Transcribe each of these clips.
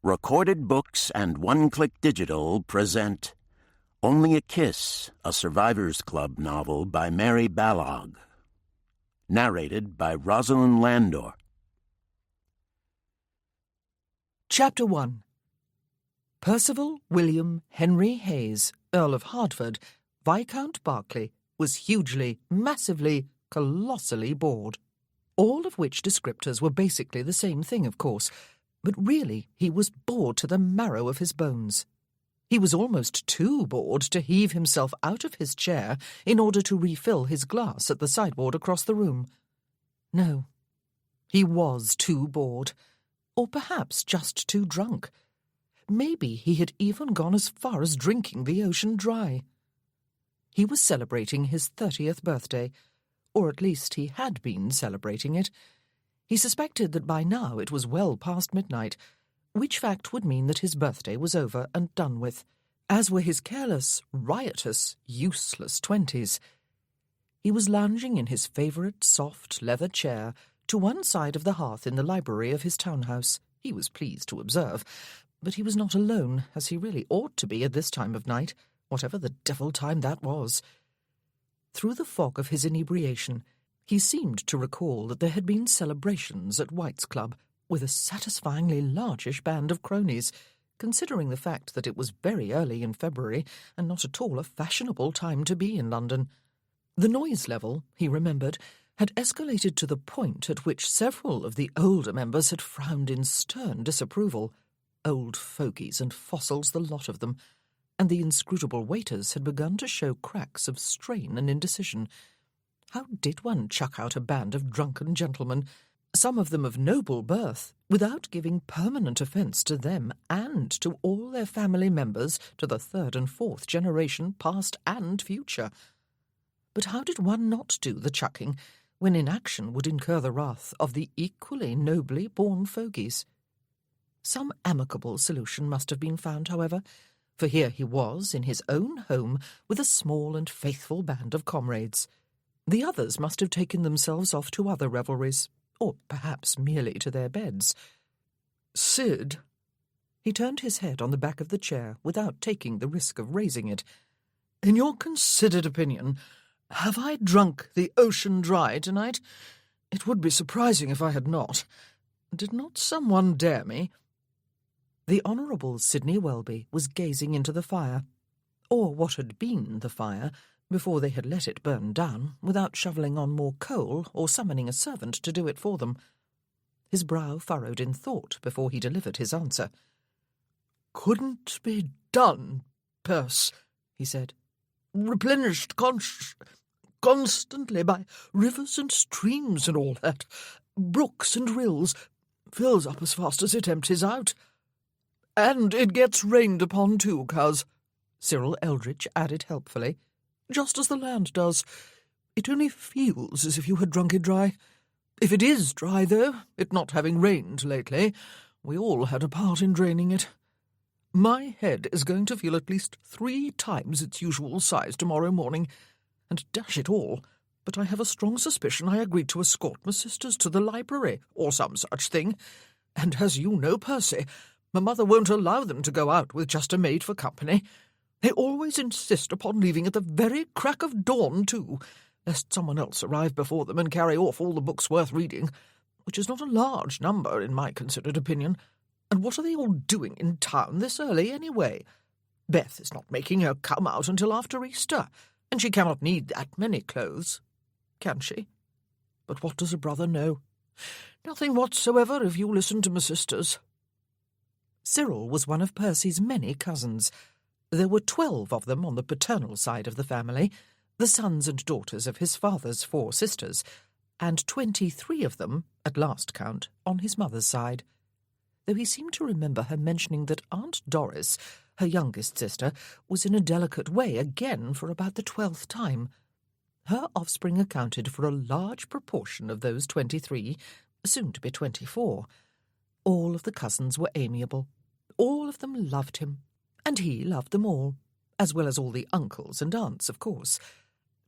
Recorded Books and One Click Digital present Only a Kiss, a Survivors Club novel by Mary Balogh. Narrated by Rosalind Landor. Chapter 1. Percival William Henry Hayes, Earl of Hertford, Viscount Berkeley, was hugely, massively, colossally bored. All of which descriptors were basically the same thing, of course, but really he was bored to the marrow of his bones. He was almost too bored to heave himself out of his chair in order to refill his glass at the sideboard across the room. No, he was too bored, or perhaps just too drunk. Maybe he had even gone as far as drinking the ocean dry. He was celebrating his 30th birthday, or at least he had been celebrating it. He suspected that by now it was well past midnight, which fact would mean that his birthday was over and done with, as were his careless, riotous, useless 20s. He was lounging in his favourite soft leather chair to one side of the hearth in the library of his townhouse, he was pleased to observe, but he was not alone, as he really ought to be at this time of night, whatever the devil time that was. Through the fog of his inebriation, he seemed to recall that there had been celebrations at White's Club with a satisfyingly largish band of cronies, considering the fact that it was very early in February and not at all a fashionable time to be in London. The noise level, he remembered, had escalated to the point at which several of the older members had frowned in stern disapproval. Old fogies and fossils, the lot of them, and the inscrutable waiters had begun to show cracks of strain and indecision. How did one chuck out a band of drunken gentlemen, some of them of noble birth, without giving permanent offence to them and to all their family members to the 3rd and 4th generation, past and future? But how did one not do the chucking when inaction would incur the wrath of the equally nobly born fogies? Some amicable solution must have been found, however, for here he was in his own home with a small and faithful band of comrades. The others must have taken themselves off to other revelries, or perhaps merely to their beds. Sid. He turned his head on the back of the chair without taking the risk of raising it. In your considered opinion, have I drunk the ocean dry tonight? It would be surprising if I had not. Did not someone dare me? The Honourable Sidney Welby was gazing into the fire, or what had been the fire, before they had let it burn down, without shovelling on more coal or summoning a servant to do it for them. His brow furrowed in thought before he delivered his answer. "Couldn't be done, Perce," he said. "Replenished constantly by rivers and streams and all that. Brooks and rills. Fills up as fast as it empties out. And it gets rained upon too, cuz," Cyril Eldridge added helpfully. "Just as the land does. It only feels as if you had drunk it dry. If it is dry, though, it not having rained lately, we all had a part in draining it. My head is going to feel at least 3 times its usual size tomorrow morning, and dash it all, but I have a strong suspicion I agreed to escort my sisters to the library, or some such thing, and as you know, Percy, my mother won't allow them to go out with just a maid for company. They always insist upon leaving at the very crack of dawn, too, lest someone else arrive before them and carry off all the books worth reading, which is not a large number in my considered opinion. And what are they all doing in town this early, anyway? Beth is not making her come out until after Easter, and she cannot need that many clothes, can she? But what does a brother know? Nothing whatsoever if you listen to my sisters." Cyril was one of Percy's many cousins. There were 12 of them on the paternal side of the family, the sons and daughters of his father's 4 sisters, and 23 of them, at last count, on his mother's side, though he seemed to remember her mentioning that Aunt Doris, her youngest sister, was in a delicate way again for about the 12th time. Her offspring accounted for a large proportion of those 23, soon to be 24. All of the cousins were amiable. All of them loved him, and he loved them all, as well as all the uncles and aunts, of course.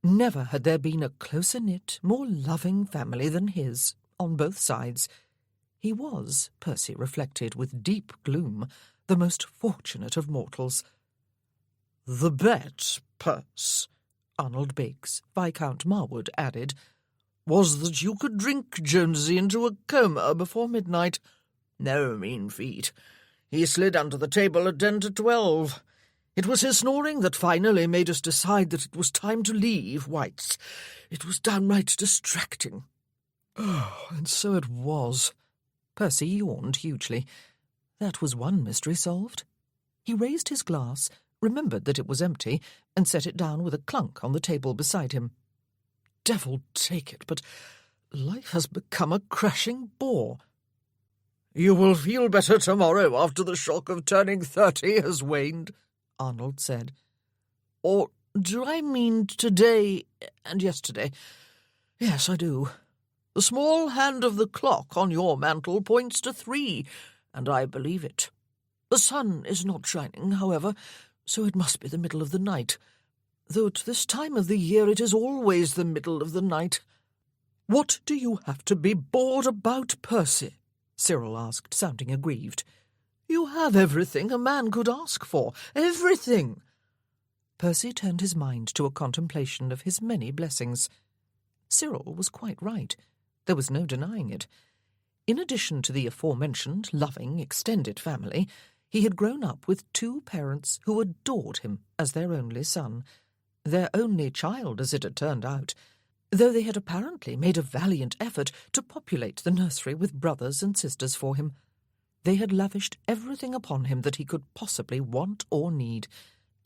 Never had there been a closer-knit, more loving family than his, on both sides. He was, Percy reflected with deep gloom, the most fortunate of mortals. "The bet, Perce," Arnold Biggs, Viscount Marwood, added, "was that you could drink Jonesy into a coma before midnight. No mean feat. He slid under the table at 10 to 12. It was his snoring that finally made us decide that it was time to leave White's. It was downright distracting." "Oh, and so it was." Percy yawned hugely. That was one mystery solved. He raised his glass, remembered that it was empty, and set it down with a clunk on the table beside him. "Devil take it, but life has become a crashing bore." "You will feel better tomorrow after the shock of turning 30 has waned," Arnold said. "Or do I mean today and yesterday? Yes, I do. The small hand of the clock on your mantel points to 3, and I believe it. The sun is not shining, however, so it must be the middle of the night, though at this time of the year it is always the middle of the night." "What do you have to be bored about, Percy?" Cyril asked, sounding aggrieved. "You have everything a man could ask for, everything." Percy turned his mind to a contemplation of his many blessings. Cyril was quite right. There was no denying it. In addition to the aforementioned loving, extended family, he had grown up with 2 parents who adored him as their only son, their only child, as it had turned out, though they had apparently made a valiant effort to populate the nursery with brothers and sisters for him. They had lavished everything upon him that he could possibly want or need,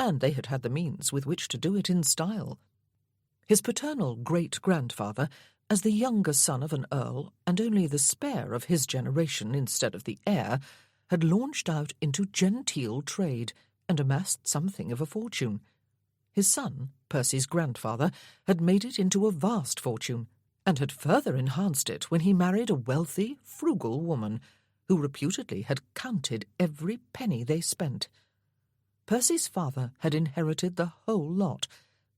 and they had had the means with which to do it in style. His paternal great-grandfather, as the younger son of an earl and only the spare of his generation instead of the heir, had launched out into genteel trade and amassed something of a fortune. His son, Percy's grandfather, had made it into a vast fortune, and had further enhanced it when he married a wealthy, frugal woman, who reputedly had counted every penny they spent. Percy's father had inherited the whole lot,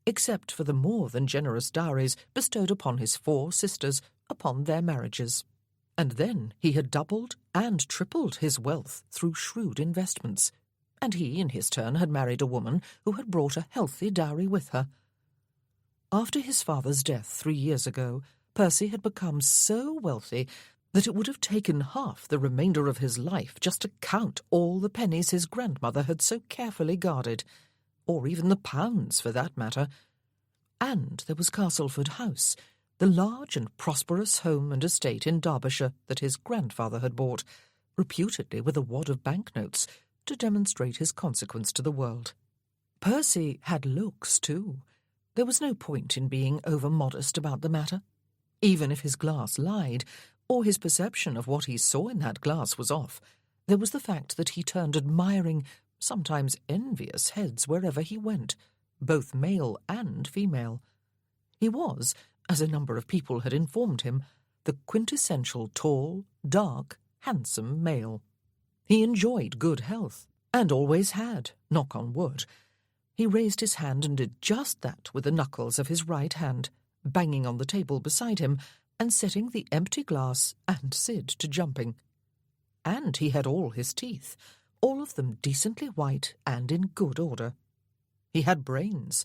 except for the more than generous dowries bestowed upon his 4 sisters upon their marriages. And then he had doubled and tripled his wealth through shrewd investments, and he, in his turn, had married a woman who had brought a healthy dowry with her. After his father's death 3 years ago, Percy had become so wealthy that it would have taken half the remainder of his life just to count all the pennies his grandmother had so carefully guarded, or even the pounds, for that matter. And there was Castleford House, the large and prosperous home and estate in Derbyshire that his grandfather had bought, reputedly with a wad of banknotes, to demonstrate his consequence to the world. Percy had looks, too. There was no point in being over-modest about the matter. Even if his glass lied, or his perception of what he saw in that glass was off, there was the fact that he turned admiring, sometimes envious heads wherever he went, both male and female. He was, as a number of people had informed him, the quintessential tall, dark, handsome male. He enjoyed good health, and always had, knock on wood. He raised his hand and did just that with the knuckles of his right hand, banging on the table beside him and setting the empty glass and Sid to jumping. And he had all his teeth, all of them decently white and in good order. He had brains.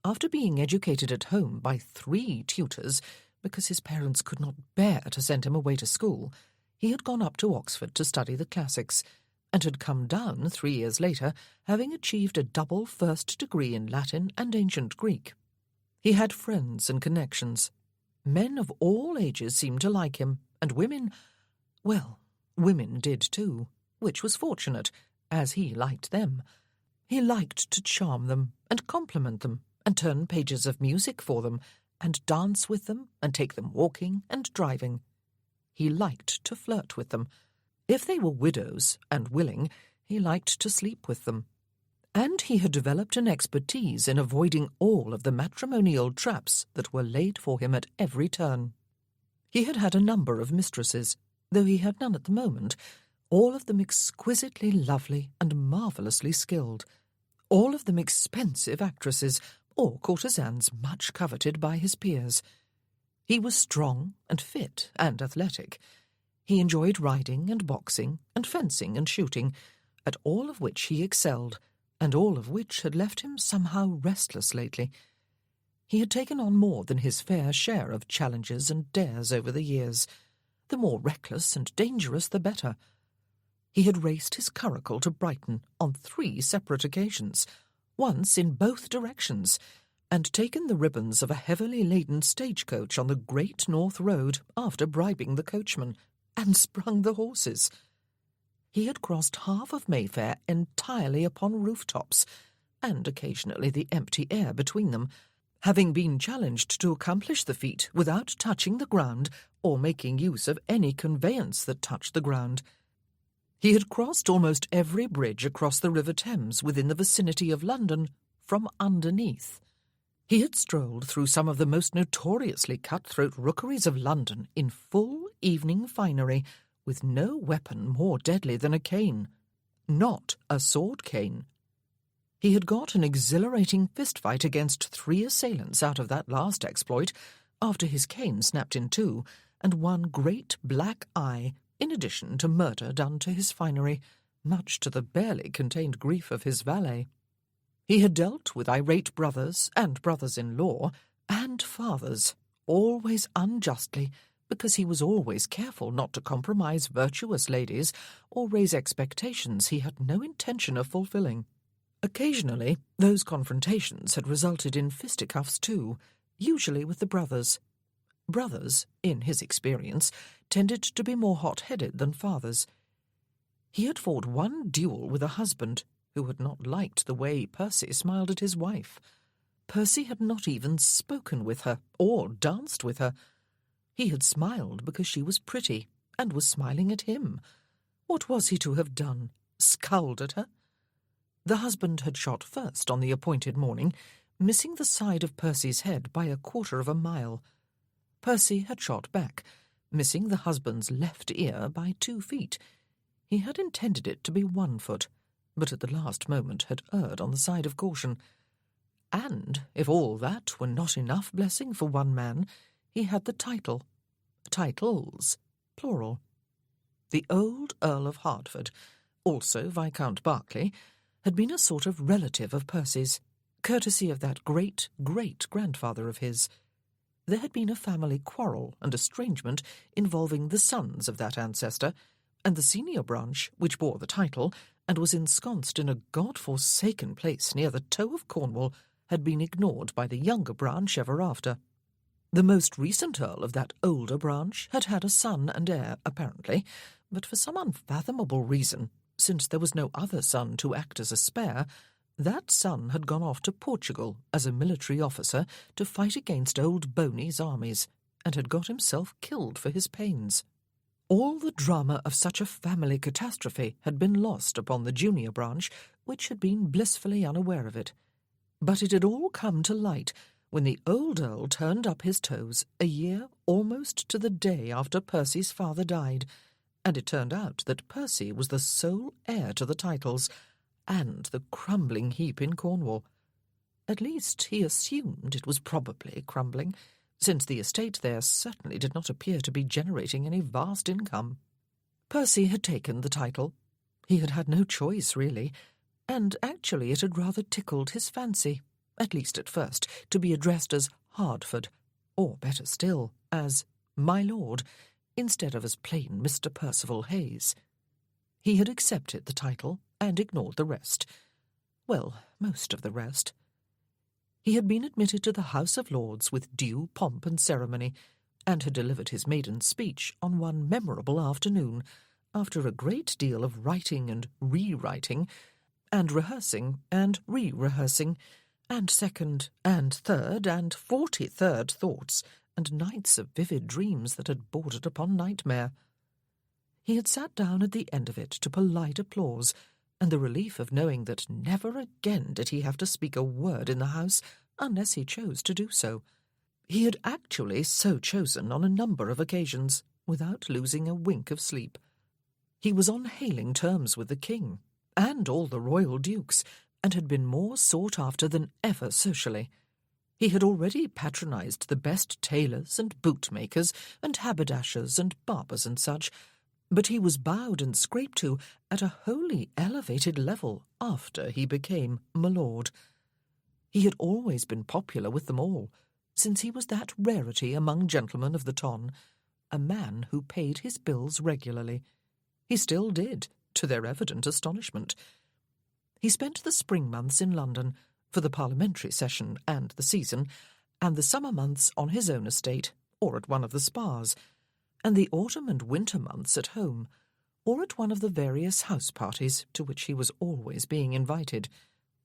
After being educated at home by 3 tutors, because his parents could not bear to send him away to school, he had gone up to Oxford to study the classics, and had come down 3 years later, having achieved a double first degree in Latin and ancient Greek. He had friends and connections. Men of all ages seemed to like him, and women, well, women did too, which was fortunate, as he liked them. He liked to charm them, and compliment them, and turn pages of music for them, and dance with them, and take them walking and driving. He liked to flirt with them. If they were widows, and willing, he liked to sleep with them. And he had developed an expertise in avoiding all of the matrimonial traps that were laid for him at every turn. He had had a number of mistresses, though he had none at the moment, all of them exquisitely lovely and marvellously skilled, all of them expensive actresses, or courtesans much coveted by his peers. He was strong and fit and athletic. He enjoyed riding and boxing and fencing and shooting, at all of which he excelled, and all of which had left him somehow restless lately. He had taken on more than his fair share of challenges and dares over the years. The more reckless and dangerous, the better. He had raced his curricle to Brighton on 3 separate occasions, once in both directions, and taken the ribbons of a heavily laden stagecoach on the Great North Road after bribing the coachman, and sprung the horses. He had crossed half of Mayfair entirely upon rooftops, and occasionally the empty air between them, having been challenged to accomplish the feat without touching the ground or making use of any conveyance that touched the ground. He had crossed almost every bridge across the River Thames within the vicinity of London from underneath. He had strolled through some of the most notoriously cutthroat rookeries of London in full evening finery, with no weapon more deadly than a cane. Not a sword cane. He had got an exhilarating fistfight against 3 assailants out of that last exploit, after his cane snapped in 2, and one great black eye, in addition to murder done to his finery, much to the barely contained grief of his valet. He had dealt with irate brothers and brothers-in-law, and fathers, always unjustly, because he was always careful not to compromise virtuous ladies or raise expectations he had no intention of fulfilling. Occasionally, those confrontations had resulted in fisticuffs too, usually with the brothers. Brothers, in his experience, tended to be more hot-headed than fathers. He had fought one duel with a husband who had not liked the way Percy smiled at his wife. Percy had not even spoken with her or danced with her. He had smiled because she was pretty and was smiling at him. What was he to have done? Scowled at her? The husband had shot first on the appointed morning, missing the side of Percy's head by 1/4 mile. Percy had shot back, missing the husband's left ear by 2 feet. He had intended it to be 1 foot, but at the last moment had erred on the side of caution. And, if all that were not enough blessing for one man, he had the title. Titles, plural. The old Earl of Hertford, also Viscount Berkeley, had been a sort of relative of Percy's, courtesy of that great-great-grandfather of his. There had been a family quarrel and estrangement involving the sons of that ancestor, and the senior branch, which bore the title, and was ensconced in a god-forsaken place near the toe of Cornwall, had been ignored by the younger branch ever after. The most recent earl of that older branch had had a son and heir, apparently, but for some unfathomable reason, since there was no other son to act as a spare, that son had gone off to Portugal as a military officer to fight against old Boney's armies, and had got himself killed for his pains. All the drama of such a family catastrophe had been lost upon the junior branch, which had been blissfully unaware of it. But it had all come to light when the old earl turned up his toes a year almost to the day after Percy's father died, and it turned out that Percy was the sole heir to the titles and the crumbling heap in Cornwall. At least he assumed it was probably crumbling, since the estate there certainly did not appear to be generating any vast income. Percy had taken the title. He had had no choice, really, and actually it had rather tickled his fancy, at least at first, to be addressed as Hertford, or better still, as my lord, instead of as plain Mr. Percival Hayes. He had accepted the title and ignored the rest. Well, most of the rest. He had been admitted to the House of Lords with due pomp and ceremony, and had delivered his maiden speech on one memorable afternoon, after a great deal of writing and rewriting, and rehearsing and re-rehearsing, and second and third and 43rd thoughts, and nights of vivid dreams that had bordered upon nightmare. He had sat down at the end of it to polite applause, and the relief of knowing that never again did he have to speak a word in the House unless he chose to do so. He had actually so chosen on a number of occasions, without losing a wink of sleep. He was on hailing terms with the King, and all the royal dukes, and had been more sought after than ever socially. He had already patronised the best tailors and bootmakers and haberdashers and barbers and such, but he was bowed and scraped to at a wholly elevated level after he became my lord. He had always been popular with them all, since he was that rarity among gentlemen of the ton, a man who paid his bills regularly. He still did, to their evident astonishment. He spent the spring months in London for the parliamentary session and the season, and the summer months on his own estate or at one of the spas, and the autumn and winter months at home, or at one of the various house parties to which he was always being invited,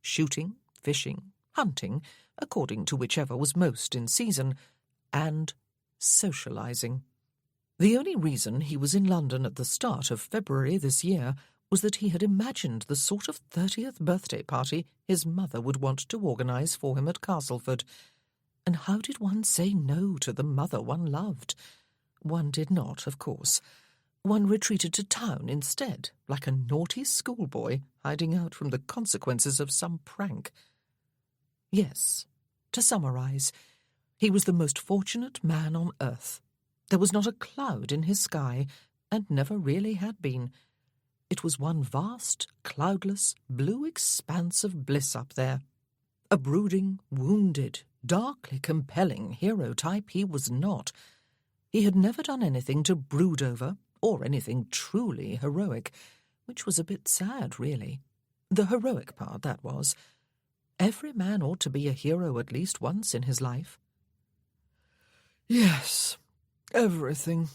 shooting, fishing, hunting, according to whichever was most in season, and socializing. The only reason he was in London at the start of February this year was that he had imagined the sort of 30th birthday party his mother would want to organise for him at Castleford. And how did one say no to the mother one loved? One did not, of course. One retreated to town instead, like a naughty schoolboy hiding out from the consequences of some prank. Yes, to summarise, he was the most fortunate man on earth. There was not a cloud in his sky, and never really had been. It was one vast, cloudless, blue expanse of bliss up there. A brooding, wounded, darkly compelling hero type he was not. He had never done anything to brood over, or anything truly heroic, which was a bit sad, really. The heroic part, that was. Every man ought to be a hero at least once in his life. "Yes, everything,"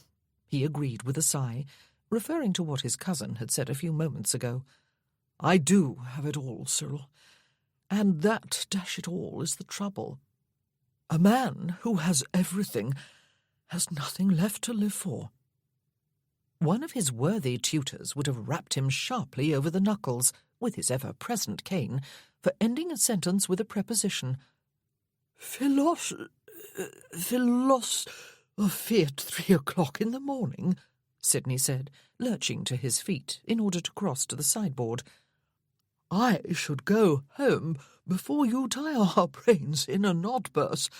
he agreed with a sigh, referring to what his cousin had said a few moments ago. "I do have it all, Cyril. And that, dash it all, is the trouble. A man who has everything has nothing left to live for." One of his worthy tutors would have rapped him sharply over the knuckles, with his ever-present cane, for ending a sentence with a preposition. Philosophy at 3 o'clock in the morning," Sidney said, lurching to his feet in order to cross to the sideboard. "I should go home before you tie our brains in a knot-purse.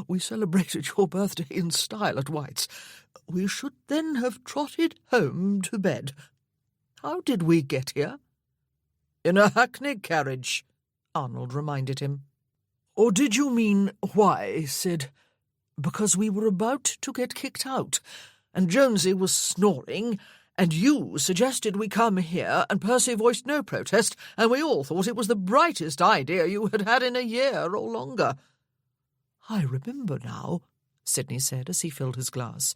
We celebrated your birthday in style at White's. We should then have trotted home to bed. How did we get here?" "In a hackney carriage," Arnold reminded him. "Or did you mean why, Sid? Because we were about to get kicked out, and Jonesy was snoring, and you suggested we come here, and Percy voiced no protest, and we all thought it was the brightest idea you had had in a year or longer." "I remember now," Sidney said as he filled his glass.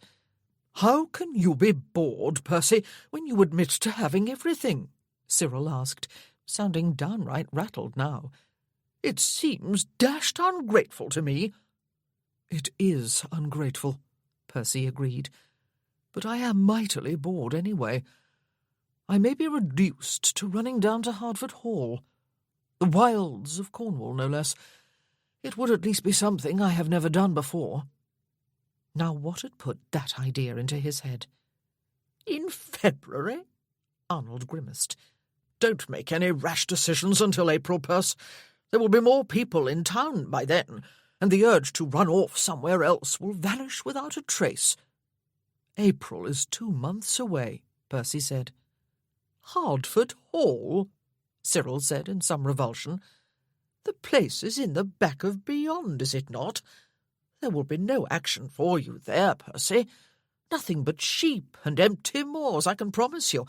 "How can you be bored, Percy, when you admit to having everything?" Cyril asked, sounding downright rattled now. "It seems dashed ungrateful to me." "It is ungrateful," Percy agreed. "But I am mightily bored anyway. I may be reduced to running down to Hertford Hall. The wilds of Cornwall, no less. It would at least be something I have never done before." Now what had put that idea into his head? "In February?" Arnold grimaced. "Don't make any rash decisions until April, Perce. There will be more people in town by then, and the urge to run off somewhere else will vanish without a trace." "April is 2 months away," Percy said. "Hertford Hall?" Cyril said in some revulsion. "The place is in the back of beyond, is it not? There will be no action for you there, Percy. Nothing but sheep and empty moors, I can promise you.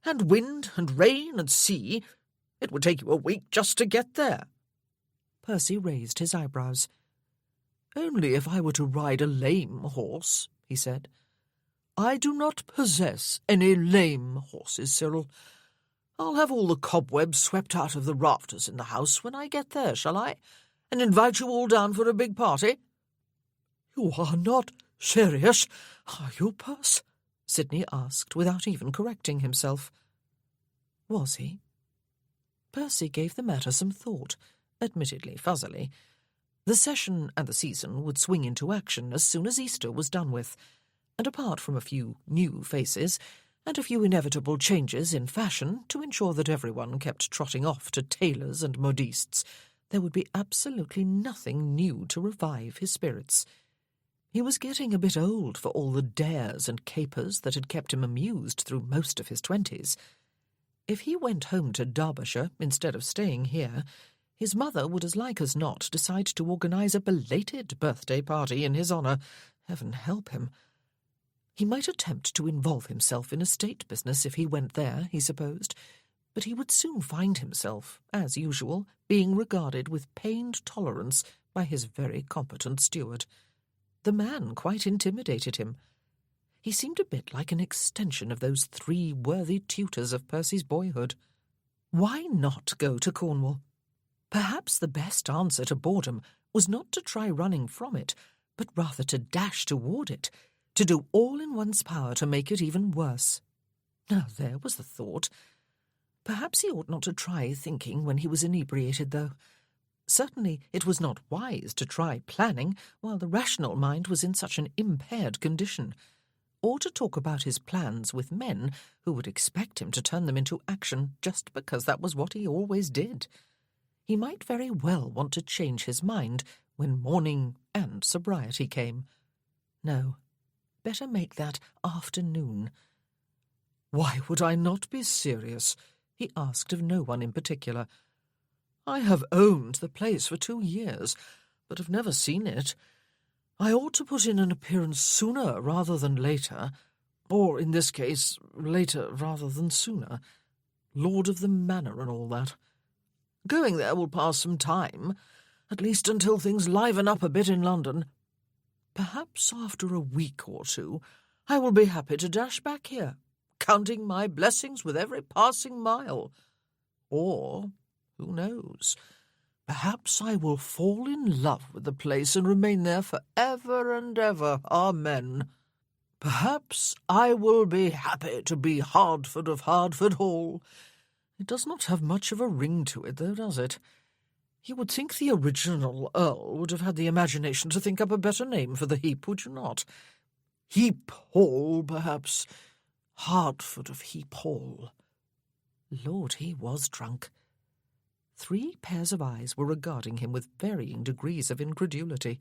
And wind and rain and sea. It would take you a week just to get there." Percy raised his eyebrows. "Only if I were to ride a lame horse," he said. "I do not possess any lame horses, Cyril. I'll have all the cobwebs swept out of the rafters in the house when I get there, shall I? And invite you all down for a big party?" "You are not serious, are you, Perce?" Sidney asked without even correcting himself. Was he? Percy gave the matter some thought, admittedly fuzzily. The session and the season would swing into action as soon as Easter was done with, and apart from a few new faces and a few inevitable changes in fashion to ensure that everyone kept trotting off to tailors and modistes, there would be absolutely nothing new to revive his spirits. He was getting a bit old for all the dares and capers that had kept him amused through most of his 20s. If he went home to Derbyshire instead of staying here, his mother would as like as not decide to organise a belated birthday party in his honour. Heaven help him. He might attempt to involve himself in estate business if he went there, he supposed, but he would soon find himself, as usual, being regarded with pained tolerance by his very competent steward. The man quite intimidated him. He seemed a bit like an extension of those 3 worthy tutors of Percy's boyhood. Why not go to Cornwall? Perhaps the best answer to boredom was not to try running from it, but rather to dash toward it, to do all in one's power to make it even worse. Now there was the thought. Perhaps he ought not to try thinking when he was inebriated, though. Certainly it was not wise to try planning while the rational mind was in such an impaired condition, or to talk about his plans with men who would expect him to turn them into action just because that was what he always did. He might very well want to change his mind when morning and sobriety came. No, better make that afternoon. "Why would I not be serious?" he asked of no one in particular. "I have owned the place for 2 years, but have never seen it. I ought to put in an appearance sooner rather than later, or, in this case, later rather than sooner. Lord of the manor and all that. Going there will pass some time, at least until things liven up a bit in London. Perhaps after a week or 2 I will be happy to dash back here, counting my blessings with every passing mile. Or, who knows, perhaps I will fall in love with the place and remain there for ever and ever. Amen. Perhaps I will be happy to be Hertford of Hertford Hall. It does not have much of a ring to it, though, does it? You would think the original Earl would have had the imagination to think up a better name for the heap, would you not? Heap Hall, perhaps. Hertford of Heap Hall." Lord, he was drunk. 3 pairs of eyes were regarding him with varying degrees of incredulity.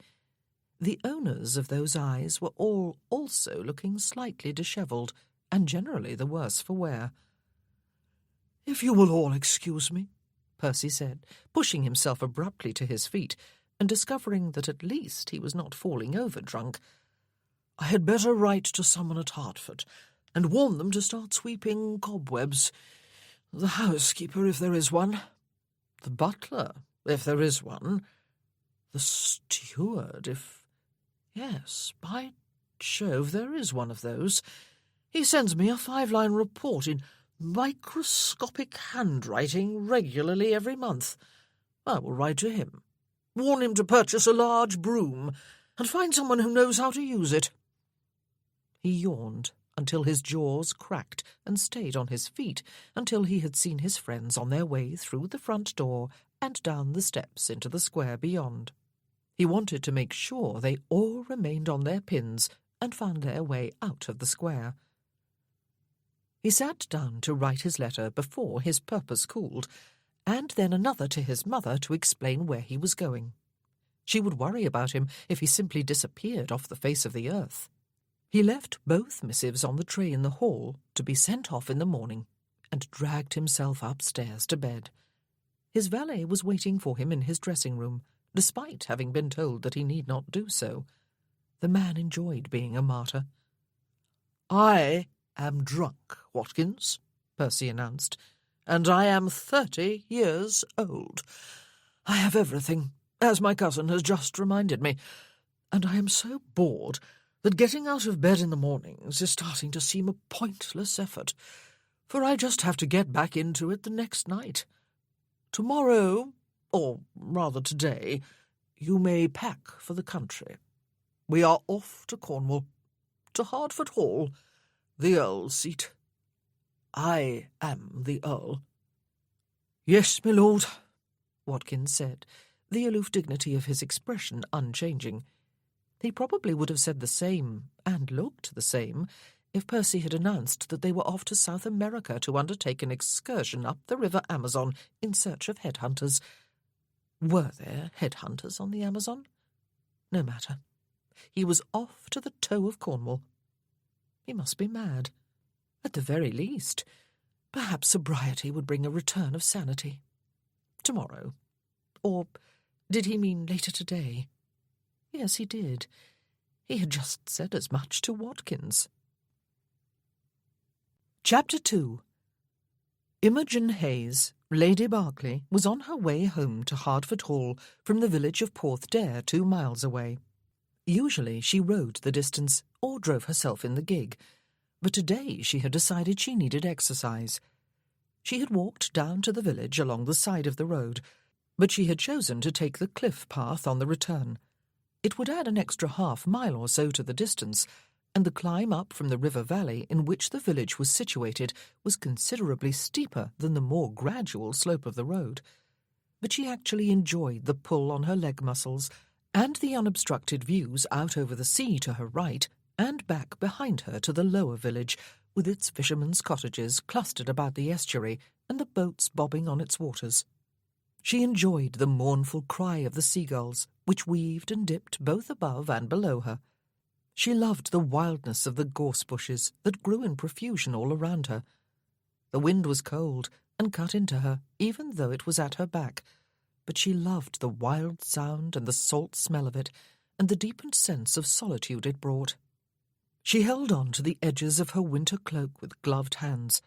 The owners of those eyes were all also looking slightly dishevelled, and generally the worse for wear. "If you will all excuse me," Percy said, pushing himself abruptly to his feet, and discovering that at least he was not falling over drunk, "I had better write to someone at Hertford, and warn them to start sweeping cobwebs. The housekeeper, if there is one. The butler, if there is one. The steward, if... Yes, by Jove, there is one of those. He sends me a 5-line report in microscopic handwriting regularly every month. I will write to him, warn him to purchase a large broom, and find someone who knows how to use it." He yawned until his jaws cracked and stayed on his feet until he had seen his friends on their way through the front door and down the steps into the square beyond. He wanted to make sure they all remained on their pins and found their way out of the square. He sat down to write his letter before his purpose cooled, and then another to his mother to explain where he was going. She would worry about him if he simply disappeared off the face of the earth. He left both missives on the tray in the hall to be sent off in the morning, and dragged himself upstairs to bed. His valet was waiting for him in his dressing-room, despite having been told that he need not do so. The man enjoyed being a martyr. "I am drunk, Watkins," Percy announced, "and I am 30 years old. I have everything, as my cousin has just reminded me, and I am so bored that getting out of bed in the mornings is starting to seem a pointless effort, for I just have to get back into it the next night. Tomorrow, or rather today, you may pack for the country. We are off to Cornwall, to Hertford Hall, the Earl's seat. I am the Earl." "Yes, my lord," Watkins said, the aloof dignity of his expression unchanging. He probably would have said the same, and looked the same, if Percy had announced that they were off to South America to undertake an excursion up the river Amazon in search of headhunters. Were there headhunters on the Amazon? No matter. He was off to the toe of Cornwall. He must be mad. At the very least, perhaps sobriety would bring a return of sanity. Tomorrow. Or did he mean later today? Yes, he did. He had just said as much to Watkins. Chapter 2. Imogen Hayes, Lady Berkeley, was on her way home to Hertford Hall from the village of Porthdare, 2 miles away. Usually she rode the distance or drove herself in the gig, but today she had decided she needed exercise. She had walked down to the village along the side of the road, but she had chosen to take the cliff path on the return. It would add an extra half-mile or so to the distance, and the climb up from the river valley in which the village was situated was considerably steeper than the more gradual slope of the road. But she actually enjoyed the pull on her leg muscles and the unobstructed views out over the sea to her right and back behind her to the lower village, with its fishermen's cottages clustered about the estuary and the boats bobbing on its waters. She enjoyed the mournful cry of the seagulls, which weaved and dipped both above and below her. She loved the wildness of the gorse bushes that grew in profusion all around her. The wind was cold and cut into her, even though it was at her back, but she loved the wild sound and the salt smell of it, and the deepened sense of solitude it brought. She held on to the edges of her winter cloak with gloved hands.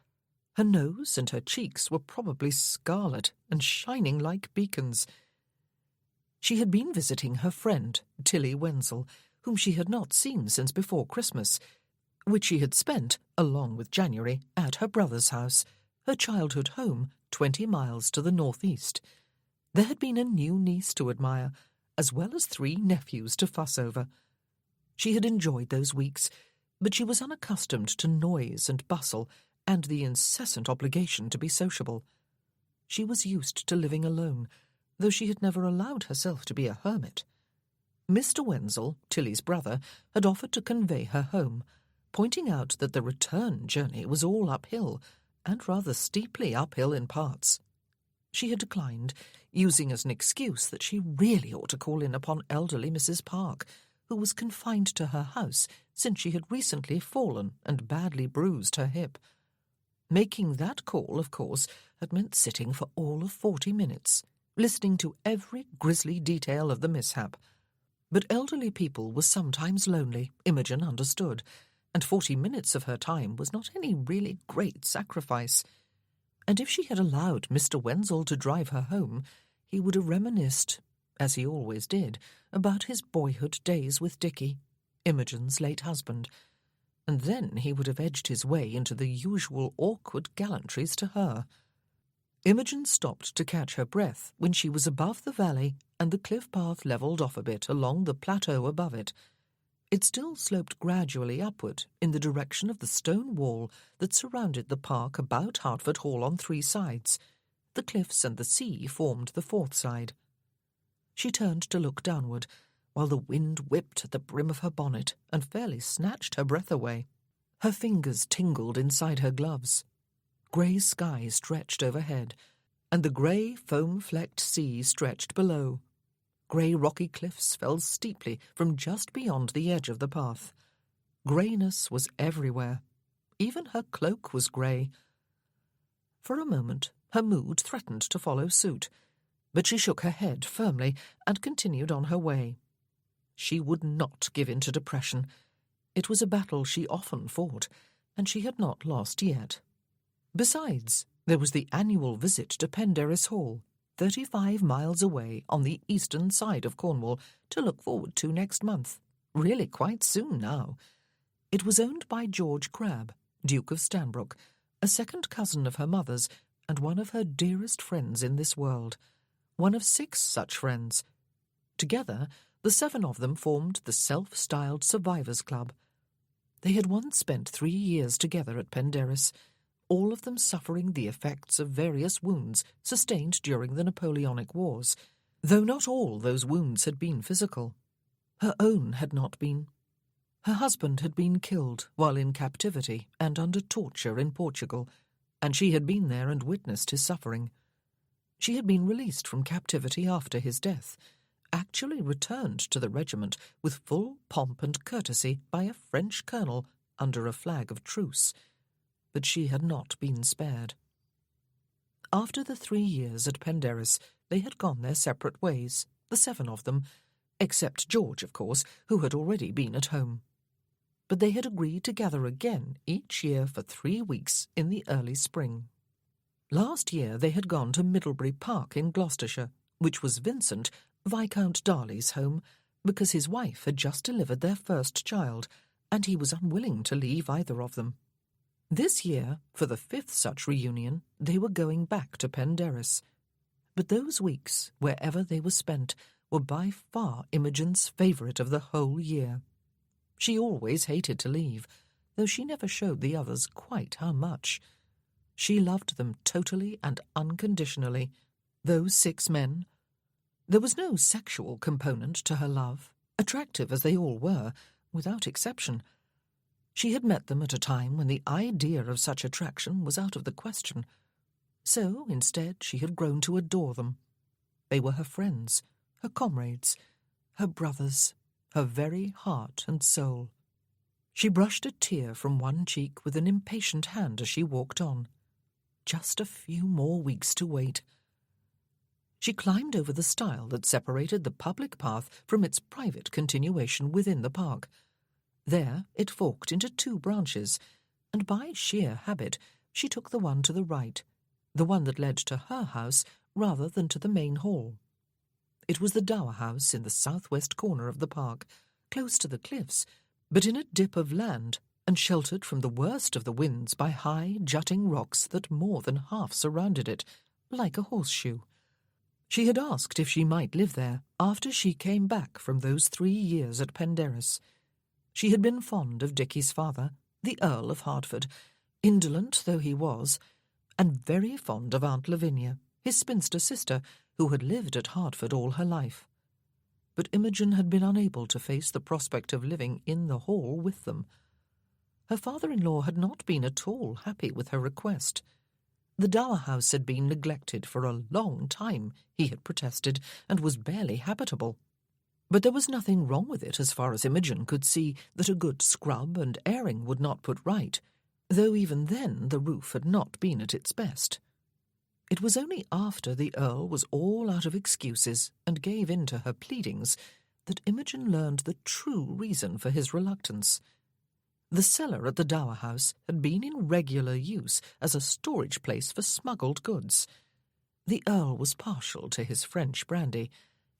Her nose and her cheeks were probably scarlet and shining like beacons. She had been visiting her friend, Tilly Wenzel, whom she had not seen since before Christmas, which she had spent, along with January, at her brother's house, her childhood home, 20 miles to the northeast. There had been a new niece to admire, as well as 3 nephews to fuss over. She had enjoyed those weeks, but she was unaccustomed to noise and bustle and the incessant obligation to be sociable. She was used to living alone, though she had never allowed herself to be a hermit. Mr. Wenzel, Tilly's brother, had offered to convey her home, pointing out that the return journey was all uphill, and rather steeply uphill in parts. She had declined, using as an excuse that she really ought to call in upon elderly Mrs. Park, who was confined to her house since she had recently fallen and badly bruised her hip. Making that call, of course, had meant sitting for all of 40 minutes, listening to every grisly detail of the mishap. But elderly people were sometimes lonely, Imogen understood, and 40 minutes of her time was not any really great sacrifice. And if she had allowed Mr. Wenzel to drive her home, he would have reminisced, as he always did, about his boyhood days with Dickie, Imogen's late husband, and then he would have edged his way into the usual awkward gallantries to her. Imogen stopped to catch her breath when she was above the valley and the cliff path levelled off a bit along the plateau above it. It still sloped gradually upward in the direction of the stone wall that surrounded the park about Hertford Hall on 3 sides. The cliffs and the sea formed the 4th side. She turned to look downward, while the wind whipped at the brim of her bonnet and fairly snatched her breath away. Her fingers tingled inside her gloves. Grey sky stretched overhead, and the grey, foam-flecked sea stretched below. Grey rocky cliffs fell steeply from just beyond the edge of the path. Greyness was everywhere. Even her cloak was grey. For a moment her mood threatened to follow suit, but she shook her head firmly and continued on her way. She would not give in to depression. It was a battle she often fought, and she had not lost yet. Besides, there was the annual visit to Penderys Hall, 35 miles away on the eastern side of Cornwall, to look forward to next month. Really quite soon now. It was owned by George Crabbe, Duke of Stanbrook, a second cousin of her mother's and one of her dearest friends in this world. One of 6 such friends. Together, the 7 of them formed the self-styled Survivors' Club. They had once spent 3 years together at Penderys, all of them suffering the effects of various wounds sustained during the Napoleonic Wars, though not all those wounds had been physical. Her own had not been. Her husband had been killed while in captivity and under torture in Portugal, and she had been there and witnessed his suffering. She had been released from captivity after his death, actually returned to the regiment with full pomp and courtesy by a French colonel under a flag of truce. But she had not been spared. After the 3 years at Penderys, they had gone their separate ways, the 7 of them, except George, of course, who had already been at home. But they had agreed to gather again each year for 3 weeks in the early spring. Last year they had gone to Middlebury Park in Gloucestershire, which was Vincent, Viscount Darley's home, because his wife had just delivered their first child, and he was unwilling to leave either of them. This year, for the 5th such reunion, they were going back to Penderys. But those weeks, wherever they were spent, were by far Imogen's favourite of the whole year. She always hated to leave, though she never showed the others quite how much. She loved them totally and unconditionally, those 6 men. There was no sexual component to her love, attractive as they all were, without exception. She had met them at a time when the idea of such attraction was out of the question. So, instead, she had grown to adore them. They were her friends, her comrades, her brothers, her very heart and soul. She brushed a tear from one cheek with an impatient hand as she walked on. Just a few more weeks to wait. She climbed over the stile that separated the public path from its private continuation within the park. There it forked into 2 branches, and by sheer habit she took the one to the right, the one that led to her house rather than to the main hall. It was the dower house in the southwest corner of the park, close to the cliffs, but in a dip of land, and sheltered from the worst of the winds by high, jutting rocks that more than half surrounded it, like a horseshoe. She had asked if she might live there after she came back from those 3 years at Penderys. She had been fond of Dicky's father, the Earl of Hertford, indolent though he was, and very fond of Aunt Lavinia, his spinster sister, who had lived at Hertford all her life. But Imogen had been unable to face the prospect of living in the hall with them. Her father-in-law had not been at all happy with her request. The dower house had been neglected for a long time, he had protested, and was barely habitable. But there was nothing wrong with it as far as Imogen could see that a good scrub and airing would not put right, though even then the roof had not been at its best. It was only after the Earl was all out of excuses and gave in to her pleadings that Imogen learned the true reason for his reluctance. The cellar at the dower house had been in regular use as a storage place for smuggled goods. The Earl was partial to his French brandy,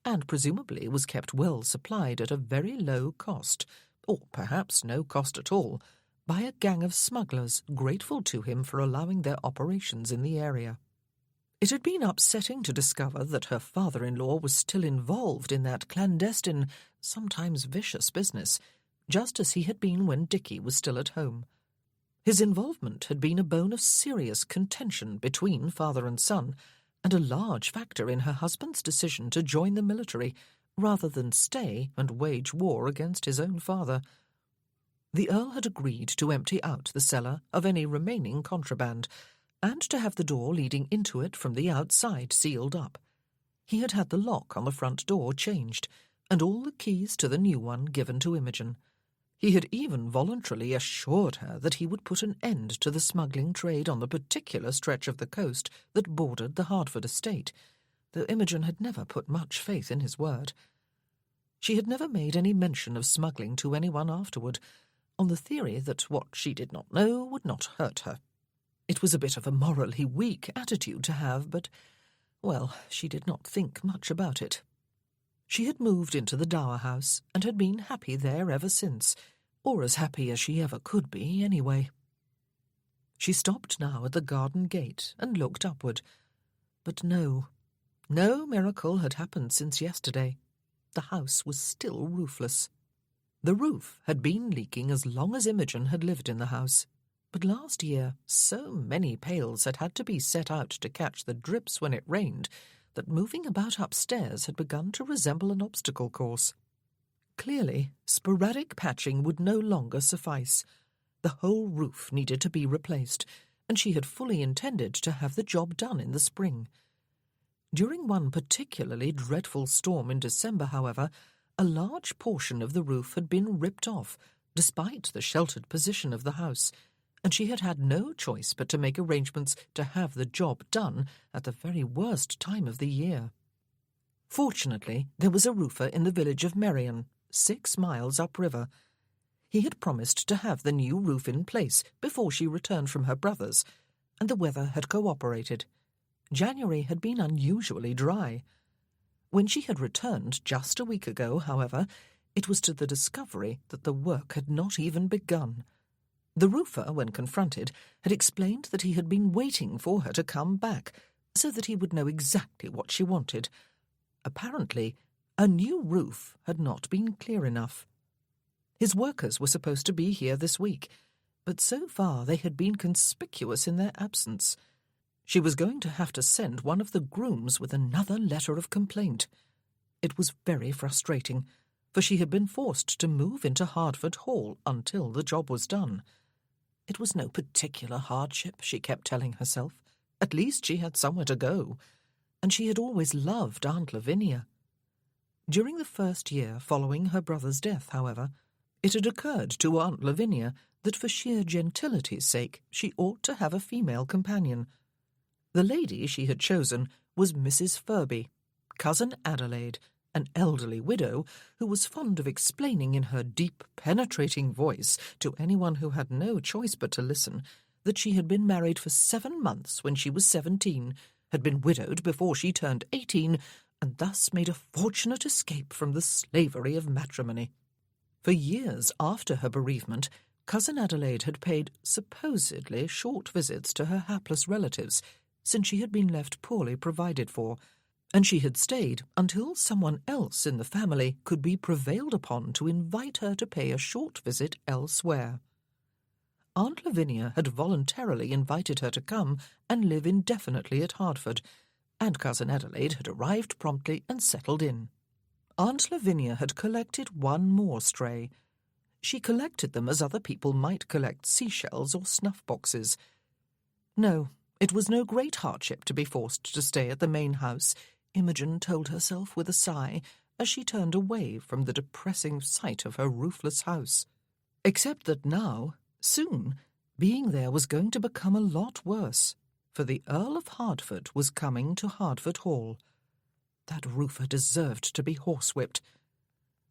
and presumably was kept well supplied at a very low cost, or perhaps no cost at all, by a gang of smugglers grateful to him for allowing their operations in the area. It had been upsetting to discover that her father-in-law was still involved in that clandestine, sometimes vicious business, just as he had been when Dicky was still at home. His involvement had been a bone of serious contention between father and son, and a large factor in her husband's decision to join the military rather than stay and wage war against his own father. The Earl had agreed to empty out the cellar of any remaining contraband, and to have the door leading into it from the outside sealed up. He had had the lock on the front door changed, and all the keys to the new one given to Imogen. He had even voluntarily assured her that he would put an end to the smuggling trade on the particular stretch of the coast that bordered the Hertford estate, though Imogen had never put much faith in his word. She had never made any mention of smuggling to anyone afterward, on the theory that what she did not know would not hurt her. It was a bit of a morally weak attitude to have, but, well, she did not think much about it. She had moved into the dower house and had been happy there ever since, or as happy as she ever could be anyway. She stopped now at the garden gate and looked upward. But no miracle had happened since yesterday. The house was still roofless. The roof had been leaking as long as Imogen had lived in the house, but last year so many pails had had to be set out to catch the drips when it rained that moving about upstairs had begun to resemble an obstacle course. Clearly, sporadic patching would no longer suffice. The whole roof needed to be replaced, and she had fully intended to have the job done in the spring. During one particularly dreadful storm in December, however, a large portion of the roof had been ripped off, despite the sheltered position of the house, and she had had no choice but to make arrangements to have the job done at the very worst time of the year. Fortunately, there was a roofer in the village of Merrion, 6 miles upriver. He had promised to have the new roof in place before she returned from her brother's, and the weather had cooperated. January had been unusually dry. When she had returned just a week ago, however, it was to the discovery that the work had not even begun. The roofer, when confronted, had explained that he had been waiting for her to come back, so that he would know exactly what she wanted. Apparently, a new roof had not been clear enough. His workers were supposed to be here this week, but so far they had been conspicuous in their absence. She was going to have to send one of the grooms with another letter of complaint. It was very frustrating, for she had been forced to move into Hertford Hall until the job was done. It was no particular hardship, she kept telling herself. At least she had somewhere to go, and she had always loved Aunt Lavinia. During the first year following her brother's death, however, it had occurred to Aunt Lavinia that for sheer gentility's sake she ought to have a female companion. The lady she had chosen was Mrs. Furby, cousin Adelaide, an elderly widow who was fond of explaining in her deep, penetrating voice to anyone who had no choice but to listen that she had been married for 7 months when she was 17, had been widowed before she turned 18, and thus made a fortunate escape from the slavery of matrimony. For years after her bereavement, cousin Adelaide had paid supposedly short visits to her hapless relatives, since she had been left poorly provided for, and she had stayed until someone else in the family could be prevailed upon to invite her to pay a short visit elsewhere. Aunt Lavinia had voluntarily invited her to come and live indefinitely at Hertford, and cousin Adelaide had arrived promptly and settled in. Aunt Lavinia had collected one more stray. She collected them as other people might collect seashells or snuff-boxes. No, it was no great hardship to be forced to stay at the main house, Imogen told herself with a sigh as she turned away from the depressing sight of her roofless house. Except that now, soon, being there was going to become a lot worse, for the Earl of Hertford was coming to Hertford Hall. That roofer deserved to be horsewhipped.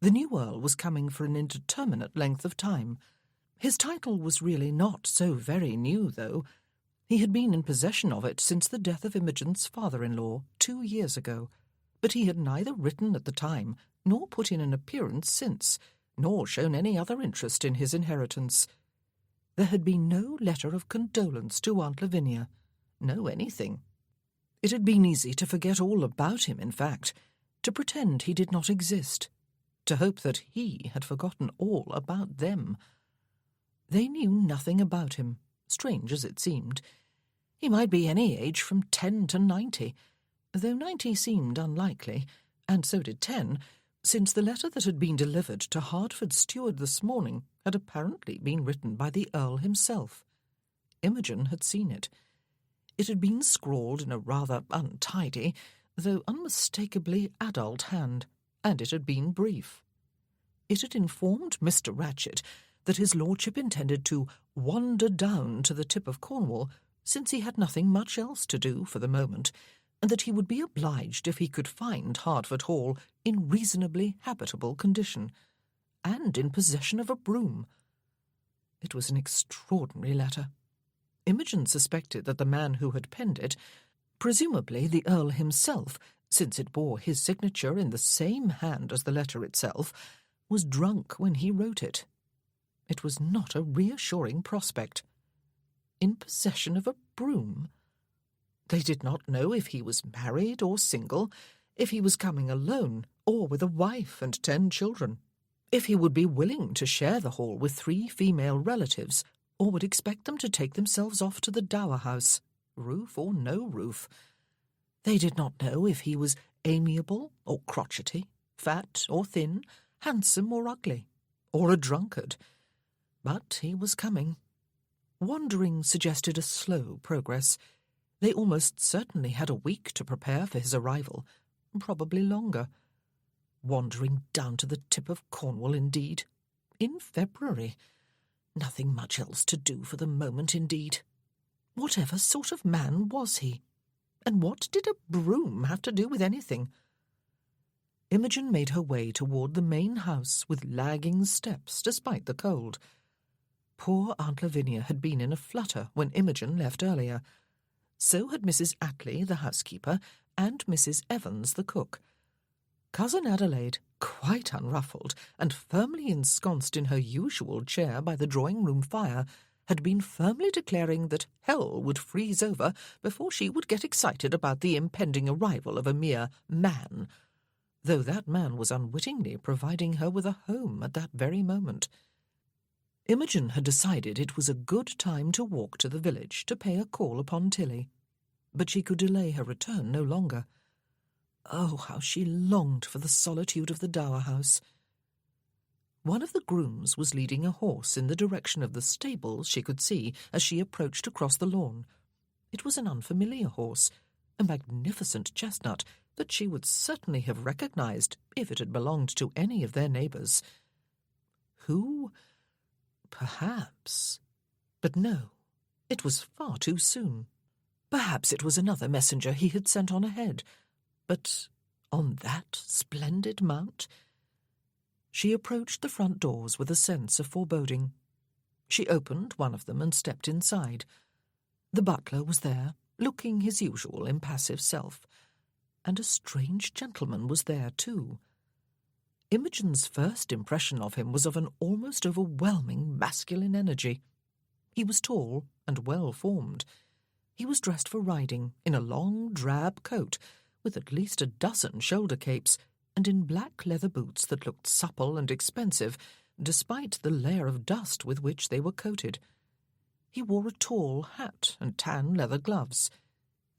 The new Earl was coming for an indeterminate length of time. His title was really not so very new, though. He had been in possession of it since the death of Imogen's father-in-law 2 years ago, but he had neither written at the time nor put in an appearance since, nor shown any other interest in his inheritance. There had been no letter of condolence to Aunt Lavinia, no anything. It had been easy to forget all about him, in fact, to pretend he did not exist, to hope that he had forgotten all about them. They knew nothing about him, strange as it seemed. He might be any age from 10 to 90, though 90 seemed unlikely, and so did 10, since the letter that had been delivered to Hertford's steward this morning had apparently been written by the Earl himself. Imogen had seen it. It had been scrawled in a rather untidy, though unmistakably adult hand, and it had been brief. It had informed Mr. Ratchet that his lordship intended to wander down to the tip of Cornwall, since he had nothing much else to do for the moment, and that he would be obliged if he could find Hertford Hall in reasonably habitable condition, and in possession of a broom. It was an extraordinary letter. Imogen suspected that the man who had penned it, presumably the Earl himself, since it bore his signature in the same hand as the letter itself, was drunk when he wrote it. It was not a reassuring prospect. In possession of a broom? They did not know if he was married or single, if he was coming alone or with a wife and 10 children, if he would be willing to share the hall with 3 female relatives, or would expect them to take themselves off to the dower house, roof or no roof. They did not know if he was amiable or crotchety, fat or thin, handsome or ugly, or a drunkard. But he was coming. Wandering suggested a slow progress. They almost certainly had a week to prepare for his arrival, probably longer. Wandering down to the tip of Cornwall, indeed. In February. Nothing much else to do for the moment, indeed. Whatever sort of man was he? And what did a broom have to do with anything? Imogen made her way toward the main house with lagging steps, despite the cold. Poor Aunt Lavinia had been in a flutter when Imogen left earlier. So had Mrs. Attlee, the housekeeper, and Mrs. Evans, the cook. Cousin Adelaide, quite unruffled and firmly ensconced in her usual chair by the drawing-room fire, had been firmly declaring that hell would freeze over before she would get excited about the impending arrival of a mere man, though that man was unwittingly providing her with a home at that very moment. Imogen had decided it was a good time to walk to the village to pay a call upon Tilly, but she could delay her return no longer. Oh, how she longed for the solitude of the dower house. One of the grooms was leading a horse in the direction of the stables she could see as she approached across the lawn. It was an unfamiliar horse, a magnificent chestnut that she would certainly have recognized if it had belonged to any of their neighbours. Who? Perhaps. But no, it was far too soon. Perhaps it was another messenger he had sent on ahead. But on that splendid mount? She approached the front doors with a sense of foreboding. She opened one of them and stepped inside. The butler was there, looking his usual impassive self, and a strange gentleman was there too. Imogen's first impression of him was of an almost overwhelming masculine energy. He was tall and well-formed. He was dressed for riding in a long drab coat, with at least a dozen shoulder capes, and in black leather boots that looked supple and expensive, despite the layer of dust with which they were coated. He wore a tall hat and tan leather gloves.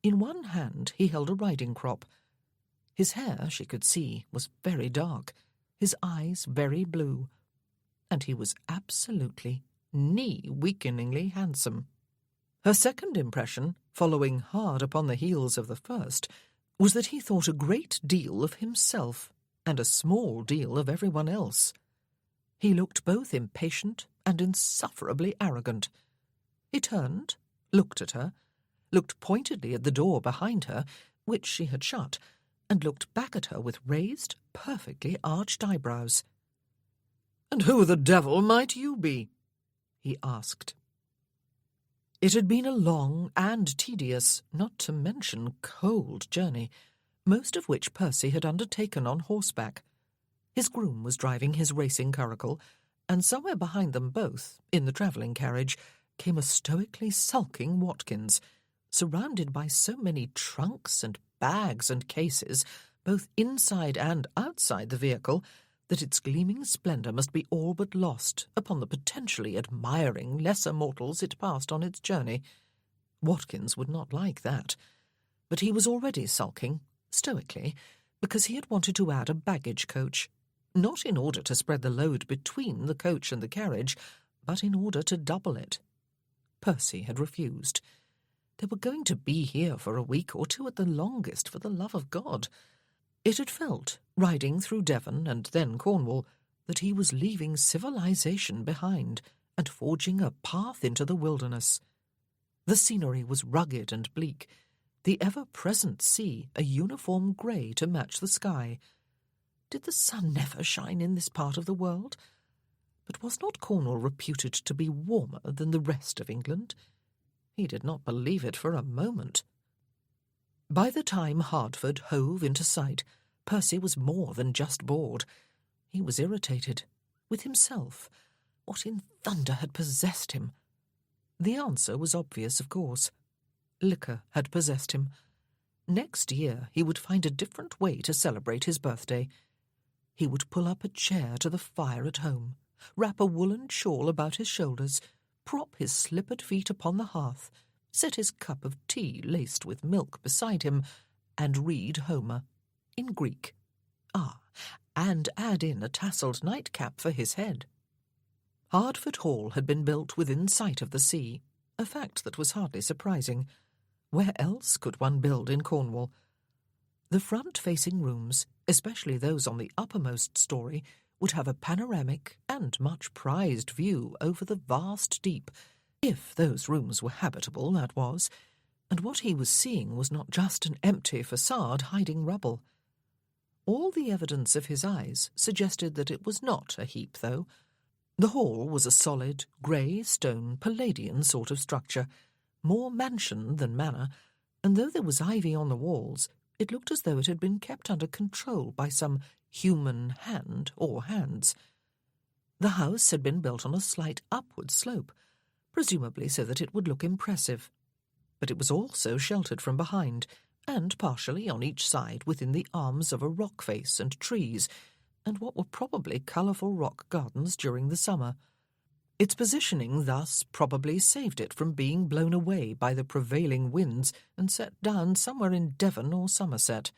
In one hand he held a riding crop. His hair, she could see, was very dark, his eyes very blue, and he was absolutely, knee-weakeningly handsome. Her second impression, following hard upon the heels of the first, was that he thought a great deal of himself and a small deal of everyone else. He looked both impatient and insufferably arrogant. He turned, looked at her, looked pointedly at the door behind her, which she had shut, and looked back at her with raised, perfectly arched eyebrows. "And who the devil might you be?" he asked. It had been a long and tedious, not to mention cold journey, most of which Percy had undertaken on horseback. His groom was driving his racing curricle, and somewhere behind them both, in the travelling carriage, came a stoically sulking Watkins, surrounded by so many trunks and bags and cases, both inside and outside the vehicle, that its gleaming splendour must be all but lost upon the potentially admiring lesser mortals it passed on its journey. Watkins would not like that, but he was already sulking, stoically, because he had wanted to add a baggage coach, not in order to spread the load between the coach and the carriage, but in order to double it. Percy had refused. They were going to be here for a week or two at the longest, for the love of God. It had felt, riding through Devon and then Cornwall, that he was leaving civilization behind and forging a path into the wilderness. The scenery was rugged and bleak, the ever-present sea a uniform grey to match the sky. Did the sun never shine in this part of the world? But was not Cornwall reputed to be warmer than the rest of England? He did not believe it for a moment. By the time Hertford hove into sight, Percy was more than just bored. He was irritated. With himself. What in thunder had possessed him? The answer was obvious, of course. Liquor had possessed him. Next year he would find a different way to celebrate his birthday. He would pull up a chair to the fire at home, wrap a woolen shawl about his shoulders, prop his slippered feet upon the hearth, set his cup of tea laced with milk beside him, and read Homer, in Greek. And add in a tasselled nightcap for his head. Hertford Hall had been built within sight of the sea, a fact that was hardly surprising. Where else could one build in Cornwall? The front-facing rooms, especially those on the uppermost story, would have a panoramic and much prized view over the vast deep, if those rooms were habitable, that was, and what he was seeing was not just an empty facade hiding rubble. All the evidence of his eyes suggested that it was not a heap, though. The hall was a solid, grey stone, Palladian sort of structure, more mansion than manor, and though there was ivy on the walls, it looked as though it had been kept under control by some human hand or hands. The house had been built on a slight upward slope, presumably so that it would look impressive, but it was also sheltered from behind, and partially on each side within the arms of a rock face and trees, and what were probably colourful rock gardens during the summer. Its positioning thus probably saved it from being blown away by the prevailing winds and set down somewhere in Devon or Somerset.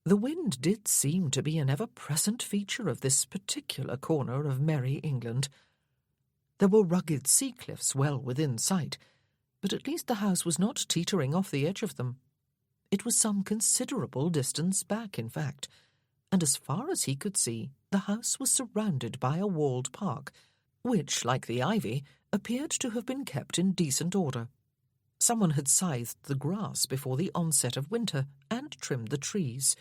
The wind did seem to be an ever-present feature of this particular corner of merry England. There were rugged sea cliffs well within sight, but at least the house was not teetering off the edge of them. It was some considerable distance back, in fact, and as far as he could see, the house was surrounded by a walled park, which, like the ivy, appeared to have been kept in decent order. Someone had scythed the grass before the onset of winter and trimmed the trees.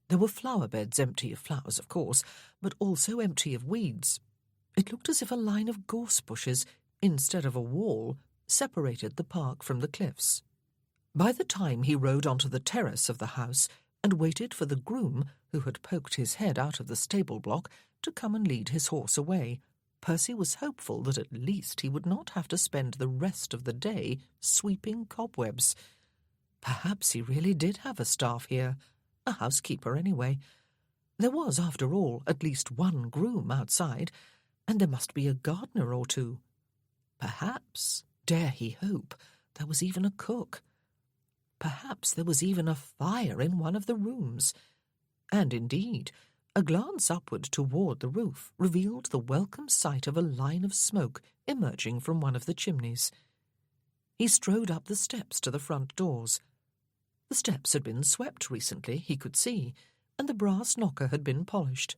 There were flower beds empty of flowers, of course, but also empty of weeds. It looked as if a line of gorse bushes, instead of a wall, separated the park from the cliffs. By the time he rode onto the terrace of the house and waited for the groom, who had poked his head out of the stable block, to come and lead his horse away, Percy was hopeful that at least he would not have to spend the rest of the day sweeping cobwebs. Perhaps he really did have a staff here, a housekeeper anyway. There was, after all, at least one groom outside, and there must be a gardener or two. Perhaps, dare he hope, there was even a cook. Perhaps there was even a fire in one of the rooms. And indeed, a glance upward toward the roof revealed the welcome sight of a line of smoke emerging from one of the chimneys. He strode up the steps to the front doors. The steps had been swept recently, he could see, and the brass knocker had been polished.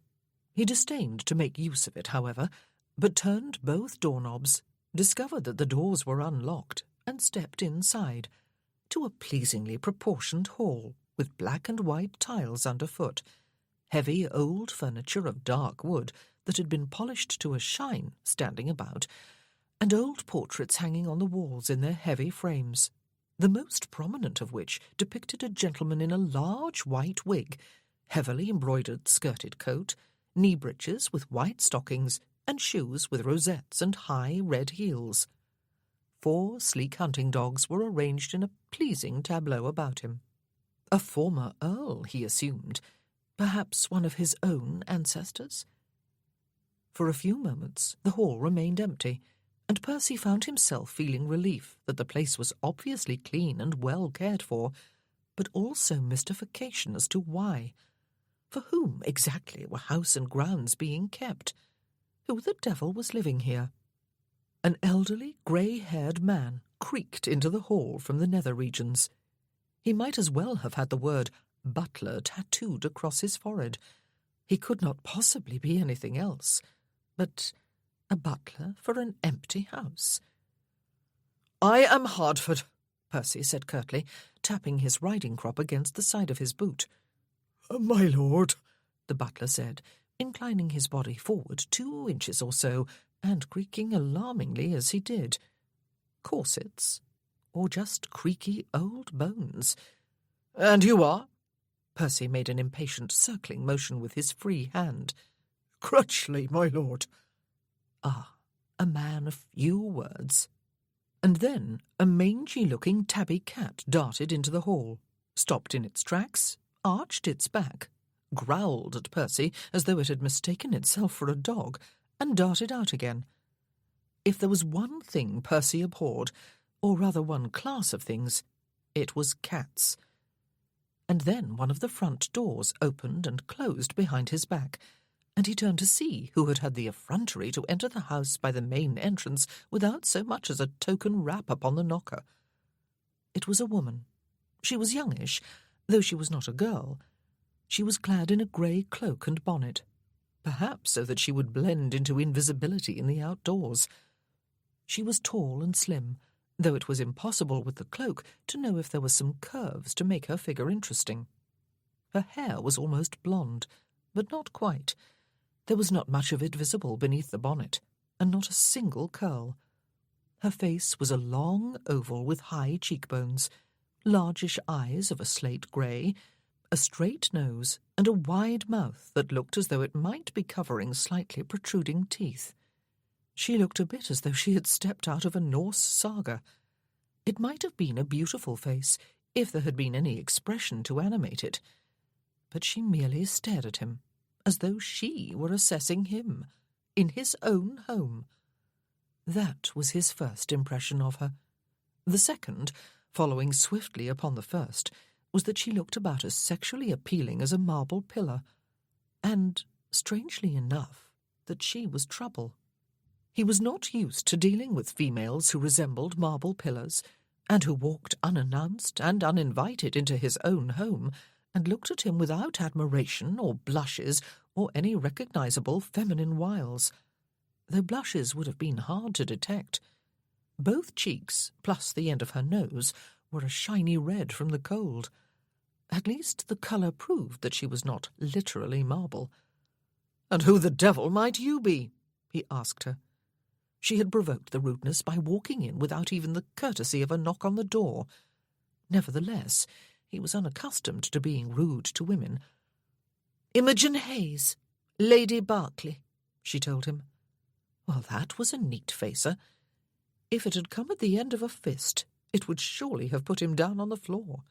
He disdained to make use of it, however, but turned both doorknobs, discovered that the doors were unlocked, and stepped inside, to a pleasingly proportioned hall, with black and white tiles underfoot, heavy old furniture of dark wood that had been polished to a shine standing about, and old portraits hanging on the walls in their heavy frames, the most prominent of which depicted a gentleman in a large white wig, heavily embroidered skirted coat, knee breeches with white stockings, and shoes with rosettes and high red heels. 4 sleek hunting dogs were arranged in a pleasing tableau about him. A former earl, he assumed, perhaps one of his own ancestors. For a few moments the hall remained empty, and Percy found himself feeling relief that the place was obviously clean and well cared for, but also mystification as to why. For whom exactly were house and grounds being kept? Who the devil was living here? An elderly, grey-haired man creaked into the hall from the nether regions. He might as well have had the word butler tattooed across his forehead. He could not possibly be anything else, but a butler for an empty house. "I am Hardford," Percy said curtly, tapping his riding crop against the side of his boot. "My lord," the butler said, inclining his body forward 2 inches or so, and creaking alarmingly as he did. Corsets, or just creaky old bones. "And you are?" Percy made an impatient circling motion with his free hand. "Crutchley, my lord." Ah, a man of few words. And then a mangy-looking tabby cat darted into the hall, stopped in its tracks, arched its back, growled at Percy as though it had mistaken itself for a dog, and darted out again. If there was one thing Percy abhorred, or rather one class of things, it was cats. And then one of the front doors opened and closed behind his back, and he turned to see who had had the effrontery to enter the house by the main entrance without so much as a token rap upon the knocker. It was a woman. She was youngish, though she was not a girl. She was clad in a grey cloak and bonnet, perhaps so that she would blend into invisibility in the outdoors. She was tall and slim, though it was impossible with the cloak to know if there were some curves to make her figure interesting. Her hair was almost blonde, but not quite. There was not much of it visible beneath the bonnet, and not a single curl. Her face was a long oval with high cheekbones, largish eyes of a slate grey, a straight nose, and a wide mouth that looked as though it might be covering slightly protruding teeth. She looked a bit as though she had stepped out of a Norse saga. It might have been a beautiful face, if there had been any expression to animate it. But she merely stared at him, as though she were assessing him, in his own home. That was his first impression of her. The second, following swiftly upon the first, was that she looked about as sexually appealing as a marble pillar, and, strangely enough, that she was trouble. He was not used to dealing with females who resembled marble pillars, and who walked unannounced and uninvited into his own home, and looked at him without admiration or blushes or any recognizable feminine wiles, though blushes would have been hard to detect. Both cheeks, plus the end of her nose, were a shiny red from the cold. At least the colour proved that she was not literally marble. "And who the devil might you be?" he asked her. She had provoked the rudeness by walking in without even the courtesy of a knock on the door. Nevertheless, he was unaccustomed to being rude to women. "Imogen Hayes, Lady Berkeley," she told him. Well, that was a neat facer. If it had come at the end of a fist, it would surely have put him down on the floor.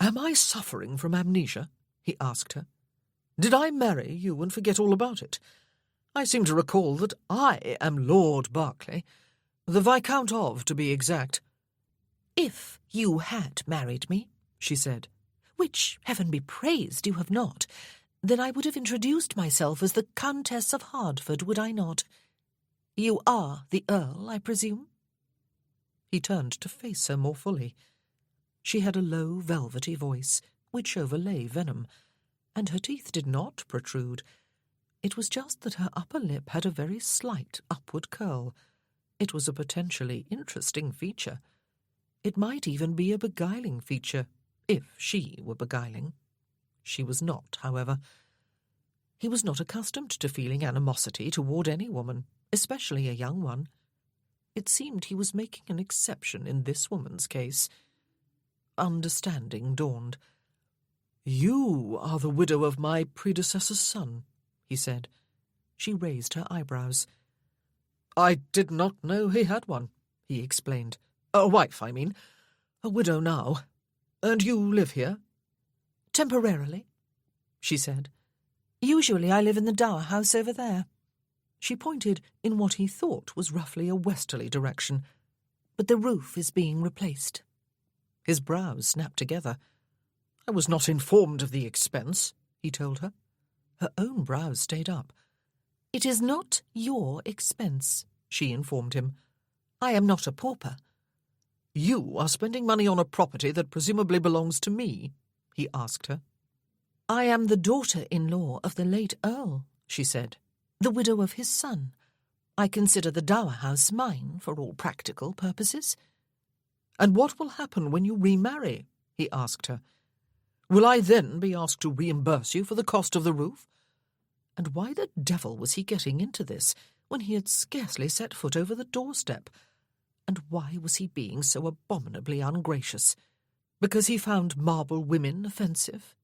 "Am I suffering from amnesia?" he asked her. "Did I marry you and forget all about it? I seem to recall that I am Lord Berkeley, the Viscount of, to be exact." "If you had married me," she said, "which, heaven be praised, you have not, then I would have introduced myself as the Countess of Hertford, would I not? You are the Earl, I presume?" He turned to face her more fully. She had a low, velvety voice, which overlay venom, and her teeth did not protrude. It was just that her upper lip had a very slight upward curl. It was a potentially interesting feature. It might even be a beguiling feature, if she were beguiling. She was not, however. He was not accustomed to feeling animosity toward any woman, especially a young one. It seemed he was making an exception in this woman's case. Understanding dawned. "You are the widow of my predecessor's son," he said. She raised her eyebrows. "I did not know he had one," he explained. "A wife, I mean. A widow now. And you live here?" "Temporarily," she said. "Usually I live in the dower house over there." She pointed in what he thought was roughly a westerly direction. "But the roof is being replaced." His brows snapped together. "I was not informed of the expense," he told her. Her own brows stayed up. "It is not your expense," she informed him. "I am not a pauper." "You are spending money on a property that presumably belongs to me?" he asked her. "I am the daughter-in-law of the late Earl," she said, "the widow of his son. I consider the dower house mine for all practical purposes." "And what will happen when you remarry?" he asked her. "Will I then be asked to reimburse you for the cost of the roof?" And why the devil was he getting into this when he had scarcely set foot over the doorstep? And why was he being so abominably ungracious? Because he found marble women offensive?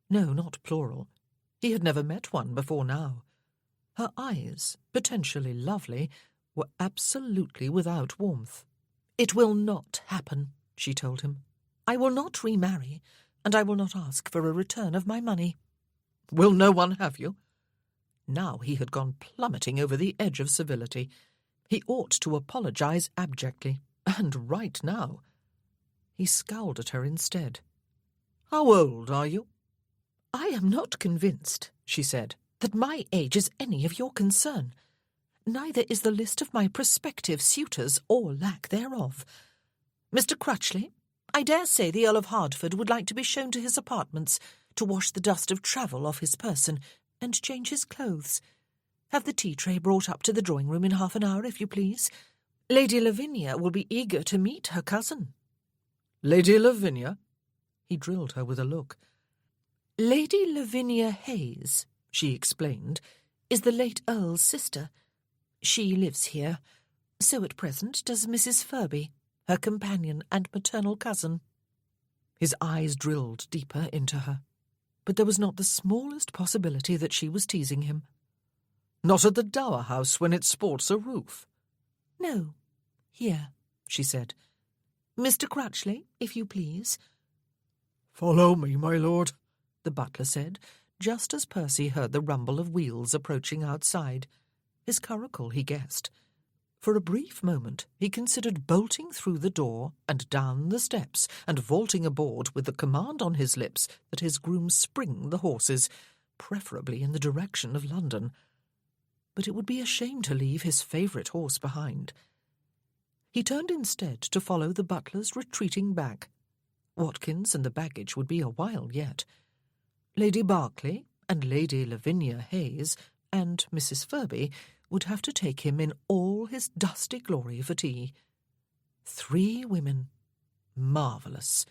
No, not plural. He had never met one before now. Her eyes, potentially lovely, were absolutely without warmth. "It will not happen," she told him. "I will not remarry, and I will not ask for a return of my money." "Will no one have you?" Now he had gone plummeting over the edge of civility. He ought to apologize abjectly, and right now. He scowled at her instead. "How old are you?" "I am not convinced," she said, "that my age is any of your concern. Neither is the list of my prospective suitors or lack thereof. Mr. Crutchley, I dare say the Earl of Hertford would like to be shown to his apartments, to wash the dust of travel off his person, and change his clothes. Have the tea-tray brought up to the drawing-room in half an hour, if you please. Lady Lavinia will be eager to meet her cousin." "Lady Lavinia?" He drilled her with a look. "Lady Lavinia Hayes," she explained, "is the late Earl's sister. She lives here. So at present does Mrs. Furby, her companion and maternal cousin." His eyes drilled deeper into her, but there was not the smallest possibility that she was teasing him. "Not at the Dower House when it sports a roof?" "No, here," she said. "Mr. Crutchley, if you please." "Follow me, my lord," the butler said, just as Percy heard the rumble of wheels approaching outside. His curricle, he guessed. For a brief moment he considered bolting through the door and down the steps and vaulting aboard with the command on his lips that his groom spring the horses, preferably in the direction of London. But it would be a shame to leave his favourite horse behind. He turned instead to follow the butler's retreating back. Watkins and the baggage would be a while yet. Lady Berkeley and Lady Lavinia Hayes and Mrs. Furby would have to take him in all his dusty glory for tea. 3 women. Marvellous.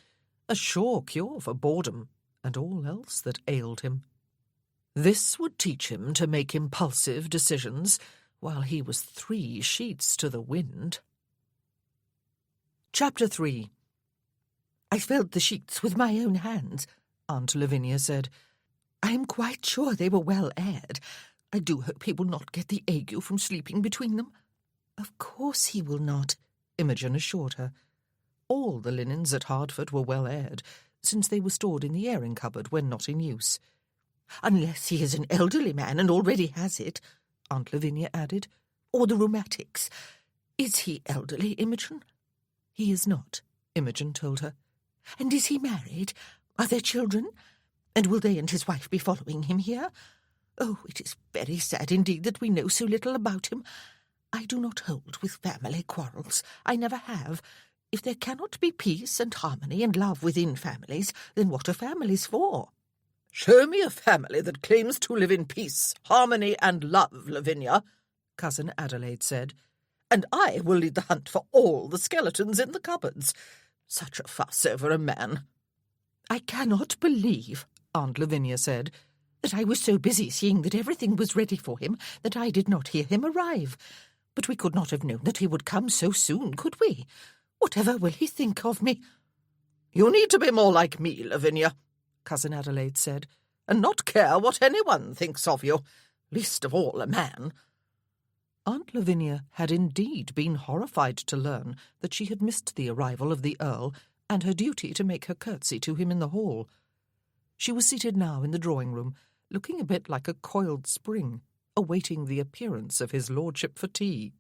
A sure cure for boredom and all else that ailed him. This would teach him to make impulsive decisions while he was 3 sheets to the wind. Chapter 3. "I felt the sheets with my own hands," Aunt Lavinia said. "I am quite sure they were well aired. I do hope he will not get the ague from sleeping between them." "Of course he will not," Imogen assured her. All the linens at Hertford were well aired, since they were stored in the airing cupboard when not in use. "Unless he is an elderly man and already has it," Aunt Lavinia added, "or the rheumatics. Is he elderly, Imogen?" "He is not," Imogen told her. "And is he married? Are there children? And will they and his wife be following him here? Oh, it is very sad indeed that we know so little about him. I do not hold with family quarrels. I never have. If there cannot be peace and harmony and love within families, then what are families for?" "Show me a family that claims to live in peace, harmony, and love, Lavinia," Cousin Adelaide said, "and I will lead the hunt for all the skeletons in the cupboards. Such a fuss over a man." "I cannot believe," Aunt Lavinia said, "that I was so busy seeing that everything was ready for him that I did not hear him arrive. But we could not have known that he would come so soon, could we? Whatever will he think of me?" "You need to be more like me, Lavinia," Cousin Adelaide said, "and not care what anyone thinks of you, least of all a man." Aunt Lavinia had indeed been horrified to learn that she had missed the arrival of the Earl and her duty to make her curtsy to him in the hall. She was seated now in the drawing-room, looking a bit like a coiled spring, awaiting the appearance of his lordship for tea.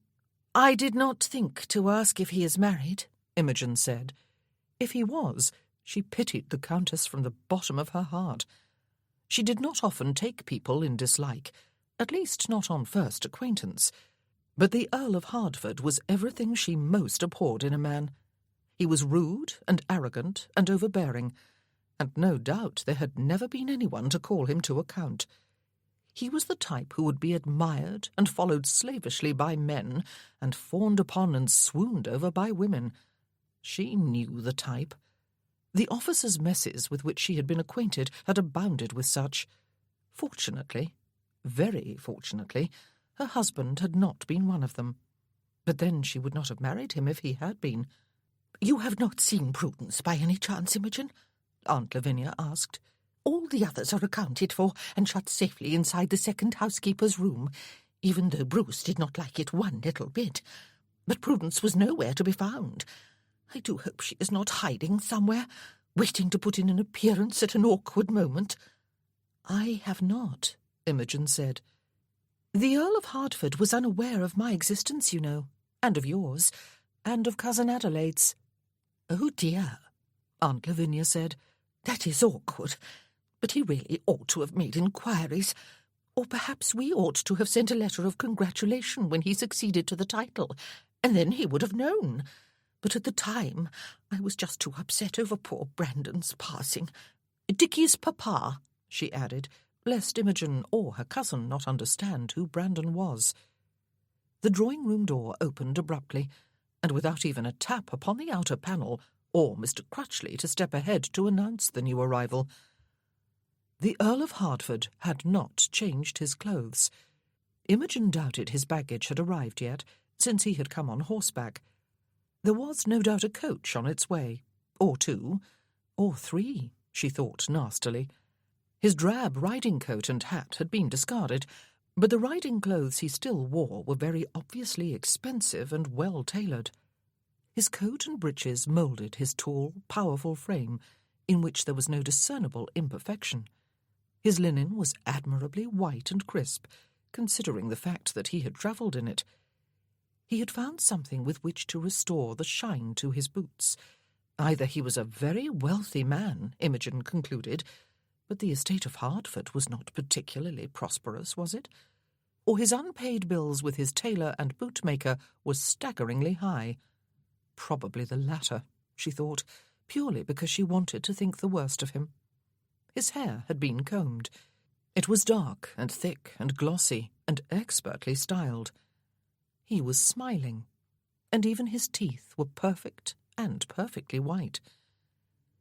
"I did not think to ask if he is married," Imogen said. If he was, she pitied the Countess from the bottom of her heart. She did not often take people in dislike, at least not on first acquaintance. But the Earl of Hertford was everything she most abhorred in a man. He was rude and arrogant and overbearing, and no doubt there had never been anyone to call him to account. He was the type who would be admired and followed slavishly by men, and fawned upon and swooned over by women. She knew the type. The officers' messes with which she had been acquainted had abounded with such. Fortunately, very fortunately, her husband had not been one of them. But then she would not have married him if he had been. "You have not seen Prudence by any chance, Imogen?" Aunt Lavinia asked. "All the others are accounted for and shut safely inside the second housekeeper's room, even though Bruce did not like it one little bit. But Prudence was nowhere to be found. I do hope she is not hiding somewhere, waiting to put in an appearance at an awkward moment." "I have not," Imogen said. "The Earl of Hertford was unaware of my existence, you know, and of yours, and of Cousin Adelaide's." "Oh, dear," Aunt Lavinia said. "That is awkward. But he really ought to have made inquiries. Or perhaps we ought to have sent a letter of congratulation when he succeeded to the title, and then he would have known. But at the time I was just too upset over poor Brandon's passing. Dicky's papa," she added, lest Imogen or her cousin not understand who Brandon was. The drawing-room door opened abruptly, and without even a tap upon the outer panel, or Mr. Crutchley to step ahead to announce the new arrival. The Earl of Hertford had not changed his clothes. Imogen doubted his baggage had arrived yet, since he had come on horseback. There was no doubt a coach on its way, or two, or three, she thought nastily. His drab riding-coat and hat had been discarded, but the riding clothes he still wore were very obviously expensive and well-tailored. His coat and breeches moulded his tall, powerful frame, in which there was no discernible imperfection. His linen was admirably white and crisp, considering the fact that he had travelled in it. He had found something with which to restore the shine to his boots. Either he was a very wealthy man, Imogen concluded, but the estate of Hertford was not particularly prosperous, was it? Or his unpaid bills with his tailor and bootmaker were staggeringly high. Probably the latter, she thought, purely because she wanted to think the worst of him. His hair had been combed. It was dark and thick and glossy and expertly styled. He was smiling, and even his teeth were perfect and perfectly white.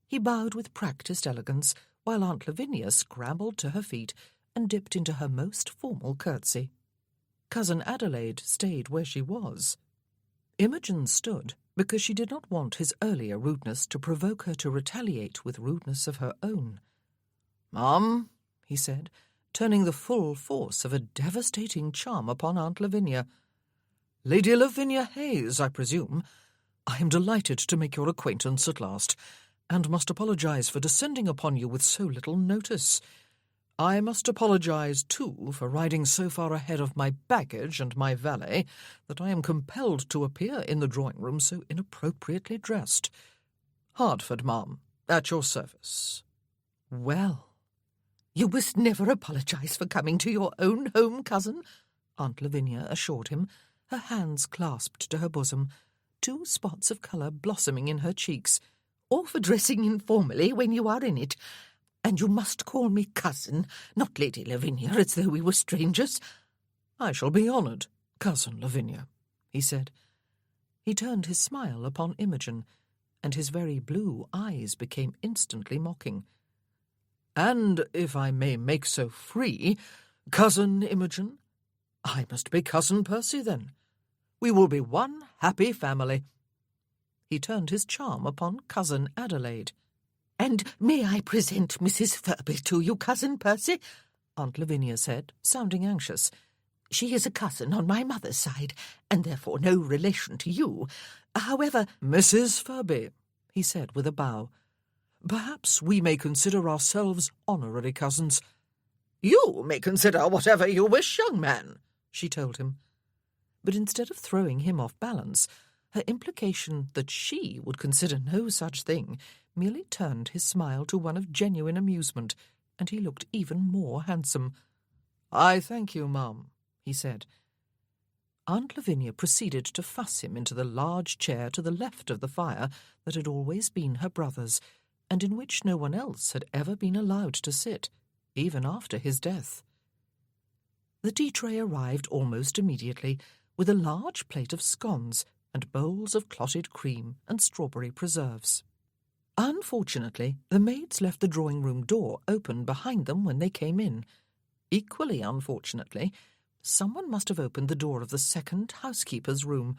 He bowed with practised elegance, while Aunt Lavinia scrambled to her feet and dipped into her most formal curtsy. Cousin Adelaide stayed where she was. Imogen stood because she did not want his earlier rudeness to provoke her to retaliate with rudeness of her own. "Ma'am," he said, turning the full force of a devastating charm upon Aunt Lavinia. "Lady Lavinia Hayes, I presume. I am delighted to make your acquaintance at last, and must apologize for descending upon you with so little notice. I must apologize, too, for riding so far ahead of my baggage and my valet that I am compelled to appear in the drawing-room so inappropriately dressed. Hertford, ma'am, at your service." "Well, you must never apologize for coming to your own home, cousin," Aunt Lavinia assured him, her hands clasped to her bosom, 2 spots of colour blossoming in her cheeks, "or for dressing informally when you are in it. And you must call me cousin, not Lady Lavinia, as though we were strangers." "I shall be honoured, Cousin Lavinia," he said. He turned his smile upon Imogen, and his very blue eyes became instantly mocking. "And, if I may make so free, Cousin Imogen, I must be Cousin Percy, then. We will be one happy family." He turned his charm upon Cousin Adelaide. "And may I present Mrs. Furby to you, Cousin Percy?" Aunt Lavinia said, sounding anxious. "She is a cousin on my mother's side, and therefore no relation to you. However—" "Mrs. Furby," he said with a bow, "perhaps we may consider ourselves honorary cousins." "You may consider whatever you wish, young man," she told him. But instead of throwing him off balance, her implication that she would consider no such thing merely turned his smile to one of genuine amusement, and he looked even more handsome. "I thank you, ma'am," he said. Aunt Lavinia proceeded to fuss him into the large chair to the left of the fire that had always been her brother's, and in which no one else had ever been allowed to sit, even after his death. The tea-tray arrived almost immediately, with a large plate of scones and bowls of clotted cream and strawberry preserves. Unfortunately, the maids left the drawing-room door open behind them when they came in. Equally unfortunately, someone must have opened the door of the second housekeeper's room,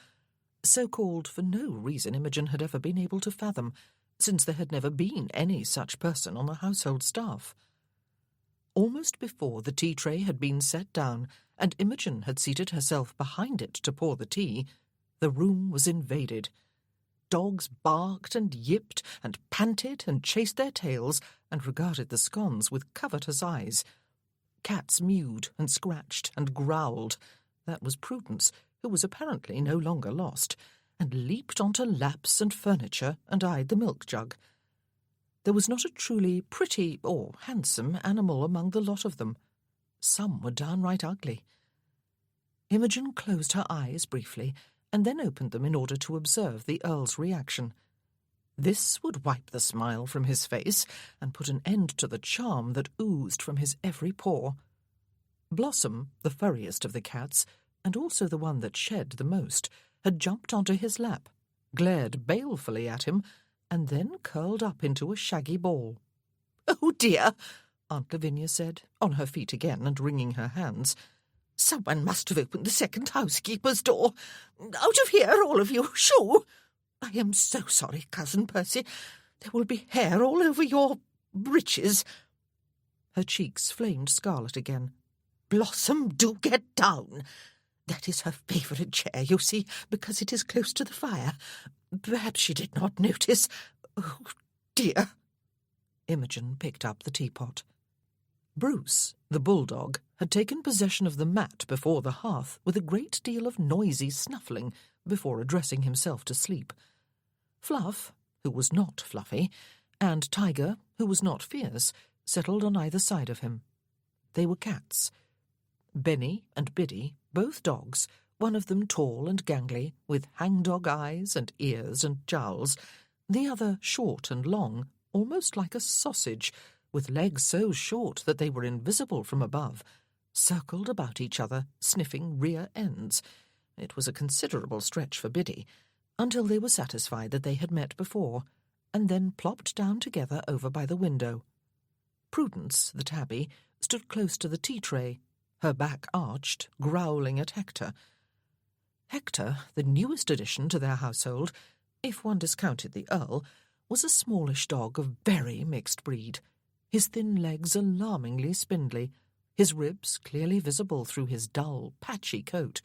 so-called for no reason Imogen had ever been able to fathom, since there had never been any such person on the household staff. Almost before the tea-tray had been set down, and Imogen had seated herself behind it to pour the tea, the room was invaded. Dogs barked and yipped and panted and chased their tails and regarded the scones with covetous eyes. Cats mewed and scratched and growled. That was Prudence, who was apparently no longer lost, and leaped onto laps and furniture and eyed the milk jug. There was not a truly pretty or handsome animal among the lot of them. Some were downright ugly. Imogen closed her eyes briefly and then opened them in order to observe the Earl's reaction. This would wipe the smile from his face and put an end to the charm that oozed from his every pore. Blossom, the furriest of the cats, and also the one that shed the most, had jumped onto his lap, glared balefully at him, and then curled up into a shaggy ball. "Oh, dear," Aunt Lavinia said, on her feet again and wringing her hands. "Someone must have opened the second housekeeper's door. Out of here, all of you, shoo! I am so sorry, Cousin Percy. There will be hair all over your breeches." Her cheeks flamed scarlet again. "Blossom, do get down. That is her favourite chair, you see, because it is close to the fire. Perhaps she did not notice. Oh, dear." Imogen picked up the teapot. Bruce, the bulldog, had taken possession of the mat before the hearth with a great deal of noisy snuffling before addressing himself to sleep. Fluff, who was not fluffy, and Tiger, who was not fierce, settled on either side of him. They were cats. Benny and Biddy, both dogs, one of them tall and gangly, with hangdog eyes and ears and jowls, the other short and long, almost like a sausage, with legs so short that they were invisible from above, circled about each other, sniffing rear ends. It was a considerable stretch for Biddy, until they were satisfied that they had met before, and then plopped down together over by the window. Prudence, the tabby, stood close to the tea-tray, her back arched, growling at Hector. Hector, the newest addition to their household, if one discounted the Earl, was a smallish dog of very mixed breed, his thin legs alarmingly spindly, his ribs clearly visible through his dull, patchy coat,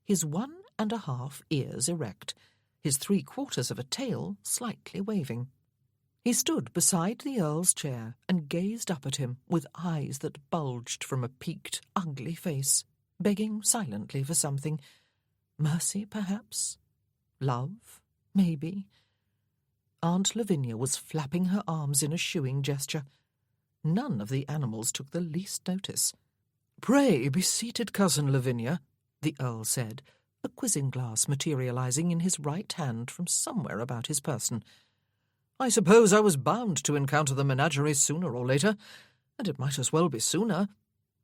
his 1½ ears erect, his 3/4 of a tail slightly waving. He stood beside the Earl's chair and gazed up at him with eyes that bulged from a peaked, ugly face, begging silently for something. Mercy, perhaps? Love, maybe? Aunt Lavinia was flapping her arms in a shooing gesture. None of the animals took the least notice. "Pray be seated, Cousin Lavinia," the Earl said, a quizzing-glass materializing in his right hand from somewhere about his person. "I suppose I was bound to encounter the menagerie sooner or later, and it might as well be sooner.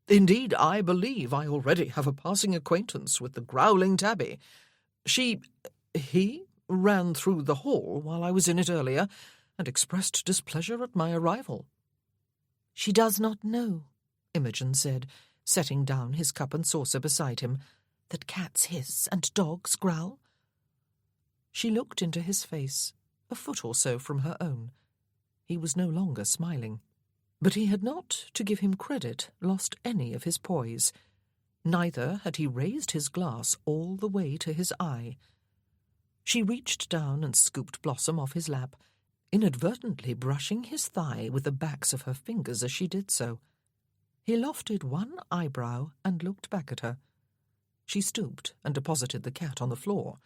Indeed, I believe I already have a passing acquaintance with the growling tabby. He ran through the hall while I was in it earlier, and expressed displeasure at my arrival." "She does not know," Imogen said, setting down his cup and saucer beside him, "that cats hiss and dogs growl." She looked into his face, a foot or so from her own. He was no longer smiling. But he had not, to give him credit, lost any of his poise. Neither had he raised his glass all the way to his eye. She reached down and scooped Blossom off his lap, inadvertently brushing his thigh with the backs of her fingers as she did so. He lifted one eyebrow and looked back at her. She stooped and deposited the cat on the floor.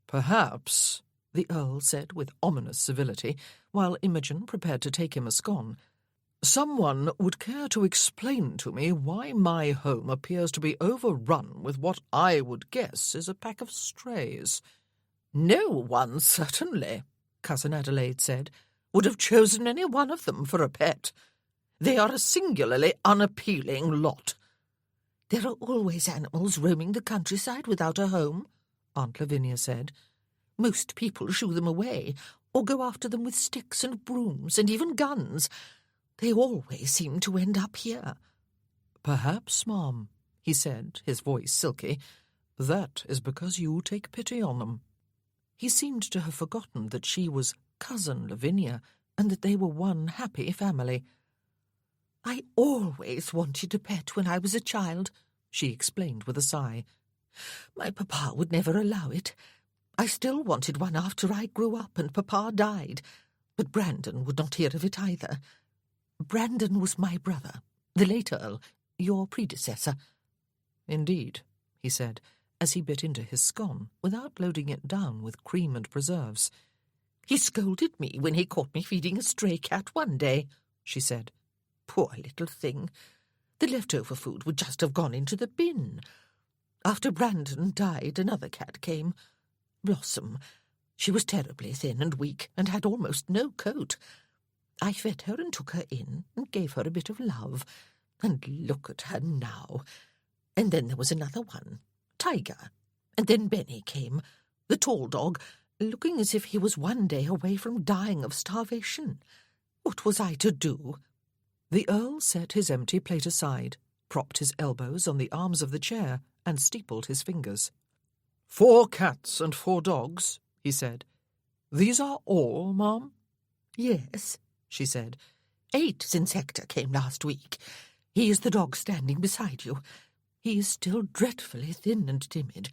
"Perhaps," the Earl said with ominous civility, while Imogen prepared to take him a scone, "someone would care to explain to me why my home appears to be overrun with what I would guess is a pack of strays." "No one, certainly," Cousin Adelaide said, "would have chosen any one of them for a pet. They are a singularly unappealing lot." "There are always animals roaming the countryside without a home," Aunt Lavinia said. "Most people shoo them away, or go after them with sticks and brooms and even guns. They always seem to end up here." "Perhaps, Ma'am," he said, his voice silky, "that is because you take pity on them." He seemed to have forgotten that she was Cousin Lavinia, and that they were one happy family. "I always wanted a pet when I was a child," she explained with a sigh. "My papa would never allow it. I still wanted one after I grew up and Papa died, but Brandon would not hear of it either. Brandon was my brother, the late Earl, your predecessor." "Indeed," he said, as he bit into his scone without loading it down with cream and preserves. "He scolded me when he caught me feeding a stray cat one day," she said. "Poor little thing. The leftover food would just have gone into the bin. After Brandon died, another cat came. Blossom. She was terribly thin and weak, and had almost no coat. I fed her and took her in, and gave her a bit of love. And look at her now. And then there was another one, Tiger. And then Benny came, the tall dog, looking as if he was one day away from dying of starvation. What was I to do? The Earl set his empty plate aside, propped his elbows on the arms of the chair, and steepled his fingers. 4 cats and 4 dogs, he said. These are all, ma'am? Yes, she said. 8 since Hector came last week. He is the dog standing beside you. He is still dreadfully thin and timid.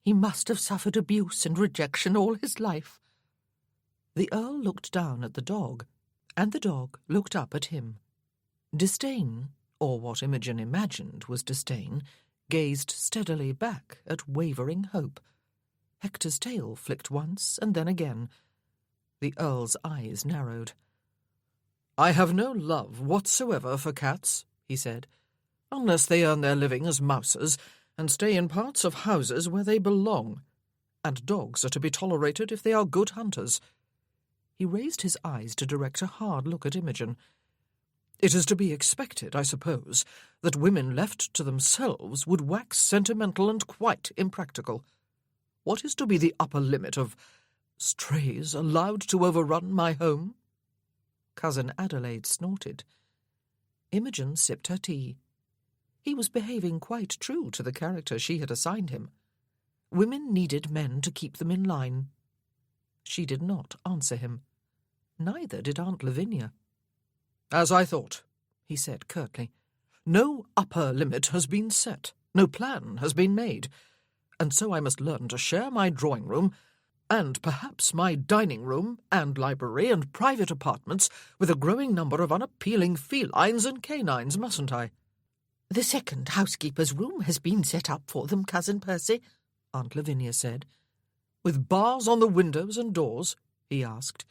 He must have suffered abuse and rejection all his life. The Earl looked down at the dog, and the dog looked up at him. Disdain, or what Imogen imagined was disdain, gazed steadily back at wavering hope. Hector's tail flicked once and then again. The Earl's eyes narrowed. "I have no love whatsoever for cats," he said, "unless they earn their living as mousers and stay in parts of houses where they belong. And dogs are to be tolerated if they are good hunters." He raised his eyes to direct a hard look at Imogen. "It is to be expected, I suppose, that women left to themselves would wax sentimental and quite impractical. What is to be the upper limit of strays allowed to overrun my home?" Cousin Adelaide snorted. Imogen sipped her tea. He was behaving quite true to the character she had assigned him. Women needed men to keep them in line. She did not answer him. Neither did Aunt Lavinia. "As I thought," he said curtly. "No upper limit has been set, no plan has been made, and so I must learn to share my drawing-room, and perhaps my dining-room and library and private apartments with a growing number of unappealing felines and canines, mustn't I?" "The second housekeeper's room has been set up for them, Cousin Percy," Aunt Lavinia said. "With bars on the windows and doors?" he asked.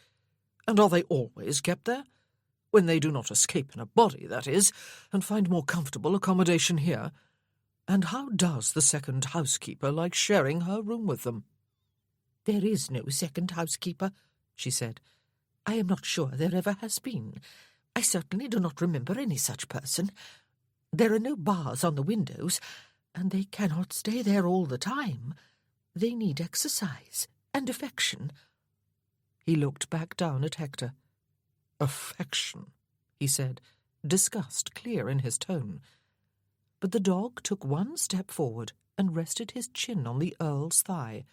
"And are they always kept there? When they do not escape in a body, that is, and find more comfortable accommodation here? And how does the second housekeeper like sharing her room with them?" "There is no second housekeeper," she said. "I am not sure there ever has been. I certainly do not remember any such person. There are no bars on the windows, and they cannot stay there all the time. They need exercise and affection." He looked back down at Hector. "Affection," he said, disgust clear in his tone. But the dog took one step forward and rested his chin on the Earl's thigh.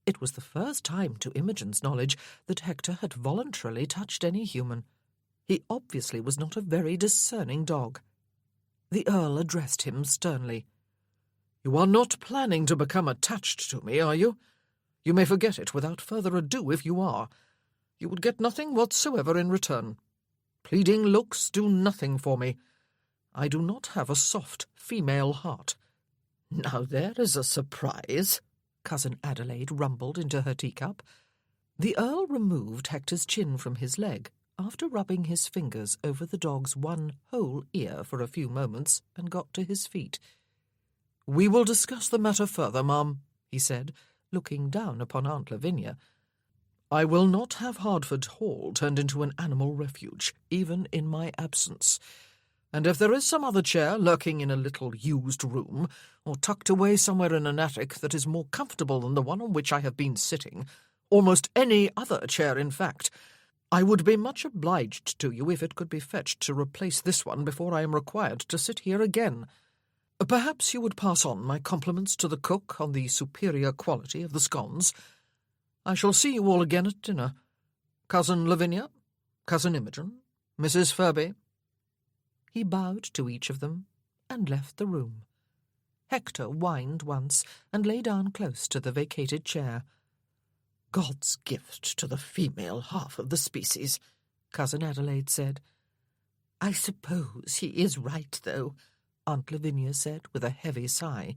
It was the first time, to Imogen's knowledge, that Hector had voluntarily touched any human. He obviously was not a very discerning dog. The Earl addressed him sternly. "You are not planning to become attached to me, are you? You may forget it without further ado if you are. You would get nothing whatsoever in return. Pleading looks do nothing for me. I do not have a soft female heart." "Now there is a surprise," Cousin Adelaide rumbled into her teacup. The Earl removed Hector's chin from his leg, after rubbing his fingers over the dog's one whole ear for a few moments, and got to his feet. "We will discuss the matter further, ma'am," he said, looking down upon Aunt Lavinia. "I will not have Hertford Hall turned into an animal refuge, even in my absence. And if there is some other chair lurking in a little used room, or tucked away somewhere in an attic that is more comfortable than the one on which I have been sitting, almost any other chair, in fact, I would be much obliged to you if it could be fetched to replace this one before I am required to sit here again. Perhaps you would pass on my compliments to the cook on the superior quality of the scones. I shall see you all again at dinner. Cousin Lavinia, Cousin Imogen, Mrs. Furby." He bowed to each of them and left the room. Hector whined once and lay down close to the vacated chair. "God's gift to the female half of the species," Cousin Adelaide said. "I suppose he is right, though," Aunt Lavinia said with a heavy sigh.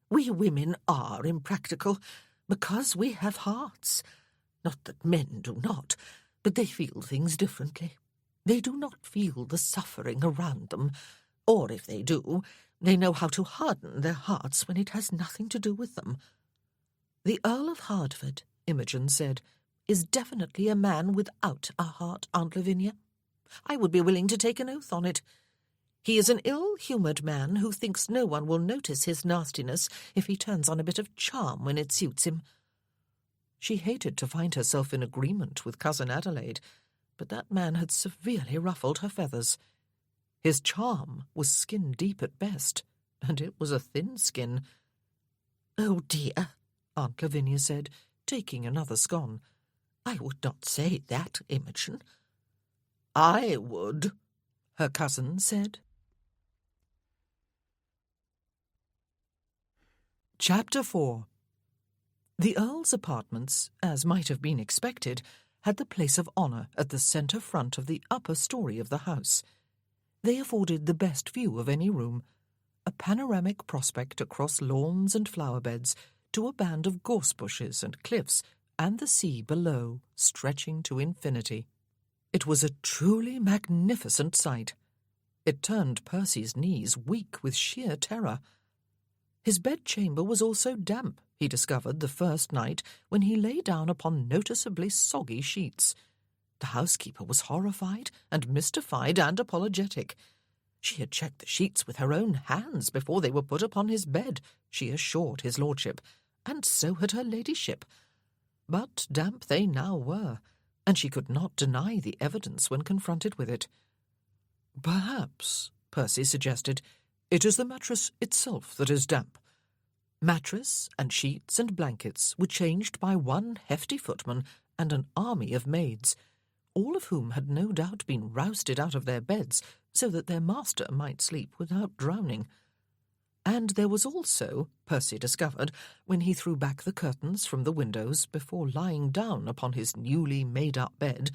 "We women are impractical because we have hearts. Not that men do not, but they feel things differently. They do not feel the suffering around them, Or if they do, they know how to harden their hearts when it has nothing to do with them. The Earl of Hertford, Imogen said, is definitely a man without a heart, Aunt Lavinia. I would be willing to take an oath on it. He is an ill-humoured man who thinks no one will notice his nastiness if he turns on a bit of charm when it suits him. She hated to find herself in agreement with Cousin Adelaide, but that man had severely ruffled her feathers. His charm was skin-deep at best, and it was a thin skin. "Oh, dear," Aunt Lavinia said, taking another scone. "I would not say that, Imogen." "I would," her cousin said. Chapter 4. The Earl's apartments, as might have been expected, had the place of honour at the centre front of the upper story of the house. They afforded the best view of any room, a panoramic prospect across lawns and flower-beds to a band of gorse-bushes and cliffs, and the sea below, stretching to infinity. It was a truly magnificent sight. It turned Percy's knees weak with sheer terror. His bedchamber was also damp, he discovered the first night when he lay down upon noticeably soggy sheets. The housekeeper was horrified and mystified and apologetic. She had checked the sheets with her own hands before they were put upon his bed, she assured his lordship, and so had her ladyship. But damp they now were, and she could not deny the evidence when confronted with it. "Perhaps," Percy suggested, "it is the mattress itself that is damp." Mattress and sheets and blankets were changed by one hefty footman and an army of maids, all of whom had no doubt been rousted out of their beds so that their master might sleep without drowning. And there was also, Percy discovered, when he threw back the curtains from the windows before lying down upon his newly made-up bed,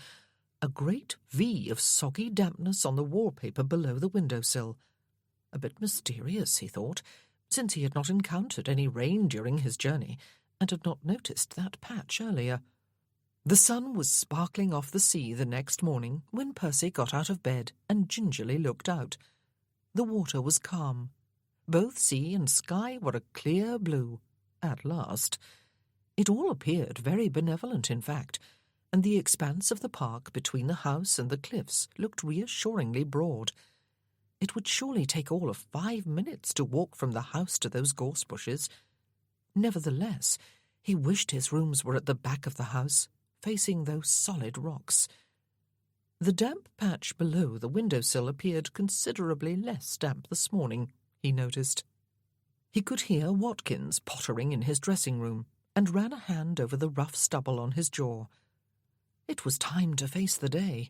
a great V of soggy dampness on the wallpaper below the window-sill. A bit mysterious, he thought, since he had not encountered any rain during his journey, and had not noticed that patch earlier. The sun was sparkling off the sea the next morning when Percy got out of bed and gingerly looked out. The water was calm. Both sea and sky were a clear blue, at last. It all appeared very benevolent, in fact, and the expanse of the park between the house and the cliffs looked reassuringly broad. It would surely take all of 5 minutes to walk from the house to those gorse bushes. Nevertheless, he wished his rooms were at the back of the house, facing those solid rocks. The damp patch below the window-sill appeared considerably less damp this morning, he noticed. He could hear Watkins pottering in his dressing-room, and ran a hand over the rough stubble on his jaw. It was time to face the day.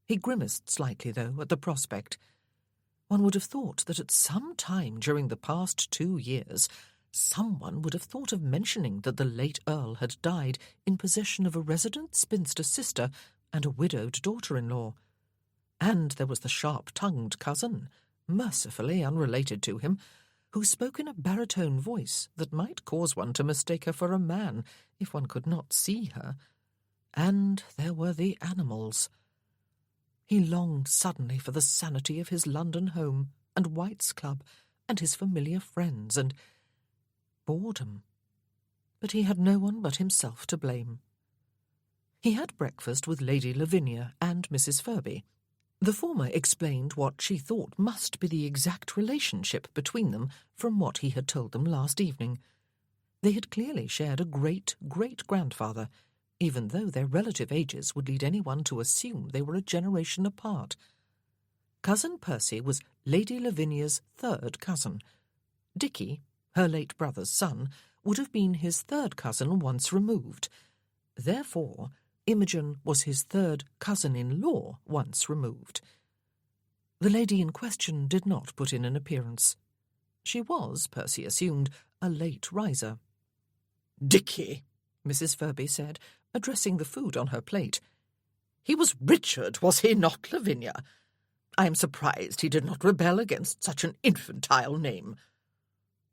He grimaced slightly, though, at the prospect. One would have thought that at some time during the past 2 years, someone would have thought of mentioning that the late Earl had died in possession of a resident spinster sister and a widowed daughter-in-law. And there was the sharp-tongued cousin, mercifully unrelated to him, who spoke in a baritone voice that might cause one to mistake her for a man if one could not see her. And there were the animals. He longed suddenly for the sanity of his London home and White's Club and his familiar friends and boredom. But he had no one but himself to blame. He had breakfast with Lady Lavinia and Mrs. Furby. The former explained what she thought must be the exact relationship between them from what he had told them last evening. They had clearly shared a great-great-grandfather, even though their relative ages would lead anyone to assume they were a generation apart. Cousin Percy was Lady Lavinia's third cousin. Dicky, her late brother's son, would have been his third cousin once removed. Therefore, Imogen was his third cousin-in-law once removed. The lady in question did not put in an appearance. She was, Percy assumed, a late riser. "Dicky," Mrs. Furby said, addressing the food on her plate. "He was Richard, was he not, Lavinia? I am surprised he did not rebel against such an infantile name."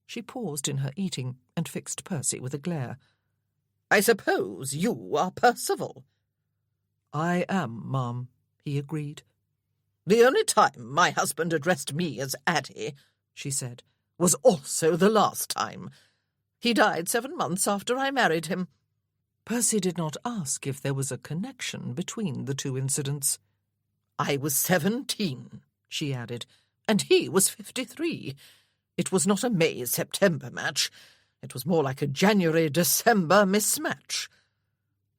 She paused in her eating and fixed Percy with a glare. "I suppose you are Percival?" "I am, ma'am," he agreed. "The only time my husband addressed me as Addie," she said, "was also the last time. He died 7 months after I married him." Percy did not ask if there was a connection between the two incidents. "I was 17, she added, "and he was 53. It was not a May-September match. It was more like a January-December mismatch."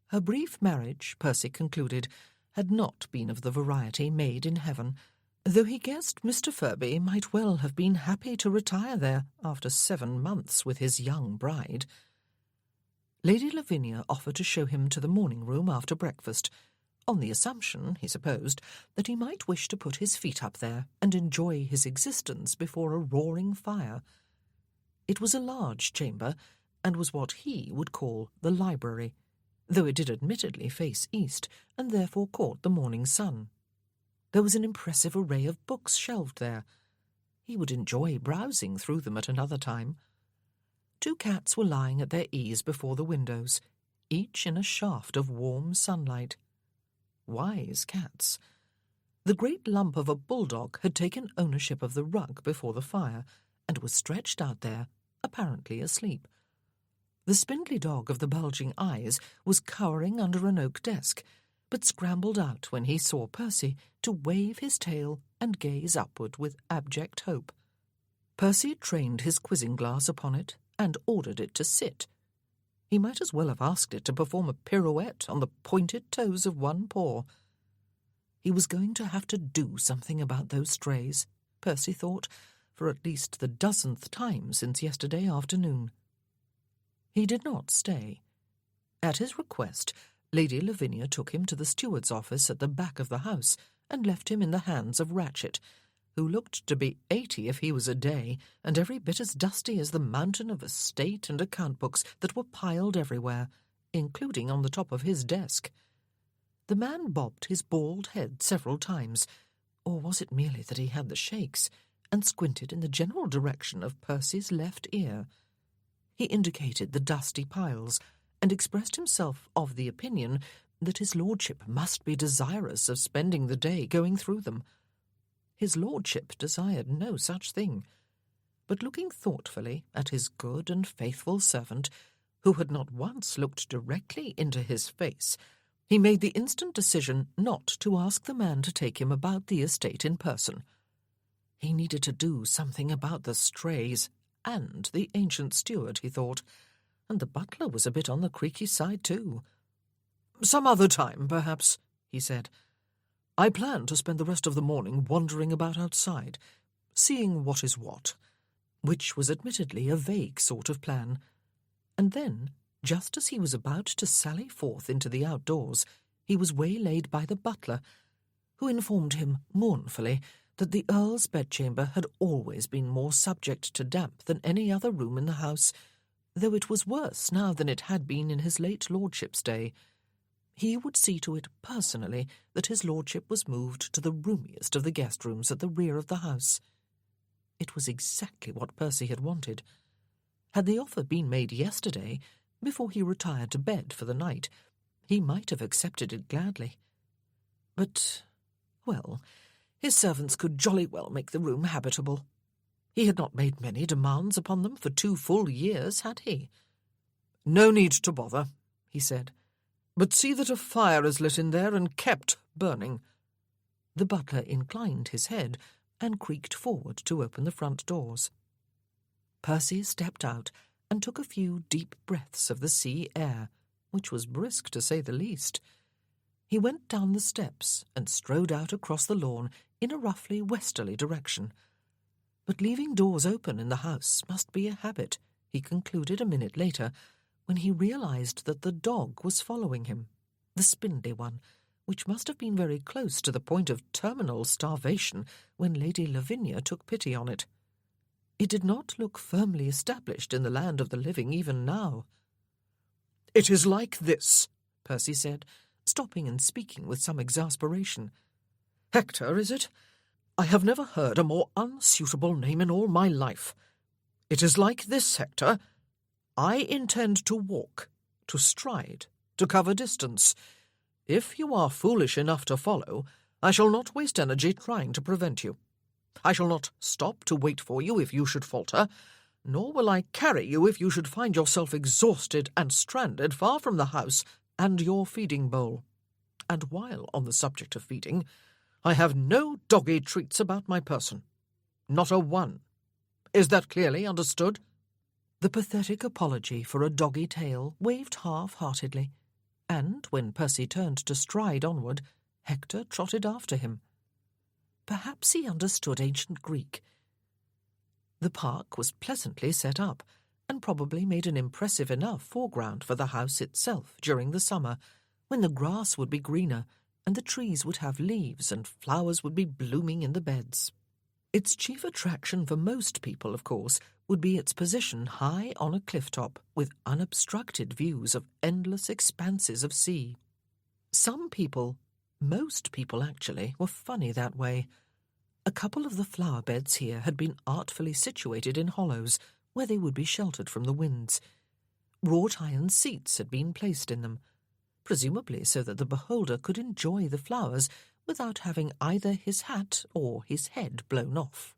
Her brief marriage, Percy concluded, had not been of the variety made in heaven, though he guessed Mr. Furby might well have been happy to retire there after 7 months with his young bride. Lady Lavinia offered to show him to the morning-room after breakfast, on the assumption, he supposed, that he might wish to put his feet up there and enjoy his existence before a roaring fire. It was a large chamber, and was what he would call the library, though it did admittedly face east, and therefore caught the morning sun. There was an impressive array of books shelved there. He would enjoy browsing through them at another time. 2 cats were lying at their ease before the windows, each in a shaft of warm sunlight. Wise cats. The great lump of a bulldog had taken ownership of the rug before the fire, and was stretched out there, apparently asleep. The spindly dog of the bulging eyes was cowering under an oak desk, but scrambled out when he saw Percy to wave his tail and gaze upward with abject hope. Percy trained his quizzing glass upon it and ordered it to sit. He might as well have asked it to perform a pirouette on the pointed toes of one paw. He was going to have to do something about those strays, Percy thought, for at least the dozenth time since yesterday afternoon. He did not stay. At his request, Lady Lavinia took him to the steward's office at the back of the house and left him in the hands of Ratchet, who looked to be 80 if he was a day, and every bit as dusty as the mountain of estate and account books that were piled everywhere, including on the top of his desk. The man bobbed his bald head several times, or was it merely that he had the shakes, and squinted in the general direction of Percy's left ear. He indicated the dusty piles, and expressed himself of the opinion that his lordship must be desirous of spending the day going through them. His lordship desired no such thing, but looking thoughtfully at his good and faithful servant, who had not once looked directly into his face, he made the instant decision not to ask the man to take him about the estate in person. He needed to do something about the strays and the ancient steward, he thought, and the butler was a bit on the creaky side too. "Some other time, perhaps," he said. "I plan to spend the rest of the morning wandering about outside, seeing what is what," which was admittedly a vague sort of plan. And then, just as he was about to sally forth into the outdoors, he was waylaid by the butler, who informed him mournfully that the Earl's bedchamber had always been more subject to damp than any other room in the house, though it was worse now than it had been in his late lordship's day. He would see to it personally that his lordship was moved to the roomiest of the guest rooms at the rear of the house. It was exactly what Percy had wanted. Had the offer been made yesterday, before he retired to bed for the night, he might have accepted it gladly. But, well, his servants could jolly well make the room habitable. He had not made many demands upon them for 2 full years, had he? "No need to bother," he said. "But see that a fire is lit in there and kept burning." The butler inclined his head and creaked forward to open the front doors. Percy stepped out and took a few deep breaths of the sea air, which was brisk to say the least. He went down the steps and strode out across the lawn in a roughly westerly direction. But leaving doors open in the house must be a habit, he concluded a minute later, when he realized that the dog was following him, the spindly one, which must have been very close to the point of terminal starvation when Lady Lavinia took pity on it. It did not look firmly established in the land of the living even now. "It is like this," Percy said, stopping and speaking with some exasperation. "Hector, is it? I have never heard a more unsuitable name in all my life. It is like this, Hector. I intend to walk, to stride, to cover distance. If you are foolish enough to follow, I shall not waste energy trying to prevent you. I shall not stop to wait for you if you should falter, nor will I carry you if you should find yourself exhausted and stranded far from the house and your feeding bowl. And while on the subject of feeding, I have no doggy treats about my person. Not a one. Is that clearly understood?" The pathetic apology for a doggy tale waved half-heartedly, and when Percy turned to stride onward, Hector trotted after him. Perhaps he understood ancient Greek. The park was pleasantly set up, and probably made an impressive enough foreground for the house itself during the summer, when the grass would be greener, and the trees would have leaves, and flowers would be blooming in the beds. Its chief attraction for most people, of course, would be its position high on a cliff-top, with unobstructed views of endless expanses of sea. Some people, most people actually, were funny that way. A couple of the flower beds here had been artfully situated in hollows, where they would be sheltered from the winds. Wrought iron seats had been placed in them, presumably so that the beholder could enjoy the flowers without having either his hat or his head blown off.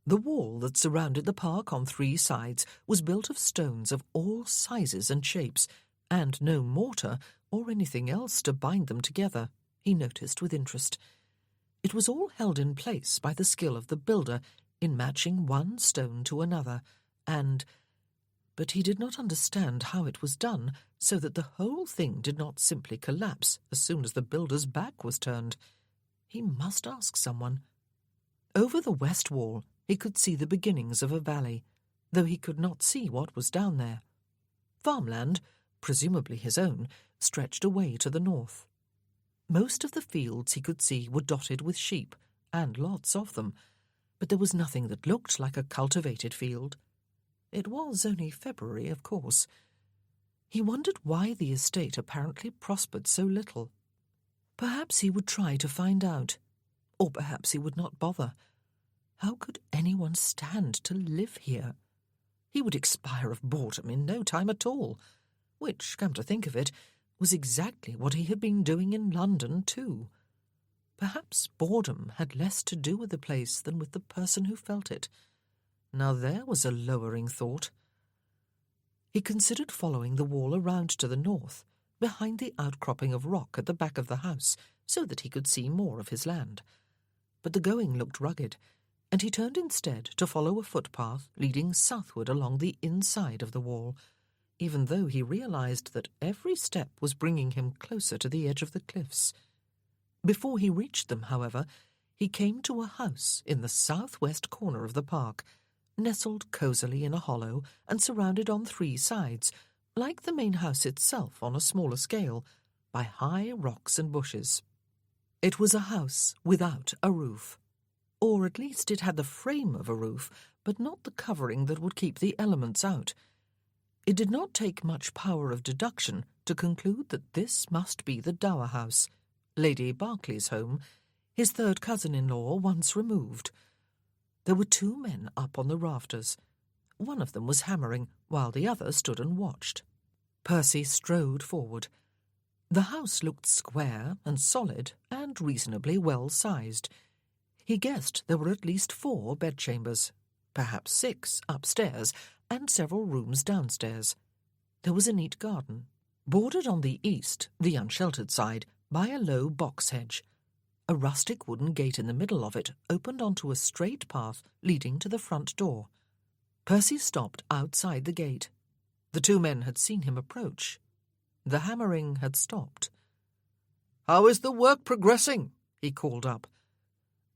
The wall that surrounded the park on 3 sides was built of stones of all sizes and shapes, and no mortar or anything else to bind them together, he noticed with interest. It was all held in place by the skill of the builder in matching one stone to another, but he did not understand how it was done so that the whole thing did not simply collapse as soon as the builder's back was turned. He must ask someone. Over the west wall he could see the beginnings of a valley, though he could not see what was down there. Farmland, presumably his own, stretched away to the north. Most of the fields he could see were dotted with sheep, and lots of them, but there was nothing that looked like a cultivated field. It was only February, of course. He wondered why the estate apparently prospered so little. Perhaps he would try to find out, or perhaps he would not bother. How could anyone stand to live here? He would expire of boredom in no time at all, which, come to think of it, was exactly what he had been doing in London too. Perhaps boredom had less to do with the place than with the person who felt it. Now there was a lowering thought. He considered following the wall around to the north, behind the outcropping of rock at the back of the house, so that he could see more of his land. But the going looked rugged, and he turned instead to follow a footpath leading southward along the inside of the wall, even though he realized that every step was bringing him closer to the edge of the cliffs. Before he reached them, however, he came to a house in the southwest corner of the park, nestled cosily in a hollow and surrounded on 3 sides, like the main house itself on a smaller scale, by high rocks and bushes. It was a house without a roof, or at least it had the frame of a roof, but not the covering that would keep the elements out. It did not take much power of deduction to conclude that this must be the Dower House, Lady Berkeley's home, his third cousin-in-law once removed. There were 2 men up on the rafters. One of them was hammering, while the other stood and watched. Percy strode forward. The house looked square and solid and reasonably well-sized. He guessed there were at least 4 bedchambers, perhaps 6 upstairs, and several rooms downstairs. There was a neat garden, bordered on the east, the unsheltered side, by a low box hedge. A rustic wooden gate in the middle of it opened onto a straight path leading to the front door. Percy stopped outside the gate. The 2 men had seen him approach. The hammering had stopped. "How is the work progressing?" he called up.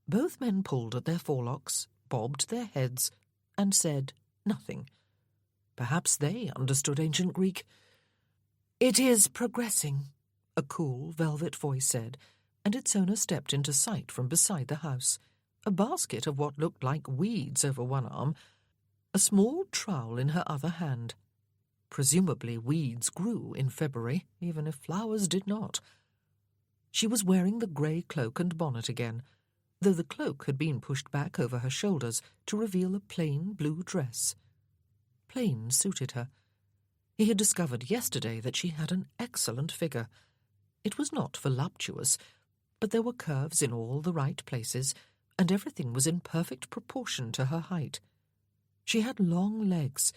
Both men pulled at their forelocks, bobbed their heads, and said nothing. Perhaps they understood ancient Greek. "It is progressing," a cool, velvet voice said, and its owner stepped into sight from beside the house, a basket of what looked like weeds over one arm, a small trowel in her other hand. Presumably weeds grew in February, even if flowers did not. She was wearing the grey cloak and bonnet again, though the cloak had been pushed back over her shoulders to reveal a plain blue dress. Plain suited her. He had discovered yesterday that she had an excellent figure. It was not voluptuous, but there were curves in all the right places, and everything was in perfect proportion to her height. She had long legs,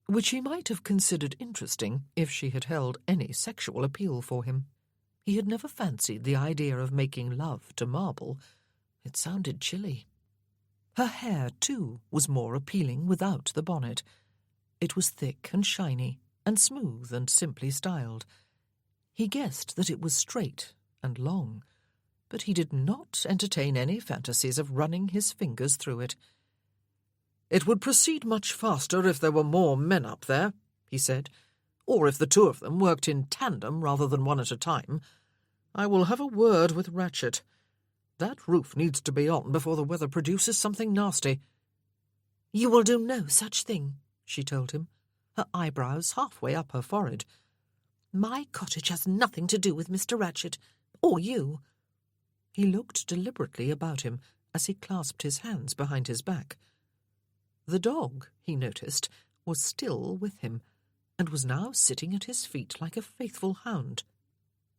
which he might have considered interesting if she had held any sexual appeal for him. He had never fancied the idea of making love to marble. It sounded chilly. Her hair, too, was more appealing without the bonnet. It was thick and shiny, and smooth and simply styled. He guessed that it was straight and long, but he did not entertain any fantasies of running his fingers through it. "It would proceed much faster if there were more men up there," he said, "or if the two of them worked in tandem rather than one at a time. I will have a word with Ratchet. That roof needs to be on before the weather produces something nasty." "You will do no such thing," she told him, her eyebrows halfway up her forehead. "My cottage has nothing to do with Mr. Ratchet, or you." He looked deliberately about him as he clasped his hands behind his back. The dog, he noticed, was still with him, and was now sitting at his feet like a faithful hound.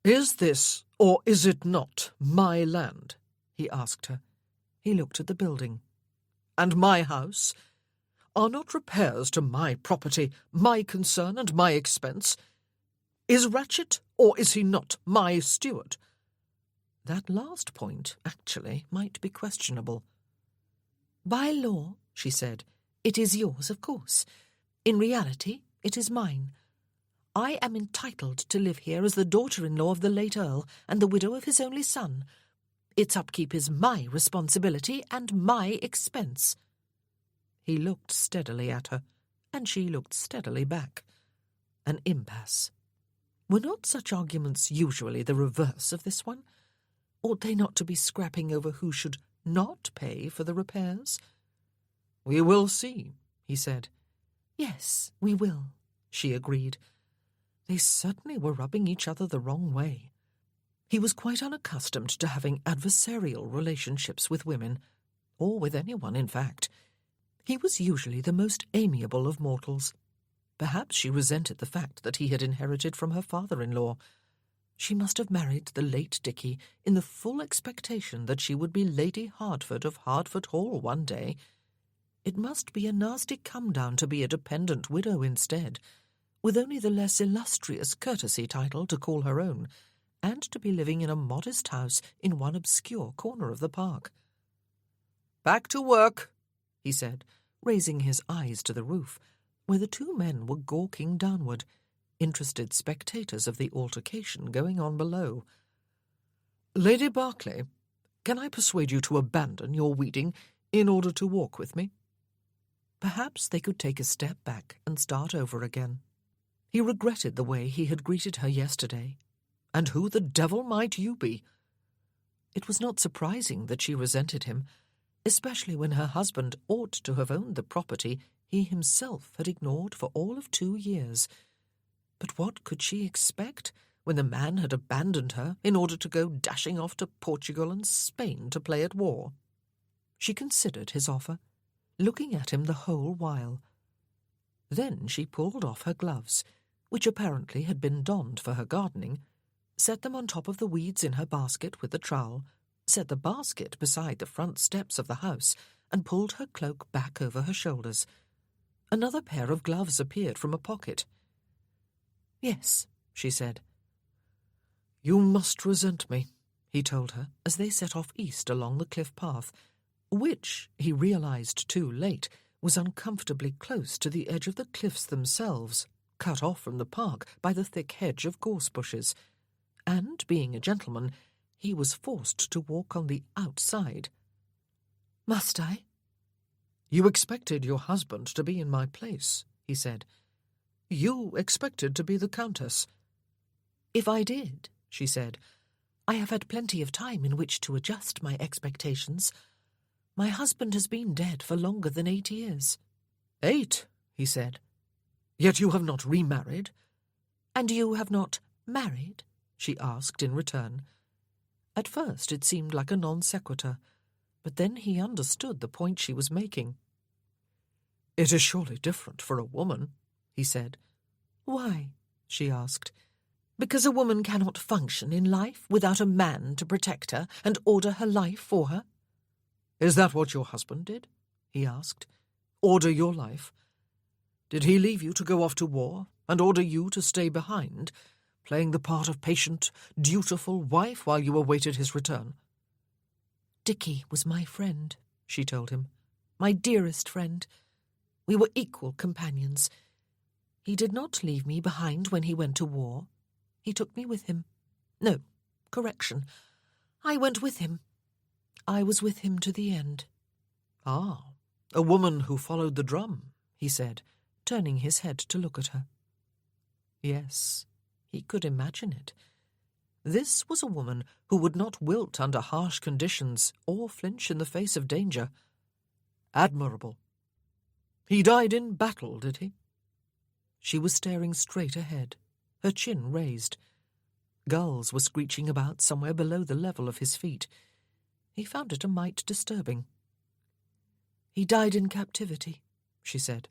"Is this, or is it not, my land?" he asked her. He looked at the building. "And my house? Are not repairs to my property my concern and my expense? Is Ratchet, or is he not, my steward?" That last point, actually, might be questionable. "By law," she said, "it is yours, of course. In reality, it is mine. I am entitled to live here as the daughter-in-law of the late Earl and the widow of his only son. Its upkeep is my responsibility and my expense." He looked steadily at her, and she looked steadily back. An impasse. Were not such arguments usually the reverse of this one? Ought they not to be scrapping over who should not pay for the repairs? "We will see," he said. "Yes, we will," she agreed. They certainly were rubbing each other the wrong way. He was quite unaccustomed to having adversarial relationships with women, or with anyone, in fact. He was usually the most amiable of mortals. Perhaps she resented the fact that he had inherited from her father-in-law. She must have married the late Dicky in the full expectation that she would be Lady Hertford of Hertford Hall one day. It must be a nasty come-down to be a dependent widow instead, with only the less illustrious courtesy title to call her own, and to be living in a modest house in one obscure corner of the park. "Back to work," he said, raising his eyes to the roof, where the two men were gawking downward, interested spectators of the altercation going on below. "Lady Berkeley, can I persuade you to abandon your weeding in order to walk with me?" Perhaps they could take a step back and start over again. He regretted the way he had greeted her yesterday. And who the devil might you be? It was not surprising that she resented him, especially when her husband ought to have owned the property he himself had ignored for all of 2 years. But what could she expect when the man had abandoned her in order to go dashing off to Portugal and Spain to play at war? She considered his offer, looking at him the whole while. Then she pulled off her gloves, which apparently had been donned for her gardening, set them on top of the weeds in her basket with the trowel, set the basket beside the front steps of the house, and pulled her cloak back over her shoulders. Another pair of gloves appeared from a pocket. "Yes," she said. "You must resent me," he told her, as they set off east along the cliff path, which, he realized too late, was uncomfortably close to the edge of the cliffs themselves, cut off from the park by the thick hedge of gorse bushes. And, being a gentleman, he was forced to walk on the outside. "Must I?" "You expected your husband to be in my place," he said. "You expected to be the Countess." "If I did," she said, "I have had plenty of time in which to adjust my expectations. My husband has been dead for longer than 8 years. 8, he said. "Yet you have not remarried?" "And you have not married?" she asked in return. At first it seemed like a non sequitur, but then he understood the point she was making. "It is surely different for a woman," he said. "Why?" she asked. Because a woman cannot function in life without a man to protect her and order her life for her? Is that what your husband did? He asked. Order your life? Did he leave you to go off to war and order you to stay behind, playing the part of patient, dutiful wife while you awaited his return? Dickie was my friend, she told him. My dearest friend. We were equal companions. He did not leave me behind when he went to war. He took me with him. No, correction. I went with him. I was with him to the end. Ah, a woman who followed the drum, he said, turning his head to look at her. Yes, he could imagine it. This was a woman who would not wilt under harsh conditions or flinch in the face of danger. Admirable. He died in battle, did he? She was staring straight ahead, her chin raised. Gulls were screeching about somewhere below the level of his feet. He found it a mite disturbing. He died in captivity, she said.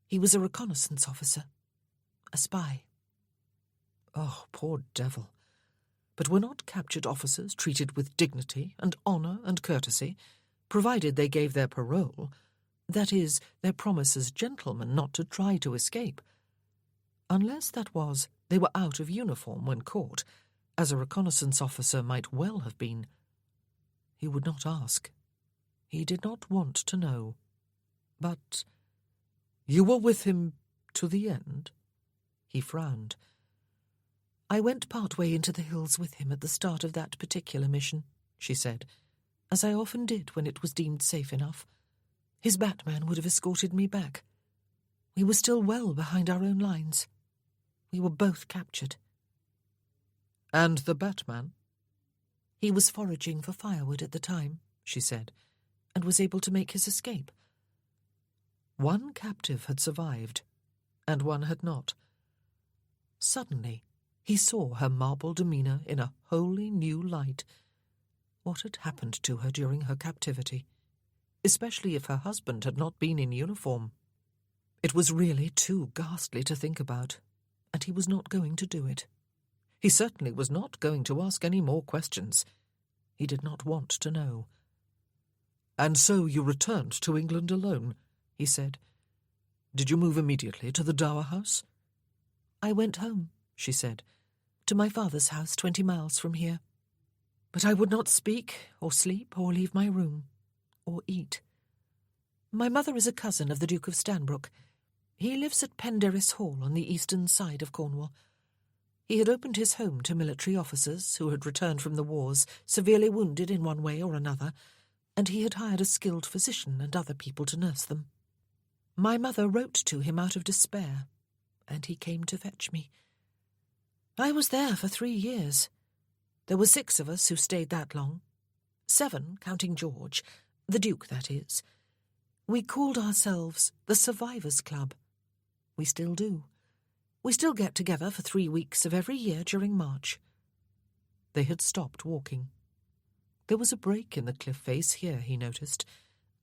He was a reconnaissance officer, a spy. Oh, poor devil. But were not captured officers treated with dignity and honour and courtesy, provided they gave their parole, that is, their promise as gentlemen not to try to escape? Unless that was, they were out of uniform when caught, as a reconnaissance officer might well have been. He would not ask. He did not want to know. But you were with him to the end? He frowned. I went part way into the hills with him at the start of that particular mission, she said, as I often did when it was deemed safe enough. His Batman would have escorted me back. We were still well behind our own lines. We were both captured. And the Batman? He was foraging for firewood at the time, she said, and was able to make his escape. One captive had survived, and one had not. Suddenly, he saw her marble demeanour in a wholly new light. What had happened to her during her captivity, especially if her husband had not been in uniform? It was really too ghastly to think about, and he was not going to do it. He certainly was not going to ask any more questions. He did not want to know. And so you returned to England alone, he said. Did you move immediately to the Dower House? I went home, she said, to my father's house 20 miles from here. But I would not speak or sleep or leave my room or eat. My mother is a cousin of the Duke of Stanbrook. He lives at Penderys Hall on the eastern side of Cornwall. He had opened his home to military officers who had returned from the wars, severely wounded in one way or another, and he had hired a skilled physician and other people to nurse them. My mother wrote to him out of despair, and he came to fetch me. I was there for 3 years. There were 6 of us who stayed that long. 7, counting George, the Duke, that is. We called ourselves the Survivors' Club. We still do. We still get together for 3 weeks of every year during March. They had stopped walking. There was a break in the cliff face here, he noticed,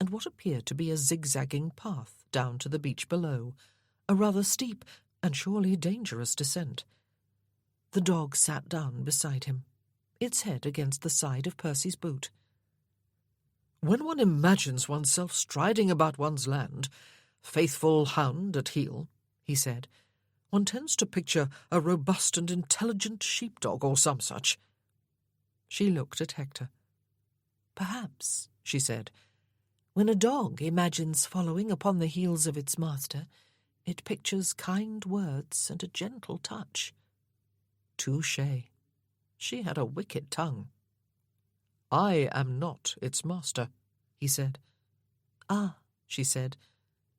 and what appeared to be a zigzagging path down to the beach below, a rather steep and surely dangerous descent. The dog sat down beside him, its head against the side of Percy's boot. When one imagines oneself striding about one's land, faithful hound at heel, he said, one tends to picture a robust and intelligent sheepdog or some such. She looked at Hector. Perhaps, she said, when a dog imagines following upon the heels of its master, it pictures kind words and a gentle touch. Touché. She had a wicked tongue. I am not its master, he said. Ah, she said,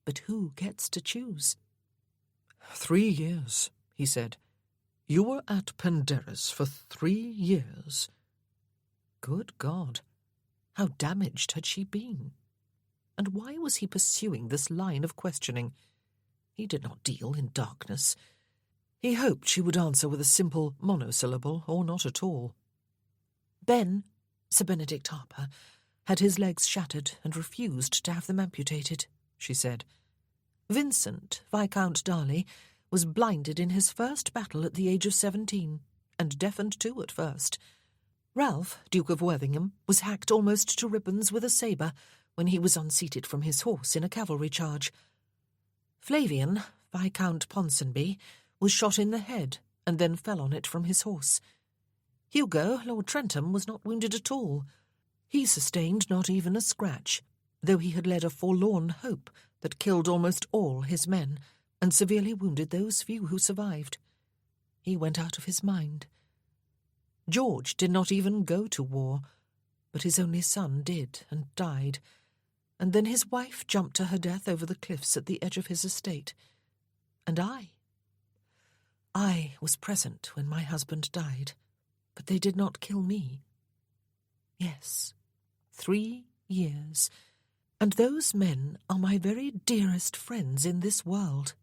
but who gets to choose? 3 years, he said. You were at Penderys for 3 years. Good God, how damaged had she been? And why was he pursuing this line of questioning? He did not deal in darkness. He hoped she would answer with a simple monosyllable or not at all. Ben, Sir Benedict Harper, had his legs shattered and refused to have them amputated, she said. Vincent, Viscount Darley, was blinded in his first battle at the age of 17, and deafened too at first. Ralph, Duke of Worthington, was hacked almost to ribbons with a sabre when he was unseated from his horse in a cavalry charge. Flavian, Viscount Ponsonby, was shot in the head and then fell on it from his horse. Hugo, Lord Trentham, was not wounded at all. He sustained not even a scratch, though he had led a forlorn hope that killed almost all his men and severely wounded those few who survived. He went out of his mind. George did not even go to war, but his only son did and died, and then his wife jumped to her death over the cliffs at the edge of his estate. And I was present when my husband died, but they did not kill me. Yes, 3 years, and those men are my very dearest friends in this world.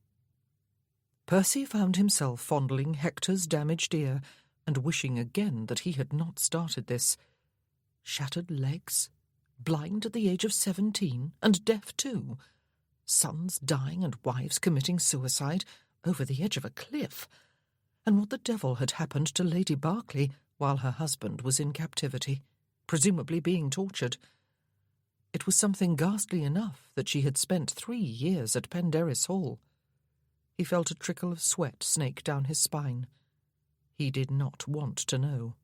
Percy found himself fondling Hector's damaged ear and wishing again that he had not started this. Shattered legs, blind at the age of 17, and deaf too. Sons dying and wives committing suicide over the edge of a cliff. And what the devil had happened to Lady Berkeley while her husband was in captivity, presumably being tortured? It was something ghastly enough that she had spent 3 years at Penderys Hall. He felt a trickle of sweat snake down his spine. He did not want to know.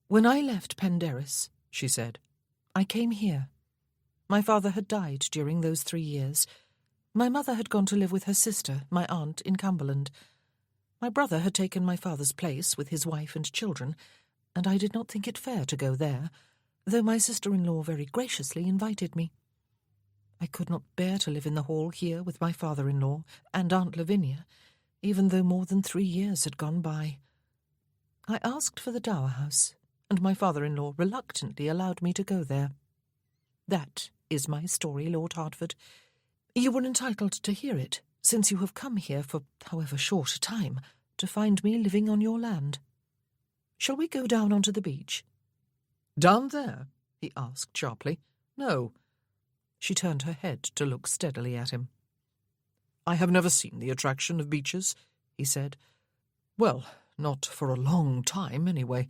"When I left Penderys," she said, "I came here. My father had died during those 3 years. My mother had gone to live with her sister, my aunt, in Cumberland. My brother had taken my father's place with his wife and children, and I did not think it fair to go there, though my sister-in-law very graciously invited me. I could not bear to live in the hall here with my father-in-law and Aunt Lavinia, even though more than 3 years had gone by. I asked for the dower house, and my father-in-law reluctantly allowed me to go there. That is my story, Lord Hertford. You were entitled to hear it, since you have come here for however short a time to find me living on your land. Shall we go down onto the beach?" "Down there?" he asked sharply. "No." She turned her head to look steadily at him. "I have never seen the attraction of beaches," he said. "Well, not for a long time, anyway.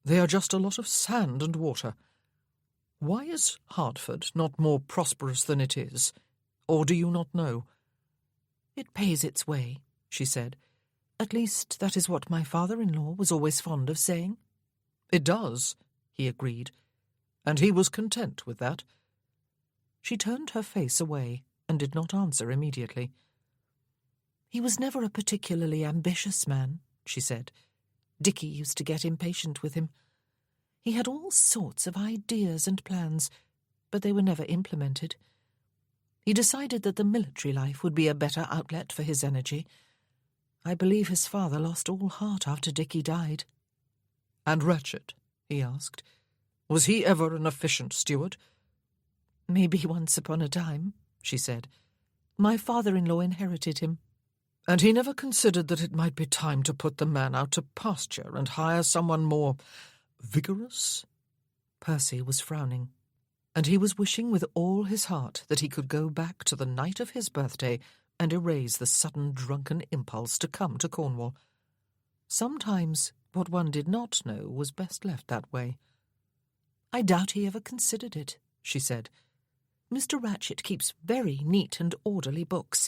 They are just a lot of sand and water. Why is Hertford not more prosperous than it is? Or do you not know?" "It pays its way," she said. "At least that is what my father-in-law was always fond of saying." "It does," he agreed, and he was content with that. She turned her face away and did not answer immediately. "He was never a particularly ambitious man," she said. "Dicky used to get impatient with him. He had all sorts of ideas and plans, but they were never implemented. He decided that the military life would be a better outlet for his energy. I believe his father lost all heart after Dicky died." "And Ratchet?" he asked. "Was he ever an efficient steward?" "Maybe once upon a time," she said. "My father-in-law inherited him." "And he never considered that it might be time to put the man out to pasture and hire someone more vigorous?" Percy was frowning, and he was wishing with all his heart that he could go back to the night of his birthday and erase the sudden drunken impulse to come to Cornwall. Sometimes what one did not know was best left that way. "I doubt he ever considered it," she said. "Mr. Ratchet keeps very neat and orderly books.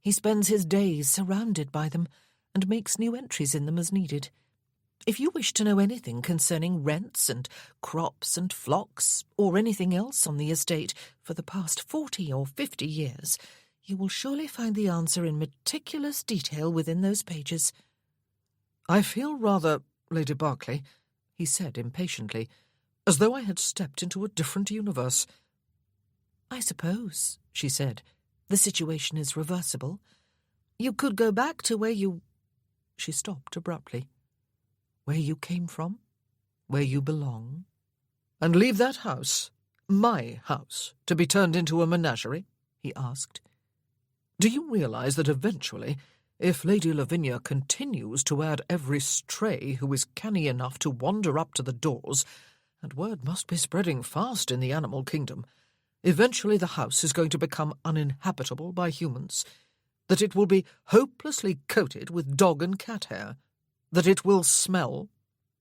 He spends his days surrounded by them and makes new entries in them as needed. If you wish to know anything concerning rents and crops and flocks, or anything else on the estate for the past 40 or 50 years, you will surely find the answer in meticulous detail within those pages." "I feel rather, Lady Berkeley," he said impatiently, "as though I had stepped into a different universe." "I suppose," she said, "the situation is reversible. You could go back to where you—" She stopped abruptly. "Where you came from? Where you belong? And leave that house, my house, to be turned into a menagerie?" he asked. "Do you realize that eventually, if Lady Lavinia continues to add every stray who is canny enough to wander up to the doors, and word must be spreading fast in the animal kingdom, eventually the house is going to become uninhabitable by humans? that it will be hopelessly coated with dog and cat hair, that it will smell?"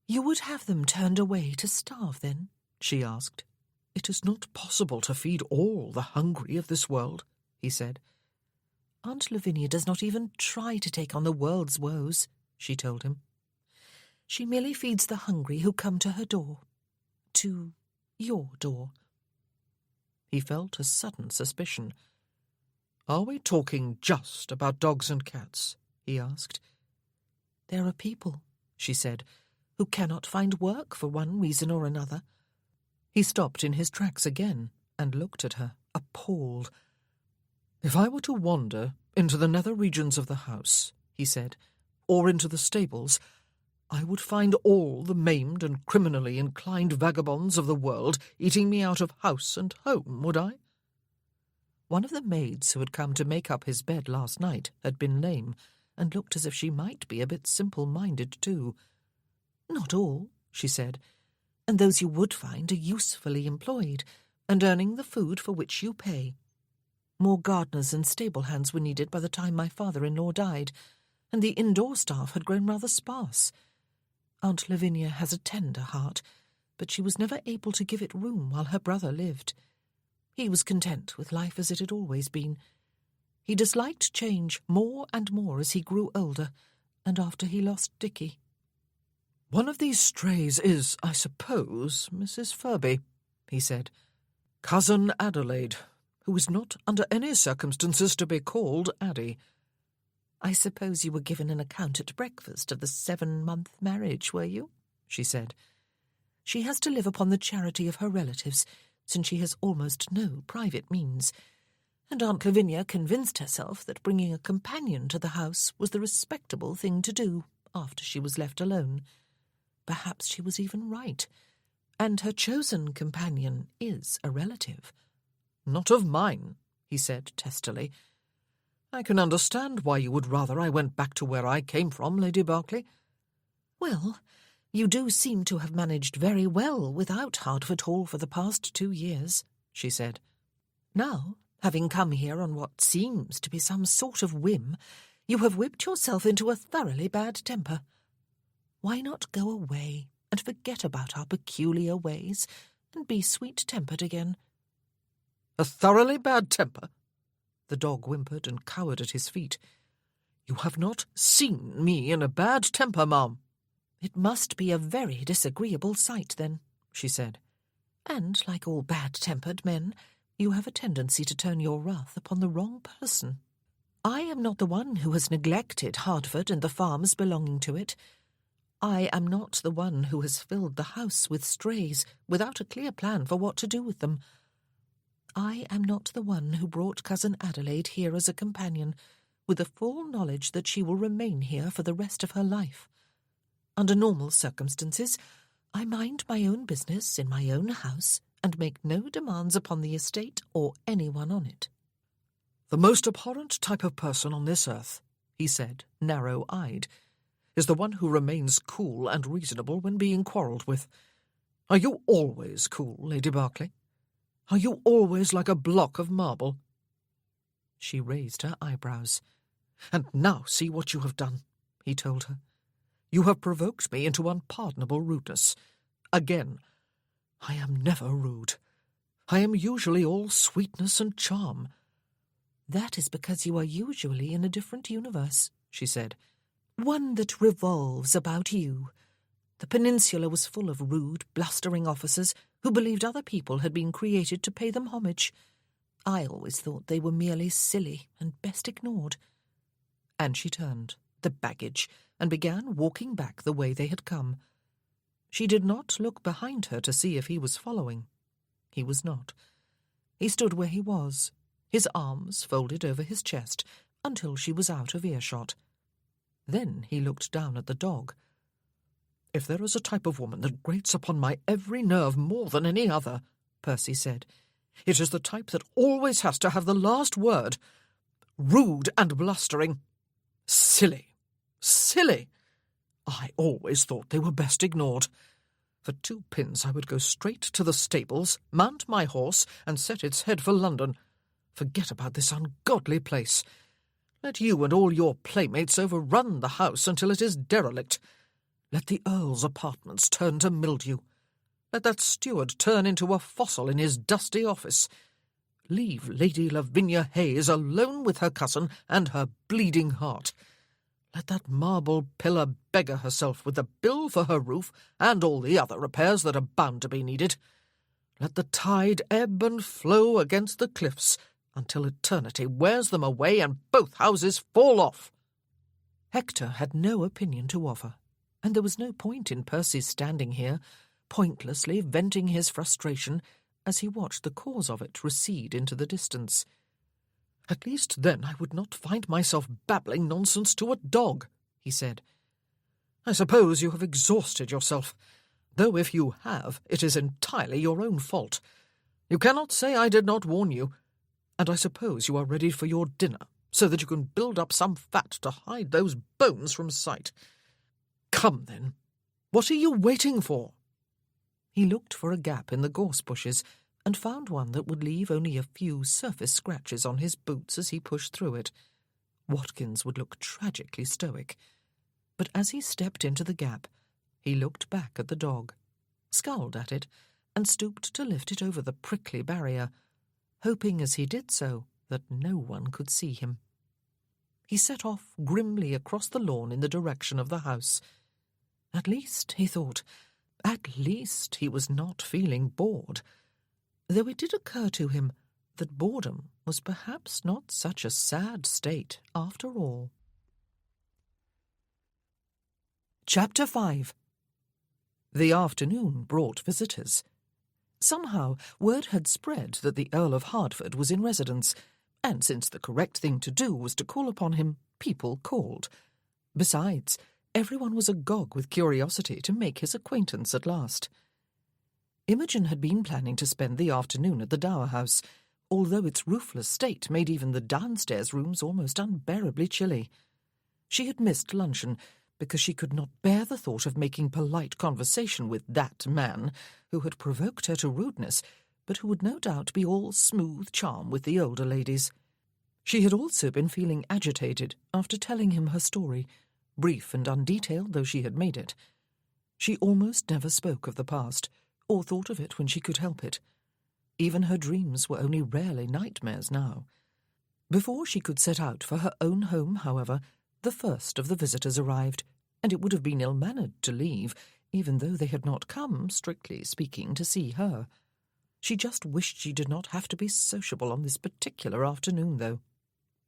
"You would have them turned away to starve, then?" she asked. "It is not possible to feed all the hungry of this world," he said. "Aunt Lavinia does not even try to take on the world's woes," she told him. "She merely feeds the hungry who come to her door. To your door." He felt a sudden suspicion. "Are we talking just about dogs and cats?" he asked. "There are people," she said, "who cannot find work for one reason or another." He stopped in his tracks again and looked at her, appalled. "If I were to wander into the nether regions of the house," he said, "or into the stables, I would find all the maimed and criminally inclined vagabonds of the world eating me out of house and home, would I?" One of the maids who had come to make up his bed last night had been lame, and looked as if she might be a bit simple-minded too. "Not all," she said, "and those you would find are usefully employed, and earning the food for which you pay. More gardeners and stable hands were needed by the time my father-in-law died, and the indoor staff had grown rather sparse. Aunt Lavinia has a tender heart, but she was never able to give it room while her brother lived. He was content with life as it had always been. He disliked change more and more as he grew older, and after he lost Dickie." "One of these strays is, I suppose, Mrs. Furby," he said. "Cousin Adelaide, who is not under any circumstances to be called Addie." "I suppose you were given an account at breakfast of the 7-month marriage, were you?" she said. "She has to live upon the charity of her relatives, since she has almost no private means, and Aunt Lavinia convinced herself that bringing a companion to the house was the respectable thing to do after she was left alone. Perhaps she was even right, and her chosen companion is a relative." "Not of mine," he said testily. "I can understand why you would rather I went back to where I came from, Lady Berkeley." "Well, you do seem to have managed very well without Hertford Hall for the past 2 years," she said. "Now, having come here on what seems to be some sort of whim, you have whipped yourself into a thoroughly bad temper. Why not go away and forget about our peculiar ways and be sweet-tempered again?" "A thoroughly bad temper?" The dog whimpered and cowered at his feet. "You have not seen me in a bad temper, ma'am." "It must be a very disagreeable sight, then," she said. "And, like all bad-tempered men, you have a tendency to turn your wrath upon the wrong person. I am not the one who has neglected Hertford and the farms belonging to it. I am not the one who has filled the house with strays without a clear plan for what to do with them. I am not the one who brought Cousin Adelaide here as a companion, with the full knowledge that she will remain here for the rest of her life. Under normal circumstances, I mind my own business in my own house and make no demands upon the estate or anyone on it." "The most abhorrent type of person on this earth," he said, narrow-eyed, "is the one who remains cool and reasonable when being quarrelled with. Are you always cool, Lady Berkeley? Are you always like a block of marble?" She raised her eyebrows. "And now see what you have done," he told her. "You have provoked me into unpardonable rudeness. Again. I am never rude. I am usually all sweetness and charm." "That is because you are usually in a different universe," she said. "One that revolves about you. The peninsula was full of rude, blustering officers who believed other people had been created to pay them homage. I always thought they were merely silly and best ignored." And she turned, the baggage, and began walking back the way they had come. She did not look behind her to see if he was following. He was not. He stood where he was, his arms folded over his chest, until she was out of earshot. Then he looked down at the dog. "If there is a type of woman that grates upon my every nerve more than any other," Percy said, "it is the type that always has to have the last word. Rude and blustering. Silly. Silly. I always thought they were best ignored. For 2 pins I would go straight to the stables, mount my horse, and set its head for London. Forget about this ungodly place. Let you and all your playmates overrun the house until it is derelict. Let the Earl's apartments turn to mildew. Let that steward turn into a fossil in his dusty office. Leave Lady Lavinia Hayes alone with her cousin and her bleeding heart. Let that marble pillar beggar herself with the bill for her roof and all the other repairs that are bound to be needed. Let the tide ebb and flow against the cliffs until eternity wears them away and both houses fall off. Hector had no opinion to offer, and there was no point in Percy's standing here, pointlessly venting his frustration as he watched the cause of it recede into the distance. "At least then I would not find myself babbling nonsense to a dog," he said. "I suppose you have exhausted yourself, though if you have, it is entirely your own fault. You cannot say I did not warn you, and I suppose you are ready for your dinner, so that you can build up some fat to hide those bones from sight. Come, then. What are you waiting for?" He looked for a gap in the gorse bushes and found one that would leave only a few surface scratches on his boots as he pushed through it. Watkins would look tragically stoic. But as he stepped into the gap, he looked back at the dog, scowled at it, and stooped to lift it over the prickly barrier, hoping as he did so that no one could see him. He set off grimly across the lawn in the direction of the house. At least, he thought, at least he was not feeling bored, though it did occur to him that boredom was perhaps not such a sad state after all. Chapter 5. The afternoon brought visitors. Somehow word had spread that the Earl of Hertford was in residence, and since the correct thing to do was to call upon him, people called. Besides, everyone was agog with curiosity to make his acquaintance at last. Imogen had been planning to spend the afternoon at the Dower House, although its roofless state made even the downstairs rooms almost unbearably chilly. She had missed luncheon because she could not bear the thought of making polite conversation with that man who had provoked her to rudeness, but who would no doubt be all smooth charm with the older ladies. She had also been feeling agitated after telling him her story, brief and undetailed though she had made it. She almost never spoke of the past, or thought of it when she could help it. Even her dreams were only rarely nightmares now. Before she could set out for her own home, however, the first of the visitors arrived, and it would have been ill-mannered to leave, even though they had not come, strictly speaking, to see her. She just wished she did not have to be sociable on this particular afternoon, though.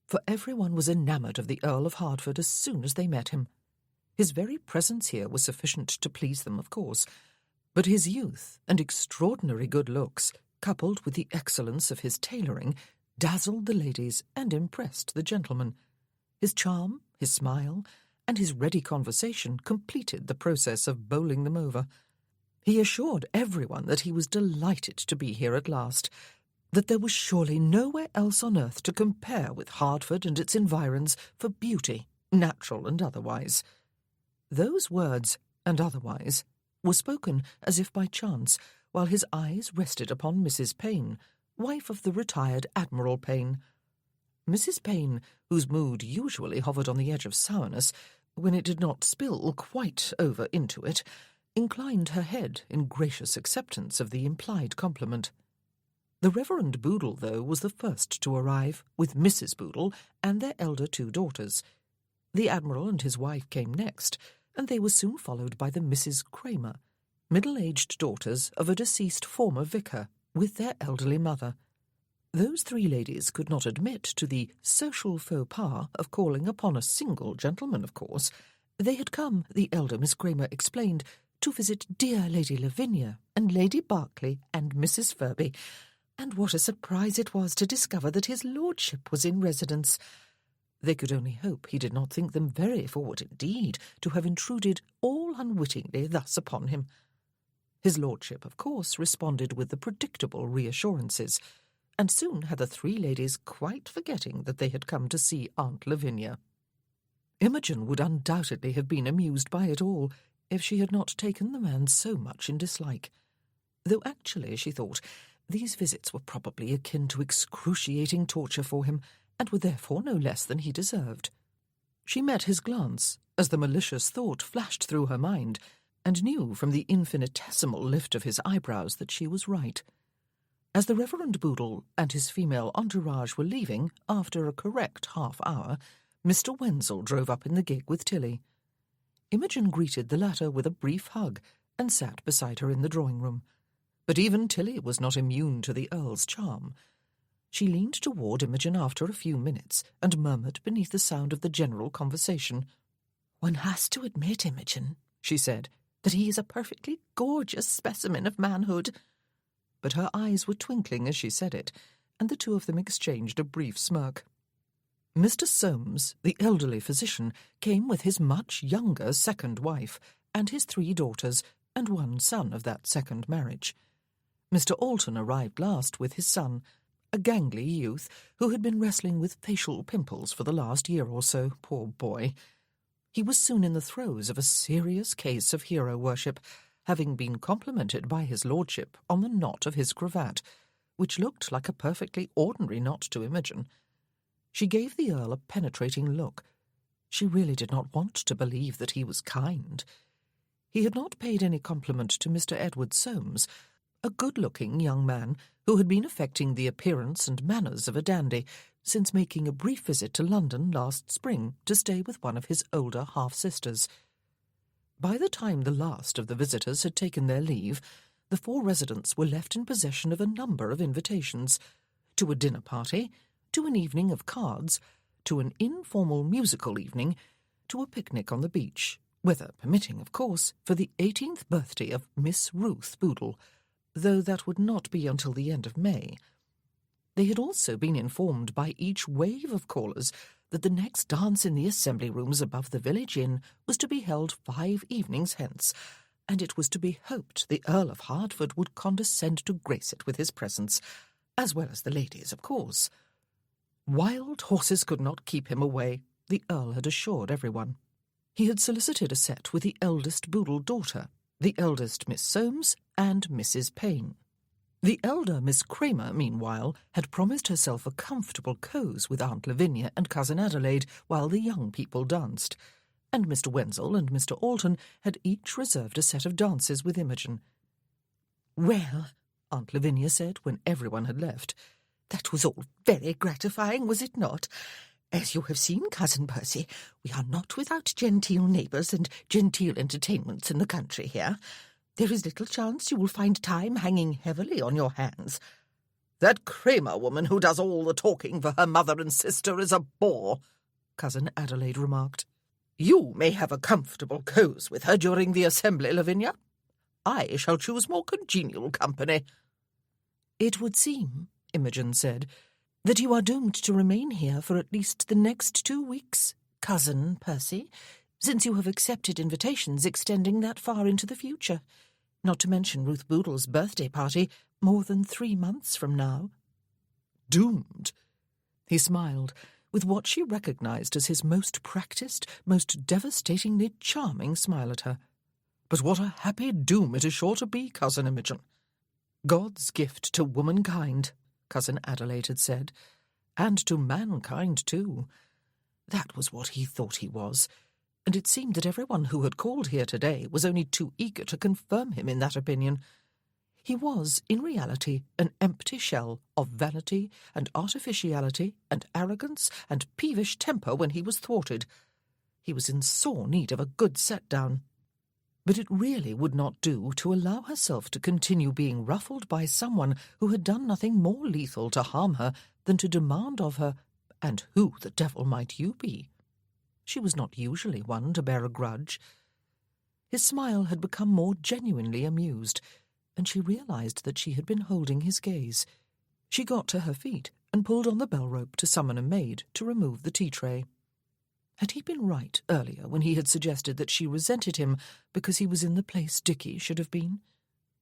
For everyone was enamoured of the Earl of Hertford as soon as they met him. His very presence here was sufficient to please them, of course, but his youth and extraordinary good looks, coupled with the excellence of his tailoring, dazzled the ladies and impressed the gentlemen. His charm, his smile, and his ready conversation completed the process of bowling them over. He assured everyone that he was delighted to be here at last, that there was surely nowhere else on earth to compare with Hertford and its environs for beauty, natural and otherwise. Those words, and otherwise, were spoken as if by chance, while his eyes rested upon Mrs. Payne, wife of the retired Admiral Payne. Mrs. Payne, whose mood usually hovered on the edge of sourness, when it did not spill quite over into it, inclined her head in gracious acceptance of the implied compliment. The Reverend Boodle, though, was the first to arrive, with Mrs. Boodle and their elder 2 daughters. The Admiral and his wife came next, and they were soon followed by the Misses Kramer, middle-aged daughters of a deceased former vicar, with their elderly mother. Those 3 ladies could not admit to the social faux pas of calling upon a single gentleman, of course. They had come, the elder Miss Kramer explained, to visit dear Lady Lavinia and Lady Berkeley and Mrs. Furby, and what a surprise it was to discover that his lordship was in residence. They could only hope he did not think them very forward indeed to have intruded all unwittingly thus upon him. His lordship, of course, responded with the predictable reassurances, and soon had the 3 ladies quite forgetting that they had come to see Aunt Lavinia. Imogen would undoubtedly have been amused by it all, if she had not taken the man so much in dislike, though actually, she thought, these visits were probably akin to excruciating torture for him, and were therefore no less than he deserved. She met his glance, as the malicious thought flashed through her mind, and knew from the infinitesimal lift of his eyebrows that she was right. As the Reverend Boodle and his female entourage were leaving, after a correct half-hour, Mr. Wenzel drove up in the gig with Tilly. Imogen greeted the latter with a brief hug and sat beside her in the drawing-room. But even Tilly was not immune to the Earl's charm. She leaned toward Imogen after a few minutes and murmured beneath the sound of the general conversation. "One has to admit, Imogen," she said, "that he is a perfectly gorgeous specimen of manhood." But her eyes were twinkling as she said it, and the two of them exchanged a brief smirk. Mr. Soames, the elderly physician, came with his much younger second wife and his 3 daughters and 1 son of that second marriage. Mr. Alton arrived last with his son, a gangly youth who had been wrestling with facial pimples for the last year or so, poor boy. He was soon in the throes of a serious case of hero worship, having been complimented by his lordship on the knot of his cravat, which looked like a perfectly ordinary knot to Imogen. She gave the Earl a penetrating look. She really did not want to believe that he was kind. He had not paid any compliment to Mr. Edward Soames, a good-looking young man who had been affecting the appearance and manners of a dandy since making a brief visit to London last spring to stay with one of his older half-sisters. By the time the last of the visitors had taken their leave, the 4 residents were left in possession of a number of invitations: to a dinner party, to an evening of cards, to an informal musical evening, to a picnic on the beach, weather permitting, of course, for the 18th birthday of Miss Ruth Boodle, though that would not be until the end of May. They had also been informed by each wave of callers that the next dance in the assembly rooms above the village inn was to be held 5 evenings hence, and it was to be hoped the Earl of Hertford would condescend to grace it with his presence, as well as the ladies, of course. Wild horses could not keep him away, the Earl had assured everyone. He had solicited a set with the eldest Boodle daughter, the eldest Miss Soames, and Mrs. Payne. The elder Miss Kramer, meanwhile, had promised herself a comfortable cose with Aunt Lavinia and Cousin Adelaide while the young people danced, and Mr. Wenzel and Mr. Alton had each reserved a set of dances with Imogen. "Well," Aunt Lavinia said when everyone had left, "that was all very gratifying, was it not? As you have seen, Cousin Percy, we are not without genteel neighbours and genteel entertainments in the country here. There is little chance you will find time hanging heavily on your hands." "That Kramer woman who does all the talking for her mother and sister is a bore," Cousin Adelaide remarked. "You may have a comfortable cose with her during the assembly, Lavinia. I shall choose more congenial company." "It would seem," Imogen said, "that you are doomed to remain here for at least the next 2 weeks, Cousin Percy, since you have accepted invitations extending that far into the future, not to mention Ruth Boodle's birthday party more than 3 months from now." "Doomed?" He smiled, with what she recognized as his most practised, most devastatingly charming smile at her. "But what a happy doom it is sure to be, Cousin Imogen." "God's gift to womankind," Cousin Adelaide had said, "and to mankind too." That was what he thought he was, and it seemed that everyone who had called here today was only too eager to confirm him in that opinion. He was, in reality, an empty shell of vanity and artificiality and arrogance and peevish temper when he was thwarted. He was in sore need of a good set-down. But it really would not do to allow herself to continue being ruffled by someone who had done nothing more lethal to harm her than to demand of her, "And who the devil might you be?" She was not usually one to bear a grudge. His smile had become more genuinely amused, and she realized that she had been holding his gaze. She got to her feet and pulled on the bell-rope to summon a maid to remove the tea-tray. Had he been right earlier when he had suggested that she resented him because he was in the place Dickie should have been?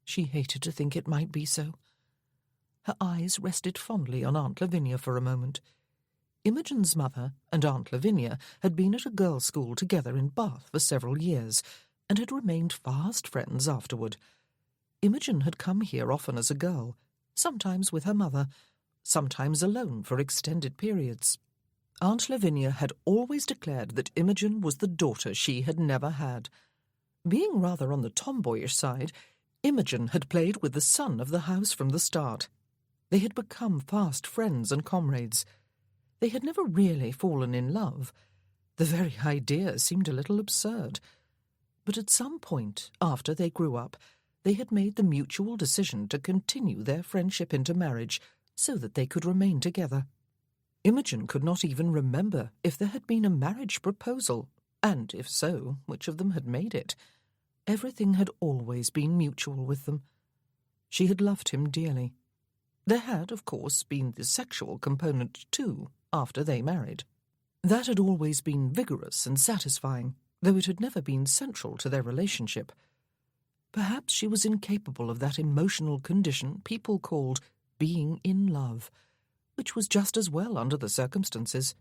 She hated to think it might be so. Her eyes rested fondly on Aunt Lavinia for a moment. Imogen's mother and Aunt Lavinia had been at a girls' school together in Bath for several years, and had remained fast friends afterward. Imogen had come here often as a girl, sometimes with her mother, sometimes alone for extended periods, Aunt Lavinia had always declared that Imogen was the daughter she had never had. Being rather on the tomboyish side, Imogen had played with the son of the house from the start. They had become fast friends and comrades. They had never really fallen in love. The very idea seemed a little absurd. But at some point, after they grew up, they had made the mutual decision to continue their friendship into marriage so that they could remain together. Imogen could not even remember if there had been a marriage proposal, and if so, which of them had made it. Everything had always been mutual with them. She had loved him dearly. There had, of course, been the sexual component too, after they married. That had always been vigorous and satisfying, though it had never been central to their relationship. Perhaps she was incapable of that emotional condition people called being in love, which was just as well under the circumstances.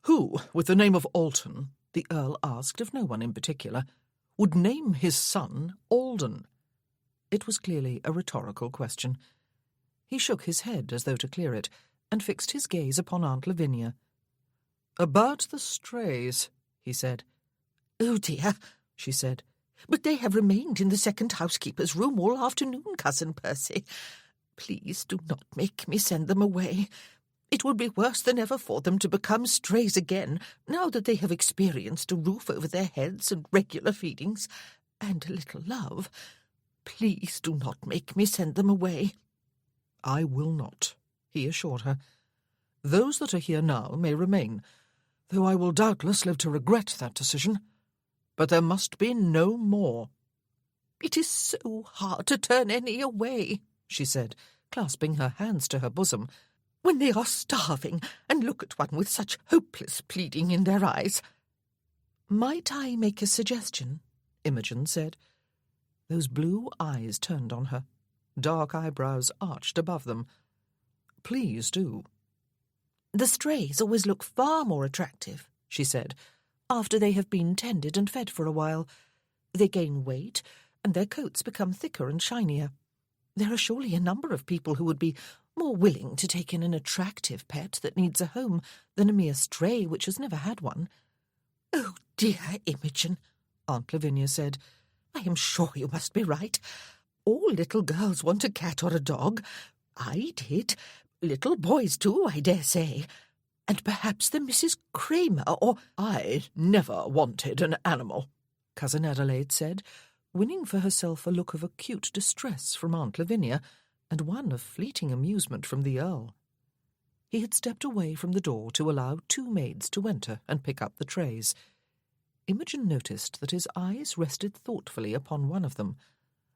"Who, with the name of Alton," the Earl asked of no one in particular, "would name his son Alden?" It was clearly a rhetorical question. He shook his head as though to clear it, and fixed his gaze upon Aunt Lavinia. "About the strays," he said. "Oh dear," she said, "but they have remained in the second housekeeper's room all afternoon, Cousin Percy. Please do not make me send them away. It will be worse than ever for them to become strays again, now that they have experienced a roof over their heads and regular feedings, and a little love. Please do not make me send them away." "I will not," he assured her. "Those that are here now may remain, though I will doubtless live to regret that decision. But there must be no more." "It is so hard to turn any away," she said, clasping her hands to her bosom, "when they are starving and look at one with such hopeless pleading in their eyes." "Might I make a suggestion?" Imogen said. Those blue eyes turned on her, dark eyebrows arched above them. "Please do." "The strays always look far more attractive," she said, "after they have been tended and fed for a while. They gain weight, and their coats become thicker and shinier. There are surely a number of people who would be more willing to take in an attractive pet that needs a home than a mere stray which has never had one." "Oh dear, Imogen," Aunt Lavinia said, "I am sure you must be right. All little girls want a cat or a dog. I did. Little boys too, I dare say. And perhaps the Mrs. Kramer or—" "I never wanted an animal," Cousin Adelaide said, winning for herself a look of acute distress from Aunt Lavinia and one of fleeting amusement from the Earl. He had stepped away from the door to allow two maids to enter and pick up the trays. Imogen noticed that his eyes rested thoughtfully upon one of them,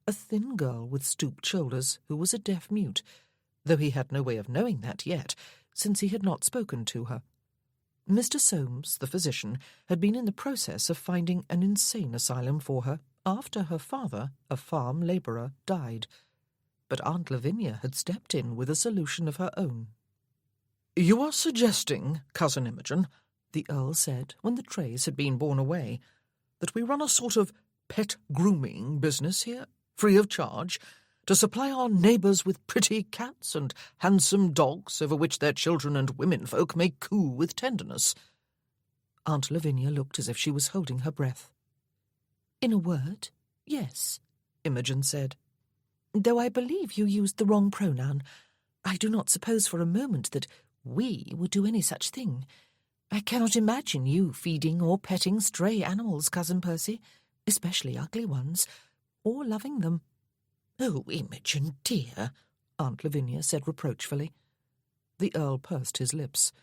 a thin girl with stooped shoulders who was a deaf mute, though he had no way of knowing that yet, since he had not spoken to her. Mr. Soames, the physician, had been in the process of finding an insane asylum for her after her father, a farm labourer, died. But Aunt Lavinia had stepped in with a solution of her own. "You are suggesting, Cousin Imogen," the Earl said when the trays had been borne away, "that we run a sort of pet grooming business here, free of charge, to supply our neighbours with pretty cats and handsome dogs over which their children and womenfolk may coo with tenderness." Aunt Lavinia looked as if she was holding her breath. "In a word, yes," Imogen said. "Though I believe you used the wrong pronoun. I do not suppose for a moment that we would do any such thing. I cannot imagine you feeding or petting stray animals, Cousin Percy, especially ugly ones, or loving them." "Oh, Imogen, dear," Aunt Lavinia said reproachfully. The Earl pursed his lips.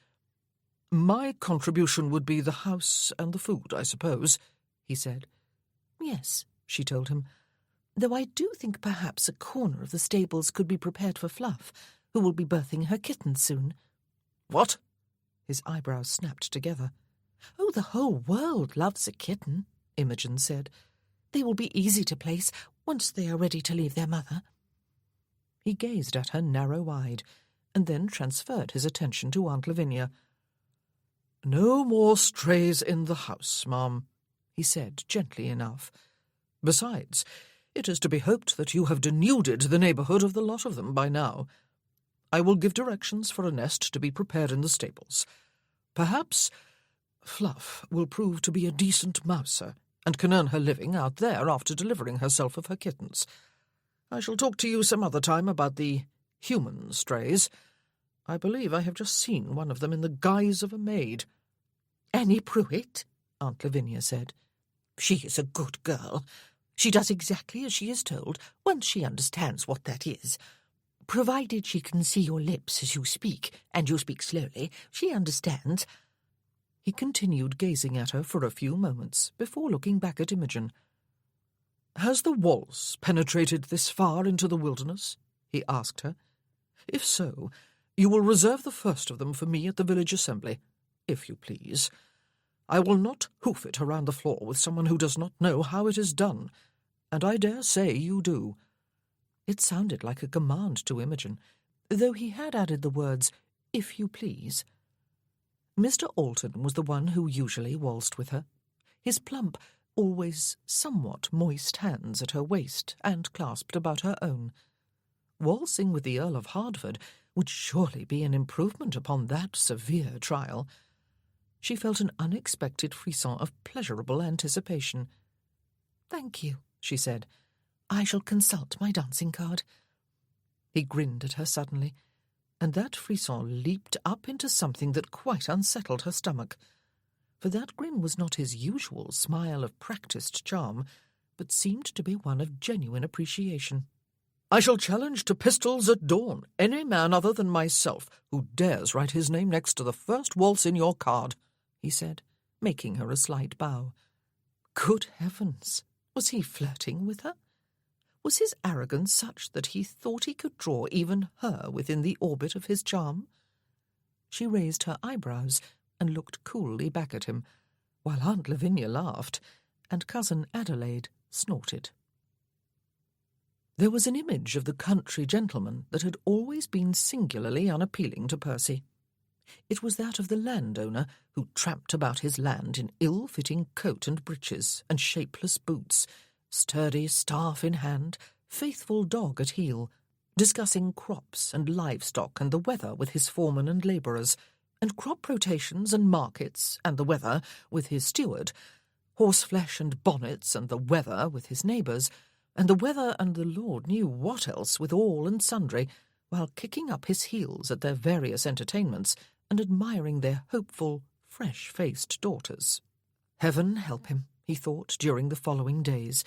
"My contribution would be the house and the food, I suppose," he said. "Yes," she told him, "though I do think perhaps a corner of the stables could be prepared for Fluff, who will be birthing her kittens soon." "What?" His eyebrows snapped together. "Oh, the whole world loves a kitten," Imogen said. "They will be easy to place once they are ready to leave their mother." He gazed at her narrow-eyed, and then transferred his attention to Aunt Lavinia. "No more strays in the house, ma'am," he said gently enough. "Besides, it is to be hoped that you have denuded the neighbourhood of the lot of them by now. I will give directions for a nest to be prepared in the stables. Perhaps Fluff will prove to be a decent mouser, and can earn her living out there after delivering herself of her kittens. I shall talk to you some other time about the human strays. I believe I have just seen one of them in the guise of a maid." "Annie Pruitt?" Aunt Lavinia said. "She is a good girl. She does exactly as she is told, once she understands what that is. Provided she can see your lips as you speak, and you speak slowly, she understands." He continued gazing at her for a few moments before looking back at Imogen. "Has the waltz penetrated this far into the wilderness?" he asked her. "If so, you will reserve the first of them for me at the village assembly, if you please. I will not hoof it around the floor with someone who does not know how it is done, and I dare say you do." It sounded like a command to Imogen, though he had added the words, "if you please." Mr. Alton was the one who usually waltzed with her, his plump, always somewhat moist hands at her waist and clasped about her own. Waltzing with the Earl of Hertford would surely be an improvement upon that severe trial. She felt an unexpected frisson of pleasurable anticipation. "Thank you," she said. "I shall consult my dancing card." He grinned at her suddenly, and that frisson leaped up into something that quite unsettled her stomach. For that grin was not his usual smile of practised charm, but seemed to be one of genuine appreciation. "I shall challenge to pistols at dawn any man other than myself who dares write his name next to the first waltz in your card," he said, making her a slight bow. Good heavens! Was he flirting with her? Was his arrogance such that he thought he could draw even her within the orbit of his charm? She raised her eyebrows and looked coolly back at him, while Aunt Lavinia laughed, and Cousin Adelaide snorted. There was an image of the country gentleman that had always been singularly unappealing to Percy. It was that of the landowner who tramped about his land in ill-fitting coat and breeches and shapeless boots, sturdy staff in hand, faithful dog at heel, discussing crops and livestock and the weather with his foremen and labourers, and crop rotations and markets and the weather with his steward, horseflesh and bonnets and the weather with his neighbours, and the weather and the Lord knew what else with all and sundry, while kicking up his heels at their various entertainments and admiring their hopeful, fresh-faced daughters. Heaven help him, he thought, during the following days,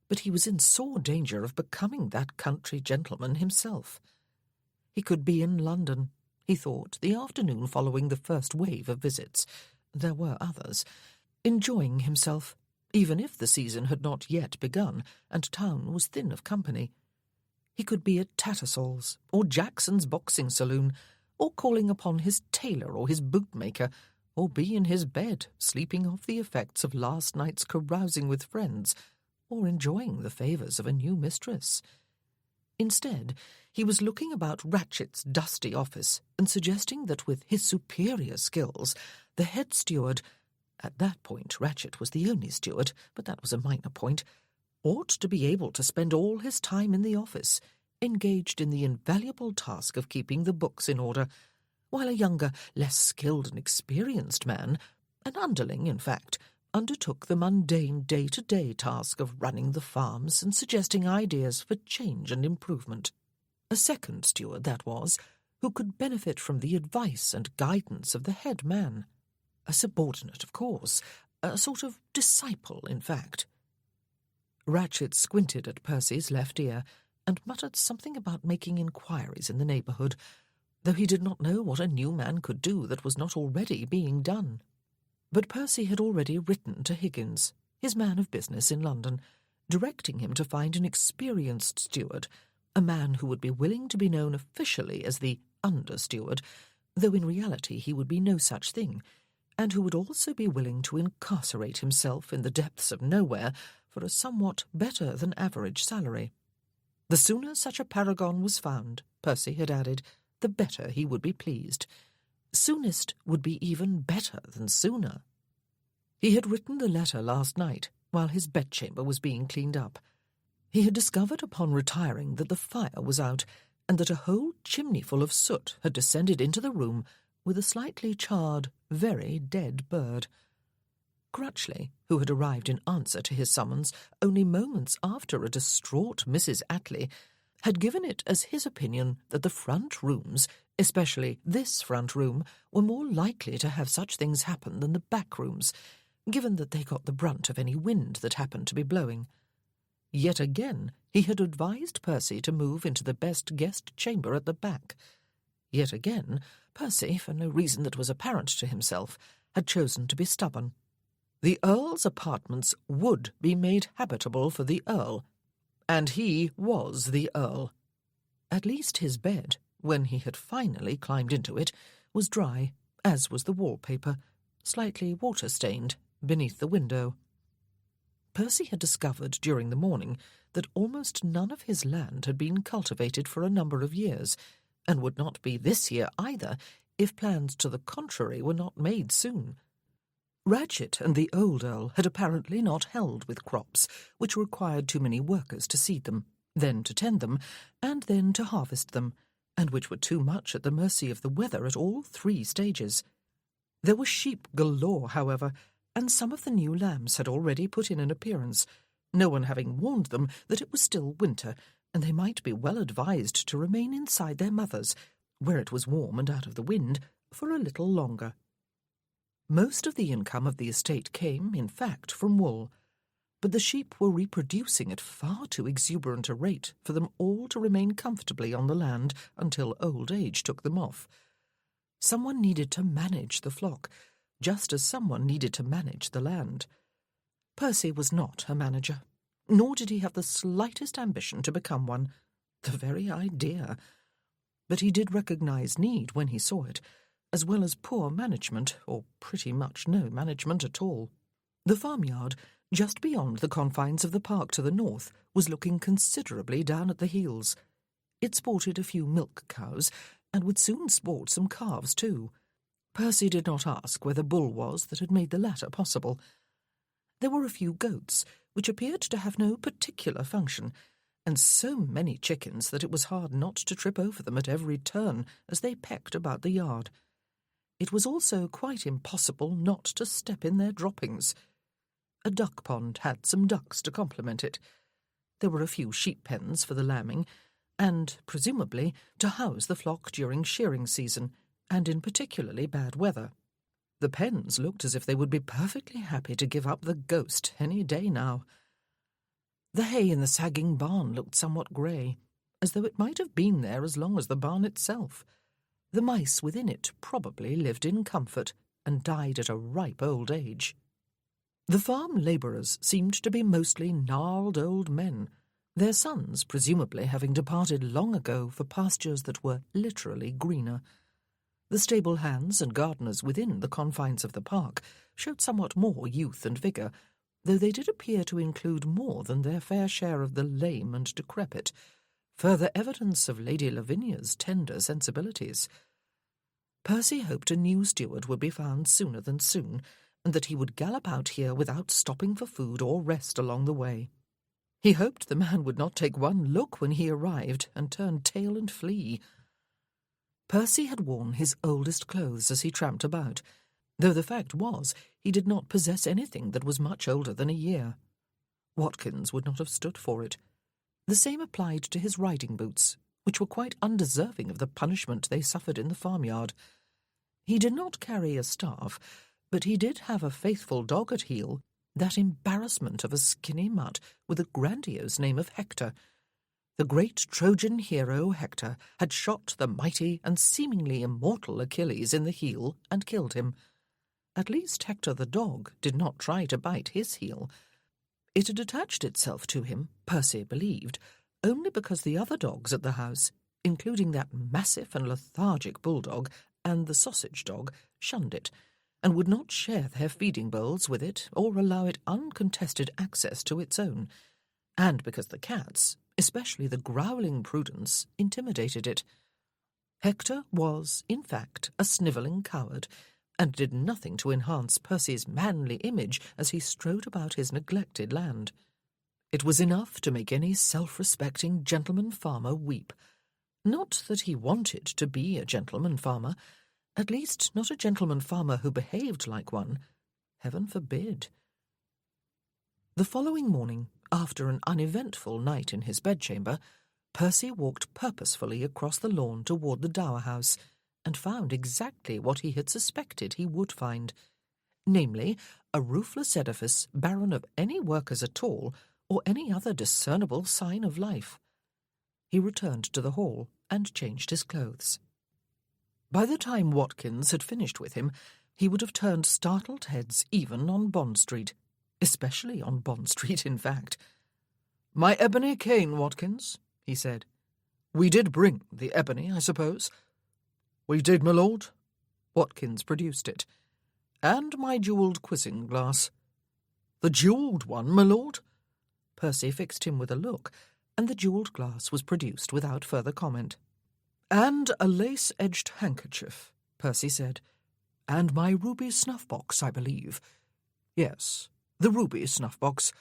but he was in sore danger of becoming that country gentleman himself. He could be in London, he thought, the afternoon following the first wave of visits. There were others. Enjoying himself, even if the season had not yet begun and town was thin of company. He could be at Tattersall's or Jackson's boxing saloon, or calling upon his tailor or his bootmaker, or be in his bed, sleeping off the effects of last night's carousing with friends, or enjoying the favours of a new mistress. Instead, he was looking about Ratchet's dusty office and suggesting that with his superior skills, the head steward— at that point Ratchet was the only steward, but that was a minor point— ought to be able to spend all his time in the office, engaged in the invaluable task of keeping the books in order, while a younger, less skilled and experienced man, an underling, in fact, undertook the mundane day-to-day task of running the farms and suggesting ideas for change and improvement. A second steward, that was, who could benefit from the advice and guidance of the head man. A subordinate, of course, a sort of disciple, in fact. Ratchet squinted at Percy's left ear and muttered something about making inquiries in the neighbourhood, though he did not know what a new man could do that was not already being done. But Percy had already written to Higgins, his man of business in London, directing him to find an experienced steward, a man who would be willing to be known officially as the under-steward, though in reality he would be no such thing, and who would also be willing to incarcerate himself in the depths of nowhere for a somewhat better-than-average salary. The sooner such a paragon was found, Percy had added, the better he would be pleased. Soonest would be even better than sooner. He had written the letter last night, while his bedchamber was being cleaned up. He had discovered upon retiring that the fire was out, and that a whole chimneyful of soot had descended into the room with a slightly charred, very dead bird. Crutchley, who had arrived in answer to his summons only moments after a distraught Mrs. Attley, had given it as his opinion that the front rooms, especially this front room, were more likely to have such things happen than the back rooms, given that they got the brunt of any wind that happened to be blowing. Yet again he had advised Percy to move into the best guest chamber at the back. Yet again Percy, for no reason that was apparent to himself, had chosen to be stubborn. The Earl's apartments would be made habitable for the Earl, and he was the Earl. At least his bed, when he had finally climbed into it, was dry, as was the wallpaper, slightly water-stained, beneath the window. Percy had discovered during the morning that almost none of his land had been cultivated for a number of years, and would not be this year either if plans to the contrary were not made soon. Ratchet and the old Earl had apparently not held with crops, which required too many workers to seed them, then to tend them, and then to harvest them, and which were too much at the mercy of the weather at all 3 stages. There were sheep galore, however, and some of the new lambs had already put in an appearance, no one having warned them that it was still winter, and they might be well advised to remain inside their mothers, where it was warm and out of the wind, for a little longer. Most of the income of the estate came, in fact, from wool, but the sheep were reproducing at far too exuberant a rate for them all to remain comfortably on the land until old age took them off. Someone needed to manage the flock, just as someone needed to manage the land. Percy was not a manager, nor did he have the slightest ambition to become one. The very idea. But he did recognize need when he saw it, as well as poor management, or pretty much no management at all. The farmyard, just beyond the confines of the park to the north, was looking considerably down at the heels. It sported a few milk cows, and would soon sport some calves too. Percy did not ask where the bull was that had made the latter possible. There were a few goats, which appeared to have no particular function, and so many chickens that it was hard not to trip over them at every turn as they pecked about the yard. It was also quite impossible not to step in their droppings. A duck pond had some ducks to complement it. There were a few sheep pens for the lambing, and, presumably, to house the flock during shearing season, and in particularly bad weather. The pens looked as if they would be perfectly happy to give up the ghost any day now. The hay in the sagging barn looked somewhat grey, as though it might have been there as long as the barn itself. The mice within it probably lived in comfort and died at a ripe old age. The farm labourers seemed to be mostly gnarled old men, their sons presumably having departed long ago for pastures that were literally greener. The stable hands and gardeners within the confines of the park showed somewhat more youth and vigour, though they did appear to include more than their fair share of the lame and decrepit, further evidence of Lady Lavinia's tender sensibilities. Percy hoped a new steward would be found sooner than soon, and that he would gallop out here without stopping for food or rest along the way. He hoped the man would not take one look when he arrived and turn tail and flee. Percy had worn his oldest clothes as he tramped about, though the fact was he did not possess anything that was much older than a year. Watkins would not have stood for it. The same applied to his riding boots, which were quite undeserving of the punishment they suffered in the farmyard. He did not carry a staff, but he did have a faithful dog at heel, that embarrassment of a skinny mutt with the grandiose name of Hector. The great Trojan hero Hector had shot the mighty and seemingly immortal Achilles in the heel and killed him. At least Hector the dog did not try to bite his heel. It had attached itself to him, Percy believed, only because the other dogs at the house, including that massive and lethargic bulldog and the sausage dog, shunned it, and would not share their feeding bowls with it or allow it uncontested access to its own, and because the cats, especially the growling Prudence, intimidated it. Hector was, in fact, a snivelling coward, and did nothing to enhance Percy's manly image as he strode about his neglected land. It was enough to make any self-respecting gentleman farmer weep. Not that he wanted to be a gentleman farmer, At least not a gentleman farmer who behaved like one. Heaven forbid. The following morning, after an uneventful night in his bedchamber, Percy walked purposefully across the lawn toward the dower house, and found exactly what he had suspected he would find, namely, a roofless edifice barren of any workers at all, or any other discernible sign of life. He returned to the hall and changed his clothes. By the time Watkins had finished with him, he would have turned startled heads even on Bond Street, especially on Bond Street, in fact. "My ebony cane, Watkins," he said. "We did bring the ebony, I suppose?" "We did, my lord." Watkins produced it. "And my jewelled quizzing glass." "The jewelled one, my lord?" Percy fixed him with a look, and the jewelled glass was produced without further comment. "And a lace-edged handkerchief," Percy said. "And my ruby snuff-box, I believe." "Yes, the ruby snuff-box."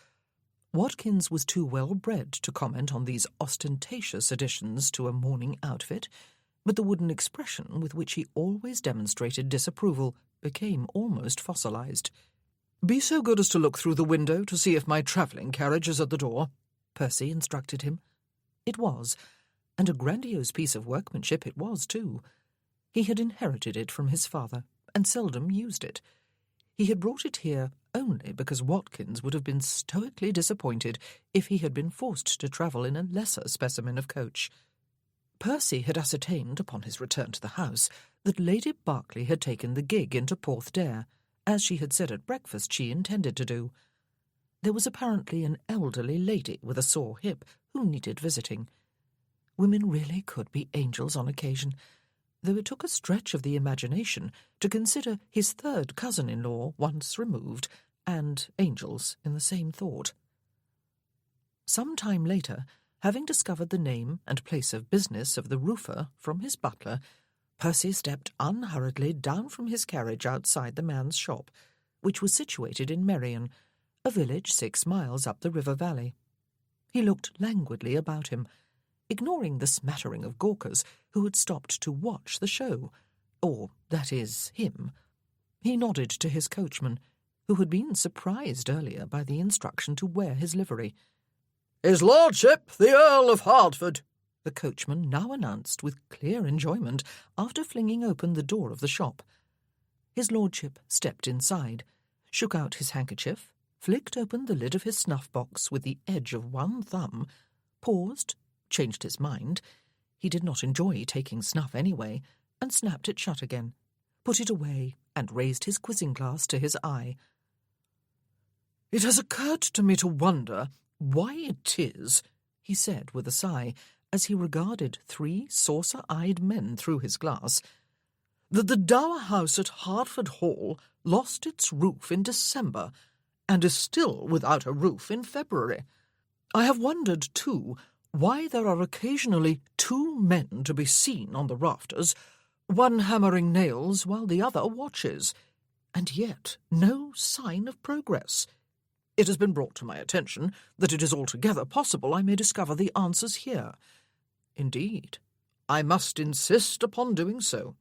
Watkins was too well bred to comment on these ostentatious additions to a morning outfit, but the wooden expression with which he always demonstrated disapproval became almost fossilized. "Be so good as to look through the window to see if my travelling carriage is at the door," Percy instructed him. It was, and a grandiose piece of workmanship it was, too. He had inherited it from his father, and seldom used it. He had brought it here only because Watkins would have been stoically disappointed if he had been forced to travel in a lesser specimen of coach. Percy had ascertained, upon his return to the house, that Lady Berkeley had taken the gig into Porthdare, as she had said at breakfast she intended to do. There was apparently an elderly lady with a sore hip who needed visiting. Women really could be angels on occasion, though it took a stretch of the imagination to consider his third cousin-in-law once removed, and angels in the same thought. Some time later, having discovered the name and place of business of the roofer from his butler, Percy stepped unhurriedly down from his carriage outside the man's shop, which was situated in Merrion, a village 6 miles up the river valley. He looked languidly about him, ignoring the smattering of gawkers who had stopped to watch the show, or, that is, him. He nodded to his coachman, who had been surprised earlier by the instruction to wear his livery. "His lordship, the Earl of Hertford," the coachman now announced with clear enjoyment after flinging open the door of the shop. His lordship stepped inside, shook out his handkerchief, flicked open the lid of his snuff-box with the edge of one thumb, paused, changed his mind — he did not enjoy taking snuff anyway — and snapped it shut again, put it away, and raised his quizzing glass to his eye. "It has occurred to me to wonder why it is," he said with a sigh, as he regarded 3 saucer-eyed men through his glass, "that the dower house at Hertford Hall lost its roof in December, and is still without a roof in February. I have wondered, too, why there are occasionally 2 men to be seen on the rafters, one hammering nails while the other watches, and yet no sign of progress. It has been brought to my attention that it is altogether possible I may discover the answers here. Indeed, I must insist upon doing so."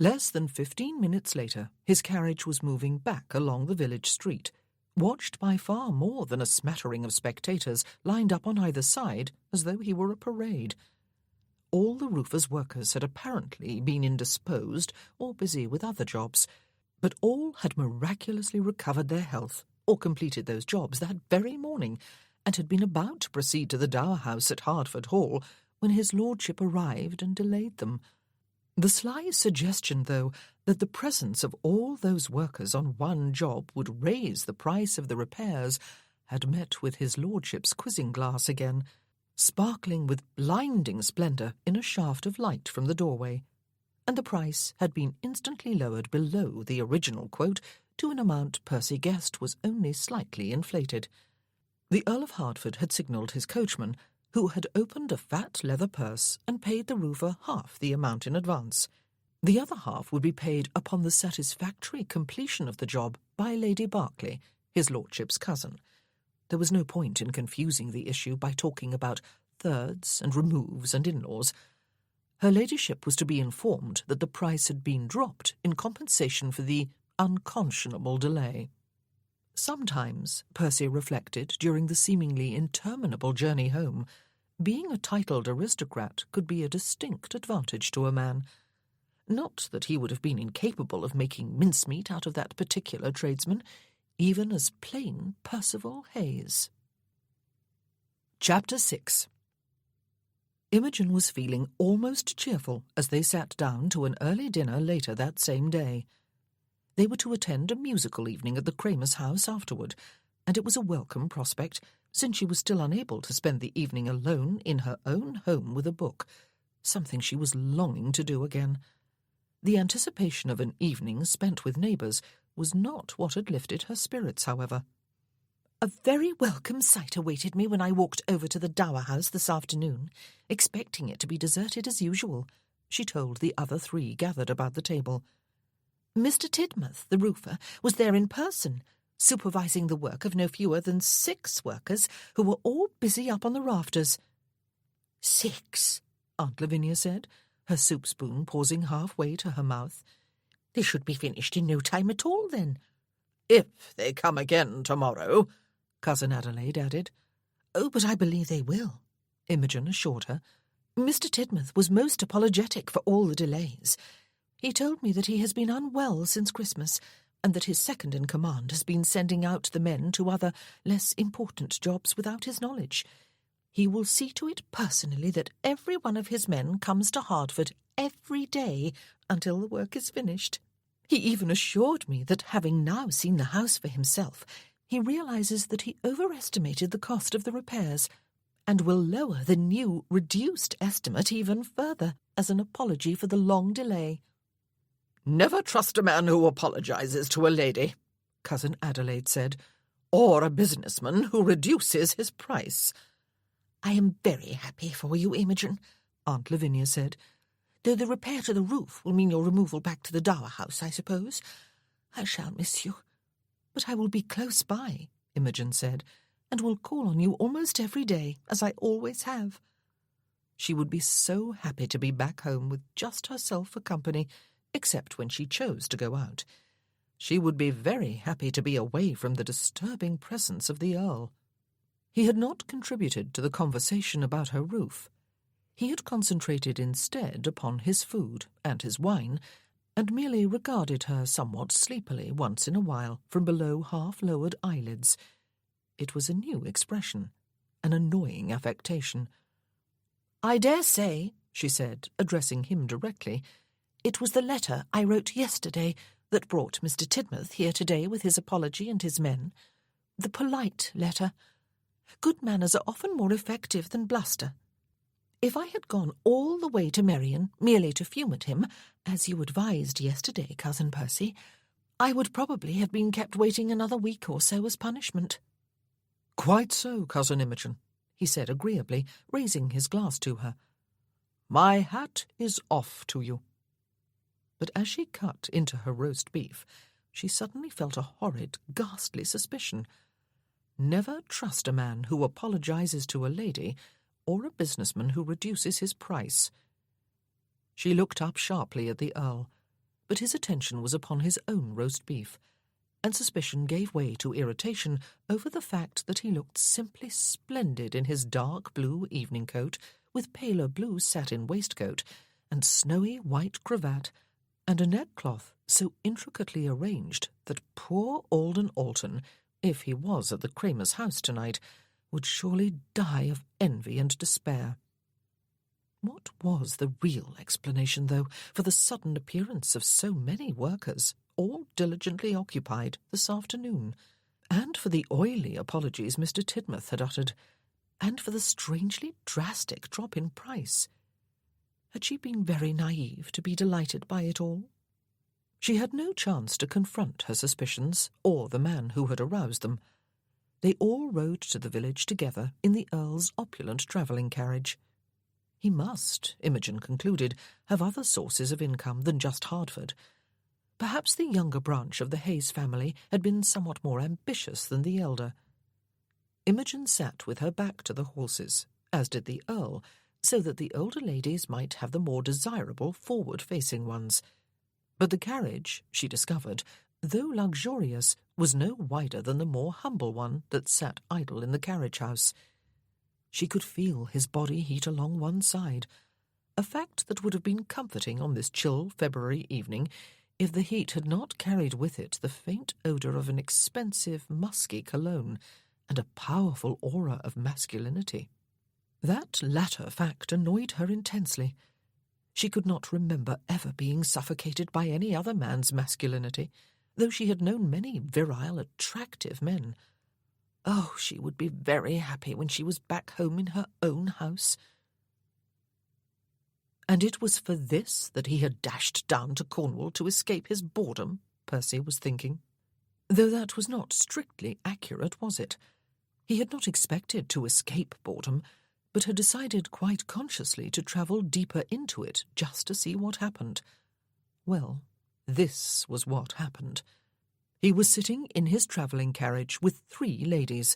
Less than 15 minutes later, his carriage was moving back along the village street, watched by far more than a smattering of spectators lined up on either side as though he were a parade. All the roofer's workers had apparently been indisposed or busy with other jobs, but all had miraculously recovered their health or completed those jobs that very morning, and had been about to proceed to the dower house at Hertford Hall when his lordship arrived and delayed them. The sly suggestion, though, that the presence of all those workers on one job would raise the price of the repairs had met with his lordship's quizzing glass again, sparkling with blinding splendour in a shaft of light from the doorway, and the price had been instantly lowered below the original quote to an amount Percy guessed was only slightly inflated. The Earl of Hertford had signalled his coachman, who had opened a fat leather purse and paid the roofer half the amount in advance. The other half would be paid upon the satisfactory completion of the job by Lady Berkeley, his lordship's cousin. There was no point in confusing the issue by talking about thirds and removes and in-laws. Her ladyship was to be informed that the price had been dropped in compensation for the unconscionable delay. Sometimes, Percy reflected during the seemingly interminable journey home, being a titled aristocrat could be a distinct advantage to a man. Not that he would have been incapable of making mincemeat out of that particular tradesman, even as plain Percival Hayes. Chapter 6. Imogen was feeling almost cheerful as they sat down to an early dinner later that same day. They were to attend a musical evening at the Cramer's house afterward, and it was a welcome prospect, since she was still unable to spend the evening alone in her own home with a book, something she was longing to do again. The anticipation of an evening spent with neighbours was not what had lifted her spirits, however. A very welcome sight awaited me when I walked over to the Dower House this afternoon, expecting it to be deserted as usual, she told the other three gathered about the table. Mr. Tidmouth, the roofer, was there in person, supervising the work of no fewer than 6 workers who were all busy up on the rafters. 6, Aunt Lavinia said, her soup spoon pausing halfway to her mouth. They should be finished in no time at all, then. If they come again tomorrow, Cousin Adelaide added. Oh, but I believe they will, Imogen assured her. Mr. Tidmouth was most apologetic for all the delays. He told me that he has been unwell since Christmas, and that his second-in-command has been sending out the men to other, less important jobs without his knowledge. He will see to it personally that every one of his men comes to Hertford every day until the work is finished. He even assured me that, having now seen the house for himself, he realizes that he overestimated the cost of the repairs, and will lower the new, reduced estimate even further as an apology for the long delay. Never trust a man who apologizes to a lady, Cousin Adelaide said, or a businessman who reduces his price. I am very happy for you, Imogen, Aunt Lavinia said, though the repair to the roof will mean your removal back to the Dower House, I suppose. I shall miss you. But I will be close by, Imogen said, and will call on you almost every day, as I always have. She would be so happy to be back home with just herself for company, except when she chose to go out. She would be very happy to be away from the disturbing presence of the Earl. He had not contributed to the conversation about her roof. He had concentrated instead upon his food and his wine, and merely regarded her somewhat sleepily once in a while from below half-lowered eyelids. It was a new expression, an annoying affectation. I dare say, she said, addressing him directly, it was the letter I wrote yesterday that brought Mr. Tidmouth here today with his apology and his men. The polite letter. Good manners are often more effective than bluster. If I had gone all the way to Merion merely to fume at him, as you advised yesterday, Cousin Percy, I would probably have been kept waiting another week or so as punishment. Quite so, Cousin Imogen, he said agreeably, raising his glass to her. My hat is off to you. But as she cut into her roast beef, she suddenly felt a horrid, ghastly suspicion. Never trust a man who apologizes to a lady or a businessman who reduces his price. She looked up sharply at the Earl, but his attention was upon his own roast beef, and suspicion gave way to irritation over the fact that he looked simply splendid in his dark blue evening coat with paler blue satin waistcoat and snowy white cravat, and a neckcloth so intricately arranged that poor Alden Alton, if he was at the Cramer's house tonight, would surely die of envy and despair. What was the real explanation, though, for the sudden appearance of so many workers, all diligently occupied, this afternoon, and for the oily apologies Mr. Tidmouth had uttered, and for the strangely drastic drop in price? Had she been very naive to be delighted by it all? She had no chance to confront her suspicions, or the man who had aroused them. They all rode to the village together in the Earl's opulent travelling carriage. He must, Imogen concluded, have other sources of income than just Hertford. Perhaps the younger branch of the Hayes family had been somewhat more ambitious than the elder. Imogen sat with her back to the horses, as did the Earl, so that the older ladies might have the more desirable forward-facing ones. But the carriage, she discovered, though luxurious, was no wider than the more humble one that sat idle in the carriage-house. She could feel his body heat along one side, a fact that would have been comforting on this chill February evening if the heat had not carried with it the faint odour of an expensive, musky cologne and a powerful aura of masculinity. That latter fact annoyed her intensely. She could not remember ever being suffocated by any other man's masculinity, though she had known many virile, attractive men. Oh, she would be very happy when she was back home in her own house. And it was for this that he had dashed down to Cornwall to escape his boredom, Percy was thinking. Though that was not strictly accurate, was it? He had not expected to escape boredom, but had decided quite consciously to travel deeper into it just to see what happened. Well, this was what happened. He was sitting in his travelling carriage with 3 ladies,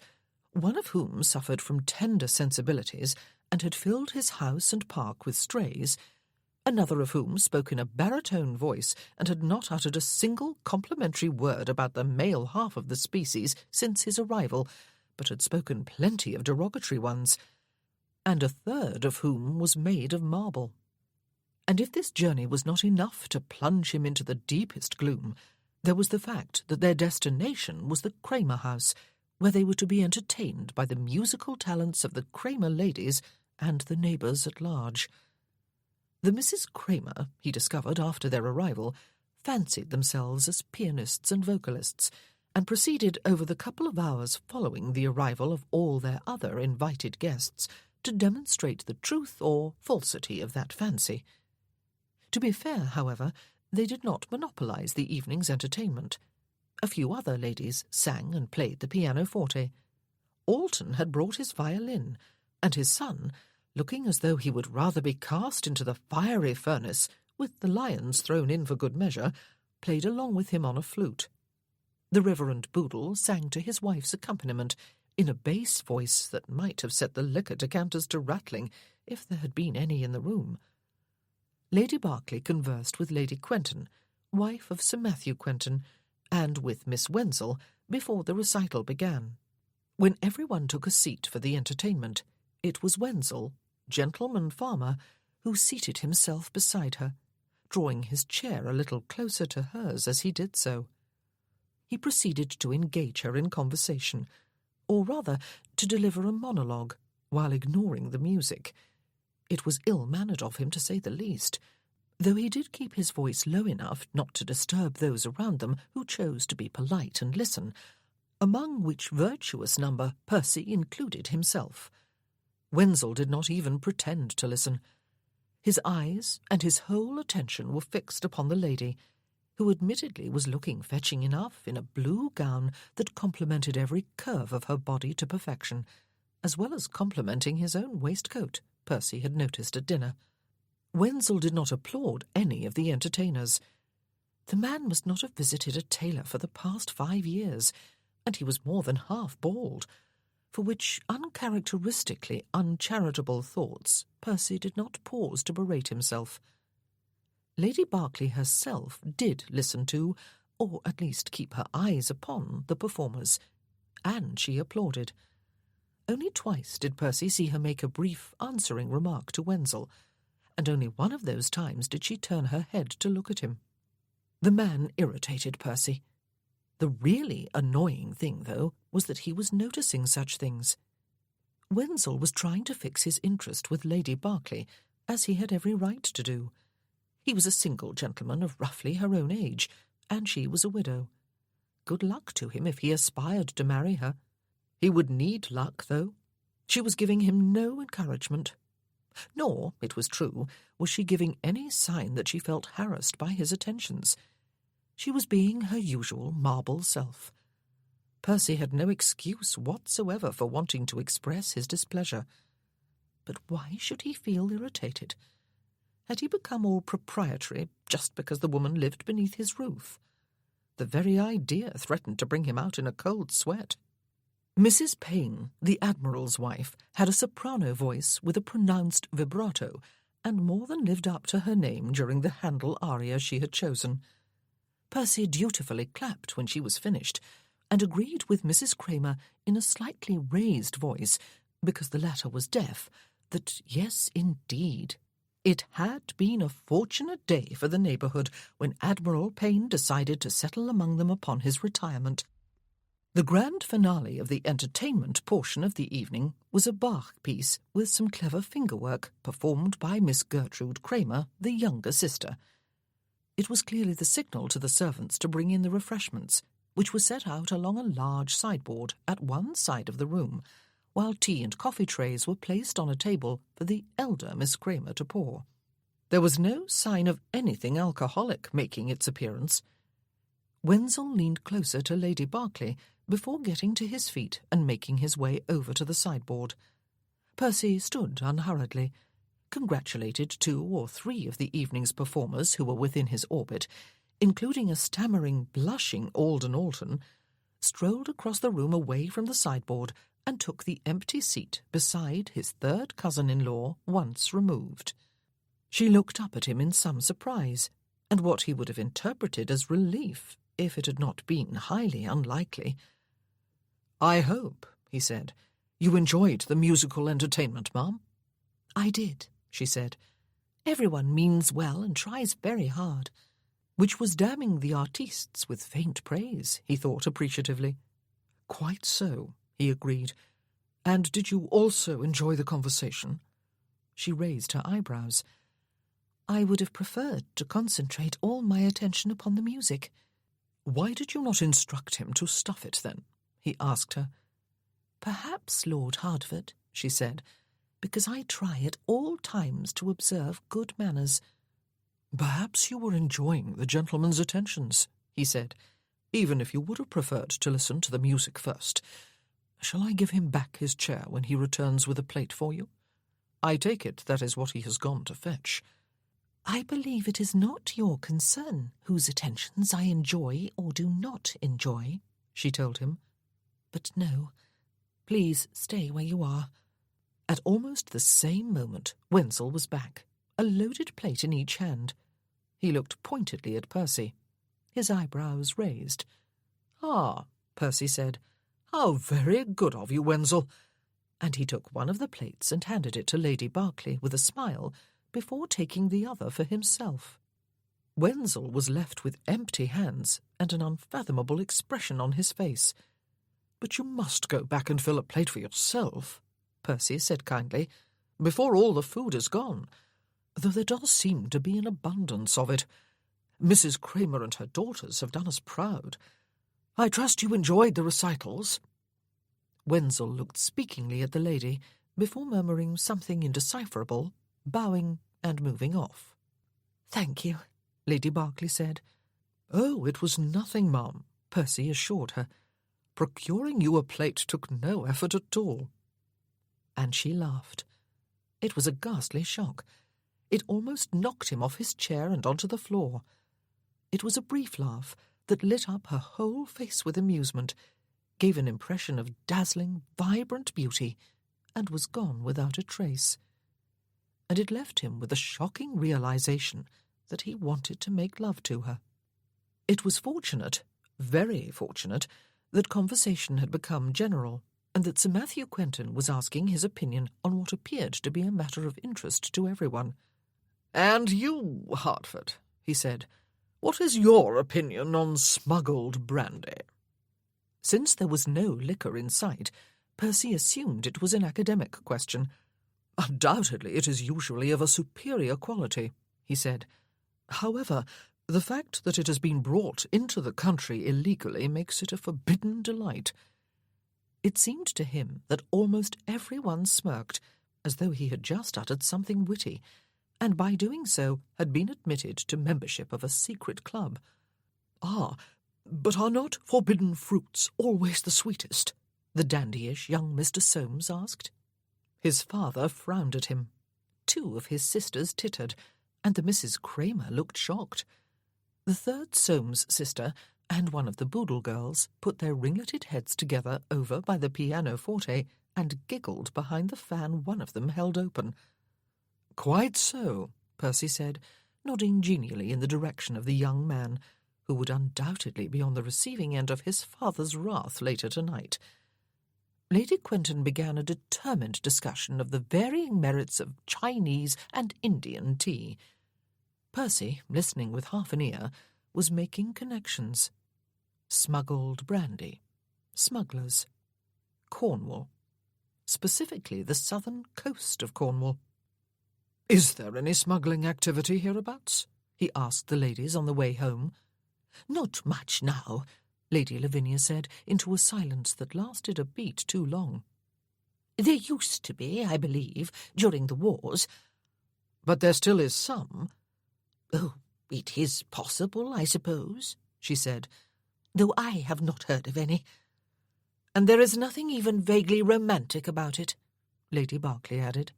one of whom suffered from tender sensibilities and had filled his house and park with strays, another of whom spoke in a baritone voice and had not uttered a single complimentary word about the male half of the species since his arrival, but had spoken plenty of derogatory ones, and a third of whom was made of marble. And if this journey was not enough to plunge him into the deepest gloom, there was the fact that their destination was the Cramer house, where they were to be entertained by the musical talents of the Cramer ladies and the neighbours at large. The Misses Cramer, he discovered after their arrival, fancied themselves as pianists and vocalists, and proceeded over the couple of hours following the arrival of all their other invited guests to demonstrate the truth or falsity of that fancy. To be fair, however, they did not monopolise the evening's entertainment. A few other ladies sang and played the pianoforte. Alton had brought his violin, and his son, looking as though he would rather be cast into the fiery furnace, with the lions thrown in for good measure, played along with him on a flute. The Reverend Boodle sang to his wife's accompaniment, in a bass voice that might have set the liquor decanters to rattling, if there had been any in the room. Lady Berkeley conversed with Lady Quentin, wife of Sir Matthew Quentin, and with Miss Wenzel before the recital began. When everyone took a seat for the entertainment, it was Wenzel, gentleman farmer, who seated himself beside her, drawing his chair a little closer to hers as he did so. He proceeded to engage her in conversation, or rather to deliver a monologue, while ignoring the music. It was ill-mannered of him, to say the least, though he did keep his voice low enough not to disturb those around them who chose to be polite and listen, among which virtuous number Percy included himself. Wenzel did not even pretend to listen. His eyes and his whole attention were fixed upon the lady, who admittedly was looking fetching enough in a blue gown that complemented every curve of her body to perfection, as well as complementing his own waistcoat, Percy had noticed at dinner. Wenzel did not applaud any of the entertainers. The man must not have visited a tailor for the past 5 years, and he was more than half bald, for which uncharacteristically uncharitable thoughts Percy did not pause to berate himself. Lady Berkeley herself did listen to, or at least keep her eyes upon, the performers, and she applauded. Only twice did Percy see her make a brief answering remark to Wenzel, and only one of those times did she turn her head to look at him. The man irritated Percy. The really annoying thing, though, was that he was noticing such things. Wenzel was trying to fix his interest with Lady Berkeley, as he had every right to do. He was a single gentleman of roughly her own age, and she was a widow. Good luck to him if he aspired to marry her. He would need luck, though. She was giving him no encouragement. Nor, it was true, was she giving any sign that she felt harassed by his attentions. She was being her usual marble self. Percy had no excuse whatsoever for wanting to express his displeasure. But why should he feel irritated? Had he become all proprietary just because the woman lived beneath his roof? The very idea threatened to bring him out in a cold sweat. Mrs. Payne, the Admiral's wife, had a soprano voice with a pronounced vibrato, and more than lived up to her name during the Handel aria she had chosen. Percy dutifully clapped when she was finished, and agreed with Mrs. Kramer in a slightly raised voice, because the latter was deaf, that yes, indeed, it had been a fortunate day for the neighbourhood when Admiral Payne decided to settle among them upon his retirement. The grand finale of the entertainment portion of the evening was a Bach piece with some clever fingerwork performed by Miss Gertrude Kramer, the younger sister. It was clearly the signal to the servants to bring in the refreshments, which were set out along a large sideboard at one side of the room, while tea and coffee trays were placed on a table for the elder Miss Kramer to pour. There was no sign of anything alcoholic making its appearance. Wenzel leaned closer to Lady Berkeley before getting to his feet and making his way over to the sideboard. Percy stood unhurriedly, congratulated 2 or 3 of the evening's performers who were within his orbit, including a stammering, blushing Alden Alton, strolled across the room away from the sideboard and took the empty seat beside his third cousin-in-law, once removed. She looked up at him in some surprise, and what he would have interpreted as relief if it had not been highly unlikely. "I hope," he said, "you enjoyed the musical entertainment, ma'am?" "I did," she said. "Everyone means well and tries very hard." Which was damning the artistes with faint praise, he thought appreciatively. "Quite so," he agreed. "And did you also enjoy the conversation?" She raised her eyebrows. "I would have preferred to concentrate all my attention upon the music." "Why did you not instruct him to stuff it, then?" he asked her. "Perhaps, Lord Hertford," she said, "because I try at all times to observe good manners." "Perhaps you were enjoying the gentleman's attentions," he said, "even if you would have preferred to listen to the music first. Shall I give him back his chair when he returns with a plate for you? I take it that is what he has gone to fetch." "I believe it is not your concern whose attentions I enjoy or do not enjoy," she told him. "But no, please stay where you are." At almost the same moment, Wenzel was back, a loaded plate in each hand. He looked pointedly at Percy, his eyebrows raised. "Ah," Percy said, "how very good of you, Wenzel." And he took one of the plates and handed it to Lady Berkeley with a smile, before taking the other for himself. Wenzel was left with empty hands and an unfathomable expression on his face. "But you must go back and fill a plate for yourself," Percy said kindly, "before all the food is gone, though there does seem to be an abundance of it. Mrs. Kramer and her daughters have done us proud. I trust you enjoyed the recitals." Wenzel looked speakingly at the lady, before murmuring something indecipherable, bowing and moving off. "Thank you," Lady Berkeley said. "Oh, it was nothing, ma'am," Percy assured her. "Procuring you a plate took no effort at all." And she laughed. It was a ghastly shock. It almost knocked him off his chair and onto the floor. It was a brief laugh that lit up her whole face with amusement, gave an impression of dazzling, vibrant beauty, and was gone without a trace. And it left him with a shocking realization that he wanted to make love to her. It was fortunate, very fortunate, that conversation had become general, and that Sir Matthew Quentin was asking his opinion on what appeared to be a matter of interest to everyone. "And you, Hertford," he said, "what is your opinion on smuggled brandy?" Since there was no liquor in sight, Percy assumed it was an academic question. "Undoubtedly it is usually of a superior quality," he said. "However, the fact that it has been brought into the country illegally makes it a forbidden delight." It seemed to him that almost everyone smirked, as though he had just uttered something witty, and by doing so had been admitted to membership of a secret club. "Ah, but are not forbidden fruits always the sweetest?" the dandyish young Mr. Soames asked. His father frowned at him. 2 of his sisters tittered, and the Mrs. Kramer looked shocked. The third Soames sister, and one of the Boodle girls put their ringleted heads together over by the pianoforte and giggled behind the fan one of them held open. "Quite so," Percy said, nodding genially in the direction of the young man, who would undoubtedly be on the receiving end of his father's wrath later tonight. Lady Quentin began a determined discussion of the varying merits of Chinese and Indian tea. Percy, listening with half an ear, was making connections. Smuggled brandy, smugglers, Cornwall, specifically the southern coast of Cornwall. "Is there any smuggling activity hereabouts?" he asked the ladies on the way home. "Not much now," Lady Lavinia said, into a silence that lasted a beat too long. "There used to be, I believe, during the wars." "But there still is some." "Oh, it is possible, I suppose," she said, "though I have not heard of any." "And there is nothing even vaguely romantic about it," Lady Berkeley added.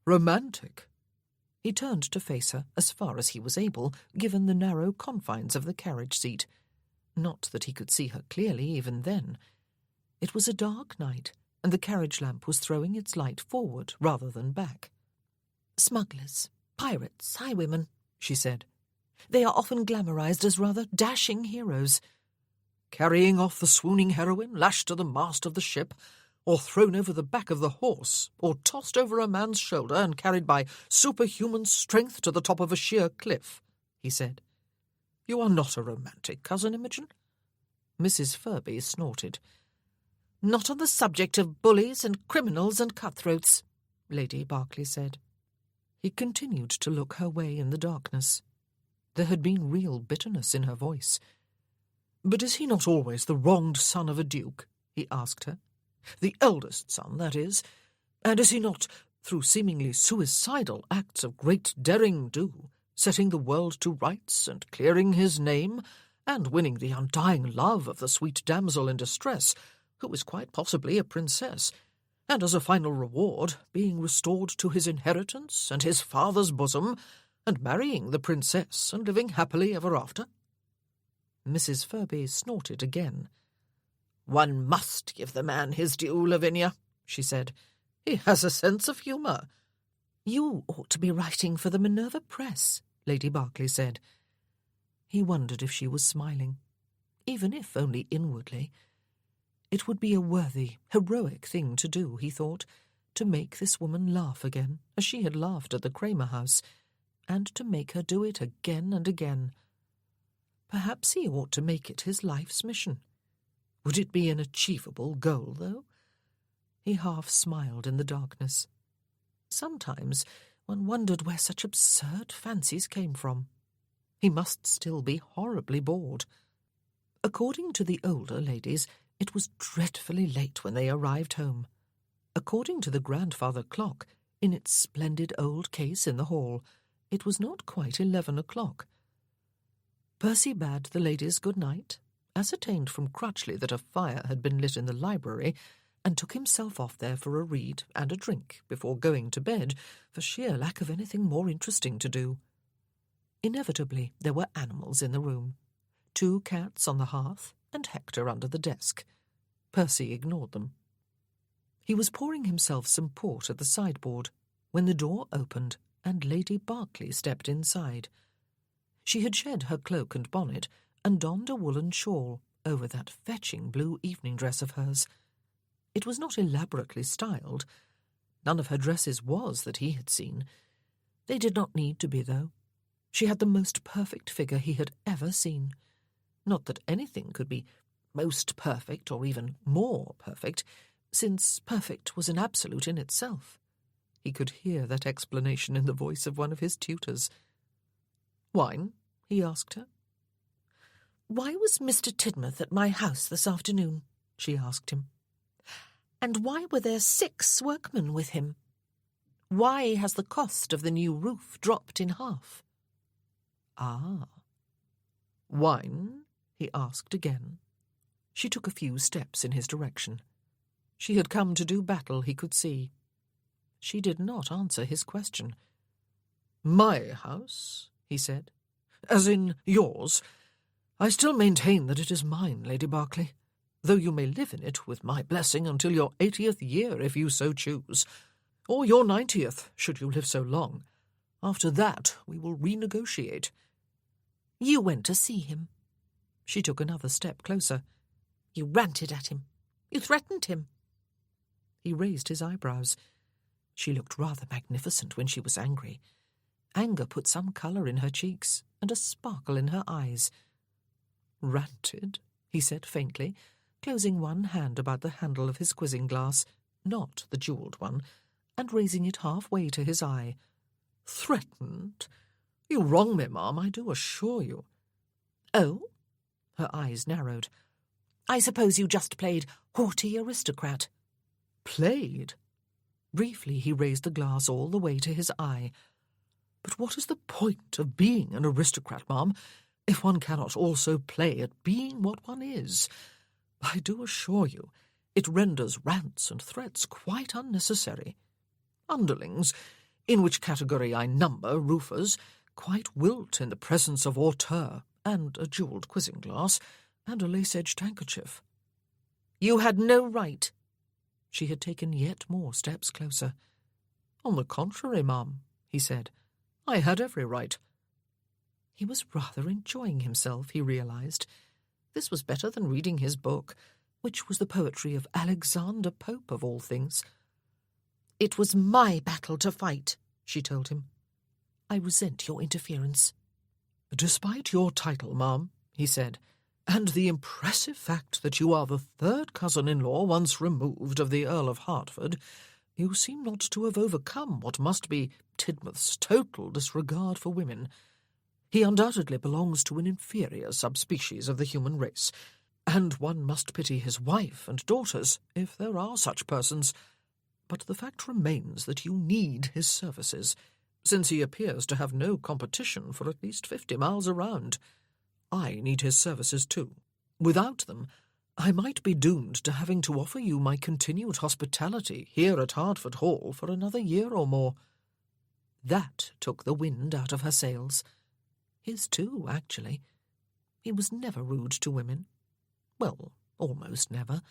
"Romantic?" He turned to face her as far as he was able, given the narrow confines of the carriage seat. Not that he could see her clearly even then. It was a dark night, and the carriage lamp was throwing its light forward rather than back. "Smugglers, pirates, highwaymen," she said. "They are often glamorized as rather dashing heroes." "Carrying off the swooning heroine, lashed to the mast of the ship, or thrown over the back of the horse, or tossed over a man's shoulder and carried by superhuman strength to the top of a sheer cliff," he said. "You are not a romantic, Cousin Imogen?" Mrs. Furby snorted. "Not on the subject of bullies and criminals and cutthroats," Lady Berkeley said. He continued to look her way in the darkness. There had been real bitterness in her voice. "But is he not always the wronged son of a duke?" he asked her. "The eldest son, that is. And is he not, through seemingly suicidal acts of great daring-do, setting the world to rights and clearing his name, and winning the undying love of the sweet damsel in distress, who is quite possibly a princess, and as a final reward being restored to his inheritance and his father's bosom, and marrying the princess and living happily ever after?" Mrs. Furby snorted again. "One must give the man his due, Lavinia," she said. "He has a sense of humour." "You ought to be writing for the Minerva Press," Lady Berkeley said. He wondered if she was smiling, even if only inwardly. It would be a worthy, heroic thing to do, he thought, to make this woman laugh again, as she had laughed at the Kramer house, and to make her do it again and again. Perhaps he ought to make it his life's mission. Would it be an achievable goal, though? He half smiled in the darkness. Sometimes one wondered where such absurd fancies came from. He must still be horribly bored. According to the older ladies, it was dreadfully late when they arrived home. According to the grandfather clock, in its splendid old case in the hall, it was not quite 11 o'clock. Percy bade the ladies good night, ascertained from Crutchley that a fire had been lit in the library, and took himself off there for a read and a drink before going to bed, for sheer lack of anything more interesting to do. Inevitably there were animals in the room. 2 cats on the hearth, and Hector under the desk. Percy ignored them. He was pouring himself some port at the sideboard when the door opened and Lady Berkeley stepped inside. She had shed her cloak and bonnet and donned a woolen shawl over that fetching blue evening dress of hers. It was not elaborately styled. None of her dresses was that he had seen. They did not need to be, though. She had the most perfect figure he had ever seen. Not that anything could be most perfect or even more perfect, since perfect was an absolute in itself. He could hear that explanation in the voice of one of his tutors. "Wine?" he asked her. "Why was Mr. Tidmouth at my house this afternoon?" she asked him. "And why were there 6 workmen with him? Why has the cost of the new roof dropped in half?" "Ah." "Wine?" he asked again. She took a few steps in his direction. She had come to do battle, he could see. She did not answer his question. "My house?" he said. "As in yours? I still maintain that it is mine, Lady Berkeley, though you may live in it with my blessing until your 80th year if you so choose, or your 90th, should you live so long. After that, we will renegotiate. You went to see him. She took another step closer. You ranted at him. You threatened him. He raised his eyebrows. She looked rather magnificent when she was angry. Anger put some colour in her cheeks and a sparkle in her eyes. Ranted, he said faintly, closing one hand about the handle of his quizzing glass, not the jewelled one, and raising it halfway to his eye. Threatened? You wrong me, ma'am, I do assure you. Oh? Her eyes narrowed. I suppose you just played haughty aristocrat. Played? Briefly he raised the glass all the way to his eye. But what is the point of being an aristocrat, ma'am, if one cannot also play at being what one is? I do assure you, it renders rants and threats quite unnecessary. Underlings, in which category I number roofers, quite wilt in the presence of hauteur and a jewelled quizzing glass and a lace-edged handkerchief. You had no right. She had taken yet more steps closer. On the contrary, ma'am, he said, I had every right. He was rather enjoying himself, he realised. This was better than reading his book, which was the poetry of Alexander Pope, of all things. It was my battle to fight, she told him. I resent your interference. Despite your title, ma'am, he said, and the impressive fact that you are the third cousin-in-law once removed of the Earl of Hertford, you seem not to have overcome what must be Tidmouth's total disregard for women. He undoubtedly belongs to an inferior subspecies of the human race, and one must pity his wife and daughters, if there are such persons. But the fact remains that you need his services, since he appears to have no competition for at least 50 miles around. I need his services too. Without them, I might be doomed to having to offer you my continued hospitality here at Hertford Hall for another year or more. That took the wind out of her sails. His too, actually. He was never rude to women. Well, almost never.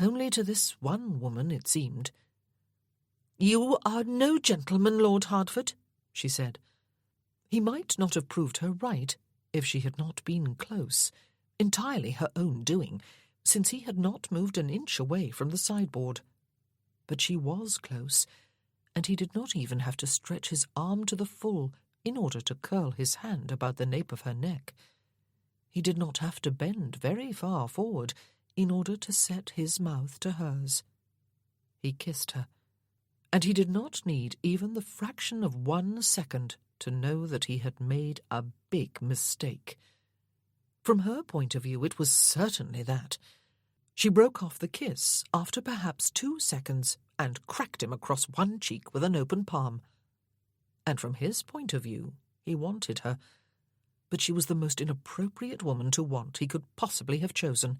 Only to this one woman, it seemed. You are no gentleman, Lord Hertford, she said. He might not have proved her right if she had not been close, entirely her own doing, since he had not moved an inch away from the sideboard. But she was close, and he did not even have to stretch his arm to the full in order to curl his hand about the nape of her neck. He did not have to bend very far forward in order to set his mouth to hers. He kissed her, and he did not need even the fraction of 1 second to know that he had made a big mistake. From her point of view, it was certainly that. She broke off the kiss after perhaps 2 seconds and cracked him across one cheek with an open palm. And from his point of view, he wanted her. But she was the most inappropriate woman to want he could possibly have chosen,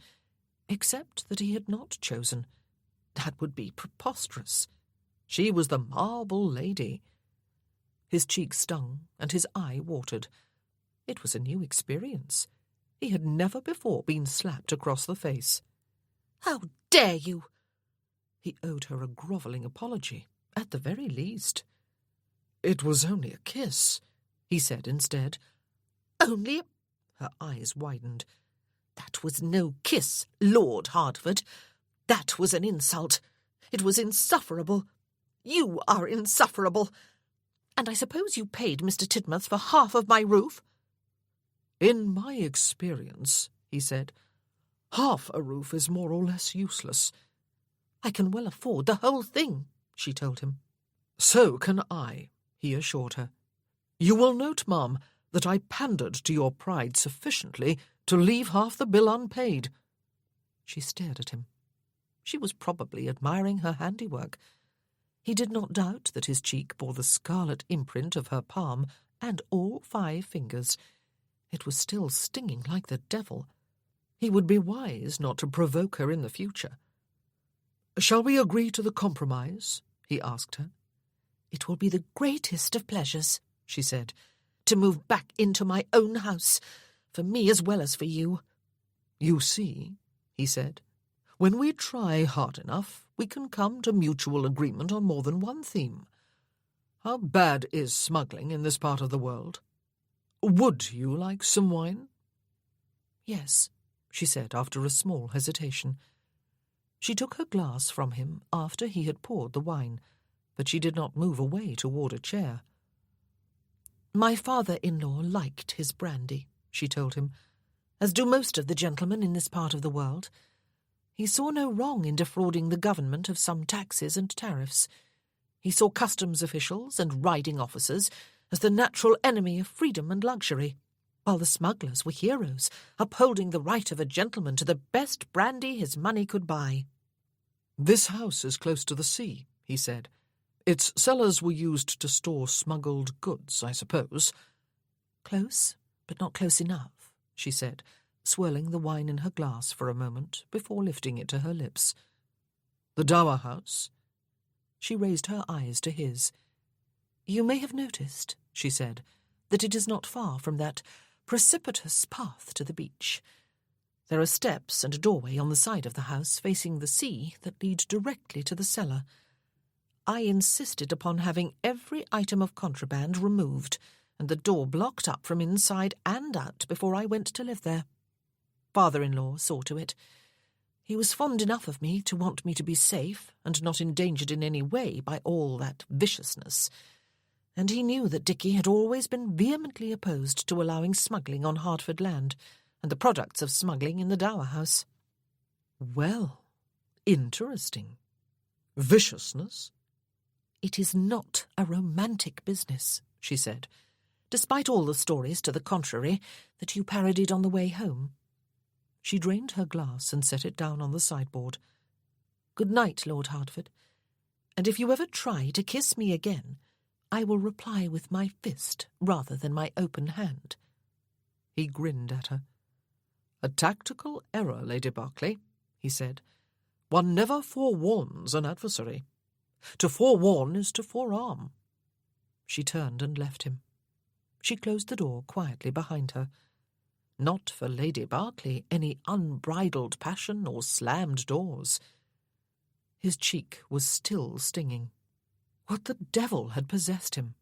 except that he had not chosen. That would be preposterous. She was the marble lady. His cheek stung and his eye watered. It was a new experience. He had never before been slapped across the face. How dare you! He owed her a grovelling apology, at the very least. It was only a kiss, he said instead. Only a... Her eyes widened. That was no kiss, Lord Hertford. That was an insult. It was insufferable. You are insufferable. And I suppose you paid Mr. Tidmouth for half of my roof? In my experience, he said, half a roof is more or less useless. I can well afford the whole thing, she told him. So can I, he assured her. You will note, ma'am, that I pandered to your pride sufficiently to leave half the bill unpaid. She stared at him. She was probably admiring her handiwork. He did not doubt that his cheek bore the scarlet imprint of her palm and all 5 fingers. It was still stinging like the devil. He would be wise not to provoke her in the future. Shall we agree to the compromise? He asked her. It will be the greatest of pleasures, she said, to move back into my own house, for me as well as for you." "You see," he said, "when we try hard enough, we can come to mutual agreement on more than one theme. How bad is smuggling in this part of the world? Would you like some wine?" "Yes," she said after a small hesitation. She took her glass from him after he had poured the wine, but she did not move away toward a chair. "My father-in-law liked his brandy," she told him, "as do most of the gentlemen in this part of the world. He saw no wrong in defrauding the government of some taxes and tariffs. He saw customs officials and riding officers as the natural enemy of freedom and luxury, while the smugglers were heroes, upholding the right of a gentleman to the best brandy his money could buy." "This house is close to the sea," he said. "Its cellars were used to store smuggled goods, I suppose." "Close, but not close enough," she said, swirling the wine in her glass for a moment before lifting it to her lips. "The Dower House?" She raised her eyes to his. "You may have noticed," she said, "that it is not far from that precipitous path to the beach. There are steps and a doorway on the side of the house facing the sea that lead directly to the cellar. I insisted upon having every item of contraband removed and the door blocked up from inside and out before I went to live there. Father-in-law saw to it. He was fond enough of me to want me to be safe and not endangered in any way by all that viciousness, and he knew that Dickie had always been vehemently opposed to allowing smuggling on Hertford land and the products of smuggling in the Dower House." "Well, interesting. Viciousness?" "It is not a romantic business," she said, "despite all the stories to the contrary that you parodied on the way home." She drained her glass and set it down on the sideboard. "Good night, Lord Hertford, and if you ever try to kiss me again, I will reply with my fist rather than my open hand." He grinned at her. "A tactical error, Lady Berkeley," he said. "One never forewarns an adversary. To forewarn is to forearm." She turned and left him. She closed the door quietly behind her. Not for Lady Berkeley any unbridled passion or slammed doors. His cheek was still stinging. What the devil had possessed him?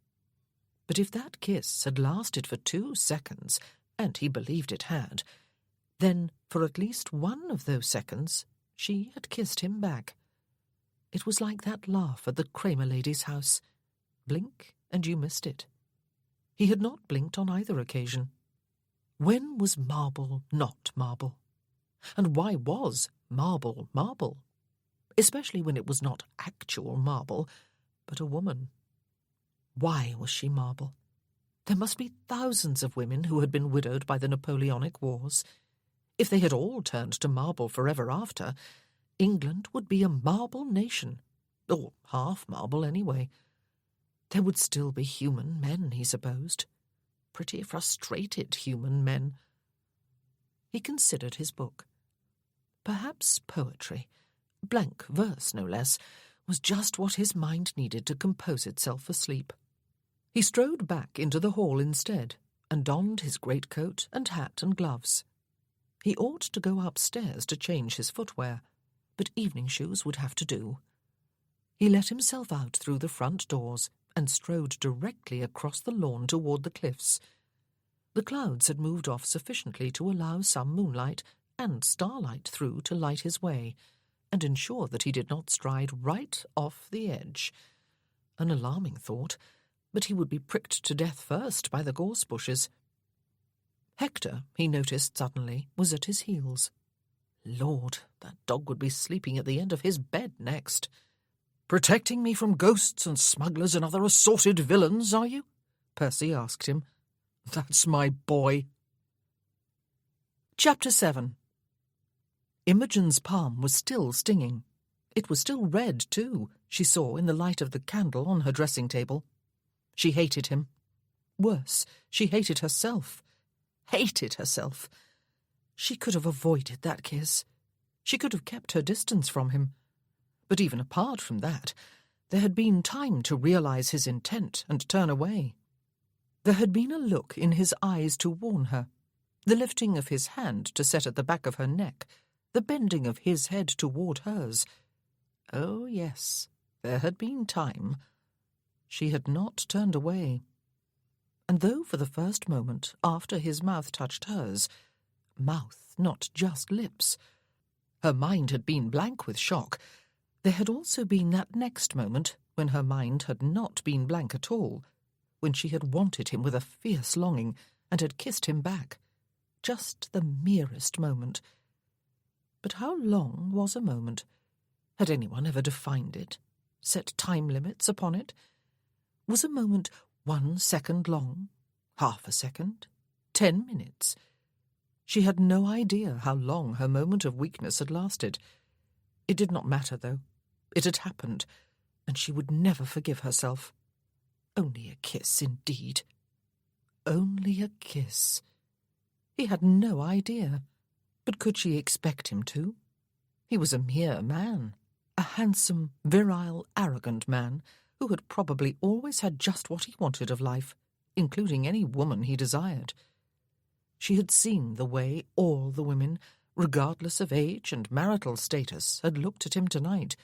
But if that kiss had lasted for 2 seconds, and he believed it had, then for at least one of those seconds she had kissed him back. It was like that laugh at the Kramer lady's house. Blink and you missed it. He had not blinked on either occasion. When was marble not marble? And why was marble marble? Especially when it was not actual marble, but a woman. Why was she marble? There must be thousands of women who had been widowed by the Napoleonic Wars. If they had all turned to marble forever after, England would be a marble nation, or half marble anyway. There would still be human men, he supposed. Pretty frustrated human men. He considered his book. Perhaps poetry, blank verse no less, was just what his mind needed to compose itself for sleep. He strode back into the hall instead, and donned his greatcoat and hat and gloves. He ought to go upstairs to change his footwear, but evening shoes would have to do. He let himself out through the front doors and strode directly across the lawn toward the cliffs. The clouds had moved off sufficiently to allow some moonlight and starlight through to light his way, and ensure that he did not stride right off the edge. An alarming thought, but he would be pricked to death first by the gorse bushes. Hector, he noticed suddenly, was at his heels. Lord, that dog would be sleeping at the end of his bed next. "Protecting me from ghosts and smugglers and other assorted villains, are you?" Percy asked him. "That's my boy." Chapter 7. Imogen's palm was still stinging. It was still red, too, she saw in the light of the candle on her dressing table. She hated him. Worse, she hated herself. Hated herself. She could have avoided that kiss. She could have kept her distance from him. But even apart from that, there had been time to realize his intent and turn away. There had been a look in his eyes to warn her, The lifting of his hand to set at the back of her neck, the bending of his head toward hers. Oh, yes, there had been time. She had not turned away. And though for the first moment after his mouth touched hers, mouth, not just lips, her mind had been blank with shock, there had also been that next moment when her mind had not been blank at all, when she had wanted him with a fierce longing and had kissed him back. Just the merest moment. But how long was a moment? Had anyone ever defined it? Set time limits upon it? Was a moment 1 second long? Half a second? 10 minutes? She had no idea how long her moment of weakness had lasted. It did not matter, though. It had happened, and she would never forgive herself. Only a kiss, indeed. Only a kiss. He had no idea. But could she expect him to? He was a mere man. A handsome, virile, arrogant man who had probably always had just what he wanted of life, including any woman he desired. She had seen the way all the women, regardless of age and marital status, had looked at him tonight.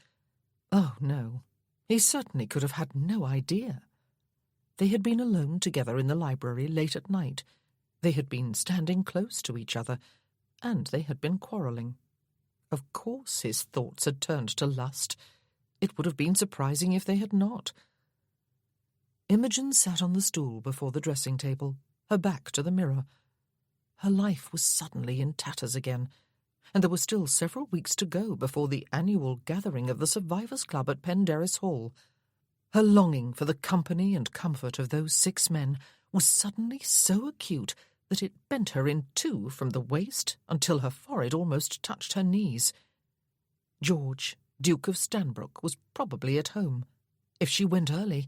Oh, no, he certainly could have had no idea. They had been alone together in the library late at night. They had been standing close to each other, and they had been quarrelling. Of course his thoughts had turned to lust. It would have been surprising if they had not. Imogen sat on the stool before the dressing-table, her back to the mirror. Her life was suddenly in tatters again, and there were still several weeks to go before the annual gathering of the Survivors' Club at Penderris Hall. Her longing for the company and comfort of those 6 men was suddenly so acute that it bent her in two from the waist until her forehead almost touched her knees. George, Duke of Stanbrook, was probably at home. If she went early,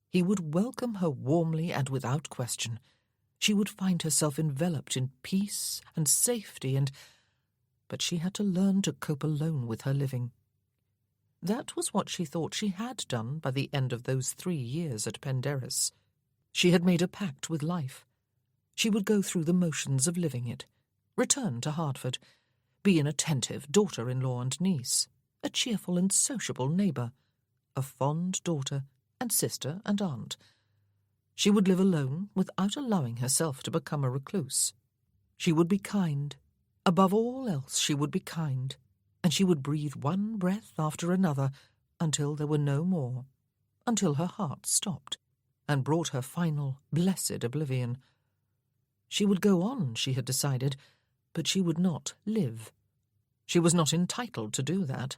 he would welcome her warmly and without question. She would find herself enveloped in peace and safety but she had to learn to cope alone with her living. That was what she thought she had done by the end of those 3 years at Penderris. She had made a pact with life. She would go through the motions of living it, return to Hertford, be an attentive daughter-in-law and niece, a cheerful and sociable neighbour, a fond daughter and sister and aunt. She would live alone without allowing herself to become a recluse. She would be kind. Above all else, she would be kind, and she would breathe one breath after another until there were no more, until her heart stopped and brought her final, blessed oblivion. She would go on, she had decided, but she would not live. She was not entitled to do that.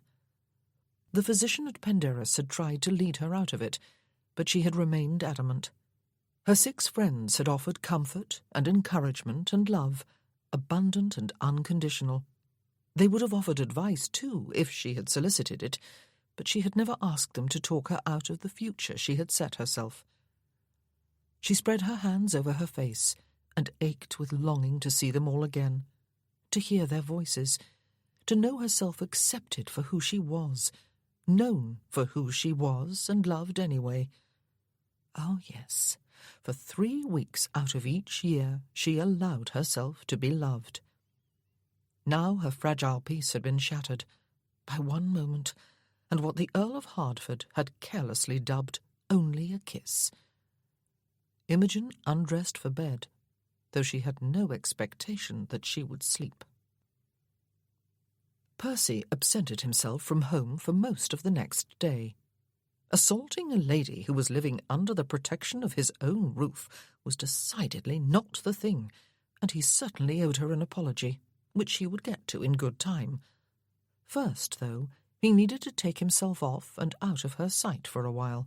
The physician at Penderris had tried to lead her out of it, but she had remained adamant. Her 6 friends had offered comfort and encouragement and love, abundant and unconditional. They would have offered advice, too, if she had solicited it, but she had never asked them to talk her out of the future she had set herself. She spread her hands over her face and ached with longing to see them all again, to hear their voices, to know herself accepted for who she was, known for who she was and loved anyway. Oh, yes, for 3 weeks out of each year she allowed herself to be loved. Now her fragile peace had been shattered by one moment, and what the Earl of Hertford had carelessly dubbed only a kiss. Imogen undressed for bed, though she had no expectation that she would sleep. Percy absented himself from home for most of the next day. Assaulting a lady who was living under the protection of his own roof was decidedly not the thing, and he certainly owed her an apology, which he would get to in good time. First, though, he needed to take himself off and out of her sight for a while.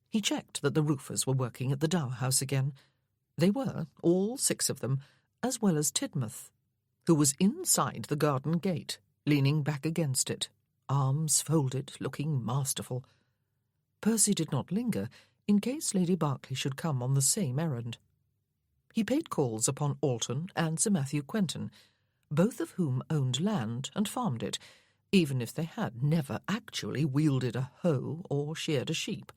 He checked that the roofers were working at the Dower House again. They were, all 6 of them, as well as Tidmouth, who was inside the garden gate, leaning back against it, arms folded, looking masterful. Percy did not linger, in case Lady Berkeley should come on the same errand. He paid calls upon Alton and Sir Matthew Quentin, both of whom owned land and farmed it, even if they had never actually wielded a hoe or sheared a sheep.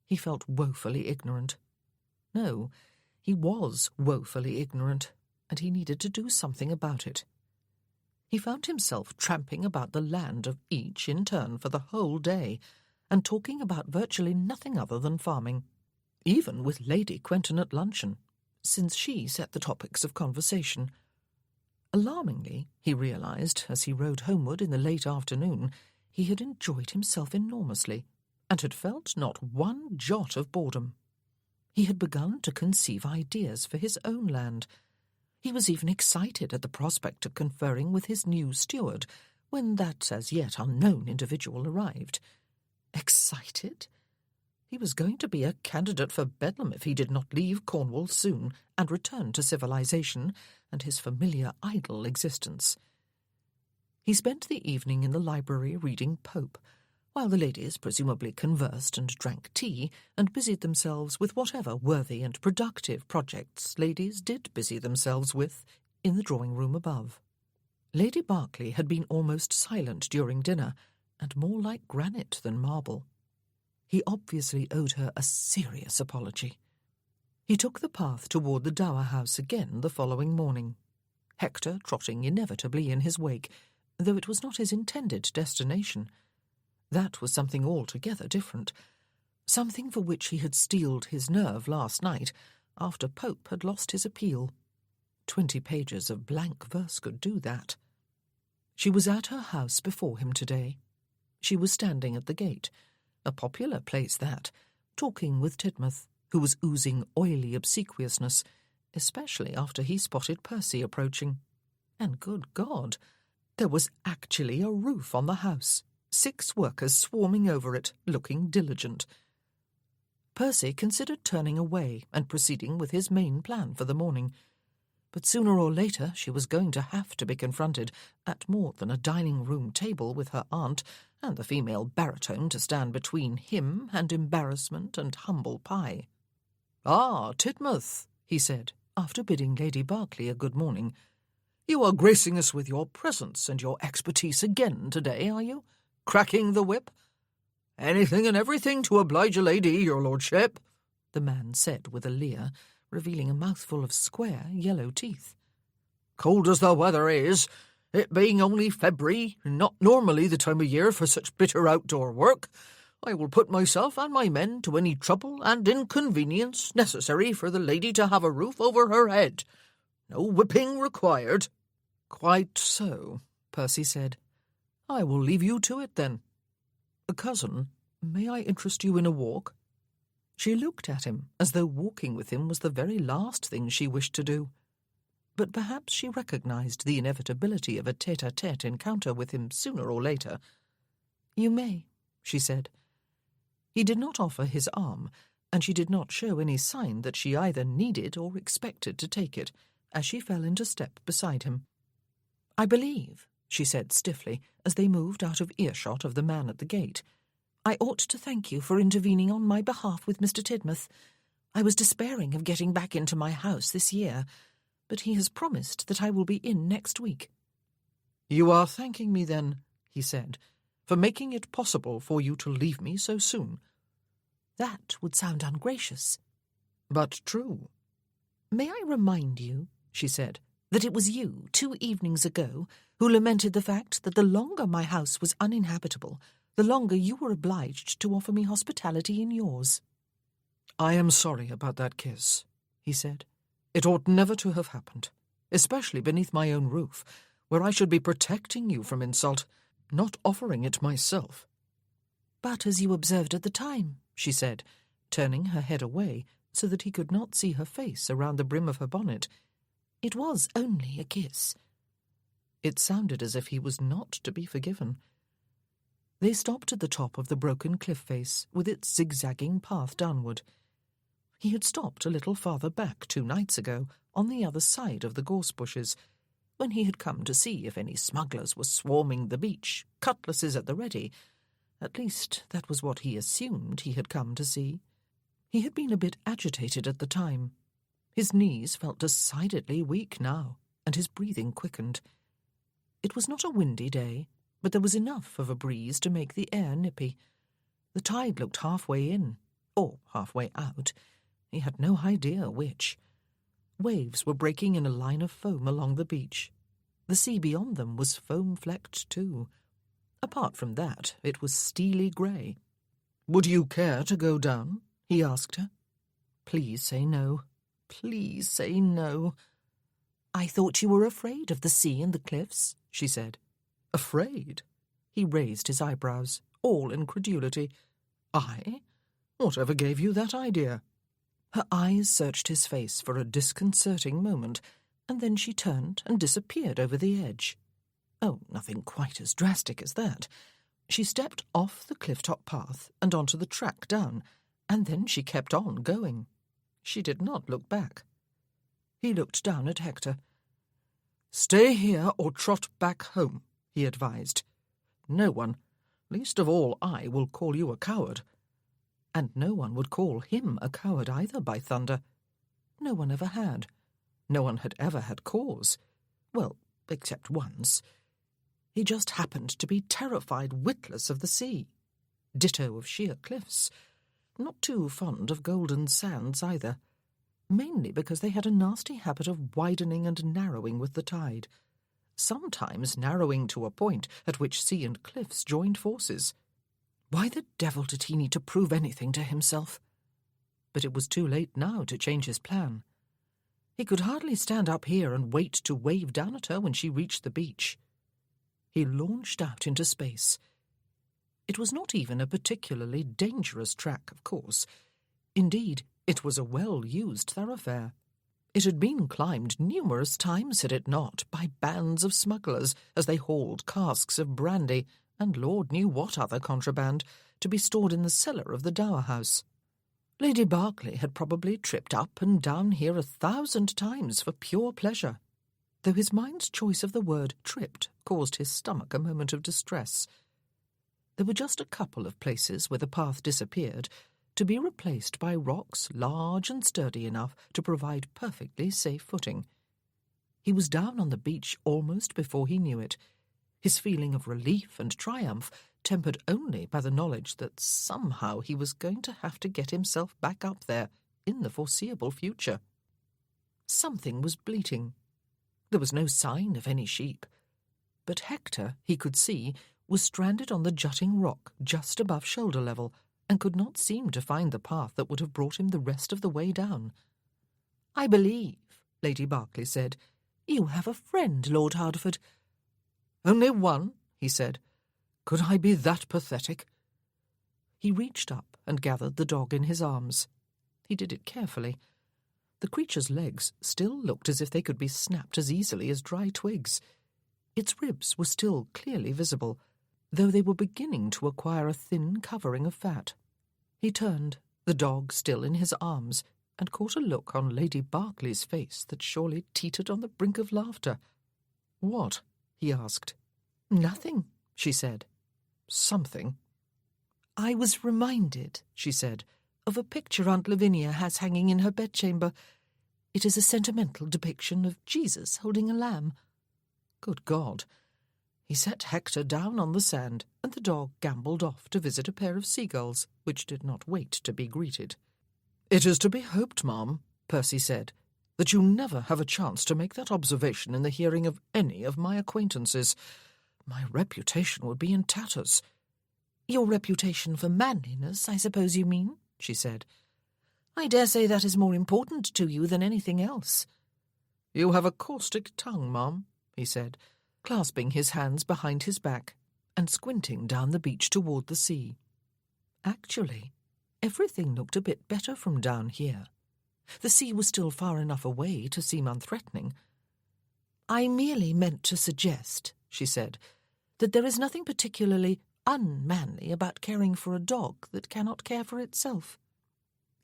He felt woefully ignorant. No, He was woefully ignorant, and he needed to do something about it. He found himself tramping about the land of each in turn for the whole day, and talking about virtually nothing other than farming, even with Lady Quentin at luncheon, since she set the topics of conversation. Alarmingly, he realised, as he rode homeward in the late afternoon, he had enjoyed himself enormously, and had felt not one jot of boredom. He had begun to conceive ideas for his own land. He was even excited at the prospect of conferring with his new steward, when that as yet unknown individual arrived. Excited? He was going to be a candidate for Bedlam if he did not leave Cornwall soon and return to civilization and his familiar idle existence. He spent the evening in the library reading Pope, while the ladies presumably conversed and drank tea and busied themselves with whatever worthy and productive projects ladies did busy themselves with in the drawing-room above. Lady Berkeley had been almost silent during dinner, and more like granite than marble. He obviously owed her a serious apology. He took the path toward the dower house again the following morning, Hector trotting inevitably in his wake, though it was not his intended destination. That was something altogether different, something for which he had steeled his nerve last night after Pope had lost his appeal. 20 pages of blank verse could do that. She was at her house before him today. She was standing at the gate, a popular place that, talking with Tidmouth, who was oozing oily obsequiousness, especially after he spotted Percy approaching. And good God, there was actually a roof on the house, 6 workers swarming over it, looking diligent. Percy considered turning away and proceeding with his main plan for the morning, but sooner or later she was going to have to be confronted at more than a dining-room table with her aunt and the female baritone to stand between him and embarrassment and humble pie. "Ah, Tidmouth," he said, after bidding Lady Berkeley a good morning. "You are gracing us with your presence and your expertise again today, are you? Cracking the whip?" "Anything and everything to oblige a lady, your lordship," the man said with a leer, revealing a mouthful of square, yellow teeth. "Cold as the weather is, it being only February, not normally the time of year for such bitter outdoor work, I will put myself and my men to any trouble and inconvenience necessary for the lady to have a roof over her head. No whipping required." "Quite so," Percy said. "I will leave you to it, then. Cousin, may I interest you in a walk?" She looked at him as though walking with him was the very last thing she wished to do. But perhaps she recognized the inevitability of a tete-a-tete encounter with him sooner or later. "You may," she said. He did not offer his arm, and she did not show any sign that she either needed or expected to take it, as she fell into step beside him. "I believe," she said stiffly, as they moved out of earshot of the man at the gate, "I ought to thank you for intervening on my behalf with Mr. Tidmouth. I was despairing of getting back into my house this year, but he has promised that I will be in next week." "You are thanking me, then," he said, "for making it possible for you to leave me so soon." "That would sound ungracious." "But true." "May I remind you," she said, "that it was you, 2 evenings ago, who lamented the fact that the longer my house was uninhabitable, the longer you were obliged to offer me hospitality in yours." "I am sorry about that kiss," he said. "It ought never to have happened, especially beneath my own roof, where I should be protecting you from insult, not offering it myself." "But as you observed at the time," she said, turning her head away so that he could not see her face around the brim of her bonnet, "it was only a kiss." It sounded as if he was not to be forgiven. They stopped at the top of the broken cliff face, with its zigzagging path downward. He had stopped a little farther back 2 nights ago, on the other side of the gorse bushes, when he had come to see if any smugglers were swarming the beach, cutlasses at the ready. At least that was what he assumed he had come to see. He had been a bit agitated at the time. His knees felt decidedly weak now, and his breathing quickened. It was not a windy day, but there was enough of a breeze to make the air nippy. The tide looked halfway in, or halfway out. He had no idea which. Waves were breaking in a line of foam along the beach. The sea beyond them was foam-flecked too. Apart from that, it was steely grey. "Would you care to go down?" he asked her. "Please say no. Please say no." "I thought you were afraid of the sea and the cliffs," she said. "Afraid?" He raised his eyebrows, all incredulity. "I? Whatever gave you that idea?" Her eyes searched his face for a disconcerting moment, and then she turned and disappeared over the edge. Oh, nothing quite as drastic as that. She stepped off the cliff-top path and onto the track down, and then she kept on going. She did not look back. He looked down at Hector. "Stay here or trot back home," he advised. "No one, least of all I, will call you a coward." And no one would call him a coward either, by thunder. No one ever had. No one had ever had cause. Well, except once. He just happened to be terrified witless of the sea. Ditto of sheer cliffs. Not too fond of golden sands either. Mainly because they had a nasty habit of widening and narrowing with the tide. Sometimes narrowing to a point at which sea and cliffs joined forces. Why the devil did he need to prove anything to himself? But it was too late now to change his plan. He could hardly stand up here and wait to wave down at her when she reached the beach. He launched out into space. It was not even a particularly dangerous track, of course. Indeed, it was a well-used thoroughfare. It had been climbed numerous times, had it not, by bands of smugglers as they hauled casks of brandy and Lord knew what other contraband, to be stored in the cellar of the dower house. Lady Berkeley had probably tripped up and down here 1,000 times for pure pleasure, though his mind's choice of the word tripped caused his stomach a moment of distress. There were just a couple of places where the path disappeared, to be replaced by rocks large and sturdy enough to provide perfectly safe footing. He was down on the beach almost before he knew it, his feeling of relief and triumph tempered only by the knowledge that somehow he was going to have to get himself back up there in the foreseeable future. Something was bleating. There was no sign of any sheep, but Hector, he could see, was stranded on the jutting rock just above shoulder level and could not seem to find the path that would have brought him the rest of the way down. "I believe," Lady Berkeley said, "you have a friend, Lord Hardford." "Only one," he said. "Could I be that pathetic?" He reached up and gathered the dog in his arms. He did it carefully. The creature's legs still looked as if they could be snapped as easily as dry twigs. Its ribs were still clearly visible, though they were beginning to acquire a thin covering of fat. He turned, the dog still in his arms, and caught a look on Lady Berkeley's face that surely teetered on the brink of laughter. "What?" he asked. "Nothing," she said. "Something?" "I was reminded," she said, "of a picture Aunt Lavinia has hanging in her bedchamber. It is a sentimental depiction of Jesus holding a lamb." Good God! He set Hector down on the sand, and the dog gambolled off to visit a pair of seagulls, which did not wait to be greeted. "It is to be hoped, ma'am," Percy said, "that you never have a chance to make that observation in the hearing of any of my acquaintances. My reputation would be in tatters." "Your reputation for manliness, I suppose you mean?" she said. "I dare say that is more important to you than anything else." "You have a caustic tongue, ma'am," he said, clasping his hands behind his back and squinting down the beach toward the sea. Actually, everything looked a bit better from down here. The sea was still far enough away to seem unthreatening. "I merely meant to suggest," she said, "that there is nothing particularly unmanly about caring for a dog that cannot care for itself."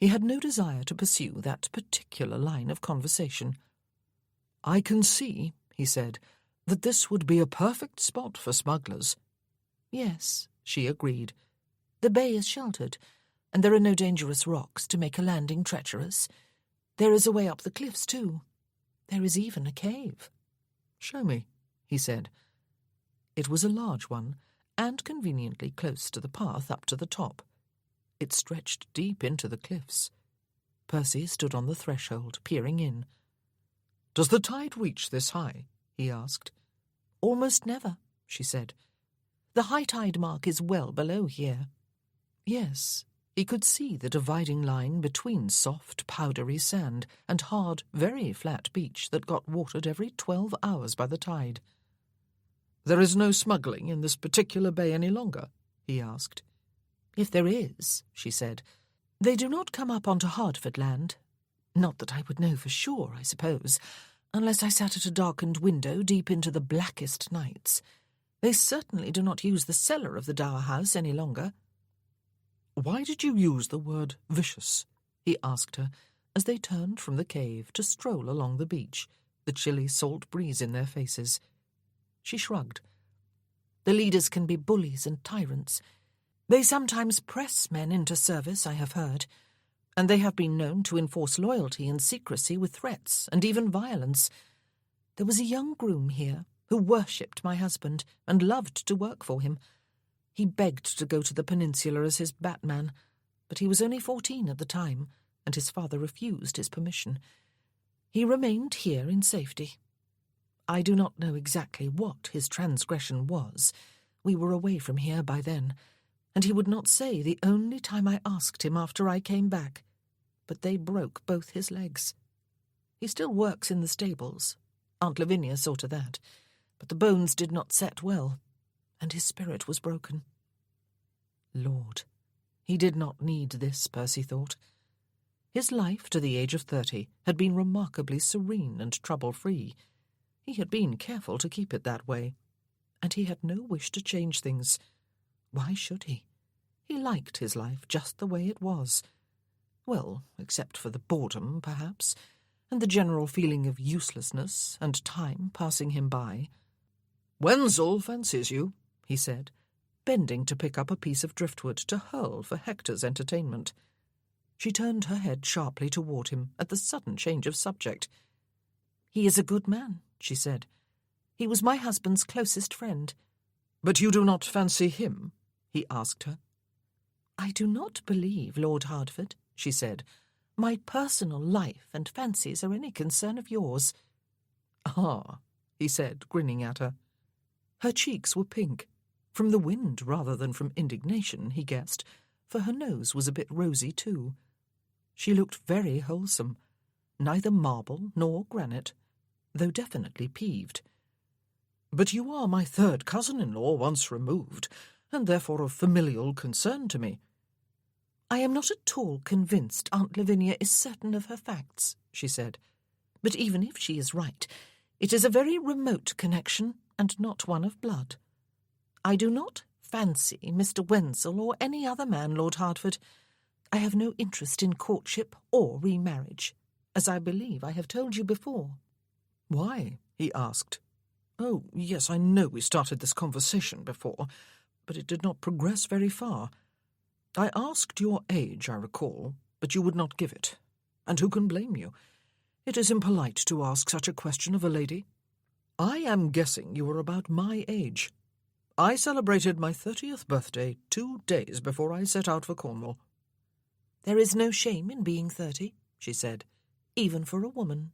He had no desire to pursue that particular line of conversation. "I can see," he said, "that this would be a perfect spot for smugglers." "Yes," she agreed. "The bay is sheltered, and there are no dangerous rocks to make a landing treacherous. There is a way up the cliffs, too. There is even a cave." "Show me," he said. It was a large one, and conveniently close to the path up to the top. It stretched deep into the cliffs. Percy stood on the threshold, peering in. Does the tide reach this high? He asked. Almost never, she said. The high tide mark is well below here. Yes, he could see the dividing line between soft, powdery sand and hard, very flat beach that got watered every 12 hours by the tide. There is no smuggling in this particular bay any longer? He asked. If there is, she said, they do not come up onto Hertford land. Not that I would know for sure, I suppose, unless I sat at a darkened window deep into the blackest nights. They certainly do not use the cellar of the Dower House any longer. Why did you use the word vicious? He asked her, as they turned from the cave to stroll along the beach, the chilly salt breeze in their faces. She shrugged. The leaders can be bullies and tyrants. They sometimes press men into service, I have heard, and they have been known to enforce loyalty and secrecy with threats and even violence. There was a young groom here who worshipped my husband and loved to work for him. He begged to go to the peninsula as his batman, but he was only 14 at the time, and his father refused his permission. He remained here in safety. I do not know exactly what his transgression was. We were away from here by then, and he would not say the only time I asked him after I came back, but they broke both his legs. He still works in the stables. Aunt Lavinia saw to that, but the bones did not set well, and his spirit was broken. Lord, he did not need this, Percy thought. His life to the age of 30 had been remarkably serene and trouble-free. He had been careful to keep it that way, and he had no wish to change things. Why should he? He liked his life just the way it was. Well, except for the boredom, perhaps, and the general feeling of uselessness and time passing him by. "Wenzel fancies you," he said, bending to pick up a piece of driftwood to hurl for Hector's entertainment. She turned her head sharply toward him at the sudden change of subject. "He is a good man," she said. "He was my husband's closest friend." "But you do not fancy him?" he asked her. "I do not believe, Lord Hertford," she said, "my personal life and fancies are any concern of yours." "Ah," he said, grinning at her. Her cheeks were pink, from the wind rather than from indignation, he guessed, for her nose was a bit rosy too. She looked very wholesome, neither marble nor granite, though definitely peeved. "But you are my third cousin-in-law once removed, and therefore of familial concern to me." "I am not at all convinced Aunt Lavinia is certain of her facts," she said. "But even if she is right, it is a very remote connection and not one of blood. I do not fancy Mr. Wenzel or any other man, Lord Hertford. I have no interest in courtship or remarriage, as I believe I have told you before." "Why?" he asked. "Oh, yes, I know we started this conversation before, but it did not progress very far. I asked your age, I recall, but you would not give it. And who can blame you? It is impolite to ask such a question of a lady. I am guessing you are about my age. I celebrated my 30th birthday 2 days before I set out for Cornwall." "There is no shame in being 30, she said, "even for a woman."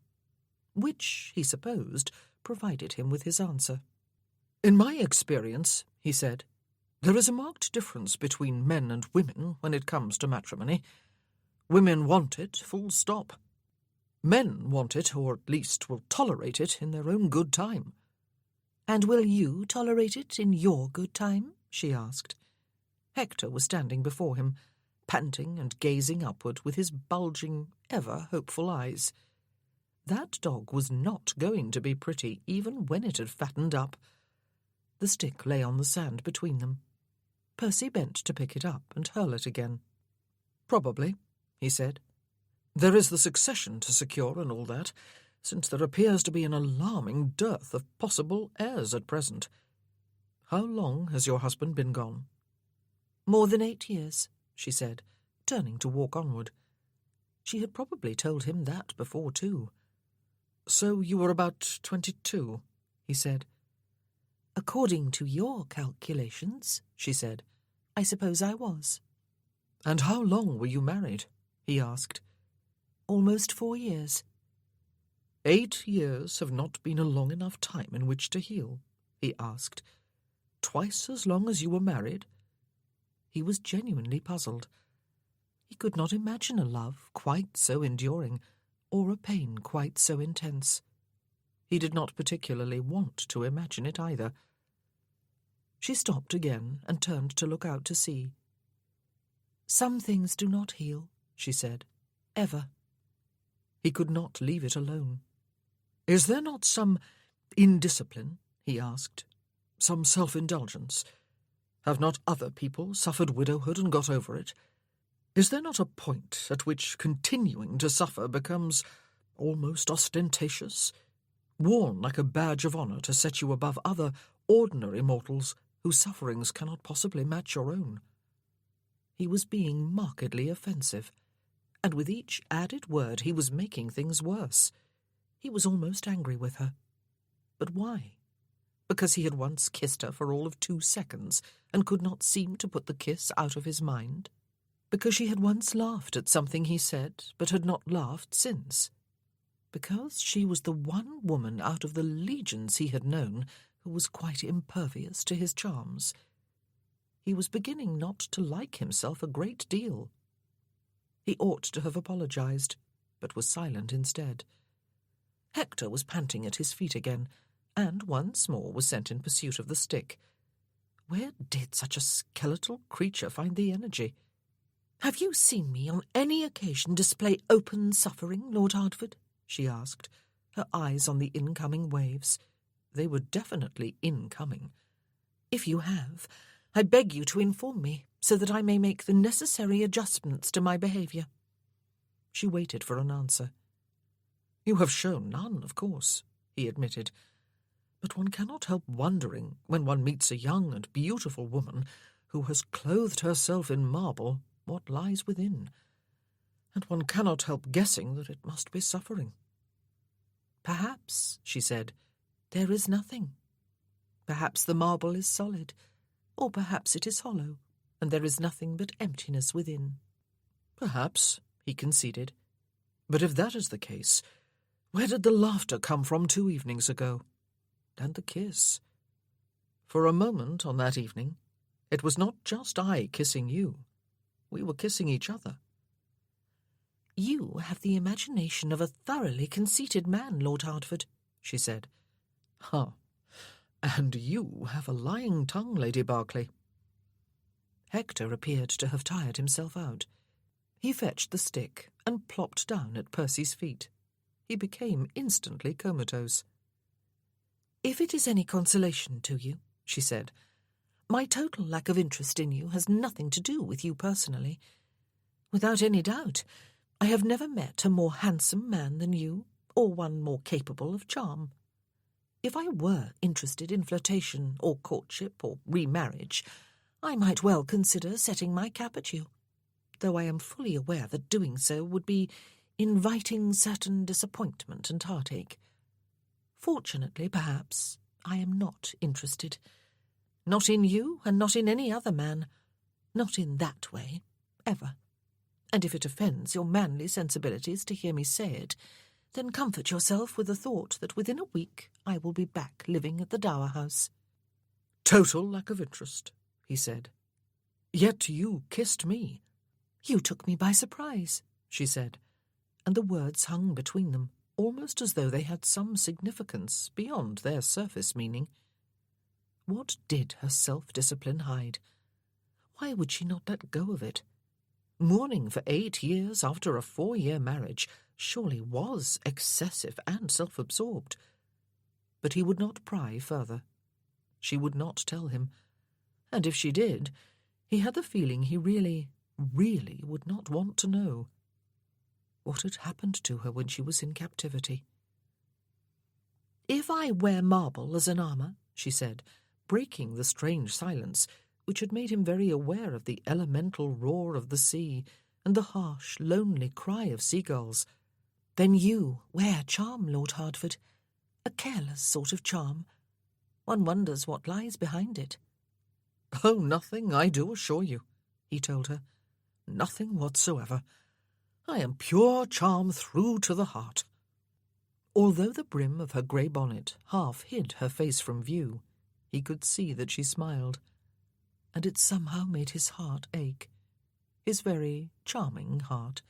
Which, he supposed, provided him with his answer. "In my experience," he said, "there is a marked difference between men and women when it comes to matrimony. Women want it, full stop. Men want it, or at least will tolerate it in their own good time." "And will you tolerate it in your good time?" she asked. Hector was standing before him, panting and gazing upward with his bulging, ever-hopeful eyes. That dog was not going to be pretty even when it had fattened up. The stick lay on the sand between them. Percy bent to pick it up and hurl it again. "Probably," he said. "There is the succession to secure and all that, since there appears to be an alarming dearth of possible heirs at present. How long has your husband been gone?" "More than 8 years, she said, turning to walk onward. She had probably told him that before, too. "So you were about 22, he said. "According to your calculations," she said, "I suppose I was." "And how long were you married?" he asked. "Almost 4 years. 8 years have not been a long enough time in which to heal?" he asked. "Twice as long as you were married?" He was genuinely puzzled. He could not imagine a love quite so enduring, or a pain quite so intense. He did not particularly want to imagine it either. She stopped again and turned to look out to sea. "Some things do not heal," she said, "ever." He could not leave it alone. "Is there not some indiscipline?" he asked. "Some self-indulgence? Have not other people suffered widowhood and got over it? Is there not a point at which continuing to suffer becomes almost ostentatious, worn like a badge of honour to set you above other ordinary mortals whose sufferings cannot possibly match your own?" He was being markedly offensive, and with each added word he was making things worse. He was almost angry with her. But why? Because he had once kissed her for all of 2 seconds and could not seem to put the kiss out of his mind? Because she had once laughed at something he said but had not laughed since? Because she was the one woman out of the legions he had known who was quite impervious to his charms? He was beginning not to like himself a great deal. He ought to have apologized, but was silent instead. Hector was panting at his feet again, and once more was sent in pursuit of the stick. Where did such a skeletal creature find the energy? "Have you seen me on any occasion display open suffering, Lord Hertford?" she asked, her eyes on the incoming waves. They were definitely incoming. "If you have, I beg you to inform me, so that I may make the necessary adjustments to my behaviour." She waited for an answer. "You have shown none, of course," he admitted. "But one cannot help wondering, when one meets a young and beautiful woman who has clothed herself in marble, what lies within. And one cannot help guessing that it must be suffering." "Perhaps," she said, "there is nothing. Perhaps the marble is solid, or perhaps it is hollow, and there is nothing but emptiness within." "Perhaps," he conceded. "But if that is the case, where did the laughter come from 2 evenings ago? And the kiss? For a moment on that evening, it was not just I kissing you. We were kissing each other." "You have the imagination of a thoroughly conceited man, Lord Hertford," she said. "Ha! And you have a lying tongue, Lady Berkeley." Hector appeared to have tired himself out. He fetched the stick and plopped down at Percy's feet. He became instantly comatose. "If it is any consolation to you," she said, "my total lack of interest in you has nothing to do with you personally. Without any doubt, I have never met a more handsome man than you, or one more capable of charm. If I were interested in flirtation or courtship or remarriage, I might well consider setting my cap at you, though I am fully aware that doing so would be inviting certain disappointment and heartache. Fortunately, perhaps, I am not interested. Not in you, and not in any other man. Not in that way, ever. And if it offends your manly sensibilities to hear me say it, then comfort yourself with the thought that within a week I will be back living at the Dower House." "Total lack of interest," he said. "Yet you kissed me." "You took me by surprise," she said, and the words hung between them, almost as though they had some significance beyond their surface meaning. What did her self-discipline hide? Why would she not let go of it? Mourning for 8 years after a 4-year marriage surely was excessive and self-absorbed. But he would not pry further. She would not tell him. And if she did, he had the feeling he really would not want to know. What had happened to her when she was in captivity? "If I wear marble as an armour," she said, breaking the strange silence, which had made him very aware of the elemental roar of the sea and the harsh, lonely cry of seagulls, "then you wear charm, Lord Hertford, a careless sort of charm. One wonders what lies behind it." "Oh, nothing, I do assure you," he told her. "Nothing whatsoever. I am pure charm through to the heart." Although the brim of her grey bonnet half hid her face from view, he could see that she smiled, and it somehow made his heart ache, his very charming heart.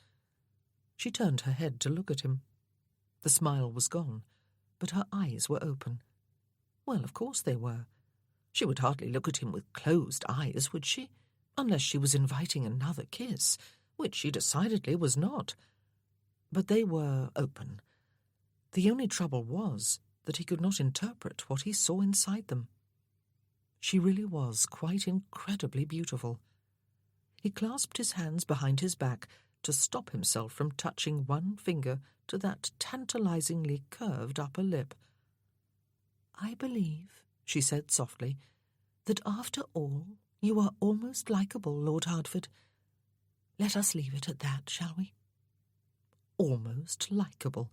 She turned her head to look at him. The smile was gone, but her eyes were open. Well, of course they were. She would hardly look at him with closed eyes, would she? Unless she was inviting another kiss, which she decidedly was not. But they were open. The only trouble was that he could not interpret what he saw inside them. She really was quite incredibly beautiful. He clasped his hands behind his back to stop himself from touching one finger to that tantalizingly curved upper lip. "I believe," she said softly, "that after all you are almost likeable, Lord Hertford. Let us leave it at that, shall we?" Almost likeable.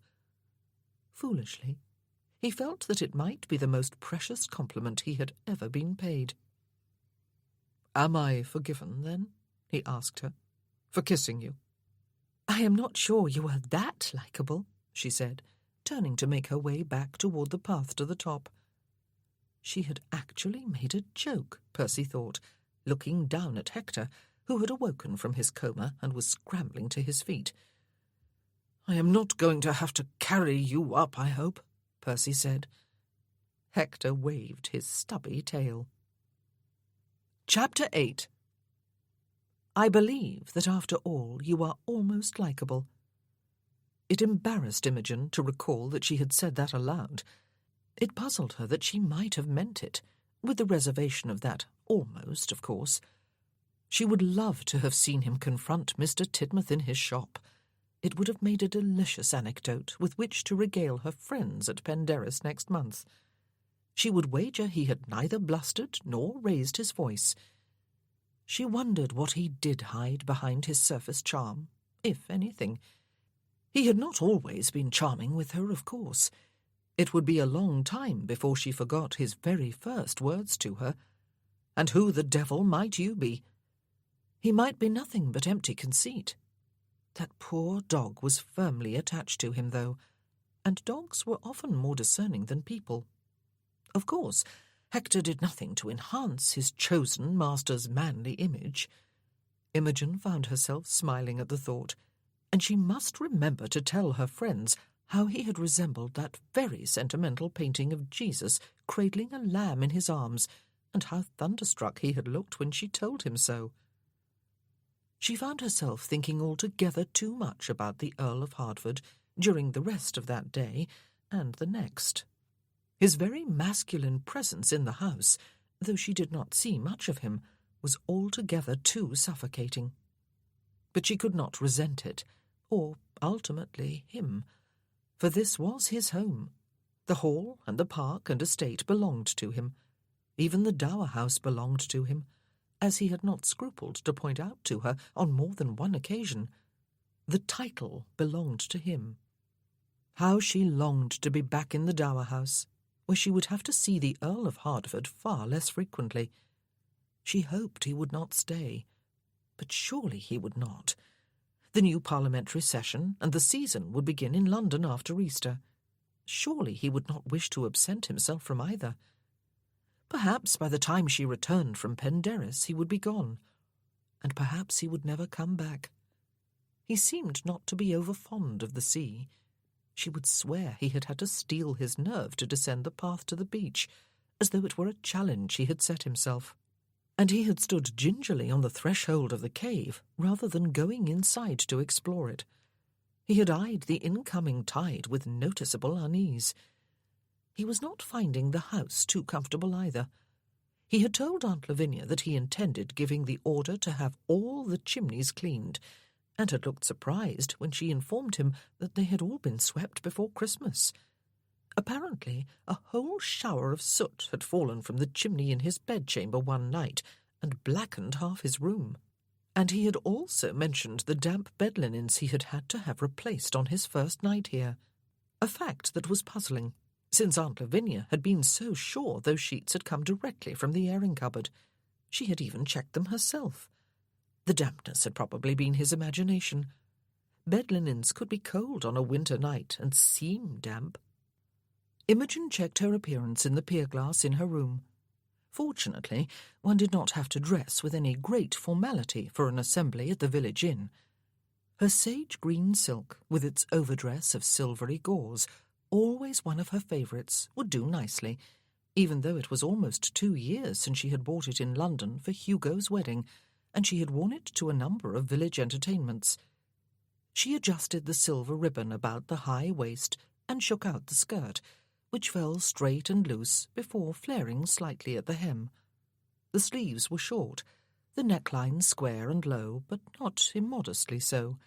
Foolishly, he felt that it might be the most precious compliment he had ever been paid. "Am I forgiven, then?" he asked her, "for kissing you?" "I am not sure you are that likeable," she said, turning to make her way back toward the path to the top. She had actually made a joke, Percy thought, looking down at Hector, who had awoken from his coma and was scrambling to his feet. "I am not going to have to carry you up, I hope," Percy said. Hector waved his stubby tail. Chapter 8. I believe that after all you are almost likeable. It embarrassed Imogen to recall that she had said that aloud. It puzzled her that she might have meant it, with the reservation of that almost, of course. She would love to have seen him confront Mr. Tidmouth in his shop. It would have made a delicious anecdote with which to regale her friends at Penderys next month. She would wager he had neither blustered nor raised his voice. She wondered what he did hide behind his surface charm, if anything. He had not always been charming with her, of course. It would be a long time before she forgot his very first words to her. "And who the devil might you be?" He might be nothing but empty conceit. That poor dog was firmly attached to him, though, and dogs were often more discerning than people. Of course, Hector did nothing to enhance his chosen master's manly image. Imogen found herself smiling at the thought, and she must remember to tell her friends how he had resembled that very sentimental painting of Jesus cradling a lamb in his arms, and how thunderstruck he had looked when she told him so. She found herself thinking altogether too much about the Earl of Hertford during the rest of that day and the next. His very masculine presence in the house, though she did not see much of him, was altogether too suffocating. But she could not resent it, or, ultimately, him, for this was his home. The hall and the park and estate belonged to him. Even the dower house belonged to him, as he had not scrupled to point out to her on more than one occasion. The title belonged to him. How she longed to be back in the dower house, where she would have to see the Earl of Hertford far less frequently. She hoped he would not stay, but surely he would not. The new parliamentary session and the season would begin in London after Easter. Surely he would not wish to absent himself from either. Perhaps by the time she returned from Penderys he would be gone, and perhaps he would never come back. He seemed not to be over-fond of the sea. She would swear he had had to steel his nerve to descend the path to the beach, as though it were a challenge he had set himself. And he had stood gingerly on the threshold of the cave rather than going inside to explore it. He had eyed the incoming tide with noticeable unease. He was not finding the house too comfortable either. He had told Aunt Lavinia that he intended giving the order to have all the chimneys cleaned, and had looked surprised when she informed him that they had all been swept before Christmas. Apparently, a whole shower of soot had fallen from the chimney in his bedchamber one night and blackened half his room. And he had also mentioned the damp bed linens he had had to have replaced on his first night here, a fact that was puzzling, since Aunt Lavinia had been so sure those sheets had come directly from the airing cupboard. She had even checked them herself. The dampness had probably been his imagination. Bed linens could be cold on a winter night and seem damp, Imogen checked her appearance in the pier-glass in her room. Fortunately, one did not have to dress with any great formality for an assembly at the village inn. Her sage-green silk, with its overdress of silvery gauze, always one of her favourites, would do nicely, even though it was almost 2 years since she had bought it in London for Hugo's wedding, and she had worn it to a number of village entertainments. She adjusted the silver ribbon about the high waist and shook out the skirt, which fell straight and loose before flaring slightly at the hem. The sleeves were short, the neckline square and low, but not immodestly so.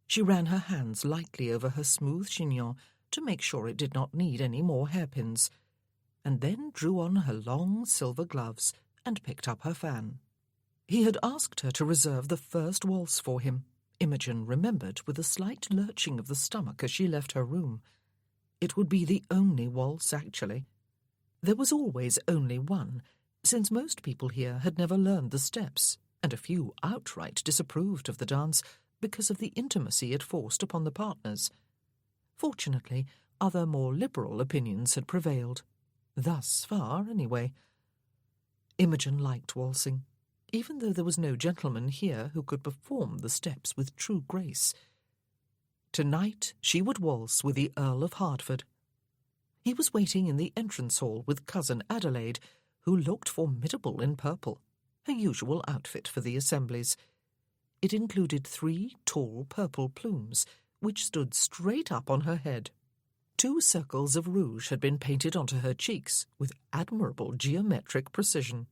She ran her hands lightly over her smooth chignon to make sure it did not need any more hairpins, and then drew on her long silver gloves and picked up her fan. He had asked her to reserve the first waltz for him, Imogen remembered with a slight lurching of the stomach as she left her room. It would be the only waltz, actually. There was always only one, since most people here had never learned the steps, and a few outright disapproved of the dance because of the intimacy it forced upon the partners. Fortunately, other more liberal opinions had prevailed. Thus far, anyway. Imogen liked waltzing, even though there was no gentleman here who could perform the steps with true grace. Tonight she would waltz with the Earl of Hertford. He was waiting in the entrance hall with cousin Adelaide, who looked formidable in purple, her usual outfit for the assemblies. It included 3 tall purple plumes, which stood straight up on her head. 2 circles of rouge had been painted onto her cheeks with admirable geometric precision.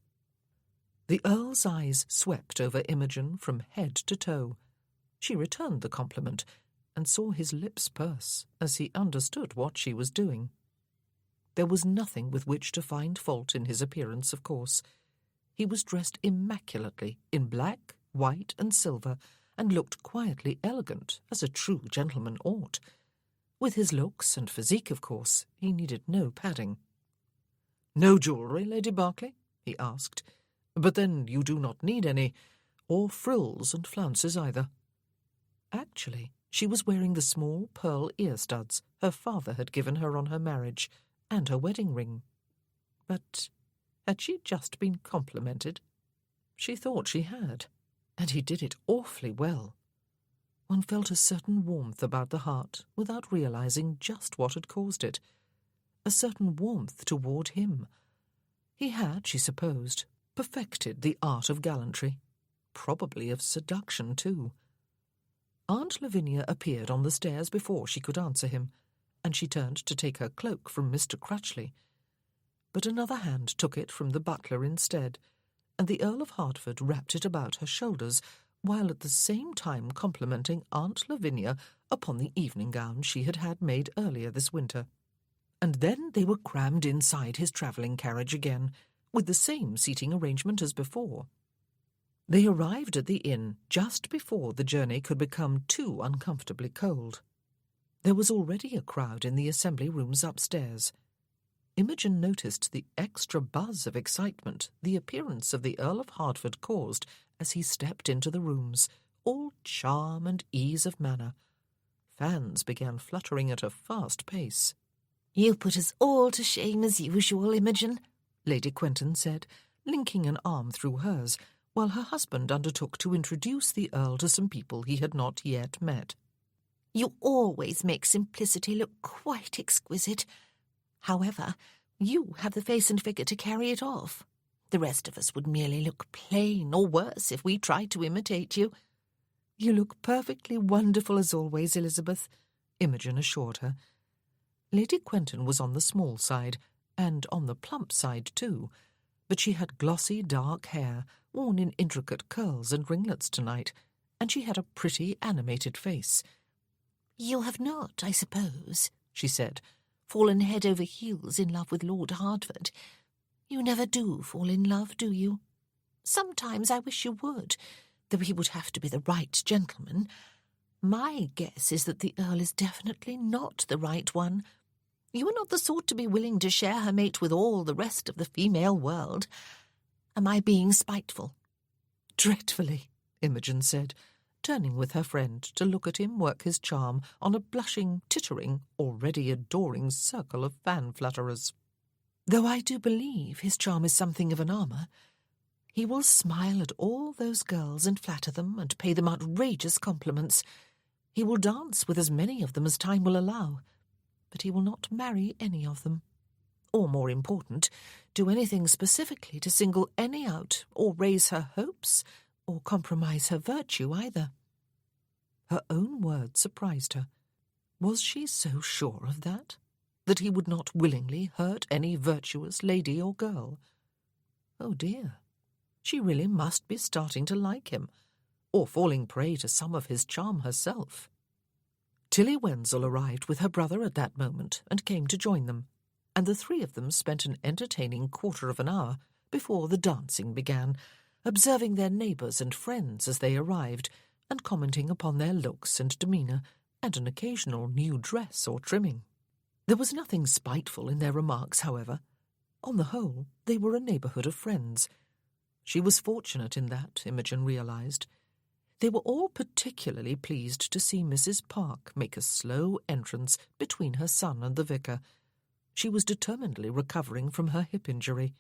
The Earl's eyes swept over Imogen from head to toe. She returned the compliment and saw his lips purse as he understood what she was doing. There was nothing with which to find fault in his appearance, of course. He was dressed immaculately in black, white, and silver, and looked quietly elegant, as a true gentleman ought. With his looks and physique, of course, he needed no padding. "No jewellery, Lady Berkeley?" he asked. "But then you do not need any, or frills and flounces either." Actually, she was wearing the small pearl ear-studs her father had given her on her marriage, and her wedding ring. But had she just been complimented? She thought she had, and he did it awfully well. One felt a certain warmth about the heart without realizing just what had caused it. A certain warmth toward him. He had, she supposed, perfected the art of gallantry, probably of seduction too. Aunt Lavinia appeared on the stairs before she could answer him, and she turned to take her cloak from Mr. Crutchley. But another hand took it from the butler instead, and the Earl of Hertford wrapped it about her shoulders, while at the same time complimenting Aunt Lavinia upon the evening gown she had had made earlier this winter. And then they were crammed inside his travelling carriage again, with the same seating arrangement as before. They arrived at the inn just before the journey could become too uncomfortably cold. There was already a crowd in the assembly rooms upstairs. Imogen noticed the extra buzz of excitement the appearance of the Earl of Hertford caused as he stepped into the rooms, all charm and ease of manner. Fans began fluttering at a fast pace. "You put us all to shame as usual, Imogen," Lady Quentin said, linking an arm through hers, while her husband undertook to introduce the Earl to some people he had not yet met. "You always make simplicity look quite exquisite. However, you have the face and figure to carry it off. The rest of us would merely look plain or worse if we tried to imitate you." "You look perfectly wonderful as always, Elizabeth," Imogen assured her. Lady Quentin was on the small side, and on the plump side too, but she had glossy dark hair, worn in intricate curls and ringlets tonight, and she had a pretty animated face. "You have not, I suppose," she said, "fallen head over heels in love with Lord Hertford. You never do fall in love, do you? Sometimes I wish you would, though he would have to be the right gentleman. My guess is that the Earl is definitely not the right one. You are not the sort to be willing to share her mate with all the rest of the female world. Am I being spiteful?" "Dreadfully," Imogen said, turning with her friend to look at him work his charm on a blushing, tittering, already adoring circle of fan-flutterers. "Though I do believe his charm is something of an armour. He will smile at all those girls and flatter them and pay them outrageous compliments. He will dance with as many of them as time will allow, but he will not marry any of them. Or, more important, do anything specifically to single any out or raise her hopes or compromise her virtue either." Her own words surprised her. Was she so sure of that? That he would not willingly hurt any virtuous lady or girl? Oh dear, she really must be starting to like him, or falling prey to some of his charm herself. Tilly Wenzel arrived with her brother at that moment and came to join them, and the three of them spent an entertaining quarter of an hour before the dancing began, observing their neighbours and friends as they arrived, and commenting upon their looks and demeanour, and an occasional new dress or trimming. There was nothing spiteful in their remarks, however. On the whole, they were a neighbourhood of friends. She was fortunate in that, Imogen realised. They were all particularly pleased to see Mrs. Park make a slow entrance between her son and the vicar. She was determinedly recovering from her hip injury.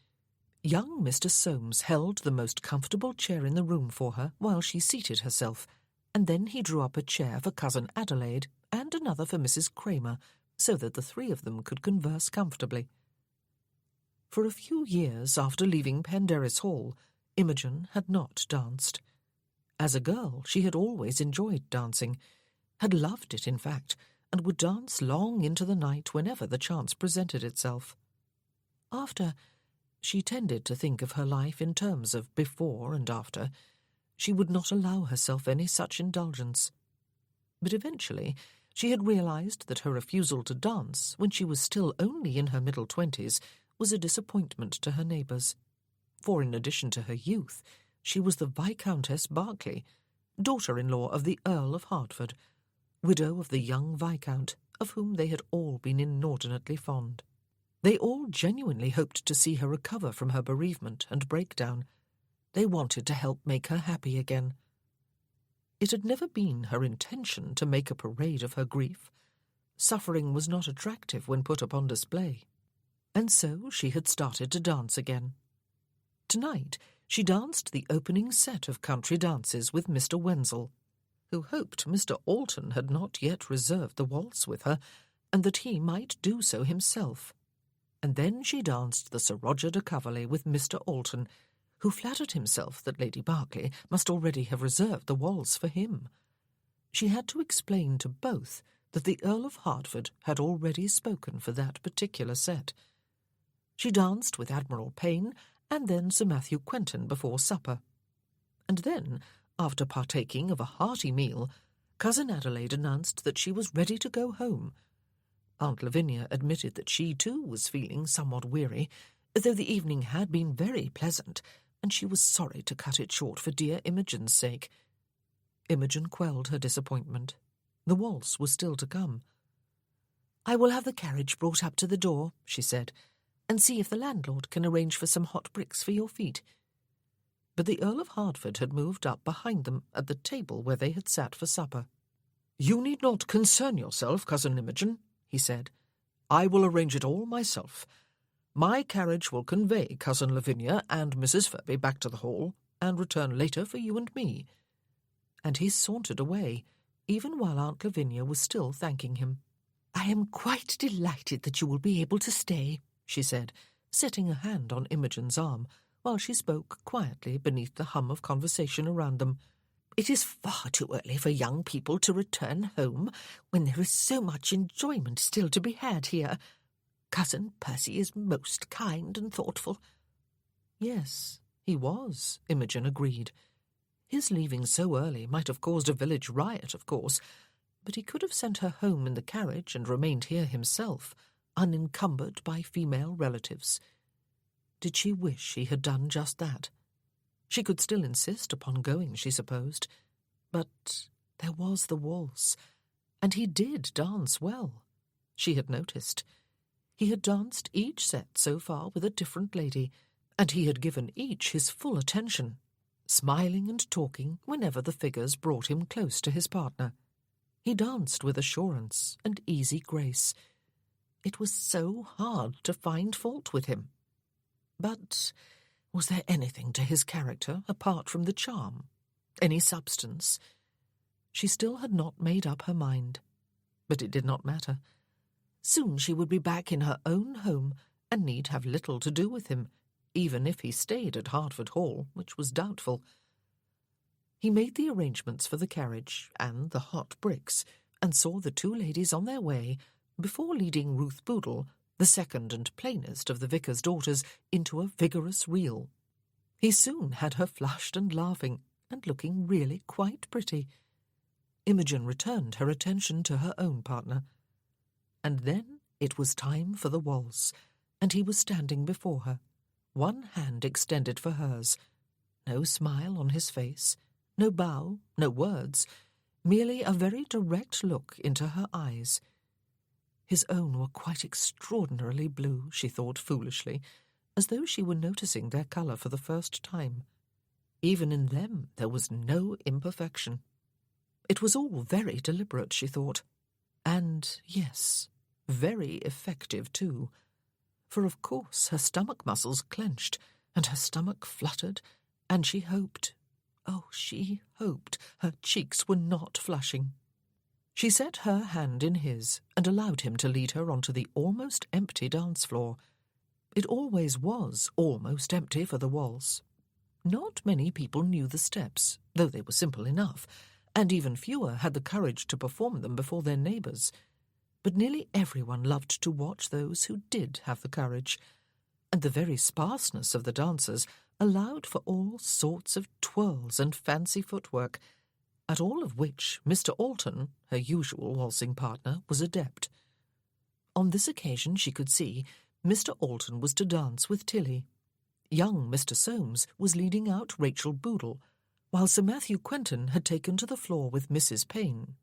Young Mr. Soames held the most comfortable chair in the room for her while she seated herself, and then he drew up a chair for Cousin Adelaide and another for Mrs. Kramer, so that the three of them could converse comfortably. For a few years after leaving Penderys Hall, Imogen had not danced. As a girl, she had always enjoyed dancing, had loved it, in fact, and would dance long into the night whenever the chance presented itself. After, she tended to think of her life in terms of before and after. She would not allow herself any such indulgence. But eventually she had realised that her refusal to dance, when she was still only in her middle 20s, was a disappointment to her neighbours. For in addition to her youth, she was the Viscountess Berkeley, daughter-in-law of the Earl of Hertford, widow of the young Viscount, of whom they had all been inordinately fond. They all genuinely hoped to see her recover from her bereavement and breakdown. They wanted to help make her happy again. It had never been her intention to make a parade of her grief. Suffering was not attractive when put upon display. And so she had started to dance again. Tonight she danced the opening set of country dances with Mr. Wenzel, who hoped Mr. Alton had not yet reserved the waltz with her, and that he might do so himself. And then she danced the Sir Roger de Coverley with Mr. Alton, who flattered himself that Lady Berkeley must already have reserved the waltz for him. She had to explain to both that the Earl of Hertford had already spoken for that particular set. She danced with Admiral Payne and then Sir Matthew Quentin before supper. And then, after partaking of a hearty meal, Cousin Adelaide announced that she was ready to go home. Aunt Lavinia admitted that she too was feeling somewhat weary, though the evening had been very pleasant, and she was sorry to cut it short for dear Imogen's sake. Imogen quelled her disappointment. The waltz was still to come. "I will have the carriage brought up to the door," she said, "and see if the landlord can arrange for some hot bricks for your feet." But the Earl of Hertford had moved up behind them at the table where they had sat for supper. "You need not concern yourself, Cousin Imogen," he said. "I will arrange it all myself. My carriage will convey Cousin Lavinia and Mrs. Ferby back to the Hall, and return later for you and me." And he sauntered away, even while Aunt Lavinia was still thanking him. "I am quite delighted that you will be able to stay," she said, setting a hand on Imogen's arm, while she spoke quietly beneath the hum of conversation around them. "It is far too early for young people to return home, when there is so much enjoyment still to be had here. Cousin Percy is most kind and thoughtful." Yes, he was, Imogen agreed. His leaving so early might have caused a village riot, of course, but he could have sent her home in the carriage and remained here himself, unencumbered by female relatives. Did she wish he had done just that? She could still insist upon going, she supposed. But there was the waltz, and he did dance well. She had noticed. He had danced each set so far with a different lady, and he had given each his full attention. smiling and talking whenever the figures brought him close to his partner. He danced with assurance and easy grace. It was so hard to find fault with him. But was there anything to his character apart from the charm? Any substance? She still had not made up her mind. But it did not matter. Soon she would be back in her own home and need have little to do with him, even if he stayed at Hertford Hall, which was doubtful. He made the arrangements for the carriage and the hot bricks, and saw the two ladies on their way before leading Ruth Boodle, the second and plainest of the vicar's daughters, into a vigorous reel. He soon had her flushed and laughing, and looking really quite pretty. Imogen returned her attention to her own partner. And then it was time for the waltz, and he was standing before her, one hand extended for hers. No smile on his face, no bow, no words, merely a very direct look into her eyes. His own were quite extraordinarily blue, she thought foolishly, as though she were noticing their colour for the first time. Even in them there was no imperfection. It was all very deliberate, she thought, and, yes, very effective too, for of course her stomach muscles clenched, and her stomach fluttered, and she hoped, oh, she hoped, her cheeks were not flushing. She set her hand in his and allowed him to lead her onto the almost empty dance floor. It always was almost empty for the waltz. Not many people knew the steps, though they were simple enough, and even fewer had the courage to perform them before their neighbours. But nearly everyone loved to watch those who did have the courage, and the very sparseness of the dancers allowed for all sorts of twirls and fancy footwork, at all of which Mr. Alton, her usual waltzing partner, was adept. On this occasion, she could see, Mr. Alton was to dance with Tilly. Young Mr. Soames was leading out Rachel Boodle, while Sir Matthew Quentin had taken to the floor with Mrs. Payne.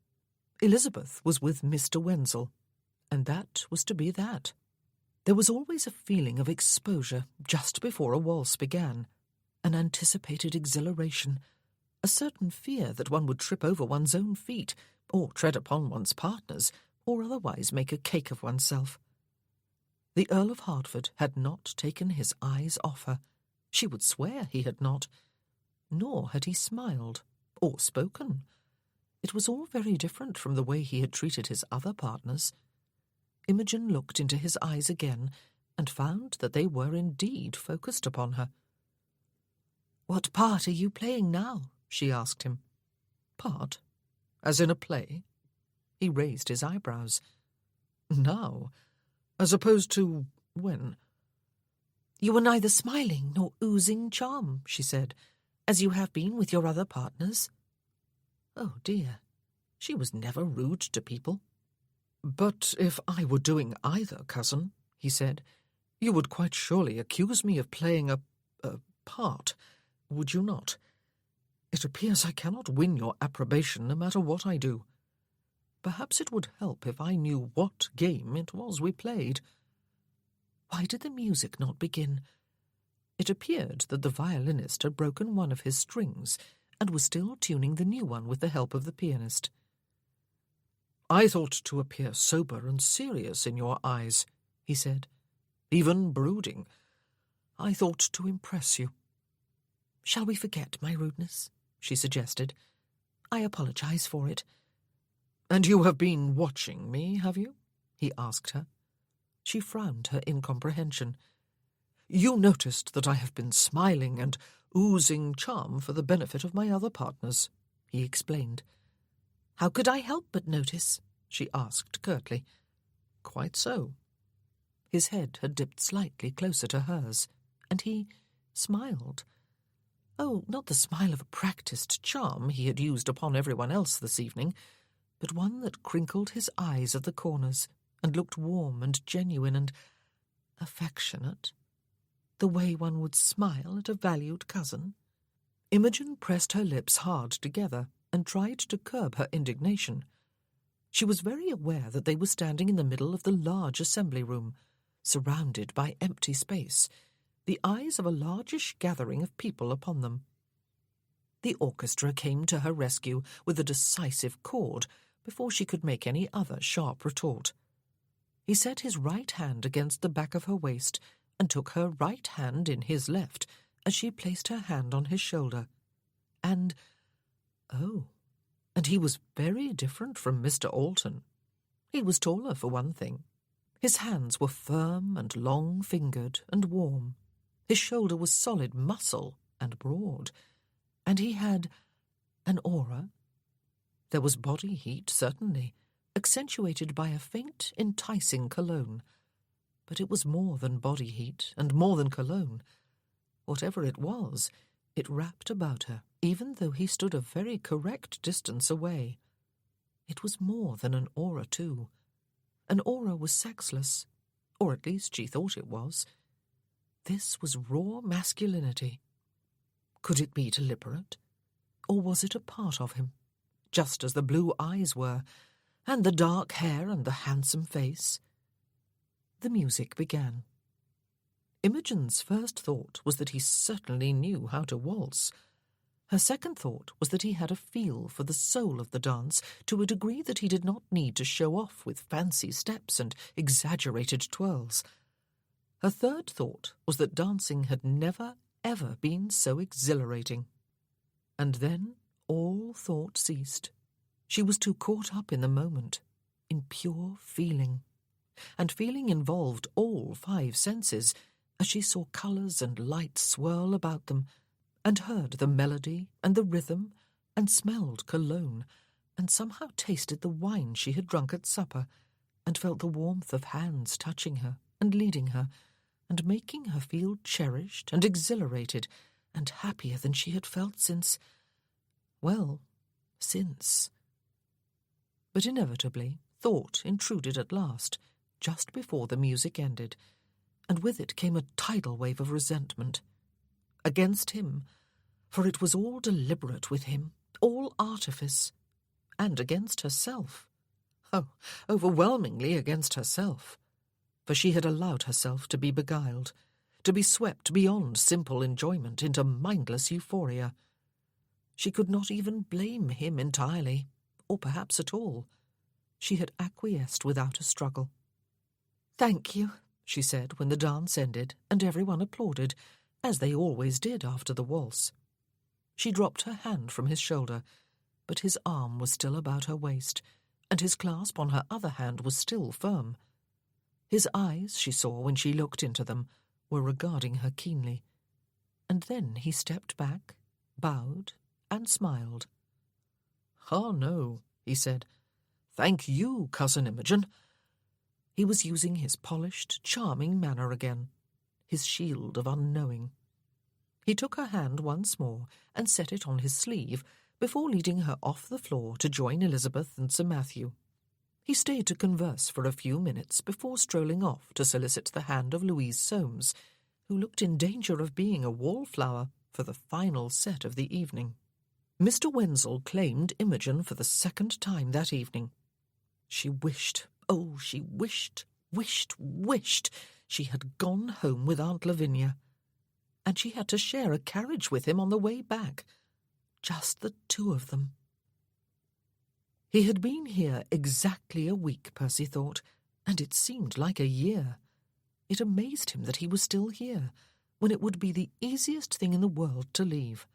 Elizabeth was with Mr. Wenzel, and that was to be that. There was always a feeling of exposure just before a waltz began, an anticipated exhilaration, a certain fear that one would trip over one's own feet, or tread upon one's partner's, or otherwise make a cake of oneself. The Earl of Hertford had not taken his eyes off her. She would swear he had not. Nor had he smiled, or spoken. It was all very different from the way he had treated his other partners. Imogen looked into his eyes again, and found that they were indeed focused upon her. "What part are you playing now?" she asked him. "Part? As in a play?" He raised his eyebrows. "Now? As opposed to when?" "You were neither smiling nor oozing charm," she said, "as you have been with your other partners." Oh dear, she was never rude to people. "But if I were doing either, cousin," he said, "you would quite surely accuse me of playing a part, would you not? It appears I cannot win your approbation no matter what I do. Perhaps it would help if I knew what game it was we played." Why did the music not begin? It appeared that the violinist had broken one of his strings and was still tuning the new one with the help of the pianist. "I thought to appear sober and serious in your eyes," he said, "even brooding. I thought to impress you." "Shall we forget my rudeness?" she suggested. "I apologize for it." "And you have been watching me, have you?" he asked her. She frowned her incomprehension. "You noticed that I have been smiling and oozing charm for the benefit of my other partners," he explained. "How could I help but notice?" she asked curtly. "Quite so." His head had dipped slightly closer to hers, and he smiled. Oh, not the smile of a practised charm he had used upon everyone else this evening, but one that crinkled his eyes at the corners and looked warm and genuine and affectionate, the way one would smile at a valued cousin. Imogen pressed her lips hard together and tried to curb her indignation. She was very aware that they were standing in the middle of the large assembly room, surrounded by empty space, the eyes of a largish gathering of people upon them. The orchestra came to her rescue with a decisive chord before she could make any other sharp retort. He set his right hand against the back of her waist and took her right hand in his left as she placed her hand on his shoulder. And he was very different from Mr. Alton. He was taller, for one thing. His hands were firm and long-fingered and warm. His shoulder was solid muscle and broad. And he had an aura. There was body heat, certainly, accentuated by a faint, enticing cologne. But it was more than body heat and more than cologne. Whatever it was, it wrapped about her, even though he stood a very correct distance away. It was more than an aura, too. An aura was sexless, or at least she thought it was. This was raw masculinity. Could it be deliberate? Or was it a part of him, just as the blue eyes were, and the dark hair and the handsome face? The music began. Imogen's first thought was that he certainly knew how to waltz. Her second thought was that he had a feel for the soul of the dance to a degree that he did not need to show off with fancy steps and exaggerated twirls. Her third thought was that dancing had never, ever been so exhilarating. And then all thought ceased. She was too caught up in the moment, in pure feeling. And feeling involved all 5 senses, as she saw colours and lights swirl about them, and heard the melody and the rhythm, and smelled cologne, and somehow tasted the wine she had drunk at supper, and felt the warmth of hands touching her and leading her, and making her feel cherished and exhilarated and happier than she had felt since. But inevitably, thought intruded at last, just before the music ended, and with it came a tidal wave of resentment. Against him, for it was all deliberate with him, all artifice, and against herself. Oh, overwhelmingly against herself. For she had allowed herself to be beguiled, to be swept beyond simple enjoyment into mindless euphoria. She could not even blame him entirely, or perhaps at all. She had acquiesced without a struggle. "Thank you," she said when the dance ended and everyone applauded, as they always did after the waltz. She dropped her hand from his shoulder, but his arm was still about her waist, and his clasp on her other hand was still firm. His eyes, she saw when she looked into them, were regarding her keenly. And then he stepped back, bowed, and smiled. "Ah, no," he said. "Thank you, Cousin Imogen." He was using his polished, charming manner again, his shield of unknowing. He took her hand once more and set it on his sleeve before leading her off the floor to join Elizabeth and Sir Matthew. He stayed to converse for a few minutes before strolling off to solicit the hand of Louise Soames, who looked in danger of being a wallflower for the final set of the evening. Mr. Wenzel claimed Imogen for the second time that evening. She wished, she wished she had gone home with Aunt Lavinia. And she had to share a carriage with him on the way back. Just the 2 of them. He had been here exactly a week, Percy thought, and it seemed like a year. It amazed him that he was still here, when it would be the easiest thing in the world to leave.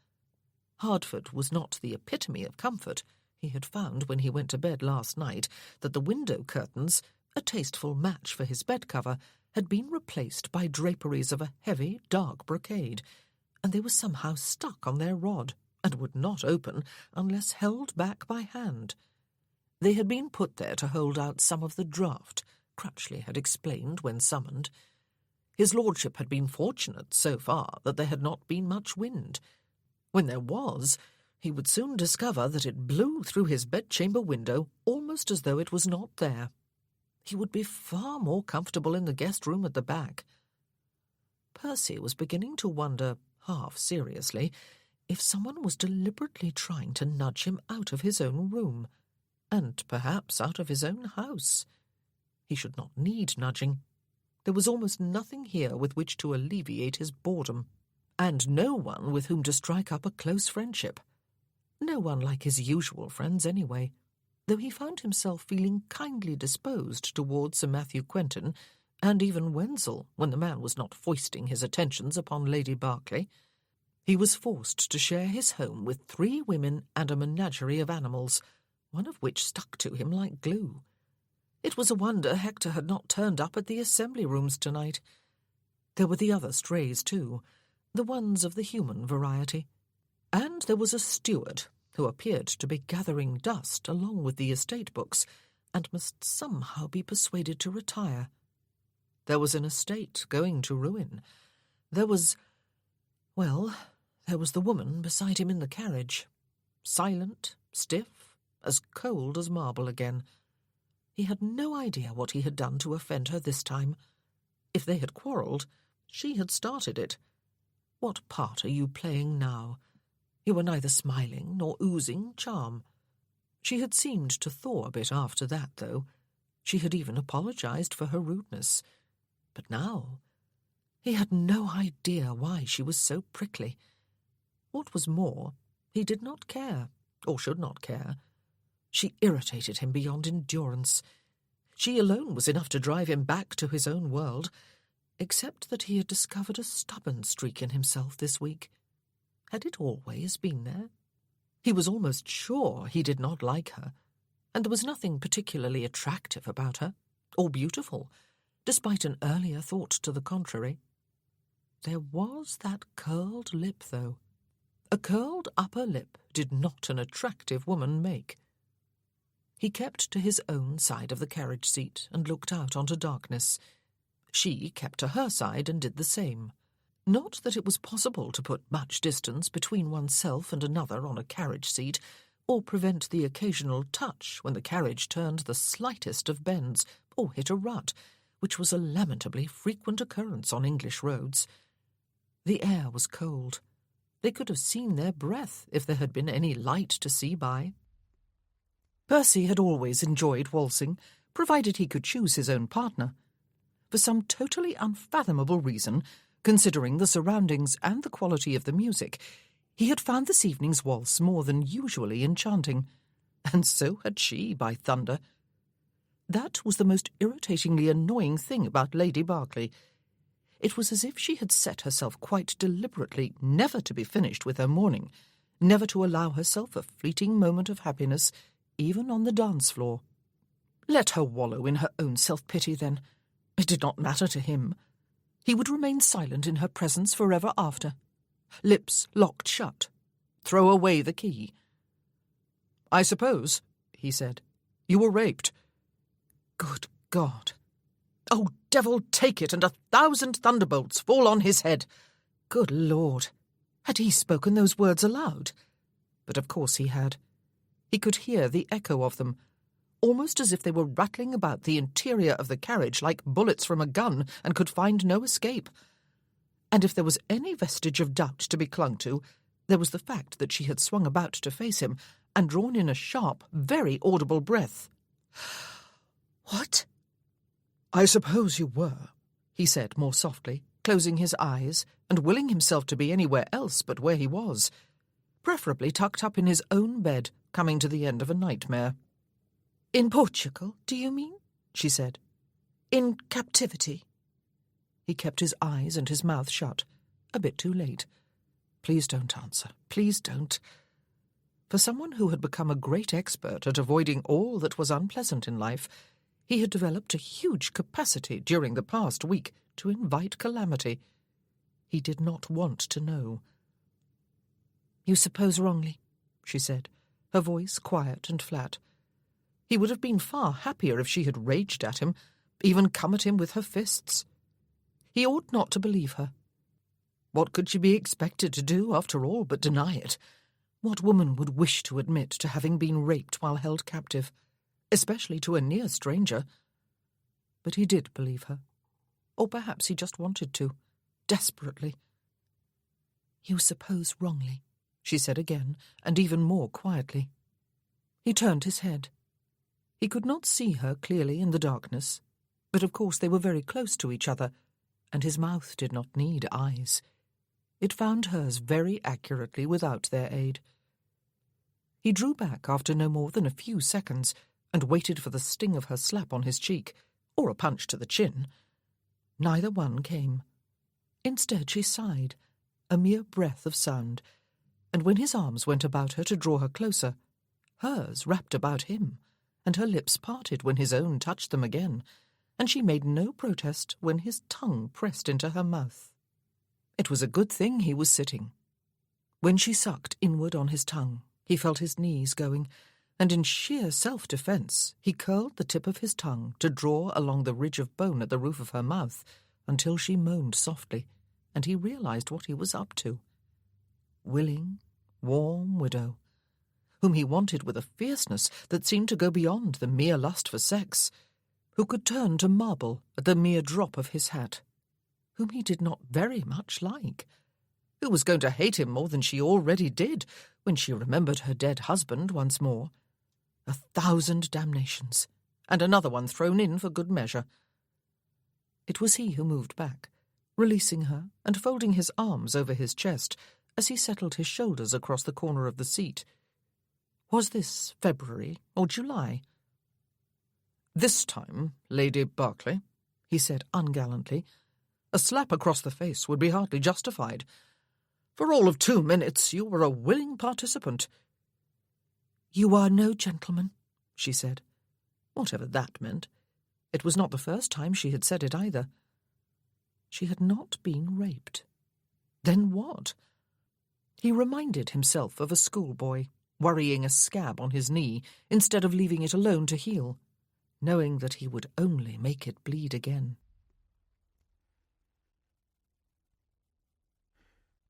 Hertford was not the epitome of comfort. He had found when he went to bed last night that the window curtains, a tasteful match for his bed cover, had been replaced by draperies of a heavy, dark brocade, and they were somehow stuck on their rod, and would not open unless held back by hand. They had been put there to hold out some of the draught, Crutchley had explained when summoned. His lordship had been fortunate so far that there had not been much wind. When there was, he would soon discover that it blew through his bedchamber window almost as though it was not there. He would be far more comfortable in the guest room at the back. Percy was beginning to wonder, half seriously, if someone was deliberately trying to nudge him out of his own room, and perhaps out of his own house. He should not need nudging. There was almost nothing here with which to alleviate his boredom, and no one with whom to strike up a close friendship. No one like his usual friends, anyway, though he found himself feeling kindly disposed towards Sir Matthew Quentin, and even Wenzel, when the man was not foisting his attentions upon Lady Berkeley. He was forced to share his home with 3 women and a menagerie of animals, one of which stuck to him like glue. It was a wonder Hector had not turned up at the assembly rooms tonight. There were the other strays, too, the ones of the human variety. And there was a steward, who appeared to be gathering dust along with the estate books, and must somehow be persuaded to retire. There was an estate going to ruin. There was the woman beside him in the carriage, silent, stiff, as cold as marble again. He had no idea what he had done to offend her this time. If they had quarrelled, she had started it. What part are you playing now? You were neither smiling nor oozing charm. She had seemed to thaw a bit after that, though. She had even apologised for her rudeness. But now, he had no idea why she was so prickly. What was more, he did not care, or should not care. She irritated him beyond endurance. She alone was enough to drive him back to his own world, except that he had discovered a stubborn streak in himself this week. Had it always been there? He was almost sure he did not like her, and there was nothing particularly attractive about her, or beautiful, despite an earlier thought to the contrary. There was that curled lip, though. A curled upper lip did not an attractive woman make. He kept to his own side of the carriage seat and looked out onto darkness. She kept to her side and did the same. Not that it was possible to put much distance between oneself and another on a carriage seat, or prevent the occasional touch when the carriage turned the slightest of bends or hit a rut, which was a lamentably frequent occurrence on English roads. The air was cold. They could have seen their breath if there had been any light to see by. Percy had always enjoyed waltzing, provided he could choose his own partner. For some totally unfathomable reason, considering the surroundings and the quality of the music, he had found this evening's waltz more than usually enchanting. And so had she, by thunder. That was the most irritatingly annoying thing about Lady Berkeley. It was as if she had set herself quite deliberately never to be finished with her morning, never to allow herself a fleeting moment of happiness, even on the dance floor. Let her wallow in her own self-pity, then. It did not matter to him. He would remain silent in her presence forever after. Lips locked shut. Throw away the key. "I suppose," he said, "you were raped." Good God! Oh, devil take it, and 1,000 thunderbolts fall on his head! Good Lord! Had he spoken those words aloud? But of course he had. He could hear the echo of them, almost as if they were rattling about the interior of the carriage like bullets from a gun and could find no escape. And if there was any vestige of doubt to be clung to, there was the fact that she had swung about to face him and drawn in a sharp, very audible breath. "What?" "I suppose you were," he said more softly, closing his eyes and willing himself to be anywhere else but where he was, preferably tucked up in his own bed, coming to the end of a nightmare. "In Portugal, do you mean?" she said. "In captivity?" He kept his eyes and his mouth shut, a bit too late. Please don't answer. Please don't. For someone who had become a great expert at avoiding all that was unpleasant in life, he had developed a huge capacity during the past week to invite calamity. He did not want to know. "You suppose wrongly," she said, her voice quiet and flat. He would have been far happier if she had raged at him, even come at him with her fists. He ought not to believe her. What could she be expected to do, after all, but deny it? What woman would wish to admit to having been raped while held captive, especially to a near stranger? But he did believe her. Or perhaps he just wanted to, desperately. "You suppose wrongly," she said again, and even more quietly. He turned his head. He could not see her clearly in the darkness, but of course they were very close to each other, and his mouth did not need eyes. It found hers very accurately without their aid. He drew back after no more than a few seconds and waited for the sting of her slap on his cheek, or a punch to the chin. Neither one came. Instead she sighed, a mere breath of sound, and when his arms went about her to draw her closer, hers wrapped about him, and her lips parted when his own touched them again, and she made no protest when his tongue pressed into her mouth. It was a good thing he was sitting. When she sucked inward on his tongue, he felt his knees going, and in sheer self-defence he curled the tip of his tongue to draw along the ridge of bone at the roof of her mouth until she moaned softly, and he realised what he was up to. Willing, warm widow, whom he wanted with a fierceness that seemed to go beyond the mere lust for sex, who could turn to marble at the mere drop of his hat, whom he did not very much like, who was going to hate him more than she already did when she remembered her dead husband once more. 1,000 damnations, and another one thrown in for good measure. It was he who moved back, releasing her and folding his arms over his chest as he settled his shoulders across the corner of the seat. Was this February or July? "This time, Lady Berkeley," he said ungallantly, "a slap across the face would be hardly justified. For all of 2 minutes you were a willing participant." "You are no gentleman," she said, whatever that meant. It was not the first time she had said it either. She had not been raped. Then what? He reminded himself of a schoolboy worrying a scab on his knee instead of leaving it alone to heal, knowing that he would only make it bleed again.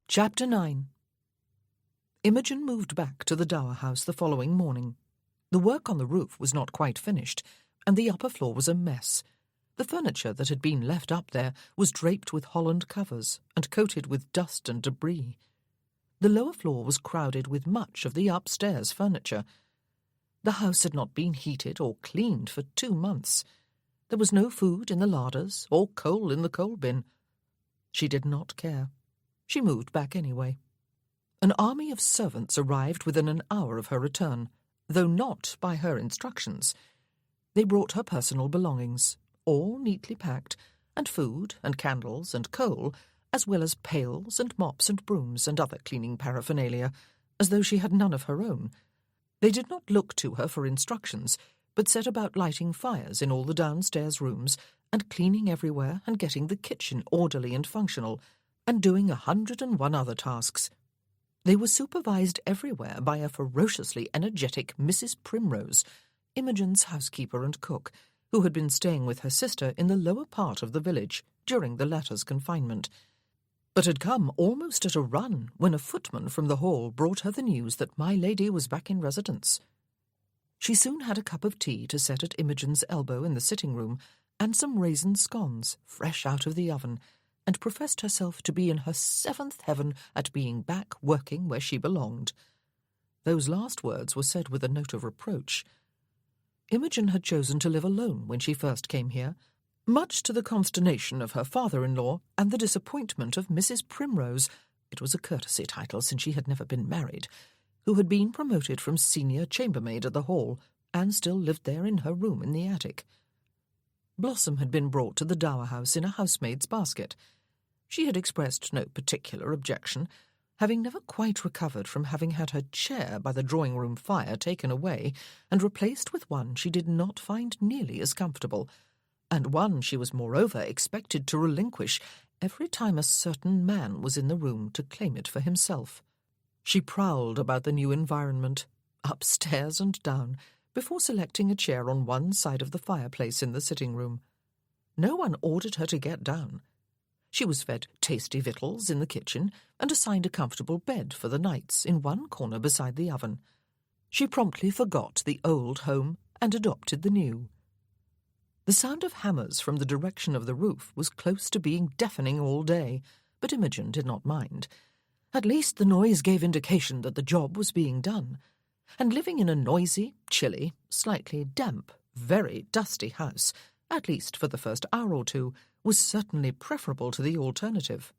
Chapter 9. Imogen moved back to the dower house the following morning. The work on the roof was not quite finished, and the upper floor was a mess. The furniture that had been left up there was draped with holland covers and coated with dust and debris. The lower floor was crowded with much of the upstairs furniture. The house had not been heated or cleaned for 2 months. There was no food in the larders or coal in the coal bin. She did not care. She moved back anyway. An army of servants arrived within an hour of her return, though not by her instructions. They brought her personal belongings, all neatly packed, and food and candles and coal, as well as pails and mops and brooms and other cleaning paraphernalia, as though she had none of her own. They did not look to her for instructions, but set about lighting fires in all the downstairs rooms and cleaning everywhere and getting the kitchen orderly and functional, and doing 101 other tasks. They were supervised everywhere by a ferociously energetic Mrs. Primrose, Imogen's housekeeper and cook, who had been staying with her sister in the lower part of the village during the latter's confinement, but had come almost at a run when a footman from the hall brought her the news that my lady was back in residence. She soon had a cup of tea to set at Imogen's elbow in the sitting-room, and some raisin scones fresh out of the oven, and professed herself to be in her 7th heaven at being back working where she belonged. Those last words were said with a note of reproach. Imogen had chosen to live alone when she first came here, much to the consternation of her father-in-law and the disappointment of Mrs. Primrose — it was a courtesy title since she had never been married — who had been promoted from senior chambermaid at the Hall and still lived there in her room in the attic. Blossom had been brought to the dower house in a housemaid's basket. She had expressed no particular objection, having never quite recovered from having had her chair by the drawing-room fire taken away and replaced with one she did not find nearly as comfortable, and one she was moreover expected to relinquish every time a certain man was in the room to claim it for himself. She prowled about the new environment, upstairs and down, before selecting a chair on one side of the fireplace in the sitting-room. No one ordered her to get down. She was fed tasty victuals in the kitchen and assigned a comfortable bed for the nights in one corner beside the oven. She promptly forgot the old home and adopted the new. The sound of hammers from the direction of the roof was close to being deafening all day, but Imogen did not mind. At least the noise gave indication that the job was being done, and living in a noisy, chilly, slightly damp, very dusty house, at least for the first hour or two, was certainly preferable to the alternative.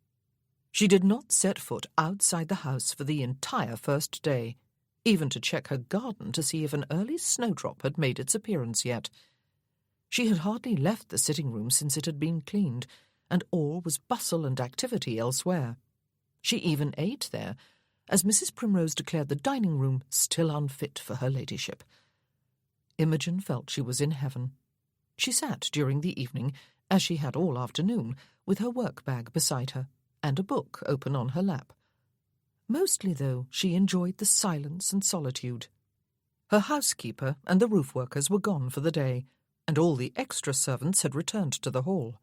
She did not set foot outside the house for the entire first day. even to check her garden to see if an early snowdrop had made its appearance yet. She had hardly left the sitting-room since it had been cleaned, and all was bustle and activity elsewhere. She even ate there, as Mrs. Primrose declared the dining-room still unfit for her ladyship. Imogen felt she was in heaven. She sat during the evening, as she had all afternoon, with her work-bag beside her, and a book open on her lap. Mostly, though, she enjoyed the silence and solitude. Her housekeeper and the roof-workers were gone for the day, and all the extra servants had returned to the hall.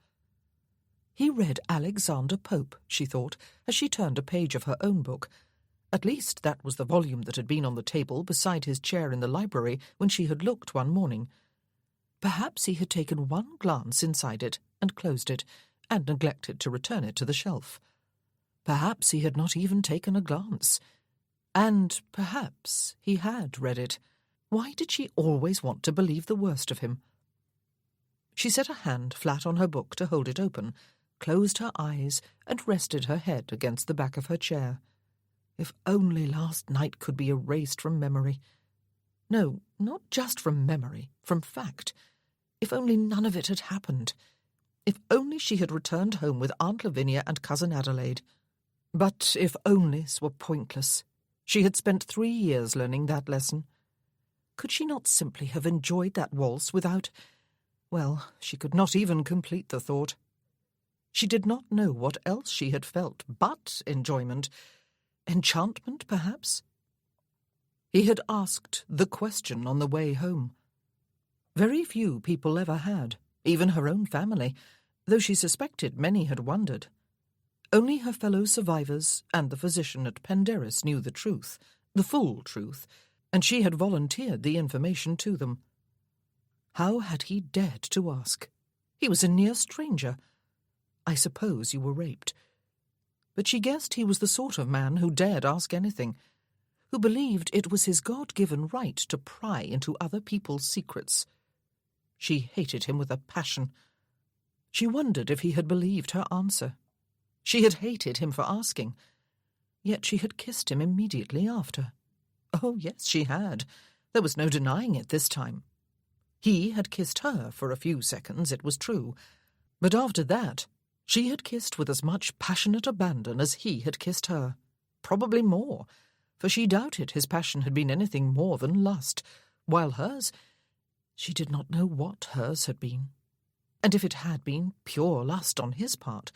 He read Alexander Pope, she thought, as she turned a page of her own book. At least that was the volume that had been on the table beside his chair in the library when she had looked one morning. Perhaps he had taken one glance inside it and closed it, and neglected to return it to the shelf. Perhaps he had not even taken a glance. And perhaps he had read it. Why did she always want to believe the worst of him? She set a hand flat on her book to hold it open, closed her eyes, and rested her head against the back of her chair. If only last night could be erased from memory. No, not just from memory, from fact. If only none of it had happened. If only she had returned home with Aunt Lavinia and Cousin Adelaide. But if onlys were pointless. She had spent 3 years learning that lesson. Could she not simply have enjoyed that waltz without... Well, she could not even complete the thought. She did not know what else she had felt but enjoyment. Enchantment, perhaps? He had asked the question on the way home. Very few people ever had, even her own family, though she suspected many had wondered. Only her fellow survivors and the physician at Penderys knew the truth, the full truth, and she had volunteered the information to them. How had he dared to ask? He was a near stranger. I suppose you were raped. But she guessed he was the sort of man who dared ask anything, who believed it was his God-given right to pry into other people's secrets. She hated him with a passion. She wondered if he had believed her answer. She had hated him for asking, yet she had kissed him immediately after. Oh, yes, she had. There was no denying it this time. He had kissed her for a few seconds, it was true, but after that she had kissed with as much passionate abandon as he had kissed her, probably more, for she doubted his passion had been anything more than lust, while hers, she did not know what hers had been. And if it had been pure lust on his part,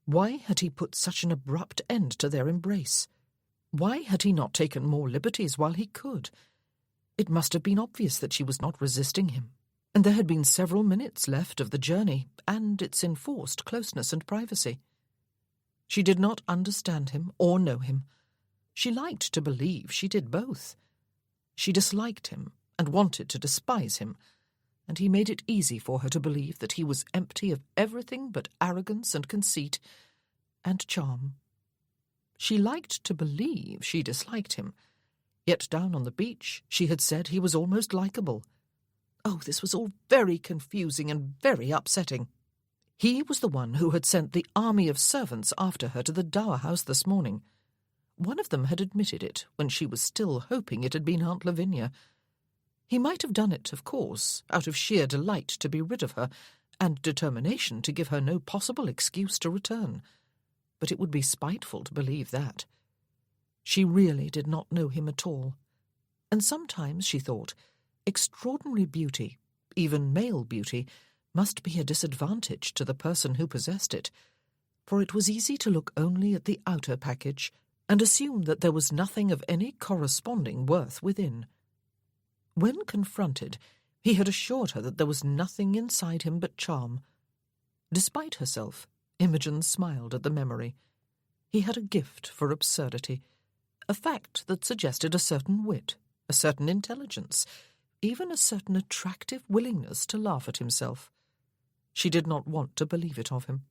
why had he put such an abrupt end to their embrace? Why had he not taken more liberties while he could? It must have been obvious that she was not resisting him, and there had been several minutes left of the journey and its enforced closeness and privacy. She did not understand him or know him. She liked to believe she did both. She disliked him and wanted to despise him, and he made it easy for her to believe that he was empty of everything but arrogance and conceit and charm. She liked to believe she disliked him, yet down on the beach she had said he was almost likeable. Oh, this was all very confusing and very upsetting. He was the one who had sent the army of servants after her to the dower house this morning. One of them had admitted it when she was still hoping it had been Aunt Lavinia. He might have done it, of course, out of sheer delight to be rid of her, and determination to give her no possible excuse to return. But it would be spiteful to believe that. She really did not know him at all. And sometimes, she thought, extraordinary beauty, even male beauty, must be a disadvantage to the person who possessed it, for it was easy to look only at the outer package and assume that there was nothing of any corresponding worth within. When confronted, he had assured her that there was nothing inside him but charm. Despite herself, Imogen smiled at the memory. He had a gift for absurdity, a fact that suggested a certain wit, a certain intelligence, even a certain attractive willingness to laugh at himself. She did not want to believe it of him.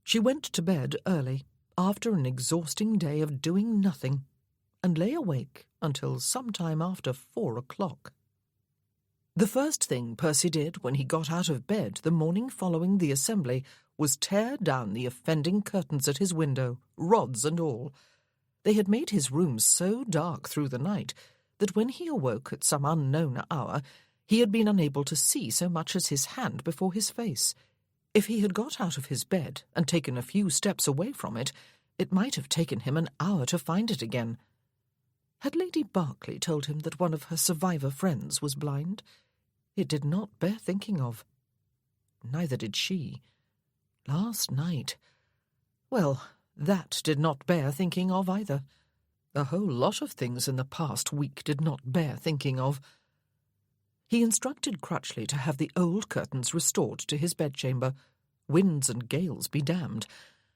She went to bed early, after an exhausting day of doing nothing, and lay awake until sometime after 4 o'clock. The first thing Percy did when he got out of bed the morning following the assembly was tear down the offending curtains at his window, rods and all. They had made his room so dark through the night that when he awoke at some unknown hour, he had been unable to see so much as his hand before his face. If he had got out of his bed and taken a few steps away from it, it might have taken him an hour to find it again. Had Lady Berkeley told him that one of her survivor friends was blind? It did not bear thinking of. Neither did she. Last night. Well, that did not bear thinking of either. A whole lot of things in the past week did not bear thinking of. He instructed Crutchley to have the old curtains restored to his bedchamber, winds and gales be damned,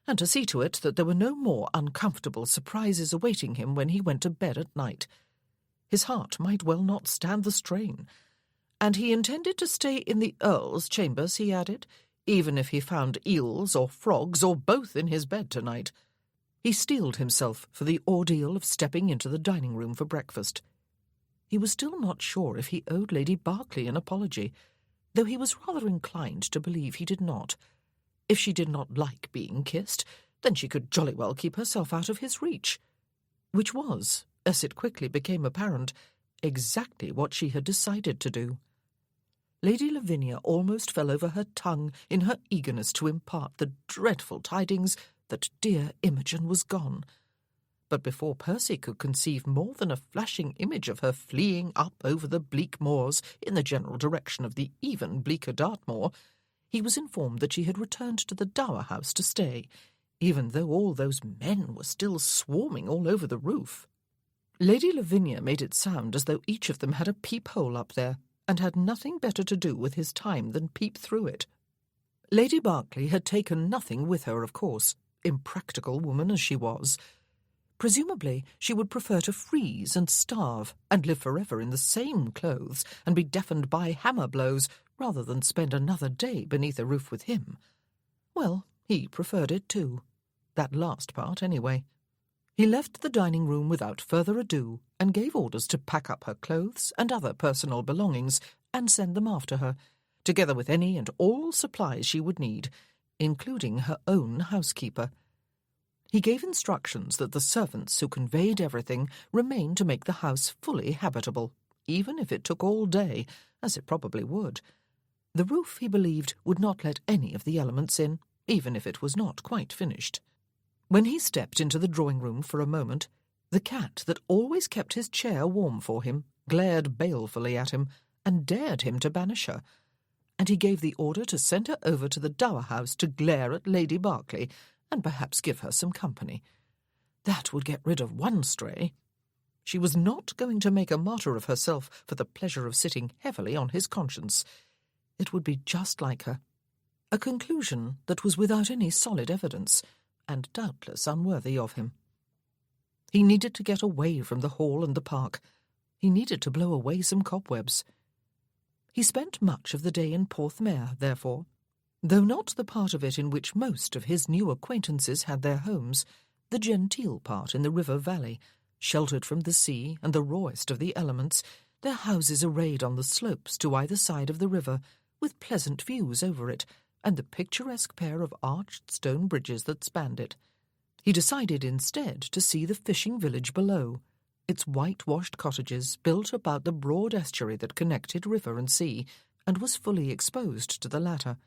and to see to it that there were no more uncomfortable surprises awaiting him when he went to bed at night. His heart might well not stand the strain, and he intended to stay in the Earl's chambers, he added, even if he found eels or frogs or both in his bed tonight. He steeled himself for the ordeal of stepping into the dining-room for breakfast. He was still not sure if he owed Lady Berkeley an apology, though he was rather inclined to believe he did not. If she did not like being kissed, then she could jolly well keep herself out of his reach, which was, as it quickly became apparent, exactly what she had decided to do. Lady Lavinia almost fell over her tongue in her eagerness to impart the dreadful tidings that dear Imogen was gone. But before Percy could conceive more than a flashing image of her fleeing up over the bleak moors in the general direction of the even bleaker Dartmoor, he was informed that she had returned to the Dower House to stay, even though all those men were still swarming all over the roof. Lady Lavinia made it sound as though each of them had a peep-hole up there, and had nothing better to do with his time than peep through it. Lady Berkeley had taken nothing with her, of course, impractical woman as she was. Presumably she would prefer to freeze and starve and live forever in the same clothes and be deafened by hammer blows rather than spend another day beneath a roof with him. Well, he preferred it too. That last part, anyway. He left the dining-room without further ado and gave orders to pack up her clothes and other personal belongings and send them after her, together with any and all supplies she would need, including her own housekeeper. He gave instructions that the servants who conveyed everything remain to make the house fully habitable, even if it took all day, as it probably would. The roof, he believed, would not let any of the elements in, even if it was not quite finished. When he stepped into the drawing-room for a moment, the cat that always kept his chair warm for him glared balefully at him and dared him to banish her, and he gave the order to send her over to the Dower House to glare at Lady Berkeley and perhaps give her some company. That would get rid of one stray. She was not going to make a martyr of herself for the pleasure of sitting heavily on his conscience. It would be just like her. A conclusion that was without any solid evidence, and doubtless unworthy of him. He needed to get away from the hall and the park. He needed to blow away some cobwebs. He spent much of the day in Porthmeor, therefore, though not the part of it in which most of his new acquaintances had their homes, the genteel part in the river valley, sheltered from the sea and the rawest of the elements, their houses arrayed on the slopes to either side of the river, with pleasant views over it, and the picturesque pair of arched stone bridges that spanned it. He decided instead to see the fishing village below, its whitewashed cottages built about the broad estuary that connected river and sea, and was fully exposed to the latter.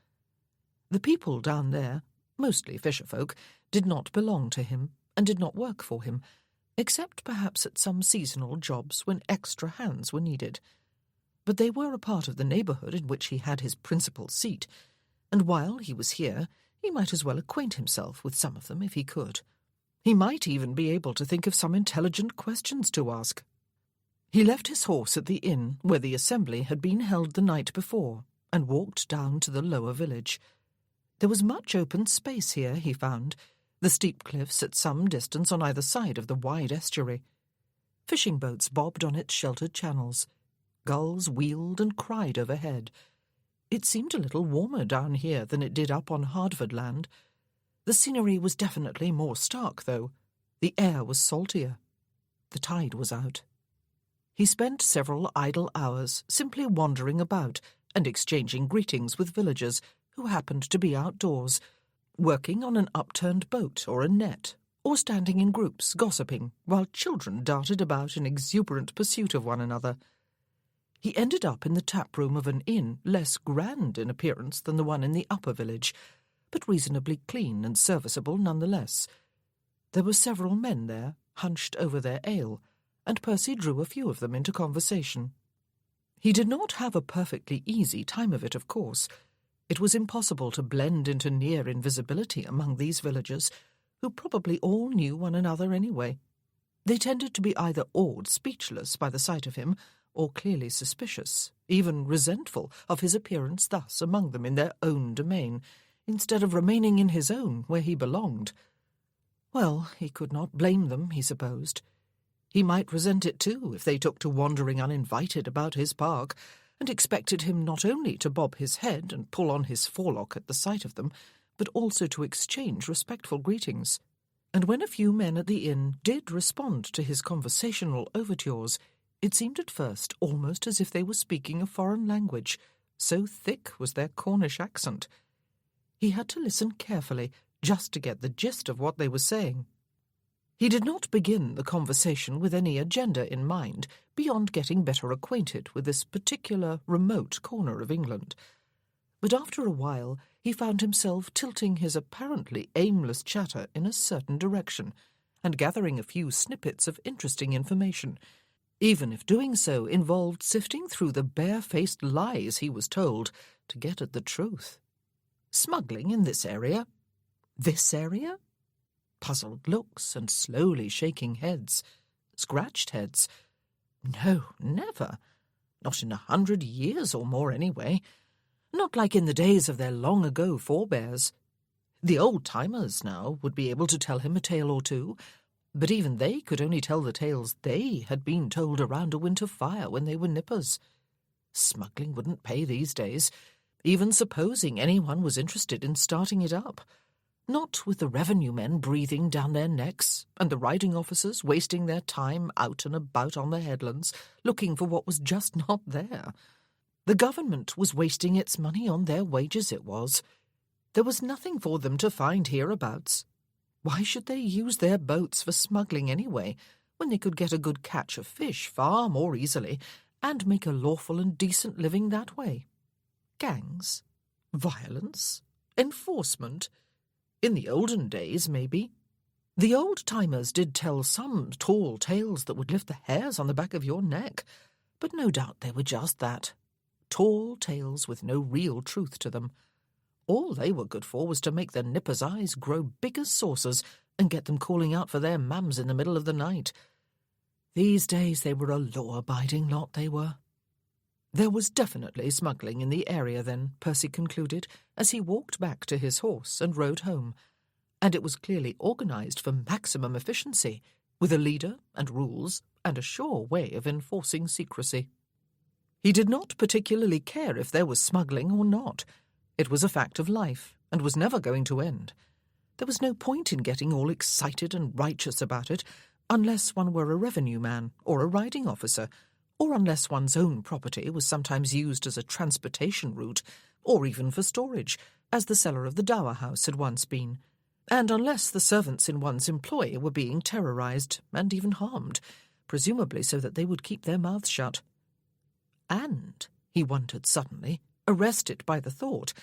The people down there, mostly fisherfolk, did not belong to him, and did not work for him, except perhaps at some seasonal jobs when extra hands were needed. But they were a part of the neighbourhood in which he had his principal seat, and while he was here, he might as well acquaint himself with some of them if he could. He might even be able to think of some intelligent questions to ask. He left his horse at the inn where the assembly had been held the night before, and walked down to the lower village. There was much open space here, he found, the steep cliffs at some distance on either side of the wide estuary. Fishing boats bobbed on its sheltered channels. Gulls wheeled and cried overhead. It seemed a little warmer down here than it did up on Hardford land. The scenery was definitely more stark, though. The air was saltier. The tide was out. He spent several idle hours simply wandering about and exchanging greetings with villagers who happened to be outdoors, working on an upturned boat or a net, or standing in groups gossiping, while children darted about in exuberant pursuit of one another. He ended up in the tap-room of an inn less grand in appearance than the one in the upper village, but reasonably clean and serviceable nonetheless. There were several men there, hunched over their ale, and Percy drew a few of them into conversation. He did not have a perfectly easy time of it, of course. It was impossible to blend into near invisibility among these villagers, who probably all knew one another anyway. They tended to be either awed speechless by the sight of him, or clearly suspicious, even resentful of his appearance thus among them in their own domain, instead of remaining in his own where he belonged. Well, he could not blame them, he supposed. He might resent it too if they took to wandering uninvited about his park, and expected him not only to bob his head and pull on his forelock at the sight of them, but also to exchange respectful greetings. And when a few men at the inn did respond to his conversational overtures, it seemed at first almost as if they were speaking a foreign language, so thick was their Cornish accent. He had to listen carefully, just to get the gist of what they were saying. He did not begin the conversation with any agenda in mind, beyond getting better acquainted with this particular remote corner of England. But after a while he found himself tilting his apparently aimless chatter in a certain direction, and gathering a few snippets of interesting information, even if doing so involved sifting through the bare-faced lies he was told to get at the truth. Smuggling in this area? This area? Puzzled looks and slowly shaking heads. Scratched heads. No, never. Not in 100 years or more, anyway. Not like in the days of their long-ago forebears. The old-timers now would be able to tell him a tale or two, but even they could only tell the tales they had been told around a winter fire when they were nippers. Smuggling wouldn't pay these days, even supposing anyone was interested in starting it up. Not with the revenue men breathing down their necks, and the riding officers wasting their time out and about on the headlands, looking for what was just not there. The government was wasting its money on their wages, it was. There was nothing for them to find hereabouts. Why should they use their boats for smuggling anyway, when they could get a good catch of fish far more easily, and make a lawful and decent living that way? Gangs? Violence? Enforcement? In the olden days, maybe. The old-timers did tell some tall tales that would lift the hairs on the back of your neck, but no doubt they were just that. Tall tales with no real truth to them. All they were good for was to make the nippers' eyes grow big as saucers and get them calling out for their mams in the middle of the night. These days they were a law-abiding lot, they were. There was definitely smuggling in the area then, Percy concluded, as he walked back to his horse and rode home, and it was clearly organised for maximum efficiency, with a leader and rules and a sure way of enforcing secrecy. He did not particularly care if there was smuggling or not. It was a fact of life, and was never going to end. There was no point in getting all excited and righteous about it, unless one were a revenue man or a riding officer, or unless one's own property was sometimes used as a transportation route, or even for storage, as the cellar of the dower house had once been, and unless the servants in one's employ were being terrorised and even harmed, presumably so that they would keep their mouths shut. And, he wondered suddenly, arrested by the thought,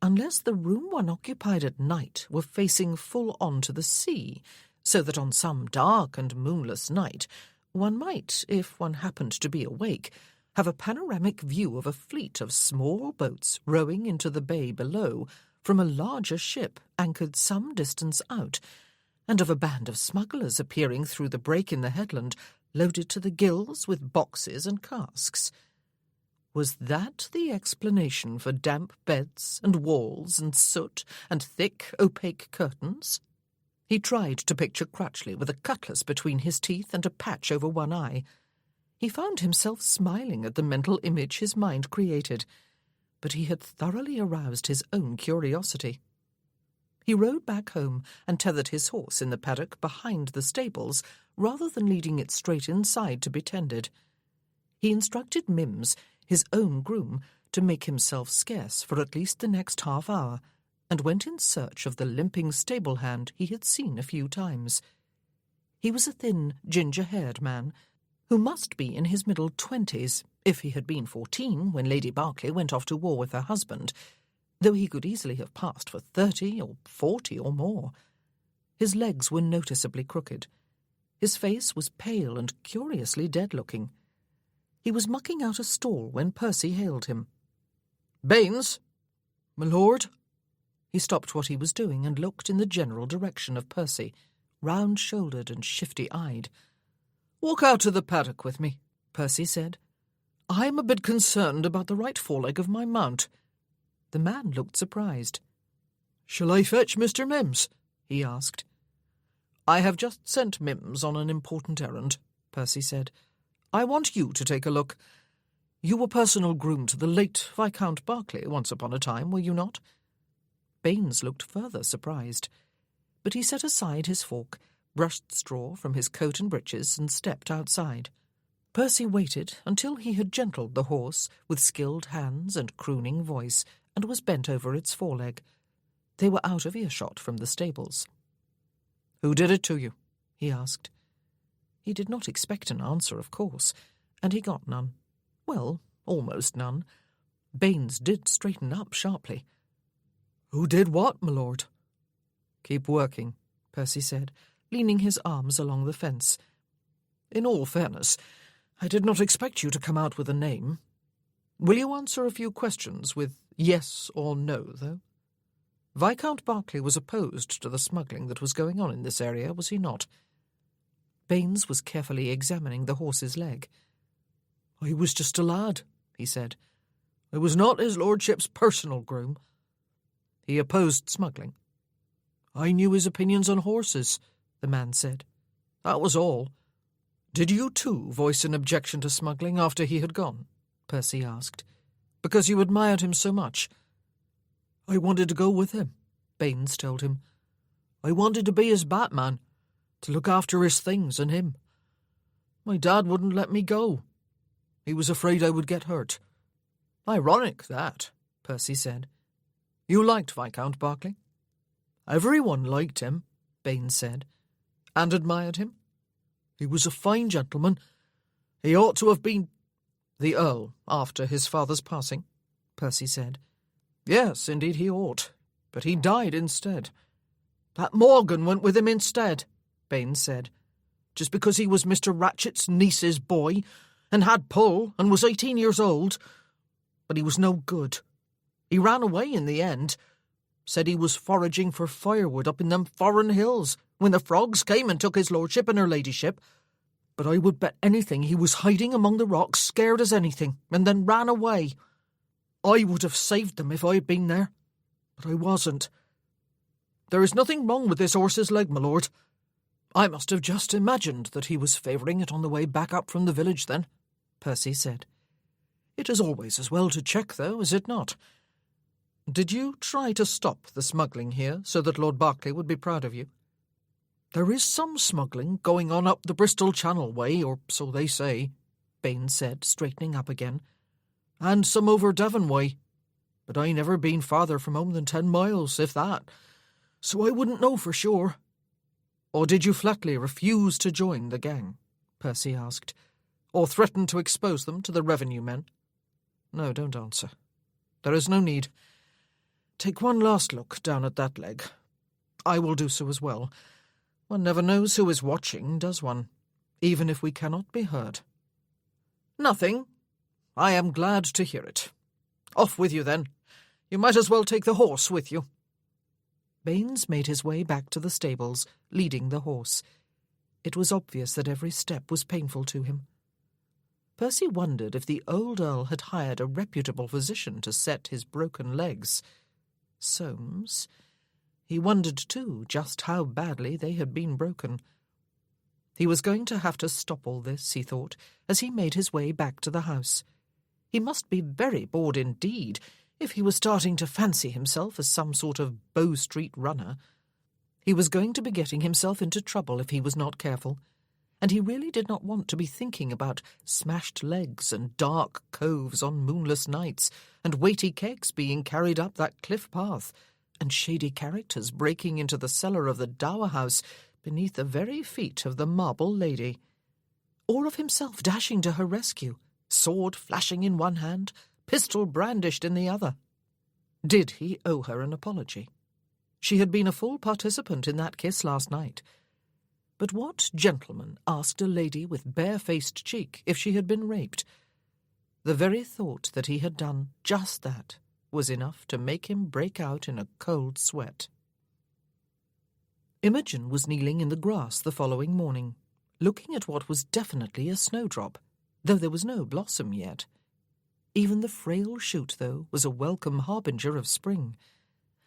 unless the room one occupied at night were facing full on to the sea, so that on some dark and moonless night one might, if one happened to be awake, have a panoramic view of a fleet of small boats rowing into the bay below from a larger ship anchored some distance out, and of a band of smugglers appearing through the break in the headland, loaded to the gills with boxes and casks. Was that the explanation for damp beds and walls and soot and thick, opaque curtains? He tried to picture Crutchley with a cutlass between his teeth and a patch over one eye. He found himself smiling at the mental image his mind created, but he had thoroughly aroused his own curiosity. He rode back home and tethered his horse in the paddock behind the stables, rather than leading it straight inside to be tended. He instructed Mims, his own groom, to make himself scarce for at least the next half hour, and went in search of the limping stable hand he had seen a few times. He was a thin, ginger-haired man, who must be in his middle-20s, if he had been 14 when Lady Berkeley went off to war with her husband, though he could easily have passed for 30 or 40 or more. His legs were noticeably crooked. His face was pale and curiously dead-looking. He was mucking out a stall when Percy hailed him. "Baines? My lord?" He stopped what he was doing and looked in the general direction of Percy, round-shouldered and shifty-eyed. "Walk out to the paddock with me," Percy said. "I'm a bit concerned about the right foreleg of my mount." The man looked surprised. "Shall I fetch Mr. Mims?" he asked. "I have just sent Mims on an important errand," Percy said. "I want you to take a look. You were personal groom to the late Viscount Berkeley once upon a time, were you not?" Baines looked further surprised, but he set aside his fork, brushed straw from his coat and breeches, and stepped outside. Percy waited until he had gentled the horse with skilled hands and crooning voice, and was bent over its foreleg. They were out of earshot from the stables. "Who did it to you?" he asked. He did not expect an answer, of course, and he got none. Well, almost none. Baines did straighten up sharply. "Who did what, my lord?" "Keep working," Percy said, leaning his arms along the fence. "In all fairness, I did not expect you to come out with a name. Will you answer a few questions with yes or no, though? Viscount Berkeley was opposed to the smuggling that was going on in this area, was he not?" Baines was carefully examining the horse's leg. "I was just a lad," he said. "I was not his lordship's personal groom." "He opposed smuggling." "I knew his opinions on horses," the man said. "That was all." "Did you too voice an objection to smuggling after he had gone?" Percy asked. "Because you admired him so much?" "I wanted to go with him," Baines told him. "I wanted to be his Batman, to look after his things and him. My dad wouldn't let me go. He was afraid I would get hurt." "Ironic, that," Percy said. "You liked Viscount Berkeley?" "Everyone liked him," Baines said. "And admired him?" "He was a fine gentleman. He ought to have been—" "The Earl, after his father's passing?" Percy said. "Yes, indeed he ought, but he died instead." "That Morgan went with him instead," Baines said, "just because he was Mr. Ratchet's niece's boy, and had pull, and was 18 years old. But he was no good. He ran away in the end. Said he was foraging for firewood up in them foreign hills, when the frogs came and took his lordship and her ladyship. But I would bet anything he was hiding among the rocks, scared as anything, and then ran away. I would have saved them if I had been there, but I wasn't. There is nothing wrong with this horse's leg, my lord. I must have just imagined that he was favouring it on the way back up from the village then," Percy said. "It is always as well to check, though, is it not? Did you try to stop the smuggling here so that Lord Berkeley would be proud of you?" "There is some smuggling going on up the Bristol Channel way, or so they say," Baines said, straightening up again. "And some over Devon way. But I never been farther from home than 10 miles, if that, so I wouldn't know for sure." "Or did you flatly refuse to join the gang?" Percy asked. "Or threaten to expose them to the revenue men?" "No, don't answer. There is no need. Take one last look down at that leg. I will do so as well. One never knows who is watching, does one? Even if we cannot be heard." "Nothing. I am glad to hear it. Off with you, then. You might as well take the horse with you." Baines made his way back to the stables, leading the horse. It was obvious that every step was painful to him. Percy wondered if the old Earl had hired a reputable physician to set his broken legs. Soames. He wondered, too, just how badly they had been broken. He was going to have to stop all this, he thought, as he made his way back to the house. He must be very bored indeed if he was starting to fancy himself as some sort of Bow Street runner. He was going to be getting himself into trouble if he was not careful, and he really did not want to be thinking about smashed legs and dark coves on moonless nights and weighty kegs being carried up that cliff path and shady characters breaking into the cellar of the dower house beneath the very feet of the marble lady. Or of himself dashing to her rescue, sword flashing in one hand, pistol brandished in the other. Did he owe her an apology? She had been a full participant in that kiss last night. But what gentleman asked a lady with bare-faced cheek if she had been raped? The very thought that he had done just that was enough to make him break out in a cold sweat. Imogen was kneeling in the grass the following morning, looking at what was definitely a snowdrop, though there was no blossom yet. Even the frail shoot, though, was a welcome harbinger of spring,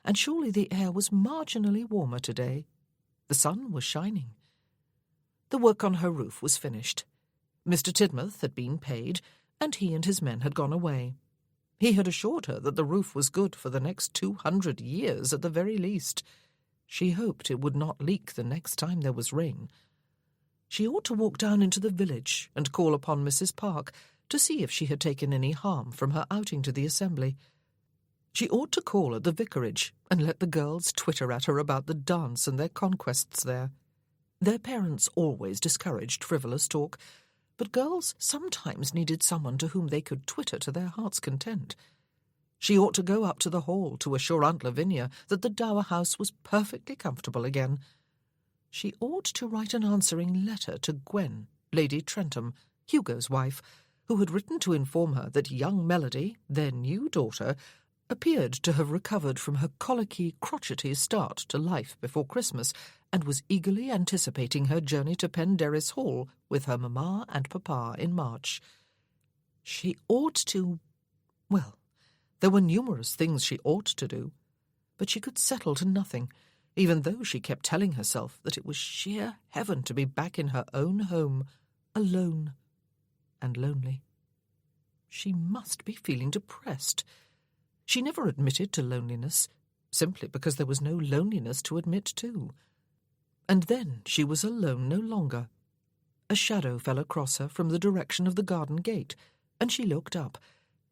and surely the air was marginally warmer today. The sun was shining. The work on her roof was finished. Mr. Tidmouth had been paid, and he and his men had gone away. He had assured her that the roof was good for the next 200 years at the very least. She hoped it would not leak the next time there was rain. She ought to walk down into the village and call upon Mrs. Park to see if she had taken any harm from her outing to the assembly. She ought to call at the vicarage and let the girls twitter at her about the dance and their conquests there. Their parents always discouraged frivolous talk, but girls sometimes needed someone to whom they could twitter to their heart's content. She ought to go up to the hall to assure Aunt Lavinia that the dower house was perfectly comfortable again. She ought to write an answering letter to Gwen, Lady Trentham, Hugo's wife, who had written to inform her that young Melody, their new daughter, appeared to have recovered from her colicky, crotchety start to life before Christmas, and was eagerly anticipating her journey to Penderris Hall with her mamma and papa in March. She ought to... Well, there were numerous things she ought to do, but she could settle to nothing, even though she kept telling herself that it was sheer heaven to be back in her own home, alone and lonely. She must be feeling depressed. She never admitted to loneliness, simply because there was no loneliness to admit to. And then she was alone no longer. A shadow fell across her from the direction of the garden gate, and she looked up,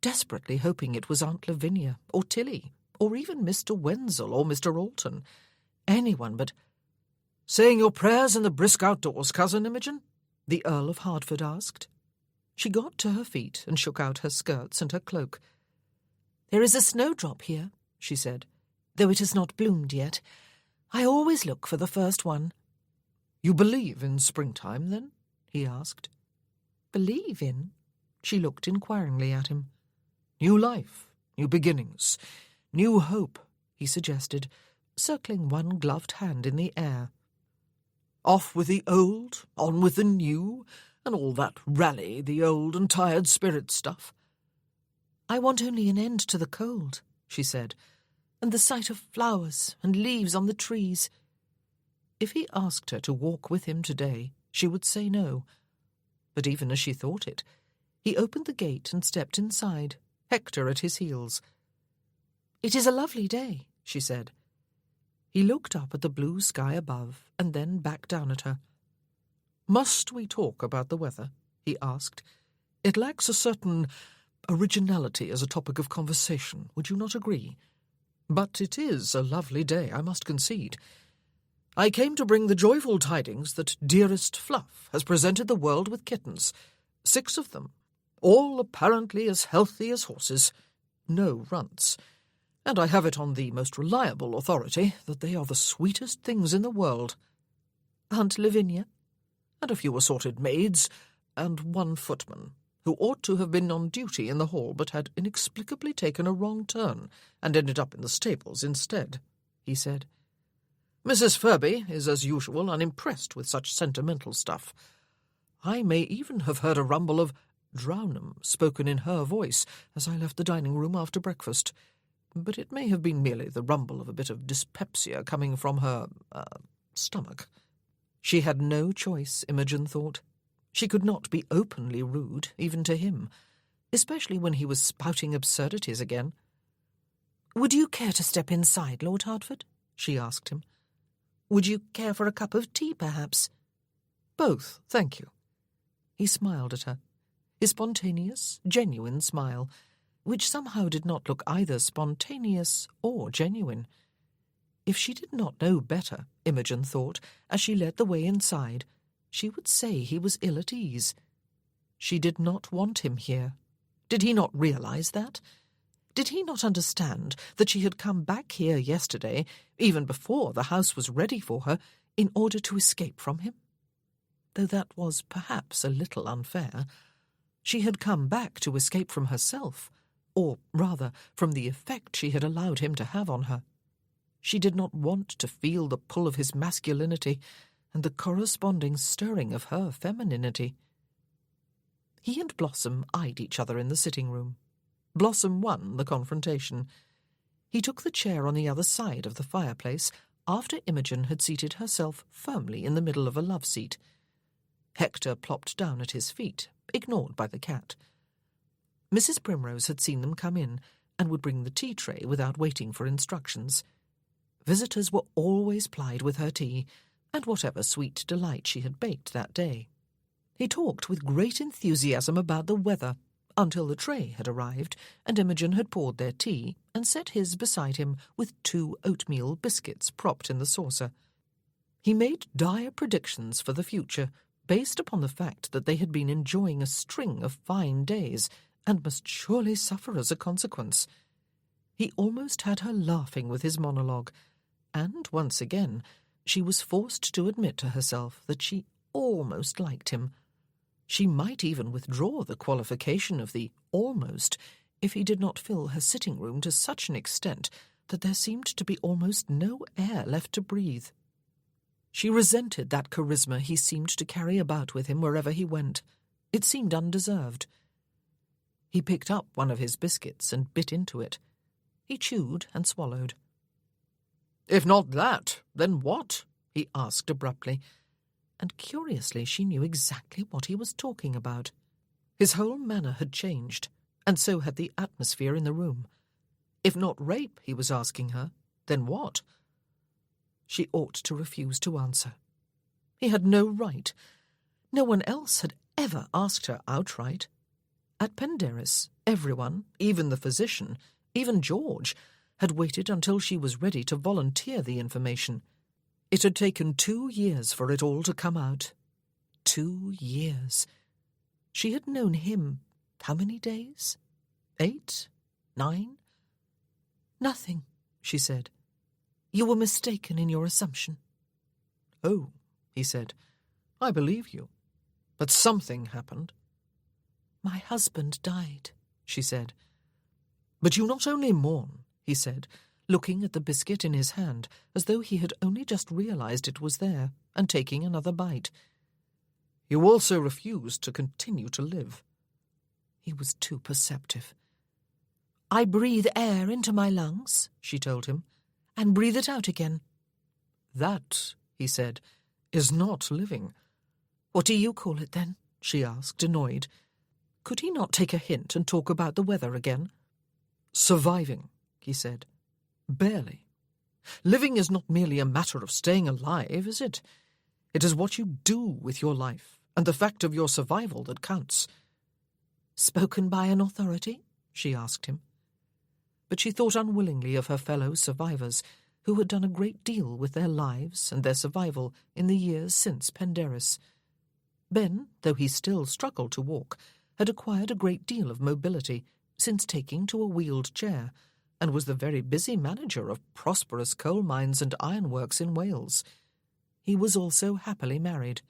desperately hoping it was Aunt Lavinia, or Tilly, or even Mr. Wenzel or Mr. Alton. Anyone but... "Saying your prayers in the brisk outdoors, Cousin Imogen?" the Earl of Hertford asked. She got to her feet and shook out her skirts and her cloak. "There is a snowdrop here," she said, "though it has not bloomed yet. I always look for the first one." "You believe in springtime, then?" he asked. "Believe in?" She looked inquiringly at him. "New life, new beginnings, new hope," he suggested, circling one gloved hand in the air. "Off with the old, on with the new, and all that rally the old and tired spirit stuff." "I want only an end to the cold," she said, "and the sight of flowers and leaves on the trees." If he asked her to walk with him today, she would say no. But even as she thought it, he opened the gate and stepped inside, Hector at his heels. "It is a lovely day," she said. He looked up at the blue sky above and then back down at her. "Must we talk about the weather?" he asked. "It lacks a certain originality as a topic of conversation, would you not agree? But it is a lovely day, I must concede. I came to bring the joyful tidings that dearest Fluff has presented the world with kittens, 6 of them, all apparently as healthy as horses, no runts, and I have it on the most reliable authority that they are the sweetest things in the world. Aunt Lavinia, and a few assorted maids, and 1 footman, who ought to have been on duty in the hall but had inexplicably taken a wrong turn and ended up in the stables instead," he said. "Mrs. Furby is, as usual, unimpressed with such sentimental stuff. I may even have heard a rumble of Drownham spoken in her voice as I left the dining-room after breakfast, but it may have been merely the rumble of a bit of dyspepsia coming from her, stomach." She had no choice, Imogen thought. She could not be openly rude, even to him, especially when he was spouting absurdities again. "Would you care to step inside, Lord Hertford?" she asked him. "Would you care for a cup of tea, perhaps?" "Both, thank you." He smiled at her, his spontaneous, genuine smile, which somehow did not look either spontaneous or genuine. If she did not know better, Imogen thought, as she led the way inside, she would say he was ill at ease. She did not want him here. Did he not realize that? Did he not understand that she had come back here yesterday, even before the house was ready for her, in order to escape from him? Though that was perhaps a little unfair. She had come back to escape from herself, or rather from the effect she had allowed him to have on her. She did not want to feel the pull of his masculinity and the corresponding stirring of her femininity. He and Blossom eyed each other in the sitting-room. Blossom won the confrontation. He took the chair on the other side of the fireplace after Imogen had seated herself firmly in the middle of a love-seat. Hector plopped down at his feet, ignored by the cat. Mrs. Primrose had seen them come in and would bring the tea-tray without waiting for instructions. Visitors were always plied with her tea and whatever sweet delight she had baked that day. He talked with great enthusiasm about the weather until the tray had arrived and Imogen had poured their tea and set his beside him with 2 oatmeal biscuits propped in the saucer. He made dire predictions for the future, based upon the fact that they had been enjoying a string of fine days and must surely suffer as a consequence. He almost had her laughing with his monologue, and once again she was forced to admit to herself that she almost liked him. She might even withdraw the qualification of the almost if he did not fill her sitting-room to such an extent that there seemed to be almost no air left to breathe. She resented that charisma he seemed to carry about with him wherever he went. It seemed undeserved. He picked up one of his biscuits and bit into it. He chewed and swallowed. "If not that, then what?" he asked abruptly, and curiously she knew exactly what he was talking about. His whole manner had changed, and so had the atmosphere in the room. If not rape, he was asking her, then what? She ought to refuse to answer. He had no right. No one else had ever asked her outright. At Penderys, everyone, even the physician, even George, had waited until she was ready to volunteer the information. It had taken 2 years for it all to come out. 2 years. She had known him how many days? 8? 9? "Nothing," she said. "You were mistaken in your assumption." "Oh," he said, "I believe you. But something happened." "My husband died," she said. "But you not only mourn," he said, looking at the biscuit in his hand as though he had only just realized it was there, and taking another bite. "You also refuse to continue to live." He was too perceptive. "I breathe air into my lungs," she told him, "and breathe it out again." "That," he said, "is not living." "What do you call it, then?" she asked, annoyed. Could he not take a hint and talk about the weather again? "Surviving," he said. "Barely. Living is not merely a matter of staying alive, is it? It is what you do with your life, and the fact of your survival that counts." "Spoken by an authority?" she asked him. But she thought unwillingly of her fellow survivors, who had done a great deal with their lives and their survival in the years since Penderys. Ben, though he still struggled to walk, had acquired a great deal of mobility since taking to a wheeled chair, and was the very busy manager of prosperous coal mines and ironworks in Wales. He was also happily married.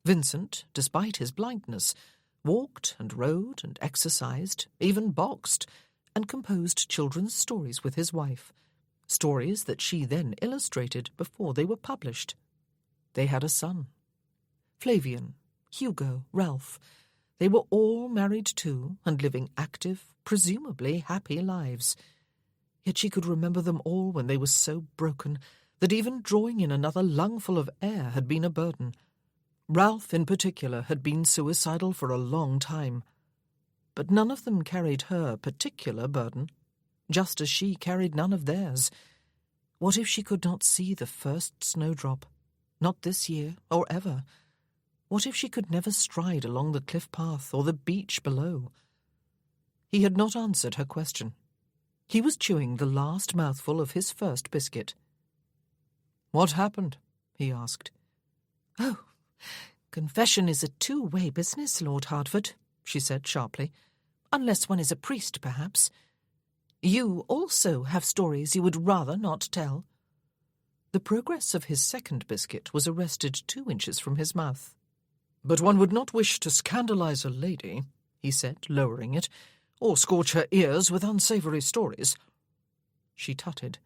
Vincent, despite his blindness, walked and rode and exercised, even boxed, and composed children's stories with his wife, stories that she then illustrated before they were published. They had a son. Flavian, Hugo, Ralph. They were all married too, and living active, presumably happy lives. Yet she could remember them all when they were so broken that even drawing in another lungful of air had been a burden. Ralph, in particular, had been suicidal for a long time. But none of them carried her particular burden, just as she carried none of theirs. What if she could not see the first snowdrop? Not this year, or ever. What if she could never stride along the cliff path or the beach below? He had not answered her question. He was chewing the last mouthful of his first biscuit. What happened? He asked. Oh, confession is a two-way business, Lord Hertford, she said sharply. Unless one is a priest, perhaps. You also have stories you would rather not tell. The progress of his second biscuit was arrested 2 inches from his mouth. But one would not wish to scandalize a lady, he said, lowering it, or scorch her ears with unsavoury stories. She tutted.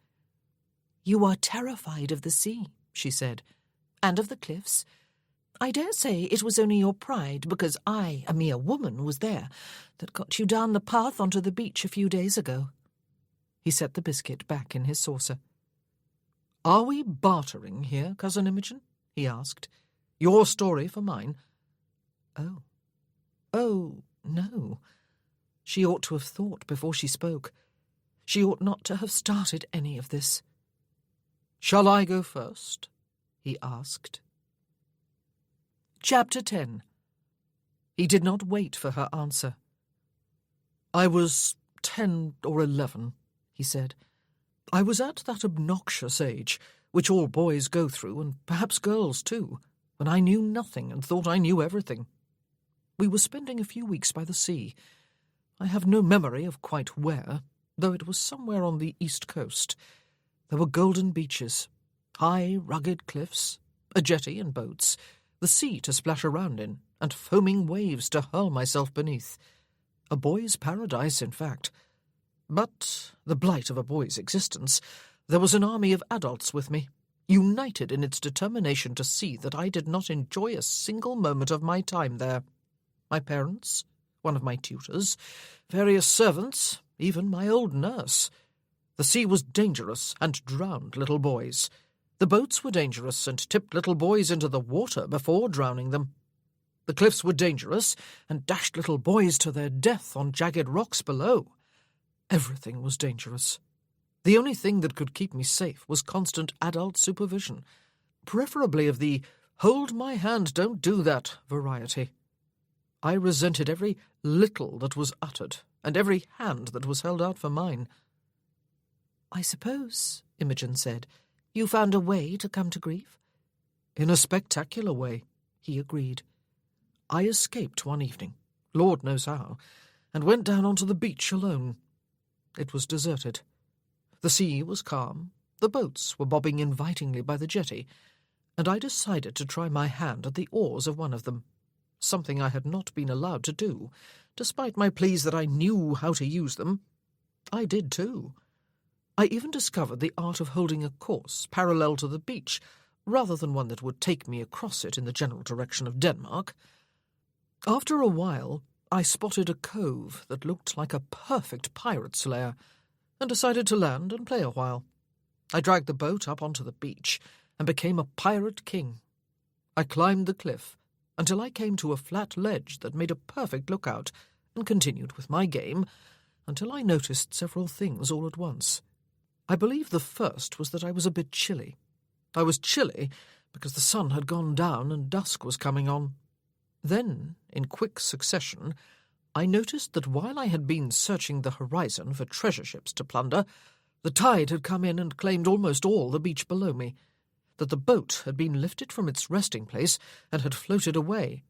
You are terrified of the sea, she said, and of the cliffs. I dare say it was only your pride, because I, a mere woman, was there, that got you down the path onto the beach a few days ago. He set the biscuit back in his saucer. Are we bartering here, Cousin Imogen? He asked. Your story for mine? Oh, no. She ought to have thought before she spoke. She ought not to have started any of this. Shall I go first? He asked. Chapter 10. He did not wait for her answer. I was 10 or 11, he said. I was at that obnoxious age, which all boys go through, and perhaps girls too, when I knew nothing and thought I knew everything. We were spending a few weeks by the sea. I have no memory of quite where, though it was somewhere on the east coast. There were golden beaches, high, rugged cliffs, a jetty and boats, the sea to splash around in, and foaming waves to hurl myself beneath. A boy's paradise, in fact. But the blight of a boy's existence, there was an army of adults with me, united in its determination to see that I did not enjoy a single moment of my time there. My parents, one of my tutors, various servants, even my old nurse. The sea was dangerous and drowned little boys. The boats were dangerous and tipped little boys into the water before drowning them. The cliffs were dangerous and dashed little boys to their death on jagged rocks below. Everything was dangerous. The only thing that could keep me safe was constant adult supervision, preferably of the hold my hand, don't do that variety. I resented every little that was uttered and every hand that was held out for mine. I suppose, Imogen said, you found a way to come to grief? In a spectacular way, he agreed. I escaped one evening, Lord knows how, and went down onto the beach alone. It was deserted. The sea was calm, the boats were bobbing invitingly by the jetty, and I decided to try my hand at the oars of one of them, something I had not been allowed to do, despite my pleas that I knew how to use them. I did too. I even discovered the art of holding a course parallel to the beach, rather than one that would take me across it in the general direction of Denmark. After a while, I spotted a cove that looked like a perfect pirate's lair, and decided to land and play a while. I dragged the boat up onto the beach and became a pirate king. I climbed the cliff until I came to a flat ledge that made a perfect lookout, and continued with my game until I noticed several things all at once. I believe the first was that I was a bit chilly. I was chilly because the sun had gone down and dusk was coming on. Then, in quick succession, I noticed that while I had been searching the horizon for treasure ships to plunder, the tide had come in and claimed almost all the beach below me, that the boat had been lifted from its resting place and had floated away,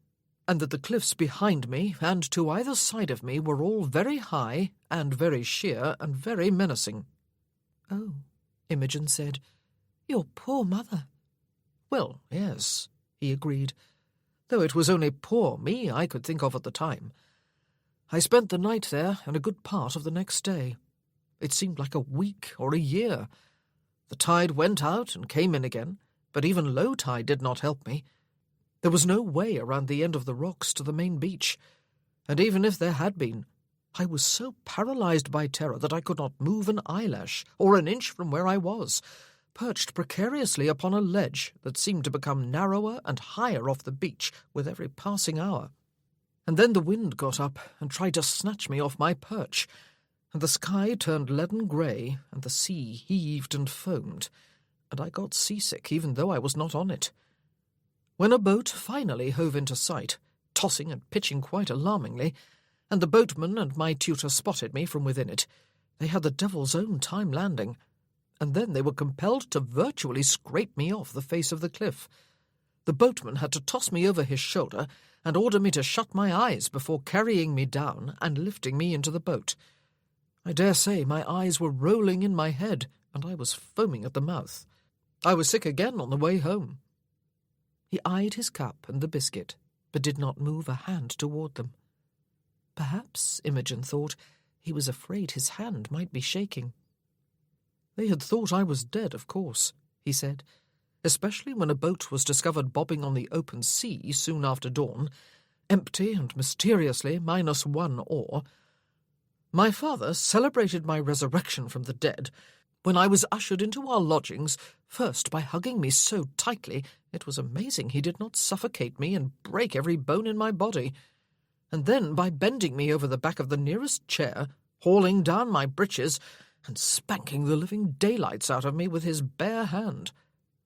and that the cliffs behind me and to either side of me were all very high and very sheer and very menacing. Oh, Imogen said, your poor mother. Well, yes, he agreed, though it was only poor me I could think of at the time. I spent the night there and a good part of the next day. It seemed like a week or a year. The tide went out and came in again, but even low tide did not help me. There was no way around the end of the rocks to the main beach, and even if there had been, I was so paralyzed by terror that I could not move an eyelash or an inch from where I was, perched precariously upon a ledge that seemed to become narrower and higher off the beach with every passing hour. And then the wind got up and tried to snatch me off my perch, and the sky turned leaden grey, and the sea heaved and foamed, and I got seasick even though I was not on it. When a boat finally hove into sight, tossing and pitching quite alarmingly, and the boatman and my tutor spotted me from within it, they had the devil's own time landing, and then they were compelled to virtually scrape me off the face of the cliff. The boatman had to toss me over his shoulder and order me to shut my eyes before carrying me down and lifting me into the boat. I dare say my eyes were rolling in my head, and I was foaming at the mouth. I was sick again on the way home." He eyed his cup and the biscuit, but did not move a hand toward them. Perhaps, Imogen thought, he was afraid his hand might be shaking. "They had thought I was dead, of course," he said, "especially when a boat was discovered bobbing on the open sea soon after dawn, empty and mysteriously minus one oar. My father celebrated my resurrection from the dead when I was ushered into our lodgings, first by hugging me so tightly it was amazing he did not suffocate me and break every bone in my body, and then by bending me over the back of the nearest chair, hauling down my breeches, and spanking the living daylights out of me with his bare hand,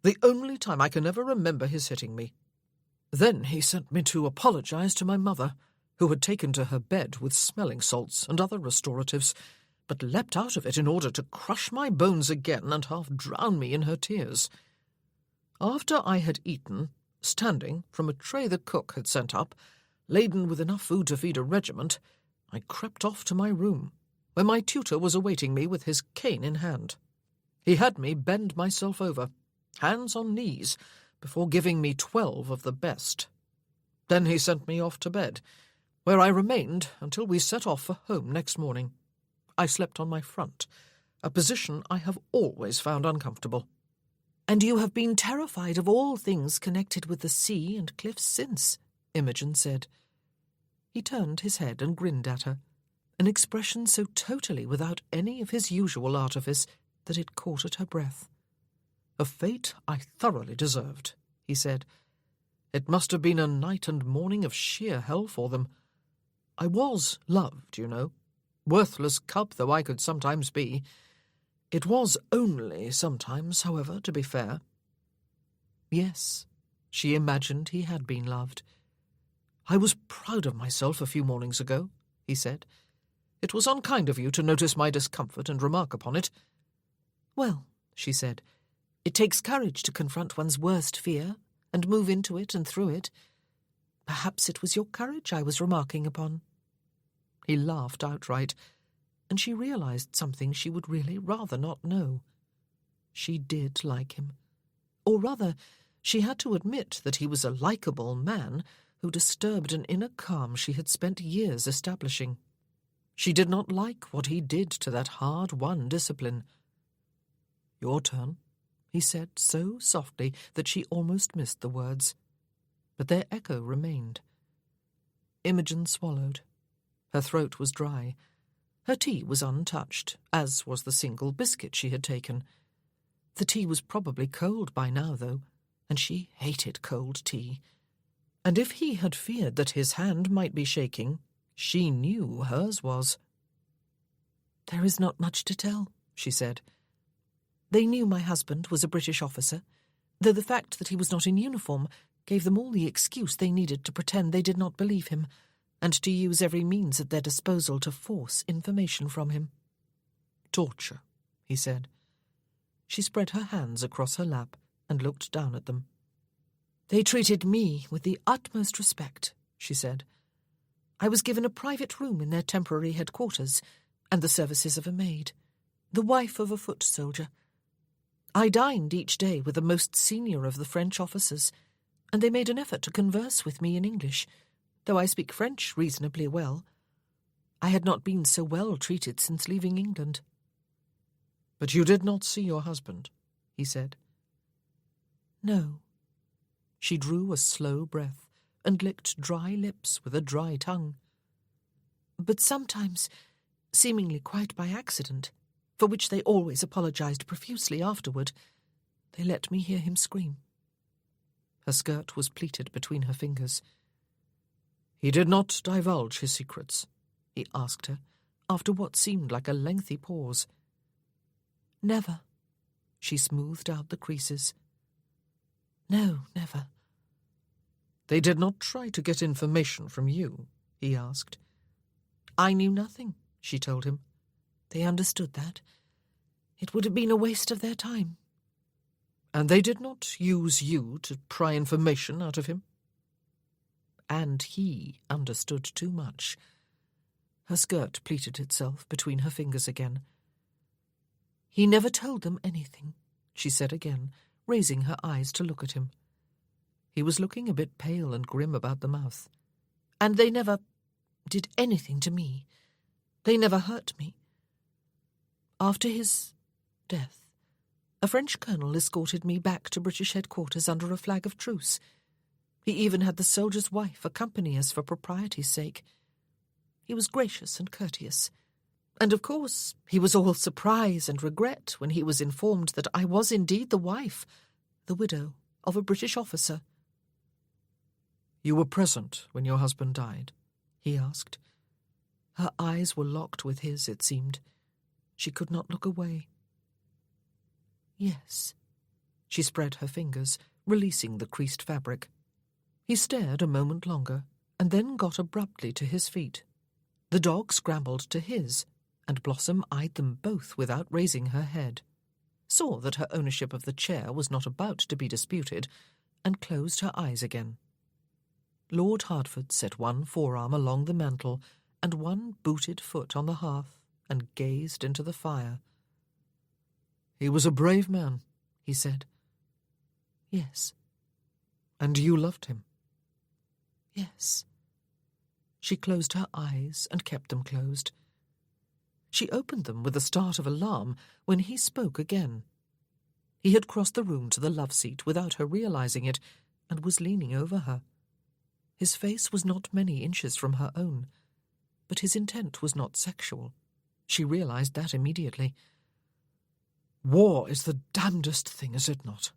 the only time I can ever remember his hitting me. Then he sent me to apologize to my mother, who had taken to her bed with smelling salts and other restoratives, but leapt out of it in order to crush my bones again and half drown me in her tears. After I had eaten, standing from a tray the cook had sent up, laden with enough food to feed a regiment, I crept off to my room, where my tutor was awaiting me with his cane in hand. He had me bend myself over, hands on knees, before giving me 12 of the best. Then he sent me off to bed, where I remained until we set off for home next morning. I slept on my front, a position I have always found uncomfortable. "And you have been terrified of all things connected with the sea and cliffs since," Imogen said. He turned his head and grinned at her, an expression so totally without any of his usual artifice that it caught at her breath. "A fate I thoroughly deserved," he said. "It must have been a night and morning of sheer hell for them. I was loved, you know, worthless cub though I could sometimes be. It was only sometimes, however, to be fair." Yes, she imagined he had been loved. "I was proud of myself a few mornings ago," he said. "It was unkind of you to notice my discomfort and remark upon it." "Well," she said, "it takes courage to confront one's worst fear and move into it and through it. Perhaps it was your courage I was remarking upon." He laughed outright, and she realized something she would really rather not know. She did like him. Or rather, she had to admit that he was a likeable man who disturbed an inner calm she had spent years establishing. She did not like what he did to that hard-won discipline. "Your turn," he said so softly that she almost missed the words. But their echo remained. Imogen swallowed. Her throat was dry. Her tea was untouched, as was the single biscuit she had taken. The tea was probably cold by now, though, and she hated cold tea. And if he had feared that his hand might be shaking, she knew hers was. "There is not much to tell," she said. "They knew my husband was a British officer, though the fact that he was not in uniform gave them all the excuse they needed to pretend they did not believe him, and to use every means at their disposal to force information from him." "Torture," he said. She spread her hands across her lap and looked down at them. "They treated me with the utmost respect," she said. "I was given a private room in their temporary headquarters, and the services of a maid, the wife of a foot soldier. I dined each day with the most senior of the French officers, and they made an effort to converse with me in English, though I speak French reasonably well. I had not been so well treated since leaving England." "But you did not see your husband," he said. "No." She drew a slow breath and licked dry lips with a dry tongue. "But sometimes, seemingly quite by accident, for which they always apologized profusely afterward, they let me hear him scream." Her skirt was pleated between her fingers. "He did not divulge his secrets?" he asked her, after what seemed like a lengthy pause. "Never." She smoothed out the creases. "No, never." "They did not try to get information from you?" he asked. "I knew nothing," she told him. "They understood that. It would have been a waste of their time. And they did not use you to pry information out of him? And he understood too much. Her skirt pleated itself between her fingers again. He never told them anything, she said again, raising her eyes to look at him. He was looking a bit pale and grim about the mouth. And they never did anything to me. They never hurt me. After his death, a French colonel escorted me back to British headquarters under a flag of truce. He even had the soldier's wife accompany us for propriety's sake. He was gracious and courteous. And of course, he was all surprise and regret when he was informed that I was indeed the wife, the widow, of a British officer. "You were present when your husband died?" he asked. Her eyes were locked with his, it seemed. She could not look away. "Yes." She spread her fingers, releasing the creased fabric. He stared a moment longer, and then got abruptly to his feet. The dog scrambled to his, and Blossom eyed them both without raising her head, saw that her ownership of the chair was not about to be disputed, and closed her eyes again. Lord Hertford set one forearm along the mantel and one booted foot on the hearth and gazed into the fire. "He was a brave man," he said. "Yes." "And you loved him?" "Yes." She closed her eyes and kept them closed. She opened them with a start of alarm when he spoke again. He had crossed the room to the love-seat without her realizing it, and was leaning over her. His face was not many inches from her own, but his intent was not sexual. She realized that immediately. "War is the damnedest thing, is it not?"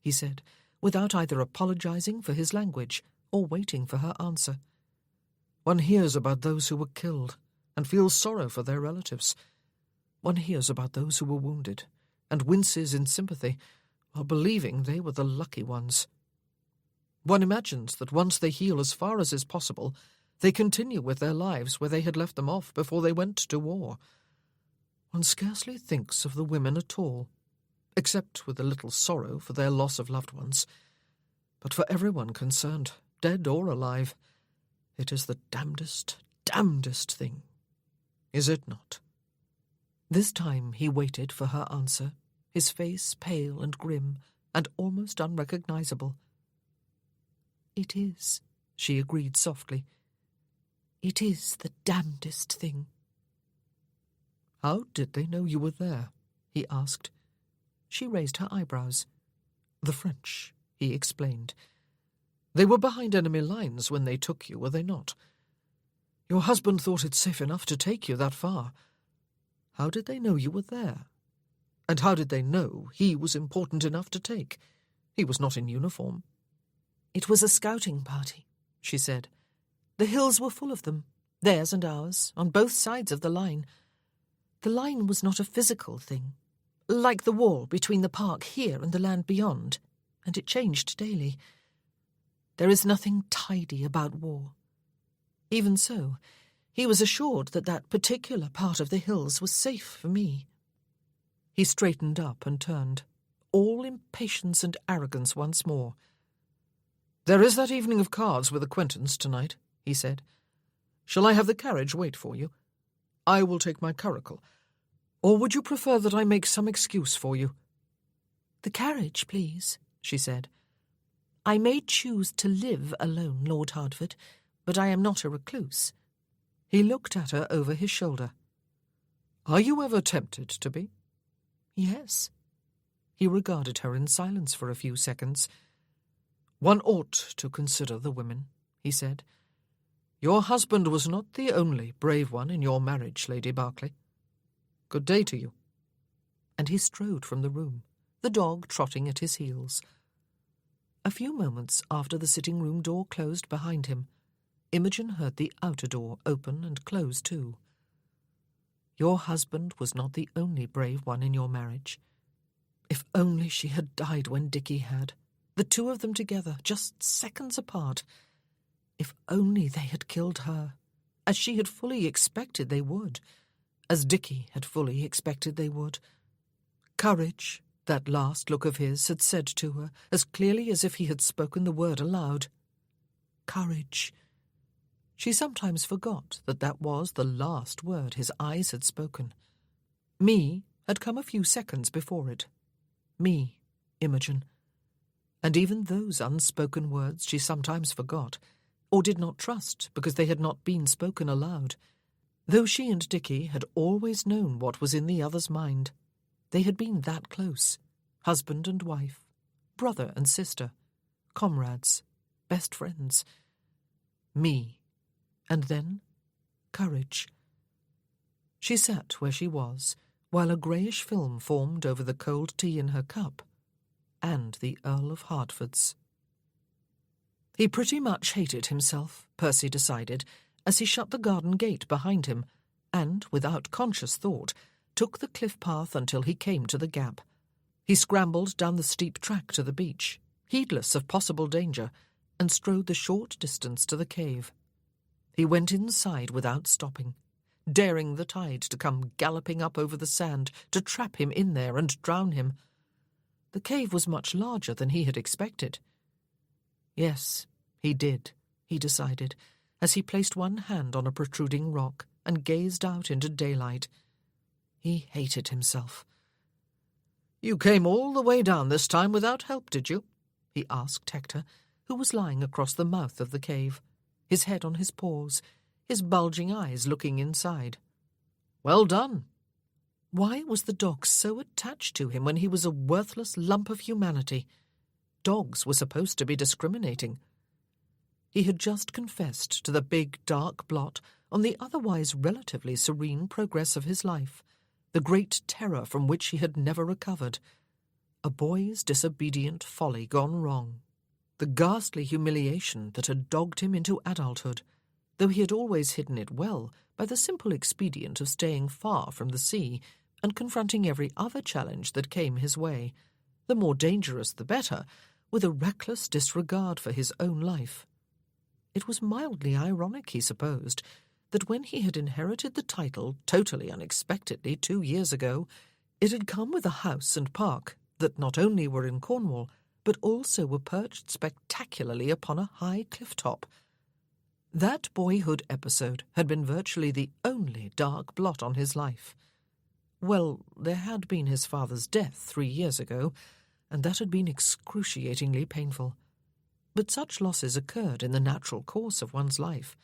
he said, without either apologizing for his language or waiting for her answer. "One hears about those who were killed and feels sorrow for their relatives. One hears about those who were wounded and winces in sympathy while believing they were the lucky ones. One imagines that once they heal as far as is possible, they continue with their lives where they had left them off before they went to war. One scarcely thinks of the women at all, except with a little sorrow for their loss of loved ones. But for everyone concerned, dead or alive, it is the damnedest, damnedest thing. Is it not?" This time he waited for her answer, his face pale and grim and almost unrecognizable. "It is," she agreed softly. "It is the damnedest thing." "How did they know you were there?" he asked. She raised her eyebrows. "The French," he explained. "They were behind enemy lines when they took you, were they not? Your husband thought it safe enough to take you that far. How did they know you were there? And how did they know he was important enough to take? He was not in uniform." "It was a scouting party," she said. "The hills were full of them, theirs and ours, on both sides of the line. The line was not a physical thing, like the wall between the park here and the land beyond, and it changed daily. There is nothing tidy about war. Even so, he was assured that that particular part of the hills was safe for me." He straightened up and turned, all impatience and arrogance once more. "There is that evening of cards with acquaintance tonight," he said. "Shall I have the carriage wait for you? I will take my curricle. Or would you prefer that I make some excuse for you?" "The carriage, please," she said. "I may choose to live alone, Lord Hertford, but I am not a recluse." He looked at her over his shoulder. "Are you ever tempted to be?" "Yes." He regarded her in silence for a few seconds. "One ought to consider the women," he said. "Your husband was not the only brave one in your marriage, Lady Berkeley. Good day to you." And he strode from the room, the dog trotting at his heels. A few moments after the sitting-room door closed behind him, Imogen heard the outer door open and close too. Your husband was not the only brave one in your marriage. If only she had died when Dickie had, the two of them together, just seconds apart. If only they had killed her, as she had fully expected they would, as Dickie had fully expected they would. Courage, that last look of his had said to her, as clearly as if he had spoken the word aloud. Courage. She sometimes forgot that that was the last word his eyes had spoken. Me had come a few seconds before it. Me, Imogen. And even those unspoken words she sometimes forgot, or did not trust because they had not been spoken aloud. Though she and Dickie had always known what was in the other's mind, they had been that close, husband and wife, brother and sister, comrades, best friends. Me, and then courage. She sat where she was, while a greyish film formed over the cold tea in her cup, and the Earl of Hertford's. He pretty much hated himself, Percy decided, as he shut the garden gate behind him, and, without conscious thought, took the cliff path until he came to the gap. He scrambled down the steep track to the beach, heedless of possible danger, and strode the short distance to the cave. He went inside without stopping, daring the tide to come galloping up over the sand to trap him in there and drown him. The cave was much larger than he had expected. Yes, he did, he decided, as he placed one hand on a protruding rock and gazed out into daylight. He hated himself. "You came all the way down this time without help, did you?" he asked Hector, who was lying across the mouth of the cave, his head on his paws, his bulging eyes looking inside. "Well done." Why was the dog so attached to him when he was a worthless lump of humanity? Dogs were supposed to be discriminating. He had just confessed to the big dark blot on the otherwise relatively serene progress of his life, the great terror from which he had never recovered. A boy's disobedient folly gone wrong. The ghastly humiliation that had dogged him into adulthood, though he had always hidden it well by the simple expedient of staying far from the sea and confronting every other challenge that came his way, the more dangerous the better, with a reckless disregard for his own life. It was mildly ironic, he supposed, that when he had inherited the title totally unexpectedly 2 years ago, it had come with a house and park that not only were in Cornwall, but also were perched spectacularly upon a high cliff-top. That boyhood episode had been virtually the only dark blot on his life. Well, there had been his father's death 3 years ago, and that had been excruciatingly painful. But such losses occurred in the natural course of one's life,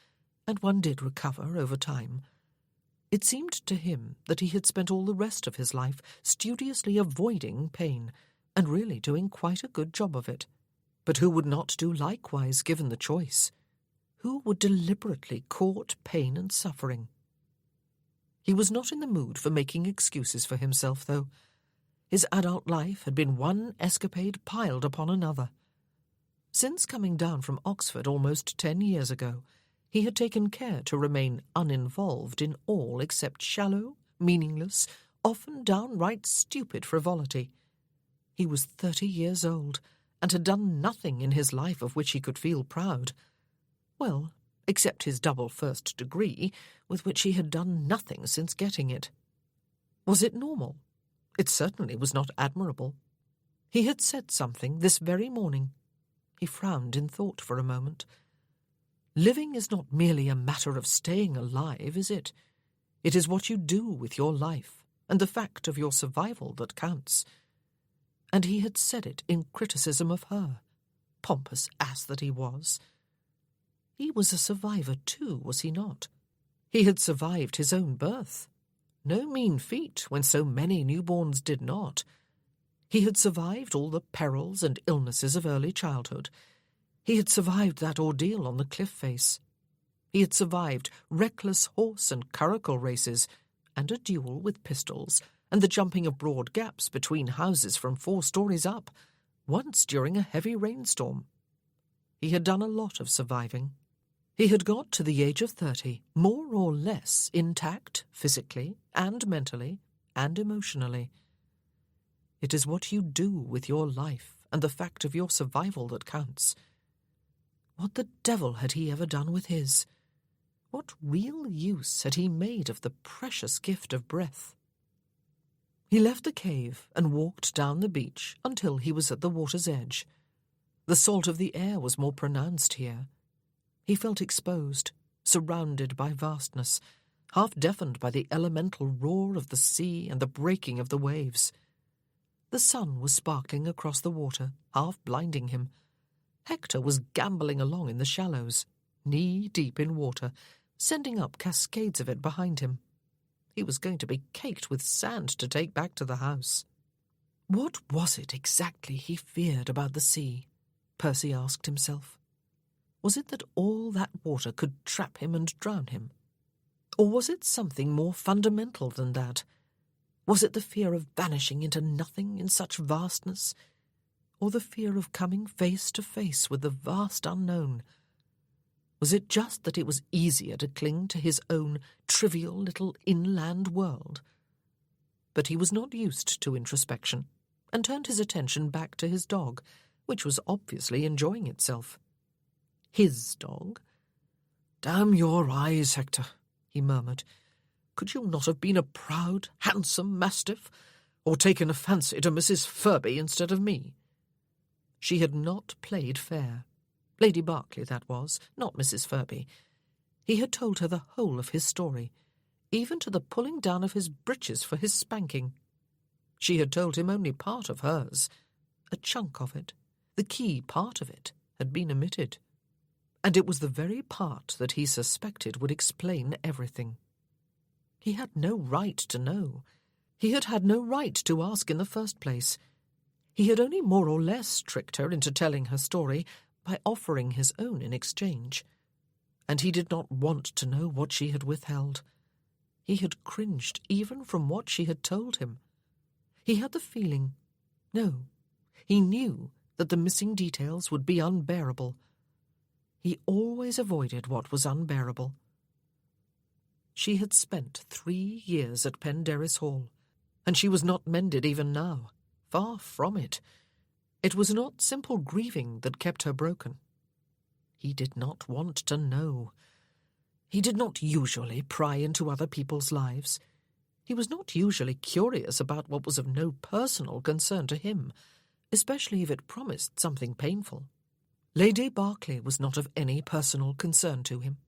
and one did recover over time. It seemed to him that he had spent all the rest of his life studiously avoiding pain, and really doing quite a good job of it. But who would not do likewise given the choice? Who would deliberately court pain and suffering? He was not in the mood for making excuses for himself, though. His adult life had been one escapade piled upon another. Since coming down from Oxford almost 10 years ago, he had taken care to remain uninvolved in all except shallow, meaningless, often downright stupid frivolity. He was 30 years old, and had done nothing in his life of which he could feel proud. Well, except his double first degree, with which he had done nothing since getting it. Was it normal? It certainly was not admirable. He had said something this very morning. He frowned in thought for a moment. Living is not merely a matter of staying alive, is it? It is what you do with your life, and the fact of your survival that counts. And he had said it in criticism of her. Pompous ass that he was. He was a survivor too, was he not? He had survived his own birth. No mean feat when so many newborns did not. He had survived all the perils and illnesses of early childhood. He had survived that ordeal on the cliff face. He had survived reckless horse and curricle races, and a duel with pistols, and the jumping of broad gaps between houses from 4 stories up, once during a heavy rainstorm. He had done a lot of surviving. He had got to the age of 30, more or less intact physically and mentally and emotionally. It is what you do with your life and the fact of your survival that counts. What the devil had he ever done with his? What real use had he made of the precious gift of breath? He left the cave and walked down the beach until he was at the water's edge. The salt of the air was more pronounced here. He felt exposed, surrounded by vastness, half deafened by the elemental roar of the sea and the breaking of the waves. The sun was sparkling across the water, half blinding him. Hector was gambolling along in the shallows, knee-deep in water, sending up cascades of it behind him. He was going to be caked with sand to take back to the house. What was it exactly he feared about the sea? Percy asked himself. Was it that all that water could trap him and drown him? Or was it something more fundamental than that? Was it the fear of vanishing into nothing in such vastness? Or the fear of coming face to face with the vast unknown? Was it just that it was easier to cling to his own trivial little inland world? But he was not used to introspection, and turned his attention back to his dog, which was obviously enjoying itself. His dog? "Damn your eyes, Hector," he murmured. "Could you not have been a proud, handsome mastiff, or taken a fancy to Mrs. Furby instead of me?" She had not played fair. Lady Berkeley, that was, not Mrs. Furby. He had told her the whole of his story, even to the pulling down of his breeches for his spanking. She had told him only part of hers. A chunk of it, the key part of it, had been omitted. And it was the very part that he suspected would explain everything. He had no right to know. He had had no right to ask in the first place. He had only more or less tricked her into telling her story by offering his own in exchange. And he did not want to know what she had withheld. He had cringed even from what she had told him. He had the feeling, no, he knew that the missing details would be unbearable. He always avoided what was unbearable. She had spent 3 years at Penderris Hall, and she was not mended even now. Far from it. It was not simple grieving that kept her broken. He did not want to know. He did not usually pry into other people's lives. He was not usually curious about what was of no personal concern to him, especially if it promised something painful. Lady Berkeley was not of any personal concern to him.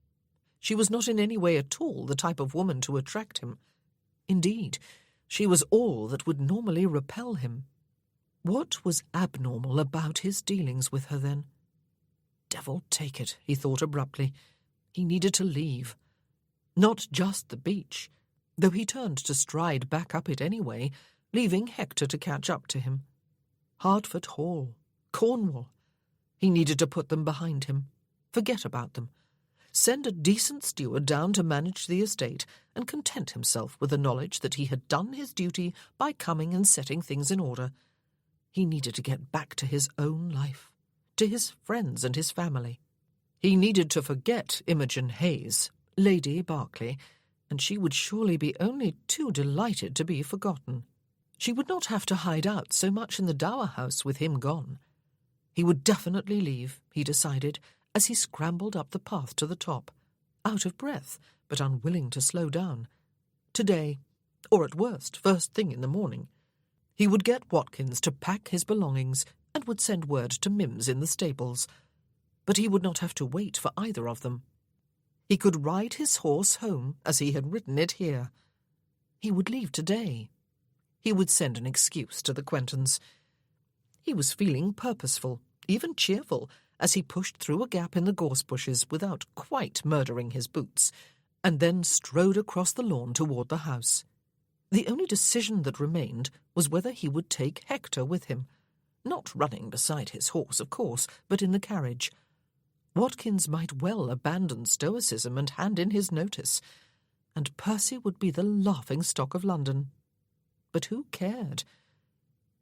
She was not in any way at all the type of woman to attract him. Indeed, she was all that would normally repel him. What was abnormal about his dealings with her, then? Devil take it, he thought abruptly. He needed to leave. Not just the beach, though he turned to stride back up it anyway, leaving Hector to catch up to him. Hertford Hall, Cornwall. He needed to put them behind him, forget about them, send a decent steward down to manage the estate, and content himself with the knowledge that he had done his duty by coming and setting things in order. He needed to get back to his own life, to his friends and his family. He needed to forget Imogen Hayes, Lady Berkeley, and she would surely be only too delighted to be forgotten. She would not have to hide out so much in the dower house with him gone. He would definitely leave, he decided, as he scrambled up the path to the top, out of breath, but unwilling to slow down. Today, or at worst, first thing in the morning. He would get Watkins to pack his belongings and would send word to Mims in the stables. But he would not have to wait for either of them. He could ride his horse home as he had ridden it here. He would leave today. He would send an excuse to the Quentons. He was feeling purposeful, even cheerful, as he pushed through a gap in the gorse bushes without quite murdering his boots, and then strode across the lawn toward the house. The only decision that remained was whether he would take Hector with him. Not running beside his horse, of course, but in the carriage. Watkins might well abandon stoicism and hand in his notice, and Percy would be the laughing-stock of London. But who cared?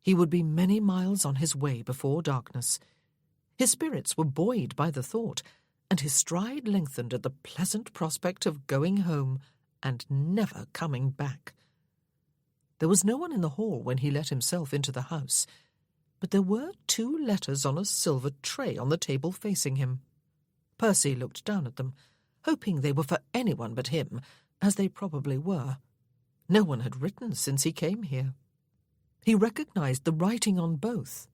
He would be many miles on his way before darkness. His spirits were buoyed by the thought, and his stride lengthened at the pleasant prospect of going home and never coming back. There was no one in the hall when he let himself into the house, but there were 2 letters on a silver tray on the table facing him. Percy looked down at them, hoping they were for anyone but him, as they probably were. No one had written since he came here. He recognised the writing on both,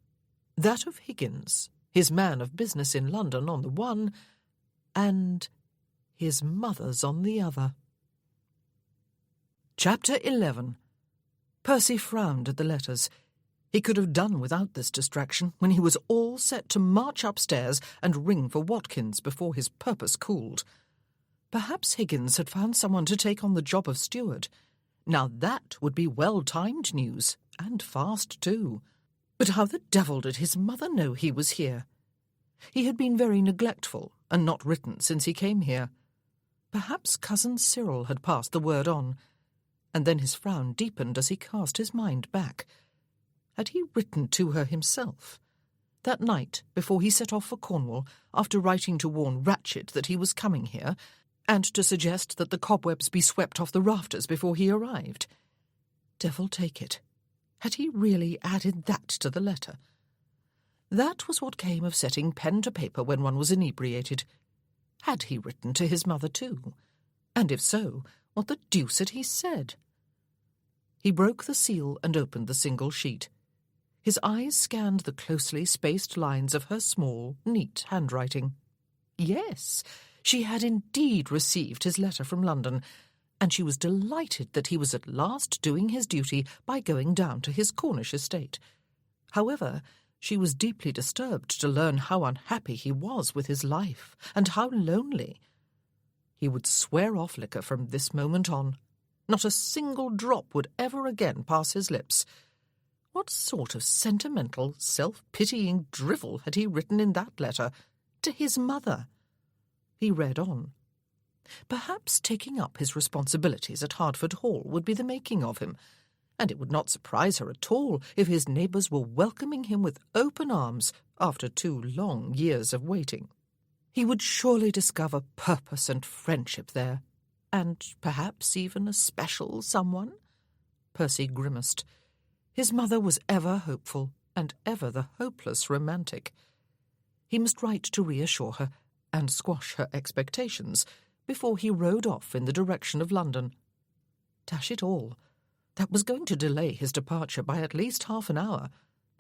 that of Higgins, his man of business in London on the one, and his mother's on the other. Chapter 11. Percy frowned at the letters. He could have done without this distraction when he was all set to march upstairs and ring for Watkins before his purpose cooled. Perhaps Higgins had found someone to take on the job of steward. Now that would be well-timed news, and fast too. But how the devil did his mother know he was here? He had been very neglectful and not written since he came here. Perhaps cousin Cyril had passed the word on, and then his frown deepened as he cast his mind back. Had he written to her himself? That night, before he set off for Cornwall, after writing to warn Ratchet that he was coming here, and to suggest that the cobwebs be swept off the rafters before he arrived. Devil take it. Had he really added that to the letter? That was what came of setting pen to paper when one was inebriated. Had he written to his mother too? And if so, what the deuce had he said? He broke the seal and opened the single sheet. His eyes scanned the closely spaced lines of her small, neat handwriting. Yes, she had indeed received his letter from London, and she was delighted that he was at last doing his duty by going down to his Cornish estate. However, she was deeply disturbed to learn how unhappy he was with his life, and how lonely. He would swear off liquor from this moment on. Not a single drop would ever again pass his lips. What sort of sentimental, self-pitying drivel had he written in that letter? To his mother. He read on. Perhaps taking up his responsibilities at Hertford Hall would be the making of him, and it would not surprise her at all if his neighbours were welcoming him with open arms after 2 long years of waiting. He would surely discover purpose and friendship there, and perhaps even a special someone. Percy grimaced. His mother was ever hopeful, and ever the hopeless romantic. He must write to reassure her, and squash her expectations, before he rode off in the direction of London. Dash it all! That was going to delay his departure by at least half an hour,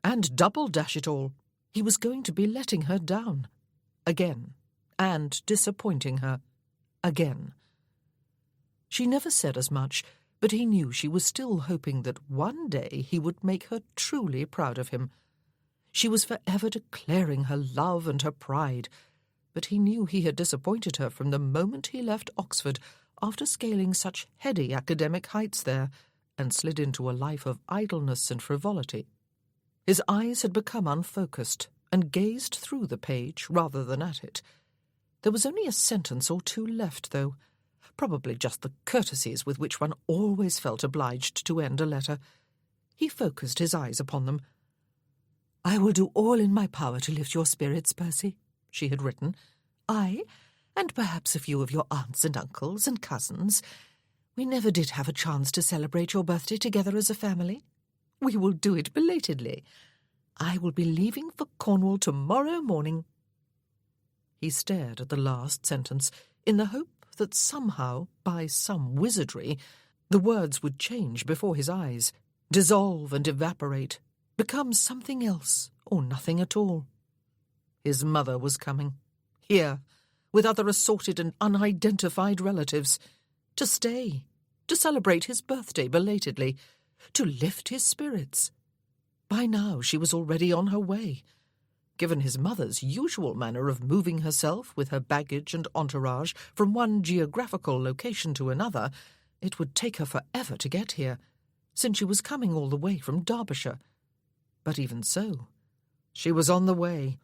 and double dash it all! He was going to be letting her down. Again, and disappointing her. Again. She never said as much, but he knew she was still hoping that one day he would make her truly proud of him. She was forever declaring her love and her pride, but he knew he had disappointed her from the moment he left Oxford after scaling such heady academic heights there, and slid into a life of idleness and frivolity. His eyes had become unfocused, and gazed through the page rather than at it. There was only a sentence or two left, though, probably just the courtesies with which one always felt obliged to end a letter. He focused his eyes upon them. "I will do all in my power to lift your spirits, Percy," she had written. "I, and perhaps a few of your aunts and uncles and cousins. We never did have a chance to celebrate your birthday together as a family. We will do it belatedly. I will be leaving for Cornwall tomorrow morning." He stared at the last sentence, in the hope that somehow, by some wizardry, the words would change before his eyes, dissolve and evaporate, become something else or nothing at all. His mother was coming, here, with other assorted and unidentified relatives, to stay, to celebrate his birthday belatedly, to lift his spirits. By now she was already on her way. Given his mother's usual manner of moving herself with her baggage and entourage from one geographical location to another, it would take her forever to get here, since she was coming all the way from Derbyshire. But even so, she was on the way.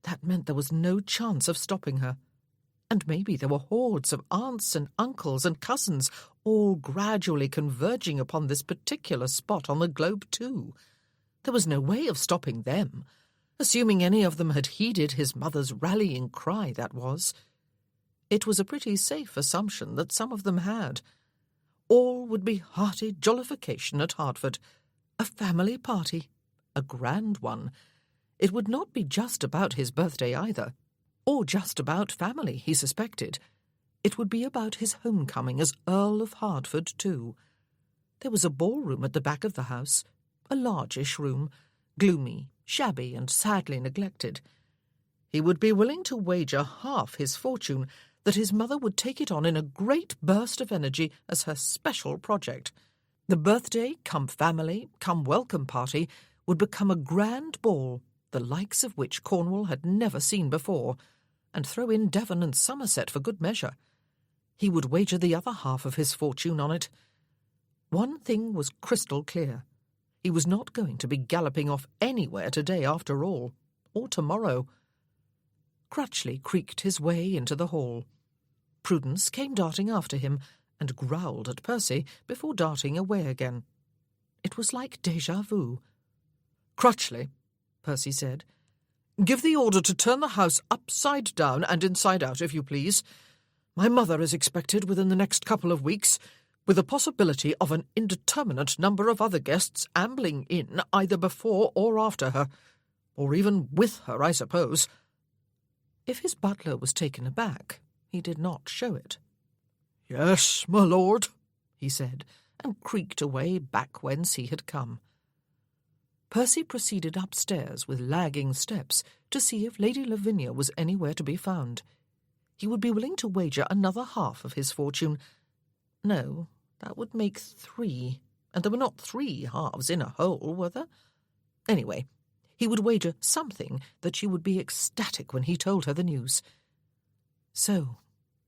That meant there was no chance of stopping her. And maybe there were hordes of aunts and uncles and cousins all gradually converging upon this particular spot on the globe too. There was no way of stopping them, assuming any of them had heeded his mother's rallying cry, that was. It was a pretty safe assumption that some of them had. All would be hearty jollification at Hertford, a family party, a grand one. It would not be just about his birthday either, or just about family, he suspected. It would be about his homecoming as Earl of Hertford too. There was a ballroom at the back of the house, a largish room, gloomy, shabby, and sadly neglected. He would be willing to wager half his fortune that his mother would take it on in a great burst of energy as her special project. The birthday, come family, come welcome party would become a grand ball, the likes of which Cornwall had never seen before, and throw in Devon and Somerset for good measure. He would wager the other half of his fortune on it. One thing was crystal clear. He was not going to be galloping off anywhere today after all, or tomorrow. Crutchley creaked his way into the hall. Prudence came darting after him and growled at Percy before darting away again. It was like déjà vu. "Crutchley," Percy said, "give the order to turn the house upside down and inside out, if you please. My mother is expected within the next couple of weeks, with the possibility of an indeterminate number of other guests ambling in either before or after her, or even with her, I suppose." If his butler was taken aback, he did not show it. "Yes, my lord," he said, and creaked away back whence he had come. Percy proceeded upstairs with lagging steps to see if Lady Lavinia was anywhere to be found. He would be willing to wager another half of his fortune. No, that would make 3, and there were not 3 halves in a whole, were there? Anyway, he would wager something that she would be ecstatic when he told her the news. So,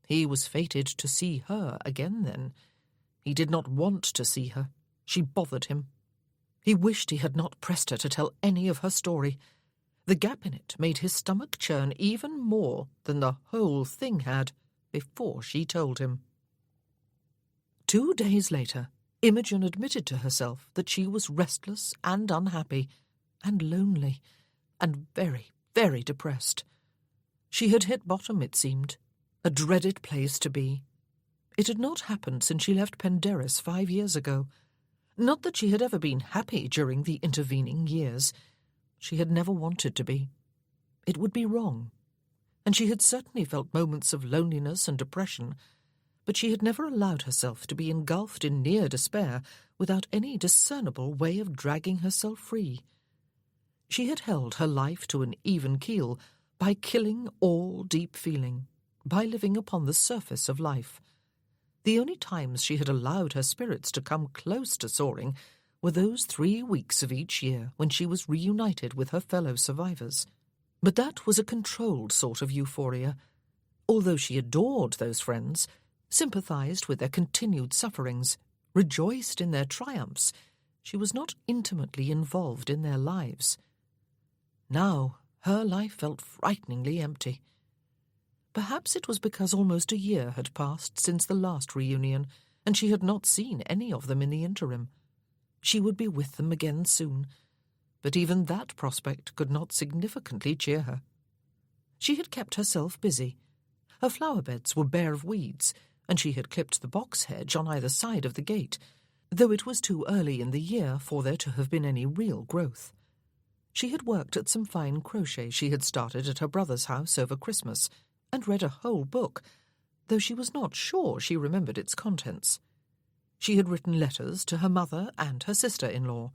he was fated to see her again then. He did not want to see her. She bothered him. He wished he had not pressed her to tell any of her story. The gap in it made his stomach churn even more than the whole thing had before she told him. 2 days later, Imogen admitted to herself that she was restless and unhappy, and lonely, and very, very depressed. She had hit bottom, it seemed, a dreaded place to be. It had not happened since she left Penderys 5 years ago. Not that she had ever been happy during the intervening years. She had never wanted to be. It would be wrong. And she had certainly felt moments of loneliness and depression, but she had never allowed herself to be engulfed in near despair without any discernible way of dragging herself free. She had held her life to an even keel by killing all deep feeling, by living upon the surface of life. The only times she had allowed her spirits to come close to soaring were those 3 weeks of each year when she was reunited with her fellow survivors. But that was a controlled sort of euphoria. Although she adored those friends, sympathized with their continued sufferings, rejoiced in their triumphs, she was not intimately involved in their lives. Now her life felt frighteningly empty. Perhaps it was because almost a year had passed since the last reunion, and she had not seen any of them in the interim. She would be with them again soon, but even that prospect could not significantly cheer her. She had kept herself busy. Her flower beds were bare of weeds, and she had clipped the box hedge on either side of the gate, though it was too early in the year for there to have been any real growth. She had worked at some fine crochet she had started at her brother's house over Christmas, and read a whole book, though she was not sure she remembered its contents. She had written letters to her mother and her sister-in-law,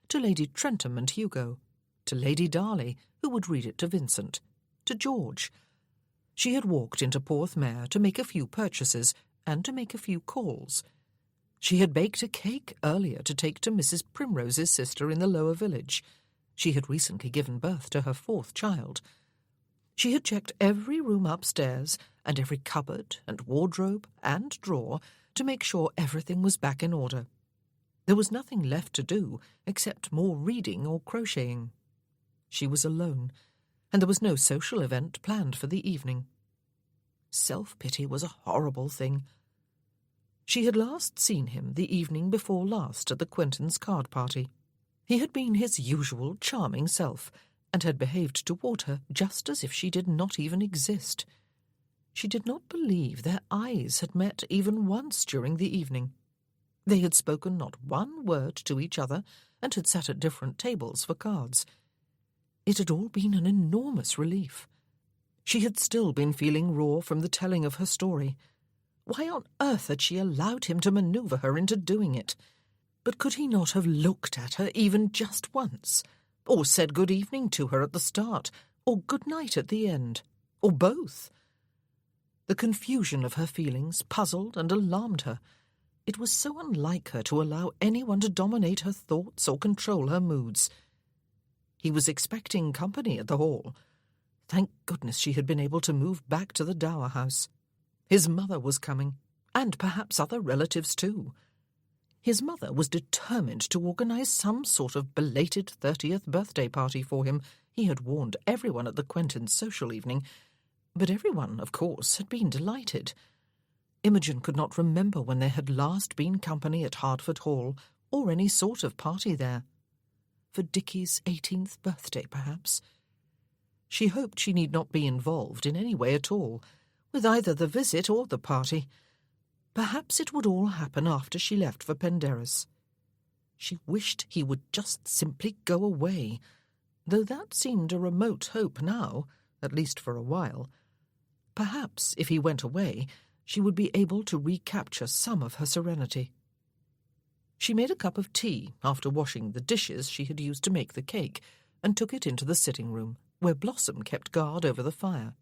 to Lady Trentham and Hugo, to Lady Darley, who would read it to Vincent, to George. She had walked into Porthmere to make a few purchases and to make a few calls. She had baked a cake earlier to take to Mrs. Primrose's sister in the lower village. She had recently given birth to her 4th child. She had checked every room upstairs and every cupboard and wardrobe and drawer to make sure everything was back in order. There was nothing left to do except more reading or crocheting. She was alone, and there was no social event planned for the evening. Self-pity was a horrible thing. She had last seen him the evening before last at the Quentons' card party. He had been his usual charming self, and had behaved toward her just as if she did not even exist. She did not believe their eyes had met even once during the evening. They had spoken not one word to each other, and had sat at different tables for cards. It had all been an enormous relief. She had still been feeling raw from the telling of her story. Why on earth had she allowed him to maneuver her into doing it? But could he not have looked at her even just once, or said good evening to her at the start, or good night at the end, or both? The confusion of her feelings puzzled and alarmed her. It was so unlike her to allow anyone to dominate her thoughts or control her moods. He was expecting company at the Hall. Thank goodness she had been able to move back to the Dower House. His mother was coming, and perhaps other relatives too. His mother was determined to organise some sort of belated 30th birthday party for him. He had warned everyone at the Quentins' social evening, but everyone, of course, had been delighted. Imogen could not remember when there had last been company at Hertford Hall, or any sort of party there. For Dicky's 18th birthday, perhaps. She hoped she need not be involved in any way at all, with either the visit or the party. Perhaps it would all happen after she left for Penderys. She wished he would just simply go away, though that seemed a remote hope now, at least for a while. Perhaps, if he went away, she would be able to recapture some of her serenity. She made a cup of tea after washing the dishes she had used to make the cake, and took it into the sitting-room, where Blossom kept guard over the fire.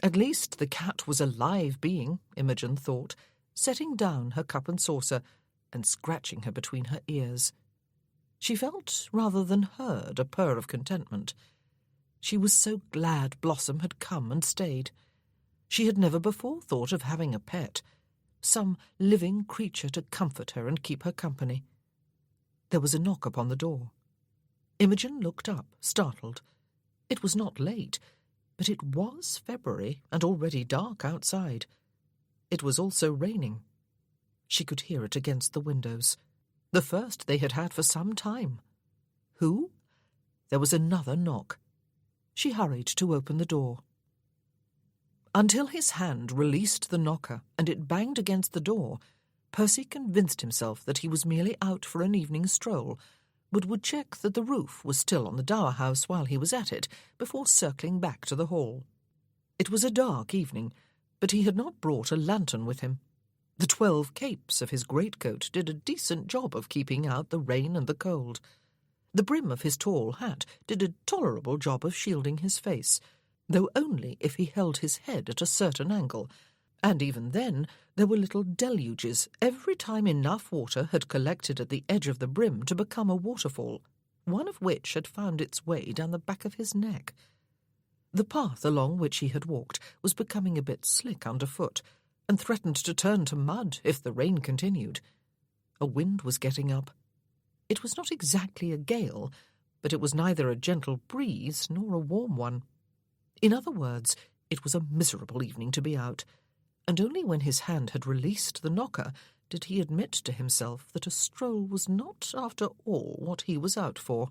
At least the cat was a live being, Imogen thought, setting down her cup and saucer and scratching her between her ears. She felt, rather than heard, a purr of contentment. She was so glad Blossom had come and stayed. She had never before thought of having a pet, some living creature to comfort her and keep her company. There was a knock upon the door. Imogen looked up, startled. It was not late, but it was February and already dark outside. It was also raining. She could hear it against the windows. The first they had had for some time. Who? There was another knock. She hurried to open the door. Until his hand released the knocker and it banged against the door, Percy convinced himself that he was merely out for an evening stroll, but would check that the roof was still on the Dower House while he was at it, before circling back to the Hall. It was a dark evening, but he had not brought a lantern with him. The 12 capes of his greatcoat did a decent job of keeping out the rain and the cold. The brim of his tall hat did a tolerable job of shielding his face, though only if he held his head at a certain angle, and even then there were little deluges every time enough water had collected at the edge of the brim to become a waterfall, one of which had found its way down the back of his neck. The path along which he had walked was becoming a bit slick underfoot, and threatened to turn to mud if the rain continued. A wind was getting up. It was not exactly a gale, but it was neither a gentle breeze nor a warm one. In other words, it was a miserable evening to be out, and only when his hand had released the knocker did he admit to himself that a stroll was not, after all, what he was out for.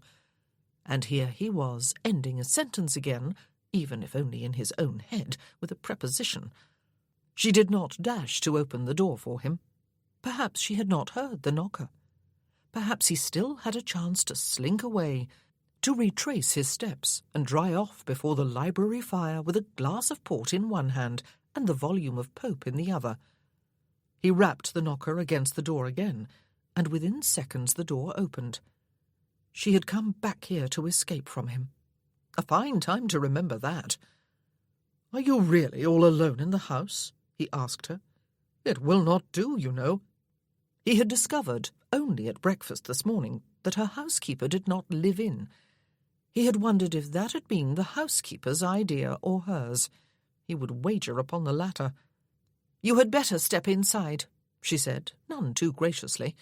And here he was, ending a sentence again, even if only in his own head, with a preposition. She did not dash to open the door for him. Perhaps she had not heard the knocker. Perhaps he still had a chance to slink away, to retrace his steps and dry off before the library fire with a glass of port in one hand and the volume of Pope in the other. He rapped the knocker against the door again, and within seconds the door opened. She had come back here to escape from him. A fine time to remember that. "Are you really all alone in the house?" he asked her. "It will not do, you know." He had discovered, only at breakfast this morning, that her housekeeper did not live in. He had wondered if that had been the housekeeper's idea or hers. He would wager upon the latter. "You had better step inside," she said, none too graciously.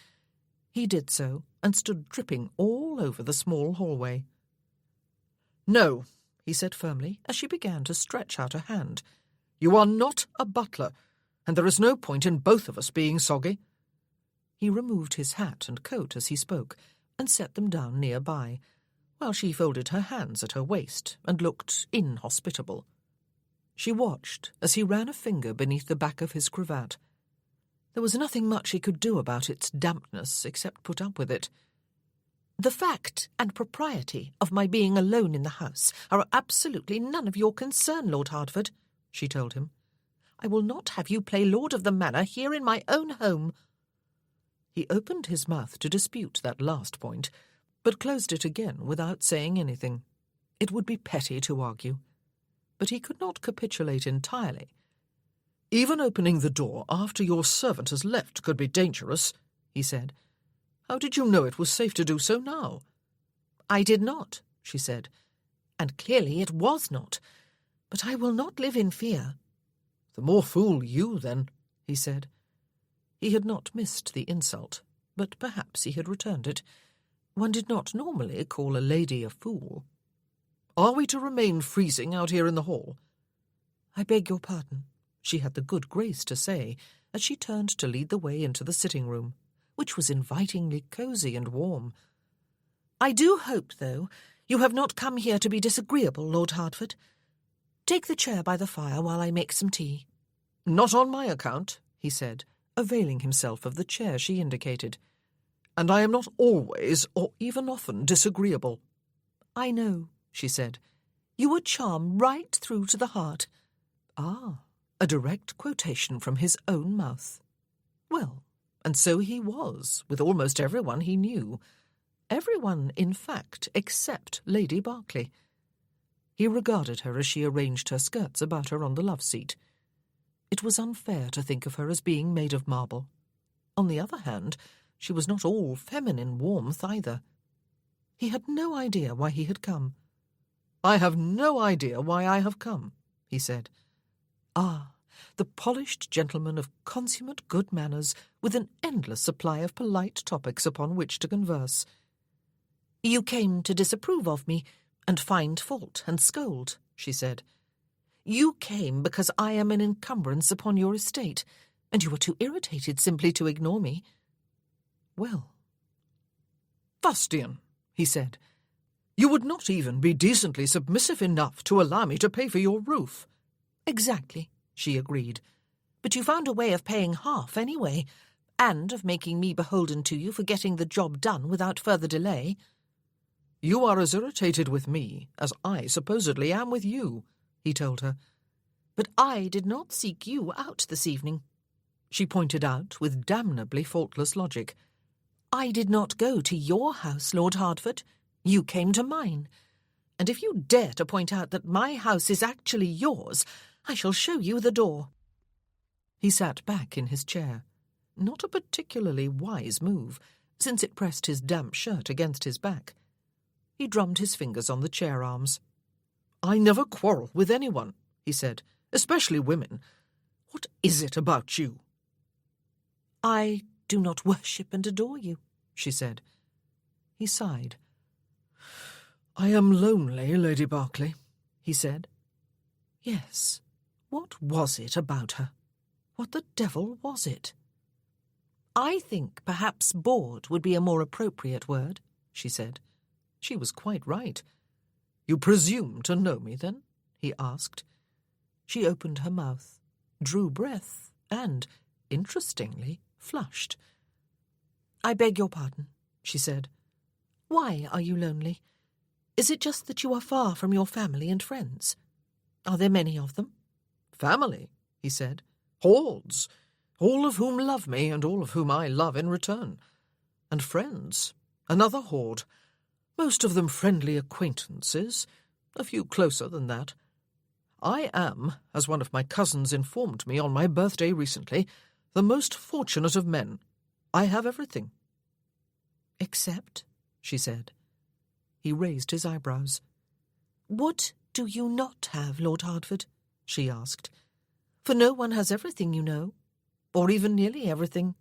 He did so, and stood dripping all over the small hallway. "No," he said firmly, as she began to stretch out a hand. "You are not a butler, and there is no point in both of us being soggy." He removed his hat and coat as he spoke, and set them down nearby, while she folded her hands at her waist and looked inhospitable. She watched as he ran a finger beneath the back of his cravat. There was nothing much he could do about its dampness except put up with it. "The fact and propriety of my being alone in the house are absolutely none of your concern, Lord Hertford," she told him. "I will not have you play lord of the manor here in my own home." He opened his mouth to dispute that last point, but closed it again without saying anything. It would be petty to argue. But he could not capitulate entirely. "Even opening the door after your servant has left could be dangerous," he said. "How did you know it was safe to do so now?" "I did not," she said, "and clearly it was not. But I will not live in fear." "The more fool you, then," he said. He had not missed the insult, but perhaps he had returned it. One did not normally call a lady a fool. "Are we to remain freezing out here in the hall?" "I beg your pardon," she had the good grace to say, as she turned to lead the way into the sitting-room, which was invitingly cosy and warm. "I do hope, though, you have not come here to be disagreeable, Lord Hertford. Take the chair by the fire while I make some tea." "Not on my account," he said, availing himself of the chair she indicated. "And I am not always, or even often, disagreeable." "I know," she said. "You would charm right through to the heart." Ah, a direct quotation from his own mouth. Well, and so he was, with almost everyone he knew. Everyone, in fact, except Lady Berkeley. He regarded her as she arranged her skirts about her on the love-seat. It was unfair to think of her as being made of marble. On the other hand, she was not all feminine warmth either. He had no idea why he had come. "I have no idea why I have come," he said. Ah, the polished gentleman of consummate good manners, with an endless supply of polite topics upon which to converse. "You came to disapprove of me, and find fault and scold," she said. "You came because I am an encumbrance upon your estate, and you were too irritated simply to ignore me." "Well, Fustian," he said, "you would not even be decently submissive enough to allow me to pay for your roof." "Exactly," she agreed. "But you found a way of paying half anyway, and of making me beholden to you for getting the job done without further delay." "You are as irritated with me as I supposedly am with you," he told her. "But I did not seek you out this evening," she pointed out with damnably faultless logic. "I did not go to your house, Lord Hertford. You came to mine. And if you dare to point out that my house is actually yours, I shall show you the door." He sat back in his chair. Not a particularly wise move, since it pressed his damp shirt against his back. He drummed his fingers on the chair arms. "I never quarrel with anyone," he said, "especially women. What is it about you?" "I do not worship and adore you," she said. He sighed. "I am lonely, Lady Berkeley," he said. Yes, what was it about her? What the devil was it? "I think perhaps bored would be a more appropriate word," she said. She was quite right. "You presume to know me, then?" he asked. She opened her mouth, drew breath, and, interestingly, flushed. "I beg your pardon," she said. "Why are you lonely? Is it just that you are far from your family and friends? Are there many of them?" "Family," he said. "Hordes, all of whom love me and all of whom I love in return. And friends, another horde. Most of them friendly acquaintances, a few closer than that. I am, as one of my cousins informed me on my birthday recently, the most fortunate of men. I have everything." "Except?" she said. He raised his eyebrows. "What do you not have, Lord Hertford?" she asked. "For no one has everything, you know, or even nearly everything."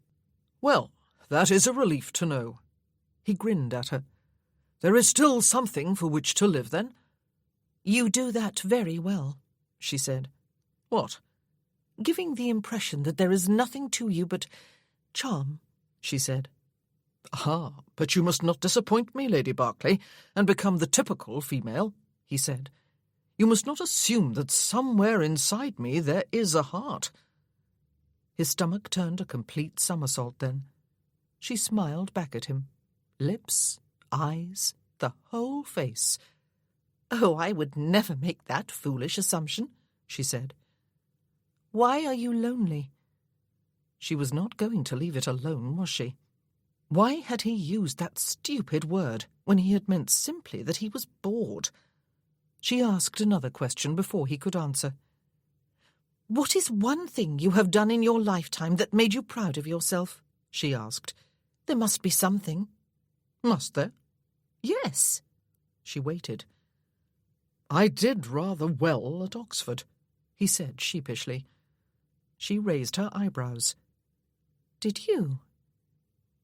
"Well, that is a relief to know." He grinned at her. "There is still something for which to live, then?" "You do that very well," she said. "What?" "Giving the impression that there is nothing to you but charm," she said. "Ah, but you must not disappoint me, Lady Berkeley, and become the typical female," he said. "You must not assume that somewhere inside me there is a heart." His stomach turned a complete somersault then. She smiled back at him. Lips, eyes, the whole face. "Oh, I would never make that foolish assumption," she said. "Why are you lonely?" She was not going to leave it alone, was she? Why had he used that stupid word when he had meant simply that he was bored? She asked another question before he could answer. "What is one thing you have done in your lifetime that made you proud of yourself?" she asked. "There must be something." "Must there?" "Yes." She waited. "I did rather well at Oxford," he said sheepishly. She raised her eyebrows. "Did you?"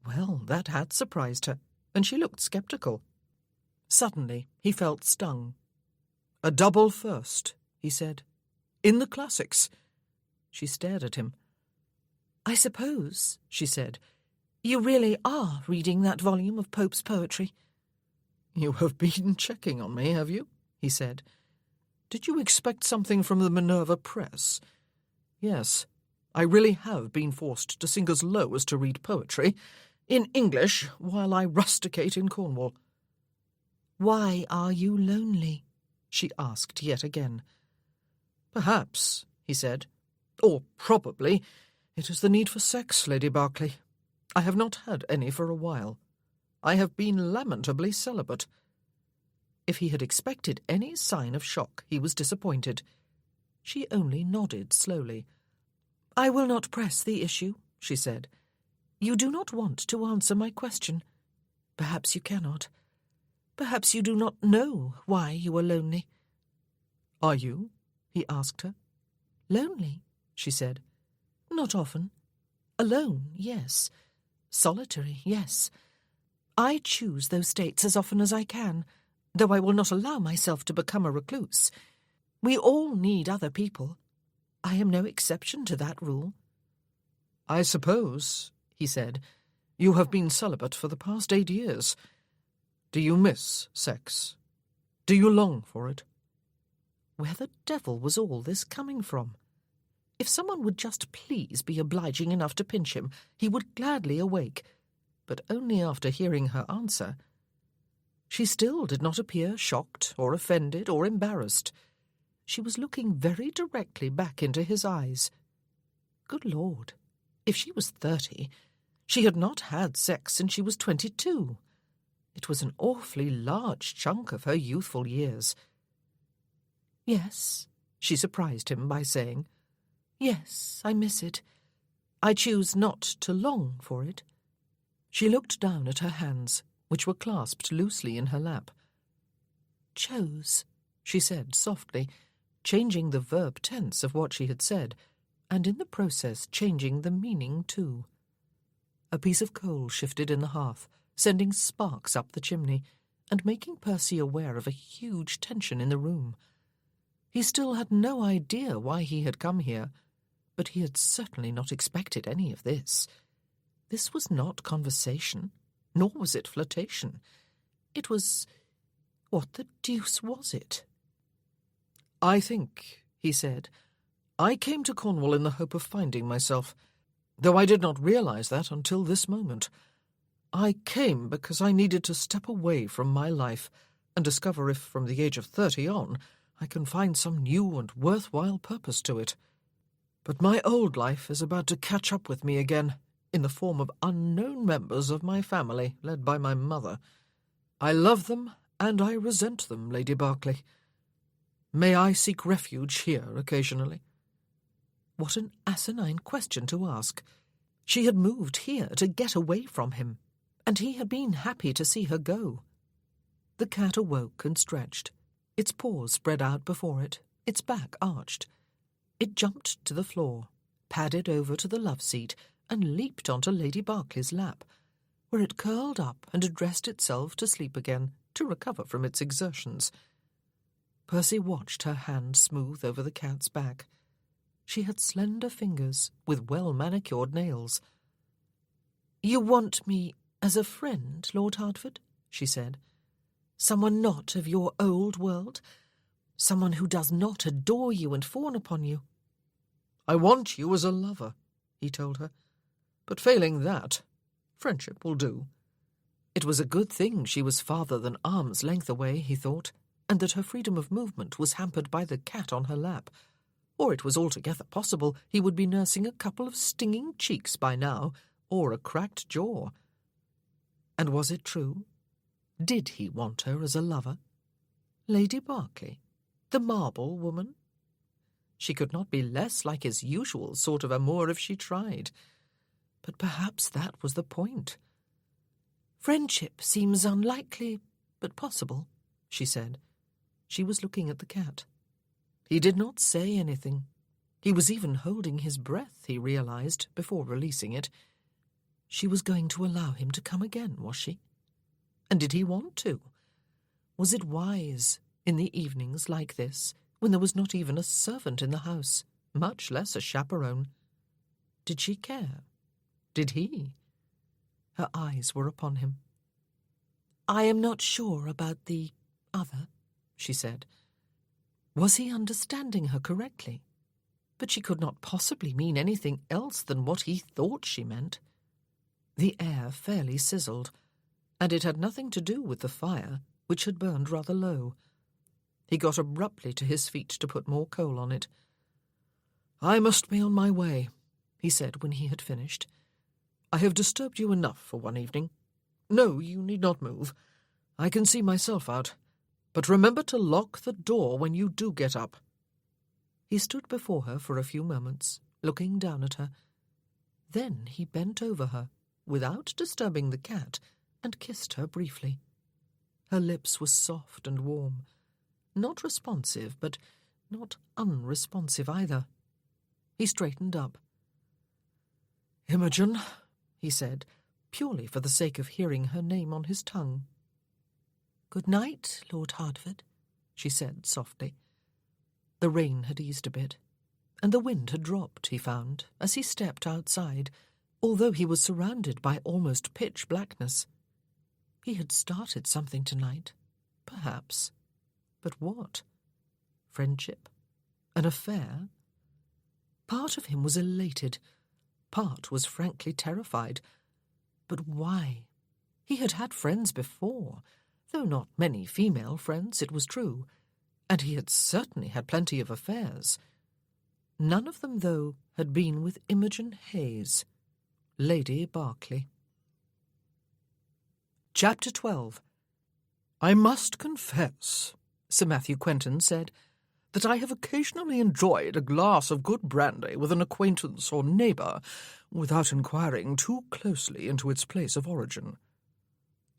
Well, that had surprised her, and she looked sceptical. Suddenly he felt stung. "A double first," he said. "In the classics." She stared at him. "I suppose," she said, "you really are reading that volume of Pope's poetry." "You have been checking on me, have you?" he said. "Did you expect something from the Minerva Press?" "Yes, I really have been forced to sink as low as to read poetry, in English, while I rusticate in Cornwall." "Why are you lonely?" she asked yet again. "Perhaps," he said, "or probably, it is the need for sex, Lady Berkeley. I have not had any for a while. I have been lamentably celibate." If he had expected any sign of shock, he was disappointed. She only nodded slowly. "I will not press the issue," she said. "You do not want to answer my question. Perhaps you cannot. Perhaps you do not know why you are lonely." "Are you?" he asked her. "Lonely," she said. "Not often. Alone, yes. Solitary, yes. I choose those states as often as I can, though I will not allow myself to become a recluse. We all need other people. I am no exception to that rule." "I suppose," he said, "you have been celibate for the past 8 years. Do you miss sex? Do you long for it?" Where the devil was all this coming from? If someone would just please be obliging enough to pinch him, he would gladly awake, but only after hearing her answer. She still did not appear shocked or offended or embarrassed. She was looking very directly back into his eyes. Good Lord, if she was 30, she had not had sex since she was 22. It was an awfully large chunk of her youthful years. "Yes," she surprised him by saying. "Yes, I miss it. I choose not to long for it." She looked down at her hands, which were clasped loosely in her lap. "Chose," she said softly, changing the verb tense of what she had said, and in the process changing the meaning too. A piece of coal shifted in the hearth, sending sparks up the chimney, and making Percy aware of a huge tension in the room. He still had no idea why he had come here, but he had certainly not expected any of this. This was not conversation, nor was it flirtation. It was... what the deuce was it? "I think," he said, "I came to Cornwall in the hope of finding myself, though I did not realize that until this moment. I came because I needed to step away from my life and discover if, from the age of 30 on, I can find some new and worthwhile purpose to it. But my old life is about to catch up with me again, in the form of unknown members of my family, led by my mother. I love them, and I resent them, Lady Berkeley. May I seek refuge here occasionally?" What an asinine question to ask. She had moved here to get away from him, and he had been happy to see her go. The cat awoke and stretched, its paws spread out before it, its back arched. It jumped to the floor, padded over to the love-seat, and leaped onto Lady Berkeley's lap, where it curled up and addressed itself to sleep again, to recover from its exertions. Percy watched her hand smooth over the cat's back. She had slender fingers with well-manicured nails. "You want me as a friend, Lord Hertford?" she said. "Someone not of your old world? Someone who does not adore you and fawn upon you?" "I want you as a lover," he told her. "But failing that, friendship will do." It was a good thing she was farther than arm's length away, he thought, and that her freedom of movement was hampered by the cat on her lap, or it was altogether possible he would be nursing a couple of stinging cheeks by now, or a cracked jaw. And was it true? Did he want her as a lover? Lady Berkeley, the marble woman? She could not be less like his usual sort of amour if she tried. But perhaps that was the point. "Friendship seems unlikely, but possible," she said. She was looking at the cat. He did not say anything. He was even holding his breath, he realized, before releasing it. She was going to allow him to come again, was she? And did he want to? Was it wise, in the evenings like this, when there was not even a servant in the house, much less a chaperone? Did she care? Did he? Her eyes were upon him. "I am not sure about the other," she said. Was he understanding her correctly? But she could not possibly mean anything else than what he thought she meant. The air fairly sizzled, and it had nothing to do with the fire, which had burned rather low. He got abruptly to his feet to put more coal on it. "I must be on my way," he said when he had finished. "I have disturbed you enough for one evening. No, you need not move. I can see myself out. But remember to lock the door when you do get up." He stood before her for a few moments, looking down at her. Then he bent over her, without disturbing the cat, and kissed her briefly. Her lips were soft and warm, not responsive, but not unresponsive either. He straightened up. "Imogen," he said, purely for the sake of hearing her name on his tongue. "Good night, Lord Hertford," she said softly. The rain had eased a bit, and the wind had dropped, he found, as he stepped outside, although he was surrounded by almost pitch blackness. He had started something tonight, perhaps. But what? Friendship? An affair? Part of him was elated, part was frankly terrified. But why? He had had friends before, though not many female friends, it was true, and he had certainly had plenty of affairs. None of them, though, had been with Imogen Hayes, Lady Berkeley. Chapter 12. "I must confess," Sir Matthew Quentin said, "that I have occasionally enjoyed a glass of good brandy with an acquaintance or neighbour, without inquiring too closely into its place of origin."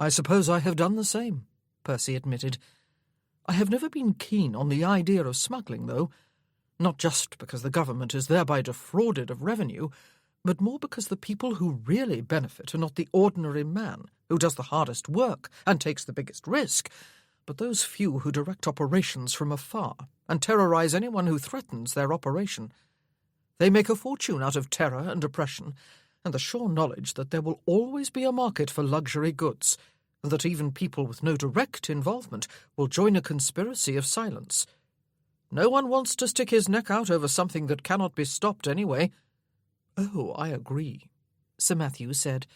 "I suppose I have done the same," Percy admitted. "I have never been keen on the idea of smuggling, though, not just because the government is thereby defrauded of revenue, but more because the people who really benefit are not the ordinary man who does the hardest work and takes the biggest risk, but those few who direct operations from afar and terrorize anyone who threatens their operation. They make a fortune out of terror and oppression, and the sure knowledge that there will always be a market for luxury goods, and that even people with no direct involvement will join a conspiracy of silence. No one wants to stick his neck out over something that cannot be stopped anyway." "Oh, I agree," Sir Matthew said.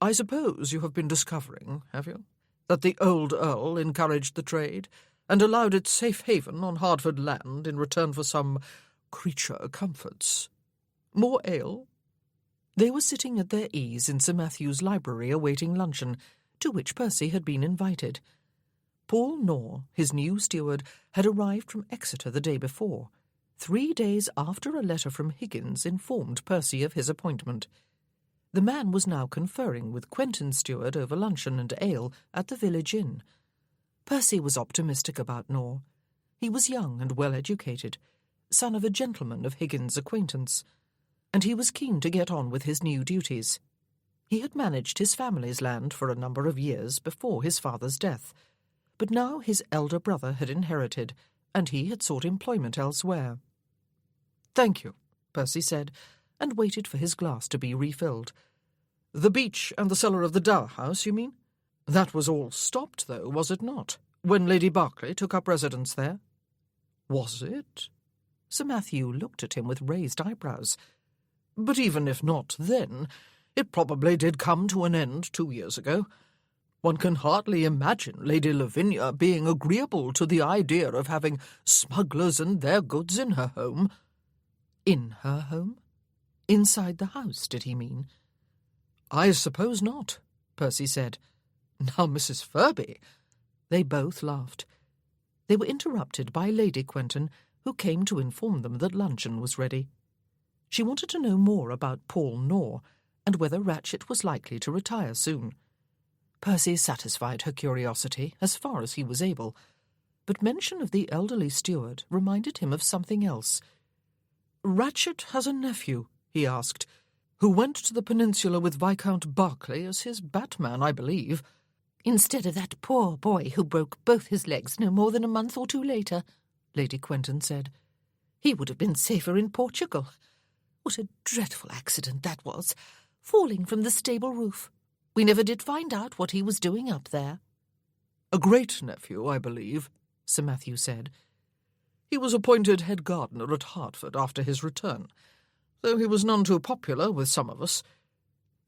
"I suppose you have been discovering, have you, that the old Earl encouraged the trade and allowed it safe haven on Hertford land in return for some creature comforts. More ale?" They were sitting at their ease in Sir Matthew's library awaiting luncheon, to which Percy had been invited. Paul Knorr, his new steward, had arrived from Exeter the day before, 3 days after a letter from Higgins informed Percy of his appointment. The man was now conferring with Quentin's steward over luncheon and ale at the village inn. Percy was optimistic about Knorr. He was young and well-educated, son of a gentleman of Higgins' acquaintance, and he was keen to get on with his new duties. He had managed his family's land for a number of years before his father's death, but now his elder brother had inherited, and he had sought employment elsewhere. "Thank you," Percy said, and waited for his glass to be refilled. "The beach and the cellar of the Dower House, you mean? That was all stopped, though, was it not, when Lady Berkeley took up residence there?" "Was it?" Sir Matthew looked at him with raised eyebrows. "But even if not then, it probably did come to an end 2 years ago. One can hardly imagine Lady Lavinia being agreeable to the idea of having smugglers and their goods in her home." "In her home? Inside the house, did he mean?" "I suppose not," Percy said. "Now, Mrs. Furby—" They both laughed. They were interrupted by Lady Quentin, who came to inform them that luncheon was ready. She wanted to know more about Paul Nor, and whether Ratchet was likely to retire soon. Percy satisfied her curiosity as far as he was able, but mention of the elderly steward reminded him of something else. "Ratchet has a nephew," he asked, "who went to the peninsula with Viscount Berkeley as his batman, I believe." "Instead of that poor boy who broke both his legs no more than a month or two later," Lady Quentin said. "He would have been safer in Portugal. What a dreadful accident that was, falling from the stable roof. We never did find out what he was doing up there." "A great-nephew, I believe," Sir Matthew said. "He was appointed head gardener at Hertford after his return, though he was none too popular with some of us.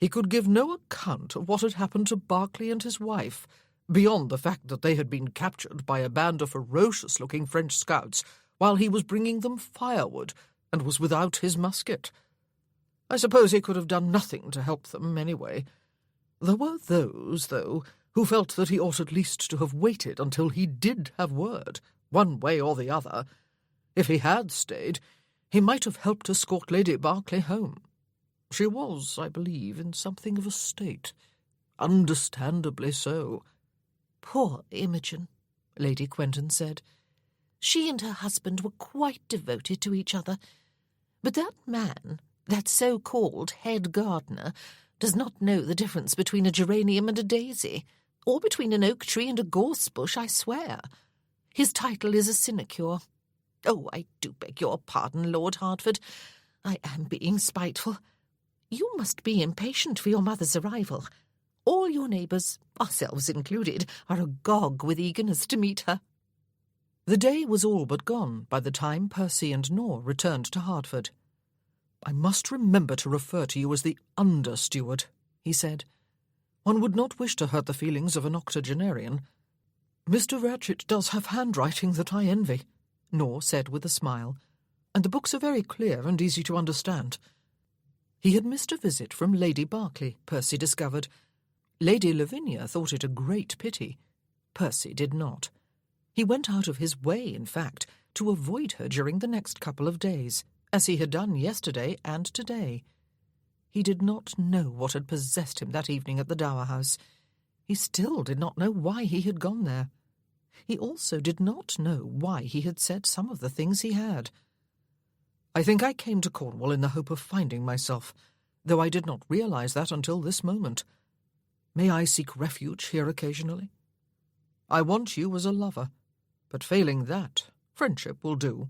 He could give no account of what had happened to Berkeley and his wife, beyond the fact that they had been captured by a band of ferocious-looking French scouts while he was bringing them firewood and was without his musket. I suppose he could have done nothing to help them anyway. There were those, though, who felt that he ought at least to have waited until he did have word, one way or the other. If he had stayed, he might have helped escort Lady Berkeley home. She was, I believe, in something of a state. Understandably so." "Poor Imogen," Lady Quentin said. "She and her husband were quite devoted to each other. But that man, that so-called head gardener, does not know the difference between a geranium and a daisy, or between an oak tree and a gorse bush, I swear. His title is a sinecure. Oh, I do beg your pardon, Lord Hertford. I am being spiteful. You must be impatient for your mother's arrival. All your neighbours, ourselves included, are agog with eagerness to meet her." The day was all but gone by the time Percy and Nor returned to Hertford. "I must remember to refer to you as the under-steward," he said. "One would not wish to hurt the feelings of an octogenarian." "Mr. Ratchet does have handwriting that I envy," Nor said with a smile, "and the books are very clear and easy to understand." He had missed a visit from Lady Berkeley, Percy discovered. Lady Lavinia thought it a great pity. Percy did not. He went out of his way, in fact, to avoid her during the next couple of days, as he had done yesterday and today. He did not know what had possessed him that evening at the Dower House. He still did not know why he had gone there. He also did not know why he had said some of the things he had. "I think I came to Cornwall in the hope of finding myself, though I did not realize that until this moment. May I seek refuge here occasionally? I want you as a lover, but failing that, friendship will do."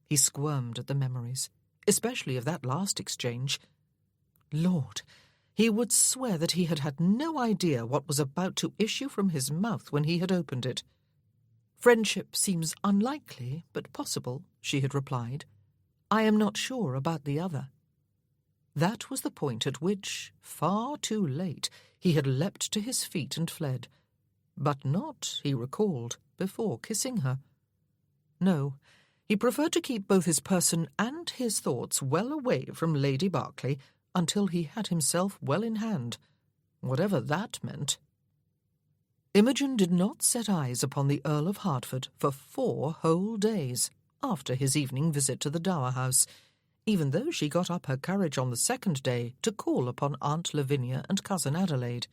He squirmed at the memories, especially of that last exchange. Lord, he would swear that he had had no idea what was about to issue from his mouth when he had opened it. "Friendship seems unlikely, but possible," she had replied. "I am not sure about the other." That was the point at which, far too late, he had leapt to his feet and fled. But not, he recalled, before kissing her. No, he preferred to keep both his person and his thoughts well away from Lady Berkeley until he had himself well in hand, whatever that meant. Imogen did not set eyes upon the Earl of Hertford for 4 whole days after his evening visit to the Dower House, even though she got up her courage on the second day to call upon Aunt Lavinia and Cousin Adelaide.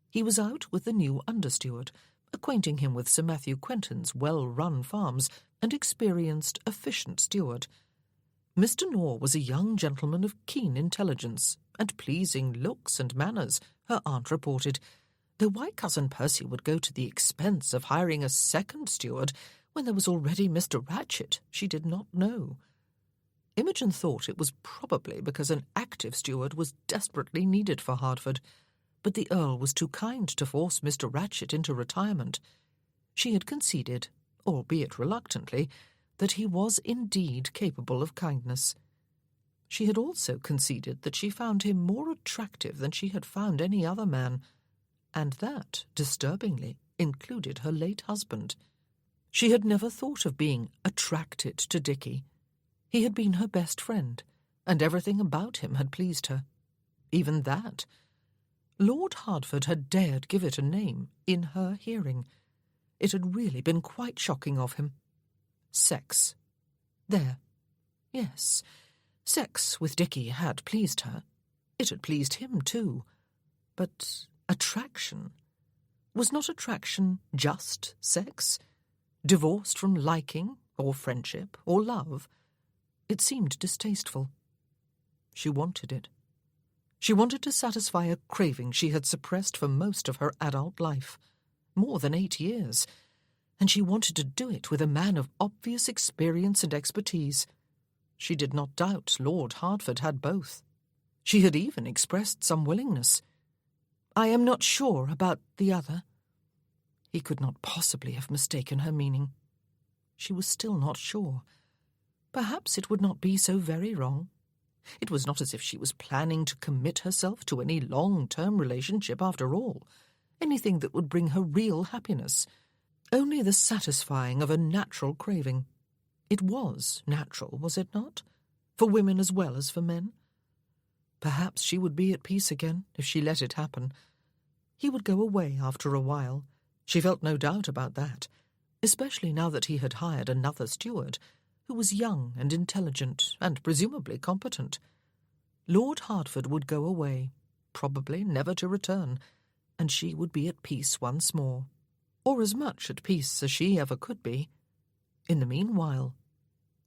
He was out with the new understeward, acquainting him with Sir Matthew Quentin's well-run farms and experienced, efficient steward. Mr. Nor was a young gentleman of keen intelligence and pleasing looks and manners, her aunt reported, though why Cousin Percy would go to the expense of hiring a second steward when there was already Mr. Ratchet, she did not know. Imogen thought it was probably because an active steward was desperately needed for Hertford, but the Earl was too kind to force Mr. Ratchet into retirement. She had conceded, albeit reluctantly, that he was indeed capable of kindness. She had also conceded that she found him more attractive than she had found any other man, and that, disturbingly, included her late husband. She had never thought of being attracted to Dickie. He had been her best friend, and everything about him had pleased her. Even that. Lord Hertford had dared give it a name in her hearing. It had really been quite shocking of him. Sex. There. Yes, sex with Dickie had pleased her. It had pleased him too. But attraction. Was not attraction just sex? Divorced from liking, or friendship, or love? It seemed distasteful. She wanted it. She wanted to satisfy a craving she had suppressed for most of her adult life, more than 8 years, and she wanted to do it with a man of obvious experience and expertise. She did not doubt Lord Hertford had both. She had even expressed some willingness. "I am not sure about the other." He could not possibly have mistaken her meaning. She was still not sure. Perhaps it would not be so very wrong. It was not as if she was planning to commit herself to any long-term relationship after all, anything that would bring her real happiness, only the satisfying of a natural craving. It was natural, was it not? For women as well as for men. Perhaps she would be at peace again if she let it happen. He would go away after a while. She felt no doubt about that, especially now that he had hired another steward, who was young and intelligent and presumably competent. Lord Hertford would go away, probably never to return, and she would be at peace once more, or as much at peace as she ever could be. In the meanwhile,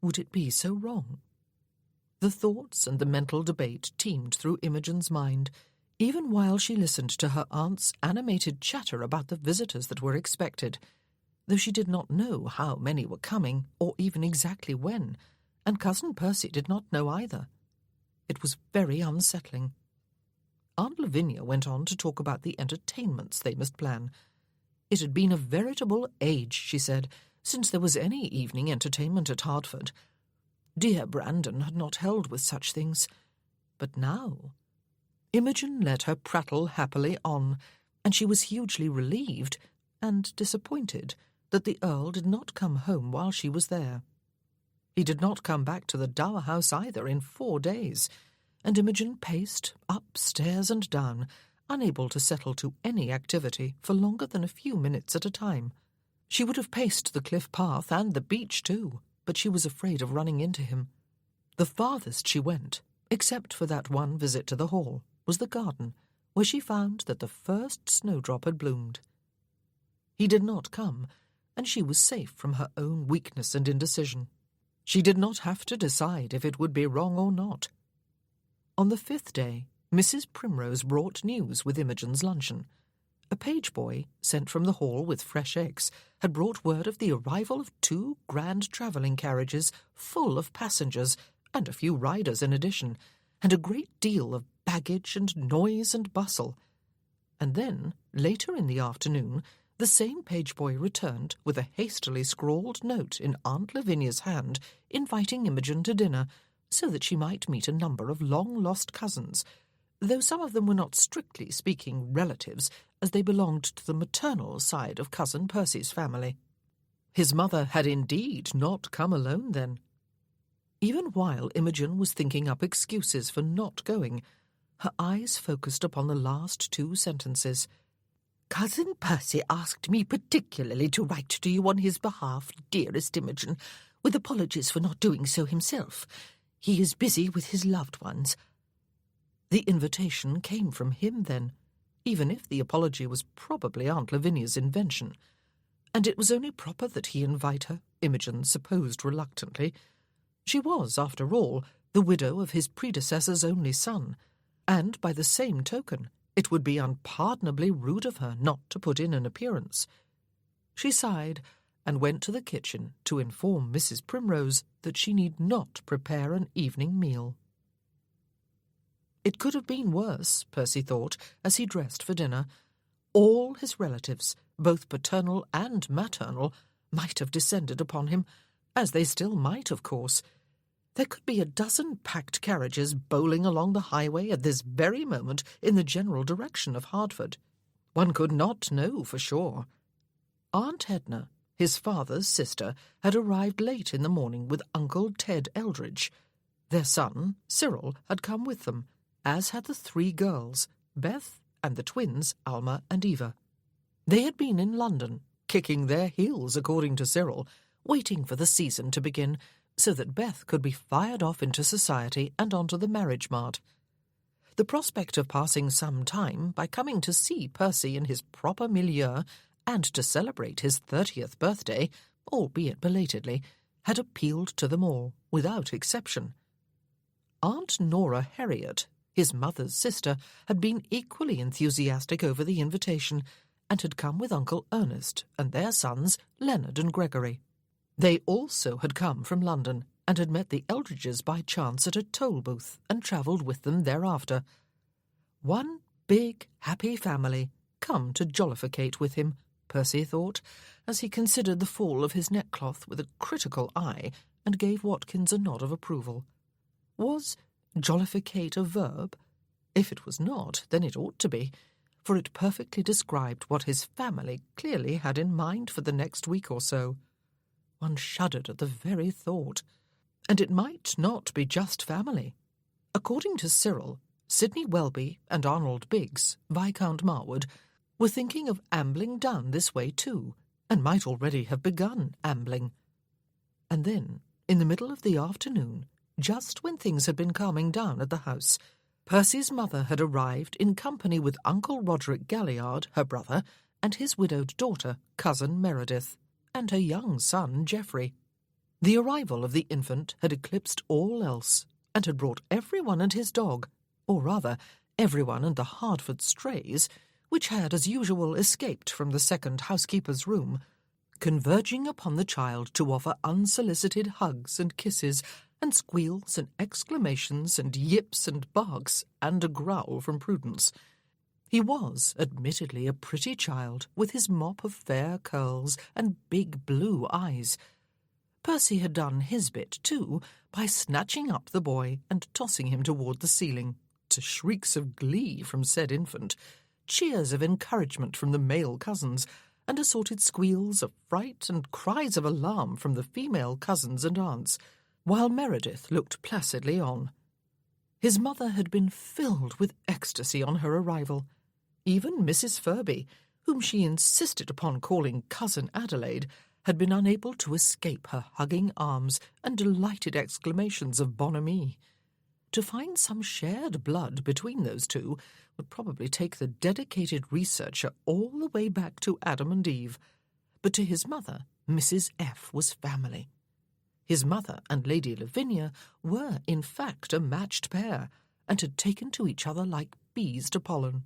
would it be so wrong? The thoughts and the mental debate teemed through Imogen's mind, even while she listened to her aunt's animated chatter about the visitors that were expected, though she did not know how many were coming, or even exactly when, and Cousin Percy did not know either. It was very unsettling. Aunt Lavinia went on to talk about the entertainments they must plan. It had been a veritable age, she said, since there was any evening entertainment at Hertford. Dear Brandon had not held with such things. But now... Imogen let her prattle happily on, and she was hugely relieved and disappointed that the Earl did not come home while she was there. He did not come back to the Dower House either in 4 days, and Imogen paced up stairs and down, unable to settle to any activity for longer than a few minutes at a time. She would have paced the cliff path and the beach too, but she was afraid of running into him. The farthest she went, except for that one visit to the hall, was the garden, where she found that the first snowdrop had bloomed. He did not come, and she was safe from her own weakness and indecision. She did not have to decide if it would be wrong or not. On the 5th day, Mrs. Primrose brought news with Imogen's luncheon. A page boy, sent from the hall with fresh eggs, had brought word of the arrival of 2 grand travelling carriages full of passengers, and a few riders in addition, and a great deal of baggage and noise and bustle. And then, later in the afternoon, the same page boy returned with a hastily scrawled note in Aunt Lavinia's hand inviting Imogen to dinner, so that she might meet a number of long-lost cousins, though some of them were not strictly speaking relatives, as they belonged to the maternal side of Cousin Percy's family. His mother had indeed not come alone then. Even while Imogen was thinking up excuses for not going, her eyes focused upon the last 2 sentences. "Cousin Percy asked me particularly to write to you on his behalf, dearest Imogen, with apologies for not doing so himself. He is busy with his loved ones." The invitation came from him then, even if the apology was probably Aunt Lavinia's invention, and it was only proper that he invite her, Imogen supposed reluctantly. She was, after all, the widow of his predecessor's only son, and by the same token it would be unpardonably rude of her not to put in an appearance. She sighed and went to the kitchen to inform Mrs. Primrose that she need not prepare an evening meal. It could have been worse, Percy thought, as he dressed for dinner. All his relatives, both paternal and maternal, might have descended upon him, as they still might, of course. There could be a dozen packed carriages bowling along the highway at this very moment in the general direction of Hertford. One could not know for sure. Aunt Edna, his father's sister, had arrived late in the morning with Uncle Ted Eldridge. Their son, Cyril, had come with them, as had the 3 girls, Beth, and the twins, Alma and Eva. They had been in London, kicking their heels, according to Cyril, waiting for the season to begin, so that Beth could be fired off into society and onto the marriage mart. The prospect of passing some time by coming to see Percy in his proper milieu and to celebrate his 30th birthday, albeit belatedly, had appealed to them all, without exception. Aunt Nora Herriot, his mother's sister, had been equally enthusiastic over the invitation, and had come with Uncle Ernest and their sons, Leonard and Gregory. They also had come from London, and had met the Eldridges by chance at a toll booth, and travelled with them thereafter. One big, happy family, come to jollificate with him, Percy thought, as he considered the fall of his neckcloth with a critical eye, and gave Watkins a nod of approval. Was jollificate a verb? If it was not, then it ought to be, for it perfectly described what his family clearly had in mind for the next week or so. One shuddered at the very thought. And it might not be just family. According to Cyril, Sidney Welby and Arnold Biggs, Viscount Marwood, were thinking of ambling down this way too, and might already have begun ambling. And then, in the middle of the afternoon, just when things had been calming down at the house, Percy's mother had arrived in company with Uncle Roderick Galliard, her brother, and his widowed daughter, Cousin Meredith, and her young son, Geoffrey. The arrival of the infant had eclipsed all else, and had brought everyone and his dog, or rather, everyone and the Hertford strays, which had, as usual, escaped from the second housekeeper's room, converging upon the child to offer unsolicited hugs and kisses, and squeals and exclamations and yips and barks, and a growl from Prudence. He was, admittedly, a pretty child, with his mop of fair curls and big blue eyes. Percy had done his bit, too, by snatching up the boy and tossing him toward the ceiling, to shrieks of glee from said infant, cheers of encouragement from the male cousins, and assorted squeals of fright and cries of alarm from the female cousins and aunts, while Meredith looked placidly on. His mother had been filled with ecstasy on her arrival. Even Mrs. Furby, whom she insisted upon calling Cousin Adelaide, had been unable to escape her hugging arms and delighted exclamations of bonhomie. To find some shared blood between those two would probably take the dedicated researcher all the way back to Adam and Eve. But to his mother, Mrs. F. was family. His mother and Lady Lavinia were, in fact, a matched pair, and had taken to each other like bees to pollen.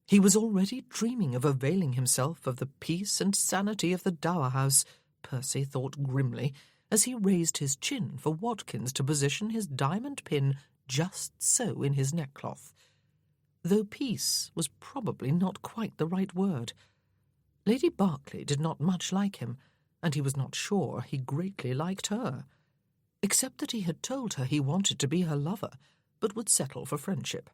He was already dreaming of availing himself of the peace and sanity of the Dower House, Percy thought grimly, as he raised his chin for Watkins to position his diamond pin just so in his neckcloth. Though peace was probably not quite the right word. Lady Berkeley did not much like him, and he was not sure he greatly liked her, except that he had told her he wanted to be her lover, but would settle for friendship.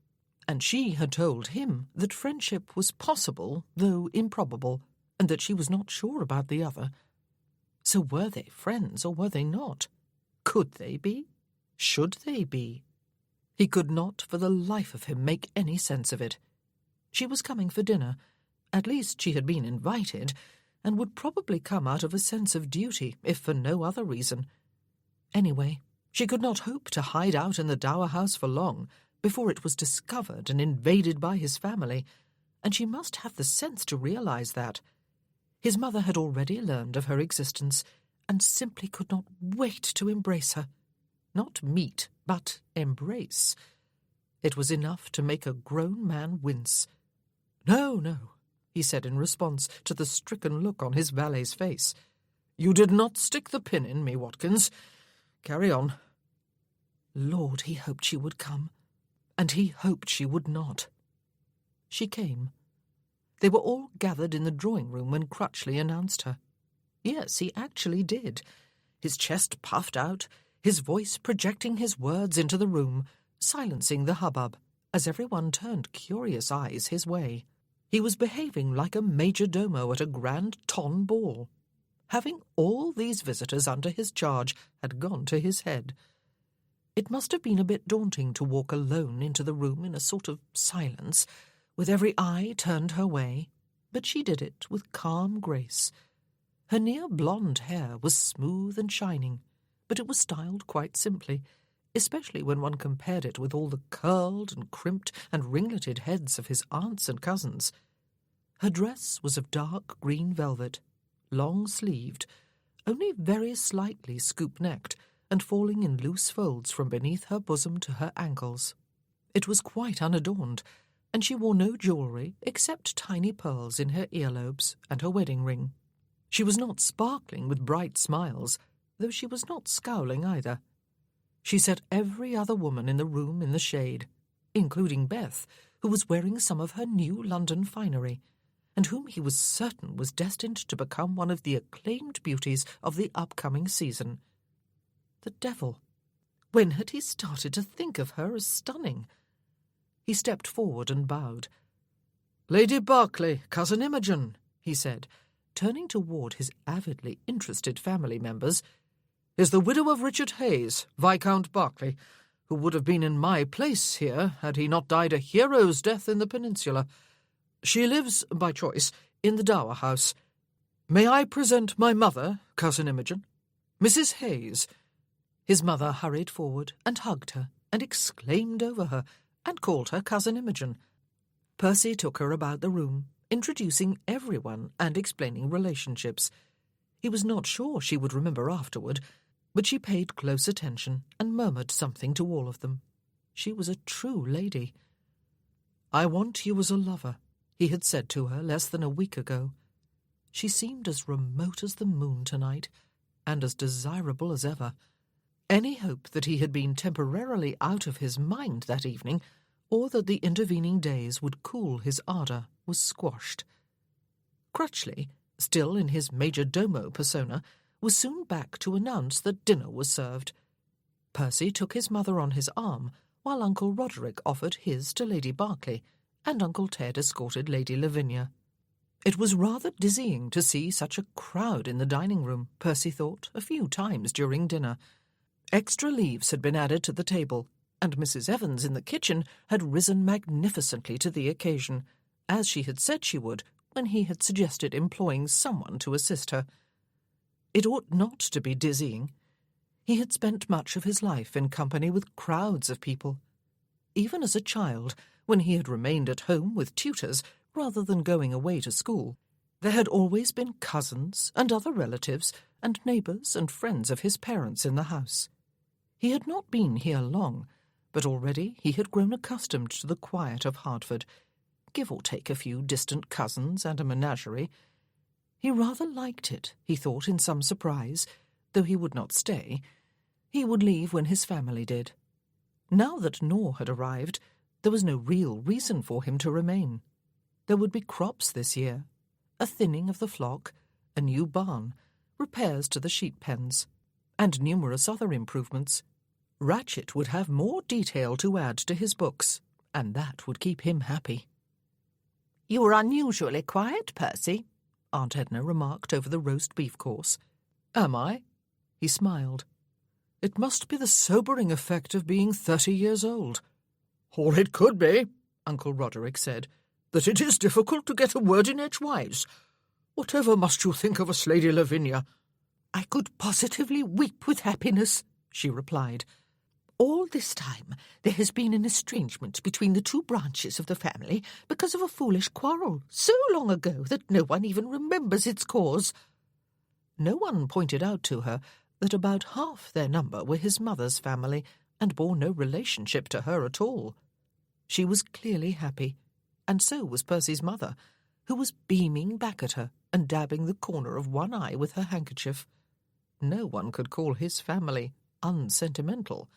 And she had told him that friendship was possible, though improbable, and that she was not sure about the other. So were they friends, or were they not? Could they be? Should they be? He could not for the life of him make any sense of it. She was coming for dinner. At least she had been invited, and would probably come out of a sense of duty, if for no other reason. Anyway, she could not hope to hide out in the Dower House for long, before it was discovered and invaded by his family, and she must have the sense to realize that. His mother had already learned of her existence, and simply could not wait to embrace her. Not meet, but embrace. It was enough to make a grown man wince. "No, no," he said in response to the stricken look on his valet's face. "You did not stick the pin in me, Watkins. Carry on." Lord, he hoped she would come. And he hoped she would not. She came. They were all gathered in the drawing-room when Crutchley announced her. Yes, he actually did. His chest puffed out, his voice projecting his words into the room, silencing the hubbub, as everyone turned curious eyes his way. He was behaving like a major-domo at a grand ton ball. Having all these visitors under his charge had gone to his head. It must have been a bit daunting to walk alone into the room in a sort of silence, with every eye turned her way, but she did it with calm grace. Her near blonde hair was smooth and shining, but it was styled quite simply, especially when one compared it with all the curled and crimped and ringleted heads of his aunts and cousins. Her dress was of dark green velvet, long-sleeved, only very slightly scoop-necked, and falling in loose folds from beneath her bosom to her ankles. It was quite unadorned, and she wore no jewellery except tiny pearls in her earlobes and her wedding ring. She was not sparkling with bright smiles, though she was not scowling either. She set every other woman in the room in the shade, including Beth, who was wearing some of her new London finery, and whom he was certain was destined to become one of the acclaimed beauties of the upcoming season. The devil! When had he started to think of her as stunning? He stepped forward and bowed. "Lady Berkeley, Cousin Imogen," he said, turning toward his avidly interested family members, "is the widow of Richard Hayes, Viscount Berkeley, who would have been in my place here had he not died a hero's death in the peninsula. She lives, by choice, in the Dower House. May I present my mother, Cousin Imogen? Mrs. Hayes." His mother hurried forward and hugged her and exclaimed over her and called her Cousin Imogen. Percy took her about the room, introducing everyone and explaining relationships. He was not sure she would remember afterward, but she paid close attention and murmured something to all of them. She was a true lady. "I want you as a lover," he had said to her less than a week ago. She seemed as remote as the moon tonight, and as desirable as ever. Any hope that he had been temporarily out of his mind that evening, or that the intervening days would cool his ardour, was squashed. Crutchley, still in his major domo persona, was soon back to announce that dinner was served. Percy took his mother on his arm, while Uncle Roderick offered his to Lady Berkeley, and Uncle Ted escorted Lady Lavinia. It was rather dizzying to see such a crowd in the dining-room, Percy thought, a few times during dinner. Extra leaves had been added to the table, and Mrs. Evans in the kitchen had risen magnificently to the occasion, as she had said she would when he had suggested employing someone to assist her. It ought not to be dizzying. He had spent much of his life in company with crowds of people. Even as a child, when he had remained at home with tutors rather than going away to school, there had always been cousins and other relatives and neighbours and friends of his parents in the house. He had not been here long, but already he had grown accustomed to the quiet of Hertford, give or take a few distant cousins and a menagerie. He rather liked it, he thought in some surprise, though he would not stay. He would leave when his family did. Now that Nor had arrived, there was no real reason for him to remain. There would be crops this year, a thinning of the flock, a new barn, repairs to the sheep pens, and numerous other improvements. Ratchet would have more detail to add to his books, and that would keep him happy. "You are unusually quiet, Percy," Aunt Edna remarked over the roast beef course. "Am I?" He smiled. "It must be the sobering effect of being 30 years old." "Or it could be," Uncle Roderick said, "that it is difficult to get a word in edgewise. Whatever must you think of us, Lady Lavinia?" "I could positively weep with happiness," she replied. "All this time there has been an estrangement between the two branches of the family because of a foolish quarrel so long ago that no one even remembers its cause." No one pointed out to her that about half their number were his mother's family and bore no relationship to her at all. She was clearly happy, and so was Percy's mother, who was beaming back at her and dabbing the corner of one eye with her handkerchief. No one could call his family unsentimental.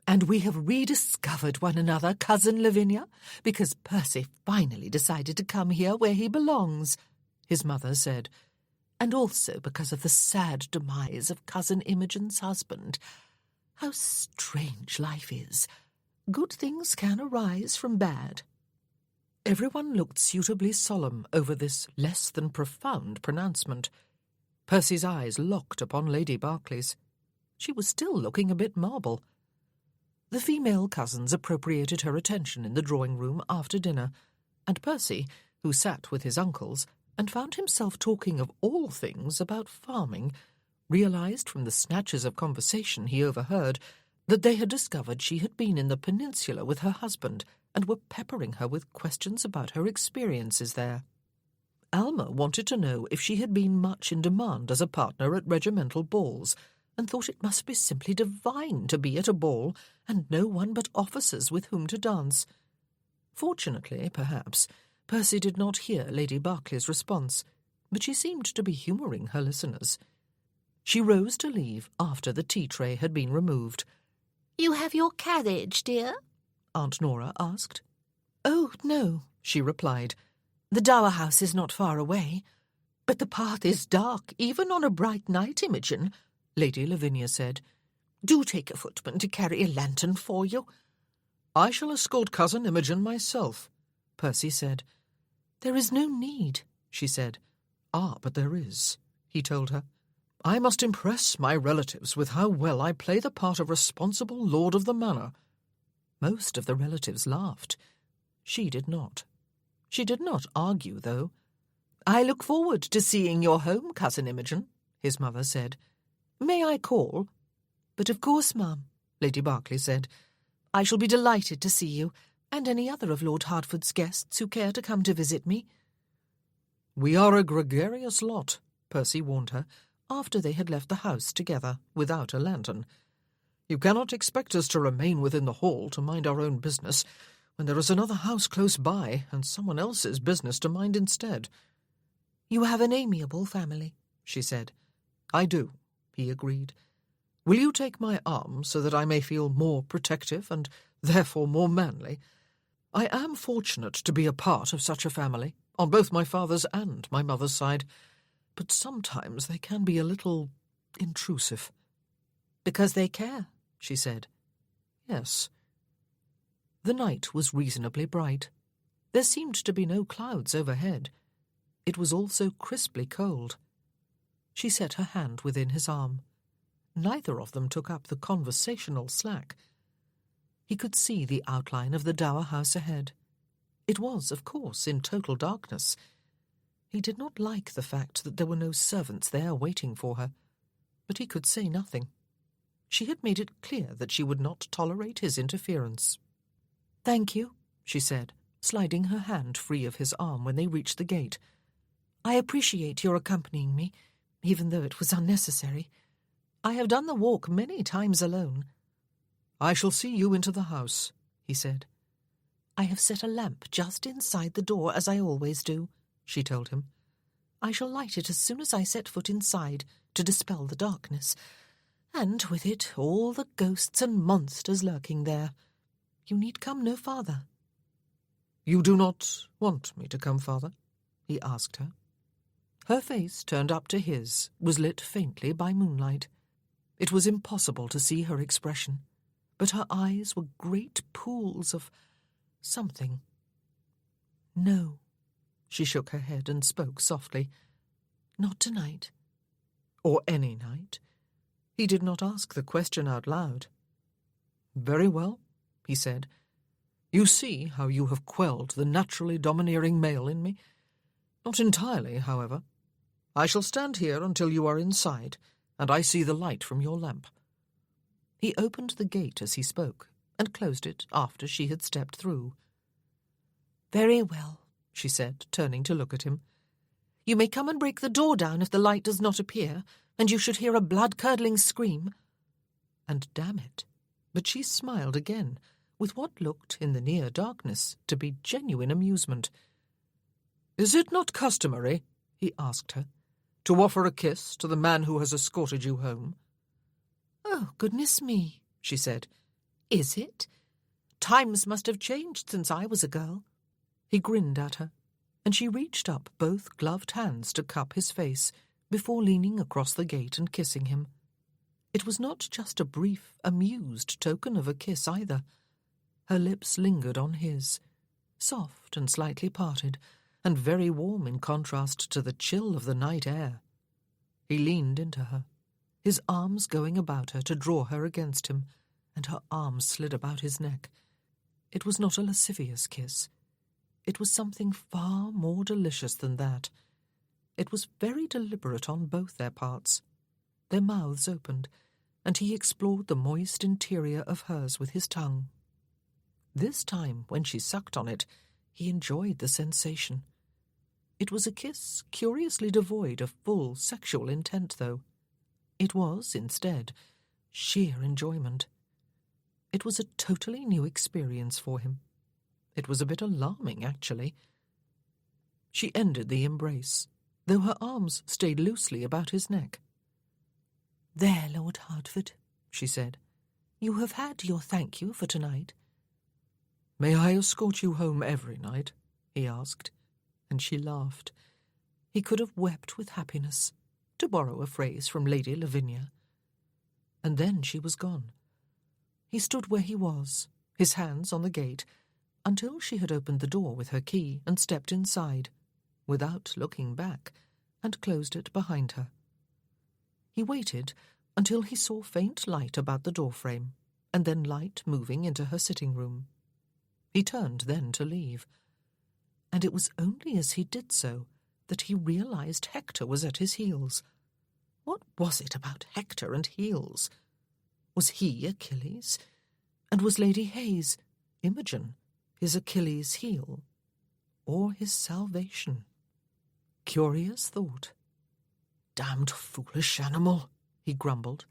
"And we have rediscovered one another, Cousin Lavinia, because Percy finally decided to come here where he belongs," his mother said, "and also because of the sad demise of Cousin Imogen's husband. How strange life is. Good things can arise from bad." Everyone looked suitably solemn over this less than profound pronouncement. Percy's eyes locked upon Lady Berkeley's. She was still looking a bit marble. The female cousins appropriated her attention in the drawing-room after dinner, and Percy, who sat with his uncles and found himself talking of all things about farming, realised from the snatches of conversation he overheard that they had discovered she had been in the peninsula with her husband and were peppering her with questions about her experiences there. Alma wanted to know if she had been much in demand as a partner at regimental balls, and thought it must be simply divine to be at a ball and no one but officers with whom to dance. Fortunately, perhaps, Percy did not hear Lady Berkeley's response, but she seemed to be humouring her listeners. She rose to leave after the tea-tray had been removed. "You have your carriage, dear?" Aunt Nora asked. "Oh, no," she replied. "The Dower House is not far away." "But the path is dark, even on a bright night, Imogen," Lady Lavinia said. "Do take a footman to carry a lantern for you." "I shall escort Cousin Imogen myself," Percy said. "There is no need," she said. "Ah, but there is," he told her. "I must impress my relatives with how well I play the part of responsible lord of the manor." Most of the relatives laughed. She did not. She did not argue, though. "I look forward to seeing your home, Cousin Imogen," his mother said. "May I call?" "But of course, ma'am," Lady Berkeley said. "I shall be delighted to see you, and any other of Lord Hertford's guests who care to come to visit me." "We are a gregarious lot," Percy warned her, after they had left the house together without a lantern. "You cannot expect us to remain within the hall to mind our own business, when there is another house close by and someone else's business to mind instead." "You have an amiable family," she said. "I do," he agreed. "Will you take my arm so that I may feel more protective and therefore more manly? I am fortunate to be a part of such a family, on both my father's and my mother's side, but sometimes they can be a little intrusive." "Because they care," she said. "Yes." The night was reasonably bright. There seemed to be no clouds overhead. It was also crisply cold. She set her hand within his arm. Neither of them took up the conversational slack. He could see the outline of the Dower House ahead. It was, of course, in total darkness. He did not like the fact that there were no servants there waiting for her, but he could say nothing. She had made it clear that she would not tolerate his interference. "Thank you," she said, sliding her hand free of his arm when they reached the gate. "I appreciate your accompanying me, even though it was unnecessary. I have done the walk many times alone." "I shall see you into the house," he said. "I have set a lamp just inside the door, as I always do," she told him. "I shall light it as soon as I set foot inside, to dispel the darkness, and with it all the ghosts and monsters lurking there. You need come no farther." "You do not want me to come farther?" he asked her. Her face, turned up to his, was lit faintly by moonlight. It was impossible to see her expression, but her eyes were great pools of something. "No." She shook her head and spoke softly. "Not tonight." "Or any night?" He did not ask the question out loud. "Very well," he said. "You see how you have quelled the naturally domineering male in me? Not entirely, however. I shall stand here until you are inside, and I see the light from your lamp." He opened the gate as he spoke, and closed it after she had stepped through. "Very well," she said, turning to look at him. "You may come and break the door down if the light does not appear, and you should hear a blood-curdling scream." And damn it, but she smiled again, with what looked, in the near darkness, to be genuine amusement. "Is it not customary," he asked her, "to offer a kiss to the man who has escorted you home?" "Oh, goodness me," she said. "Is it? Times must have changed since I was a girl." He grinned at her, and she reached up both gloved hands to cup his face before leaning across the gate and kissing him. It was not just a brief, amused token of a kiss either. Her lips lingered on his, soft and slightly parted, and very warm in contrast to the chill of the night air. He leaned into her, his arms going about her to draw her against him, and her arms slid about his neck. It was not a lascivious kiss. it was something far more delicious than that. It was very deliberate on both their parts. Their mouths opened, and he explored the moist interior of hers with his tongue. This time, when she sucked on it, he enjoyed the sensation. It was a kiss curiously devoid of full sexual intent, though. It was, instead, sheer enjoyment. It was a totally new experience for him. It was a bit alarming, actually. She ended the embrace, though her arms stayed loosely about his neck. "There, Lord Hertford," she said. "You have had your thank you for tonight." "May I escort you home every night?" he asked, and she laughed. He could have wept with happiness, to borrow a phrase from Lady Lavinia. And then she was gone. He stood where he was, his hands on the gate, until she had opened the door with her key and stepped inside, without looking back, and closed it behind her. He waited until he saw faint light about the doorframe, and then light moving into her sitting room. He turned then to leave, and it was only as he did so that he realized Hector was at his heels. What was it about Hector and heels? Was he Achilles? And was Lady Hayes, Imogen, his Achilles' heel? Or his salvation? Curious thought. "Damned foolish animal," he grumbled.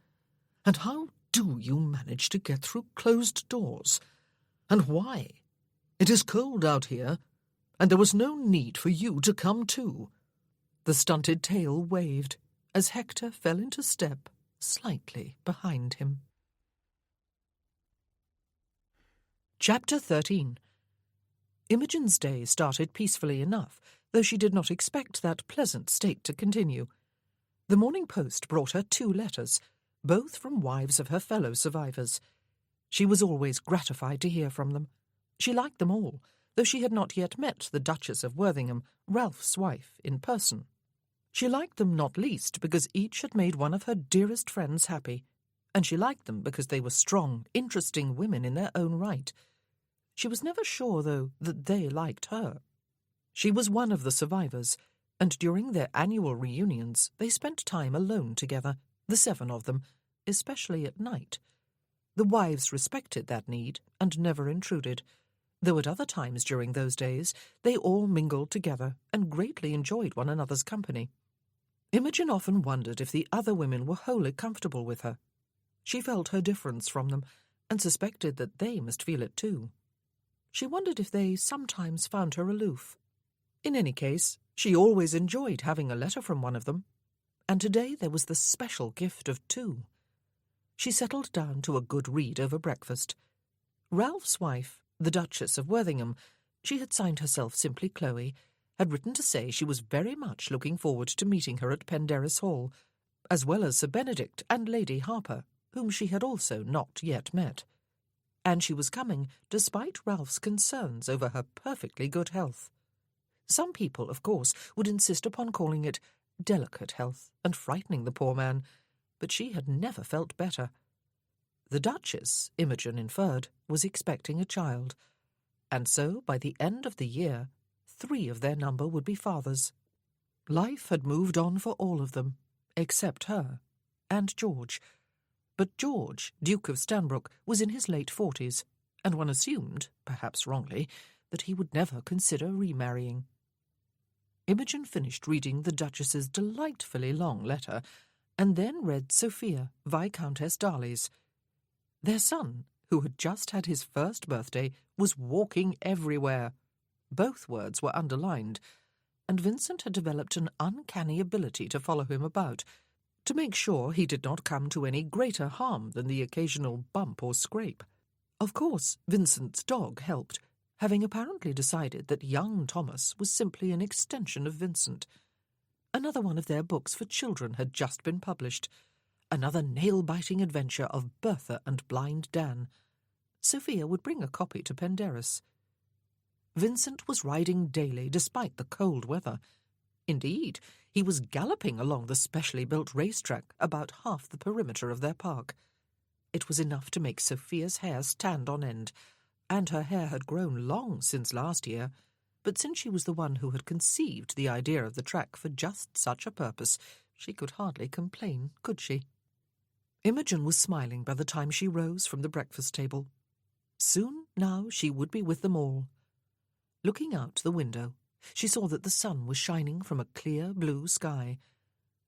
"And how do you manage to get through closed doors? And why? It is cold out here, and there was no need for you to come too." The stunted tail waved as Hector fell into step slightly behind him. Chapter 13. Imogen's day started peacefully enough, though she did not expect that pleasant state to continue. The morning post brought her 2 letters, both from wives of her fellow survivors. She was always gratified to hear from them. She liked them all, though she had not yet met the Duchess of Worthington, Ralph's wife, in person. She liked them not least because each had made one of her dearest friends happy, and she liked them because they were strong, interesting women in their own right. She was never sure, though, that they liked her. She was one of the survivors, and during their annual reunions they spent time alone together, the 7 of them, especially at night. The wives respected that need and never intruded, though at other times during those days they all mingled together and greatly enjoyed one another's company. Imogen often wondered if the other women were wholly comfortable with her. She felt her difference from them, and suspected that they must feel it too. She wondered if they sometimes found her aloof. In any case, she always enjoyed having a letter from one of them, and today there was the special gift of 2. She settled down to a good read over breakfast. Ralph's wife, the Duchess of Worthington, she had signed herself simply Chloe, had written to say she was very much looking forward to meeting her at Penderys Hall, as well as Sir Benedict and Lady Harper, whom she had also not yet met. And she was coming despite Ralph's concerns over her perfectly good health. Some people, of course, would insist upon calling it delicate health and frightening the poor man, but she had never felt better. The Duchess, Imogen inferred, was expecting a child, and so by the end of the year 3 of their number would be fathers. Life had moved on for all of them, except her, and George. But George, Duke of Stanbrook, was in his late 40s, and one assumed, perhaps wrongly, that he would never consider remarrying. Imogen finished reading the Duchess's delightfully long letter, and then read Sophia, Viscountess Darley's. Their son, who had just had his first birthday, was walking everywhere. Both words were underlined, and Vincent had developed an uncanny ability to follow him about, to make sure he did not come to any greater harm than the occasional bump or scrape. Of course, Vincent's dog helped, having apparently decided that young Thomas was simply an extension of Vincent. Another one of their books for children had just been published, another nail-biting adventure of Bertha and Blind Dan. Sophia would bring a copy to Penderys. Vincent was riding daily despite the cold weather. Indeed, he was galloping along the specially built racetrack about half the perimeter of their park. It was enough to make Sophia's hair stand on end, and her hair had grown long since last year. but since she was the one who had conceived the idea of the track for just such a purpose, she could hardly complain, could she? Imogen was smiling by the time she rose from the breakfast table. Soon now she would be with them all. Looking out the window, she saw that the sun was shining from a clear blue sky.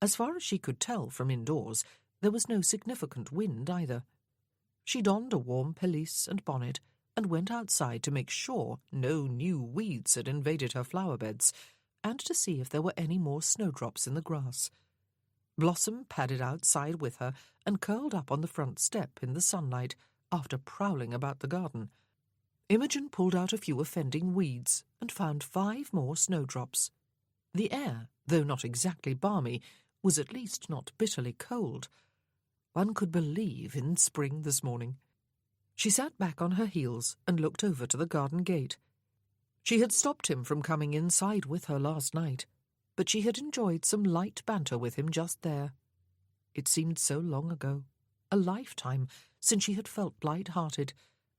As far as she could tell from indoors, there was no significant wind either. She donned a warm pelisse and bonnet and went outside to make sure no new weeds had invaded her flower beds, and to see if there were any more snowdrops in the grass. Blossom padded outside with her and curled up on the front step in the sunlight after prowling about the garden. Imogen pulled out a few offending weeds and found 5 more snowdrops. The air, though not exactly balmy, was at least not bitterly cold. One could believe in spring this morning. She sat back on her heels and looked over to the garden gate. She had stopped him from coming inside with her last night, but she had enjoyed some light banter with him just there. It seemed so long ago, a lifetime, since she had felt light-hearted,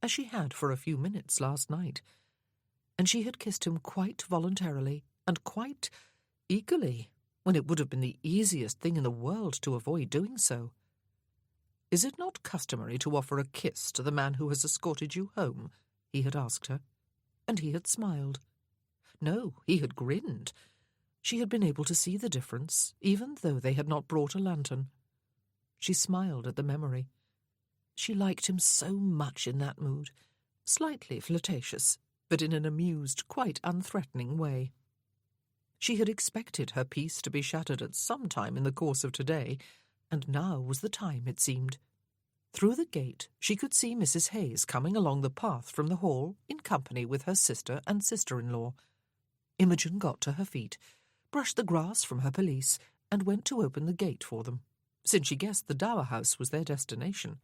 as she had for a few minutes last night. And she had kissed him quite voluntarily and quite eagerly, when it would have been the easiest thing in the world to avoid doing so. "Is it not customary to offer a kiss to the man who has escorted you home?" he had asked her, and he had smiled. No, he had grinned. She had been able to see the difference, even though they had not brought a lantern. She smiled at the memory. She liked him so much in that mood, slightly flirtatious, but in an amused, quite unthreatening way. She had expected her peace to be shattered at some time in the course of today, and now was the time, it seemed. Through the gate she could see Mrs. Hayes coming along the path from the hall in company with her sister and sister-in-law. Imogen got to her feet, brushed the grass from her pelisse, and went to open the gate for them, since she guessed the Dower House was their destination.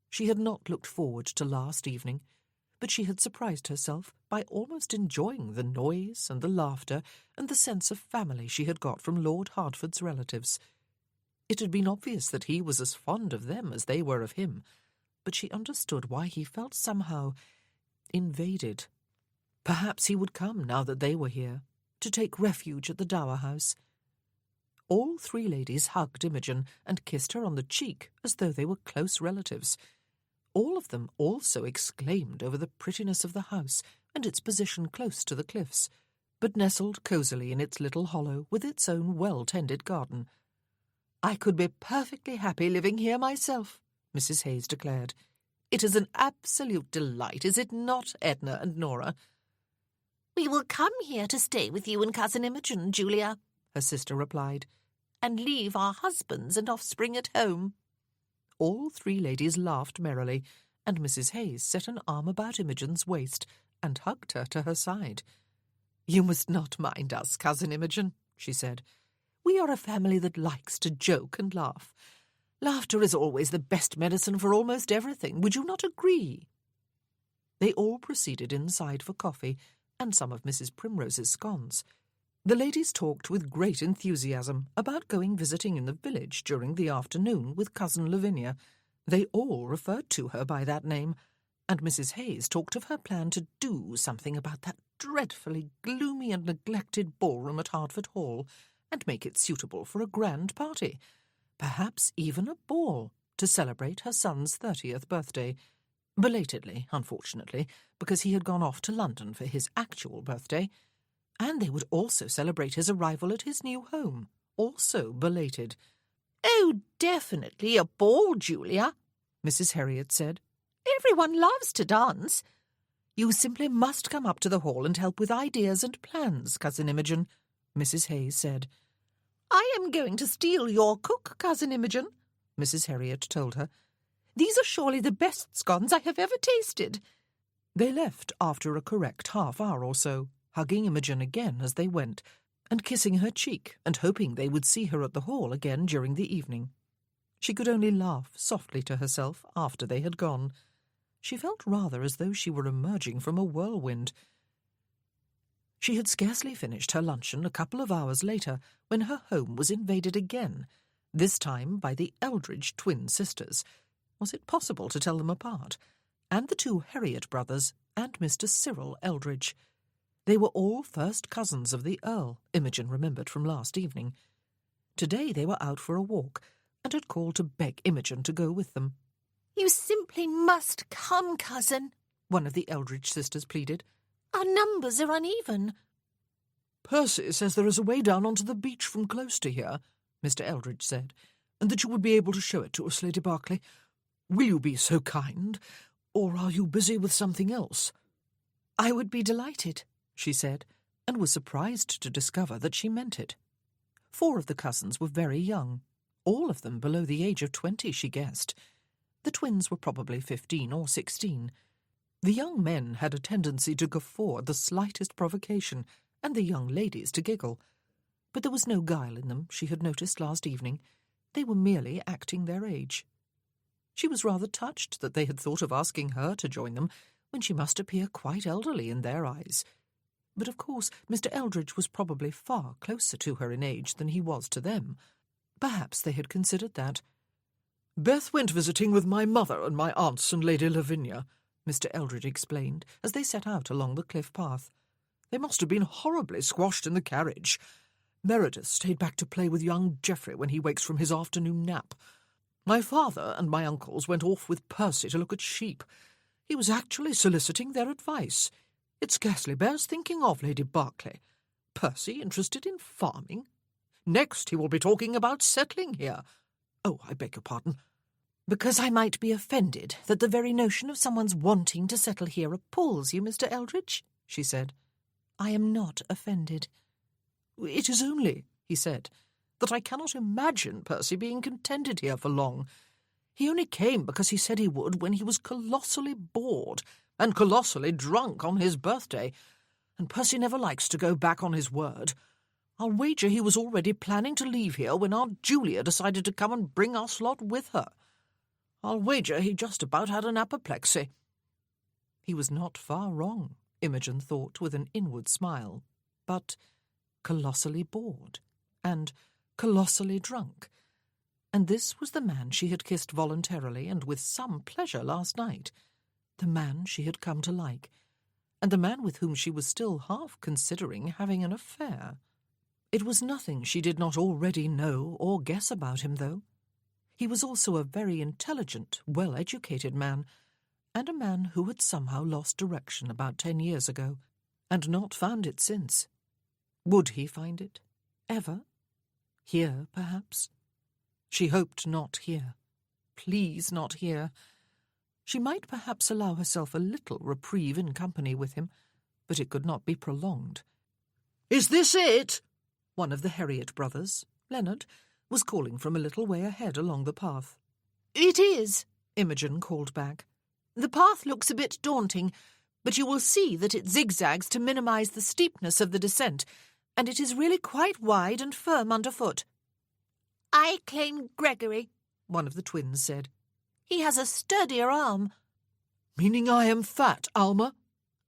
She had not looked forward to last evening, but she had surprised herself by almost enjoying the noise and the laughter and the sense of family she had got from Lord Hertford's relatives. It had been obvious that he was as fond of them as they were of him, but she understood why he felt somehow invaded. Perhaps he would come now that they were here, to take refuge at the Dower House. All 3 ladies hugged Imogen and kissed her on the cheek as though they were close relatives. All of them also exclaimed over the prettiness of the house and its position close to the cliffs, but nestled cosily in its little hollow with its own well-tended garden. "I could be perfectly happy living here myself," Mrs. Hayes declared. "It is an absolute delight, is it not, Edna and Nora?" "We will come here to stay with you and Cousin Imogen, Julia," her sister replied, "and leave our husbands and offspring at home." All 3 ladies laughed merrily, and Mrs. Hayes set an arm about Imogen's waist and hugged her to her side. "You must not mind us, Cousin Imogen," she said. "We are a family that likes to joke and laugh. Laughter is always the best medicine for almost everything. Would you not agree?" They all proceeded inside for coffee and some of Mrs. Primrose's scones. The ladies talked with great enthusiasm about going visiting in the village during the afternoon with Cousin Lavinia. They all referred to her by that name, and Mrs. Hayes talked of her plan to do something about that dreadfully gloomy and neglected ballroom at Hertford Hall, and make it suitable for a grand party, perhaps even a ball, to celebrate her son's 30th birthday. Belatedly, unfortunately, because he had gone off to London for his actual birthday. And they would also celebrate his arrival at his new home, also belated. "Oh, definitely a ball, Julia," Mrs. Herriot said. "Everyone loves to dance." "You simply must come up to the hall and help with ideas and plans, Cousin Imogen," Mrs. Hayes said. "I am going to steal your cook, Cousin Imogen," Mrs. Herriot told her. "These are surely the best scones I have ever tasted." They left after a correct half-hour or so, hugging Imogen again as they went, and kissing her cheek and hoping they would see her at the hall again during the evening. She could only laugh softly to herself after they had gone. She felt rather as though she were emerging from a whirlwind. She had scarcely finished her luncheon a couple of hours later when her home was invaded again, this time by the Eldridge twin sisters. Was it possible to tell them apart? And the 2 Herriot brothers and Mr. Cyril Eldridge. They were all first cousins of the Earl, Imogen remembered from last evening. Today they were out for a walk, and had called to beg Imogen to go with them. "You simply must come, cousin," one of the Eldridge sisters pleaded. "Our numbers are uneven." "Percy says there is a way down onto the beach from close to here," Mr. Eldridge said, "and that you would be able to show it to us, Lady Berkeley. Will you be so kind, or are you busy with something else?" "I would be delighted," she said, and was surprised to discover that she meant it. 4 of the cousins were very young, all of them below the age of 20, she guessed. The twins were probably 15 or 16. The young men had a tendency to guffaw at the slightest provocation, and the young ladies to giggle. But there was no guile in them, she had noticed last evening. They were merely acting their age. She was rather touched that they had thought of asking her to join them, when she must appear quite elderly in their eyes. But of course Mr. Eldridge was probably far closer to her in age than he was to them. Perhaps they had considered that. "Beth went visiting with my mother and my aunts and Lady Lavinia," Mr. Eldridge explained, as they set out along the cliff path. "They must have been horribly squashed in the carriage. Meredith stayed back to play with young Geoffrey when he wakes from his afternoon nap. My father and my uncles went off with Percy to look at sheep. He was actually soliciting their advice. It scarcely bears thinking of, Lady Berkeley. Percy interested in farming. Next he will be talking about settling here. Oh, I beg your pardon." "Because I might be offended that the very notion of someone's wanting to settle here appalls you, Mr. Eldridge," she said. "I am not offended." "It is only," he said, "that I cannot imagine Percy being contented here for long. He only came because he said he would when he was colossally bored and colossally drunk on his birthday, and Percy never likes to go back on his word. I'll wager he was already planning to leave here when Aunt Julia decided to come and bring us lot with her. I'll wager he just about had an apoplexy." He was not far wrong, Imogen thought with an inward smile, but colossally bored and colossally drunk. And this was the man she had kissed voluntarily and with some pleasure last night, the man she had come to like, and the man with whom she was still half considering having an affair. It was nothing she did not already know or guess about him, though. He was also a very intelligent, well-educated man, and a man who had somehow lost direction about 10 years ago, and not found it since. Would he find it? Ever? Here, perhaps? She hoped not here. Please not here. She might perhaps allow herself a little reprieve in company with him, but it could not be prolonged. "Is this it?" One of the Heriot brothers, Leonard, was calling from a little way ahead along the path. "It is," Imogen called back. "The path looks a bit daunting, but you will see that it zigzags to minimize the steepness of the descent, and it is really quite wide and firm underfoot." "I claim Gregory," one of the twins said. "He has a sturdier arm." "Meaning I am fat, Alma?"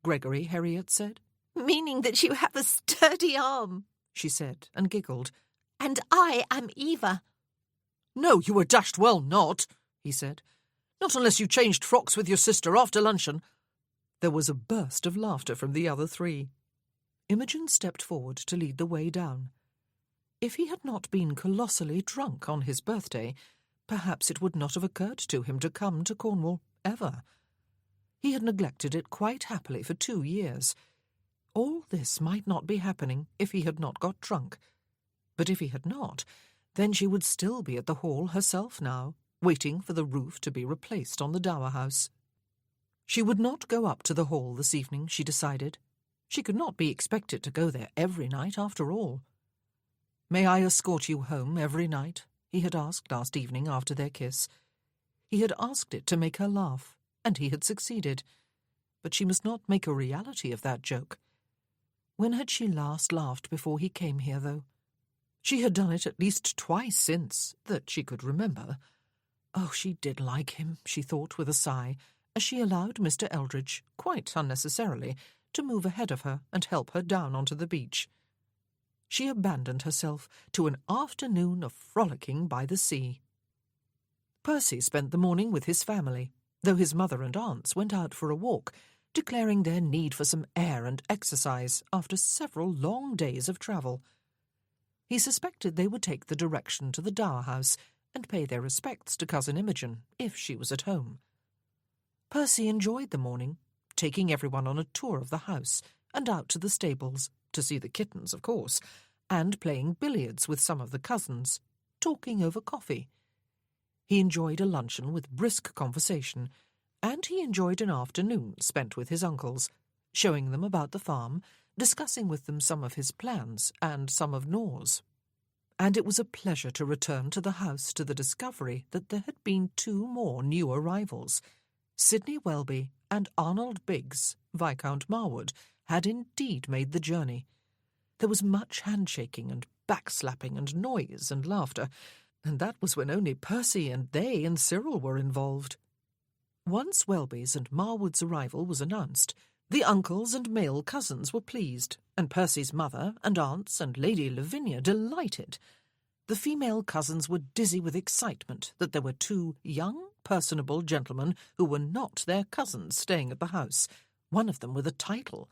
Gregory Heriot said. "Meaning that you have a sturdy arm," she said, and giggled. "And I am Eva." "No, you were dashed well not," he said. "Not unless you changed frocks with your sister after luncheon." There was a burst of laughter from the other 3. Imogen stepped forward to lead the way down. If he had not been colossally drunk on his birthday, perhaps it would not have occurred to him to come to Cornwall, ever. He had neglected it quite happily for 2 years. All this might not be happening if he had not got drunk. But if he had not, then she would still be at the hall herself now, waiting for the roof to be replaced on the dower house. She would not go up to the hall this evening, she decided. She could not be expected to go there every night, after all. "May I escort you home every night?" he had asked last evening after their kiss. He had asked it to make her laugh, and he had succeeded. But she must not make a reality of that joke. When had she last laughed before he came here, though? She had done it at least twice since, that she could remember. Oh, she did like him, she thought with a sigh, as she allowed Mr. Eldridge, quite unnecessarily, to move ahead of her and help her down onto the beach. She abandoned herself to an afternoon of frolicking by the sea. Percy spent the morning with his family, though his mother and aunts went out for a walk, declaring their need for some air and exercise after several long days of travel. He suspected they would take the direction to the Dower House and pay their respects to Cousin Imogen, if she was at home. Percy enjoyed the morning, taking everyone on a tour of the house and out to the stables, to see the kittens, of course, and playing billiards with some of the cousins, talking over coffee. He enjoyed a luncheon with brisk conversation, and he enjoyed an afternoon spent with his uncles, showing them about the farm, discussing with them some of his plans and some of Nor's. And it was a pleasure to return to the house to the discovery that there had been 2 more new arrivals. Sidney Welby and Arnold Biggs, Viscount Marwood, had indeed made the journey. There was much handshaking and backslapping and noise and laughter, and that was when only Percy and they and Cyril were involved. Once Welby's and Marwood's arrival was announced, the uncles and male cousins were pleased, and Percy's mother and aunts and Lady Lavinia delighted. The female cousins were dizzy with excitement that there were 2 young, personable gentlemen who were not their cousins staying at the house, one of them with a title.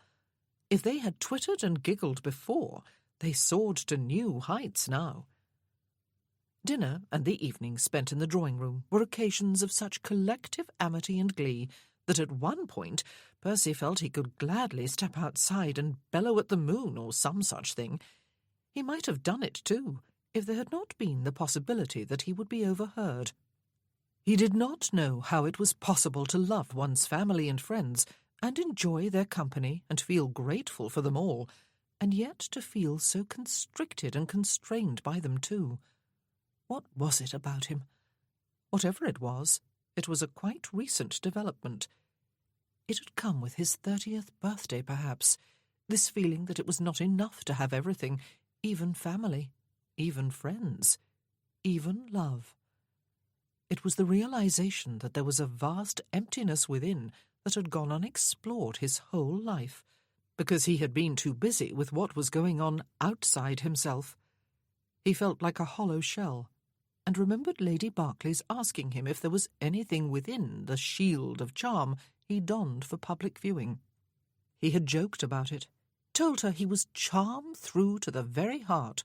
If they had twittered and giggled before, they soared to new heights now. Dinner and the evening spent in the drawing-room were occasions of such collective amity and glee that at one point Percy felt he could gladly step outside and bellow at the moon or some such thing. He might have done it, too, if there had not been the possibility that he would be overheard. He did not know how it was possible to love one's family and friends and enjoy their company and feel grateful for them all, and yet to feel so constricted and constrained by them too. What was it about him? Whatever it was a quite recent development. It had come with his 30th birthday, perhaps, this feeling that it was not enough to have everything, even family, even friends, even love. It was the realization that there was a vast emptiness within that had gone unexplored his whole life, because he had been too busy with what was going on outside himself. He felt like a hollow shell, and remembered Lady Berkeley's asking him if there was anything within the shield of charm he donned for public viewing. He had joked about it, told her he was charmed through to the very heart.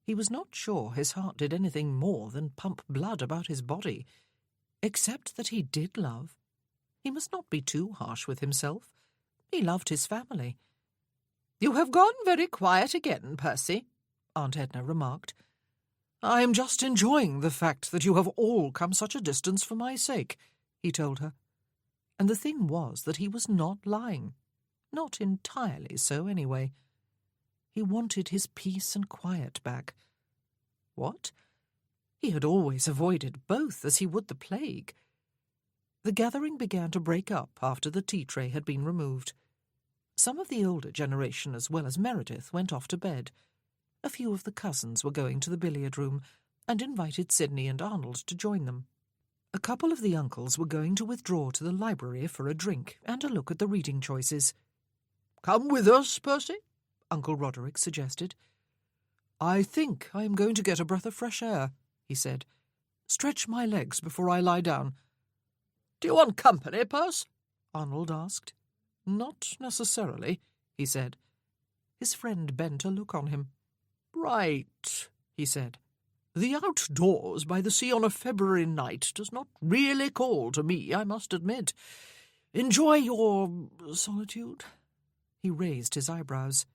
He was not sure his heart did anything more than pump blood about his body, except that he did love. He must not be too harsh with himself. He loved his family. "You have gone very quiet again, Percy," Aunt Edna remarked. "I am just enjoying the fact that you have all come such a distance for my sake," he told her. And the thing was that he was not lying. Not entirely so, anyway. He wanted his peace and quiet back. What? He had always avoided both as he would the plague. The gathering began to break up after the tea tray had been removed. Some of the older generation, as well as Meredith, went off to bed. A few of the cousins were going to the billiard-room, and invited Sidney and Arnold to join them. A couple of the uncles were going to withdraw to the library for a drink and a look at the reading choices. "Come with us, Percy," Uncle Roderick suggested. "I think I am going to get a breath of fresh air," he said. "Stretch my legs before I lie down." "Do you want company, Percy?" Arnold asked. "Not necessarily," he said. His friend bent a look on him. "Right," he said. "The outdoors by the sea on a February night does not really call to me, I must admit. Enjoy your solitude?" He raised his eyebrows.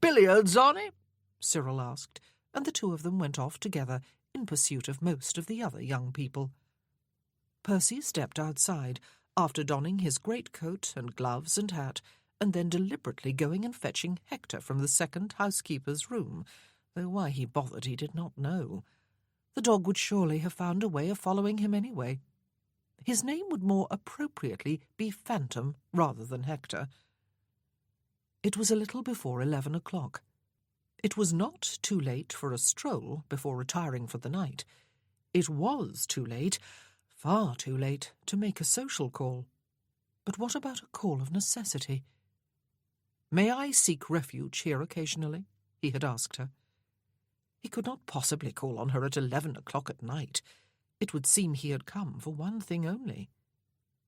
"Billiards, Arnie?" Cyril asked, and the 2 of them went off together in pursuit of most of the other young people. Percy stepped outside, after donning his greatcoat and gloves and hat, and then deliberately going and fetching Hector from the second housekeeper's room, though why he bothered he did not know. The dog would surely have found a way of following him anyway. His name would more appropriately be Phantom rather than Hector. It was a little before 11 o'clock. It was not too late for a stroll before retiring for the night. It was too late, far too late, to make a social call. But what about a call of necessity? "May I seek refuge here occasionally?" he had asked her. He could not possibly call on her at 11 o'clock at night. It would seem he had come for one thing only.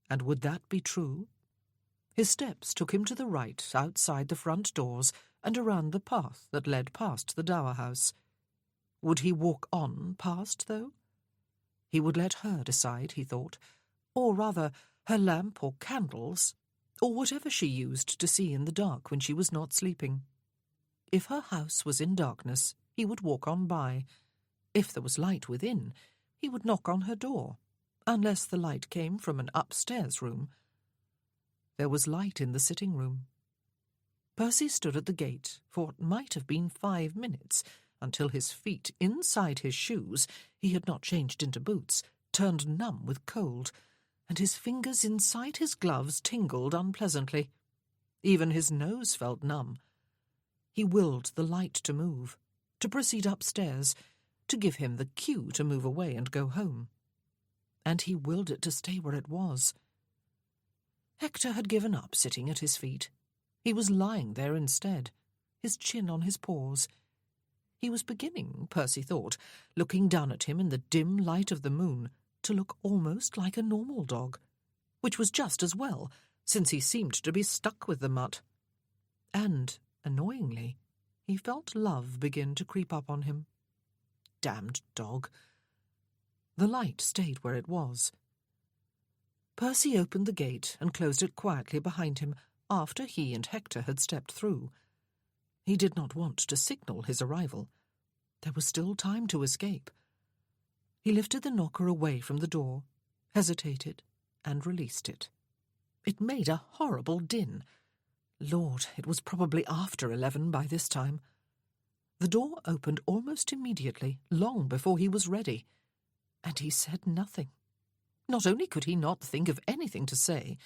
And would that be true? His steps took him to the right outside the front doors and around the path that led past the dower house. Would he walk on past, though? He would let her decide, he thought, or rather her lamp or candles, or whatever she used to see in the dark when she was not sleeping. If her house was in darkness, he would walk on by. If there was light within, he would knock on her door, unless the light came from an upstairs room. There was light in the sitting room. Percy stood at the gate for what might have been 5 minutes, until his feet inside his shoes, he had not changed into boots, turned numb with cold, and his fingers inside his gloves tingled unpleasantly. Even his nose felt numb. He willed the light to move, to proceed upstairs, to give him the cue to move away and go home. And he willed it to stay where it was. Hector had given up sitting at his feet. He was lying there instead, his chin on his paws. He was beginning, Percy thought, looking down at him in the dim light of the moon, to look almost like a normal dog, which was just as well, since he seemed to be stuck with the mutt. And, annoyingly, he felt love begin to creep up on him. Damned dog. The light stayed where it was. Percy opened the gate and closed it quietly behind him after he and Hector had stepped through. He did not want to signal his arrival. There was still time to escape. He lifted the knocker away from the door, hesitated, and released it. It made a horrible din. Lord, it was probably after 11 by this time. The door opened almost immediately, long before he was ready, and he said nothing. Not only could he not think of anything to say,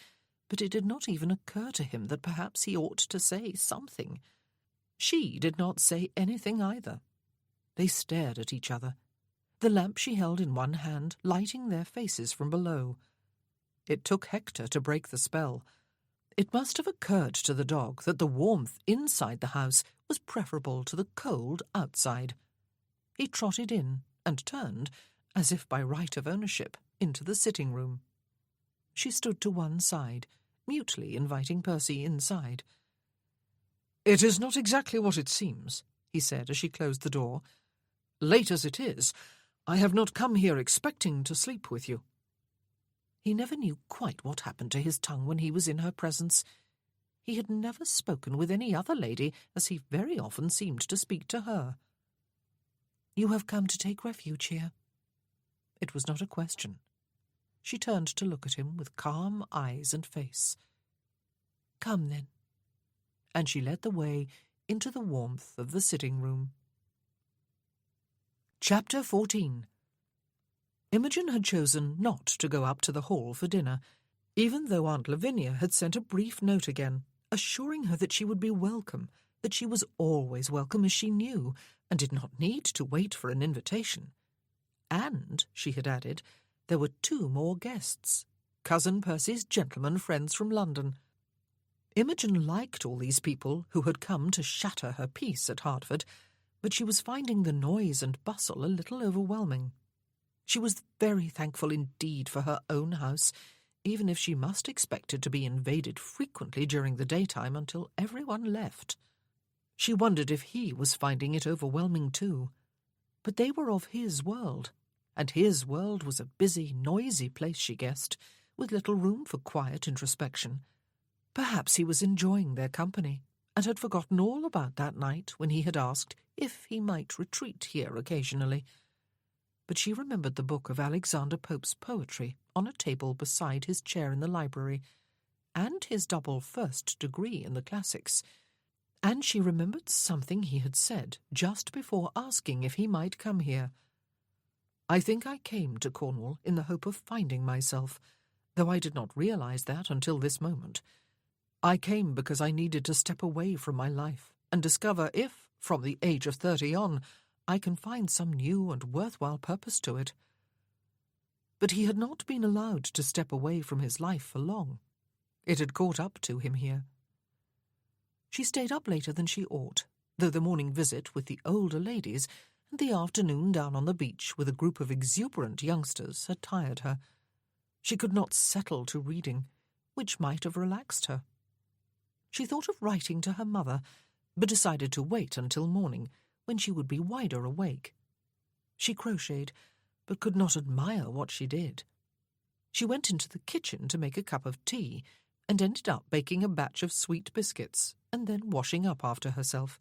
but it did not even occur to him that perhaps he ought to say something. She did not say anything either. They stared at each other, the lamp she held in one hand lighting their faces from below. It took Hector to break the spell. It must have occurred to the dog that the warmth inside the house was preferable to the cold outside. He trotted in and turned, as if by right of ownership, into the sitting room. She stood to one side, mutely inviting Percy inside. "It is not exactly what it seems," he said as she closed the door. "Late as it is, I have not come here expecting to sleep with you." He never knew quite what happened to his tongue when he was in her presence. He had never spoken with any other lady as he very often seemed to speak to her. "You have come to take refuge here." It was not a question. She turned to look at him with calm eyes and face. "Come, then." And she led the way into the warmth of the sitting room. Chapter 14. Imogen had chosen not to go up to the hall for dinner, even though Aunt Lavinia had sent a brief note again, assuring her that she would be welcome, that she was always welcome as she knew, and did not need to wait for an invitation. And, she had added, there were 2 more guests, Cousin Percy's gentlemen friends from London. Imogen liked all these people who had come to shatter her peace at Hertford, but she was finding the noise and bustle a little overwhelming. She was very thankful indeed for her own house, even if she must expect it to be invaded frequently during the daytime until everyone left. She wondered if he was finding it overwhelming too. But they were of his world, and his world was a busy, noisy place, she guessed, with little room for quiet introspection. Perhaps he was enjoying their company, and had forgotten all about that night when he had asked if he might retreat here occasionally. But she remembered the book of Alexander Pope's poetry on a table beside his chair in the library, and his double first degree in the classics, and she remembered something he had said just before asking if he might come here. "I think I came to Cornwall in the hope of finding myself, though I did not realize that until this moment. I came because I needed to step away from my life and discover if, from the age of 30 on, I can find some new and worthwhile purpose to it." But he had not been allowed to step away from his life for long. It had caught up to him here. She stayed up later than she ought, though the morning visit with the older ladies and the afternoon down on the beach with a group of exuberant youngsters had tired her. She could not settle to reading, which might have relaxed her, She thought of writing to her mother, but decided to wait until morning, when she would be wider awake. She crocheted, but could not admire what she did. She went into the kitchen to make a cup of tea, and ended up baking a batch of sweet biscuits, and then washing up after herself.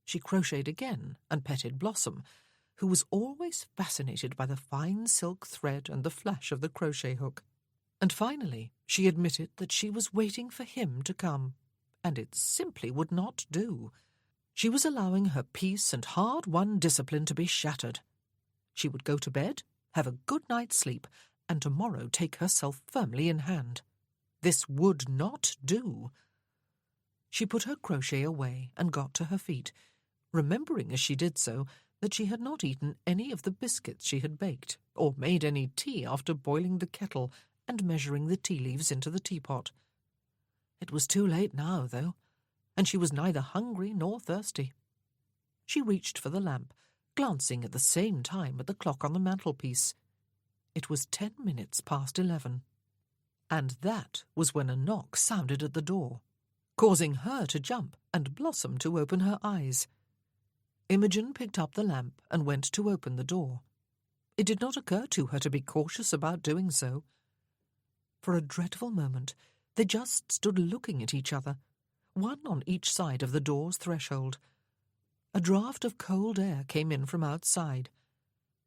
She crocheted again and petted Blossom, who was always fascinated by the fine silk thread and the flash of the crochet hook. And finally she admitted that she was waiting for him to come, and it simply would not do. She was allowing her peace and hard-won discipline to be shattered. She would go to bed, have a good night's sleep, and tomorrow take herself firmly in hand. This would not do. She put her crochet away and got to her feet, remembering as she did so that she had not eaten any of the biscuits she had baked, or made any tea after boiling the kettle and measuring the tea leaves into the teapot. It was too late now, though, and she was neither hungry nor thirsty. She reached for the lamp, glancing at the same time at the clock on the mantelpiece. It was 10 minutes past 11. And that was when a knock sounded at the door, causing her to jump and Blossom to open her eyes. Imogen picked up the lamp and went to open the door. It did not occur to her to be cautious about doing so. For a dreadful moment, they just stood looking at each other, one on each side of the door's threshold. A draught of cold air came in from outside.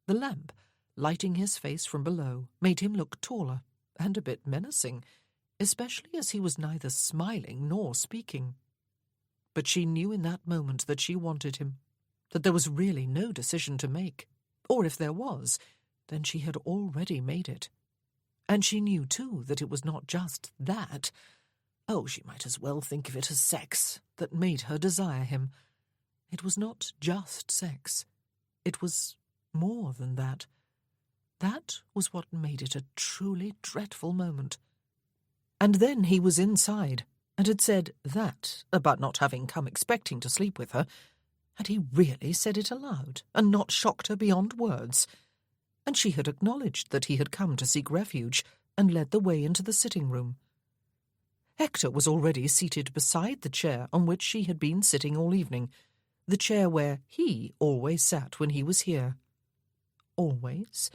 The lamp, lighting his face from below, made him look taller and a bit menacing, especially as he was neither smiling nor speaking. But she knew in that moment that she wanted him, that there was really no decision to make, or if there was, then she had already made it. And she knew, too, that it was not just that. Oh, she might as well think of it as sex that made her desire him. It was not just sex. It was more than that. That was what made it a truly dreadful moment. And then he was inside, and had said that about not having come expecting to sleep with her. Had he really said it aloud, and not shocked her beyond words? And she had acknowledged that he had come to seek refuge, and led the way into the sitting-room. Hector was already seated beside the chair on which she had been sitting all evening, the chair where he always sat when he was here. Always?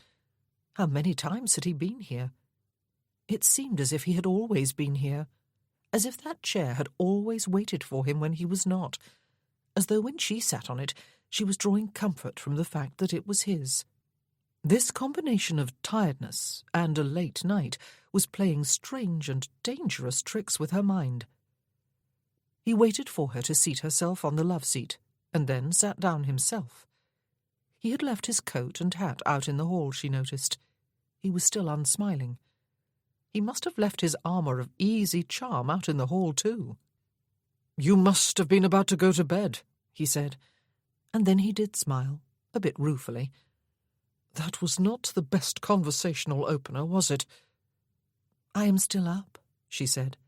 How many times had he been here? It seemed as if he had always been here, as if that chair had always waited for him when he was not, as though when she sat on it she was drawing comfort from the fact that it was his. This combination of tiredness and a late night was playing strange and dangerous tricks with her mind. He waited for her to seat herself on the love-seat, and then sat down himself. He had left his coat and hat out in the hall, she noticed. He was still unsmiling. He must have left his armour of easy charm out in the hall, too. "You must have been about to go to bed," he said, and then he did smile, a bit ruefully. "That was not the best conversational opener, was it?" "I am still up," she said.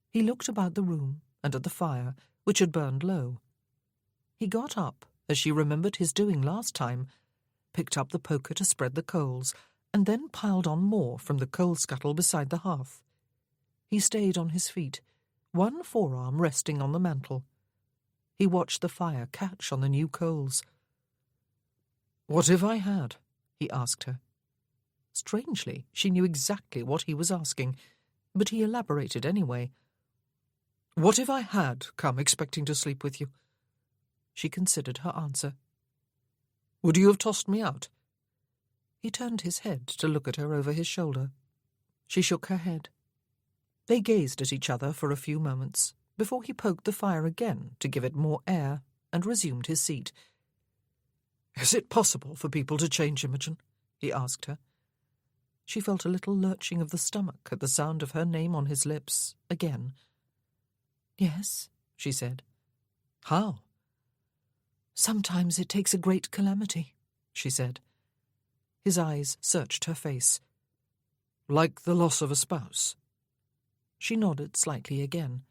He looked about the room and at the fire, which had burned low. He got up, as she remembered his doing last time, picked up the poker to spread the coals, and then piled on more from the coal scuttle beside the hearth. He stayed on his feet, one forearm resting on the mantel. He watched the fire catch on the new coals. "What if I had?" he asked her. Strangely, she knew exactly what he was asking, but he elaborated anyway. "What if I had come expecting to sleep with you?" She considered her answer. "Would you have tossed me out?" He turned his head to look at her over his shoulder. She shook her head. They gazed at each other for a few moments, before he poked the fire again to give it more air, and resumed his seat. "Is it possible for people to change, Imogen?" he asked her. She felt a little lurching of the stomach at the sound of her name on his lips, again. "Yes," she said. "How?" "Sometimes it takes a great calamity," she said. His eyes searched her face. "Like the loss of a spouse?" She nodded slightly again.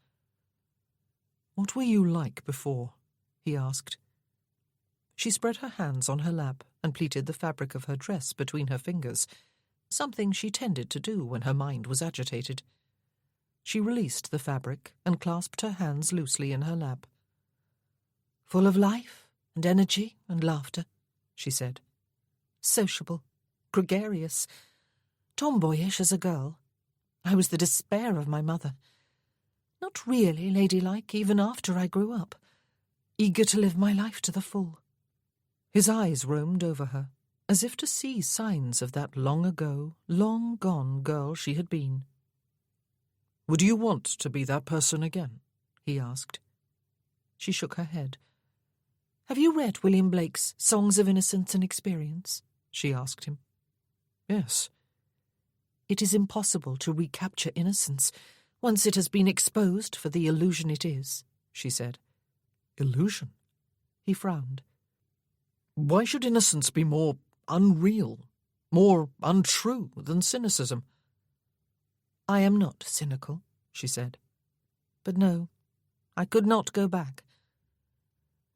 "What were you like before?" he asked. She spread her hands on her lap and pleated the fabric of her dress between her fingers, something she tended to do when her mind was agitated. She released the fabric and clasped her hands loosely in her lap. "Full of life and energy and laughter," she said. "Sociable, gregarious, tomboyish as a girl. I was the despair of my mother. Not really ladylike even after I grew up, eager to live my life to the full." His eyes roamed over her, as if to see signs of that long ago, long gone girl she had been. "Would you want to be that person again?" he asked. She shook her head. "Have you read William Blake's Songs of Innocence and Experience?" she asked him. "Yes." "It is impossible to recapture innocence once it has been exposed for the illusion it is," she said. "Illusion?" He frowned. "Why should innocence be more unreal, more untrue than cynicism?" "I am not cynical," she said. "But no, I could not go back."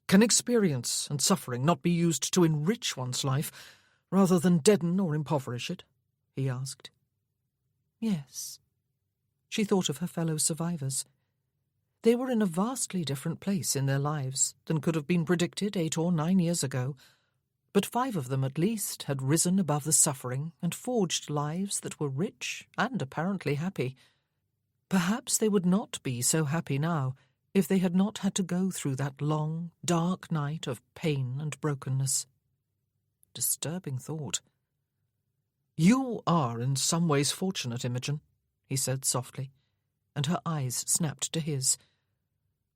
"Can experience and suffering not be used to enrich one's life rather than deaden or impoverish it?" he asked. Yes. She thought of her fellow survivors. They were in a vastly different place in their lives than could have been predicted 8 or 9 years ago, but 5 of them at least had risen above the suffering and forged lives that were rich and apparently happy. Perhaps they would not be so happy now if they had not had to go through that long, dark night of pain and brokenness. Disturbing thought. "You are in some ways fortunate, Imogen," he said softly, and her eyes snapped to his.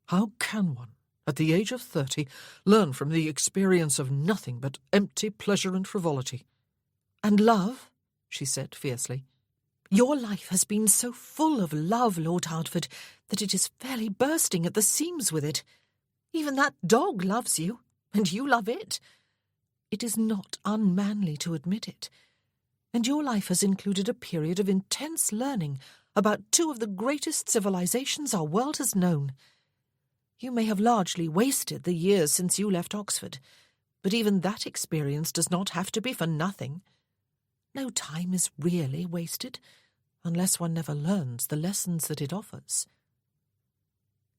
"How can one, at the age of 30, learn from the experience of nothing but empty pleasure and frivolity?" "And love," she said fiercely. "Your life has been so full of love, Lord Hertford, that it is fairly bursting at the seams with it. Even that dog loves you, and you love it. It is not unmanly to admit it. And your life has included a period of intense learning about 2 of the greatest civilizations our world has known. You may have largely wasted the years since you left Oxford, but even that experience does not have to be for nothing. No time is really wasted, unless one never learns the lessons that it offers."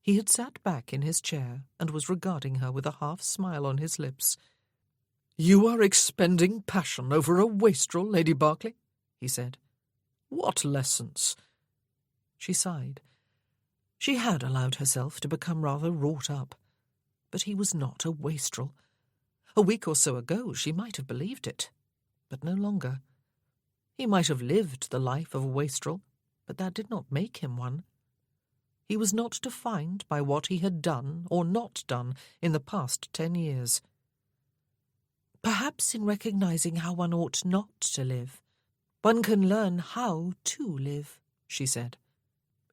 He had sat back in his chair and was regarding her with a half-smile on his lips. "You are expending passion over a wastrel, Lady Berkeley," he said. "What lessons?" She sighed. She had allowed herself to become rather wrought up. But he was not a wastrel. A week or so ago she might have believed it, but no longer. He might have lived the life of a wastrel, but that did not make him one. He was not defined by what he had done or not done in the past 10 years. "Perhaps in recognizing how one ought not to live, one can learn how to live," she said.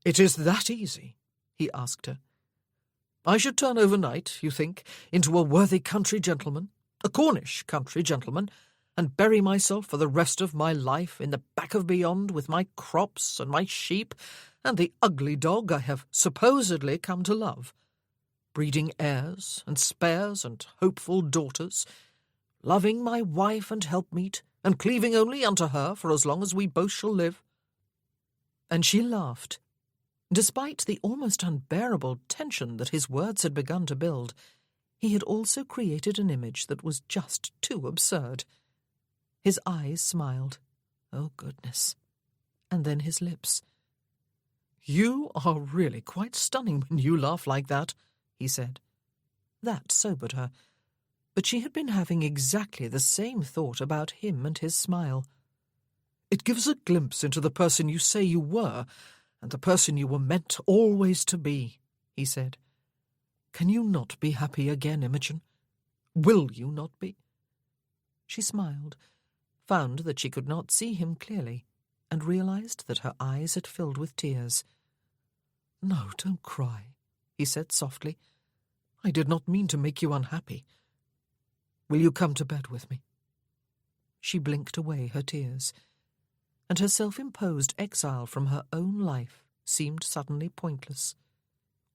"It is that easy?" he asked her. "I should turn overnight, you think, into a worthy country gentleman, a Cornish country gentleman, and bury myself for the rest of my life in the back of beyond with my crops and my sheep and the ugly dog I have supposedly come to love, breeding heirs and spares and hopeful daughters, loving my wife and helpmeet, and cleaving only unto her for as long as we both shall live." And she laughed. Despite the almost unbearable tension that his words had begun to build, he had also created an image that was just too absurd. His eyes smiled. Oh, goodness. And then his lips. "You are really quite stunning when you laugh like that," he said. That sobered her. But she had been having exactly the same thought about him and his smile. "It gives a glimpse into the person you say you were, and the person you were meant always to be," he said. "Can you not be happy again, Imogen? Will you not be?" She smiled, found that she could not see him clearly, and realized that her eyes had filled with tears. "No, don't cry," he said softly. "I did not mean to make you unhappy. Will you come to bed with me?" She blinked away her tears, and her self-imposed exile from her own life seemed suddenly pointless.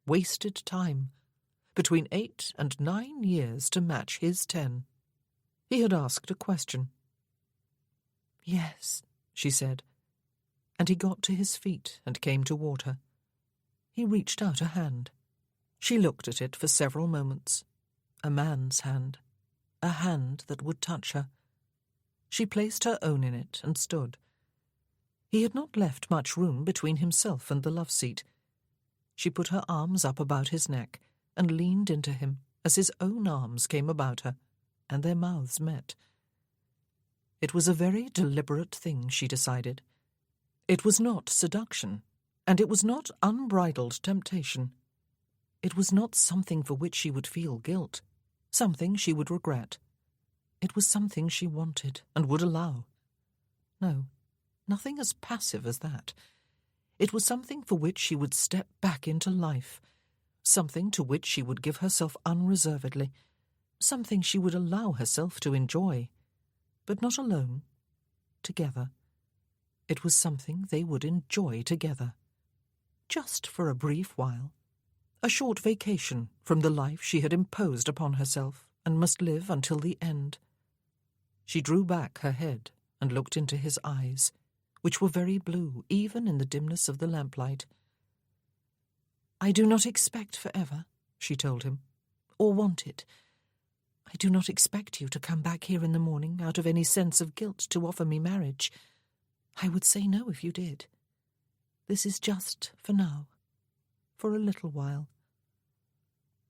Wasted time, between 8 and 9 years to match his 10. He had asked a question. "Yes," she said, and he got to his feet and came toward her. He reached out a hand. She looked at it for several moments. A man's hand. A hand that would touch her. She placed her own in it and stood. He had not left much room between himself and the love-seat. She put her arms up about his neck and leaned into him as his own arms came about her, and their mouths met. It was a very deliberate thing, she decided. It was not seduction, and it was not unbridled temptation. It was not something for which she would feel guilt, something she would regret. It was something she wanted and would allow. No, nothing as passive as that. It was something for which she would step back into life, something to which she would give herself unreservedly, something she would allow herself to enjoy, but not alone, together. It was something they would enjoy together, just for a brief while, a short vacation from the life she had imposed upon herself and must live until the end. She drew back her head and looked into his eyes, which were very blue even in the dimness of the lamplight. "I do not expect forever," she told him, "or want it. I do not expect you to come back here in the morning out of any sense of guilt to offer me marriage. I would say no if you did. This is just for now, for a little while."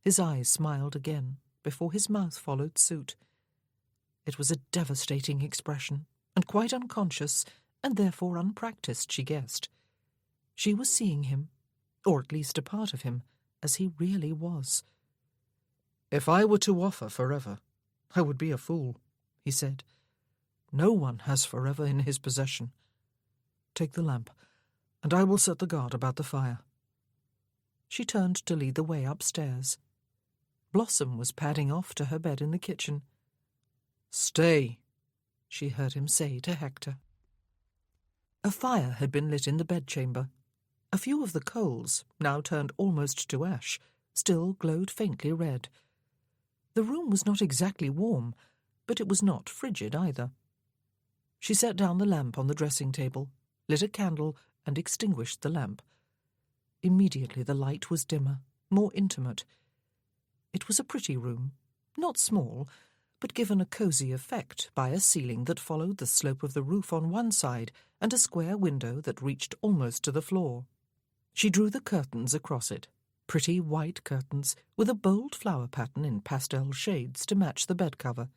His eyes smiled again before his mouth followed suit. It was a devastating expression, and quite unconscious, and therefore unpractised, she guessed. She was seeing him, or at least a part of him, as he really was. "If I were to offer forever, I would be a fool," he said. "No one has forever in his possession. Take the lamp, and I will set the guard about the fire." She turned to lead the way upstairs. Blossom was padding off to her bed in the kitchen. "Stay," she heard him say to Hector. A fire had been lit in the bedchamber. A few of the coals, now turned almost to ash, still glowed faintly red. The room was not exactly warm, but it was not frigid either. She set down the lamp on the dressing-table, lit a candle, and extinguished the lamp. Immediately the light was dimmer, more intimate. It was a pretty room, not small, but given a cosy effect by a ceiling that followed the slope of the roof on one side and a square window that reached almost to the floor. She drew the curtains across it, pretty white curtains with a bold flower pattern in pastel shades to match the bed cover.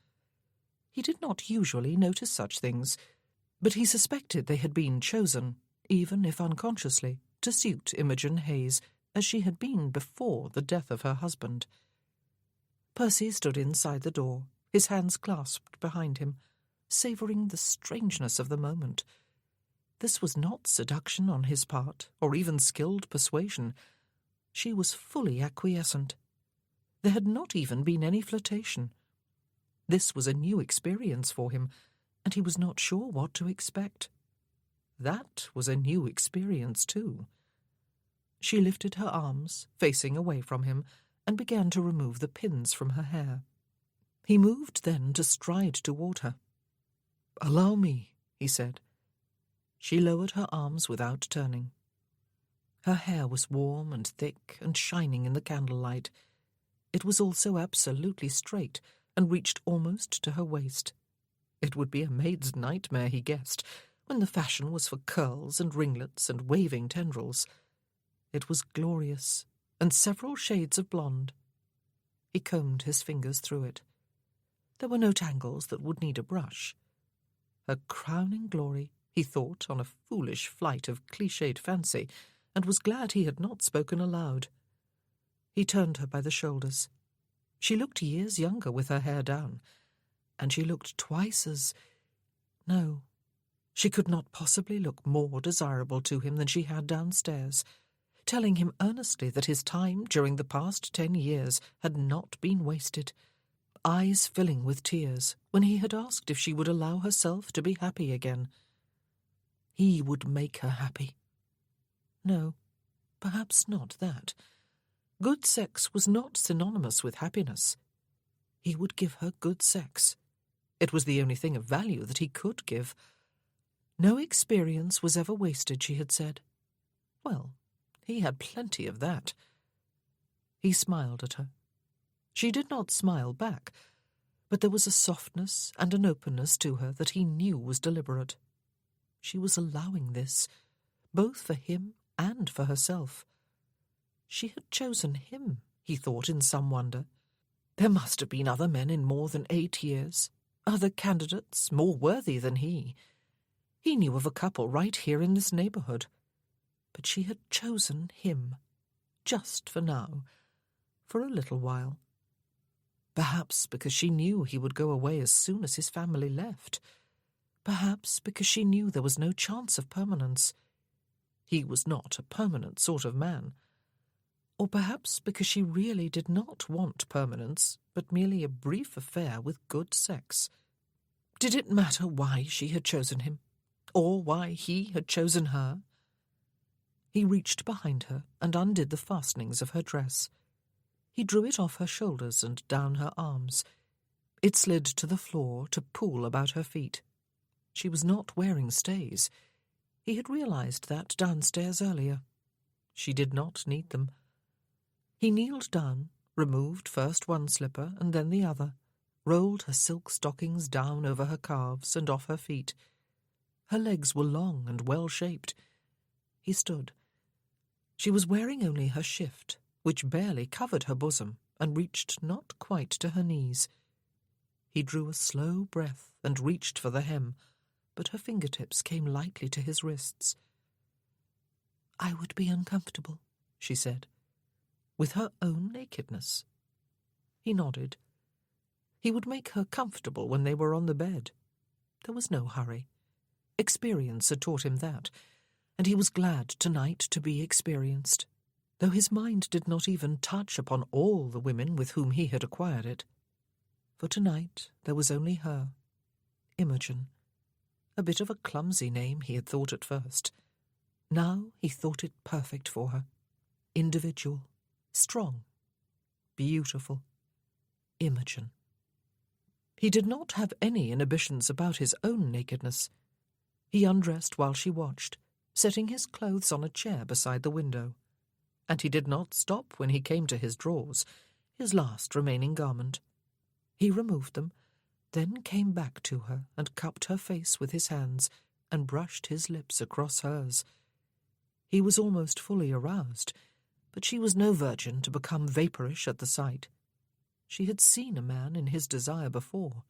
He did not usually notice such things, but he suspected they had been chosen, even if unconsciously, to suit Imogen Hayes, as she had been before the death of her husband. Percy stood inside the door, his hands clasped behind him, savouring the strangeness of the moment. This was not seduction on his part, or even skilled persuasion. She was fully acquiescent. There had not even been any flirtation. This was a new experience for him, and he was not sure what to expect. That was a new experience, too. She lifted her arms, facing away from him, and began to remove the pins from her hair. He moved then to stride toward her. "Allow me," he said. She lowered her arms without turning. Her hair was warm and thick and shining in the candlelight. It was also absolutely straight and reached almost to her waist. It would be a maid's nightmare, he guessed, when the fashion was for curls and ringlets and waving tendrils. It was glorious, and several shades of blonde. He combed his fingers through it. There were no tangles that would need a brush. Her crowning glory, he thought on a foolish flight of cliched fancy, and was glad he had not spoken aloud. He turned her by the shoulders. She looked years younger with her hair down, and she looked twice as... No, she could not possibly look more desirable to him than she had downstairs, telling him earnestly that his time during the past 10 years had not been wasted, eyes filling with tears when he had asked if she would allow herself to be happy again. He would make her happy. No, perhaps not that. Good sex was not synonymous with happiness. He would give her good sex. It was the only thing of value that he could give. No experience was ever wasted, she had said. Well, He had plenty of that. He smiled at her. She did not smile back, but there was a softness and an openness to her that he knew was deliberate. She was allowing this, both for him and for herself. She had chosen him, he thought in some wonder. There must have been other men in more than 8 years, other candidates more worthy than he. He knew of a couple right here in this neighbourhood. But she had chosen him, just for now, for a little while. Perhaps because she knew he would go away as soon as his family left. Perhaps because she knew there was no chance of permanence. He was not a permanent sort of man. Or perhaps because she really did not want permanence, but merely a brief affair with good sex. Did it matter why she had chosen him, or why he had chosen her? He reached behind her and undid the fastenings of her dress. He drew it off her shoulders and down her arms. It slid to the floor to pool about her feet. She was not wearing stays. He had realized that downstairs earlier. She did not need them. He kneeled down, removed first one slipper and then the other, rolled her silk stockings down over her calves and off her feet. Her legs were long and well-shaped. He stood. She was wearing only her shift, which barely covered her bosom and reached not quite to her knees. He drew a slow breath and reached for the hem, but her fingertips came lightly to his wrists. "I would be uncomfortable," she said, with her own nakedness. He nodded. He would make her comfortable when they were on the bed. There was no hurry. Experience had taught him that, and he was glad tonight to be experienced, though his mind did not even touch upon all the women with whom he had acquired it. For tonight there was only her, Imogen. A bit of a clumsy name, he had thought at first. Now he thought it perfect for her. Individual, strong, beautiful. Imogen. He did not have any inhibitions about his own nakedness. He undressed while she watched, setting his clothes on a chair beside the window. And he did not stop when he came to his drawers, his last remaining garment. He removed them, then came back to her and cupped her face with his hands and brushed his lips across hers. He was almost fully aroused, but she was no virgin to become vapourish at the sight. She had seen a man in his desire before.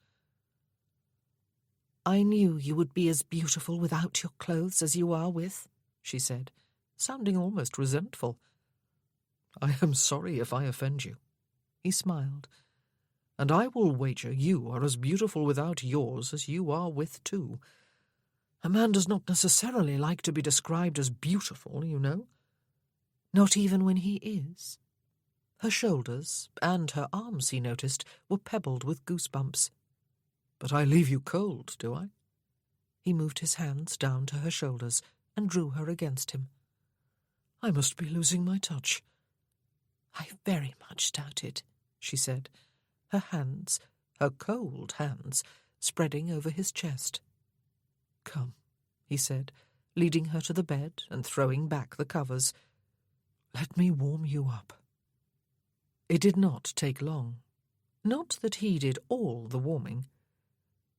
"I knew you would be as beautiful without your clothes as you are with," she said, sounding almost resentful. "I am sorry if I offend you." He smiled. "And I will wager you are as beautiful without yours as you are with, too. A man does not necessarily like to be described as beautiful, you know." "Not even when he is?" Her shoulders and her arms, he noticed, were pebbled with goosebumps. "But I leave you cold, do I?" He moved his hands down to her shoulders and drew her against him. "I must be losing my touch." "I very much doubt it," she said, her hands, her cold hands, spreading over his chest. "Come," he said, leading her to the bed and throwing back the covers. "Let me warm you up." It did not take long. Not that he did all the warming.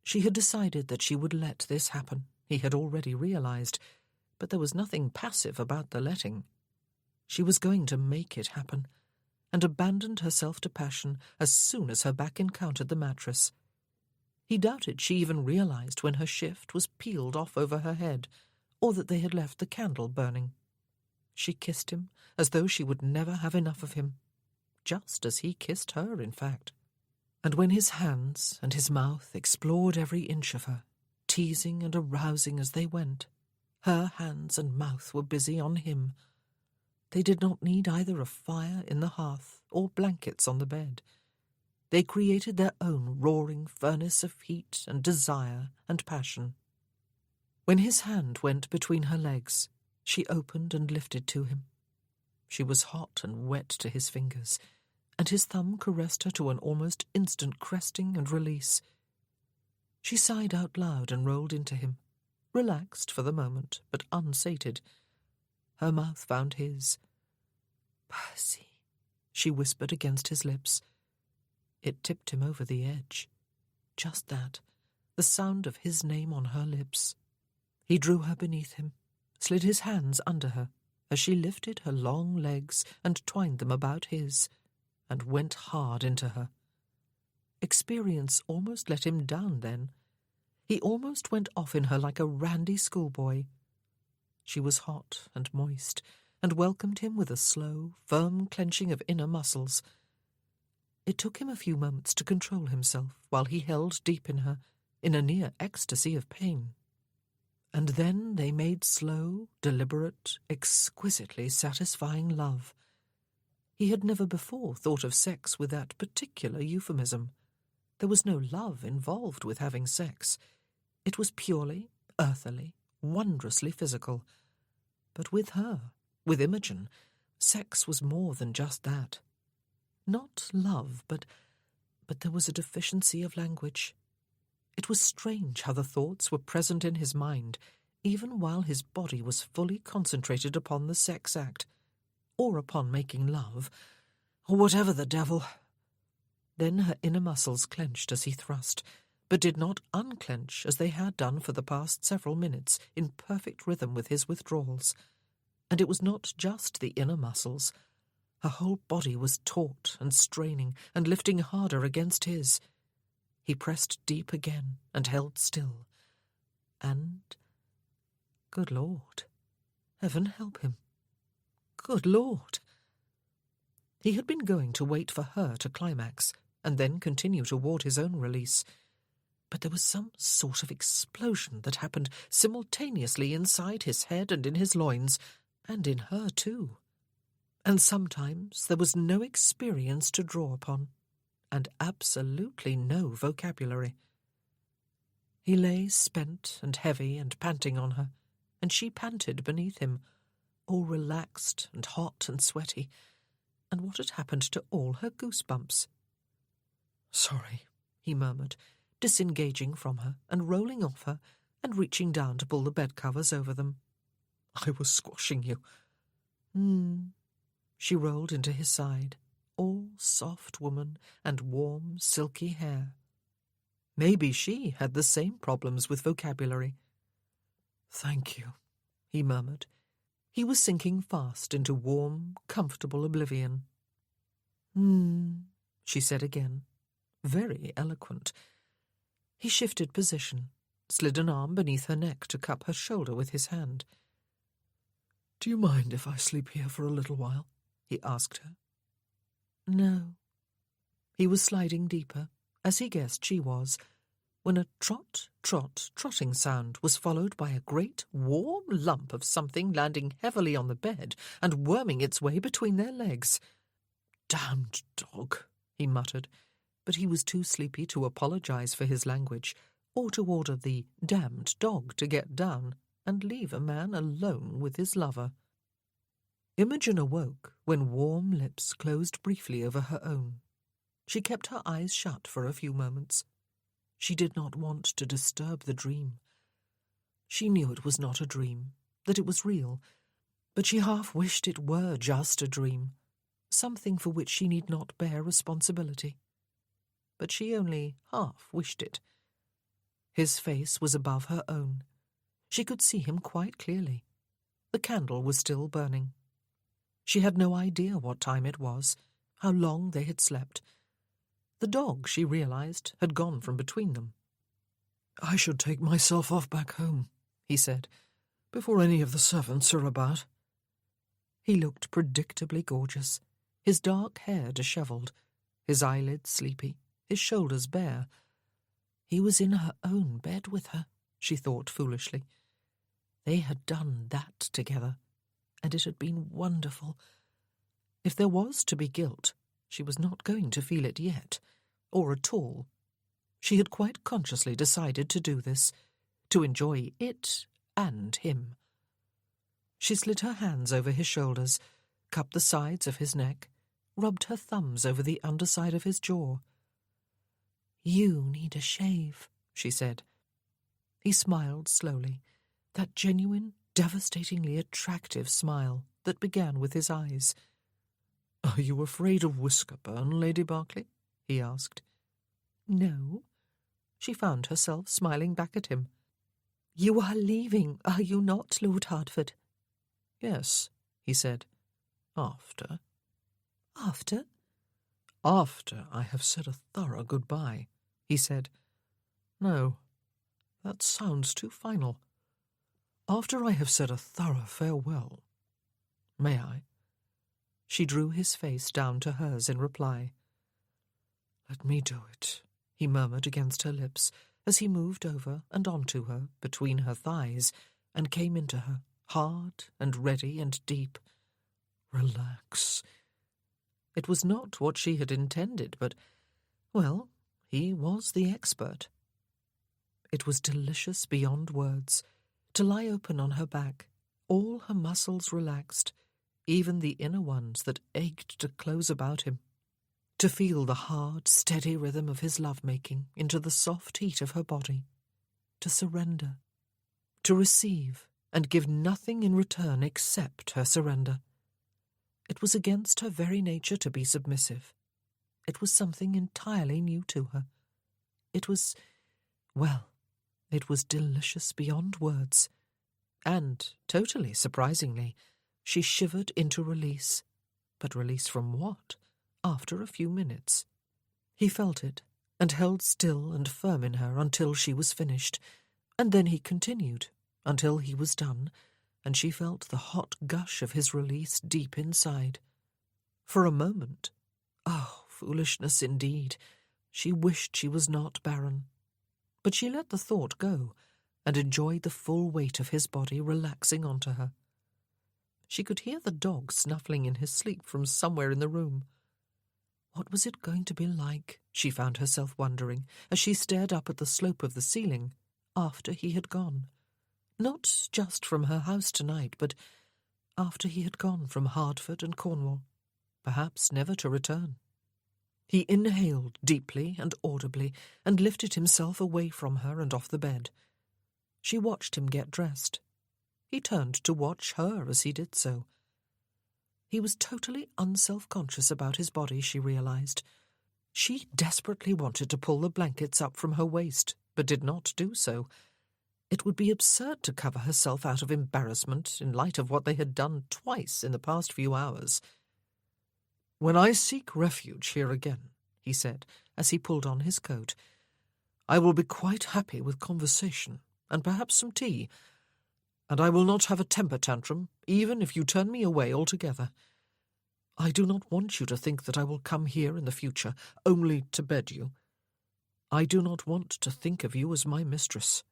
She had decided that she would let this happen, he had already realized, but there was nothing passive about the letting. She was going to make it happen, and abandoned herself to passion as soon as her back encountered the mattress. He doubted she even realized when her shift was peeled off over her head, or that they had left the candle burning. She kissed him as though she would never have enough of him, just as he kissed her, in fact. And when his hands and his mouth explored every inch of her, teasing and arousing as they went, her hands and mouth were busy on him. They did not need either a fire in the hearth or blankets on the bed. They created their own roaring furnace of heat and desire and passion. When his hand went between her legs, she opened and lifted to him. She was hot and wet to his fingers, and his thumb caressed her to an almost instant cresting and release. She sighed out loud and rolled into him, relaxed for the moment, but unsated. Her mouth found his, "Percy," she whispered against his lips. It tipped him over the edge. Just that, the sound of his name on her lips. He drew her beneath him, slid his hands under her as she lifted her long legs and twined them about his, and went hard into her. Experience almost let him down then. He almost went off in her like a randy schoolboy. She was hot and moist, and welcomed him with a slow, firm clenching of inner muscles. It took him a few moments to control himself while he held deep in her, in a near ecstasy of pain. And then they made slow, deliberate, exquisitely satisfying love. He had never before thought of sex with that particular euphemism. There was no love involved with having sex. It was purely, earthily, wondrously physical. But with her, with Imogen, sex was more than just that. Not love, but there was a deficiency of language. It was strange how the thoughts were present in his mind, even while his body was fully concentrated upon the sex act, or upon making love, or whatever the devil. Then her inner muscles clenched as he thrust, but did not unclench as they had done for the past several minutes in perfect rhythm with his withdrawals. And it was not just the inner muscles. Her whole body was taut and straining and lifting harder against his. He pressed deep again and held still. And, good Lord, heaven help him. Good Lord! He had been going to wait for her to climax and then continue toward his own release. But there was some sort of explosion that happened simultaneously inside his head and in his loins, and in her too. And sometimes there was no experience to draw upon, and absolutely no vocabulary. He lay spent and heavy and panting on her, and she panted beneath him, all relaxed and hot and sweaty. And what had happened to all her goosebumps? "Sorry," he murmured, disengaging from her and rolling off her and reaching down to pull the bedcovers over them. "I was squashing you." She rolled into his side, all soft woman and warm, silky hair. Maybe she had the same problems with vocabulary. "Thank you," he murmured. He was sinking fast into warm, comfortable oblivion. She said again, very eloquent. He shifted position, slid an arm beneath her neck to cup her shoulder with his hand. "Do you mind if I sleep here for a little while?" he asked her. "No." He was sliding deeper, as he guessed she was, when a trotting sound was followed by a great warm lump of something landing heavily on the bed and worming its way between their legs. "Damned dog," he muttered, but he was too sleepy to apologize for his language, or to order the damned dog to get down and leave a man alone with his lover. Imogen awoke when warm lips closed briefly over her own. She kept her eyes shut for a few moments. She did not want to disturb the dream. She knew it was not a dream, that it was real, but she half wished it were just a dream, something for which she need not bear responsibility. But she only half wished it. His face was above her own. She could see him quite clearly. The candle was still burning. She had no idea what time it was, how long they had slept. The dog, she realized, had gone from between them. "I should take myself off back home," he said, "before any of the servants are about." He looked predictably gorgeous, his dark hair dishevelled, his eyelids sleepy, his shoulders bare. He was in her own bed with her, she thought foolishly. They had done that together, and it had been wonderful. If there was to be guilt, she was not going to feel it yet, or at all. She had quite consciously decided to do this, to enjoy it and him. She slid her hands over his shoulders, cupped the sides of his neck, rubbed her thumbs over the underside of his jaw. "You need a shave," she said. He smiled slowly, that genuine, devastatingly attractive smile that began with his eyes. "Are you afraid of Whiskerburn, Lady Berkeley?" he asked. "No." She found herself smiling back at him. "You are leaving, are you not, Lord Hertford?" "Yes," he said. "After." "After?" "After I have said a thorough goodbye," he said. "No, that sounds too final. After I have said a thorough farewell. May I?" She drew his face down to hers in reply. "Let me do it," he murmured against her lips as he moved over and onto her, between her thighs, and came into her, hard and ready and deep. "Relax." It was not what she had intended, but, well, he was the expert. It was delicious beyond words, to lie open on her back, all her muscles relaxed, even the inner ones that ached to close about him, to feel the hard, steady rhythm of his love-making into the soft heat of her body, to surrender, to receive and give nothing in return except her surrender. It was against her very nature to be submissive. It was something entirely new to her. It was, well, it was delicious beyond words. And, totally surprisingly, she shivered into release. But release from what? After a few minutes. He felt it, and held still and firm in her until she was finished, and then he continued, until he was done, and she felt the hot gush of his release deep inside. For a moment, oh, foolishness indeed, she wished she was not barren. But she let the thought go, and enjoyed the full weight of his body relaxing onto her. She could hear the dog snuffling in his sleep from somewhere in the room. What was it going to be like, she found herself wondering, as she stared up at the slope of the ceiling, after he had gone? Not just from her house tonight, but after he had gone from Hertford and Cornwall, perhaps never to return. He inhaled deeply and audibly, and lifted himself away from her and off the bed. She watched him get dressed. He turned to watch her as he did so. He was totally unself-conscious about his body, she realized. She desperately wanted to pull the blankets up from her waist, but did not do so. It would be absurd to cover herself out of embarrassment in light of what they had done twice in the past few hours. "When I seek refuge here again," he said, as he pulled on his coat, "I will be quite happy with conversation, and perhaps some tea, and I will not have a temper tantrum, even if you turn me away altogether. I do not want you to think that I will come here in the future only to bed you. I do not want to think of you as my mistress.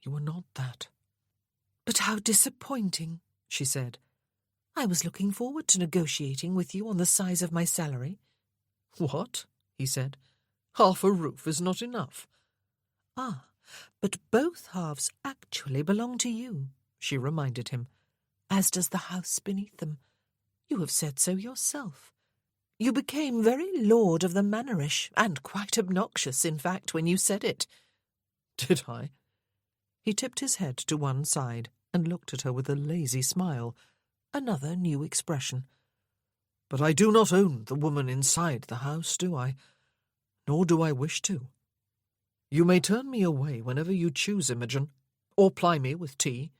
You are not that." "But how disappointing," she said. "I was looking forward to negotiating with you on the size of my salary." "What?" he said. "Half a roof is not enough." "Ah, but both halves actually belong to you," she reminded him, "as does the house beneath them. You have said so yourself. You became very lord of the manorish, and quite obnoxious, in fact, when you said it." "Did I?" He tipped his head to one side and looked at her with a lazy smile, another new expression. "But I do not own the woman inside the house, do I? Nor do I wish to. You may turn me away whenever you choose, Imogen, or ply me with tea,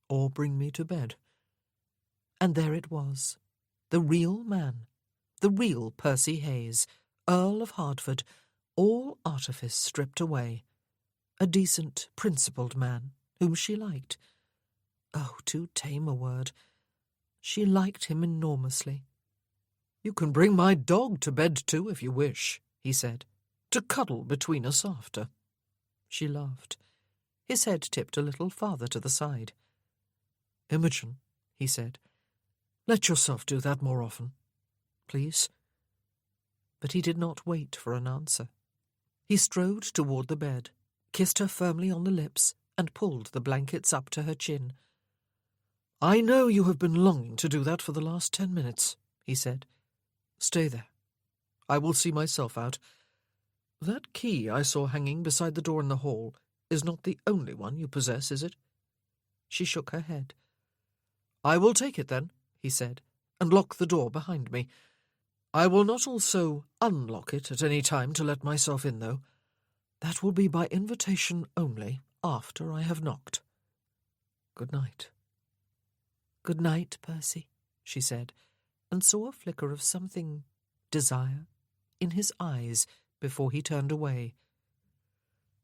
or bring me to bed." And there it was, the real man, the real Percy Hayes, Earl of Hertford, all artifice stripped away. A decent, principled man, whom she liked. Oh, too tame a word. She liked him enormously. "You can bring my dog to bed too, if you wish," he said, "to cuddle between us after." She laughed. His head tipped a little farther to the side. "Imogen," he said, "let yourself do that more often, please." But he did not wait for an answer. He strode toward the bed, kissed her firmly on the lips, and pulled the blankets up to her chin. "I know you have been longing to do that for the last 10 minutes, he said. "Stay there. I will see myself out. That key I saw hanging beside the door in the hall is not the only one you possess, is it?" She shook her head. "I will take it then," he said, "and lock the door behind me. I will not also unlock it at any time to let myself in, though. That will be by invitation only after I have knocked. Good night." "Good night, Percy," she said, and saw a flicker of something, desire, in his eyes before he turned away.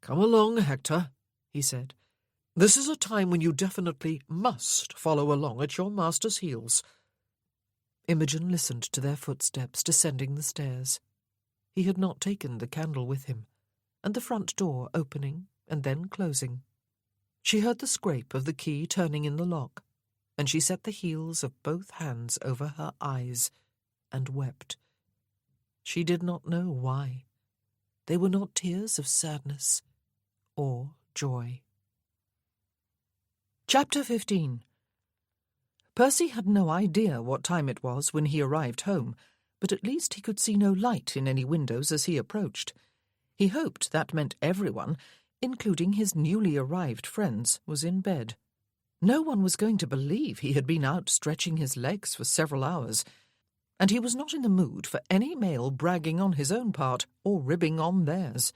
"Come along, Hector," he said. "This is a time when you definitely must follow along at your master's heels." Imogen listened to their footsteps descending the stairs. He had not taken the candle with him, and the front door opening and then closing. She heard the scrape of the key turning in the lock, and she set the heels of both hands over her eyes and wept. She did not know why. They were not tears of sadness or joy. Chapter 15. Percy had no idea what time it was when he arrived home, but at least he could see no light in any windows as he approached. He hoped that meant everyone, including his newly arrived friends, was in bed. No one was going to believe he had been out stretching his legs for several hours, and he was not in the mood for any male bragging on his own part or ribbing on theirs.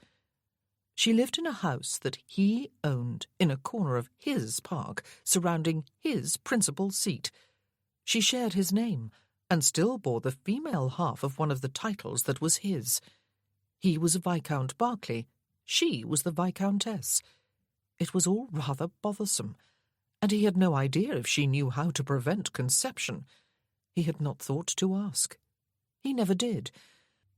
She lived in a house that he owned in a corner of his park, surrounding his principal seat. She shared his name, and still bore the female half of one of the titles that was his. He was Viscount Berkeley, she was the Viscountess. It was all rather bothersome, and he had no idea if she knew how to prevent conception. He had not thought to ask. He never did.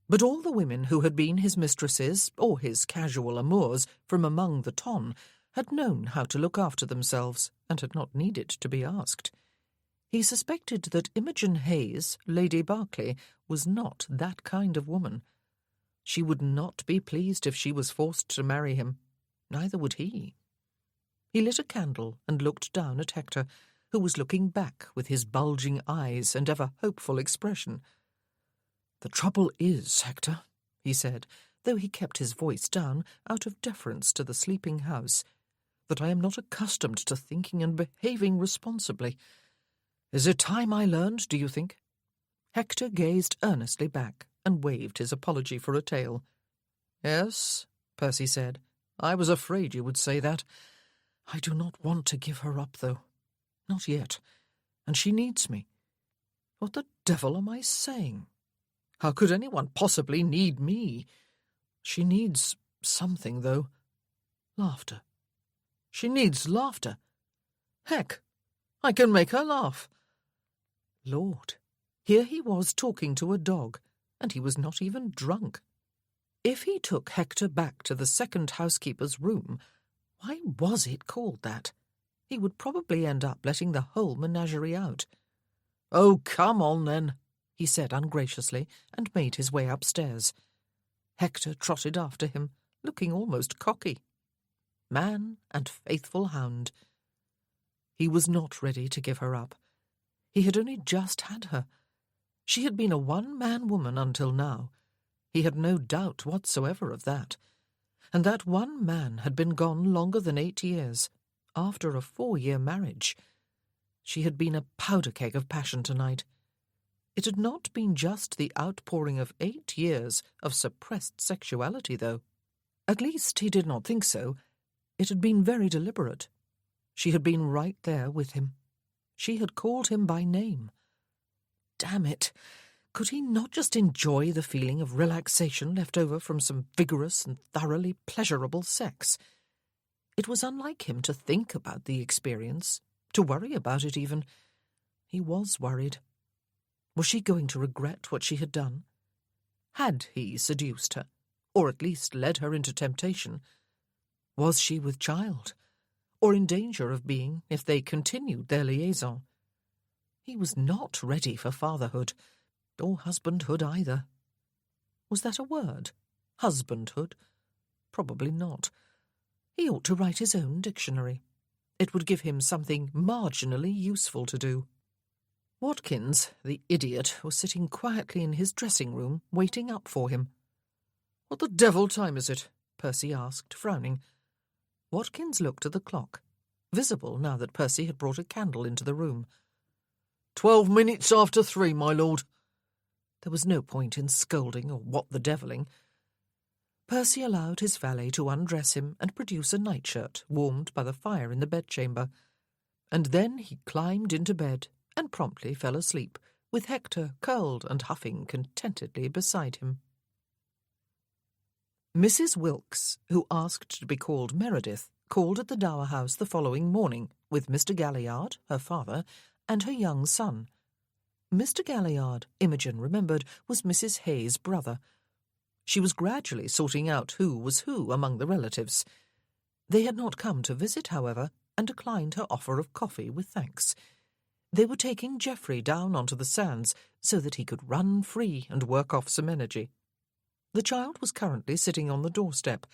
But all the women who had been his mistresses, or his casual amours, from among the ton, had known how to look after themselves, and had not needed to be asked. He suspected that Imogen Hayes, Lady Berkeley, was not that kind of woman. She would not be pleased if she was forced to marry him. Neither would he. He lit a candle and looked down at Hector, who was looking back with his bulging eyes and ever hopeful expression. "The trouble is, Hector," he said, though he kept his voice down out of deference to the sleeping house, "that I am not accustomed to thinking and behaving responsibly. Is it time I learned, do you think?" Hector gazed earnestly back and waved his apology for a tail. "Yes," Percy said. "I was afraid you would say that. I do not want to give her up, though. Not yet. And she needs me. What the devil am I saying? How could anyone possibly need me? She needs something, though. Laughter. She needs laughter. Heck, I can make her laugh." Lord, here he was talking to a dog, and he was not even drunk. If he took Hector back to the second housekeeper's room, why was it called that? He would probably end up letting the whole menagerie out. "Oh, come on, then," he said ungraciously, and made his way upstairs. Hector trotted after him, looking almost cocky. Man and faithful hound. He was not ready to give her up. He had only just had her. She had been a one-man woman until now. He had no doubt whatsoever of that. And that one man had been gone longer than 8 years, after a 4-year marriage. She had been a powder-keg of passion tonight. It had not been just the outpouring of 8 years of suppressed sexuality, though. At least he did not think so. It had been very deliberate. She had been right there with him. She had called him by name. Damn it! Could he not just enjoy the feeling of relaxation left over from some vigorous and thoroughly pleasurable sex? It was unlike him to think about the experience, to worry about it even. He was worried. Was she going to regret what she had done? Had he seduced her, or at least led her into temptation? Was she with child, or in danger of being if they continued their liaison? He was not ready for fatherhood, or husbandhood either. Was that a word? Husbandhood? Probably not. He ought to write his own dictionary. It would give him something marginally useful to do. Watkins, the idiot, was sitting quietly in his dressing-room, waiting up for him. "What the devil time is it?" Percy asked, frowning. Watkins looked at the clock, visible now that Percy had brought a candle into the room. 12 minutes after 3, my lord." There was no point in scolding or what-the-deviling. Percy allowed his valet to undress him and produce a nightshirt warmed by the fire in the bedchamber, and then he climbed into bed and promptly fell asleep, with Hector curled and huffing contentedly beside him. Mrs. Wilkes, who asked to be called Meredith, called at the Dower House the following morning with Mr. Galliard, her father, and her young son. Mr. Galliard, Imogen remembered, was Mrs. Hayes' brother. She was gradually sorting out who was who among the relatives. They had not come to visit, however, and declined her offer of coffee with thanks. They were taking Geoffrey down onto the sands so that he could run free and work off some energy. The child was currently sitting on the doorstep,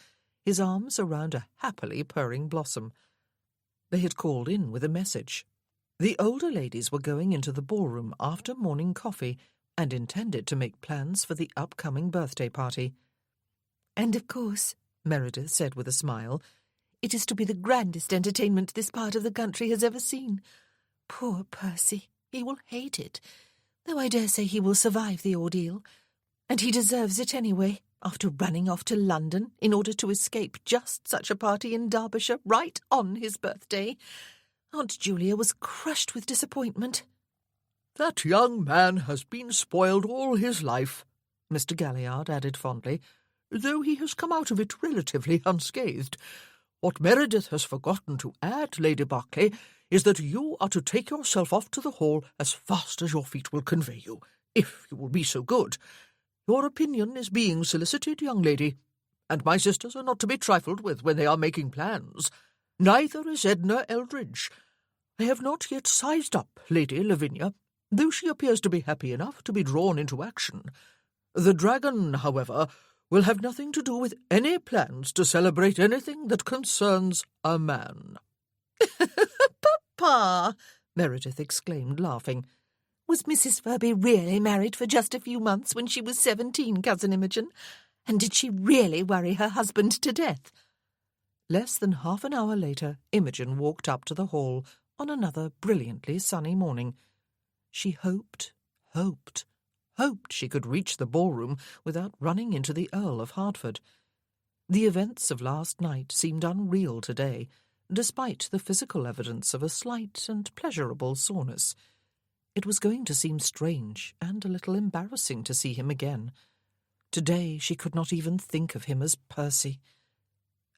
his arms around a happily purring blossom. They had called in with a message. The older ladies were going into the ballroom after morning coffee and intended to make plans for the upcoming birthday party. "And of course," Meredith said with a smile, "it is to be the grandest entertainment this part of the country has ever seen. Poor Percy, he will hate it, though I dare say he will survive the ordeal. And he deserves it anyway, after running off to London in order to escape just such a party in Derbyshire right on his birthday. Aunt Julia was crushed with disappointment." "That young man has been spoiled all his life," Mr. Galliard added fondly, "though he has come out of it relatively unscathed. What Meredith has forgotten to add, Lady Berkeley, is that you are to take yourself off to the Hall as fast as your feet will convey you, if you will be so good. Your opinion is being solicited, young lady, and my sisters are not to be trifled with when they are making plans. Neither is Edna Eldridge. I have not yet sized up Lady Lavinia, though she appears to be happy enough to be drawn into action. The dragon, however, will have nothing to do with any plans to celebrate anything that concerns a man." "Papa!" Meredith exclaimed, laughing. "Was Mrs. Furby really married for just a few months when she was 17, Cousin Imogen? And did she really worry her husband to death?" Less than half an hour later, Imogen walked up to the Hall on another brilliantly sunny morning. She hoped she could reach the ballroom without running into the Earl of Hertford. The events of last night seemed unreal today, despite the physical evidence of a slight and pleasurable soreness. It was going to seem strange and a little embarrassing to see him again. Today she could not even think of him as Percy.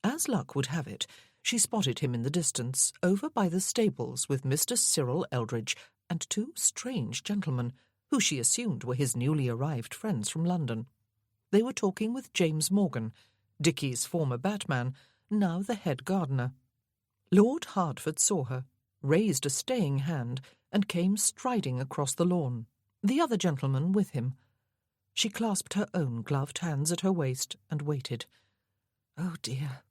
As luck would have it, she spotted him in the distance, over by the stables with Mr. Cyril Eldridge and two strange gentlemen, who she assumed were his newly arrived friends from London. They were talking with James Morgan, Dicky's former batman, now the head gardener. Lord Hertford saw her, raised a staying hand, and came striding across the lawn, the other gentleman with him. She clasped her own gloved hands at her waist and waited. Oh dear,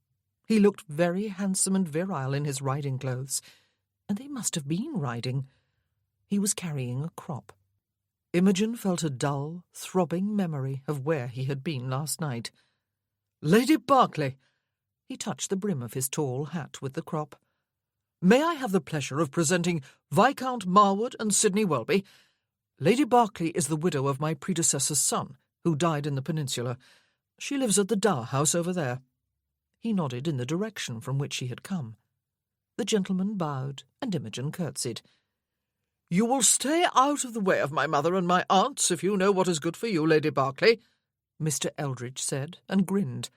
he looked very handsome and virile in his riding clothes, and they must have been riding. He was carrying a crop. Imogen felt a dull, throbbing memory of where he had been last night. "Lady Berkeley!" He touched the brim of his tall hat with the crop. "May I have the pleasure of presenting Viscount Marwood and Sidney Welby? Lady Berkeley is the widow of my predecessor's son, who died in the Peninsula. She lives at the Dower House over there." He nodded in the direction from which she had come. The gentleman bowed, and Imogen curtsied. "You will stay out of the way of my mother and my aunts if you know what is good for you, Lady Berkeley," Mr. Eldridge said, and grinned.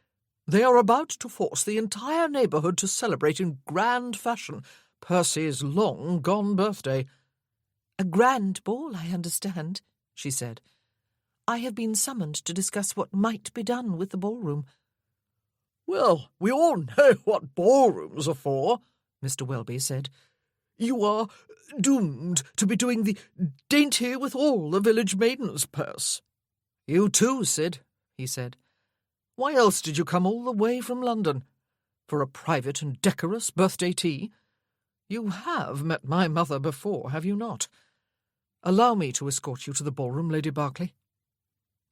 "They are about to force the entire neighbourhood to celebrate in grand fashion Percy's long-gone birthday." "A grand ball, I understand," she said. "I have been summoned to discuss what might be done with the ballroom." "Well, we all know what ballrooms are for," Mr. Welby said. "You are doomed to be doing the dainty with all the village maidens' purse." "You too, Sid," he said. "Why else did you come all the way from London? For a private and decorous birthday tea? You have met my mother before, have you not? Allow me to escort you to the ballroom, Lady Berkeley."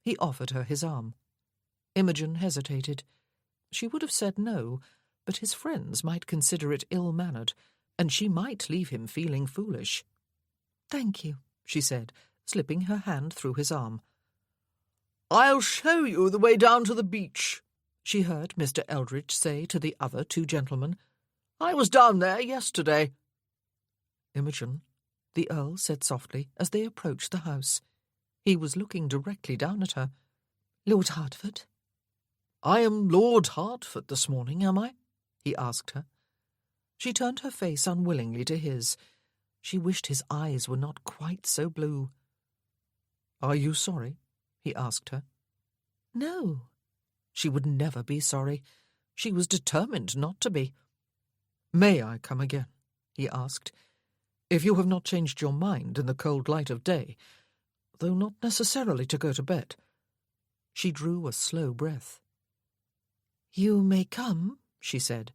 He offered her his arm. Imogen hesitated. She would have said no, but his friends might consider it ill-mannered, and she might leave him feeling foolish. "Thank you," she said, slipping her hand through his arm. "I'll show you the way down to the beach," she heard Mr. Eldridge say to the other two gentlemen. "I was down there yesterday." "Imogen," the Earl said softly as they approached the house. He was looking directly down at her. "Lord Hertford?" "I am Lord Hertford this morning, am I?" he asked her. She turned her face unwillingly to his. She wished his eyes were not quite so blue. "Are you sorry?" he asked her. "No." She would never be sorry. She was determined not to be. "May I come again?" he asked. "If you have not changed your mind in the cold light of day, though not necessarily to go to bed." She drew a slow breath. "You may come," she said,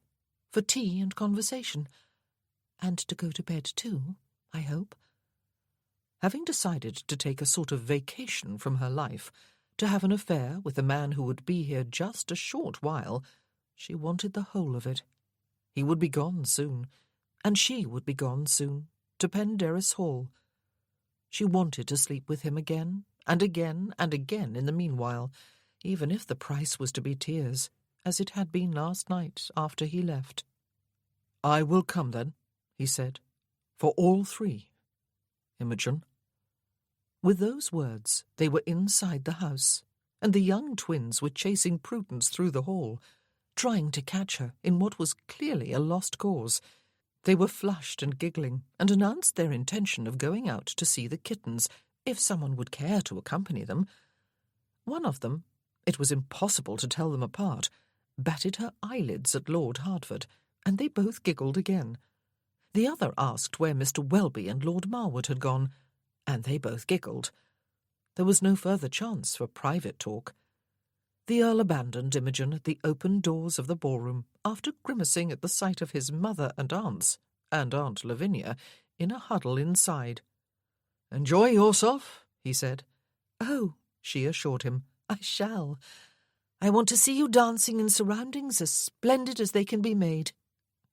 "for tea and conversation. And to go to bed too, I hope." Having decided to take a sort of vacation from her life, to have an affair with a man who would be here just a short while, she wanted the whole of it. He would be gone soon, and she would be gone soon, to Penderys Hall. She wanted to sleep with him again, and again, and again in the meanwhile, even if the price was to be tears, as it had been last night after he left. "I will come then," he said, "for all three. Imogen." With those words they were inside the house, and the young twins were chasing Prudence through the hall, trying to catch her in what was clearly a lost cause. They were flushed and giggling, and announced their intention of going out to see the kittens, if someone would care to accompany them. One of them, it was impossible to tell them apart, batted her eyelids at Lord Hertford, and they both giggled again. The other asked where Mr. Welby and Lord Marwood had gone, and they both giggled. There was no further chance for private talk. The Earl abandoned Imogen at the open doors of the ballroom, after grimacing at the sight of his mother and aunts, and Aunt Lavinia, in a huddle inside. "Enjoy yourself," he said. "Oh," she assured him, "I shall. I want to see you dancing in surroundings as splendid as they can be made."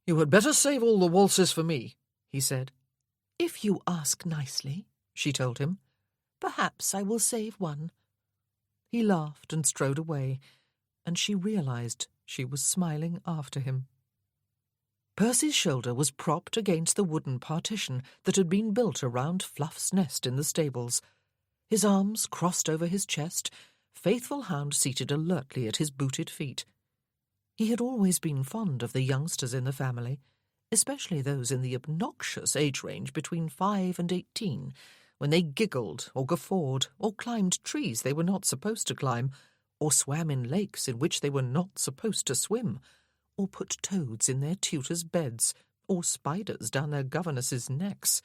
"You had better save all the waltzes for me," he said. "If you ask nicely," she told him. "Perhaps I will save one." He laughed and strode away, and she realized she was smiling after him. Percy's shoulder was propped against the wooden partition that had been built around Fluff's nest in the stables. His arms crossed over his chest, faithful hound seated alertly at his booted feet. He had always been fond of the youngsters in the family, especially those in the obnoxious age range between 5 and 18, when they giggled or guffawed or climbed trees they were not supposed to climb, or swam in lakes in which they were not supposed to swim, or put toads in their tutors' beds, or spiders down their governesses' necks.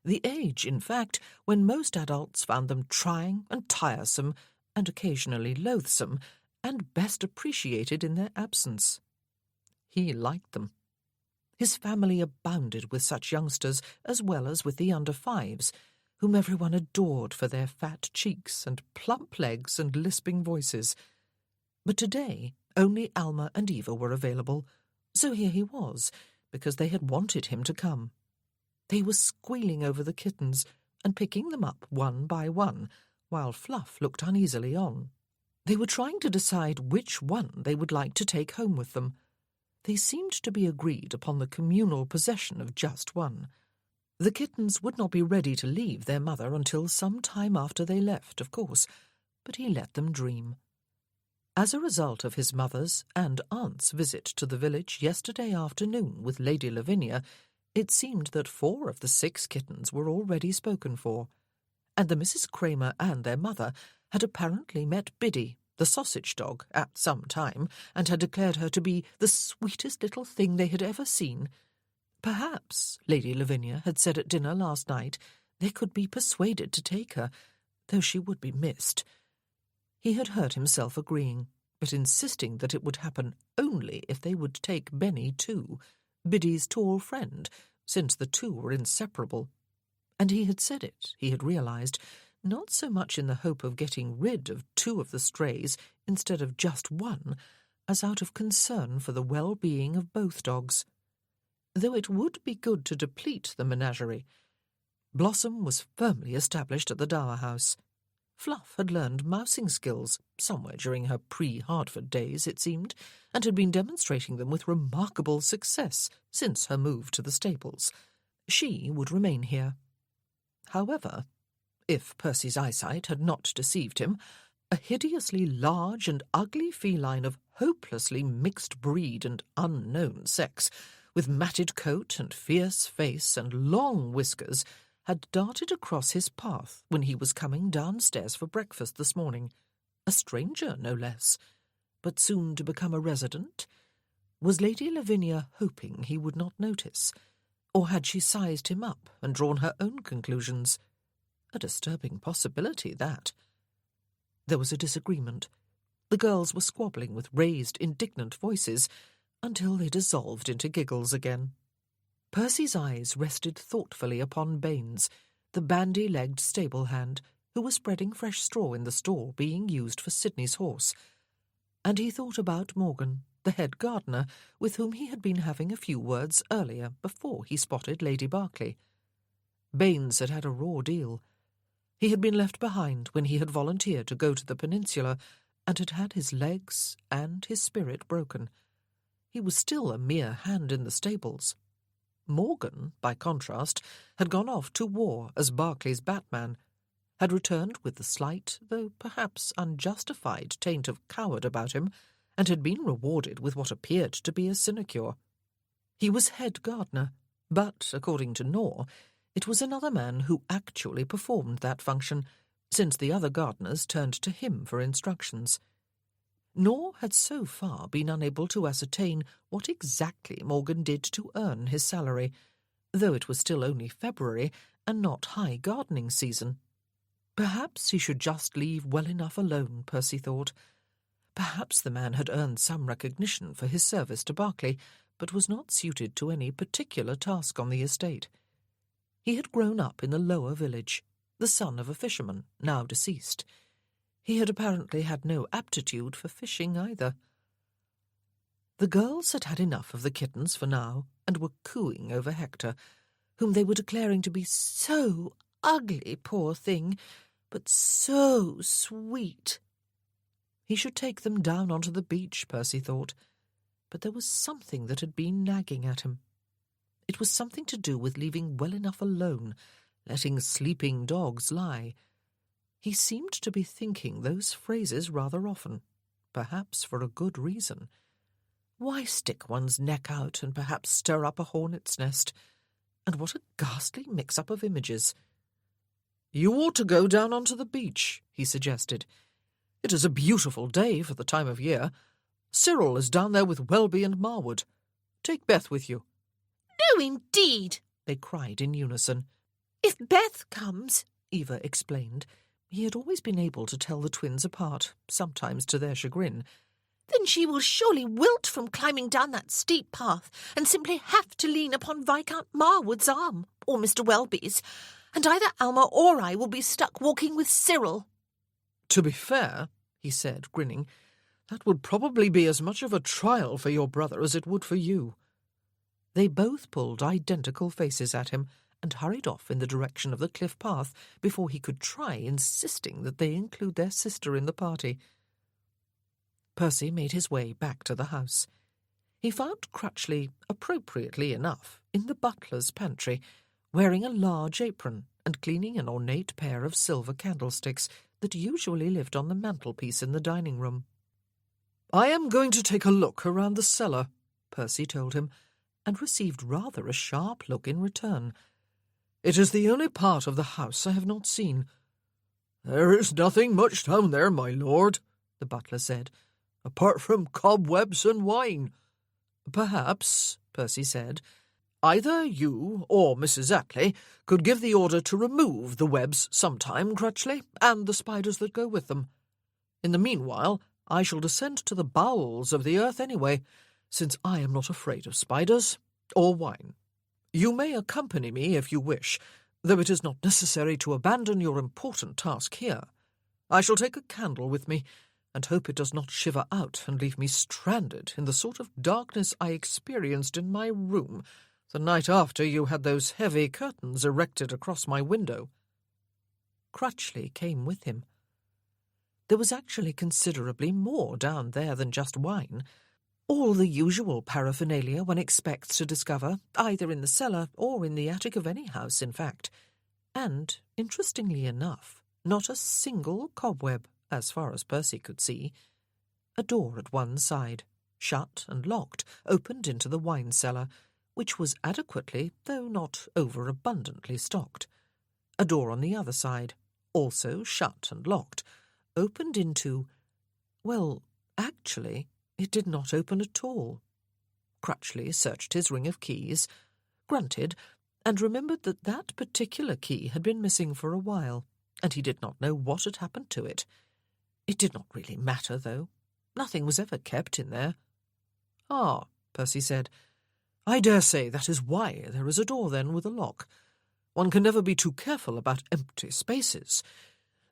The age, in fact, when most adults found them trying and tiresome and occasionally loathsome, and best appreciated in their absence. He liked them. His family abounded with such youngsters, as well as with the under-5s, whom everyone adored for their fat cheeks and plump legs and lisping voices. But today only Alma and Eva were available, so here he was, because they had wanted him to come. They were squealing over the kittens and picking them up one by one, while Fluff looked uneasily on. They were trying to decide which one they would like to take home with them. They seemed to be agreed upon the communal possession of just one. The kittens would not be ready to leave their mother until some time after they left, of course, but he let them dream. As a result of his mother's and aunt's visit to the village yesterday afternoon with Lady Lavinia, it seemed that 4 of the 6 kittens were already spoken for, and the Mrs. Kramer and their mother had apparently met Biddy, the sausage dog, at some time, and had declared her to be the sweetest little thing they had ever seen. Perhaps, Lady Lavinia had said at dinner last night, they could be persuaded to take her, though she would be missed. He had heard himself agreeing, but insisting that it would happen only if they would take Benny too, Biddy's tall friend, since the two were inseparable. And he had said it, he had realized, not so much in the hope of getting rid of 2 of the strays instead of just one, as out of concern for the well-being of both dogs. Though it would be good to deplete the menagerie. Blossom was firmly established at the Dower House. Fluff had learned mousing skills somewhere during her pre-Hertford days, it seemed, and had been demonstrating them with remarkable success since her move to the stables. She would remain here. However, if Percy's eyesight had not deceived him, a hideously large and ugly feline of hopelessly mixed breed and unknown sex, with matted coat and fierce face and long whiskers, had darted across his path when he was coming downstairs for breakfast this morning. A stranger, no less, but soon to become a resident. Was Lady Lavinia hoping he would not notice, or had she sized him up and drawn her own conclusions? A disturbing possibility, that. There was a disagreement. The girls were squabbling with raised, indignant voices until they dissolved into giggles again. Percy's eyes rested thoughtfully upon Baines, the bandy-legged stable hand, who was spreading fresh straw in the stall being used for Sidney's horse, and he thought about Morgan, the head gardener, with whom he had been having a few words earlier before he spotted Lady Berkeley. Baines had had a raw deal. He had been left behind when he had volunteered to go to the peninsula, and had had his legs and his spirit broken. He was still a mere hand in the stables. Morgan, by contrast, had gone off to war as Berkeley's Batman, had returned with the slight, though perhaps unjustified, taint of coward about him, and had been rewarded with what appeared to be a sinecure. He was head gardener, but, according to Nor, it was another man who actually performed that function, since the other gardeners turned to him for instructions. Nor had so far been unable to ascertain what exactly Morgan did to earn his salary, though it was still only February and not high gardening season. Perhaps he should just leave well enough alone, Percy thought. Perhaps the man had earned some recognition for his service to Berkeley, but was not suited to any particular task on the estate. He had grown up in the lower village, the son of a fisherman, now deceased. He had apparently had no aptitude for fishing either. The girls had had enough of the kittens for now, and were cooing over Hector, whom they were declaring to be so ugly, poor thing, but so sweet. He should take them down onto the beach, Percy thought, but there was something that had been nagging at him. It was something to do with leaving well enough alone, letting sleeping dogs lie. He seemed to be thinking those phrases rather often, perhaps for a good reason. Why stick one's neck out and perhaps stir up a hornet's nest? And what a ghastly mix-up of images. "You ought to go down onto the beach," he suggested. "It is a beautiful day for the time of year. Cyril is down there with Welby and Marwood. Take Beth with you." "No, indeed," they cried in unison. "If Beth comes," Eva explained. He had always been able to tell the twins apart, sometimes to their chagrin. "then she will surely wilt from climbing down that steep path, and simply have to lean upon Viscount Marwood's arm, or Mr. Welby's, and either Alma or I will be stuck walking with Cyril." "To be fair," he said, grinning, "that would probably be as much of a trial for your brother as it would for you." They both pulled identical faces at him, and hurried off in the direction of the cliff path before he could try insisting that they include their sister in the party. Percy made his way back to the house. He found Crutchley, appropriately enough, in the butler's pantry, wearing a large apron and cleaning an ornate pair of silver candlesticks that usually lived on the mantelpiece in the dining room. "I am going to take a look around the cellar," Percy told him, and received rather a sharp look in return. "It is the only part of the house I have not seen." "There is nothing much down there, my lord," the butler said, "apart from cobwebs and wine." "Perhaps," Percy said, "either you or Mrs. Attlee could give the order to remove the webs sometime, Crutchley, and the spiders that go with them. In the meanwhile, I shall descend to the bowels of the earth anyway, since I am not afraid of spiders or wine. You may accompany me if you wish, though it is not necessary to abandon your important task here. I shall take a candle with me, and hope it does not shiver out and leave me stranded in the sort of darkness I experienced in my room the night after you had those heavy curtains erected across my window." Crutchley came with him. There was actually considerably more down there than just wine. All the usual paraphernalia one expects to discover, either in the cellar or in the attic of any house, in fact. And, interestingly enough, not a single cobweb, as far as Percy could see. A door at one side, shut and locked, opened into the wine cellar, which was adequately, though not overabundantly, stocked. A door on the other side, also shut and locked, opened into... well, actually, it did not open at all. Crutchley searched his ring of keys, grunted, and remembered that that particular key had been missing for a while, and he did not know what had happened to it. It did not really matter, though. Nothing was ever kept in there. "Ah," Percy said, "I dare say that is why there is a door, then, with a lock. One can never be too careful about empty spaces.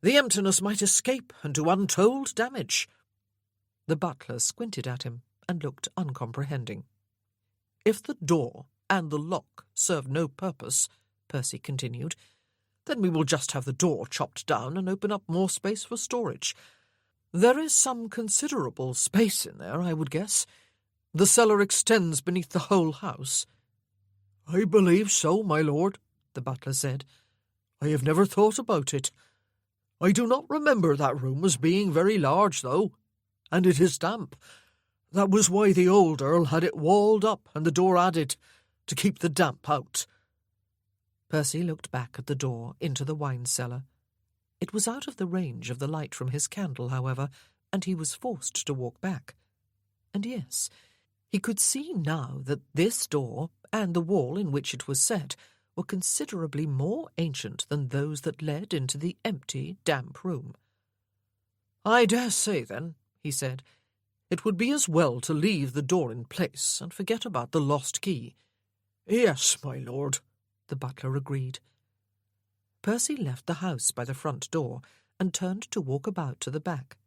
The emptiness might escape and do untold damage." The butler squinted at him and looked uncomprehending. "If the door and the lock serve no purpose," Percy continued, "then we will just have the door chopped down and open up more space for storage. There is some considerable space in there, I would guess. The cellar extends beneath the whole house." "I believe so, my lord," the butler said. "I have never thought about it. I do not remember that room as being very large, though, and it is damp. That was why the old earl had it walled up and the door added, to keep the damp out." Percy looked back at the door into the wine cellar. It was out of the range of the light from his candle, however, and he was forced to walk back. And yes, he could see now that this door and the wall in which it was set were considerably more ancient than those that led into the empty, damp room. "I dare say, then," he said, "it would be as well to leave the door in place and forget about the lost key." "Yes, my lord," the butler agreed. Percy left the house by the front door and turned to walk about to the back.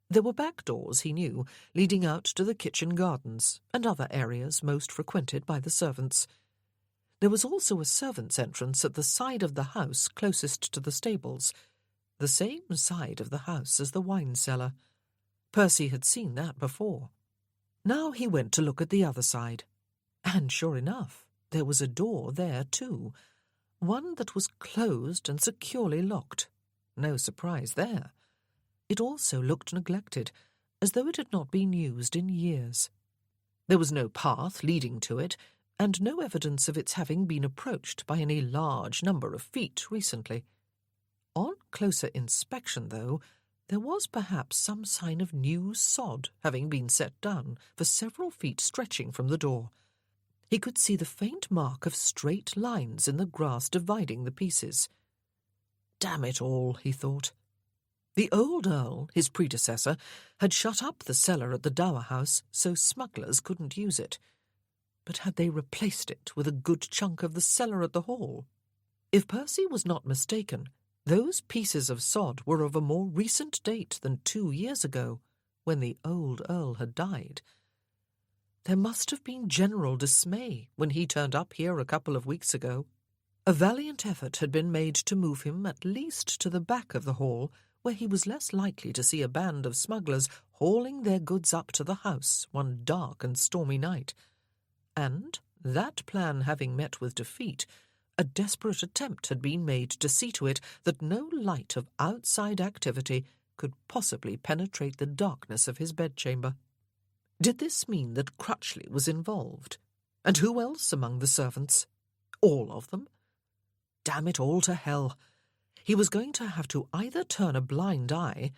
There were back doors, he knew, leading out to the kitchen gardens and other areas most frequented by the servants. There was also a servants' entrance at the side of the house closest to the stables, the same side of the house as the wine cellar. Percy had seen that before. Now he went to look at the other side, and sure enough, there was a door there too, one that was closed and securely locked. No surprise there. It also looked neglected, as though it had not been used in years. There was no path leading to it, and no evidence of its having been approached by any large number of feet recently. On closer inspection, though, there was perhaps some sign of new sod having been set down for several feet stretching from the door. He could see the faint mark of straight lines in the grass dividing the pieces. Damn it all, he thought. The old earl, his predecessor, had shut up the cellar at the Dower House so smugglers couldn't use it. But had they replaced it with a good chunk of the cellar at the Hall? If Percy was not mistaken, those pieces of sod were of a more recent date than 2 years ago, when the old earl had died. There must have been general dismay when he turned up here a couple of weeks ago. A valiant effort had been made to move him at least to the back of the Hall, where he was less likely to see a band of smugglers hauling their goods up to the house one dark and stormy night. And, that plan having met with defeat, a desperate attempt had been made to see to it that no light of outside activity could possibly penetrate the darkness of his bedchamber. Did this mean that Crutchley was involved? And who else among the servants? All of them? Damn it all to hell! He was going to have to either turn a blind eye,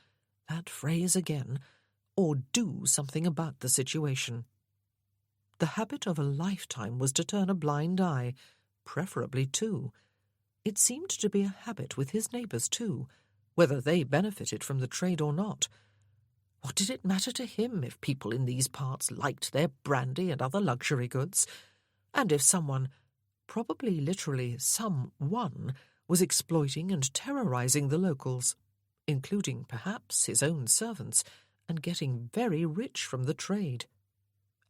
that phrase again, or do something about the situation. The habit of a lifetime was to turn a blind eye, preferably two. It seemed to be a habit with his neighbours too, whether they benefited from the trade or not. What did it matter to him if people in these parts liked their brandy and other luxury goods, and if someone, probably literally someone, was exploiting and terrorising the locals, including perhaps his own servants, and getting very rich from the trade,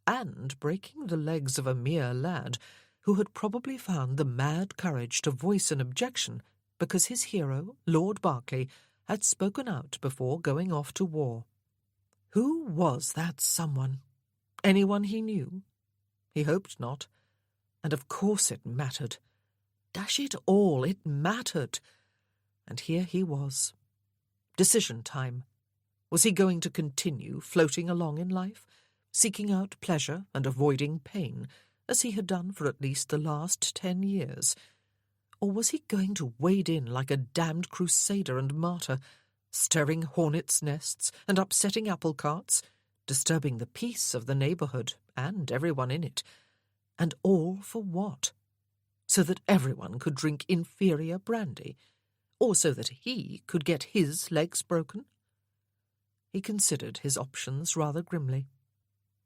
and breaking the legs of a mere lad who had probably found the mad courage to voice an objection because his hero, Lord Berkeley, had spoken out before going off to war. Who was that someone? Anyone he knew? He hoped not. And of course it mattered. Dash it all, it mattered. And here he was. Decision time. Was he going to continue floating along in life, seeking out pleasure and avoiding pain, as he had done for at least the last 10 years? Or was he going to wade in like a damned crusader and martyr, stirring hornets' nests and upsetting apple carts, disturbing the peace of the neighbourhood and everyone in it, and all for what? So that everyone could drink inferior brandy, or so that he could get his legs broken? He considered his options rather grimly.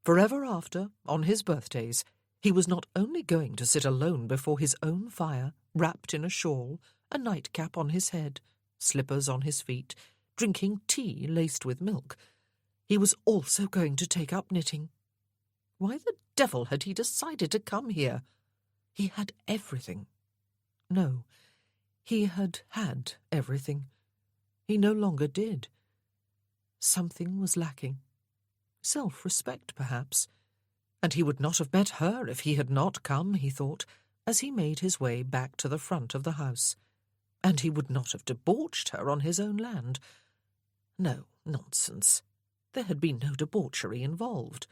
Forever after, on his birthdays, he was not only going to sit alone before his own fire, wrapped in a shawl, a nightcap on his head, slippers on his feet, drinking tea laced with milk, he was also going to take up knitting. Why the devil had he decided to come here? He had everything. No, he had had everything. He no longer did. Something was lacking. Self-respect, perhaps. And he would not have met her if he had not come, he thought, as he made his way back to the front of the house. And he would not have debauched her on his own land. No, nonsense. There had been no debauchery involved.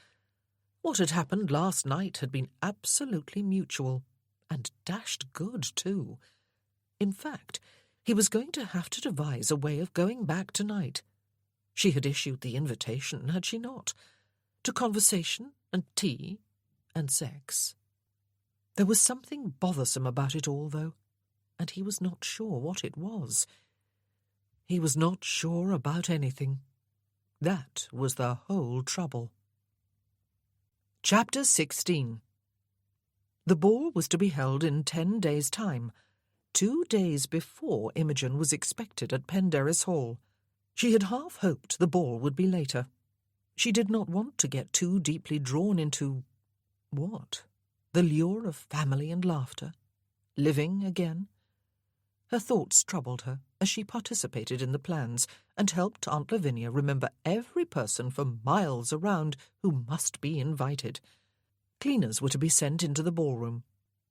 What had happened last night had been absolutely mutual, and dashed good, too. In fact, he was going to have to devise a way of going back tonight. She had issued the invitation, had she not? To conversation and tea and sex. There was something bothersome about it all, though, and he was not sure what it was. He was not sure about anything. That was the whole trouble. Chapter 16. The ball was to be held in 10 days' time, 2 days before Imogen was expected at Penderris Hall. She had half hoped the ball would be later. She did not want to get too deeply drawn into... what? The lure of family and laughter? Living again? Her thoughts troubled her as she participated in the plans and helped Aunt Lavinia remember every person for miles around who must be invited. Cleaners were to be sent into the ballroom.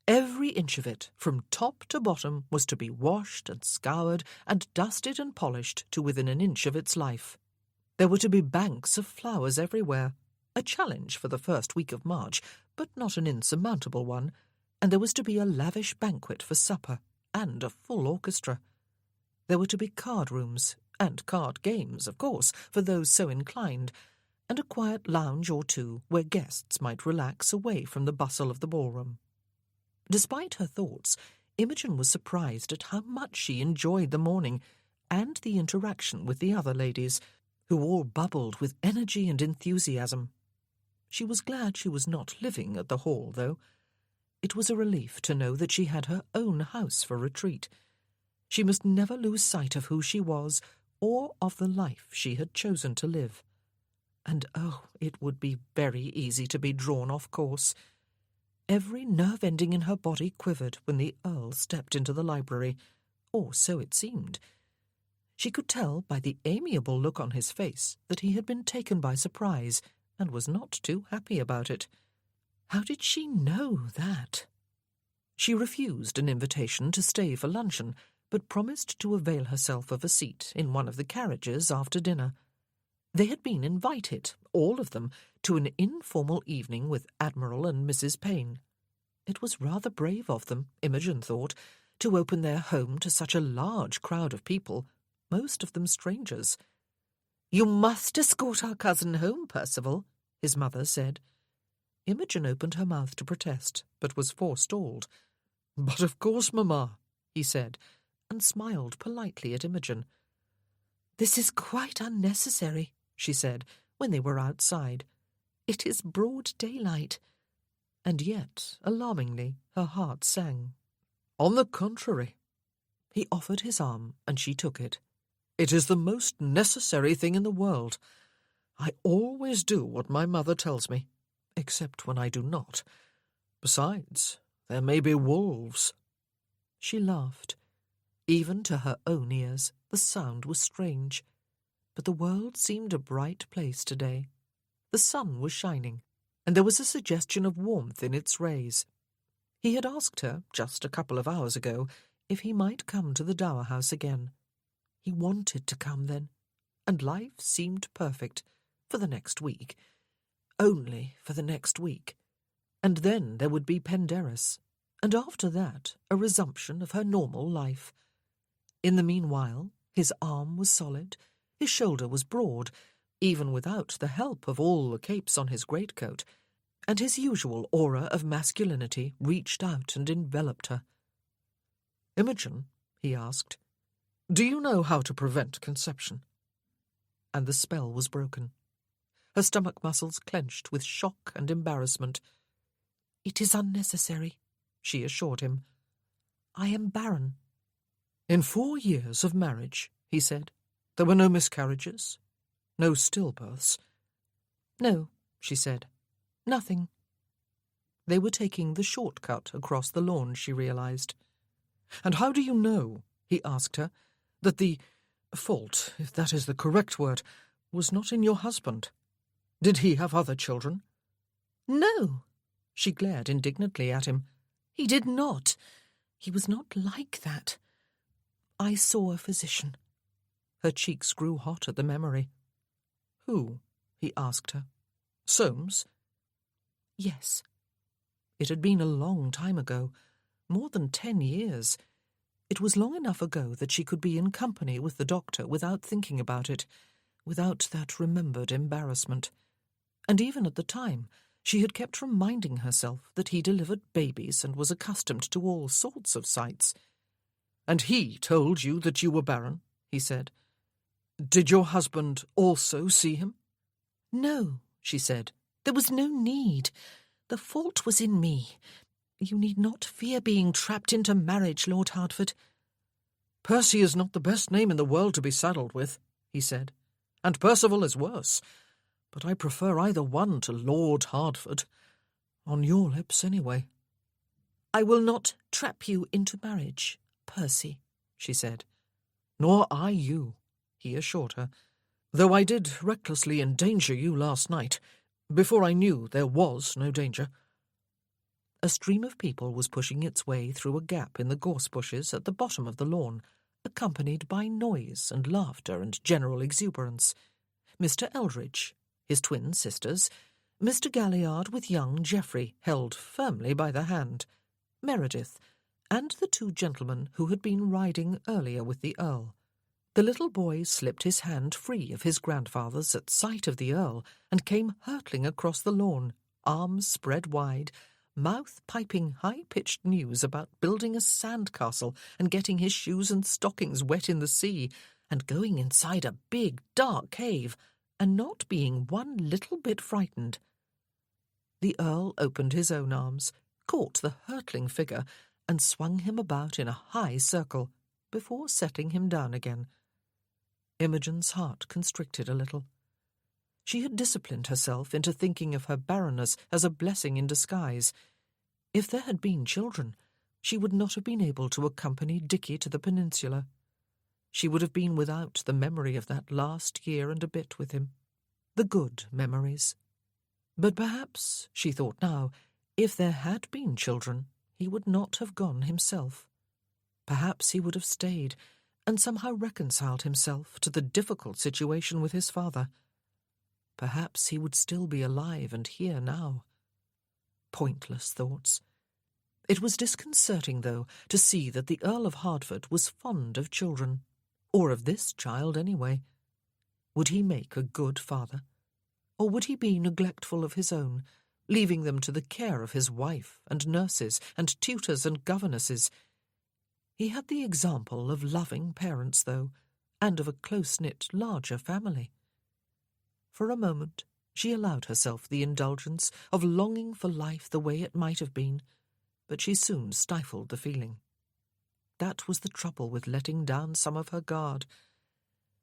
Every inch of it, from top to bottom, was to be washed and scoured and dusted and polished to within an inch of its life. There were to be banks of flowers everywhere, a challenge for the first week of March, but not an insurmountable one, and there was to be a lavish banquet for supper and a full orchestra. There were to be card rooms, and card games, of course, for those so inclined, and a quiet lounge or two where guests might relax away from the bustle of the ballroom. Despite her thoughts, Imogen was surprised at how much she enjoyed the morning and the interaction with the other ladies, who all bubbled with energy and enthusiasm. She was glad she was not living at the Hall, though. It was a relief to know that she had her own house for retreat. She must never lose sight of who she was or of the life she had chosen to live. And oh, it would be very easy to be drawn off course. Every nerve ending in her body quivered when the Earl stepped into the library, or so it seemed. She could tell by the amiable look on his face that he had been taken by surprise and was not too happy about it. How did she know that? She refused an invitation to stay for luncheon, but promised to avail herself of a seat in one of the carriages after dinner. They had been invited, all of them, to an informal evening with Admiral and Mrs. Payne. It was rather brave of them, Imogen thought, to open their home to such a large crowd of people, most of them strangers. "You must escort our cousin home, Percival," his mother said. Imogen opened her mouth to protest, but was forestalled. "But of course, Mamma," he said, and smiled politely at Imogen. "This is quite unnecessary," she said, when they were outside. "It is broad daylight." And yet, alarmingly, her heart sang. "On the contrary." He offered his arm, and she took it. "It is the most necessary thing in the world. I always do what my mother tells me, except when I do not. Besides, there may be wolves." She laughed. Even to her own ears, The sound was strange, but the world seemed a bright place today. The sun was shining, and there was a suggestion of warmth in its rays. He had asked her, just a couple of hours ago, if he might come to the Dower House again. He wanted to come then, and life seemed perfect for the next week. Only for the next week. And then there would be Penderys, and after that a resumption of her normal life. In the meanwhile, his arm was solid, his shoulder was broad, even without the help of all the capes on his greatcoat, and his usual aura of masculinity reached out and enveloped her. "Imogen," he asked, "do you know how to prevent conception?" And the spell was broken. Her stomach muscles clenched with shock and embarrassment. "It is unnecessary," she assured him. "I am barren." "In 4 years of marriage," he said, "there were no miscarriages, no stillbirths?" "No," she said, "nothing." They were taking the shortcut across the lawn, she realized. "And how do you know," he asked her, "that the fault, if that is the correct word, was not in your husband? Did he have other children?" "No." She glared indignantly at him. "He did not. He was not like that. I saw a physician." Her cheeks grew hot at the memory. "Who?" he asked her. "Soames?" "Yes." It had been a long time ago, more than 10 years. It was long enough ago that she could be in company with the doctor without thinking about it, without that remembered embarrassment. And even at the time, she had kept reminding herself that he delivered babies and was accustomed to all sorts of sights. "And he told you that you were barren?" he said. "Did your husband also see him?" "No," she said. "There was no need. The fault was in me. You need not fear being trapped into marriage, Lord Hertford." "Percy is not the best name in the world to be saddled with," he said, "and Percival is worse. But I prefer either one to Lord Hertford. On your lips, anyway." "I will not trap you into marriage, Percy," she said. "Nor I you," he assured her, "though I did recklessly endanger you last night, before I knew there was no danger." A stream of people was pushing its way through a gap in the gorse bushes at the bottom of the lawn, accompanied by noise and laughter and general exuberance. Mr. Eldridge, his twin sisters, Mr. Galliard with young Geoffrey held firmly by the hand, Meredith, and the 2 gentlemen who had been riding earlier with the Earl. The little boy slipped his hand free of his grandfather's at sight of the Earl and came hurtling across the lawn, arms spread wide, mouth piping high-pitched news about building a sand-castle and getting his shoes and stockings wet in the sea, and going inside a big, dark cave, and not being one little bit frightened. The Earl opened his own arms, caught the hurtling figure, and swung him about in a high circle, before setting him down again. Imogen's heart constricted a little. She had disciplined herself into thinking of her barrenness as a blessing in disguise. If there had been children, she would not have been able to accompany Dicky to the peninsula. She would have been without the memory of that last year and a bit with him. The good memories. But perhaps, she thought now, if there had been children, he would not have gone himself. Perhaps he would have stayed, and somehow reconciled himself to the difficult situation with his father. Perhaps he would still be alive and here now. Pointless thoughts. It was disconcerting, though, to see that the Earl of Hertford was fond of children, or of this child anyway. Would he make a good father? Or would he be neglectful of his own, leaving them to the care of his wife and nurses and tutors and governesses? He had the example of loving parents, though, and of a close-knit, larger family. For a moment, she allowed herself the indulgence of longing for life the way it might have been, but she soon stifled the feeling. That was the trouble with letting down some of her guard.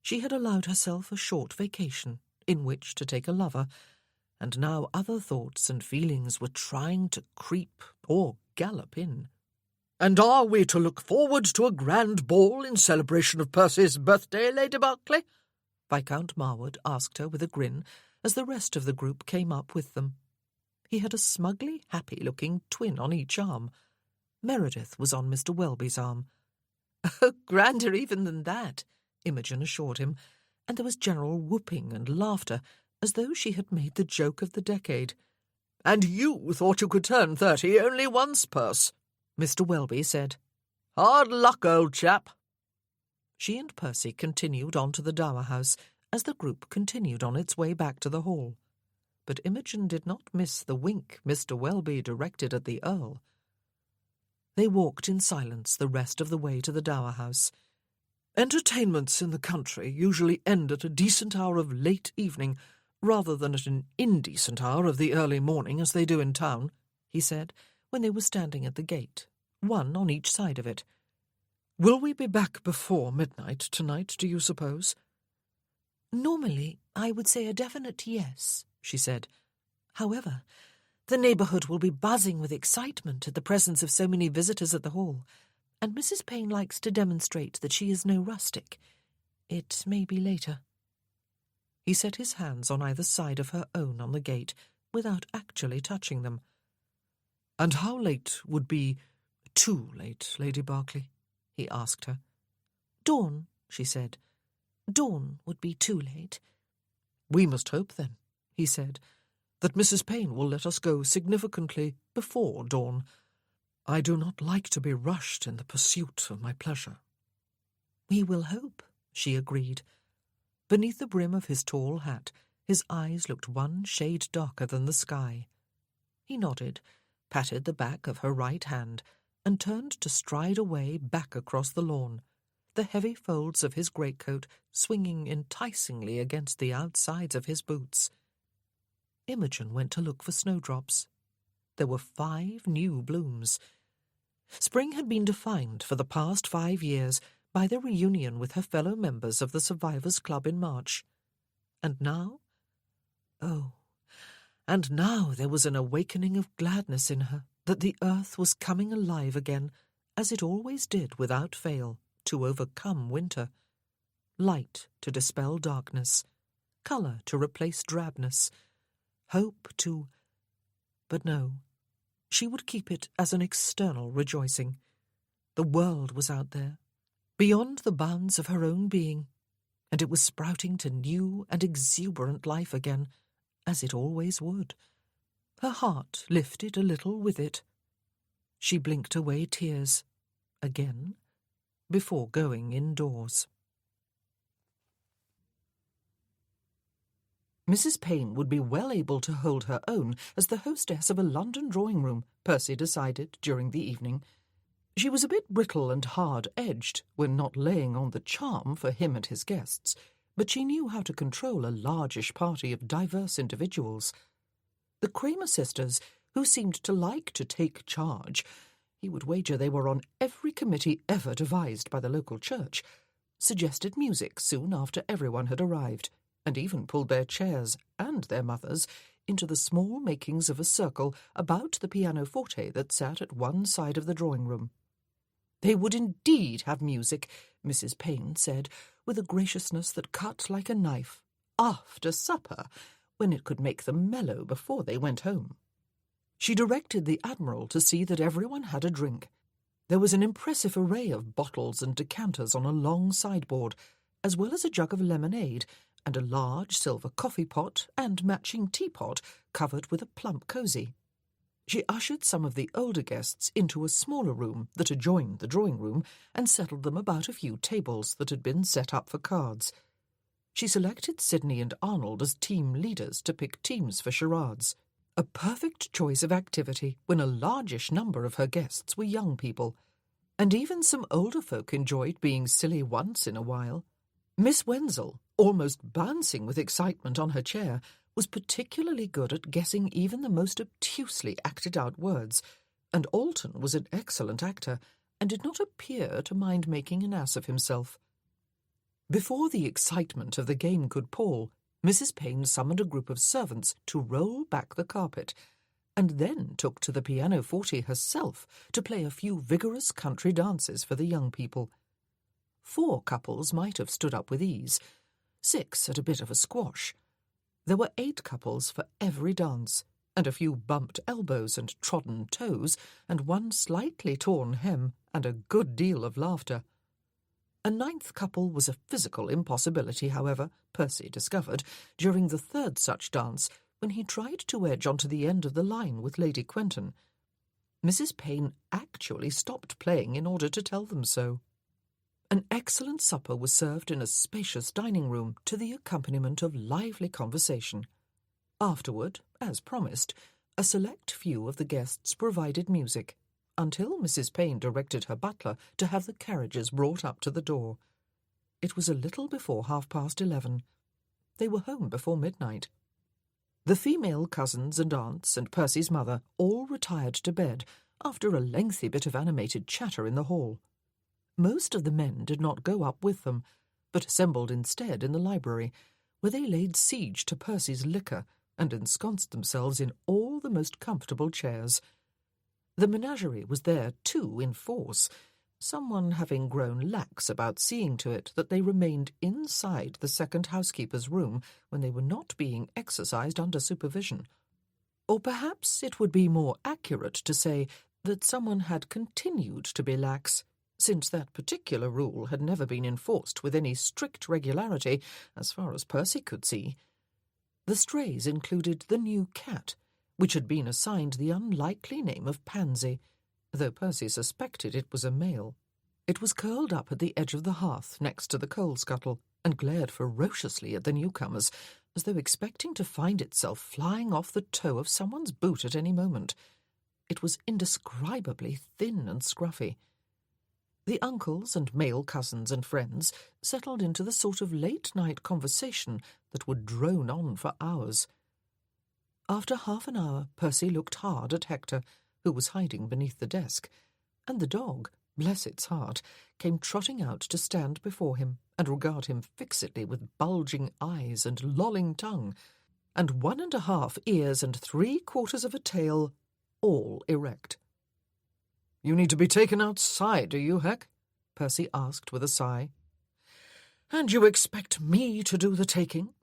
She had allowed herself a short vacation in which to take a lover, and now other thoughts and feelings were trying to creep or gallop in. And are we to look forward to a grand ball in celebration of Percy's birthday, Lady Berkeley? Viscount Marwood asked her with a grin as the rest of the group came up with them. He had a smugly happy-looking twin on each arm. Meredith was on Mr. Welby's arm. "Oh, grander even than that," Imogen assured him, and there was general whooping and laughter, as though she had made the joke of the decade. "And you thought you could turn 30 only once, Perce," Mr. Welby said. "Hard luck, old chap." She and Percy continued on to the Dower House as the group continued on its way back to the hall. But Imogen did not miss the wink Mr. Welby directed at the Earl. They walked in silence the rest of the way to the Dower House. "Entertainments in the country usually end at a decent hour of late evening, rather than at an indecent hour of the early morning as they do in town," he said, when they were standing at the gate, one on each side of it. "Will we be back before midnight tonight, do you suppose?" "Normally, I would say a definite yes," she said. "However, the neighbourhood will be buzzing with excitement at the presence of so many visitors at the hall, and Mrs. Payne likes to demonstrate that she is no rustic. It may be later." He set his hands on either side of her own on the gate, without actually touching them. "And how late would be too late, Lady Berkeley?" he asked her. "Dawn," she said. "Dawn would be too late." "We must hope, then," he said, "that Mrs. Payne will let us go significantly before dawn. I do not like to be rushed in the pursuit of my pleasure." "We will hope," she agreed. Beneath the brim of his tall hat, his eyes looked one shade darker than the sky. He nodded, patted the back of her right hand, and turned to stride away back across the lawn, the heavy folds of his greatcoat swinging enticingly against the outsides of his boots. Imogen went to look for snowdrops. There were 5 new blooms. Spring had been defined for the past 5 years by the reunion with her fellow members of the Survivors' Club in March. And now? Oh, and now there was an awakening of gladness in her that the earth was coming alive again, as it always did without fail, to overcome winter. Light to dispel darkness, colour to replace drabness, hope to... But no, she would keep it as an external rejoicing. The world was out there, beyond the bounds of her own being, and it was sprouting to new and exuberant life again, as it always would. Her heart lifted a little with it. She blinked away tears, again, before going indoors. Mrs. Payne would be well able to hold her own as the hostess of a London drawing-room, Percy decided during the evening. She was a bit brittle and hard-edged when not laying on the charm for him and his guests, but she knew how to control a largish party of diverse individuals. The Kramer sisters, who seemed to like to take charge, he would wager they were on every committee ever devised by the local church, suggested music soon after everyone had arrived, and even pulled their chairs and their mothers into the small makings of a circle about the pianoforte that sat at one side of the drawing-room. They would indeed have music, Mrs. Payne said, with a graciousness that cut like a knife, after supper, when it could make them mellow before they went home. She directed the Admiral to see that everyone had a drink. There was an impressive array of bottles and decanters on a long sideboard, as well as a jug of lemonade, and a large silver coffee pot and matching teapot covered with a plump cosy. She ushered some of the older guests into a smaller room that adjoined the drawing-room and settled them about a few tables that had been set up for cards. She selected Sidney and Arnold as team leaders to pick teams for charades, a perfect choice of activity when a largish number of her guests were young people, and even some older folk enjoyed being silly once in a while. Miss Wenzel, almost bouncing with excitement on her chair, was particularly good at guessing even the most obtusely acted-out words, and Alton was an excellent actor and did not appear to mind making an ass of himself. Before the excitement of the game could pall, Mrs. Payne summoned a group of servants to roll back the carpet, and then took to the pianoforte herself to play a few vigorous country dances for the young people. 4 couples might have stood up with ease, 6 at a bit of a squash. There were 8 couples for every dance, and a few bumped elbows and trodden toes, and 1 slightly torn hem, and a good deal of laughter. A 9th couple was a physical impossibility, however, Percy discovered, during the 3rd such dance, when he tried to edge onto the end of the line with Lady Quentin. Mrs. Payne actually stopped playing in order to tell them so. An excellent supper was served in a spacious dining-room to the accompaniment of lively conversation. Afterward, as promised, a select few of the guests provided music, until Mrs. Payne directed her butler to have the carriages brought up to the door. It was a little before 11:30. They were home before midnight. The female cousins and aunts and Percy's mother all retired to bed after a lengthy bit of animated chatter in the hall. Most of the men did not go up with them, but assembled instead in the library, where they laid siege to Percy's liquor and ensconced themselves in all the most comfortable chairs. The menagerie was there, too, in force, someone having grown lax about seeing to it that they remained inside the second housekeeper's room when they were not being exercised under supervision. Or perhaps it would be more accurate to say that someone had continued to be lax, since that particular rule had never been enforced with any strict regularity, as far as Percy could see. The strays included the new cat, which had been assigned the unlikely name of Pansy, though Percy suspected it was a male. It was curled up at the edge of the hearth next to the coal scuttle, and glared ferociously at the newcomers, as though expecting to find itself flying off the toe of someone's boot at any moment. It was indescribably thin and scruffy. The uncles and male cousins and friends settled into the sort of late-night conversation that would drone on for hours. After half an hour, Percy looked hard at Hector, who was hiding beneath the desk, and the dog, bless its heart, came trotting out to stand before him and regard him fixedly with bulging eyes and lolling tongue, and 1½ ears and 3/4 of a tail, all erect. "You need to be taken outside, do you, Heck?" Percy asked with a sigh. "And you expect me to do the taking?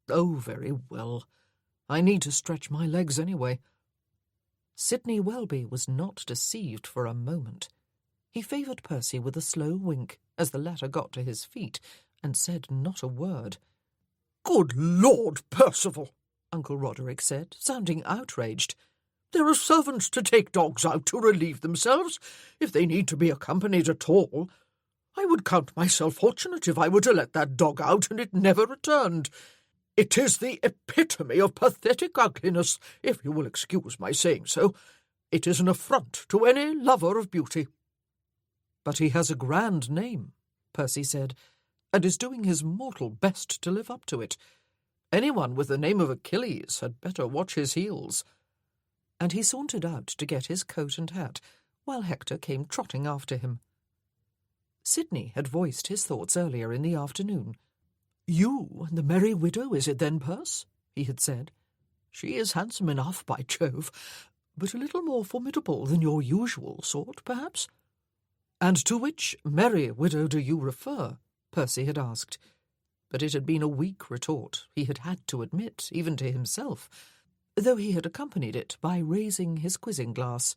Oh, very well. I need to stretch my legs anyway." Sidney Welby was not deceived for a moment. He favoured Percy with a slow wink as the latter got to his feet, and said not a word. "Good Lord, Percival!" Uncle Roderick said, sounding outraged. "There are servants to take dogs out to relieve themselves, if they need to be accompanied at all. I would count myself fortunate if I were to let that dog out and it never returned. It is the epitome of pathetic ugliness, if you will excuse my saying so. It is an affront to any lover of beauty." "But he has a grand name," Percy said, "and is doing his mortal best to live up to it. Anyone with the name of Achilles had better watch his heels." And he sauntered out to get his coat and hat, while Hector came trotting after him. Sidney had voiced his thoughts earlier in the afternoon. "You and the merry widow, is it then, Perce?" he had said. "She is handsome enough, by Jove, but a little more formidable than your usual sort, perhaps?" "And to which merry widow do you refer?" Percy had asked. But it had been a weak retort, he had had to admit, even to himself, though he had accompanied it by raising his quizzing glass.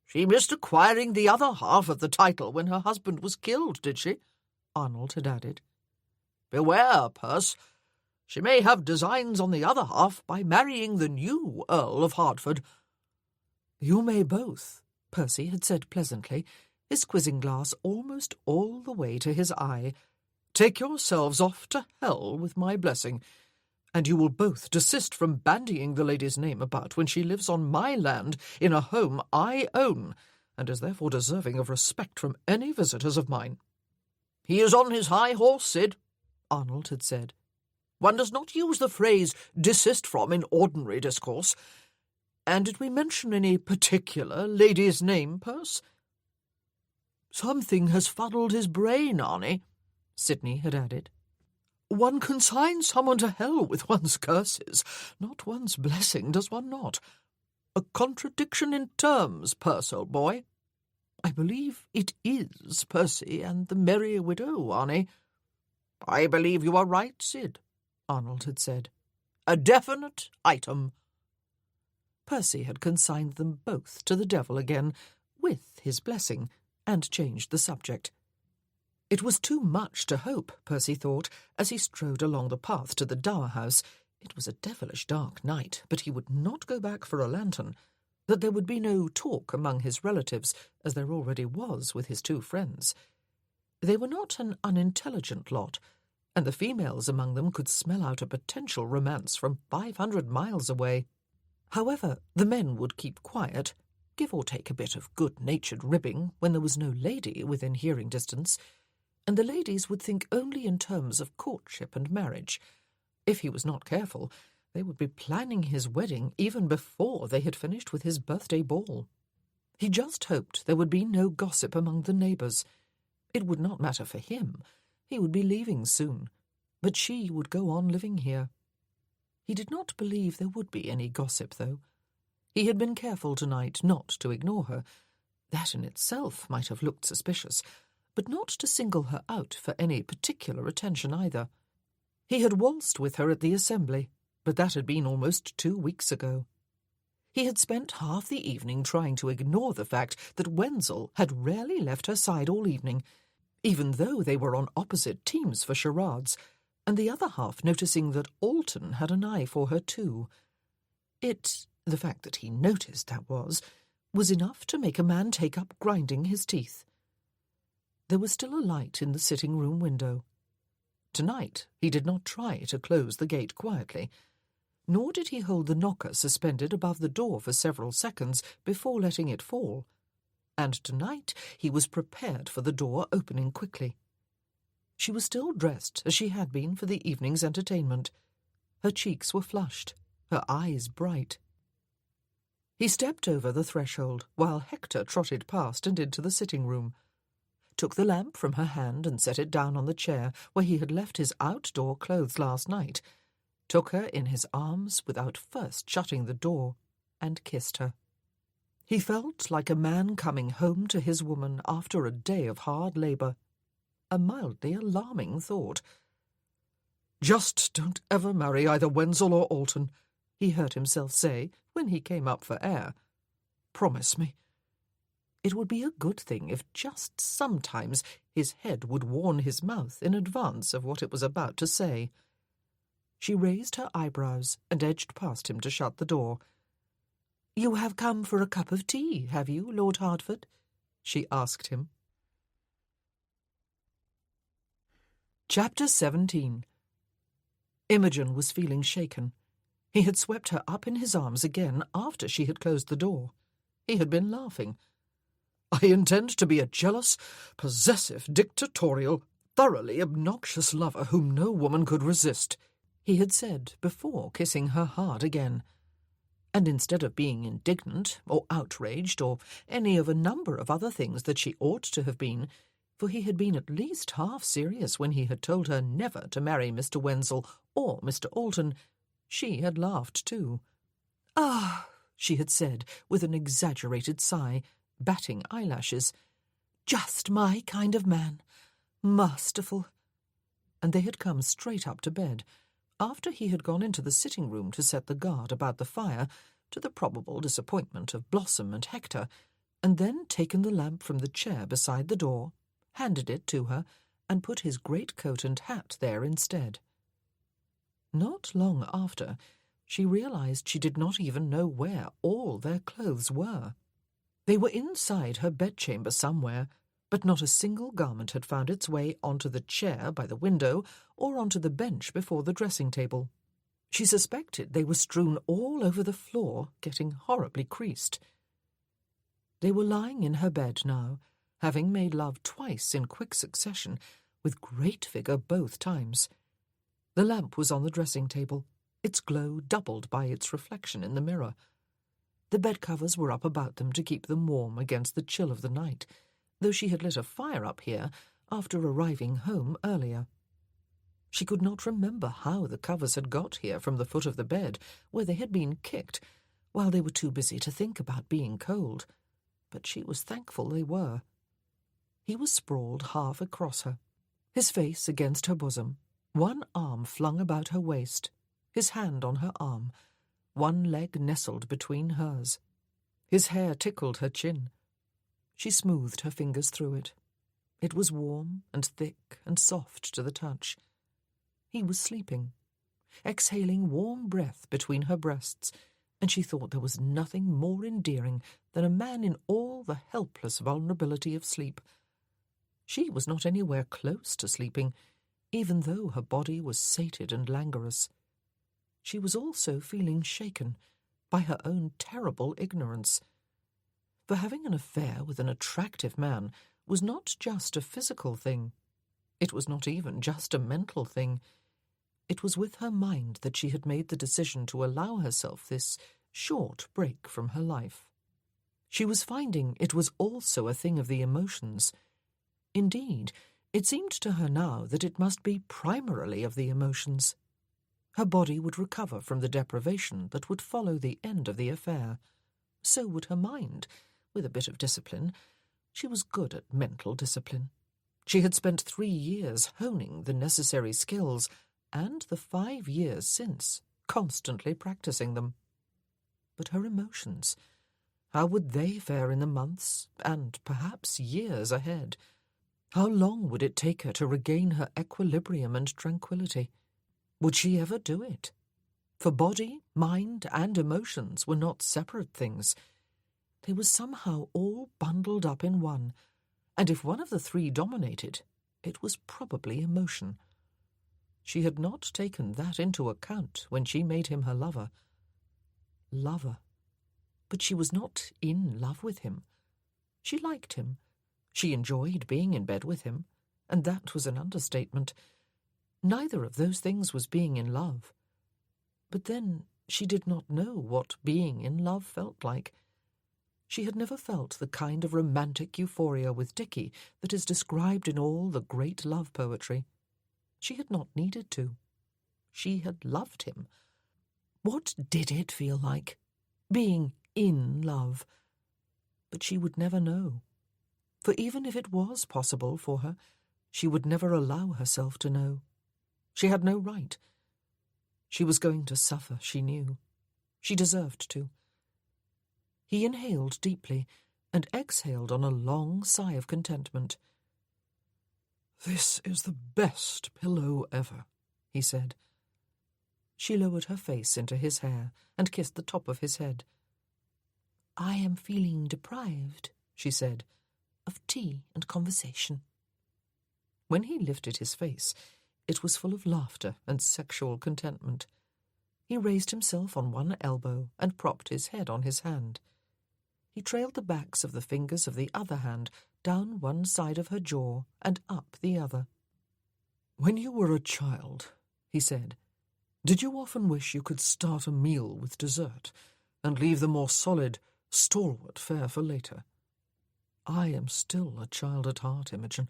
"She missed acquiring the other half of the title when her husband was killed, did she?" Arnold had added. "Beware, Perce. She may have designs on the other half by marrying the new Earl of Hertford." "You may both," Percy had said pleasantly, his quizzing glass almost all the way to his eye. "Take yourselves off to hell with my blessing, and you will both desist from bandying the lady's name about when she lives on my land in a home I own, and is therefore deserving of respect from any visitors of mine." "He is on his high horse, Sid," Arnold had said. "One does not use the phrase desist from in ordinary discourse. And did we mention any particular lady's name, Perce?" "Something has fuddled his brain, Arnie," Sidney had added. "One consigns someone to hell with one's curses, not one's blessing, does one not? A contradiction in terms, Percy, old boy. I believe it is Percy and the Merry Widow, Arnie. I believe you are right, Sid, Arnold had said. A definite item. Percy had consigned them both to the devil again, with his blessing, and changed the subject. It was too much to hope, Percy thought, as he strode along the path to the dower house. It was a devilish dark night, but he would not go back for a lantern. That there would be no talk among his relatives, as there already was with his two friends. They were not an unintelligent lot, and the females among them could smell out a potential romance from 500 miles away. However, the men would keep quiet, give or take a bit of good-natured ribbing when there was no lady within hearing distance, and the ladies would think only in terms of courtship and marriage. If he was not careful, they would be planning his wedding even before they had finished with his birthday ball. He just hoped there would be no gossip among the neighbours. It would not matter for him. He would be leaving soon, but she would go on living here. He did not believe there would be any gossip, though. He had been careful tonight not to ignore her. That in itself might have looked suspicious, but not to single her out for any particular attention either. He had waltzed with her at the assembly, but that had been almost 2 weeks ago. He had spent half the evening trying to ignore the fact that Wenzel had rarely left her side all evening, even though they were on opposite teams for charades, and the other half noticing that Alton had an eye for her too. The fact that he noticed that was enough to make a man take up grinding his teeth. There was still a light in the sitting-room window. Tonight he did not try to close the gate quietly, nor did he hold the knocker suspended above the door for several seconds before letting it fall. And tonight he was prepared for the door opening quickly. She was still dressed as she had been for the evening's entertainment. Her cheeks were flushed, her eyes bright. He stepped over the threshold while Hector trotted past and into the sitting-room, took the lamp from her hand and set it down on the chair where he had left his outdoor clothes last night, took her in his arms without first shutting the door, and kissed her. He felt like a man coming home to his woman after a day of hard labour. A mildly alarming thought. "Just don't ever marry either Wenzel or Alton," he heard himself say when he came up for air. "Promise me." It would be a good thing if just sometimes his head would warn his mouth in advance of what it was about to say. She raised her eyebrows and edged past him to shut the door. "You have come for a cup of tea, have you, Lord Hertford?" she asked him. Chapter 17. Imogen was feeling shaken. He had swept her up in his arms again after she had closed the door. He had been laughing. "I intend to be a jealous, possessive, dictatorial, thoroughly obnoxious lover whom no woman could resist," he had said before kissing her hard again. And instead of being indignant or outraged or any of a number of other things that she ought to have been, for he had been at least half serious when he had told her never to marry Mr. Wenzel or Mr. Alton, she had laughed too. "Ah," she had said with an exaggerated sigh, batting eyelashes, "just my kind of man. Masterful." And they had come straight up to bed, after he had gone into the sitting-room to set the guard about the fire, to the probable disappointment of Blossom and Hector, and then taken the lamp from the chair beside the door, handed it to her, and put his great-coat and hat there instead. Not long after, she realized she did not even know where all their clothes were. They were inside her bedchamber somewhere, but not a single garment had found its way onto the chair by the window or onto the bench before the dressing-table. She suspected they were strewn all over the floor, getting horribly creased. They were lying in her bed now, having made love twice in quick succession, with great vigour both times. The lamp was on the dressing-table, its glow doubled by its reflection in the mirror. The bed-covers were up about them to keep them warm against the chill of the night, though she had lit a fire up here after arriving home earlier. She could not remember how the covers had got here from the foot of the bed, where they had been kicked, while they were too busy to think about being cold, but she was thankful they were. He was sprawled half across her, his face against her bosom, one arm flung about her waist, his hand on her arm, one leg nestled between hers. His hair tickled her chin. She smoothed her fingers through it. It was warm and thick and soft to the touch. He was sleeping, exhaling warm breath between her breasts, and she thought there was nothing more endearing than a man in all the helpless vulnerability of sleep. She was not anywhere close to sleeping, even though her body was sated and languorous. She was also feeling shaken by her own terrible ignorance. For having an affair with an attractive man was not just a physical thing. It was not even just a mental thing. It was with her mind that she had made the decision to allow herself this short break from her life. She was finding it was also a thing of the emotions. Indeed, it seemed to her now that it must be primarily of the emotions. Her body would recover from the deprivation that would follow the end of the affair. So would her mind, with a bit of discipline. She was good at mental discipline. She had spent 3 years honing the necessary skills, and the 5 years since, constantly practicing them. But her emotions, how would they fare in the months, and perhaps years ahead? How long would it take her to regain her equilibrium and tranquility? Would she ever do it? For body, mind, and emotions were not separate things. They were somehow all bundled up in one, and if one of the 3 dominated, it was probably emotion. She had not taken that into account when she made him her lover. Lover. But she was not in love with him. She liked him. She enjoyed being in bed with him, and that was an understatement. Neither of those things was being in love. But then she did not know what being in love felt like. She had never felt the kind of romantic euphoria with Dickie that is described in all the great love poetry. She had not needed to. She had loved him. What did it feel like, being in love? But she would never know. For even if it was possible for her, she would never allow herself to know. She had no right. She was going to suffer, she knew. She deserved to. He inhaled deeply and exhaled on a long sigh of contentment. "This is the best pillow ever," he said. She lowered her face into his hair and kissed the top of his head. "I am feeling deprived," she said, "of tea and conversation." When he lifted his face, it was full of laughter and sexual contentment. He raised himself on one elbow and propped his head on his hand. He trailed the backs of the fingers of the other hand down one side of her jaw and up the other. "When you were a child," he said, "did you often wish you could start a meal with dessert and leave the more solid, stalwart fare for later? I am still a child at heart, Imogen."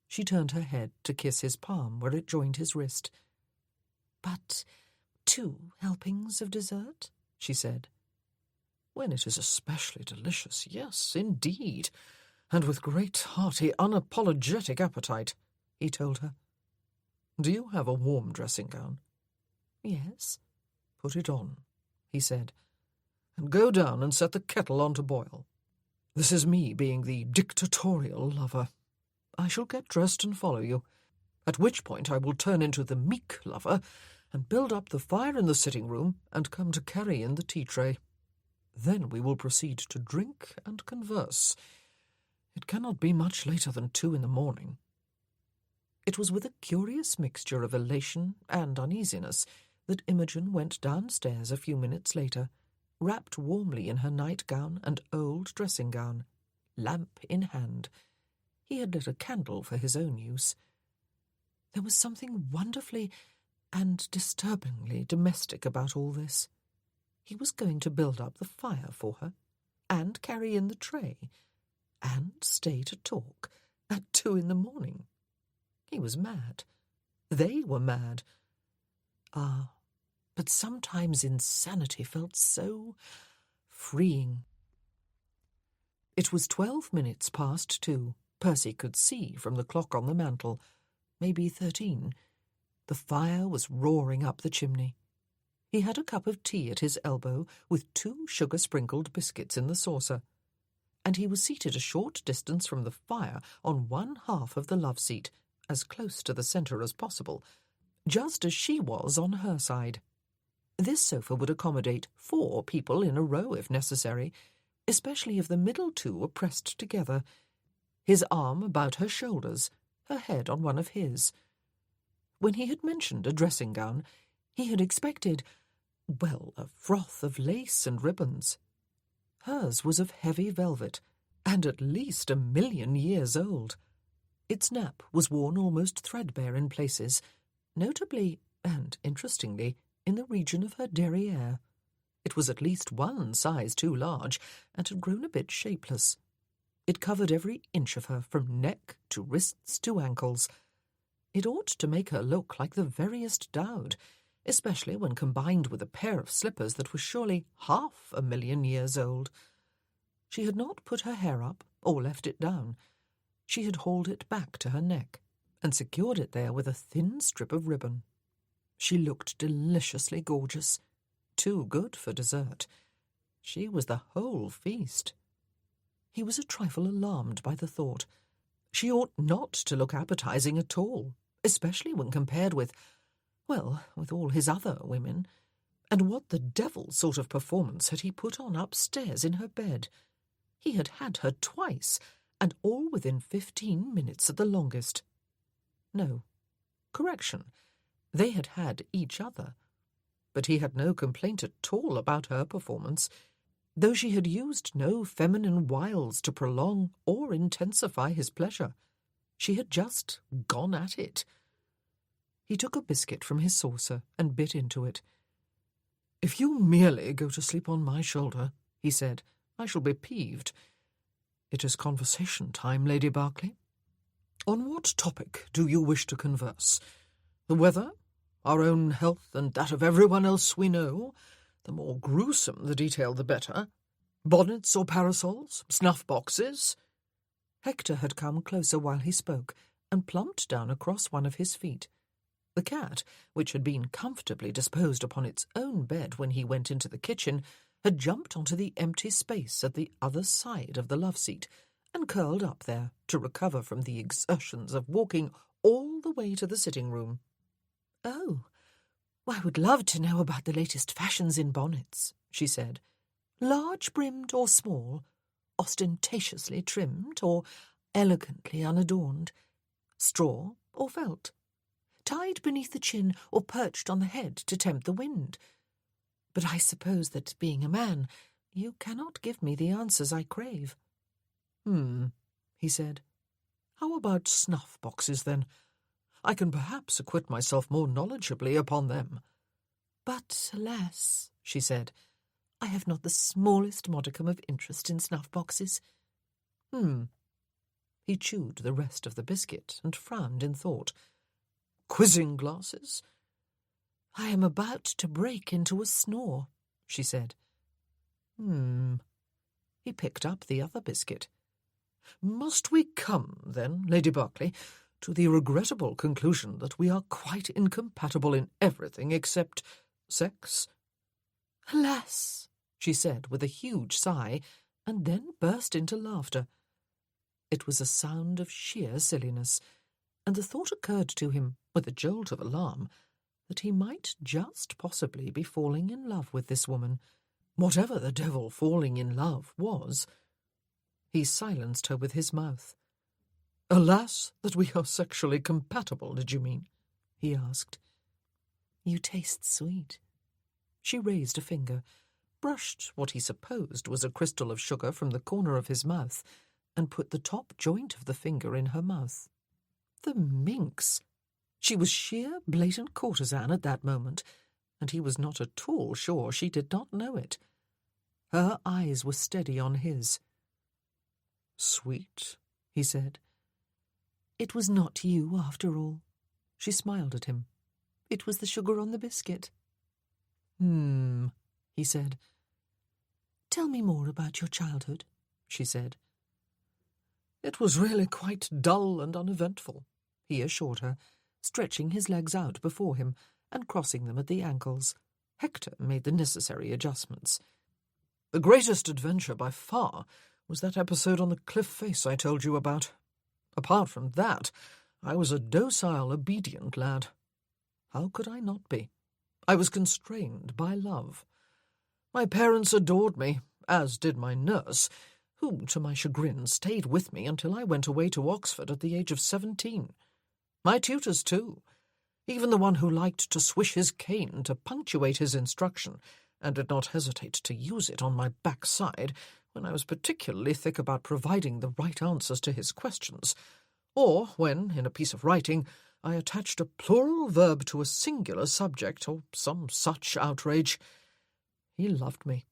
She turned her head to kiss his palm where it joined his wrist. "But 2 helpings of dessert?" she said. "When it is especially delicious, yes, indeed, and with great, hearty, unapologetic appetite," he told her. "Do you have a warm dressing-gown?" "Yes." "Put it on," he said, "and go down and set the kettle on to boil. This is me being the dictatorial lover. I shall get dressed and follow you, at which point I will turn into the meek lover and build up the fire in the sitting-room and come to carry in the tea-tray. Then we will proceed to drink and converse. It cannot be much later than 2 in the morning." It was with a curious mixture of elation and uneasiness that Imogen went downstairs a few minutes later, wrapped warmly in her nightgown and old dressing-gown, lamp in hand. He had lit a candle for his own use. There was something wonderfully and disturbingly domestic about all this. He was going to build up the fire for her, and carry in the tray, and stay to talk at 2 in the morning. He was mad. They were mad. Ah, but sometimes insanity felt so freeing. It was 12 minutes past 2. Percy could see from the clock on the mantel. Maybe 13. The fire was roaring up the chimney. He had a cup of tea at his elbow with 2 sugar-sprinkled biscuits in the saucer, and he was seated a short distance from the fire on one half of the love-seat, as close to the centre as possible, just as she was on her side. This sofa would accommodate 4 people in a row if necessary, especially if the middle 2 were pressed together, his arm about her shoulders, her head on one of his. When he had mentioned a dressing-gown, he had expected, well, a froth of lace and ribbons. Hers was of heavy velvet, and at least 1,000,000 years old. Its nap was worn almost threadbare in places, notably, and interestingly, in the region of her derriere. It was at least 1 size too large, and had grown a bit shapeless. It covered every inch of her, from neck to wrists to ankles. It ought to make her look like the veriest dowd, especially when combined with a pair of slippers that were surely 500,000 years old. She had not put her hair up or left it down. She had hauled it back to her neck and secured it there with a thin strip of ribbon. She looked deliciously gorgeous, too good for dessert. She was the whole feast. He was a trifle alarmed by the thought. She ought not to look appetizing at all, especially when compared with, well, with all his other women. And what the devil sort of performance had he put on upstairs in her bed? He had had her twice, and all within 15 minutes at the longest. No, correction, they had had each other. But he had no complaint at all about her performance, though she had used no feminine wiles to prolong or intensify his pleasure. She had just gone at it. He took a biscuit from his saucer and bit into it. "If you merely go to sleep on my shoulder," he said, "I shall be peeved. It is conversation time, Lady Berkeley. On what topic do you wish to converse? The weather? Our own health and that of everyone else we know? The more gruesome the detail, the better. Bonnets or parasols? Snuff-boxes?" Hector had come closer while he spoke, and plumped down across one of his feet. The cat, which had been comfortably disposed upon its own bed when he went into the kitchen, had jumped onto the empty space at the other side of the love-seat, and curled up there to recover from the exertions of walking all the way to the sitting-room. "Oh, I would love to know about the latest fashions in bonnets," she said. "Large-brimmed or small, ostentatiously trimmed or elegantly unadorned, straw or felt, tied beneath the chin or perched on the head to tempt the wind. But I suppose that, being a man, you cannot give me the answers I crave." He said. "How about snuff-boxes, then? I can perhaps acquit myself more knowledgeably upon them." "But, alas," she said, "I have not the smallest modicum of interest in snuff-boxes." He chewed the rest of the biscuit and frowned in thought. "Quizzing glasses?" "I am about to break into a snore," she said. He picked up the other biscuit. "Must we come, then, Lady Berkeley, to the regrettable conclusion that we are quite incompatible in everything except sex?" "Alas," she said with a huge sigh, and then burst into laughter. It was a sound of sheer silliness, and the thought occurred to him, with a jolt of alarm, that he might just possibly be falling in love with this woman, whatever the devil falling in love was. He silenced her with his mouth. "Alas, that we are sexually compatible, did you mean?" he asked. "You taste sweet." She raised a finger, brushed what he supposed was a crystal of sugar from the corner of his mouth, and put the top joint of the finger in her mouth. The minx! She was sheer blatant courtesan at that moment, and he was not at all sure she did not know it. Her eyes were steady on his. "Sweet," he said. "It was not you, after all." She smiled at him. "It was the sugar on the biscuit." He said. "Tell me more about your childhood," she said. "It was really quite dull and uneventful," he assured her, stretching his legs out before him and crossing them at the ankles. Hector made the necessary adjustments. "The greatest adventure by far was that episode on the cliff face I told you about. Apart from that, I was a docile, obedient lad. How could I not be? I was constrained by love. My parents adored me, as did my nurse, who, to my chagrin, stayed with me until I went away to Oxford at the age of 17. My tutors, too, even the one who liked to swish his cane to punctuate his instruction, and did not hesitate to use it on my backside when I was particularly thick about providing the right answers to his questions, or when, in a piece of writing, I attached a plural verb to a singular subject, or some such outrage. He loved me.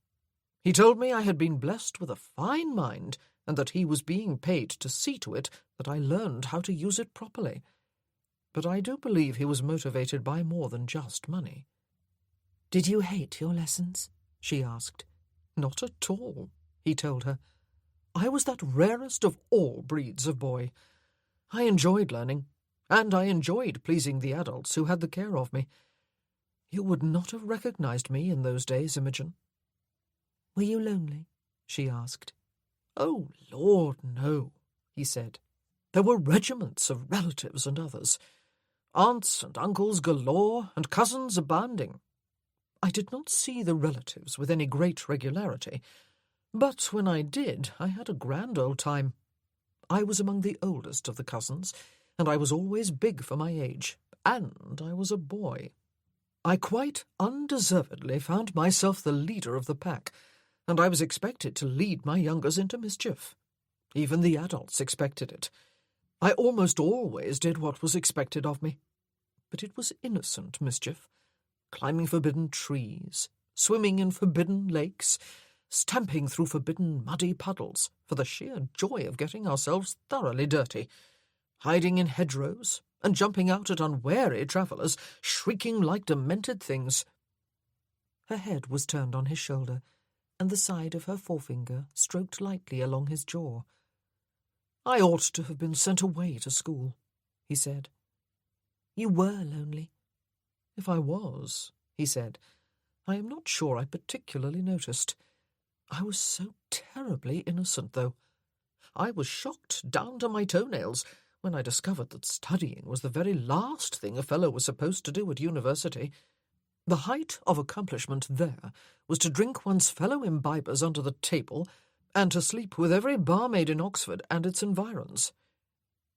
He told me I had been blessed with a fine mind, and that he was being paid to see to it that I learned how to use it properly. But I do believe he was motivated by more than just money." "Did you hate your lessons?" she asked. "Not at all," he told her. "I was that rarest of all breeds of boy. I enjoyed learning, and I enjoyed pleasing the adults who had the care of me. You would not have recognized me in those days, Imogen." "Were you lonely?" she asked. "Oh, Lord, no," he said. "There were regiments of relatives and others, aunts and uncles galore, and cousins abounding. I did not see the relatives with any great regularity, but when I did, I had a grand old time. I was among the oldest of the cousins, and I was always big for my age, and I was a boy. I quite undeservedly found myself the leader of the pack, and I was expected to lead my youngers into mischief. Even the adults expected it. I almost always did what was expected of me. But it was innocent mischief, climbing forbidden trees, swimming in forbidden lakes, stamping through forbidden muddy puddles for the sheer joy of getting ourselves thoroughly dirty, hiding in hedgerows and jumping out at unwary travellers, shrieking like demented things." Her head was turned on his shoulder, and the side of her forefinger stroked lightly along his jaw. "I ought to have been sent away to school," he said. "You were lonely." "If I was," he said, "I am not sure I particularly noticed. I was so terribly innocent, though. I was shocked down to my toenails when I discovered that studying was the very last thing a fellow was supposed to do at university. The height of accomplishment there was to drink one's fellow imbibers under the table and to sleep with every barmaid in Oxford and its environs.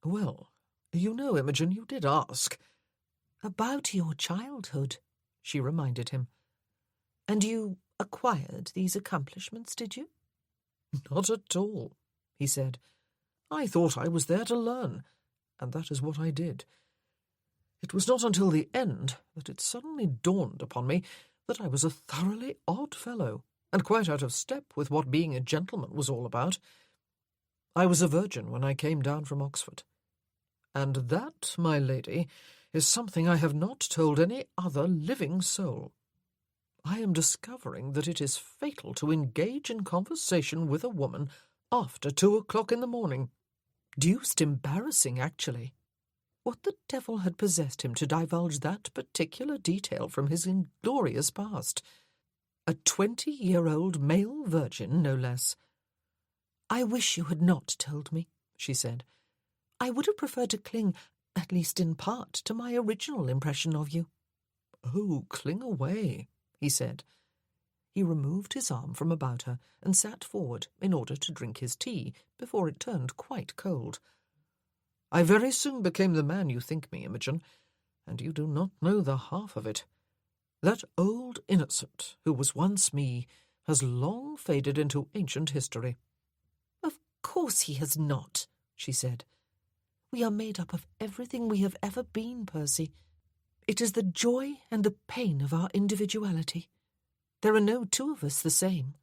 Well, you know, Imogen, you did ask." "About your childhood," she reminded him. "And you acquired these accomplishments, did you?" "Not at all," he said. "I thought I was there to learn, and that is what I did. It was not until the end that it suddenly dawned upon me that I was a thoroughly odd fellow, and quite out of step with what being a gentleman was all about. I was a virgin when I came down from Oxford. And that, my lady, is something I have not told any other living soul. I am discovering that it is fatal to engage in conversation with a woman after 2 o'clock in the morning. Deuced embarrassing, actually. What the devil had possessed him to divulge that particular detail from his inglorious past? A 20-year-old male virgin, no less. "I wish you had not told me," she said. "I would have preferred to cling, at least in part, to my original impression of you." "Oh, cling away," he said. He removed his arm from about her and sat forward in order to drink his tea before it turned quite cold. "I very soon became the man you think me, Imogen, and you do not know the half of it. That old innocent who was once me has long faded into ancient history." "Of course he has not," she said. "We are made up of everything we have ever been, Percy. It is the joy and the pain of our individuality. There are no two of us the same."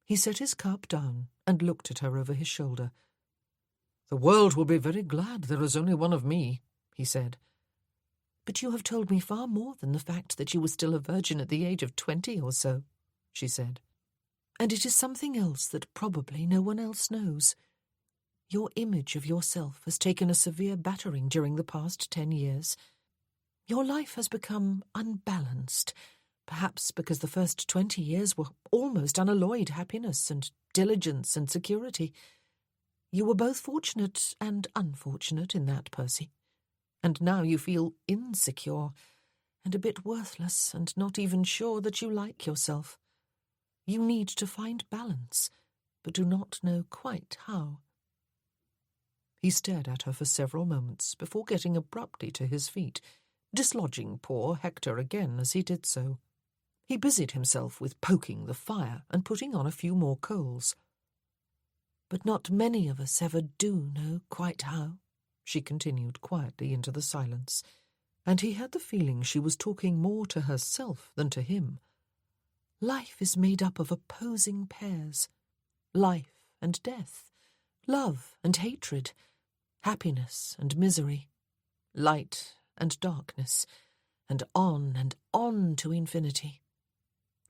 He set his cup down and looked at her over his shoulder. "The world will be very glad there is only one of me," he said. But you have told me far more than the fact that you were still a virgin at the age of 20 or so, she said. And it is something else that probably no one else knows. Your image of yourself has taken a severe battering during the past 10 years. Your life has become unbalanced, perhaps because the first 20 years were almost unalloyed happiness and diligence and security. You were both fortunate and unfortunate in that, Percy. And now you feel insecure and a bit worthless and not even sure that you like yourself. You need to find balance, but do not know quite how. He stared at her for several moments before getting abruptly to his feet, dislodging poor Hector again as he did so. He busied himself with poking the fire and putting on a few more coals. But not many of us ever do know quite how, she continued quietly into the silence, and he had the feeling she was talking more to herself than to him. Life is made up of opposing pairs, life and death, love and hatred, happiness and misery, light and darkness, and on to infinity.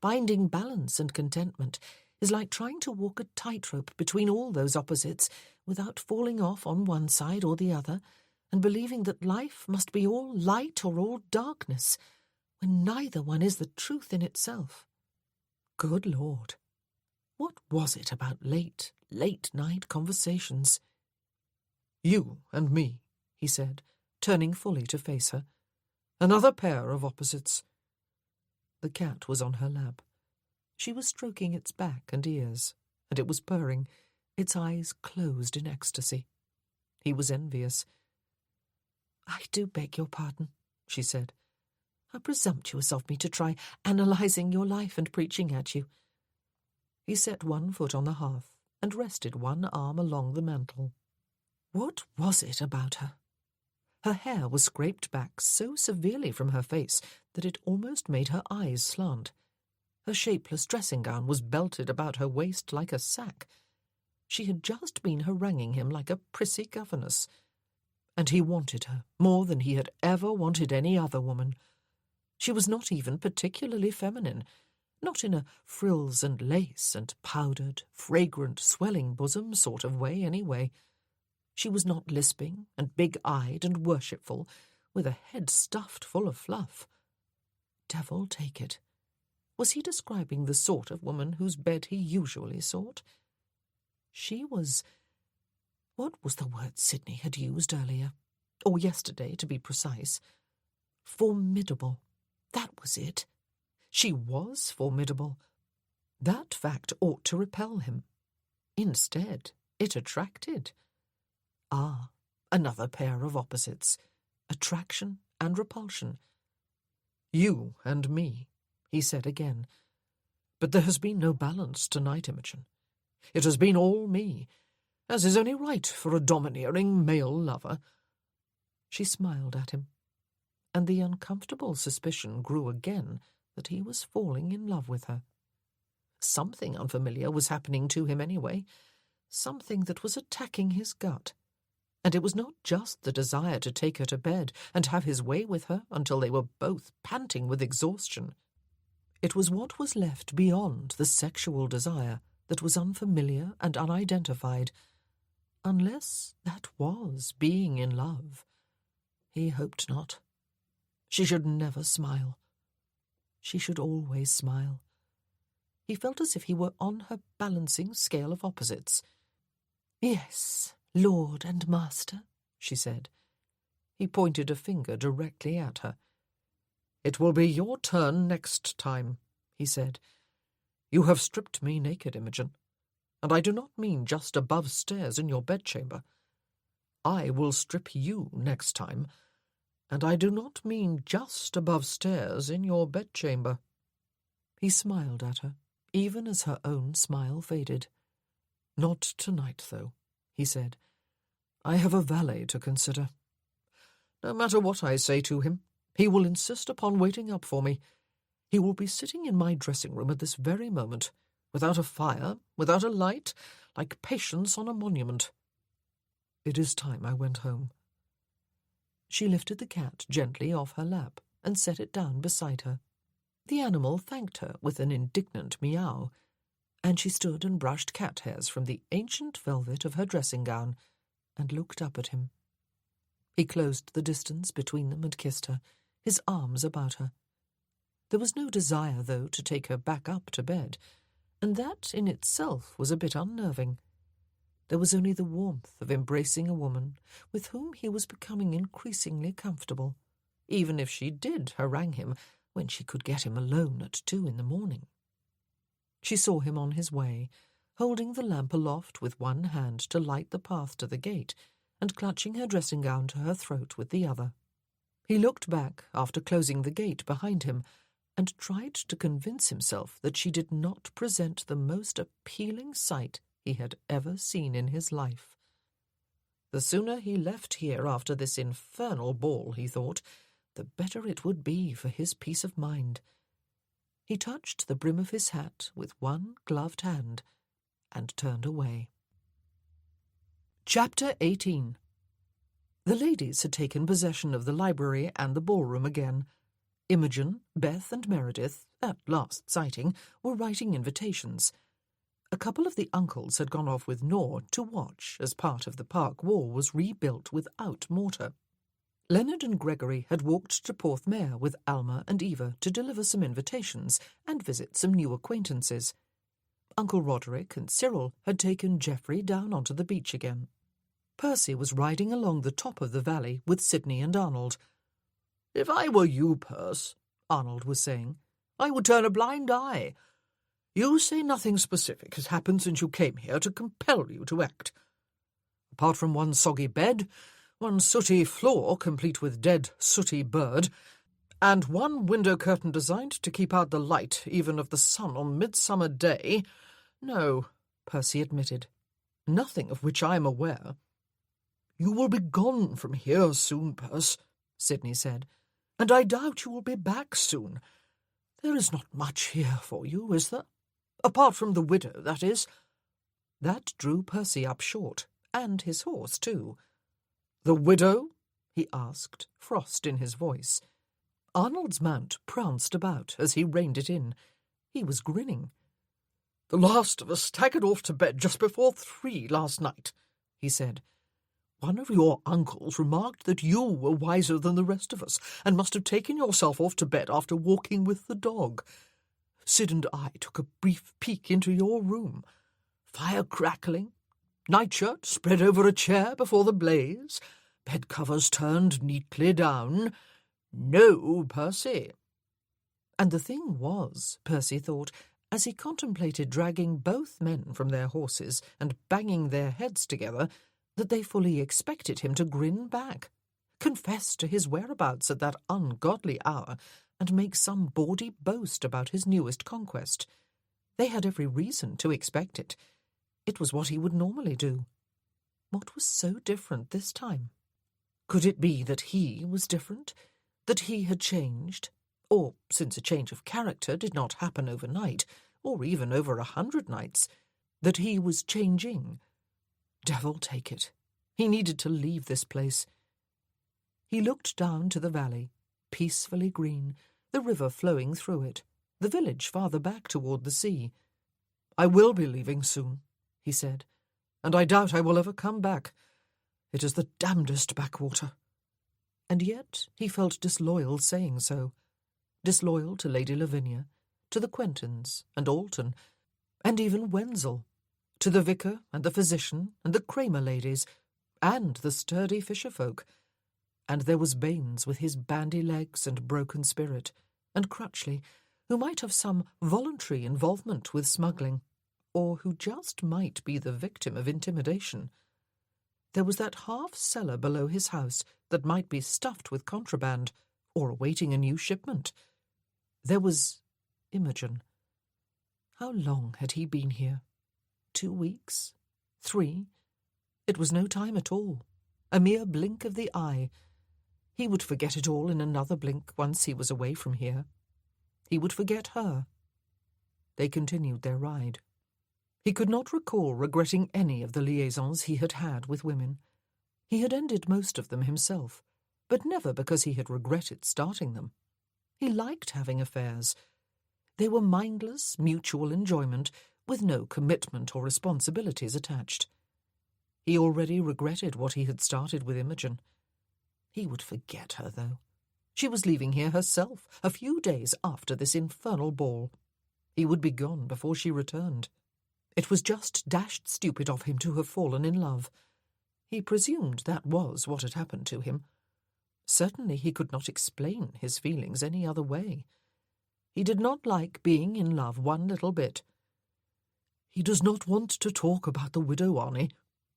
Finding balance and contentment is like trying to walk a tightrope between all those opposites without falling off on one side or the other, and believing that life must be all light or all darkness, when neither one is the truth in itself. Good Lord! What was it about late night conversations? "You and me," he said, turning fully to face her. "Another pair of opposites." The cat was on her lap. She was stroking its back and ears, and it was purring, its eyes closed in ecstasy. He was envious. "I do beg your pardon," she said. "How presumptuous of me to try analysing your life and preaching at you." He set one foot on the hearth and rested one arm along the mantel. What was it about her? Her hair was scraped back so severely from her face that it almost made her eyes slant. Her shapeless dressing gown was belted about her waist like a sack. She had just been haranguing him like a prissy governess. And he wanted her more than he had ever wanted any other woman. She was not even particularly feminine, not in a frills and lace and powdered, fragrant, swelling bosom sort of way anyway. She was not lisping and big-eyed and worshipful, with a head stuffed full of fluff. Devil take it. Was he describing the sort of woman whose bed he usually sought? She was... What was the word Sidney had used earlier? Or yesterday, to be precise. Formidable. That was it. She was formidable. That fact ought to repel him. Instead, it attracted. Ah, another pair of opposites. Attraction and repulsion. "You and me," he said again. "But there has been no balance tonight, Imogen. It has been all me, as is only right for a domineering male lover." She smiled at him, and the uncomfortable suspicion grew again that he was falling in love with her. Something unfamiliar was happening to him anyway, something that was attacking his gut. And it was not just the desire to take her to bed and have his way with her until they were both panting with exhaustion. It was what was left beyond the sexual desire that was unfamiliar and unidentified, unless that was being in love. He hoped not. She should never smile. She should always smile. He felt as if he were on her balancing scale of opposites. "Yes, Lord and Master," she said. He pointed a finger directly at her. "It will be your turn next time," he said. "You have stripped me naked, Imogen, and I do not mean just above stairs in your bedchamber. I will strip you next time, and I do not mean just above stairs in your bedchamber." He smiled at her, even as her own smile faded. "Not tonight, though," he said. "I have a valet to consider. No matter what I say to him, he will insist upon waiting up for me. He will be sitting in my dressing-room at this very moment, without a fire, without a light, like Patience on a monument. It is time I went home." She lifted the cat gently off her lap and set it down beside her. The animal thanked her with an indignant meow, and she stood and brushed cat hairs from the ancient velvet of her dressing gown and looked up at him. He closed the distance between them and kissed her, his arms about her. There was no desire, though, to take her back up to bed, and that in itself was a bit unnerving. There was only the warmth of embracing a woman with whom he was becoming increasingly comfortable, even if she did harangue him when she could get him alone at 2 a.m. She saw him on his way, holding the lamp aloft with one hand to light the path to the gate, and clutching her dressing gown to her throat with the other. He looked back after closing the gate behind him, and tried to convince himself that she did not present the most appealing sight he had ever seen in his life. The sooner he left here after this infernal ball, he thought, the better it would be for his peace of mind. He touched the brim of his hat with one gloved hand and turned away. Chapter 18. The ladies had taken possession of the library and the ballroom again. Imogen, Beth and Meredith, at last sighting, were writing invitations. A couple of the uncles had gone off with Nor to watch as part of the park wall was rebuilt without mortar. Leonard and Gregory had walked to Porthmeor with Alma and Eva to deliver some invitations and visit some new acquaintances. Uncle Roderick and Cyril had taken Geoffrey down onto the beach again. Percy was riding along the top of the valley with Sidney and Arnold. "If I were you, Perce," Arnold was saying, "I would turn a blind eye. You say nothing specific has happened since you came here to compel you to act. Apart from one soggy bed, one sooty floor complete with dead, sooty bird, and one window curtain designed to keep out the light even of the sun on Midsummer Day, no," Percy admitted. "Nothing of which I am aware." "You will be gone from here soon, Perce," Sidney said, "and I doubt you will be back soon. There is not much here for you, is there? Apart from the widow, that is." That drew Percy up short, and his horse too. "The widow?" he asked, frost in his voice. Arnold's mount pranced about as he reined it in. He was grinning. "The last of us staggered off to bed just before 3 last night," he said. "One of your uncles remarked that you were wiser than the rest of us, and must have taken yourself off to bed after walking with the dog. Sid and I took a brief peek into your room. Fire crackling, nightshirt spread over a chair before the blaze, bed covers turned neatly down. No, Percy." And the thing was, Percy thought, as he contemplated dragging both men from their horses and banging their heads together, that they fully expected him to grin back, confess to his whereabouts at that ungodly hour, and make some bawdy boast about his newest conquest. They had every reason to expect it. It was what he would normally do. What was so different this time? Could it be that he was different? That he had changed? Or, since a change of character did not happen overnight, or even over 100 nights, that he was changing? Devil take it. He needed to leave this place. He looked down to the valley, peacefully green, the river flowing through it, the village farther back toward the sea. "I will be leaving soon," he said, "and I doubt I will ever come back. It is the damnedest backwater." And yet he felt disloyal saying so. Disloyal to Lady Lavinia, to the Quentins and Alton, and even Wenzel, to the vicar and the physician and the Kramer ladies, and the sturdy fisher-folk. And there was Baines with his bandy legs and broken spirit, and Crutchley, who might have some voluntary involvement with smuggling, or who just might be the victim of intimidation. There was that half-cellar below his house that might be stuffed with contraband, or awaiting a new shipment. There was Imogen. How long had he been here? 2 weeks? 3? It was no time at all. A mere blink of the eye. He would forget it all in another blink once he was away from here. He would forget her. They continued their ride. He could not recall regretting any of the liaisons he had had with women. He had ended most of them himself. but never because he had regretted starting them. He liked having affairs. They were mindless, mutual enjoyment, with no commitment or responsibilities attached. He already regretted what he had started with Imogen. He would forget her, though. She was leaving here herself a few days after this infernal ball. He would be gone before she returned. It was just dashed stupid of him to have fallen in love. He presumed that was what had happened to him. Certainly he could not explain his feelings any other way. He did not like being in love one little bit. "He does not want to talk about the widow, Arnie,"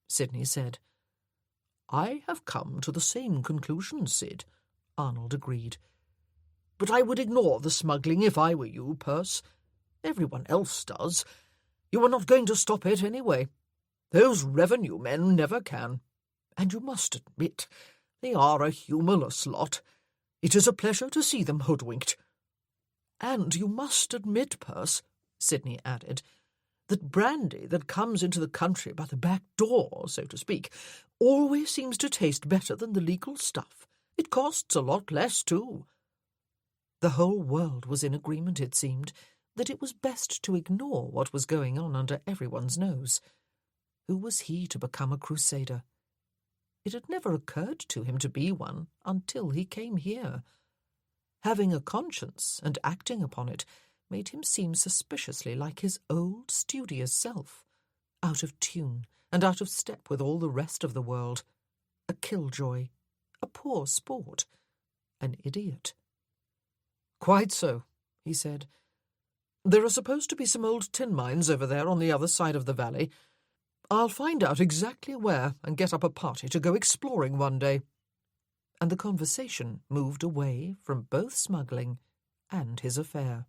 Sidney said. "I have come to the same conclusion, Sid," Arnold agreed. "But I would ignore the smuggling if I were you, Perce. Everyone else does. You are not going to stop it anyway. Those revenue men never can. And you must admit, they are a humorless lot. It is a pleasure to see them hoodwinked. And you must admit, Perce," Sidney added, "that brandy that comes into the country by the back door, so to speak, always seems to taste better than the legal stuff. It costs a lot less, too." The whole world was in agreement, it seemed, that it was best to ignore what was going on under everyone's nose. Who was he to become a crusader? It had never occurred to him to be one until he came here. Having a conscience and acting upon it made him seem suspiciously like his old, studious self, out of tune and out of step with all the rest of the world. A killjoy, a poor sport, an idiot. "Quite so," he said. "There are supposed to be some old tin mines over there on the other side of the valley. I'll find out exactly where and get up a party to go exploring one day." And the conversation moved away from both smuggling and his affair.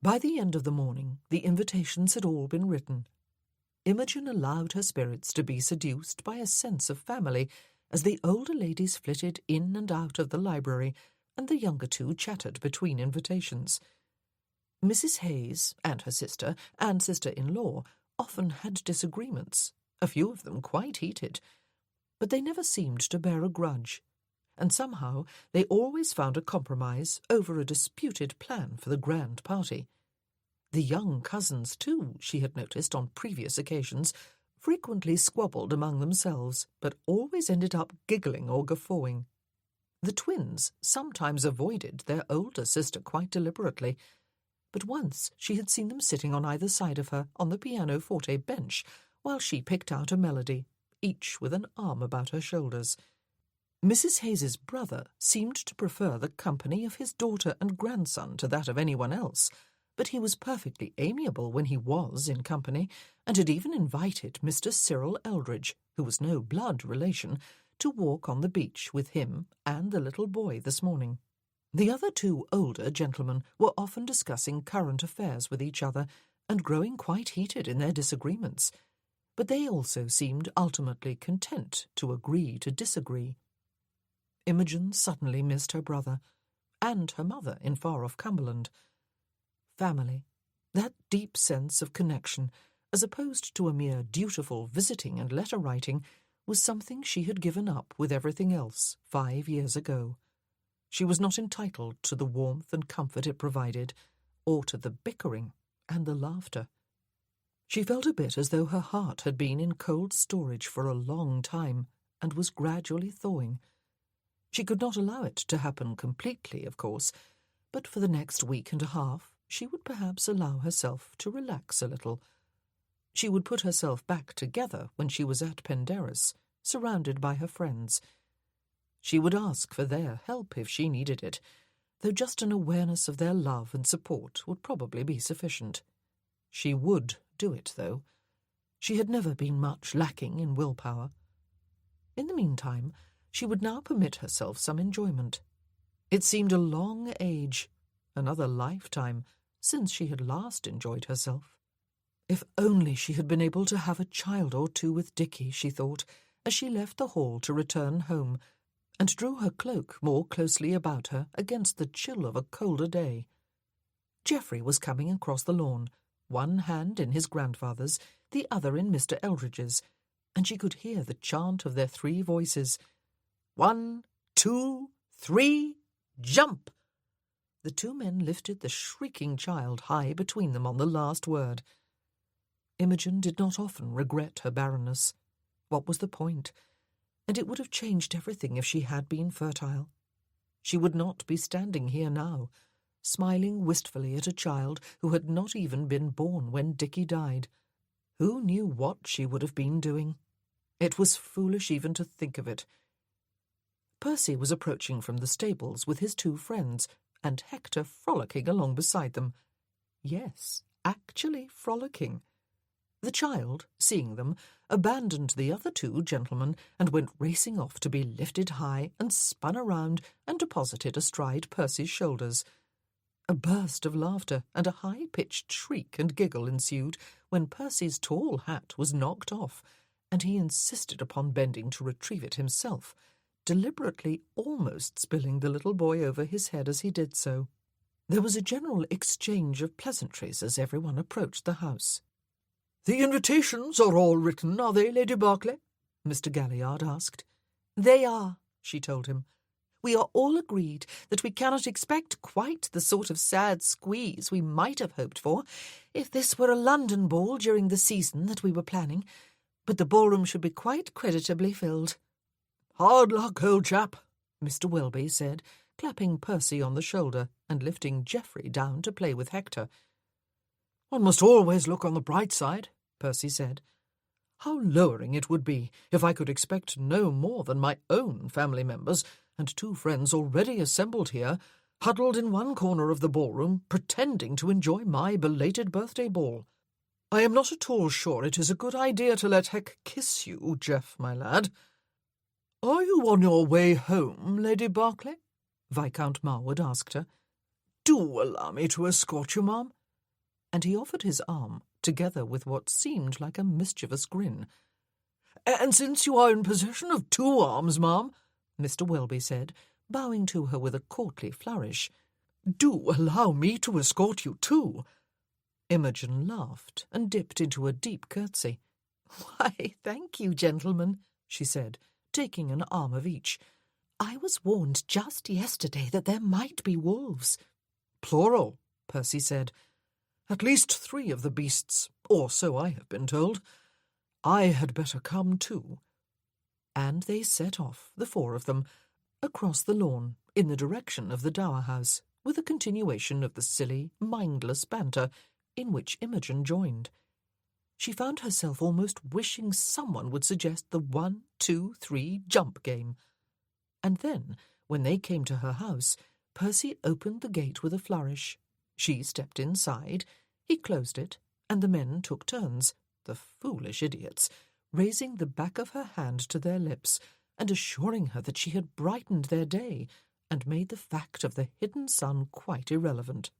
By the end of the morning, the invitations had all been written. Imogen allowed her spirits to be seduced by a sense of family as the older ladies flitted in and out of the library, and the younger two chattered between invitations. Mrs. Hayes and her sister and sister-in-law often had disagreements, a few of them quite heated, but they never seemed to bear a grudge, and somehow they always found a compromise over a disputed plan for the grand party. The young cousins, too, she had noticed on previous occasions, frequently squabbled among themselves, but always ended up giggling or guffawing. The twins sometimes avoided their older sister quite deliberately, but once she had seen them sitting on either side of her on the pianoforte bench while she picked out a melody, each with an arm about her shoulders. Mrs. Hayes's brother seemed to prefer the company of his daughter and grandson to that of anyone else, but he was perfectly amiable when he was in company, and had even invited Mr. Cyril Eldridge, who was no blood relation, to walk on the beach with him and the little boy this morning. The other two older gentlemen were often discussing current affairs with each other and growing quite heated in their disagreements, but they also seemed ultimately content to agree to disagree. Imogen suddenly missed her brother, and her mother in far-off Cumberland. Family, that deep sense of connection, as opposed to a mere dutiful visiting and letter-writing, was something she had given up with everything else 5 years ago. She was not entitled to the warmth and comfort it provided, or to the bickering and the laughter. She felt a bit as though her heart had been in cold storage for a long time and was gradually thawing. She could not allow it to happen completely, of course, but for the next week and a half she would perhaps allow herself to relax a little. She would put herself back together when she was at Penderys, surrounded by her friends. She would ask for their help if she needed it, though just an awareness of their love and support would probably be sufficient. She would do it, though. She had never been much lacking in willpower. In the meantime, she would now permit herself some enjoyment. It seemed a long age, another lifetime, since she had last enjoyed herself. If only she had been able to have a child or two with Dickie, she thought, as she left the hall to return home, and drew her cloak more closely about her against the chill of a colder day. Geoffrey was coming across the lawn, one hand in his grandfather's, the other in Mr. Eldridge's, and she could hear the chant of their 3 voices. 1, 2, 3, jump! The two men lifted the shrieking child high between them on the last word. Imogen did not often regret her barrenness. What was the point? And it would have changed everything if she had been fertile. She would not be standing here now, smiling wistfully at a child who had not even been born when Dickie died. Who knew what she would have been doing? It was foolish even to think of it. Percy was approaching from the stables with his two friends, and Hector frolicking along beside them. Yes, actually frolicking. The child, seeing them, abandoned the other two gentlemen and went racing off to be lifted high and spun around and deposited astride Percy's shoulders. A burst of laughter and a high-pitched shriek and giggle ensued when Percy's tall hat was knocked off, and he insisted upon bending to retrieve it himself, deliberately almost spilling the little boy over his head as he did so. There was a general exchange of pleasantries as everyone approached the house. "The invitations are all written, are they, Lady Berkeley?" Mr. Galliard asked. "They are," she told him. "We are all agreed that we cannot expect quite the sort of sad squeeze we might have hoped for if this were a London ball during the season that we were planning, but the ballroom should be quite creditably filled." "Hard luck, old chap," Mr. Welby said, clapping Percy on the shoulder and lifting Geoffrey down to play with Hector. "One must always look on the bright side," Percy said. "How lowering it would be if I could expect no more than my own family members and two friends already assembled here, huddled in one corner of the ballroom, pretending to enjoy my belated birthday ball. I am not at all sure it is a good idea to let Heck kiss you, Geoff, my lad. Are you on your way home, Lady Berkeley?" Viscount Marwood asked her. "Do allow me to escort you, ma'am." And he offered his arm, together with what seemed like a mischievous grin. "And since you are in possession of two arms, ma'am," Mr. Welby said, bowing to her with a courtly flourish, "do allow me to escort you too." Imogen laughed and dipped into a deep curtsy. "Why, thank you, gentlemen," she said, taking an arm of each. "I was warned just yesterday that there might be wolves." "Plural," Percy said. "At least 3 of the beasts, or so I have been told. I had better come too." And they set off, the 4 of them, across the lawn, in the direction of the Dower House, with a continuation of the silly, mindless banter, in which Imogen joined. She found herself almost wishing someone would suggest the 1, 2, 3 jump game. And then, when they came to her house, Percy opened the gate with a flourish. She stepped inside, he closed it, and the men took turns, the foolish idiots, raising the back of her hand to their lips and assuring her that she had brightened their day and made the fact of the hidden sun quite irrelevant.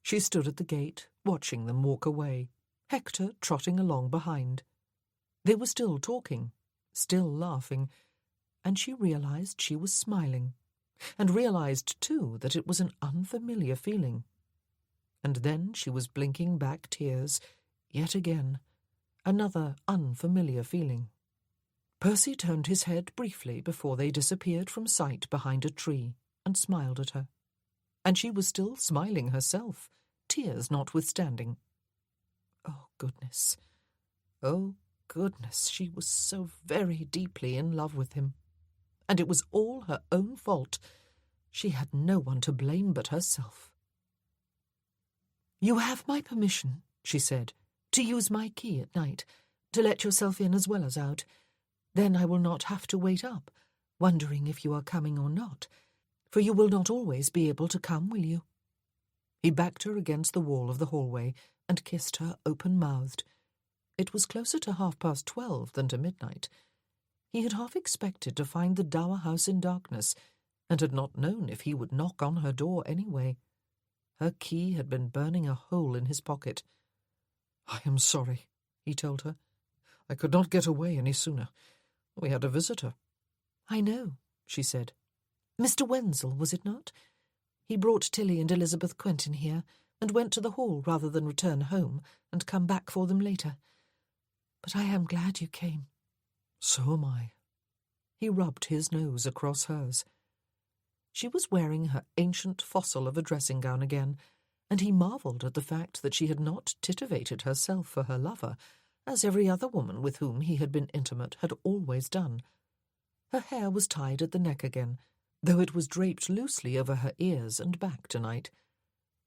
She stood at the gate, watching them walk away, Hector trotting along behind. They were still talking, still laughing, and she realized she was smiling, and realized, too, that it was an unfamiliar feeling. And then she was blinking back tears, yet again, another unfamiliar feeling. Percy turned his head briefly before they disappeared from sight behind a tree, and smiled at her. And she was still smiling herself, tears notwithstanding. Oh, goodness. Oh, goodness, she was so very deeply in love with him. And it was all her own fault. She had no one to blame but herself. "You have my permission," she said, "to use my key at night, to let yourself in as well as out. Then I will not have to wait up, wondering if you are coming or not, for you will not always be able to come, will you?" He backed her against the wall of the hallway and kissed her open-mouthed. It was closer to 12:30 than to midnight. He had half expected to find the Dower House in darkness, and had not known if he would knock on her door anyway. Her key had been burning a hole in his pocket. "I am sorry," he told her. "I could not get away any sooner. We had a visitor." "I know," she said. "Mr. Wenzel, was it not? He brought Tilly and Elizabeth Quentin here, and went to the hall rather than return home and come back for them later. But I am glad you came." "So am I." He rubbed his nose across hers. She was wearing her ancient fossil of a dressing-gown again, and he marvelled at the fact that she had not titivated herself for her lover, as every other woman with whom he had been intimate had always done. Her hair was tied at the neck again, though it was draped loosely over her ears and back tonight.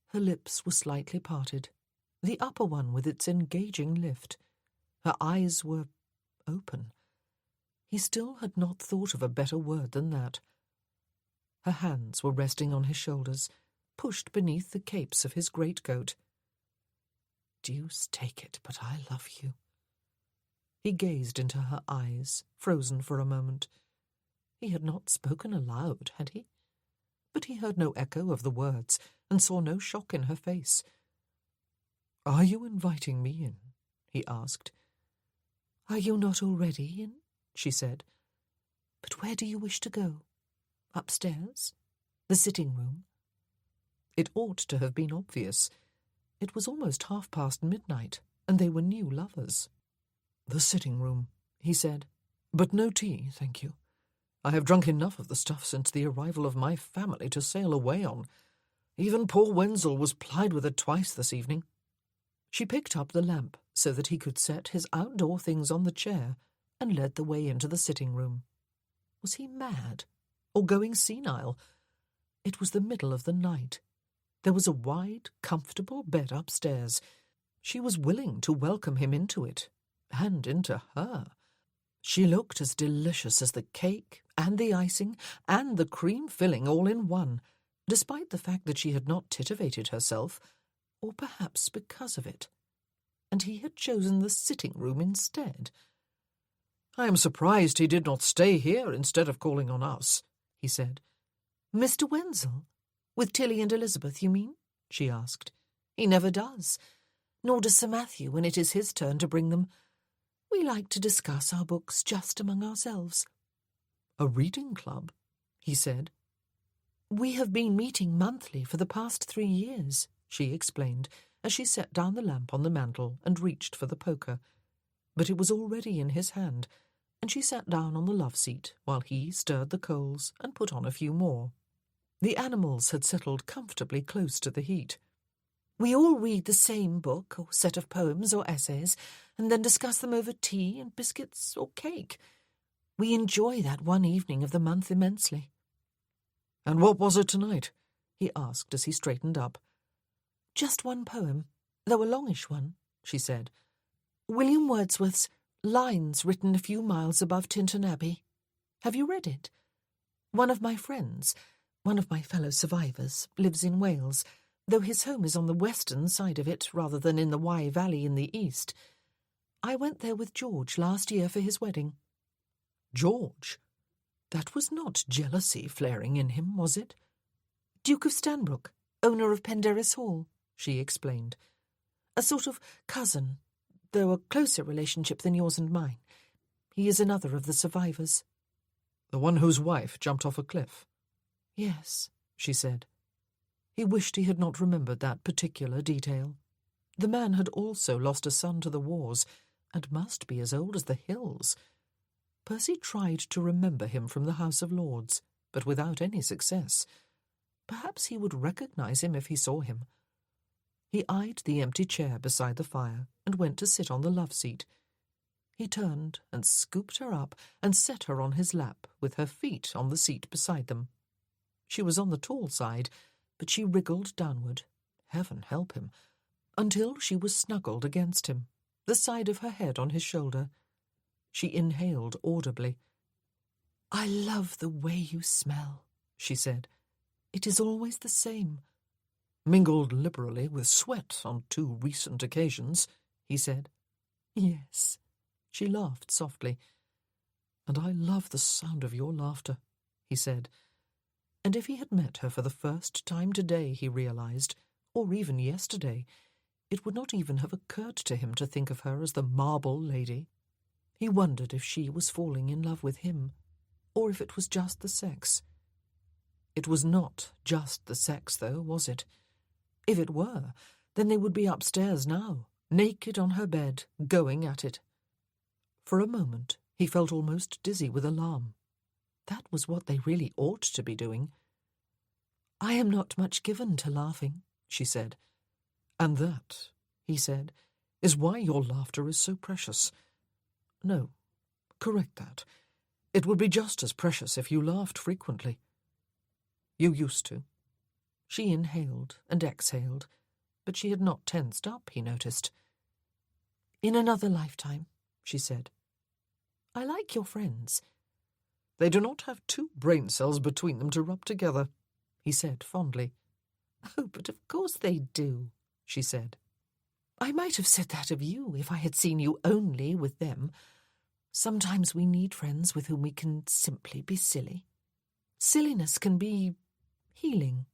Her lips were slightly parted, the upper one with its engaging lift. Her eyes were open. He still had not thought of a better word than that. Her hands were resting on his shoulders, pushed beneath the capes of his greatcoat. "Deuce take it, but I love you." He gazed into her eyes, frozen for a moment. He had not spoken aloud, had he? But he heard no echo of the words, and saw no shock in her face. "Are you inviting me in?" he asked. "Are you not already in?" she said. "But where do you wish to go? Upstairs? The sitting-room?" It ought to have been obvious. It was almost midnight, and they were new lovers. "The sitting-room," he said. "But no tea, thank you. I have drunk enough of the stuff since the arrival of my family to sail away on. Even poor Wenzel was plied with it twice this evening." She picked up the lamp so that he could set his outdoor things on the chair and led the way into the sitting-room. Was he mad? Or going senile? It was the middle of the night. There was a wide, comfortable bed upstairs. She was willing to welcome him into it, and into her. She looked as delicious as the cake and the icing and the cream filling all in one, despite the fact that she had not titivated herself, or perhaps because of it. And he had chosen the sitting-room instead. "I am surprised he did not stay here instead of calling on us," he said. "Mr. Wenzel? With Tilly and Elizabeth, you mean?" she asked. "He never does. Nor does Sir Matthew when it is his turn to bring them. We like to discuss our books just among ourselves." "A reading club?" he said. "We have been meeting monthly for the past 3 years," she explained, as she set down the lamp on the mantel and reached for the poker. But it was already in his hand, and she sat down on the love-seat while he stirred the coals and put on a few more. The animals had settled comfortably close to the heat. "We all read the same book or set of poems or essays, and then discuss them over tea and biscuits or cake. We enjoy that one evening of the month immensely." "And what was it tonight?" he asked as he straightened up. "Just one poem, though a longish one," she said. "William Wordsworth's Lines written a few miles above Tintern Abbey. Have you read it? One of my friends, one of my fellow survivors, lives in Wales, though his home is on the western side of it rather than in the Wye Valley in the east. I went there with George last year for his wedding." "George? That was not jealousy flaring in him, was it?" "Duke of Stanbrook, owner of Penderys Hall," she explained. "A sort of cousin, though a closer relationship than yours and mine. He is another of the survivors." "The one whose wife jumped off a cliff?" "Yes," she said. He wished he had not remembered that particular detail. The man had also lost a son to the wars, and must be as old as the hills. Percy tried to remember him from the House of Lords, but without any success. Perhaps he would recognize him if he saw him. He eyed the empty chair beside the fire and went to sit on the love-seat. He turned and scooped her up and set her on his lap with her feet on the seat beside them. She was on the tall side, but she wriggled downward, heaven help him, until she was snuggled against him, the side of her head on his shoulder. She inhaled audibly. "I love the way you smell," she said. "It is always the same." "Mingled liberally with sweat on 2 recent occasions," he said. "Yes." She laughed softly. "And I love the sound of your laughter," he said. And if he had met her for the first time today, he realized, or even yesterday, it would not even have occurred to him to think of her as the marble lady. He wondered if she was falling in love with him, or if it was just the sex. It was not just the sex, though, was it? If it were, then they would be upstairs now, naked on her bed, going at it. For a moment, he felt almost dizzy with alarm. That was what they really ought to be doing. "I am not much given to laughing," she said. "And that," he said, "is why your laughter is so precious. No, correct that. It would be just as precious if you laughed frequently. You used to." She inhaled and exhaled, but she had not tensed up, he noticed. "In another lifetime," she said. "I like your friends." "They do not have two brain cells between them to rub together," he said fondly. "Oh, but of course they do," she said. "I might have said that of you if I had seen you only with them. Sometimes we need friends with whom we can simply be silly. Silliness can be healing."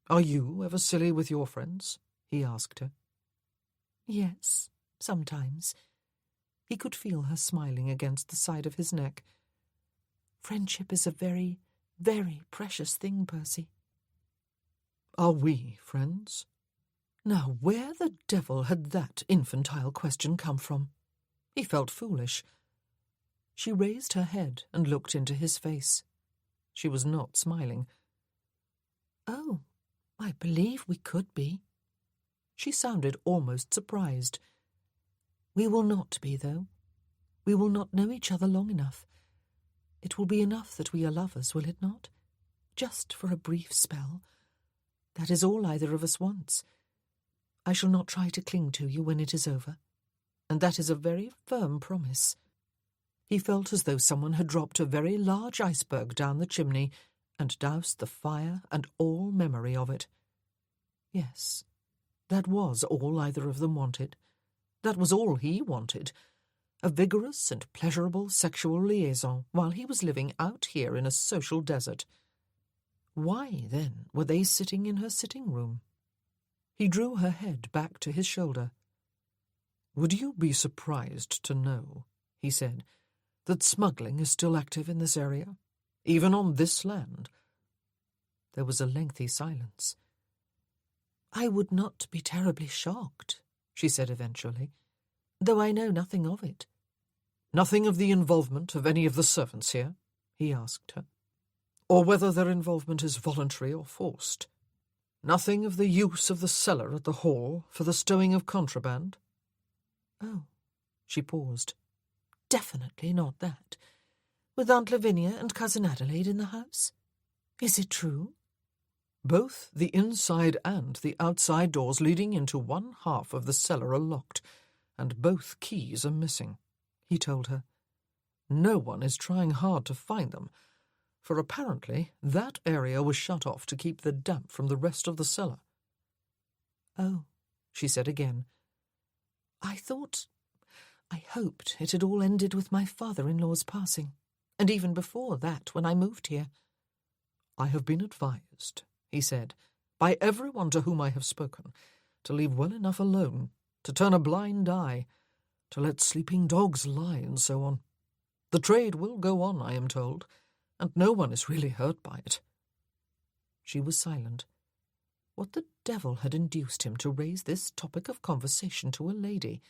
"Are you ever silly with your friends?" he asked her. "Yes, sometimes." He could feel her smiling against the side of his neck. "Friendship is a very, very precious thing, Percy." "Are we friends?" Now, where the devil had that infantile question come from? He felt foolish. She raised her head and looked into his face. She was not smiling. "Oh, I believe we could be." She sounded almost surprised. "We will not be, though. We will not know each other long enough. It will be enough that we are lovers, will it not? Just for a brief spell. That is all either of us wants. I shall not try to cling to you when it is over, and that is a very firm promise." He felt as though someone had dropped a very large iceberg down the chimney and doused the fire and all memory of it. Yes, that was all either of them wanted. That was all he wanted. A vigorous and pleasurable sexual liaison while he was living out here in a social desert. Why, then, were they sitting in her sitting room? He drew her head back to his shoulder. "Would you be surprised to know," he said, "that smuggling is still active in this area, even on this land?" There was a lengthy silence. "I would not be terribly shocked," she said eventually, "though I know nothing of it." "Nothing of the involvement of any of the servants here?" he asked her. "Or whether their involvement is voluntary or forced? Nothing of the use of the cellar at the hall for the stowing of contraband?" "Oh," she paused. "Definitely not that. With Aunt Lavinia and Cousin Adelaide in the house? Is it true?" "Both the inside and the outside doors leading into one half of the cellar are locked, and both keys are missing," he told her. "No one is trying hard to find them, for apparently that area was shut off to keep the damp from the rest of the cellar." "Oh," she said again. I hoped it had all ended with my father-in-law's passing, and even before that, when I moved here." "I have been advised," he said, "by everyone to whom I have spoken, to leave well enough alone, to turn a blind eye, to let sleeping dogs lie, and so on. The trade will go on, I am told, and no one is really hurt by it." She was silent. What the devil had induced him to raise this topic of conversation to a lady,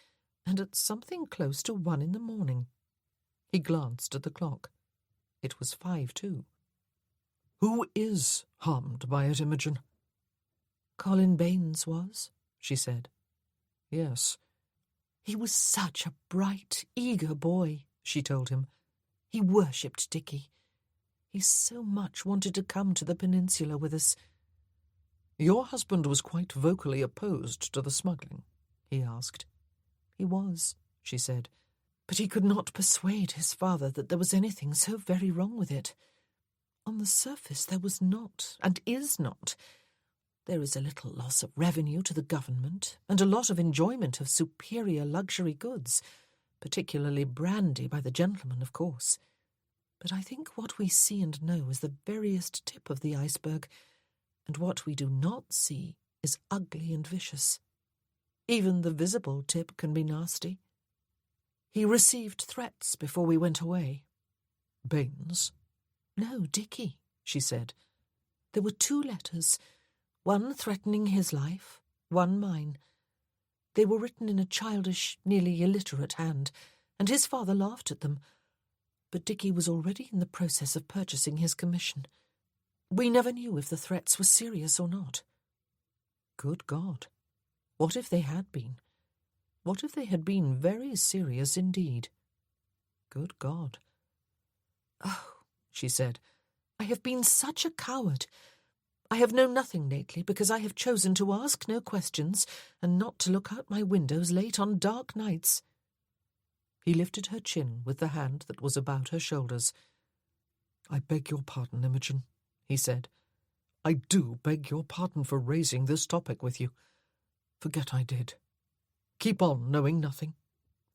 and at something close to 1 in the morning? He glanced at the clock. It was 5 too. "Who is harmed by it, Imogen?" "Colin Baines was," she said. "Yes." "He was such a bright, eager boy," she told him. "He worshipped Dickie. He so much wanted to come to the peninsula with us." "Your husband was quite vocally opposed to the smuggling?" he asked. "He was," she said, "but he could not persuade his father that there was anything so very wrong with it. On the surface there was not, and is not. There is a little loss of revenue to the government, and a lot of enjoyment of superior luxury goods, particularly brandy by the gentlemen, of course. But I think what we see and know is the veriest tip of the iceberg, and what we do not see is ugly and vicious. Even the visible tip can be nasty. He received threats before we went away." "Baines?" "No, Dickie," she said. "There were 2 letters, one threatening his life, one mine. They were written in a childish, nearly illiterate hand, and his father laughed at them. But Dickie was already in the process of purchasing his commission. We never knew if the threats were serious or not. Good God! What if they had been? What if they had been very serious indeed? Good God! Oh, she said, I have been such a coward. I have known nothing lately because I have chosen to ask no questions and not to look out my windows late on dark nights. He lifted her chin with the hand that was about her shoulders. I beg your pardon, Imogen, he said. I do beg your pardon for raising this topic with you. Forget I did. Keep on knowing nothing.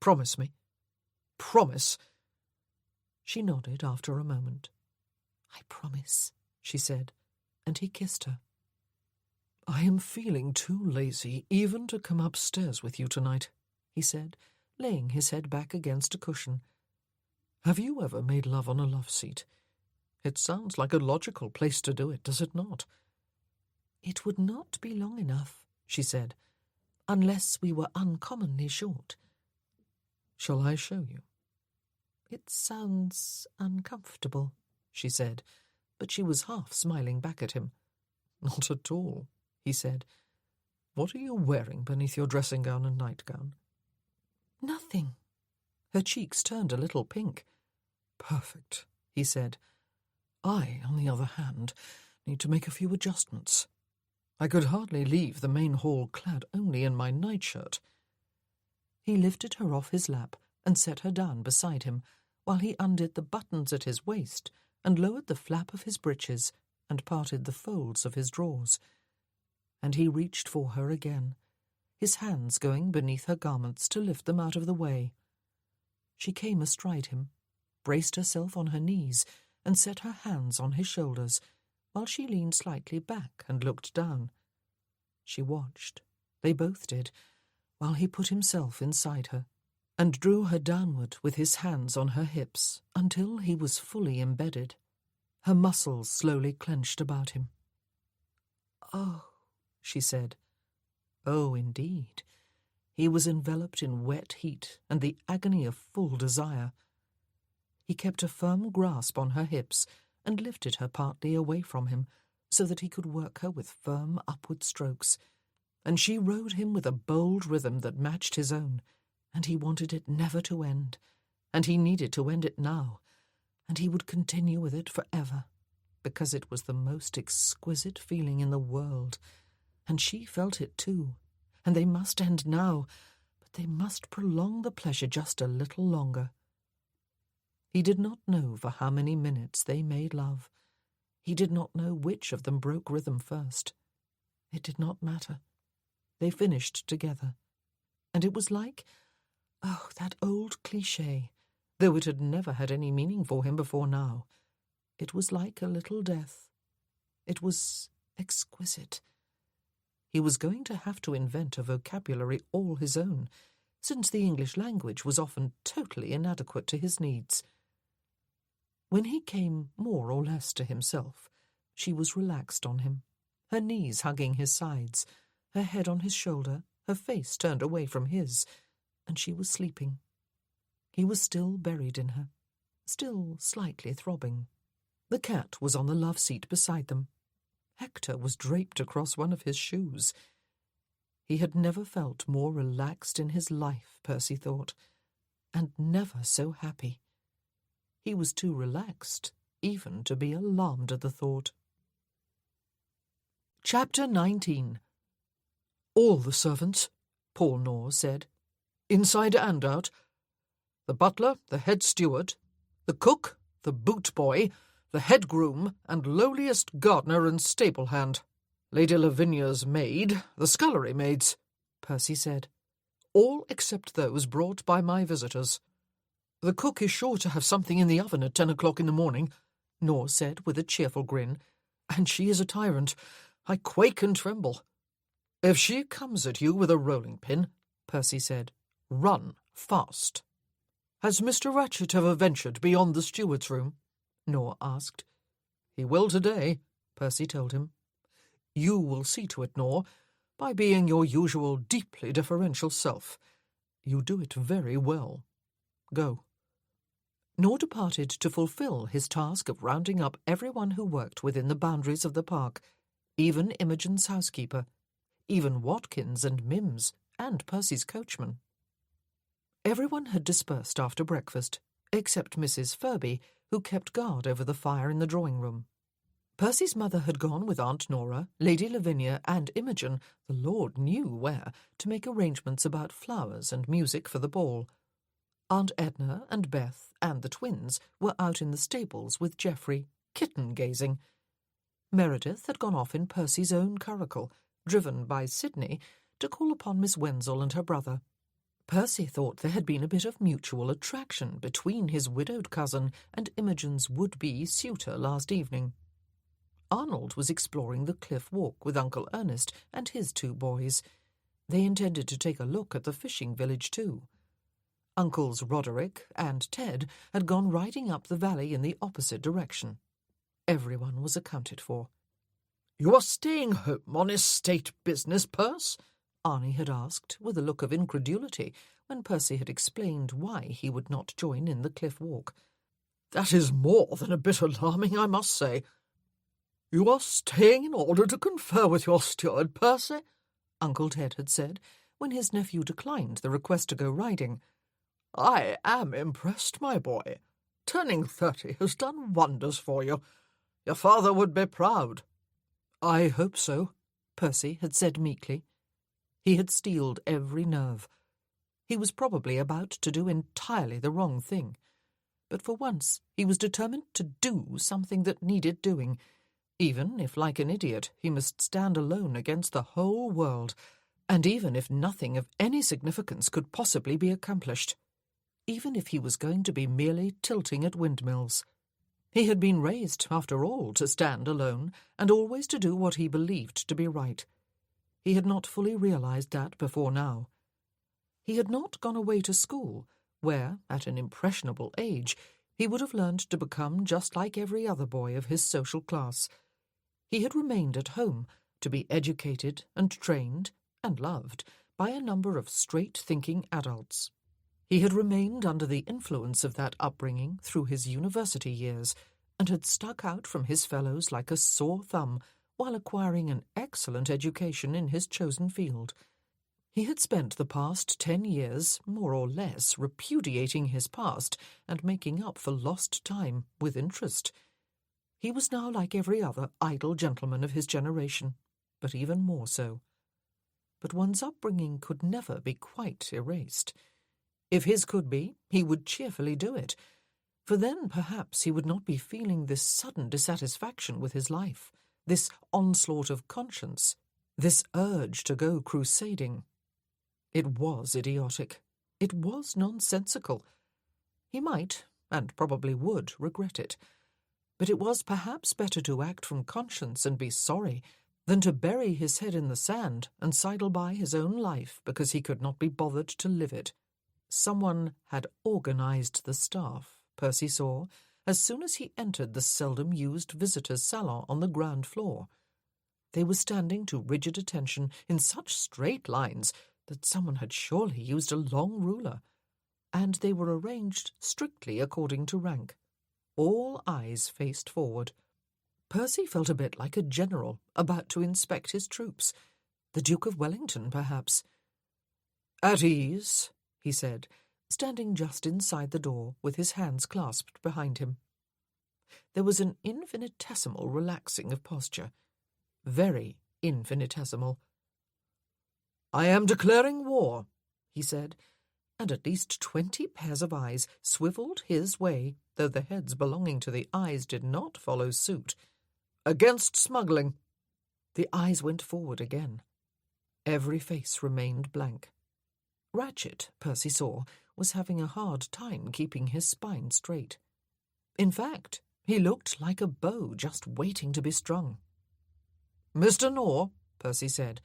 Promise me. Promise. She nodded after a moment. I promise, she said, and he kissed her. I am feeling too lazy even to come upstairs with you tonight, he said, laying his head back against a cushion. Have you ever made love on a love seat? It sounds like a logical place to do it, does it not? It would not be long enough, she said, unless we were uncommonly short. Shall I show you? It sounds uncomfortable, she said, but she was half smiling back at him. Not at all, he said. What are you wearing beneath your dressing gown and nightgown? Nothing. Her cheeks turned a little pink. Perfect, he said. I, on the other hand, need to make a few adjustments. I could hardly leave the main hall clad only in my nightshirt. He lifted her off his lap and set her down beside him, while he undid the buttons at his waist and lowered the flap of his breeches and parted the folds of his drawers. And he reached for her again, his hands going beneath her garments to lift them out of the way. She came astride him, braced herself on her knees, and set her hands on his shoulders, while she leaned slightly back and looked down. She watched, they both did, while he put himself inside her, and drew her downward with his hands on her hips until he was fully embedded. Her muscles slowly clenched about him. Oh, she said. Oh, indeed. He was enveloped in wet heat and the agony of full desire. He kept a firm grasp on her hips and lifted her partly away from him so that he could work her with firm upward strokes, and she rode him with a bold rhythm that matched his own, and he wanted it never to end, and he needed to end it now, and he would continue with it forever, because it was the most exquisite feeling in the world, and she felt it too, and they must end now, but they must prolong the pleasure just a little longer. He did not know for how many minutes they made love. He did not know which of them broke rhythm first. It did not matter. They finished together, and it was like, oh, that old cliché, though it had never had any meaning for him before now. It was like a little death. It was exquisite. He was going to have to invent a vocabulary all his own, since the English language was often totally inadequate to his needs. When he came more or less to himself, she was relaxed on him, her knees hugging his sides, her head on his shoulder, her face turned away from his, and she was sleeping. He was still buried in her, still slightly throbbing. The cat was on the love seat beside them. Hector was draped across one of his shoes. He had never felt more relaxed in his life, Percy thought, and never so happy. He was too relaxed even to be alarmed at the thought. Chapter 19. All the servants, Paul Knorr said, inside and out, the butler, the head steward, the cook, the boot boy, the head groom, and lowliest gardener and stable hand. Lady Lavinia's maid, the scullery maids, Percy said. All except those brought by my visitors. The cook is sure to have something in the oven at 10 o'clock in the morning, Knorr said with a cheerful grin, and she is a tyrant. I quake and tremble. If she comes at you with a rolling pin, Percy said, run fast. Has Mr. Ratchet ever ventured beyond the steward's room? Knorr asked. He will today, Percy told him. You will see to it, Knorr, by being your usual deeply deferential self. You do it very well. Go. nor departed to fulfil his task of rounding up everyone who worked within the boundaries of the park, even Imogen's housekeeper, even Watkins and Mims, and Percy's coachman. Everyone had dispersed after breakfast, except Mrs. Furby, who kept guard over the fire in the drawing-room. Percy's mother had gone with Aunt Nora, Lady Lavinia, and Imogen, the Lord knew where, to make arrangements about flowers and music for the ball. Aunt Edna and Beth and the twins were out in the stables with Geoffrey, kitten-gazing. Meredith had gone off in Percy's own curricle, driven by Sidney, to call upon Miss Wenzel and her brother. Percy thought there had been a bit of mutual attraction between his widowed cousin and Imogen's would-be suitor last evening. Arnold was exploring the cliff walk with Uncle Ernest and his 2 boys. They intended to take a look at the fishing village too. Uncles Roderick and Ted had gone riding up the valley in the opposite direction. Everyone was accounted for. "You are staying home on estate business, Perce?" Arnie had asked, with a look of incredulity, when Percy had explained why he would not join in the cliff walk. "That is more than a bit alarming, I must say. You are staying in order to confer with your steward, Percy?" Uncle Ted had said, when his nephew declined the request to go riding. "I am impressed, my boy. Turning 30 has done wonders for you. Your father would be proud." "I hope so," Percy had said meekly. He had steeled every nerve. He was probably about to do entirely the wrong thing. But for once he was determined to do something that needed doing, even if, like an idiot, he must stand alone against the whole world, and even if nothing of any significance could possibly be accomplished, even if he was going to be merely tilting at windmills. He had been raised, after all, to stand alone, and always to do what he believed to be right. He had not fully realized that before now. He had not gone away to school, where, at an impressionable age, he would have learned to become just like every other boy of his social class. He had remained at home, to be educated and trained and loved by a number of straight-thinking adults. He had remained under the influence of that upbringing through his university years, and had stuck out from his fellows like a sore thumb while acquiring an excellent education in his chosen field. He had spent the past 10 years, more or less, repudiating his past and making up for lost time with interest. He was now like every other idle gentleman of his generation, but even more so. But one's upbringing could never be quite erased. If his could be, he would cheerfully do it, for then perhaps he would not be feeling this sudden dissatisfaction with his life, this onslaught of conscience, this urge to go crusading. It was idiotic. It was nonsensical. He might, and probably would, regret it. But it was perhaps better to act from conscience and be sorry than to bury his head in the sand and sidle by his own life because he could not be bothered to live it. Someone had organised the staff, Percy saw, as soon as he entered the seldom-used visitors' salon on the ground floor. They were standing to rigid attention in such straight lines that someone had surely used a long ruler, and they were arranged strictly according to rank. All eyes faced forward. Percy felt a bit like a general about to inspect his troops. The Duke of Wellington, perhaps. "At ease," he said, standing just inside the door with his hands clasped behind him. There was an infinitesimal relaxing of posture. Very infinitesimal. "I am declaring war," he said, and at least 20 pairs of eyes swivelled his way, though the heads belonging to the eyes did not follow suit. "Against smuggling." The eyes went forward again. Every face remained blank. Ratchet, Percy saw, was having a hard time keeping his spine straight. In fact, he looked like a bow just waiting to be strung. "Mr. Knorr," Percy said,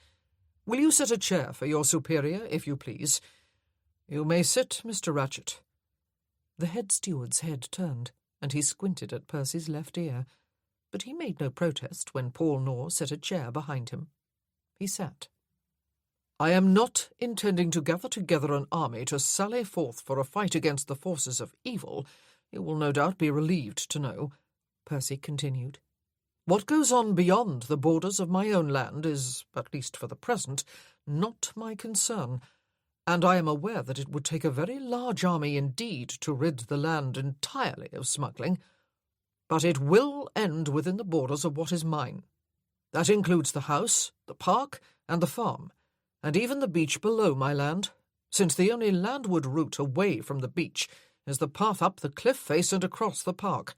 "will you set a chair for your superior, if you please? You may sit, Mr. Ratchet." The head steward's head turned, and he squinted at Percy's left ear, but he made no protest when Paul Knorr set a chair behind him. He sat. "I am not intending to gather together an army to sally forth for a fight against the forces of evil, You will no doubt be relieved to know," Percy continued. "What goes on beyond the borders of my own land is, at least for the present, not my concern, and I am aware that it would take a very large army indeed to rid the land entirely of smuggling. But it will end within the borders of what is mine. That includes the house, the park, and the farm, and even the beach below my land, since the only landward route away from the beach is the path up the cliff face and across the park.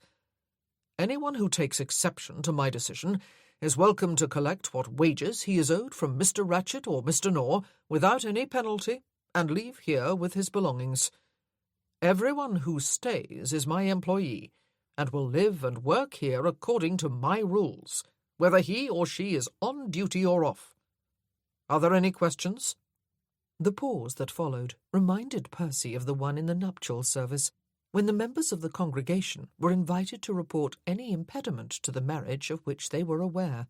Anyone who takes exception to my decision is welcome to collect what wages he is owed from Mr. Ratchet or Mr. Knorr without any penalty, and leave here with his belongings. Everyone who stays is my employee, and will live and work here according to my rules, whether he or she is on duty or off. Are there any questions?" The pause that followed reminded Percy of the one in the nuptial service, when the members of the congregation were invited to report any impediment to the marriage of which they were aware.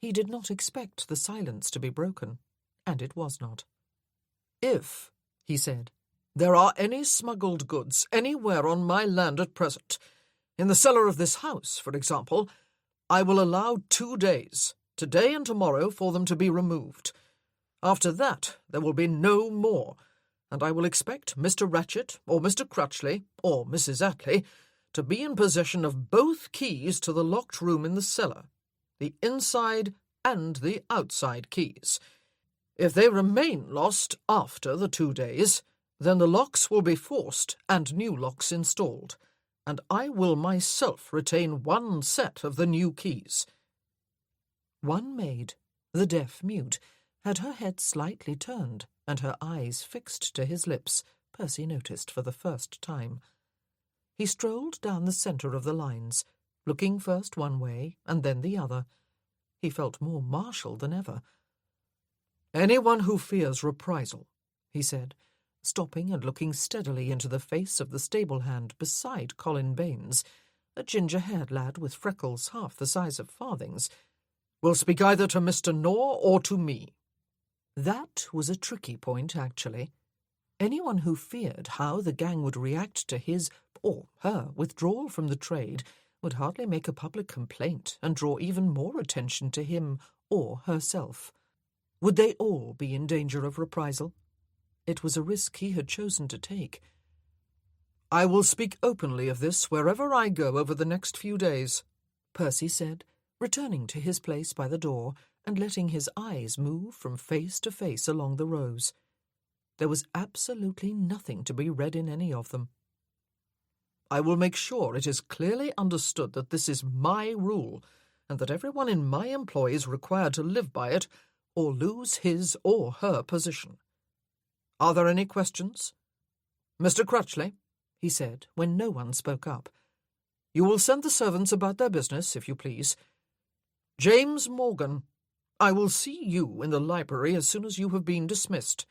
He did not expect the silence to be broken, and it was not. "If," he said, "there are any smuggled goods anywhere on my land at present, in the cellar of this house, for example, I will allow 2 days, today and tomorrow, for them to be removed. After that there will be no more, and I will expect Mr. Ratchet or Mr. Crutchley or Mrs. Attley to be in possession of both keys to the locked room in the cellar, the inside and the outside keys. If they remain lost after the 2 days, then the locks will be forced and new locks installed, and I will myself retain 1 set of the new keys." One maid, the deaf-mute, had her head slightly turned and her eyes fixed to his lips, Percy noticed for the first time. He strolled down the centre of the lines, looking first one way and then the other. He felt more martial than ever. "Anyone who fears reprisal," he said, stopping and looking steadily into the face of the stable-hand beside Colin Baines, a ginger-haired lad with freckles half the size of farthings, "will speak either to Mr. Knorr or to me." That was a tricky point, actually. Anyone who feared how the gang would react to his or her withdrawal from the trade would hardly make a public complaint and draw even more attention to him or herself. Would they all be in danger of reprisal? It was a risk he had chosen to take. "I will speak openly of this wherever I go over the next few days," Percy said, returning to his place by the door and letting his eyes move from face to face along the rows. There was absolutely nothing to be read in any of them. "I will make sure it is clearly understood that this is my rule, and that everyone in my employ is required to live by it or lose his or her position. Are there any questions? Mr. Crutchley," he said, when no one spoke up, "you will send the servants about their business, if you please. James Morgan, I will see you in the library as soon as you have been dismissed."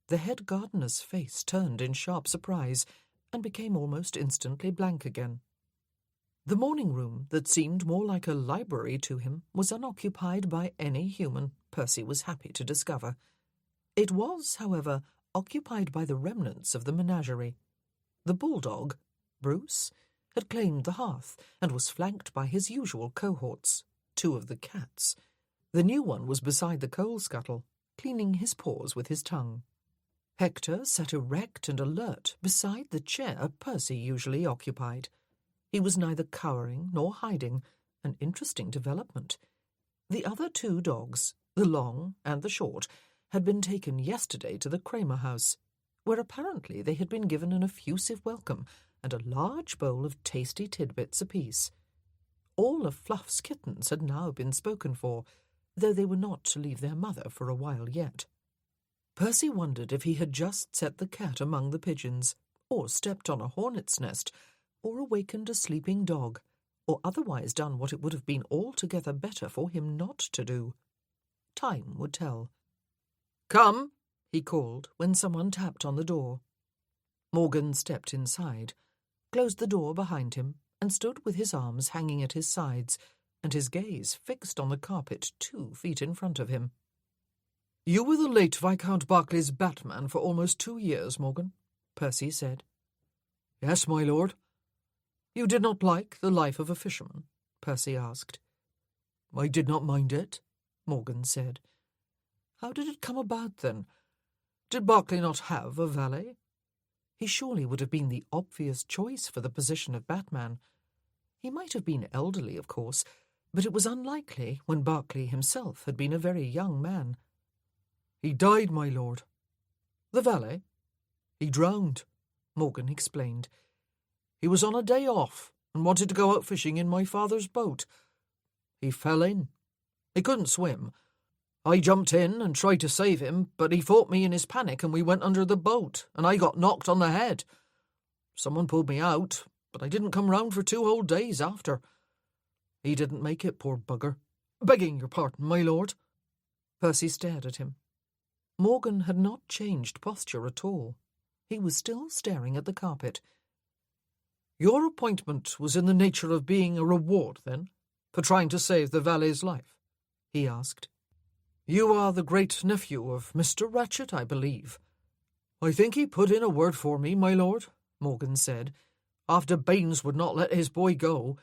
The head gardener's face turned in sharp surprise and became almost instantly blank again. The morning room, that seemed more like a library to him, was unoccupied by any human, Percy was happy to discover. It was, however, occupied by the remnants of the menagerie. The bulldog, Bruce, had claimed the hearth and was flanked by his usual cohorts, 2 of the cats. The new one was beside the coal scuttle, cleaning his paws with his tongue. Hector sat erect and alert beside the chair Percy usually occupied. He was neither cowering nor hiding, an interesting development. The other 2 dogs, the long and the short, had been taken yesterday to the Kramer house, where apparently they had been given an effusive welcome and a large bowl of tasty tidbits apiece. All of Fluff's kittens had now been spoken for, though they were not to leave their mother for a while yet. Percy wondered if he had just set the cat among the pigeons, or stepped on a hornet's nest, or awakened a sleeping dog, or otherwise done what it would have been altogether better for him not to do. Time would tell. "Come," he called when someone tapped on the door. Morgan stepped inside, closed the door behind him, and stood with his arms hanging at his sides, and his gaze fixed on the carpet 2 feet in front of him. "You were the late Viscount Berkeley's batman for almost 2 years, Morgan," Percy said. Yes, my lord. You did not like the life of a fisherman? Percy asked. I did not mind it, Morgan said. How did it come about, then? Did Berkeley not have a valet? He surely would have been the obvious choice for the position of Batman. He might have been elderly, of course, but it was unlikely when Berkeley himself had been a very young man. He died, my lord. The valet? He drowned, Morgan explained. He was on a day off and wanted to go out fishing in my father's boat. He fell in. He couldn't swim. I jumped in and tried to save him, but he fought me in his panic and we went under the boat, and I got knocked on the head. Someone pulled me out, but I didn't come round for 2 whole days after. He didn't make it, poor bugger. Begging your pardon, my lord. Percy stared at him. Morgan had not changed posture at all. He was still staring at the carpet. Your appointment was in the nature of being a reward, then, for trying to save the valet's life? He asked. You are the great-nephew of Mr. Ratchet, I believe. I think he put in a word for me, my lord, Morgan said, after Baines would not let his boy go.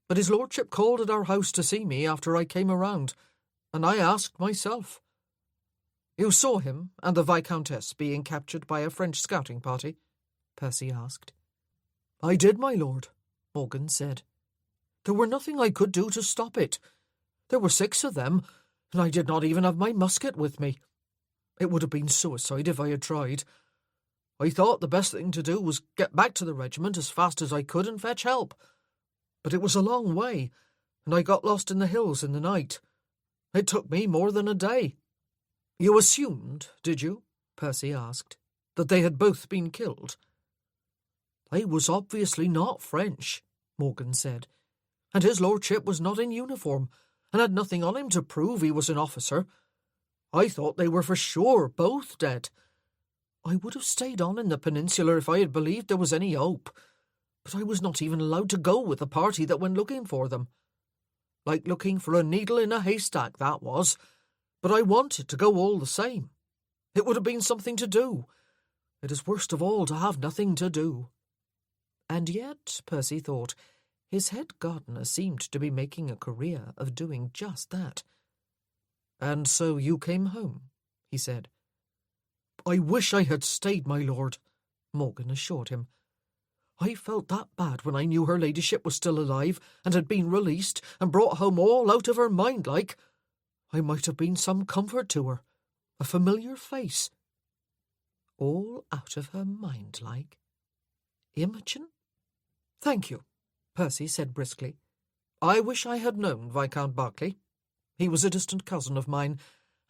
But his lordship called at our house to see me after I came around, and I asked myself. You saw him and the Viscountess being captured by a French scouting party? Percy asked. I did, my lord, Morgan said. There were nothing I could do to stop it. There were 6 of them, and I did not even have my musket with me. It would have been suicide if I had tried. I thought the best thing to do was get back to the regiment as fast as I could and fetch help. But it was a long way, and I got lost in the hills in the night. It took me more than a day. You assumed, did you, Percy asked, that they had both been killed? They was obviously not French, Morgan said, and his lordship was not in uniform, and had nothing on him to prove he was an officer. I thought they were for sure both dead. I would have stayed on in the peninsula if I had believed there was any hope, but I was not even allowed to go with the party that went looking for them. Like looking for a needle in a haystack, that was, but I wanted to go all the same. It would have been something to do. It is worst of all to have nothing to do. And yet, Percy thought, his head gardener seemed to be making a career of doing just that. And so you came home, he said. I wish I had stayed, my lord, Morgan assured him. I felt that bad when I knew her ladyship was still alive and had been released and brought home all out of her mind like. I might have been some comfort to her, a familiar face. All out of her mind like. Imogen? Thank you, Percy said briskly. I wish I had known Viscount Berkeley. He was a distant cousin of mine,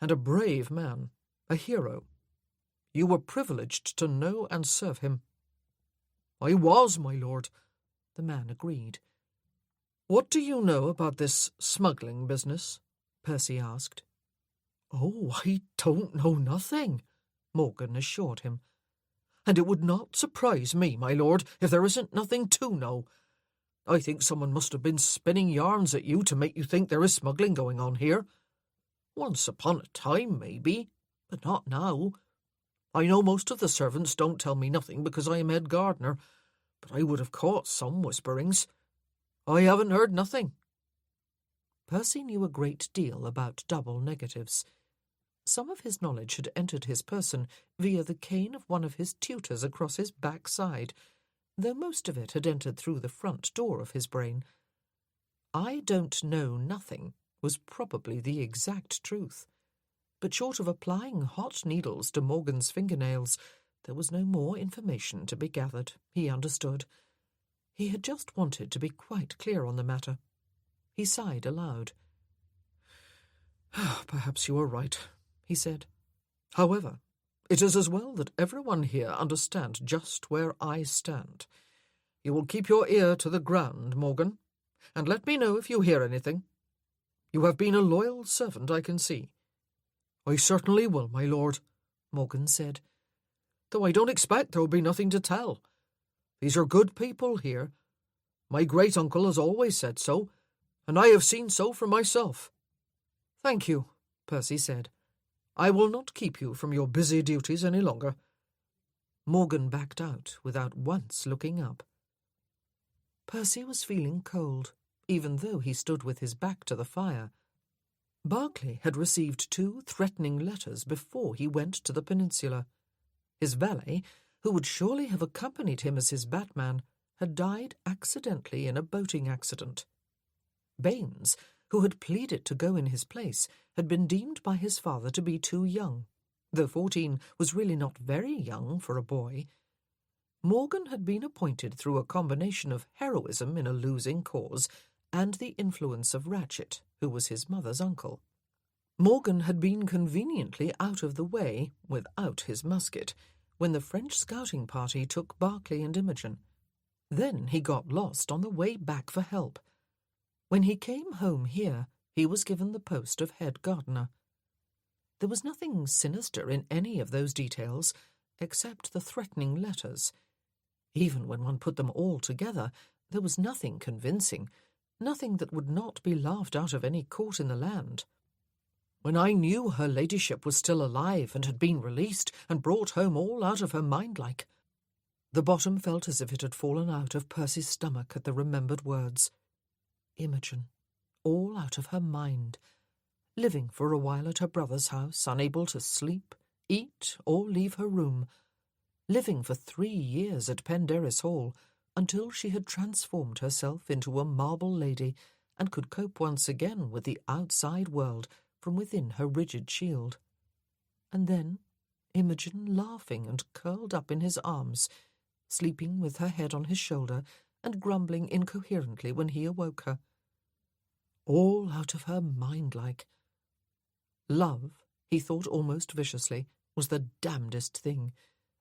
and a brave man, a hero. You were privileged to know and serve him. I was, my lord, the man agreed. What do you know about this smuggling business? Percy asked. Oh, I don't know nothing, Morgan assured him. And it would not surprise me, my lord, if there isn't nothing to know. I think someone must have been spinning yarns at you to make you think there is smuggling going on here. Once upon a time, maybe, but not now. I know most of the servants don't tell me nothing because I am head gardener, but I would have caught some whisperings. I haven't heard nothing. Percy knew a great deal about double negatives. Some of his knowledge had entered his person via the cane of one of his tutors across his backside, though most of it had entered through the front door of his brain. I don't know nothing was probably the exact truth, but short of applying hot needles to Morgan's fingernails, there was no more information to be gathered, he understood. He had just wanted to be quite clear on the matter. He sighed aloud. Perhaps you are right, he said. However, it is as well that everyone here understand just where I stand. You will keep your ear to the ground, Morgan, and let me know if you hear anything. You have been a loyal servant, I can see. I certainly will, my lord, Morgan said, though I don't expect there will be nothing to tell. These are good people here. My great-uncle has always said so, and I have seen so for myself. Thank you, Percy said. I will not keep you from your busy duties any longer. Morgan backed out without once looking up. Percy was feeling cold, even though he stood with his back to the fire. Berkeley had received 2 threatening letters before he went to the peninsula. His valet, who would surely have accompanied him as his batman, had died accidentally in a boating accident. Baines, who had pleaded to go in his place, had been deemed by his father to be too young, though 14 was really not very young for a boy. Morgan had been appointed through a combination of heroism in a losing cause and the influence of Ratchet, who was his mother's uncle. Morgan had been conveniently out of the way, without his musket, when the French scouting party took Berkeley and Imogen. Then he got lost on the way back for help. When he came home here, he was given the post of head gardener. There was nothing sinister in any of those details, except the threatening letters. Even when one put them all together, there was nothing convincing, nothing that would not be laughed out of any court in the land. When I knew her ladyship was still alive and had been released and brought home all out of her mind like. The bottom felt as if it had fallen out of Percy's stomach at the remembered words. Imogen, all out of her mind, living for a while at her brother's house, unable to sleep, eat, or leave her room, living for 3 years at Penderys Hall, until she had transformed herself into a marble lady and could cope once again with the outside world from within her rigid shield. And then Imogen laughing and curled up in his arms, sleeping with her head on his shoulder and grumbling incoherently when he awoke her. All out of her mind like. Love, he thought almost viciously, was the damnedest thing,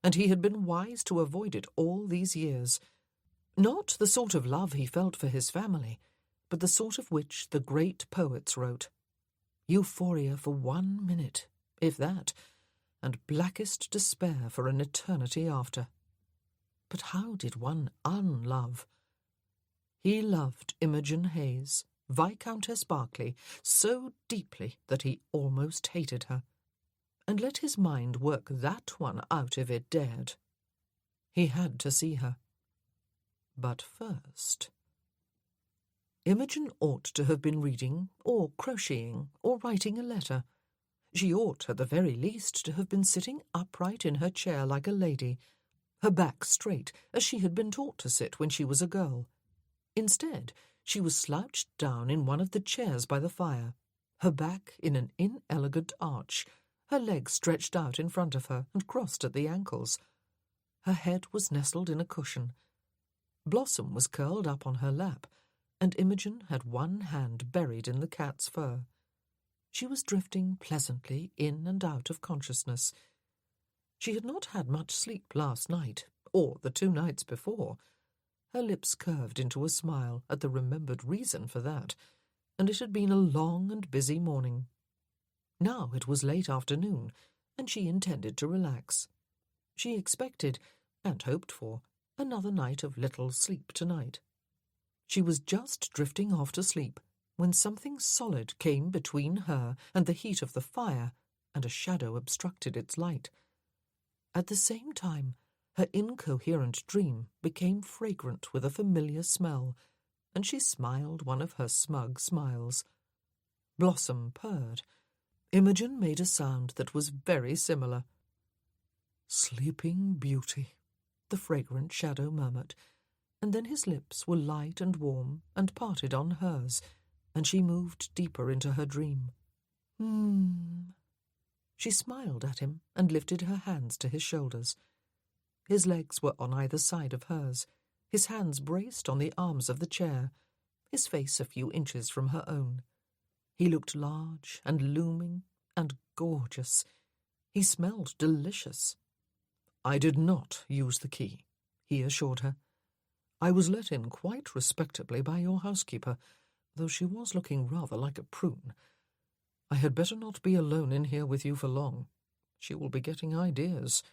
and he had been wise to avoid it all these years. Not the sort of love he felt for his family, but the sort of which the great poets wrote. Euphoria for 1 minute, if that, and blackest despair for an eternity after. But how did one unlove? He loved Imogen Hayes, Viscountess Berkeley, so deeply that he almost hated her, and let his mind work that one out if it dared. He had to see her. But first... Imogen ought to have been reading, or crocheting, or writing a letter. She ought, at the very least, to have been sitting upright in her chair like a lady, her back straight, as she had been taught to sit when she was a girl. Instead, she was slouched down in one of the chairs by the fire, her back in an inelegant arch, her legs stretched out in front of her and crossed at the ankles. Her head was nestled in a cushion. Blossom was curled up on her lap, and Imogen had one hand buried in the cat's fur. She was drifting pleasantly in and out of consciousness. She had not had much sleep last night, or the 2 nights before. Her lips curved into a smile at the remembered reason for that, and it had been a long and busy morning. Now it was late afternoon, and she intended to relax. She expected, and hoped for, another night of little sleep tonight. She was just drifting off to sleep when something solid came between her and the heat of the fire, and a shadow obstructed its light. At the same time, her incoherent dream became fragrant with a familiar smell, and she smiled one of her smug smiles. Blossom purred. Imogen made a sound that was very similar. "Sleeping Beauty," the fragrant shadow murmured, and then his lips were light and warm and parted on hers, and she moved deeper into her dream. She smiled at him and lifted her hands to his shoulders. His legs were on either side of hers, his hands braced on the arms of the chair, his face a few inches from her own. He looked large and looming and gorgeous. He smelled delicious. "I did not use the key," he assured her. "I was let in quite respectably by your housekeeper, though she was looking rather like a prune. I had better not be alone in here with you for long. She will be getting ideas."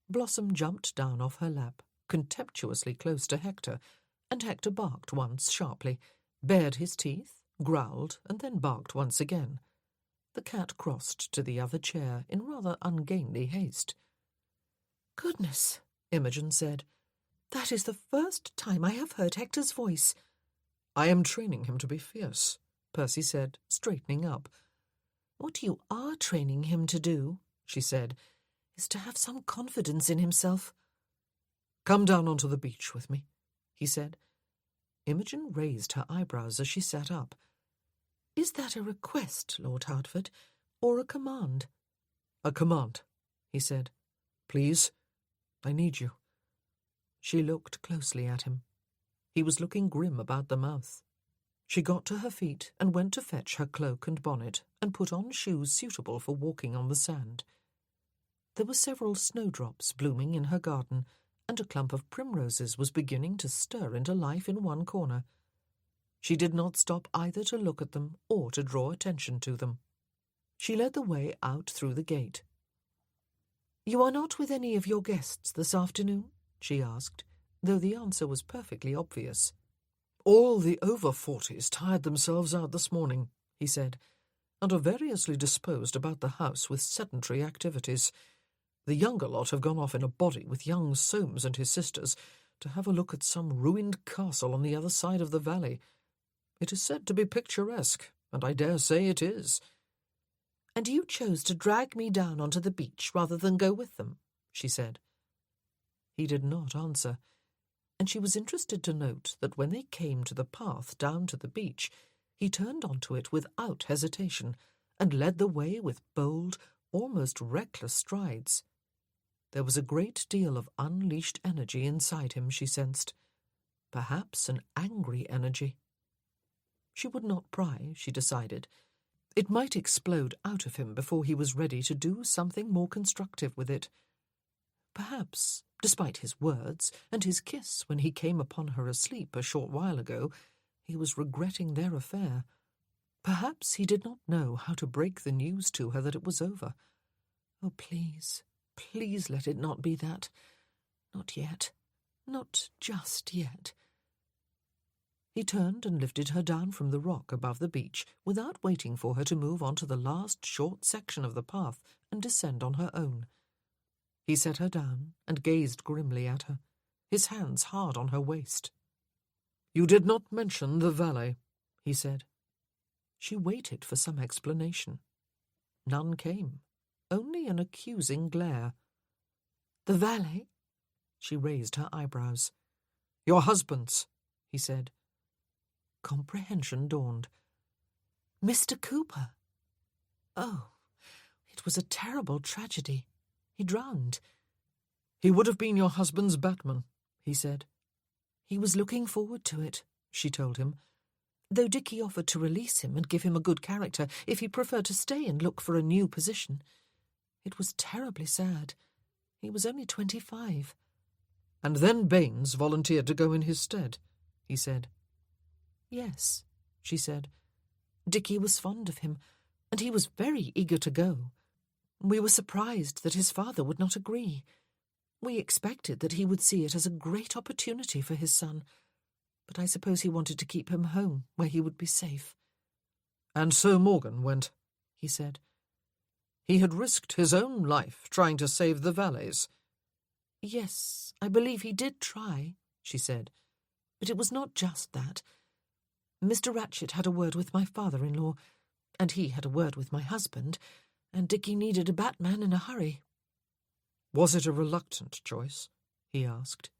Blossom jumped down off her lap, contemptuously close to Hector, and Hector barked once sharply, bared his teeth, growled, and then barked once again. The cat crossed to the other chair in rather ungainly haste. Goodness, Imogen said. That is the first time I have heard Hector's voice. I am training him to be fierce, Percy said, straightening up. What you are training him to do, she said, is to have some confidence in himself. Come down onto the beach with me, he said. Imogen raised her eyebrows as she sat up. Is that a request, Lord Hertford, or a command? A command, he said. Please, I need you. She looked closely at him. He was looking grim about the mouth. She got to her feet and went to fetch her cloak and bonnet and put on shoes suitable for walking on the sand. There were several snowdrops blooming in her garden, and a clump of primroses was beginning to stir into life in one corner. She did not stop either to look at them or to draw attention to them. She led the way out through the gate. You are not with any of your guests this afternoon? She asked, though the answer was perfectly obvious. All the over-40s tired themselves out this morning, he said, and are variously disposed about the house with sedentary activities. The younger lot have gone off in a body with young Soames and his sisters to have a look at some ruined castle on the other side of the valley. It is said to be picturesque, and I dare say it is. And you chose to drag me down onto the beach rather than go with them, she said. He did not answer, and she was interested to note that when they came to the path down to the beach, he turned onto it without hesitation and led the way with bold, almost reckless strides. There was a great deal of unleashed energy inside him, she sensed. Perhaps an angry energy. She would not pry, she decided. It might explode out of him before he was ready to do something more constructive with it. Perhaps, despite his words and his kiss when he came upon her asleep a short while ago, he was regretting their affair. Perhaps he did not know how to break the news to her that it was over. Oh, please, please let it not be that. Not yet. Not just yet. He turned and lifted her down from the rock above the beach without waiting for her to move on to the last short section of the path and descend on her own. He set her down and gazed grimly at her, his hands hard on her waist. You did not mention the valet, he said. She waited for some explanation. None came, only an accusing glare. The valet? She raised her eyebrows. Your husband's, he said. Comprehension dawned. Mr. Cooper. Oh, it was a terrible tragedy. He drowned. He would have been your husband's batman, he said. He was looking forward to it, she told him, though Dickie offered to release him and give him a good character if he preferred to stay and look for a new position. It was terribly sad. He was only 25. And then Baines volunteered to go in his stead, he said. Yes, she said. Dickie was fond of him, and he was very eager to go. We were surprised that his father would not agree. We expected that he would see it as a great opportunity for his son, but I suppose he wanted to keep him home where he would be safe. And so Morgan went, he said. He had risked his own life trying to save the valets. Yes, I believe he did try, she said, but it was not just that. Mr. Ratchet had a word with my father-in-law, and he had a word with my husband, and Dickie needed a batman in a hurry. Was it a reluctant choice? He asked.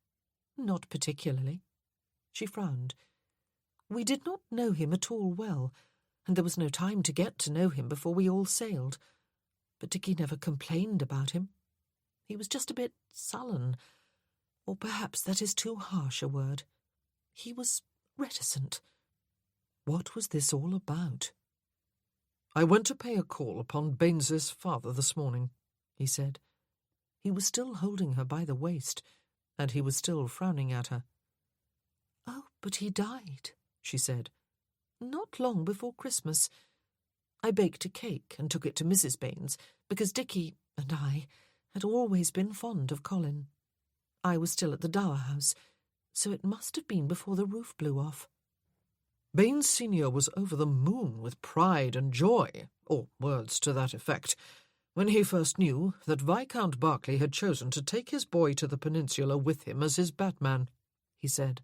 Not particularly. She frowned. We did not know him at all well, and there was no time to get to know him before we all sailed. But Dickie never complained about him. He was just a bit sullen, or perhaps that is too harsh a word. He was reticent. What was this all about? I went to pay a call upon Baines's father this morning, he said. He was still holding her by the waist, and he was still frowning at her. Oh, but he died, she said. Not long before Christmas. I baked a cake and took it to Mrs. Baines, because Dickie and I had always been fond of Colin. I was still at the Dower House, so it must have been before the roof blew off. Baines Senior was over the moon with pride and joy, or words to that effect, when he first knew that Viscount Berkeley had chosen to take his boy to the peninsula with him as his Batman, he said.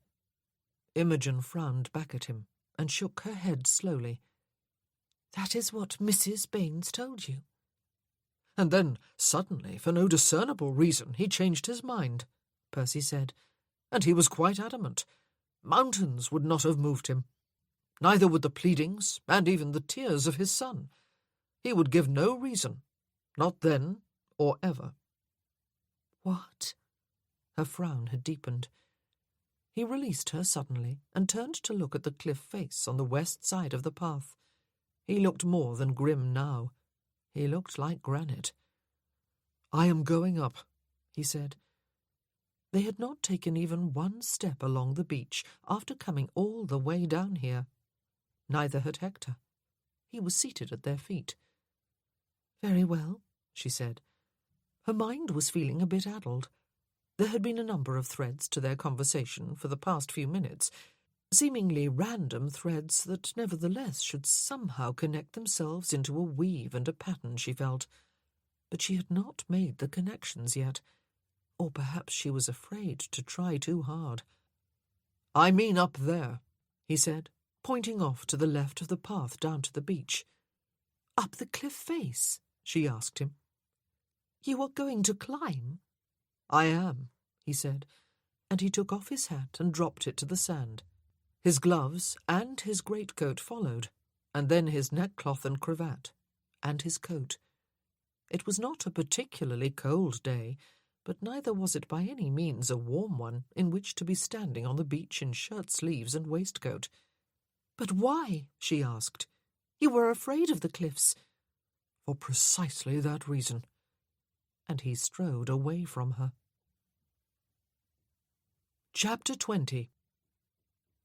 Imogen frowned back at him and shook her head slowly. That is what Mrs. Baines told you. And then, suddenly, for no discernible reason, he changed his mind, Percy said, and he was quite adamant. Mountains would not have moved him. Neither would the pleadings and even the tears of his son. He would give no reason, not then or ever. What? Her frown had deepened. He released her suddenly and turned to look at the cliff face on the west side of the path. He looked more than grim now. He looked like granite. I am going up, he said. They had not taken even one step along the beach after coming all the way down here. Neither had Hector. He was seated at their feet. Very well, she said. Her mind was feeling a bit addled. There had been a number of threads to their conversation for the past few minutes, seemingly random threads that nevertheless should somehow connect themselves into a weave and a pattern, she felt. But she had not made the connections yet, or perhaps she was afraid to try too hard. I mean up there, he said, pointing off to the left of the path down to the beach. Up the cliff face? She asked him. You are going to climb? I am, he said, and he took off his hat and dropped it to the sand. His gloves and his greatcoat followed, and then his neckcloth and cravat, and his coat. It was not a particularly cold day, but neither was it by any means a warm one in which to be standing on the beach in shirt-sleeves and waistcoat. But why? She asked. You were afraid of the cliffs. For precisely that reason. And he strode away from her. Chapter 20.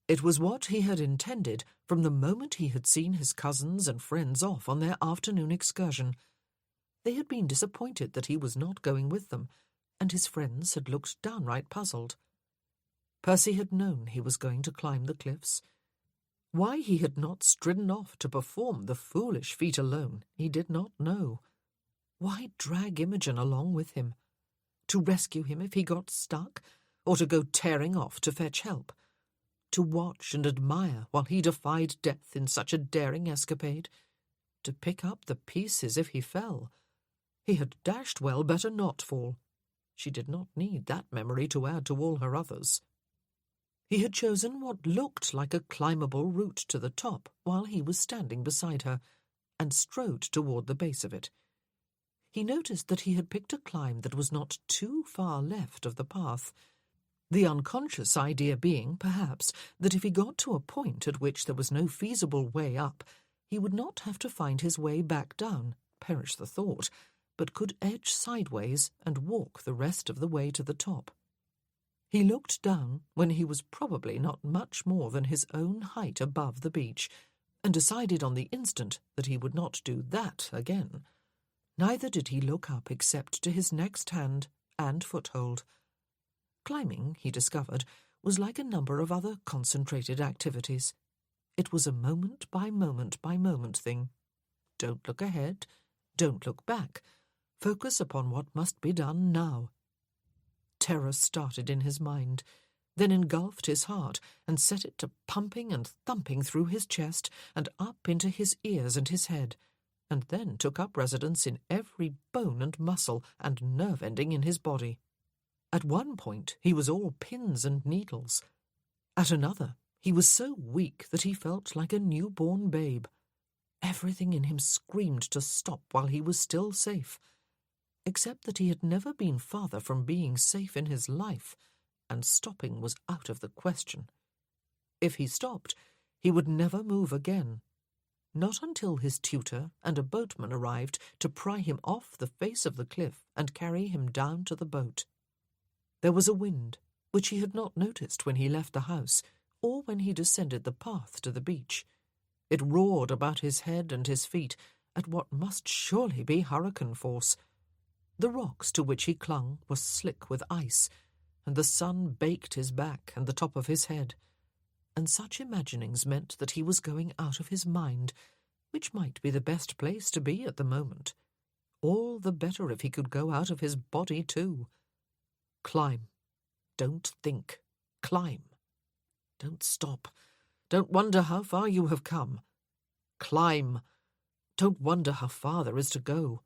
It was what he had intended from the moment he had seen his cousins and friends off on their afternoon excursion. They had been disappointed that he was not going with them, and his friends had looked downright puzzled. Percy had known he was going to climb the cliffs. Why he had not stridden off to perform the foolish feat alone, he did not know. Why drag Imogen along with him? To rescue him if he got stuck, or to go tearing off to fetch help? To watch and admire while he defied death in such a daring escapade? To pick up the pieces if he fell? He had dashed well better not fall. She did not need that memory to add to all her others. He had chosen what looked like a climbable route to the top while he was standing beside her, and strode toward the base of it. He noticed that he had picked a climb that was not too far left of the path, the unconscious idea being, perhaps, that if he got to a point at which there was no feasible way up, he would not have to find his way back down, perish the thought, but could edge sideways and walk the rest of the way to the top. He looked down when he was probably not much more than his own height above the beach, and decided on the instant that he would not do that again. Neither did he look up except to his next hand and foothold. Climbing, he discovered, was like a number of other concentrated activities. It was a moment-by-moment-by-moment thing. Don't look ahead, don't look back. Focus upon what must be done now. Terror started in his mind, then engulfed his heart and set it to pumping and thumping through his chest and up into his ears and his head, and then took up residence in every bone and muscle and nerve ending in his body. At one point he was all pins and needles. At another he was so weak that he felt like a newborn babe. Everything in him screamed to stop while he was still safe, except that he had never been farther from being safe in his life, and stopping was out of the question. If he stopped, he would never move again. Not until his tutor and a boatman arrived to pry him off the face of the cliff and carry him down to the boat. There was a wind, which he had not noticed when he left the house, or when he descended the path to the beach. It roared about his head and his feet at what must surely be hurricane force. The rocks to which he clung were slick with ice, and the sun baked his back and the top of his head, and such imaginings meant that he was going out of his mind, which might be the best place to be at the moment, All the better if he could go out of his body too. Climb. Don't think. Climb. Don't stop. Don't wonder how far you have come. Climb. Don't wonder how far there is to go.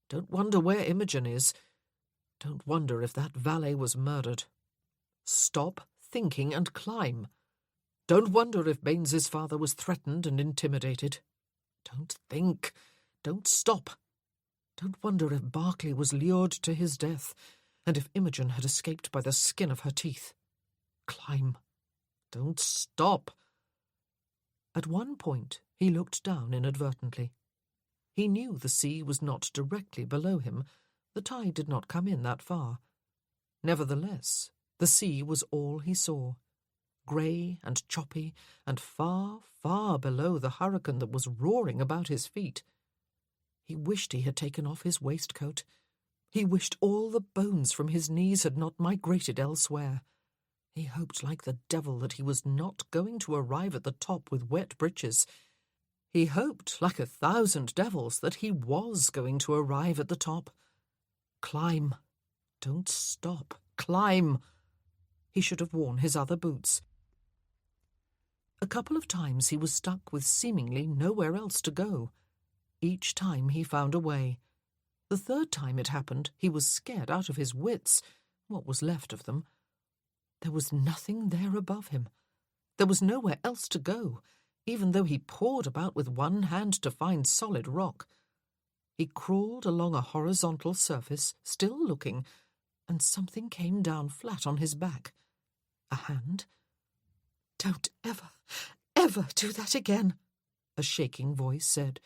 Don't wonder where Imogen is. Don't wonder if that valet was murdered. Stop thinking and climb. Don't wonder if Baines's father was threatened and intimidated. Don't think. Don't stop. Don't wonder if Berkeley was lured to his death, and if Imogen had escaped by the skin of her teeth. Climb. Don't stop. At one point he looked down inadvertently. He knew the sea was not directly below him. The tide did not come in that far. Nevertheless, the sea was all he saw, grey and choppy, and far, far below the hurricane that was roaring about his feet. He wished he had taken off his waistcoat. He wished all the bones from his knees had not migrated elsewhere. He hoped like the devil that he was not going to arrive at the top with wet breeches. He hoped, like 1,000 devils, that he was going to arrive at the top. Climb. Don't stop. Climb. He should have worn his other boots. A couple of times he was stuck with seemingly nowhere else to go. Each time he found a way. The third time it happened, he was scared out of his wits, what was left of them. There was nothing there above him. There was nowhere else to go, even though he pawed about with one hand to find solid rock. He crawled along a horizontal surface, still looking, and something came down flat on his back. A hand? "Don't ever, ever do that again," a shaking voice said,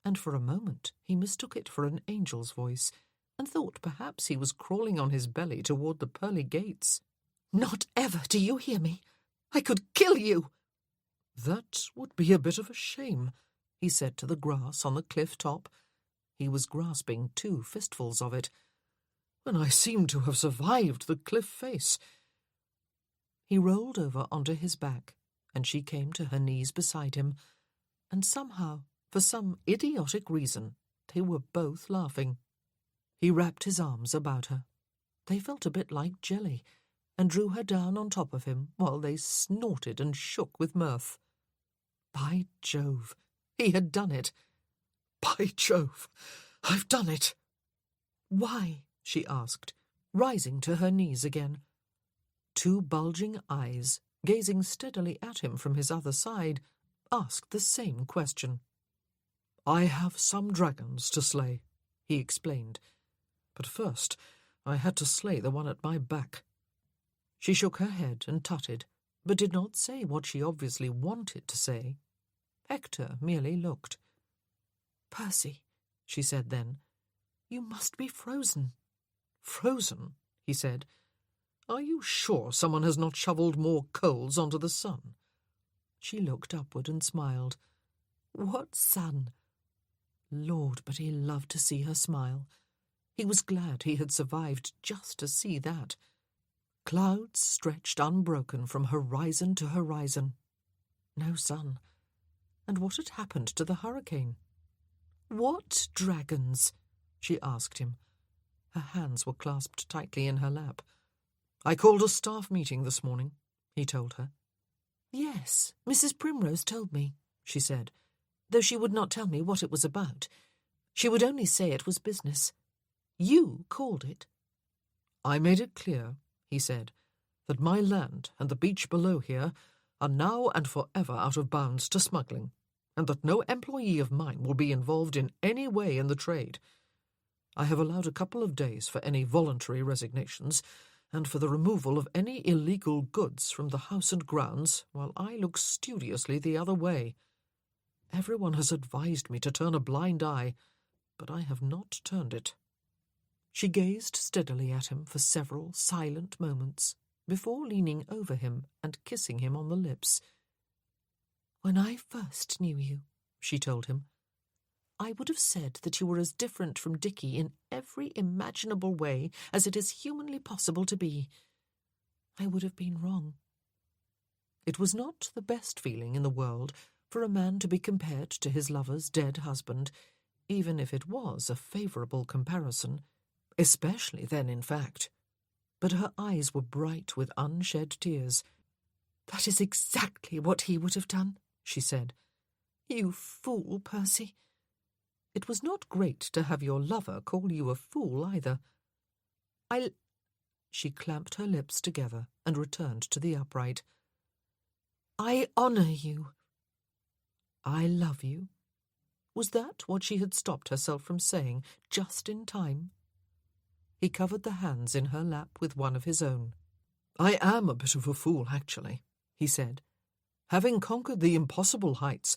and for a moment he mistook it for an angel's voice, and thought perhaps he was crawling on his belly toward the pearly gates. "Not ever, do you hear me? I could kill you." "That would be a bit of a shame," he said to the grass on the cliff top. He was grasping 2 fistfuls of it. "When I seem to have survived the cliff face." He rolled over onto his back, and she came to her knees beside him, and somehow, for some idiotic reason, they were both laughing. He wrapped his arms about her. They felt a bit like jelly, and drew her down on top of him while they snorted and shook with mirth. By Jove, he had done it. "By Jove, I've done it." "Why?" she asked, rising to her knees again. 2 bulging eyes, gazing steadily at him from his other side, asked the same question. "I have some dragons to slay," he explained. "But first I had to slay the one at my back." She shook her head and tutted, but did not say what she obviously wanted to say. Hector merely looked. "Percy," she said then, "you must be frozen." "Frozen?" he said. "Are you sure someone has not shovelled more coals onto the sun?" She looked upward and smiled. "What sun?" Lord, but he loved to see her smile. He was glad he had survived just to see that. Clouds stretched unbroken from horizon to horizon. No sun. And what had happened to the hurricane? "What dragons?" she asked him. Her hands were clasped tightly in her lap. "I called a staff meeting this morning," he told her. "Yes, Mrs. Primrose told me," she said, though she would not tell me what it was about. She would only say it was business. "You called it." "I made it clear," he said, "that my land and the beach below here are now and forever out of bounds to smuggling, and that no employee of mine will be involved in any way in the trade. I have allowed a couple of days for any voluntary resignations, and for the removal of any illegal goods from the house and grounds, while I look studiously the other way. Everyone has advised me to turn a blind eye, but I have not turned it." She gazed steadily at him for several silent moments, before leaning over him and kissing him on the lips. "When I first knew you," she told him, "I would have said that you were as different from Dickie in every imaginable way as it is humanly possible to be. I would have been wrong." It was not the best feeling in the world for a man to be compared to his lover's dead husband, even if it was a favourable comparison, especially then, in fact. But her eyes were bright with unshed tears. "That is exactly what he would have done," she said. "You fool, Percy." It was not great to have your lover call you a fool either. She clamped her lips together and returned to the upright. "I honour you." "I love you." Was that what she had stopped herself from saying just in time? He covered the hands in her lap with one of his own. "I am a bit of a fool, actually," he said. "Having conquered the impossible heights,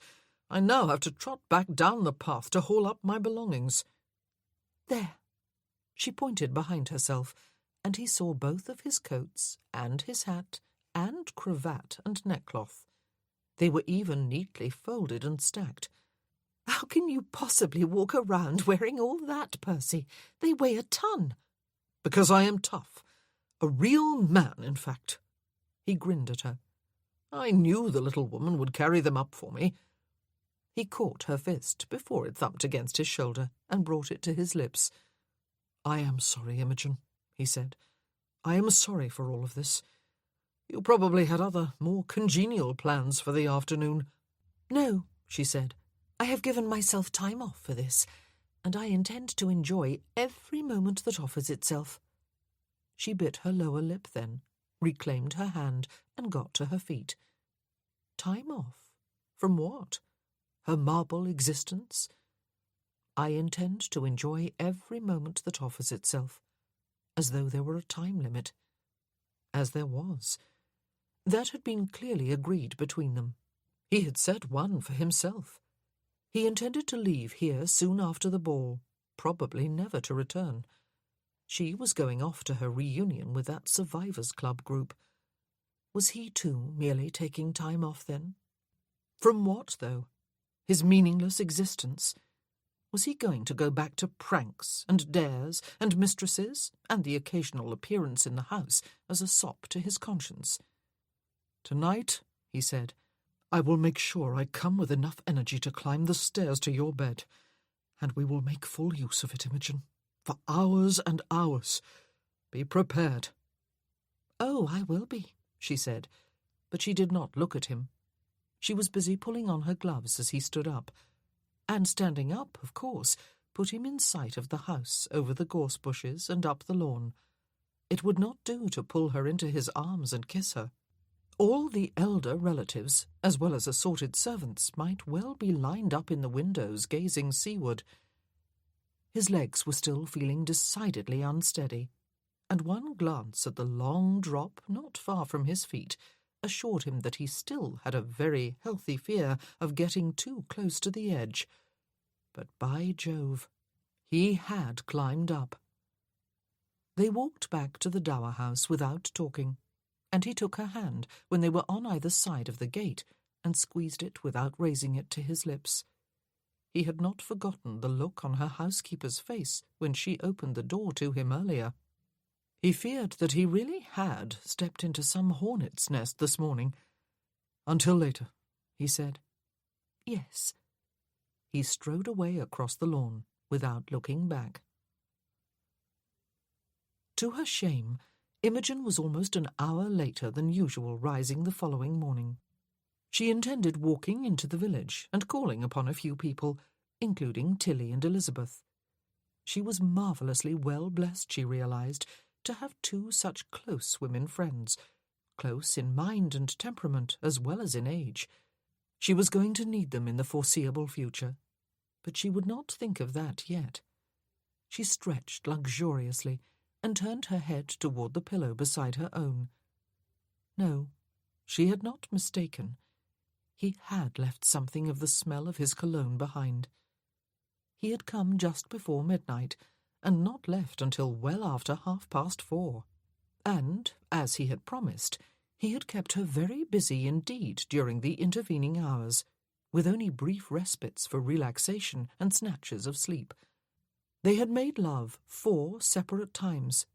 I now have to trot back down the path to haul up my belongings." "There." She pointed behind herself, and he saw both of his coats and his hat and cravat and neckcloth. They were even neatly folded and stacked. "How can you possibly walk around wearing all that, Percy? They weigh a ton." "Because I am tough. A real man, in fact." He grinned at her. "I knew the little woman would carry them up for me." He caught her fist before it thumped against his shoulder and brought it to his lips. "I am sorry, Imogen," he said. "I am sorry for all of this. You probably had other, more congenial plans for the afternoon." "No," she said. "I have given myself time off for this, and I intend to enjoy every moment that offers itself." She bit her lower lip then, reclaimed her hand, and got to her feet. Time off? From what? Her marble existence? "I intend to enjoy every moment that offers itself," as though there were a time limit. As there was. That had been clearly agreed between them. He had set one for himself. He intended to leave here soon after the ball, probably never to return. She was going off to her reunion with that Survivors' Club group. Was he too merely taking time off then? From what, though? His meaningless existence? Was he going to go back to pranks and dares and mistresses and the occasional appearance in the house as a sop to his conscience? "Tonight," he said, "I will make sure I come with enough energy to climb the stairs to your bed, and we will make full use of it, Imogen, for hours and hours. Be prepared." "Oh, I will be," she said, but she did not look at him. She was busy pulling on her gloves as he stood up, and standing up, of course, put him in sight of the house over the gorse bushes and up the lawn. It would not do to pull her into his arms and kiss her. All the elder relatives, as well as assorted servants, might well be lined up in the windows gazing seaward. His legs were still feeling decidedly unsteady, and one glance at the long drop not far from his feet assured him that he still had a very healthy fear of getting too close to the edge. But by Jove, he had climbed up. They walked back to the dower house without talking, and he took her hand when they were on either side of the gate and squeezed it without raising it to his lips. He had not forgotten the look on her housekeeper's face when she opened the door to him earlier. He feared that he really had stepped into some hornet's nest this morning. "Until later," he said. "Yes." He strode away across the lawn without looking back. To her shame, Imogen was almost an hour later than usual rising the following morning. She intended walking into the village and calling upon a few people, including Tilly and Elizabeth. She was marvellously well blessed, she realized, to have two such close women friends, close in mind and temperament as well as in age. She was going to need them in the foreseeable future, but she would not think of that yet. She stretched luxuriously and turned her head toward the pillow beside her own. No, she had not mistaken. He had left something of the smell of his cologne behind. He had come just before midnight, and not left until well after 4:30. And, as he had promised, he had kept her very busy indeed during the intervening hours, with only brief respites for relaxation and snatches of sleep. They had made love 4 separate times,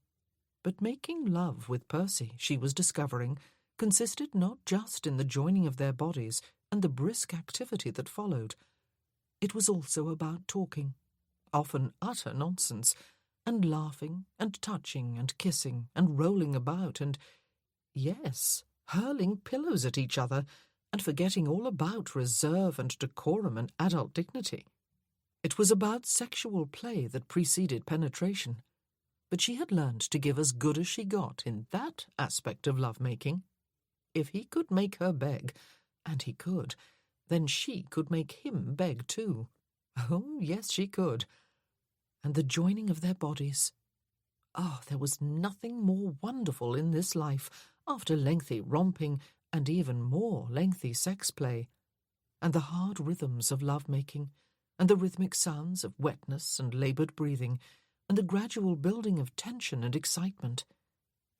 but making love with Percy, she was discovering, consisted not just in the joining of their bodies and the brisk activity that followed. It was also about talking, often utter nonsense, and laughing and touching and kissing and rolling about and, yes, hurling pillows at each other and forgetting all about reserve and decorum and adult dignity. It was about sexual play that preceded penetration, but she had learned to give as good as she got in that aspect of love-making. If he could make her beg, and he could, then she could make him beg too. Oh, yes, she could. And the joining of their bodies. Oh, there was nothing more wonderful in this life after lengthy romping and even more lengthy sex play, and the hard rhythms of love-making, and the rhythmic sounds of wetness and laboured breathing, and the gradual building of tension and excitement,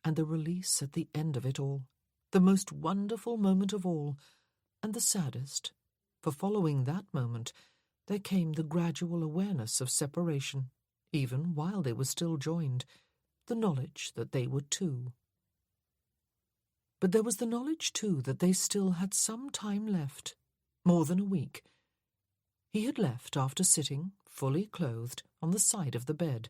and the release at the end of it all, the most wonderful moment of all, and the saddest, for following that moment there came the gradual awareness of separation, even while they were still joined, the knowledge that they were two. But there was the knowledge, too, that they still had some time left, more than a week. He had left after sitting, fully clothed, on the side of the bed,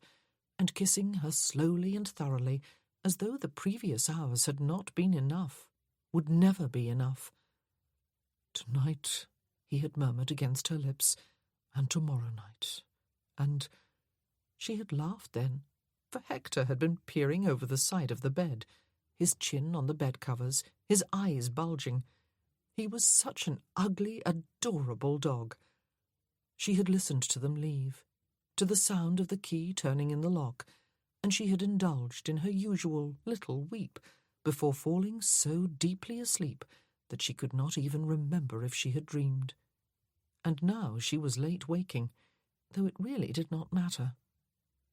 and kissing her slowly and thoroughly, as though the previous hours had not been enough, would never be enough. "Tonight," he had murmured against her lips, "and tomorrow night, and—" She had laughed then, for Hector had been peering over the side of the bed, his chin on the bed-covers, his eyes bulging. He was such an ugly, adorable dog. She had listened to them leave, to the sound of the key turning in the lock, and she had indulged in her usual little weep before falling so deeply asleep that she could not even remember if she had dreamed. And now she was late waking, though it really did not matter.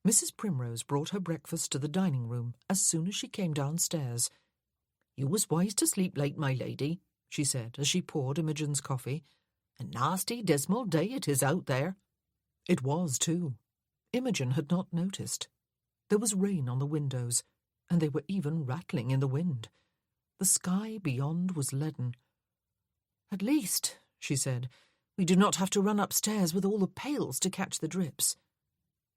Mrs. Primrose brought her breakfast to the dining-room as soon as she came downstairs. "You was wise to sleep late, my lady," she said as she poured Imogen's coffee. "A nasty, dismal day it is out there." It was, too. Imogen had not noticed. There was rain on the windows, and they were even rattling in the wind. The sky beyond was leaden. "At least," she said, "we do not have to run upstairs with all the pails to catch the drips."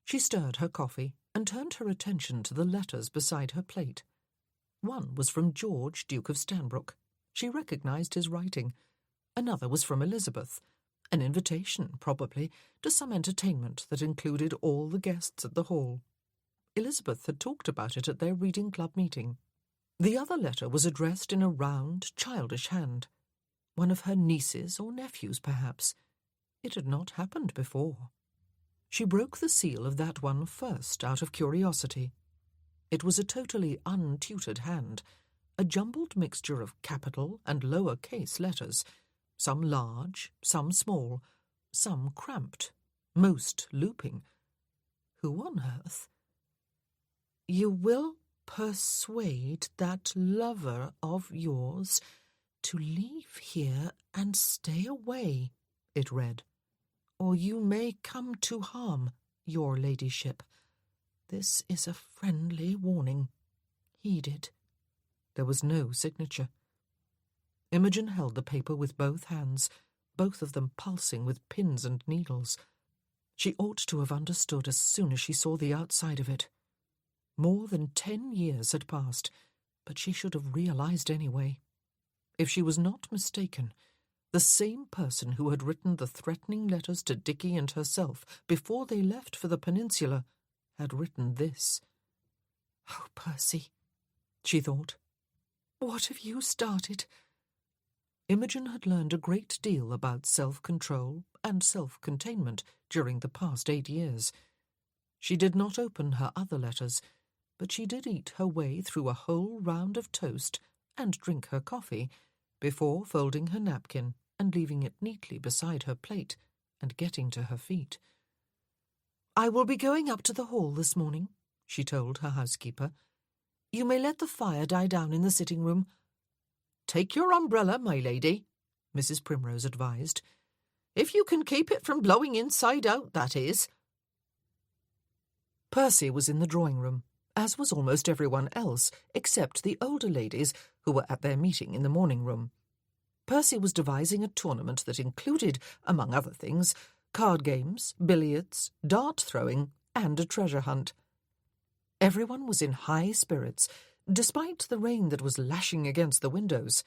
She stirred her coffee and turned her attention to the letters beside her plate. One was from George, Duke of Stanbrook. She recognised his writing. Another was from Elizabeth, an invitation, probably, to some entertainment that included all the guests at the Hall. Elizabeth had talked about it at their reading club meeting. The other letter was addressed in a round, childish hand. One of her nieces or nephews, perhaps. It had not happened before. She broke the seal of that one first, out of curiosity. It was a totally untutored hand, a jumbled mixture of capital and lower-case letters, some large, some small, some cramped, most looping. Who on earth? "You will persuade that lover of yours to leave here and stay away," it read. "Or you may come to harm, your ladyship. This is a friendly warning. Heed it." There was no signature. Imogen held the paper with both hands, both of them pulsing with pins and needles. She ought to have understood as soon as she saw the outside of it. More than 10 years had passed, but she should have realised anyway. If she was not mistaken, the same person who had written the threatening letters to Dickie and herself before they left for the peninsula had written this. "Oh, Percy," she thought, "what have you started?" Imogen had learned a great deal about self-control and self-containment during the past 8 years. She did not open her other letters, but she did eat her way through a whole round of toast and drink her coffee before folding her napkin and leaving it neatly beside her plate and getting to her feet. "I will be going up to the Hall this morning," she told her housekeeper. "You may let the fire die down in the sitting-room." "Take your umbrella, my lady," Mrs. Primrose advised. "If you can keep it from blowing inside out, that is." Percy was in the drawing-room, as was almost everyone else, except the older ladies who were at their meeting in the morning-room. Percy was devising a tournament that included, among other things, card games, billiards, dart-throwing, and a treasure hunt. Everyone was in high spirits, despite the rain that was lashing against the windows.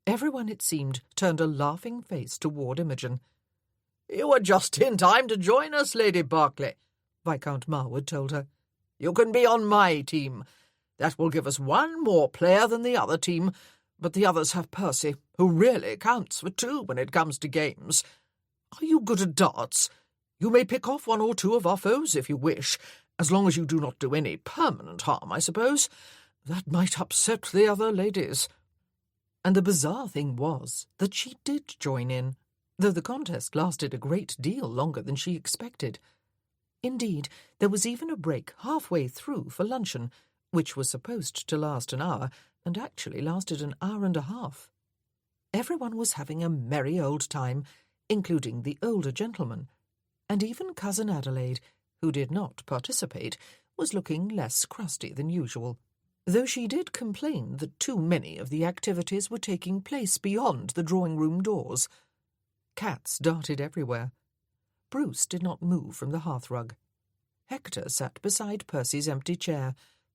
Everyone, it seemed, turned a laughing face toward Imogen. "You are just in time to join us, Lady Berkeley," Viscount Marwood told her. "You can be on my team. That will give us one more player than the other team, but the others have Percy, who really counts for two when it comes to games. Are you good at darts? You may pick off one or two of our foes if you wish, as long as you do not do any permanent harm, I suppose. That might upset the other ladies." And the bizarre thing was that she did join in, though the contest lasted a great deal longer than she expected. Indeed, there was even a break halfway through for luncheon, which was supposed to last an hour, and actually lasted an hour and a half. Everyone was having a merry old time, including the older gentlemen, and even Cousin Adelaide, who did not participate, was looking less crusty than usual, though she did complain that too many of the activities were taking place beyond the drawing-room doors. Cats darted everywhere. Bruce did not move from the hearthrug. Hector sat beside Percy's empty chair,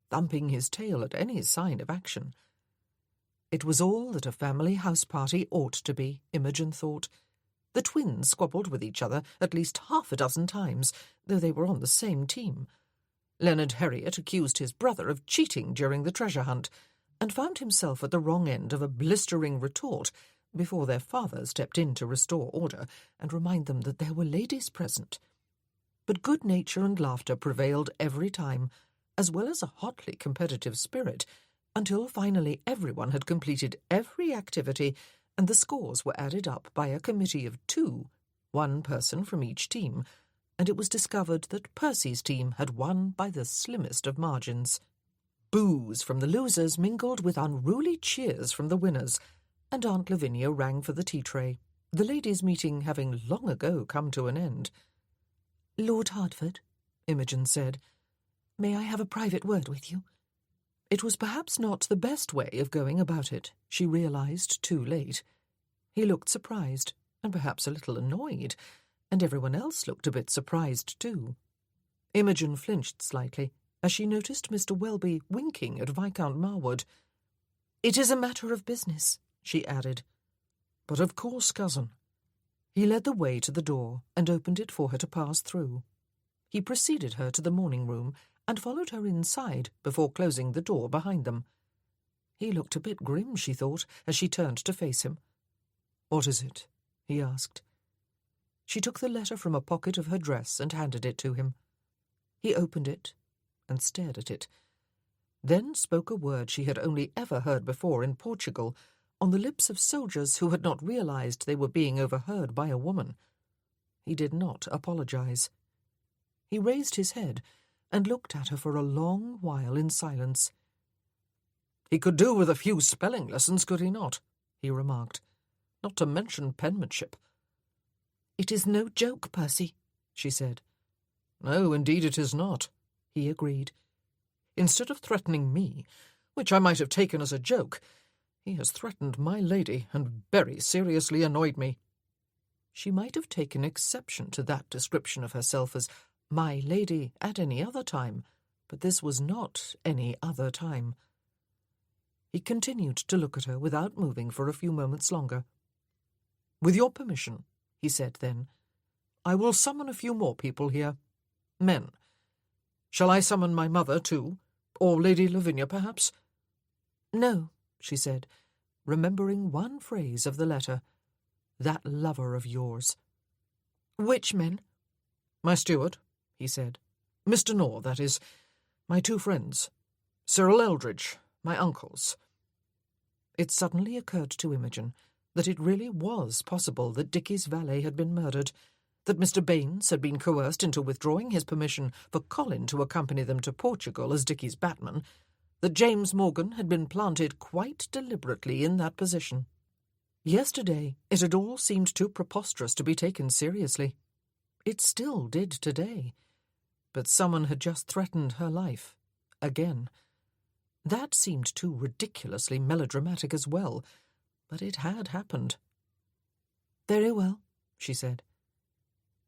thumping his tail at any sign of action. It was all that a family house-party ought to be, Imogen thought. The twins squabbled with each other at least half a dozen times, though they were on the same team. Leonard Herriot accused his brother of cheating during the treasure hunt, and found himself at the wrong end of a blistering retort before their father stepped in to restore order and remind them that there were ladies present. But good nature and laughter prevailed every time, as well as a hotly competitive spirit, until finally everyone had completed every activity and the scores were added up by a committee of two, one person from each team, and it was discovered that Percy's team had won by the slimmest of margins. Boos from the losers mingled with unruly cheers from the winners, and Aunt Lavinia rang for the tea-tray, the ladies' meeting having long ago come to an end. "Lord Hertford," Imogen said, "may I have a private word with you?" It was perhaps not the best way of going about it, she realized too late. He looked surprised, and perhaps a little annoyed, and everyone else looked a bit surprised too. Imogen flinched slightly as she noticed Mr. Welby winking at Viscount Marwood. "It is a matter of business," she added. "But of course, cousin." He led the way to the door and opened it for her to pass through. He preceded her to the morning-room and followed her inside before closing the door behind them. He looked a bit grim, she thought, as she turned to face him. "What is it?" he asked. She took the letter from a pocket of her dress and handed it to him. He opened it and stared at it, then spoke a word she had only ever heard before in Portugal, on the lips of soldiers who had not realized they were being overheard by a woman. He did not apologize. He raised his head and looked at her for a long while in silence. "He could do with a few spelling lessons, could he not?" he remarked. "Not to mention penmanship." "It is no joke, Percy," she said. "No, indeed it is not," he agreed. "Instead of threatening me, which I might have taken as a joke, he has threatened my lady and very seriously annoyed me." She might have taken exception to that description of herself as my lady at any other time, but this was not any other time. He continued to look at her without moving for a few moments longer. "With your permission," he said then, "I will summon a few more people here. Men. Shall I summon my mother, too? Or Lady Lavinia, perhaps?" "No," she said, remembering one phrase of the letter. "That lover of yours." "Which men?" "My steward," he said. "Mr. Nor, that is. My two friends. Cyril Eldridge, my uncles." It suddenly occurred to Imogen that it really was possible that Dicky's valet had been murdered, that Mr. Baines had been coerced into withdrawing his permission for Colin to accompany them to Portugal as Dicky's batman, that James Morgan had been planted quite deliberately in that position. Yesterday it had all seemed too preposterous to be taken seriously. It still did today. But someone had just threatened her life. Again. That seemed too ridiculously melodramatic as well, but it had happened. "Very well," she said.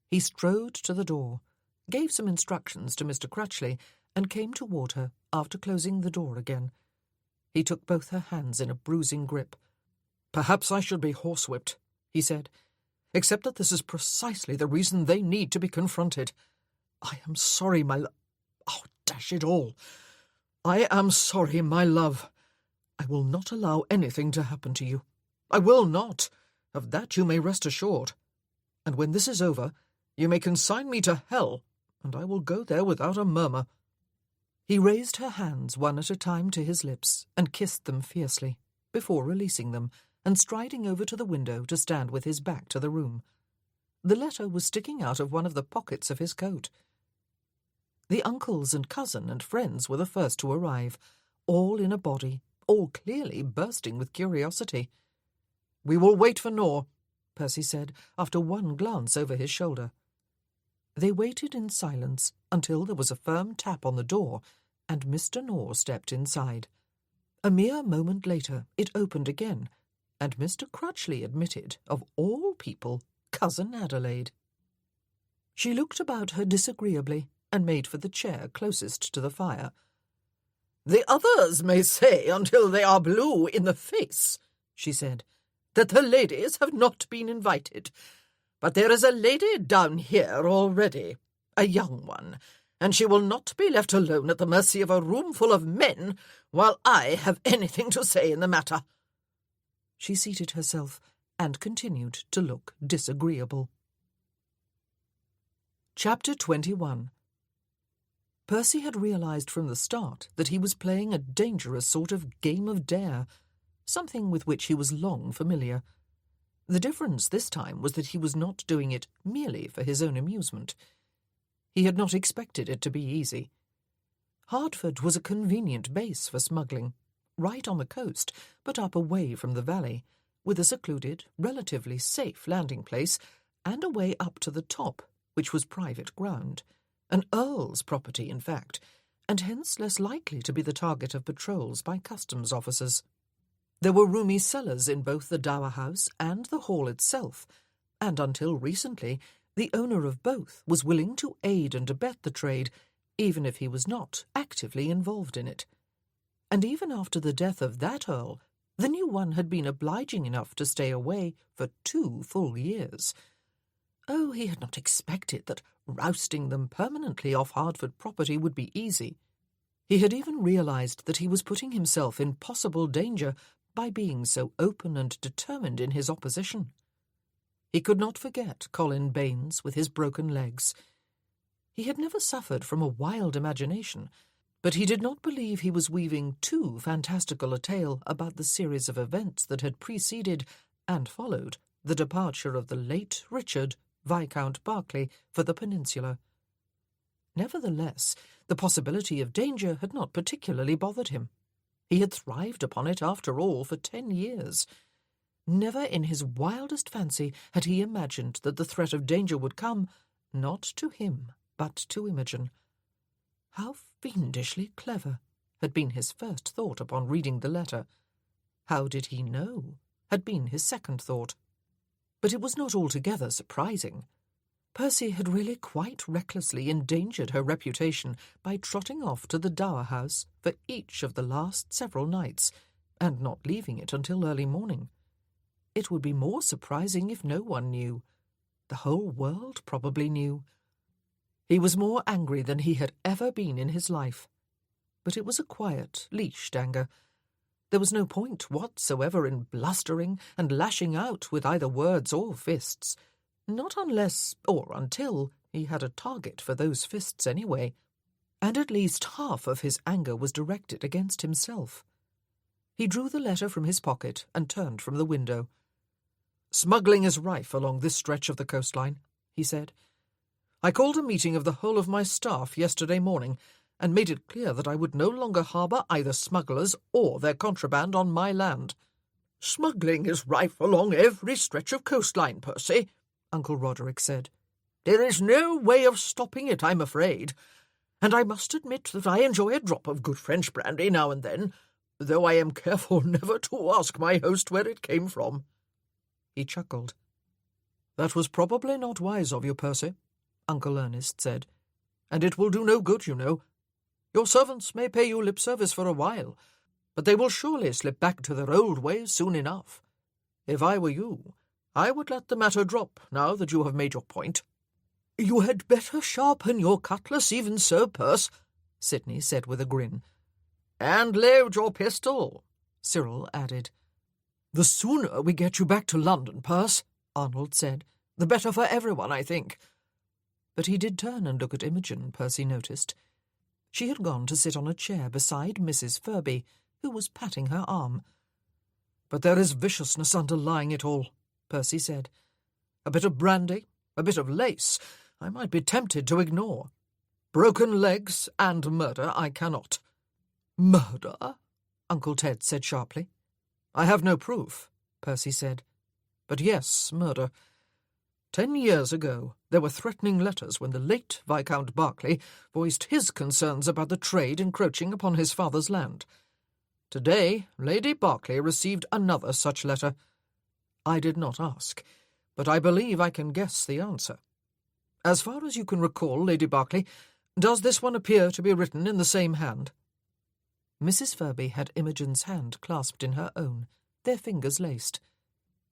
He strode to the door, gave some instructions to Mr. Crutchley, and came toward her after closing the door again. He took both her hands in a bruising grip. "Perhaps I should be horsewhipped," he said, "except that this is precisely the reason they need to be confronted. I am sorry, Oh, dash it all! I am sorry, my love. I will not allow anything to happen to you. I will not. Of that you may rest assured. And when this is over, you may consign me to hell, and I will go there without a murmur." He raised her hands one at a time to his lips and kissed them fiercely, before releasing them and striding over to the window to stand with his back to the room. The letter was sticking out of one of the pockets of his coat. The uncles and cousin and friends were the first to arrive, all in a body, all clearly bursting with curiosity. "We will wait for Nor," Percy said, after one glance over his shoulder. They waited in silence until there was a firm tap on the door, and Mr. Nor stepped inside. A mere moment later it opened again, and Mr. Crutchley admitted, of all people, Cousin Adelaide. She looked about her disagreeably and made for the chair closest to the fire. "The others may say until they are blue in the face," she said, "that the ladies have not been invited. But there is a lady down here already, a young one, and she will not be left alone at the mercy of a room full of men while I have anything to say in the matter." She seated herself and continued to look disagreeable. Chapter 21. Percy had realized from the start that he was playing a dangerous sort of game of dare, something with which he was long familiar. The difference this time was that he was not doing it merely for his own amusement. He had not expected it to be easy. Hertford was a convenient base for smuggling, right on the coast, but up away from the valley, with a secluded, relatively safe landing place, and a way up to the top, which was private ground, an earl's property, in fact, and hence less likely to be the target of patrols by customs officers. There were roomy cellars in both the dower house and the hall itself, and until recently the owner of both was willing to aid and abet the trade, even if he was not actively involved in it. And even after the death of that earl, the new one had been obliging enough to stay away for 2 full years. Oh, he had not expected that rousting them permanently off Hertford property would be easy. He had even realized that he was putting himself in possible danger by being so open and determined in his opposition. He could not forget Colin Baines with his broken legs. He had never suffered from a wild imagination, but he did not believe he was weaving too fantastical a tale about the series of events that had preceded and followed the departure of the late Richard, Viscount Berkeley, for the peninsula. Nevertheless, the possibility of danger had not particularly bothered him. He had thrived upon it, after all, for 10 years. Never in his wildest fancy had he imagined that the threat of danger would come, not to him, but to Imogen. How fiendishly clever, had been his first thought upon reading the letter. How did he know, had been his second thought. But it was not altogether surprising. Percy had really quite recklessly endangered her reputation by trotting off to the dower house for each of the last several nights, and not leaving it until early morning. It would be more surprising if no one knew. The whole world probably knew. He was more angry than he had ever been in his life. But it was a quiet, leashed anger. There was no point whatsoever in blustering and lashing out with either words or fists. Not unless, or until, he had a target for those fists anyway, and at least half of his anger was directed against himself. He drew the letter from his pocket and turned from the window. "Smuggling is rife along this stretch of the coastline," he said. "I called a meeting of the whole of my staff yesterday morning, and made it clear that I would no longer harbour either smugglers or their contraband on my land." "Smuggling is rife along every stretch of coastline, Percy," Uncle Roderick said. "There is no way of stopping it, I'm afraid, and I must admit that I enjoy a drop of good French brandy now and then, though I am careful never to ask my host where it came from." He chuckled. "That was probably not wise of you, Percy," Uncle Ernest said. "And it will do no good, you know. Your servants may pay you lip service for a while, but they will surely slip back to their old ways soon enough. If I were you, I would let the matter drop now that you have made your point." "You had better sharpen your cutlass even so, Perce," Sidney said with a grin. "And load your pistol," Cyril added. "The sooner we get you back to London, Perce," Arnold said, "the better for everyone, I think." But he did turn and look at Imogen, Percy noticed. She had gone to sit on a chair beside Mrs. Furby, who was patting her arm. "But there is viciousness underlying it all," Percy said. "A bit of brandy, a bit of lace, I might be tempted to ignore. Broken legs and murder I cannot." "Murder?" Uncle Ted said sharply. "I have no proof," Percy said. "But yes, murder. 10 years ago, there were threatening letters when the late Viscount Berkeley voiced his concerns about the trade encroaching upon his father's land. Today, Lady Berkeley received another such letter. I did not ask, but I believe I can guess the answer. As far as you can recall, Lady Berkeley, does this one appear to be written in the same hand?" Mrs. Furby had Imogen's hand clasped in her own, their fingers laced.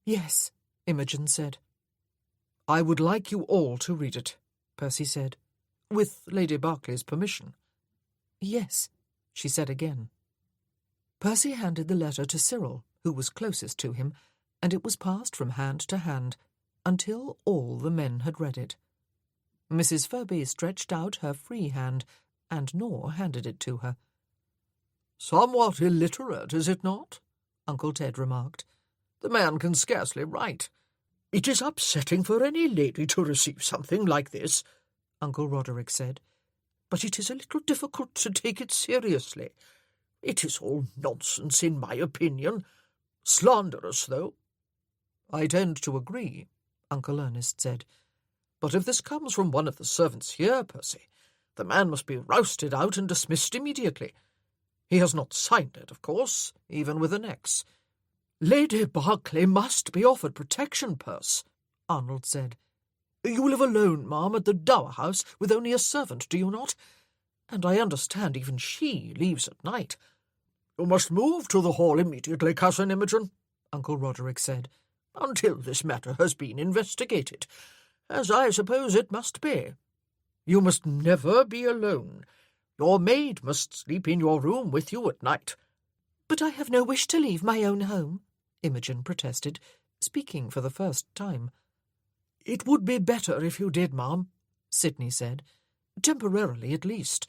"Yes," Imogen said. "I would like you all to read it," Percy said, "with Lady Berkeley's permission." "Yes," she said again. Percy handed the letter to Cyril, who was closest to him, and it was passed from hand to hand, until all the men had read it. Mrs. Furby stretched out her free hand, and Nor handed it to her. "Somewhat illiterate, is it not?" Uncle Ted remarked. "The man can scarcely write. It is upsetting for any lady to receive something like this," Uncle Roderick said. "But it is a little difficult to take it seriously. It is all nonsense, in my opinion. Slanderous, though." "I tend to agree," Uncle Ernest said. "But if this comes from one of the servants here, Percy, the man must be rousted out and dismissed immediately. He has not signed it, of course, even with an X." "Lady Berkeley must be offered protection, Perce," Arnold said. "You live alone, ma'am, at the Dower House, with only a servant, do you not? And I understand even she leaves at night." "You must move to the hall immediately, Cousin Imogen," Uncle Roderick said, "until this matter has been investigated, as I suppose it must be. You must never be alone. Your maid must sleep in your room with you at night." "But I have no wish to leave my own home," Imogen protested, speaking for the first time. "It would be better if you did, ma'am," Sidney said. "Temporarily, at least.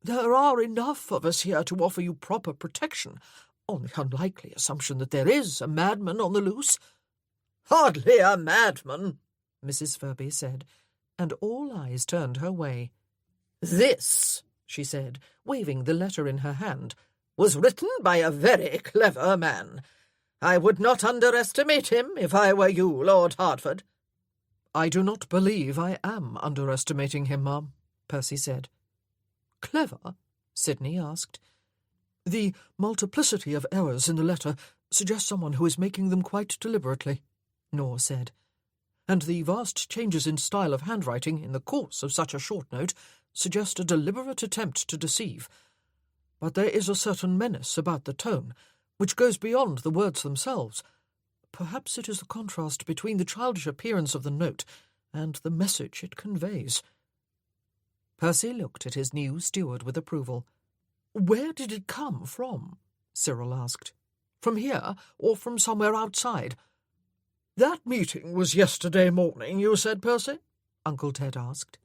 There are enough of us here to offer you proper protection, on the unlikely assumption that there is a madman on the loose." "Hardly a madman," Mrs. Furby said, and all eyes turned her way. "This," she said, waving the letter in her hand, "was written by a very clever man. I would not underestimate him if I were you, Lord Hertford." "I do not believe I am underestimating him, ma'am," Percy said. "Clever?" Sidney asked. "The multiplicity of errors in the letter suggests someone who is making them quite deliberately," Nor said. "And the vast changes in style of handwriting in the course of such a short note suggest a deliberate attempt to deceive. But there is a certain menace about the tone, which goes beyond the words themselves. Perhaps it is the contrast between the childish appearance of the note and the message it conveys." Percy looked at his new steward with approval. "Where did it come from?" Cyril asked. "From here, or from somewhere outside?" "That meeting was yesterday morning, you said, Percy?" Uncle Ted asked.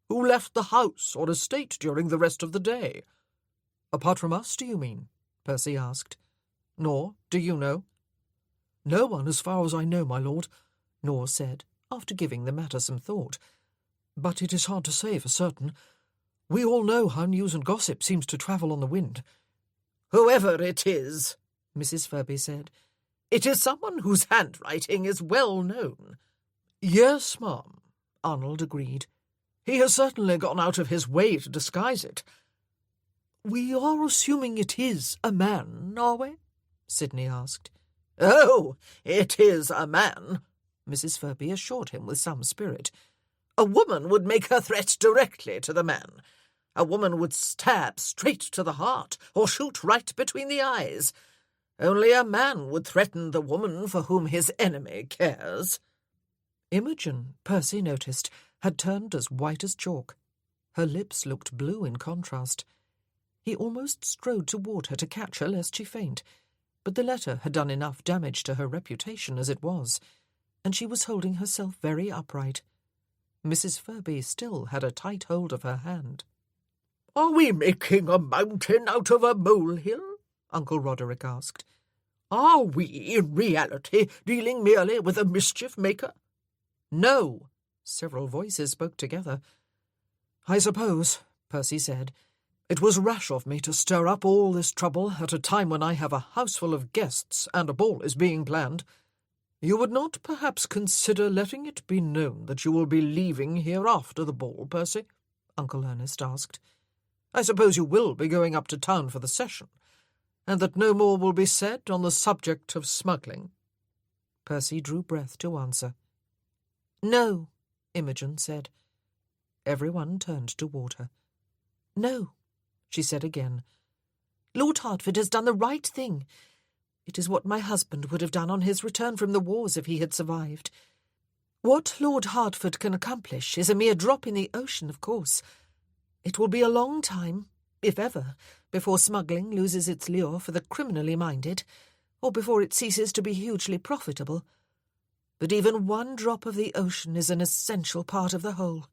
"Who left the house or estate during the rest of the day?" "Apart from us, do you mean?" Percy asked. "Nor, do you know?" "No one, as far as I know, my lord," Nor said, after giving the matter some thought. "But it is hard to say for certain. We all know how news and gossip seems to travel on the wind." "Whoever it is," Mrs. Furby said, "it is someone whose handwriting is well known." "Yes, ma'am," Arnold agreed. "He has certainly gone out of his way to disguise it." "We are assuming it is a man, are we?" Sidney asked. "Oh, it is a man," Mrs. Furby assured him with some spirit. A woman would make her threat directly to the man. A woman would stab straight to the heart or shoot right between the eyes. Only a man would threaten the woman for whom his enemy cares. Imogen, Percy noticed, had turned as white as chalk. Her lips looked blue in contrast. He almost strode toward her to catch her lest she faint, but the letter had done enough damage to her reputation as it was, and she was holding herself very upright. Mrs. Furby still had a tight hold of her hand. "Are we making a mountain out of a molehill?" Uncle Roderick asked. "Are we, in reality, dealing merely with a mischief-maker?" "No," several voices spoke together. "I suppose," Percy said, "it was rash of me to stir up all this trouble at a time when I have a house full of guests and a ball is being planned. You would not perhaps consider letting it be known that you will be leaving here after the ball, Percy?" Uncle Ernest asked. "I suppose you will be going up to town for the session, and that no more will be said on the subject of smuggling." Percy drew breath to answer. "No," Imogen said. Everyone turned toward her. "No," she said again. "Lord Hertford has done the right thing. It is what my husband would have done on his return from the wars if he had survived. What Lord Hertford can accomplish is a mere drop in the ocean, of course. It will be a long time, if ever, before smuggling loses its lure for the criminally minded, or before it ceases to be hugely profitable. But even one drop of the ocean is an essential part of the whole.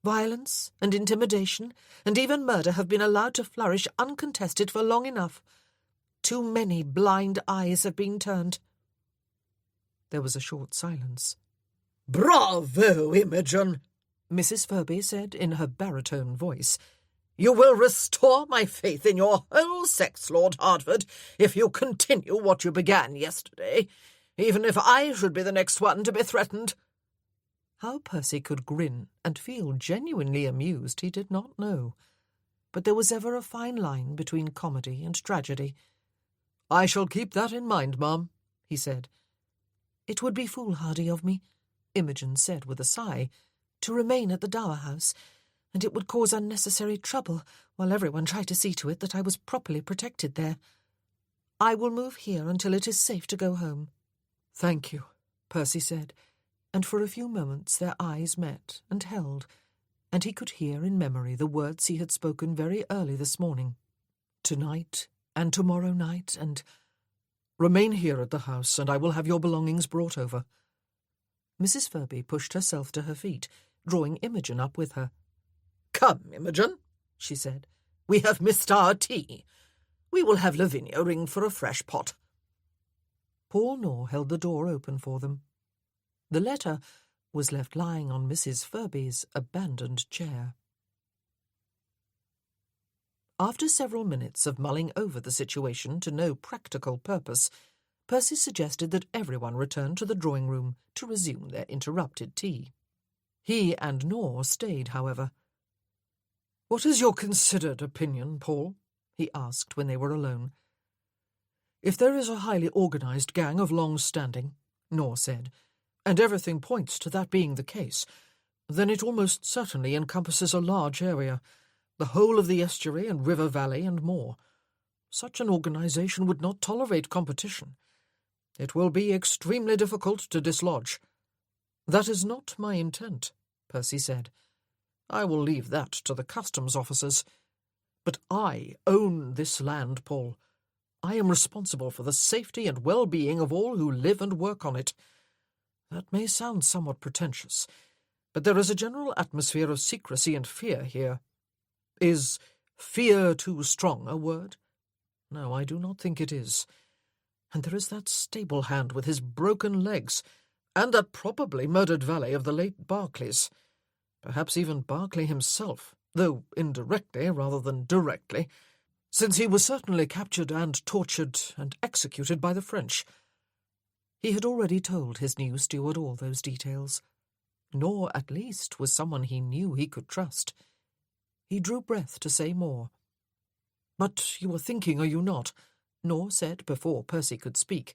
Violence and intimidation and even murder have been allowed to flourish uncontested for long enough. Too many blind eyes have been turned." There was a short silence. "Bravo, Imogen!" Mrs. Furby said in her baritone voice. "You will restore my faith in your whole sex, Lord Hertford, if you continue what you began yesterday, even if I should be the next one to be threatened." How Percy could grin and feel genuinely amused he did not know. But there was ever a fine line between comedy and tragedy. "I shall keep that in mind, ma'am," he said. "It would be foolhardy of me," Imogen said with a sigh, "to remain at the Dower House, and it would cause unnecessary trouble while everyone tried to see to it that I was properly protected there. I will move here until it is safe to go home." "Thank you," Percy said, and for a few moments their eyes met and held, and he could hear in memory the words he had spoken very early this morning. "Tonight and tomorrow night, and remain here at the house, and I will have your belongings brought over." Mrs. Furby pushed herself to her feet, drawing Imogen up with her. "Come, Imogen," she said. "We have missed our tea. We will have Lavinia ring for a fresh pot." Paul Nor held the door open for them. The letter was left lying on Mrs. Furby's abandoned chair. After several minutes of mulling over the situation to no practical purpose, Percy suggested that everyone return to the drawing-room to resume their interrupted tea. He and Nor stayed, however. "What is your considered opinion, Paul?" he asked when they were alone. "If there is a highly organized gang of long standing," Nor said, "and everything points to that being the case, then it almost certainly encompasses a large area, the whole of the estuary and river valley and more. Such an organization would not tolerate competition. It will be extremely difficult to dislodge." "That is not my intent," Percy said. "I will leave that to the customs officers. But I own this land, Paul. I am responsible for the safety and well-being of all who live and work on it. That may sound somewhat pretentious, but there is a general atmosphere of secrecy and fear here. Is fear too strong a word? No, I do not think it is. And there is that stable hand with his broken legs, and that probably murdered valet of the late Berkeley's. Perhaps even Berkeley himself, though indirectly rather than directly, since he was certainly captured and tortured and executed by the French." He had already told his new steward all those details. Nor, at least, was someone he knew he could trust. He drew breath to say more. "But you are thinking, are you not," Nor said before Percy could speak,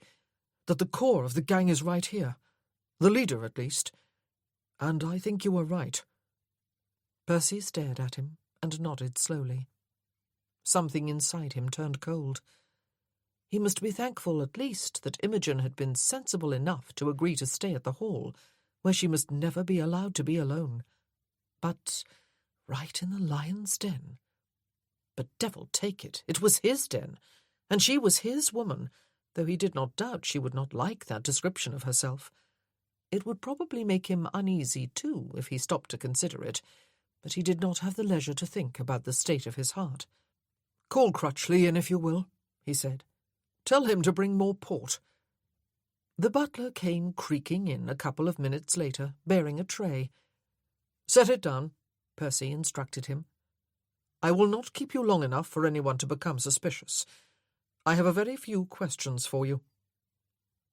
"that the core of the gang is right here? The leader, at least. And I think you were right. Percy stared at him and nodded slowly. Something inside him turned cold. He must be thankful at least that Imogen had been sensible enough to agree to stay at the hall, where she must never be allowed to be alone. But right in the lion's den. But devil take it, it was his den, and she was his woman, though he did not doubt she would not like that description of herself. It would probably make him uneasy, too, if he stopped to consider it, but he did not have the leisure to think about the state of his heart. "Call Crutchley in, if you will," he said. "Tell him to bring more port." The butler came creaking in a couple of minutes later, bearing a tray. "Set it down," Percy instructed him. "I will not keep you long enough for anyone to become suspicious. I have a very few questions for you.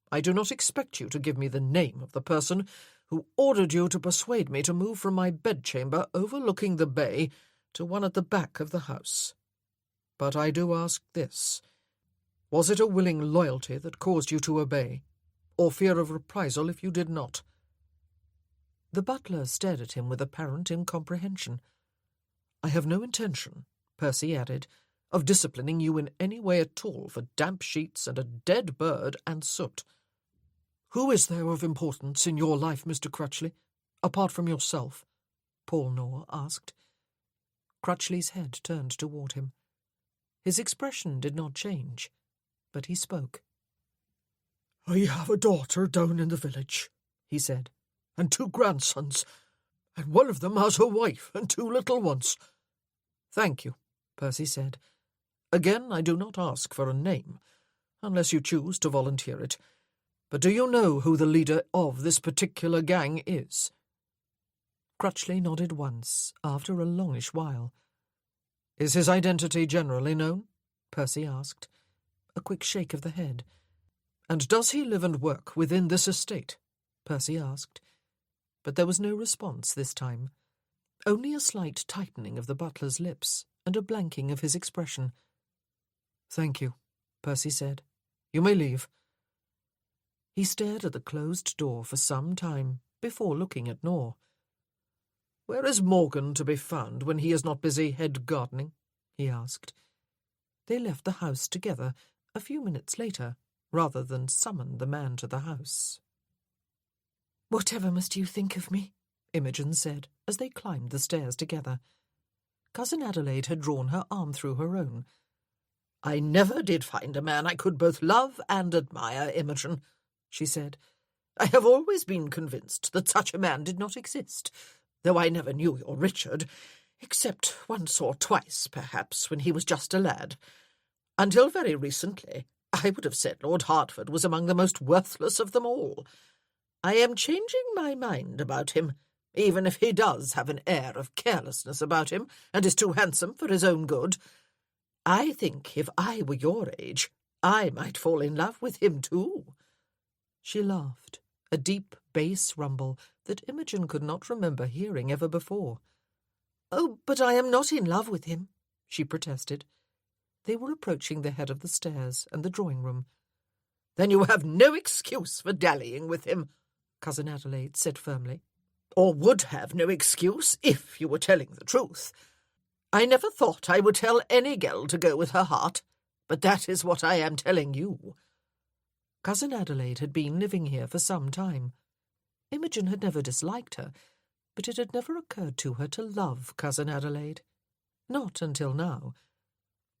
I do not expect you to give me the name of the person who ordered you to persuade me to move from my bedchamber overlooking the bay to one at the back of the house. But I do ask this. Was it a willing loyalty that caused you to obey, or fear of reprisal if you did not?" The butler stared at him with apparent incomprehension. "I have no intention," Percy added, "of disciplining you in any way at all for damp sheets and a dead bird and soot. Who is there of importance in your life, Mr. Crutchley, apart from yourself?" Paul Nor asked. Crutchley's head turned toward him. His expression did not change, but he spoke. "I have a daughter down in the village," he said, "and 2 grandsons, and one of them has a wife and 2 little ones." "Thank you," Percy said. "Again, I do not ask for a name, unless you choose to volunteer it. But do you know who the leader of this particular gang is?" Crutchley nodded once, after a longish while. "Is his identity generally known?" Percy asked. A quick shake of the head. "And does he live and work within this estate?" Percy asked. But there was no response this time. Only a slight tightening of the butler's lips and a blanking of his expression. "Thank you," Percy said. "You may leave." He stared at the closed door for some time before looking at Nor. "Where is Morgan to be found when he is not busy head gardening?" he asked. They left the house together a few minutes later, rather than summon the man to the house. "Whatever must you think of me?" Imogen said, as they climbed the stairs together. Cousin Adelaide had drawn her arm through her own. "I never did find a man I could both love and admire, Imogen," she said. "I have always been convinced that such a man did not exist, though I never knew your Richard, except once or twice, perhaps, when he was just a lad. Until very recently, I would have said Lord Hertford was among the most worthless of them all. I am changing my mind about him, even if he does have an air of carelessness about him and is too handsome for his own good. I think if I were your age, I might fall in love with him too." She laughed, a deep bass rumble that Imogen could not remember hearing ever before. "Oh, but I am not in love with him," she protested. They were approaching the head of the stairs and the drawing-room. "Then you have no excuse for dallying with him," Cousin Adelaide said firmly. "Or would have no excuse if you were telling the truth. I never thought I would tell any girl to go with her heart, but that is what I am telling you." Cousin Adelaide had been living here for some time. Imogen had never disliked her, but it had never occurred to her to love Cousin Adelaide. Not until now.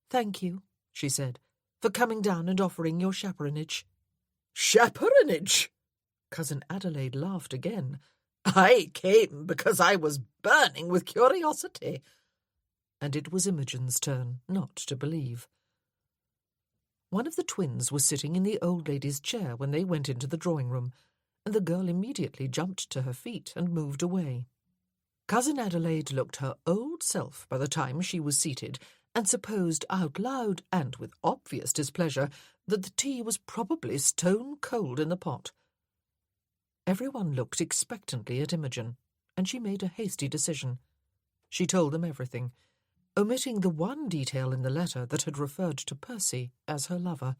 "Thank you," she said, "for coming down and offering your chaperonage." "Chaperonage?" Cousin Adelaide laughed again. "I came because I was burning with curiosity." And it was Imogen's turn not to believe. One of the twins was sitting in the old lady's chair when they went into the drawing-room, and the girl immediately jumped to her feet and moved away. Cousin Adelaide looked her old self by the time she was seated, and supposed out loud, and with obvious displeasure, that the tea was probably stone-cold in the pot. Everyone looked expectantly at Imogen, and she made a hasty decision. She told them everything, omitting the one detail in the letter that had referred to Percy as her lover.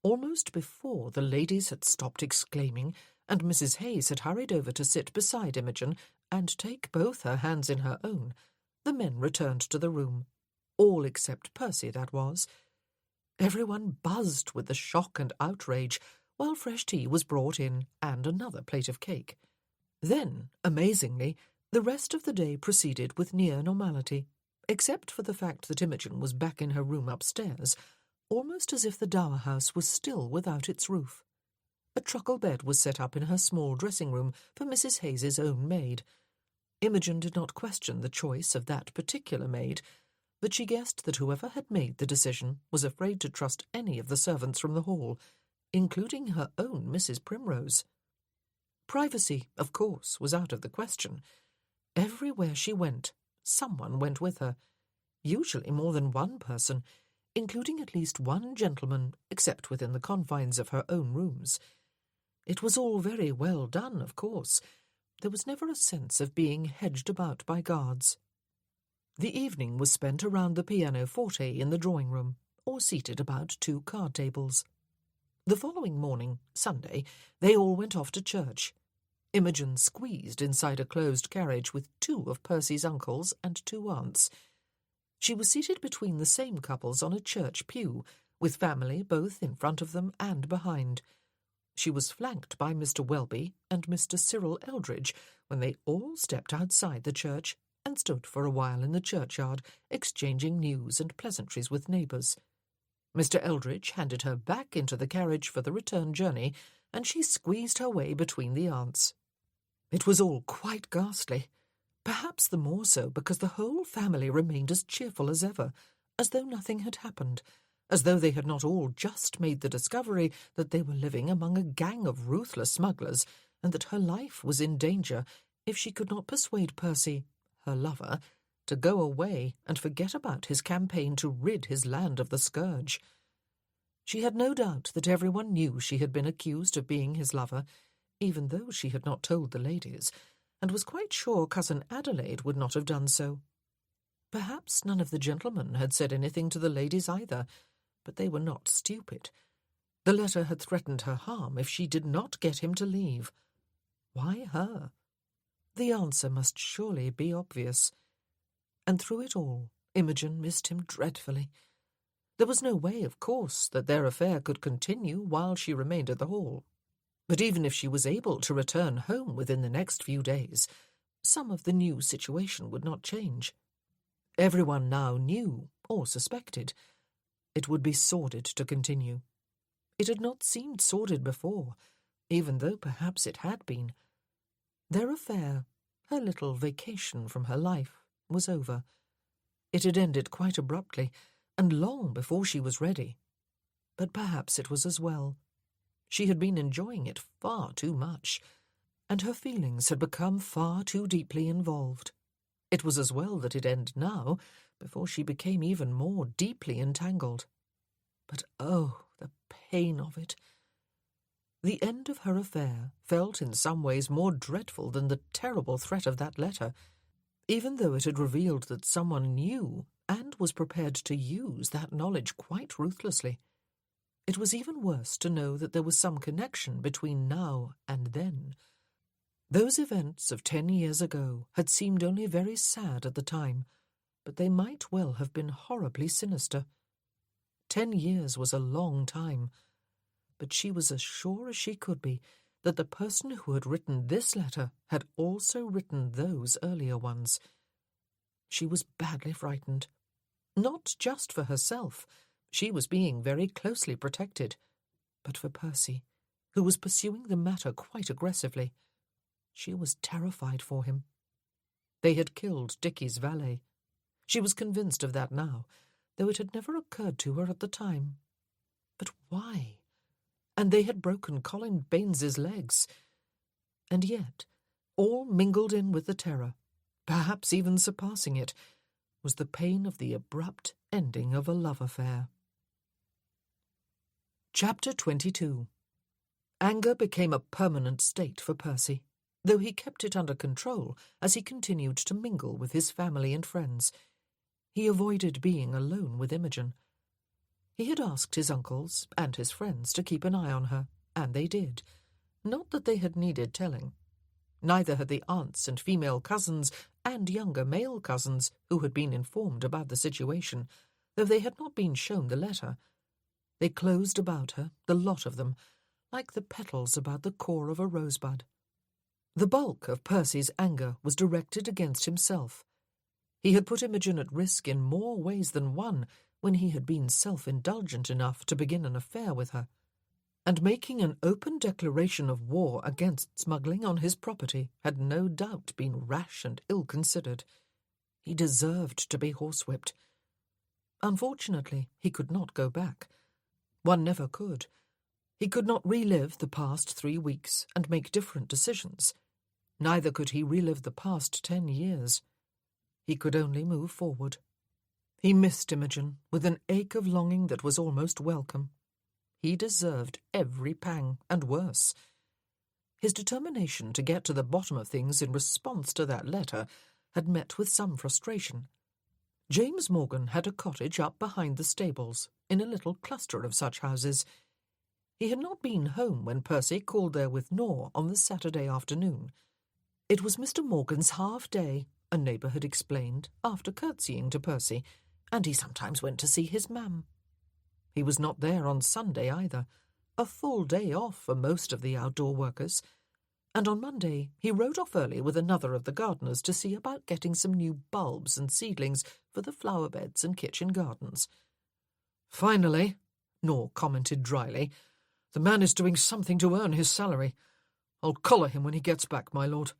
Almost before the ladies had stopped exclaiming, and Mrs. Hayes had hurried over to sit beside Imogen and take both her hands in her own, the men returned to the room. All except Percy, that was. Everyone buzzed with the shock and outrage, while fresh tea was brought in and another plate of cake. Then, amazingly, the rest of the day proceeded with near normality, except for the fact that Imogen was back in her room upstairs, almost as if the dower house was still without its roof. A truckle bed was set up in her small dressing-room for Mrs. Hayes's own maid. Imogen did not question the choice of that particular maid, but she guessed that whoever had made the decision was afraid to trust any of the servants from the hall, including her own Mrs. Primrose. Privacy, of course, was out of the question. Everywhere she went, someone went with her, usually more than one person, including at least one gentleman, except within the confines of her own rooms. It was all very well done, of course. There was never a sense of being hedged about by guards. The evening was spent around the pianoforte in the drawing-room, or seated about 2 card tables. The following morning, Sunday, they all went off to church. Imogen squeezed inside a closed carriage with 2 of Percy's uncles and 2 aunts. She was seated between the same couples on a church pew, with family both in front of them and behind. She was flanked by Mr. Welby and Mr. Cyril Eldridge when they all stepped outside the church and stood for a while in the churchyard, exchanging news and pleasantries with neighbours. Mr. Eldridge handed her back into the carriage for the return journey, and she squeezed her way between the aunts. It was all quite ghastly, perhaps the more so because the whole family remained as cheerful as ever, as though nothing had happened, as though they had not all just made the discovery that they were living among a gang of ruthless smugglers, and that her life was in danger if she could not persuade Percy, her lover, to go away and forget about his campaign to rid his land of the scourge. She had no doubt that everyone knew she had been accused of being his lover, even though she had not told the ladies, and was quite sure Cousin Adelaide would not have done so. Perhaps none of the gentlemen had said anything to the ladies either, but they were not stupid. The letter had threatened her harm if she did not get him to leave. Why her? The answer must surely be obvious. And through it all, Imogen missed him dreadfully. There was no way, of course, that their affair could continue while she remained at the Hall. But even if she was able to return home within the next few days, some of the new situation would not change. Everyone now knew, or suspected. It would be sordid to continue. It had not seemed sordid before, even though perhaps it had been. Their affair, her little vacation from her life, was over. It had ended quite abruptly, and long before she was ready. But perhaps it was as well. She had been enjoying it far too much, and her feelings had become far too deeply involved. It was as well that it ended now, before she became even more deeply entangled. But oh, the pain of it! The end of her affair felt in some ways more dreadful than the terrible threat of that letter, even though it had revealed that someone knew and was prepared to use that knowledge quite ruthlessly. It was even worse to know that there was some connection between now and then. Those events of 10 years ago had seemed only very sad at the time, but they might well have been horribly sinister. 10 years was a long time, but she was as sure as she could be that the person who had written this letter had also written those earlier ones. She was badly frightened. Not just for herself, she was being very closely protected, but for Percy, who was pursuing the matter quite aggressively. She was terrified for him. They had killed Dickie's valet. She was convinced of that now, though it had never occurred to her at the time. But why? And they had broken Colin Baines's legs. And yet, all mingled in with the terror, perhaps even surpassing it, was the pain of the abrupt ending of a love affair. Chapter 22. Anger became a permanent state for Percy, though he kept it under control as he continued to mingle with his family and friends. He avoided being alone with Imogen. He had asked his uncles and his friends to keep an eye on her, and they did. Not that they had needed telling. Neither had the aunts and female cousins and younger male cousins who had been informed about the situation, though they had not been shown the letter. They closed about her, the lot of them, like the petals about the core of a rosebud. The bulk of Percy's anger was directed against himself. He had put Imogen at risk in more ways than one when he had been self-indulgent enough to begin an affair with her, and making an open declaration of war against smuggling on his property had no doubt been rash and ill-considered. He deserved to be horsewhipped. Unfortunately, he could not go back. One never could. He could not relive the past 3 weeks and make different decisions. Neither could he relive the past 10 years. He could only move forward. He missed Imogen with an ache of longing that was almost welcome. He deserved every pang, and worse. His determination to get to the bottom of things in response to that letter had met with some frustration. James Morgan had a cottage up behind the stables, in a little cluster of such houses. He had not been home when Percy called there with Nor on the Saturday afternoon. It was Mr. Morgan's half-day, a neighbour had explained, after curtsying to Percy, and he sometimes went to see his mam. He was not there on Sunday either, a full day off for most of the outdoor workers, and on Monday he rode off early with another of the gardeners to see about getting some new bulbs and seedlings for the flower beds and kitchen gardens. "Finally," Nor commented dryly, "the man is doing something to earn his salary. I'll collar him when he gets back, my lord."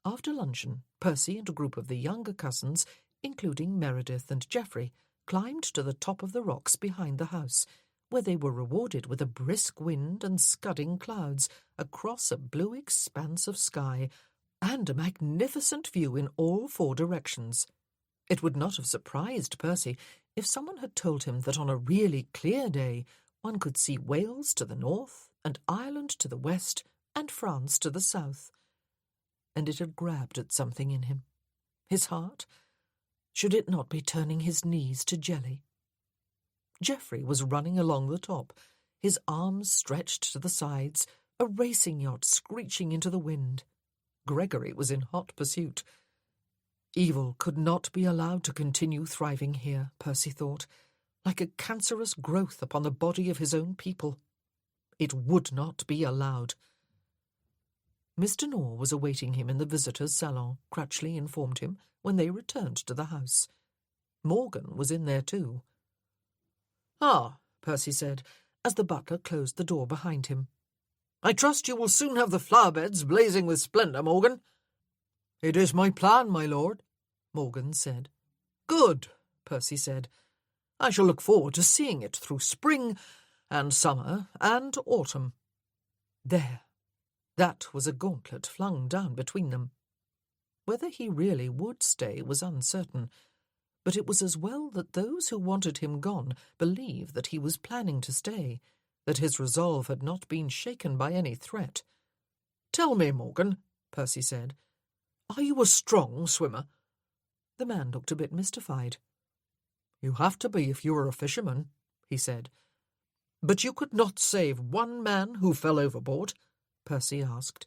After luncheon, Percy and a group of the younger cousins, including Meredith and Geoffrey, climbed to the top of the rocks behind the house, where they were rewarded with a brisk wind and scudding clouds across a blue expanse of sky, and a magnificent view in all 4 directions. It would not have surprised Percy if someone had told him that on a really clear day one could see Wales to the north, and Ireland to the west, and France to the south. And it had grabbed at something in him. His heart? Should it not be turning his knees to jelly? Geoffrey was running along the top, his arms stretched to the sides, a racing yacht screeching into the wind. Gregory was in hot pursuit. Evil could not be allowed to continue thriving here, Percy thought, like a cancerous growth upon the body of his own people. It would not be allowed. Mr. Nor was awaiting him in the visitors' salon, Crutchley informed him, when they returned to the house. Morgan was in there too. "Ah," Percy said, as the butler closed the door behind him. "I trust you will soon have the flower-beds blazing with splendour, Morgan." "It is my plan, my lord," Morgan said. "Good," Percy said. "I shall look forward to seeing it through spring and summer and autumn." There. That was a gauntlet flung down between them. Whether he really would stay was uncertain, but it was as well that those who wanted him gone believed that he was planning to stay, that his resolve had not been shaken by any threat. "Tell me, Morgan," Percy said, "are you a strong swimmer?" The man looked a bit mystified. "You have to be if you are a fisherman," he said. "But you could not save one man who fell overboard?" Percy asked.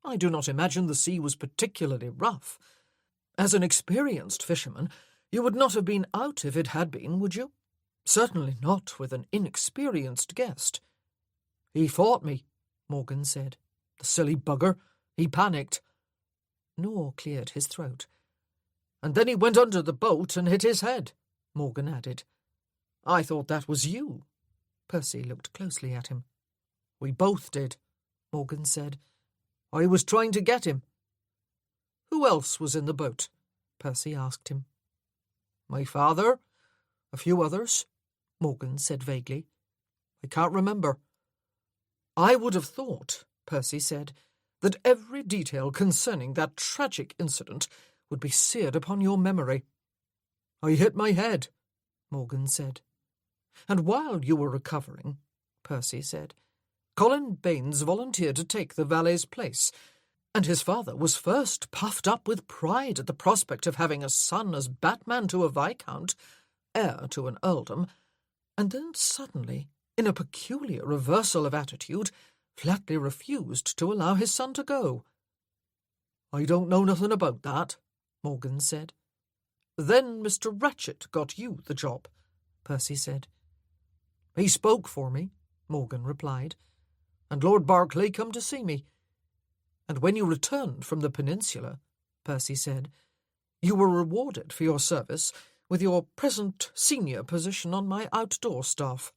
"I do not imagine the sea was particularly rough. As an experienced fisherman, you would not have been out if it had been, would you? Certainly not with an inexperienced guest." "He fought me," Morgan said. "The silly bugger. He panicked." Nor cleared his throat. "And then he went under the boat and hit his head," Morgan added. "I thought that was you." Percy looked closely at him. "We both did," Morgan said. "I was trying to get him." "Who else was in the boat?" Percy asked him. "My father, a few others," Morgan said vaguely. "I can't remember." "I would have thought," Percy said, "that every detail concerning that tragic incident would be seared upon your memory." "I hit my head," Morgan said. "And while you were recovering," Percy said, "Colin Baines volunteered to take the valet's place, and his father was first puffed up with pride at the prospect of having a son as batman to a viscount, heir to an earldom, and then suddenly, in a peculiar reversal of attitude, flatly refused to allow his son to go. "I don't know nothing about that," Morgan said. "Then Mr. Ratchet got you the job," Percy said. "He spoke for me," Morgan replied, "and Lord Berkeley come to see me. And when you returned from the peninsula," Percy said, "you were rewarded for your service with your present senior position on my outdoor staff."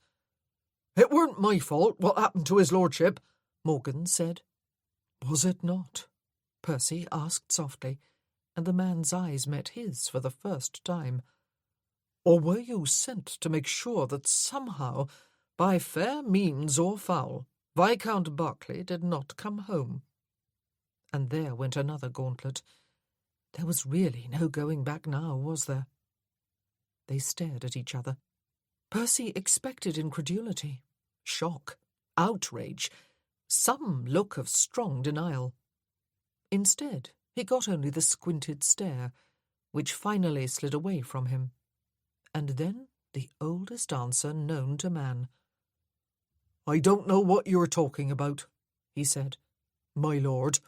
"It weren't my fault what happened to his lordship," Morgan said. "Was it not?" Percy asked softly, and the man's eyes met his for the first time. "Or were you sent to make sure that somehow, by fair means or foul, Viscount Berkeley did not come home?" And there went another gauntlet. There was really no going back now, was there? They stared at each other. Percy expected incredulity, shock, outrage, some look of strong denial. Instead, he got only the squinted stare, which finally slid away from him. And then the oldest answer known to man. "I don't know what you're talking about," he said, "my lord."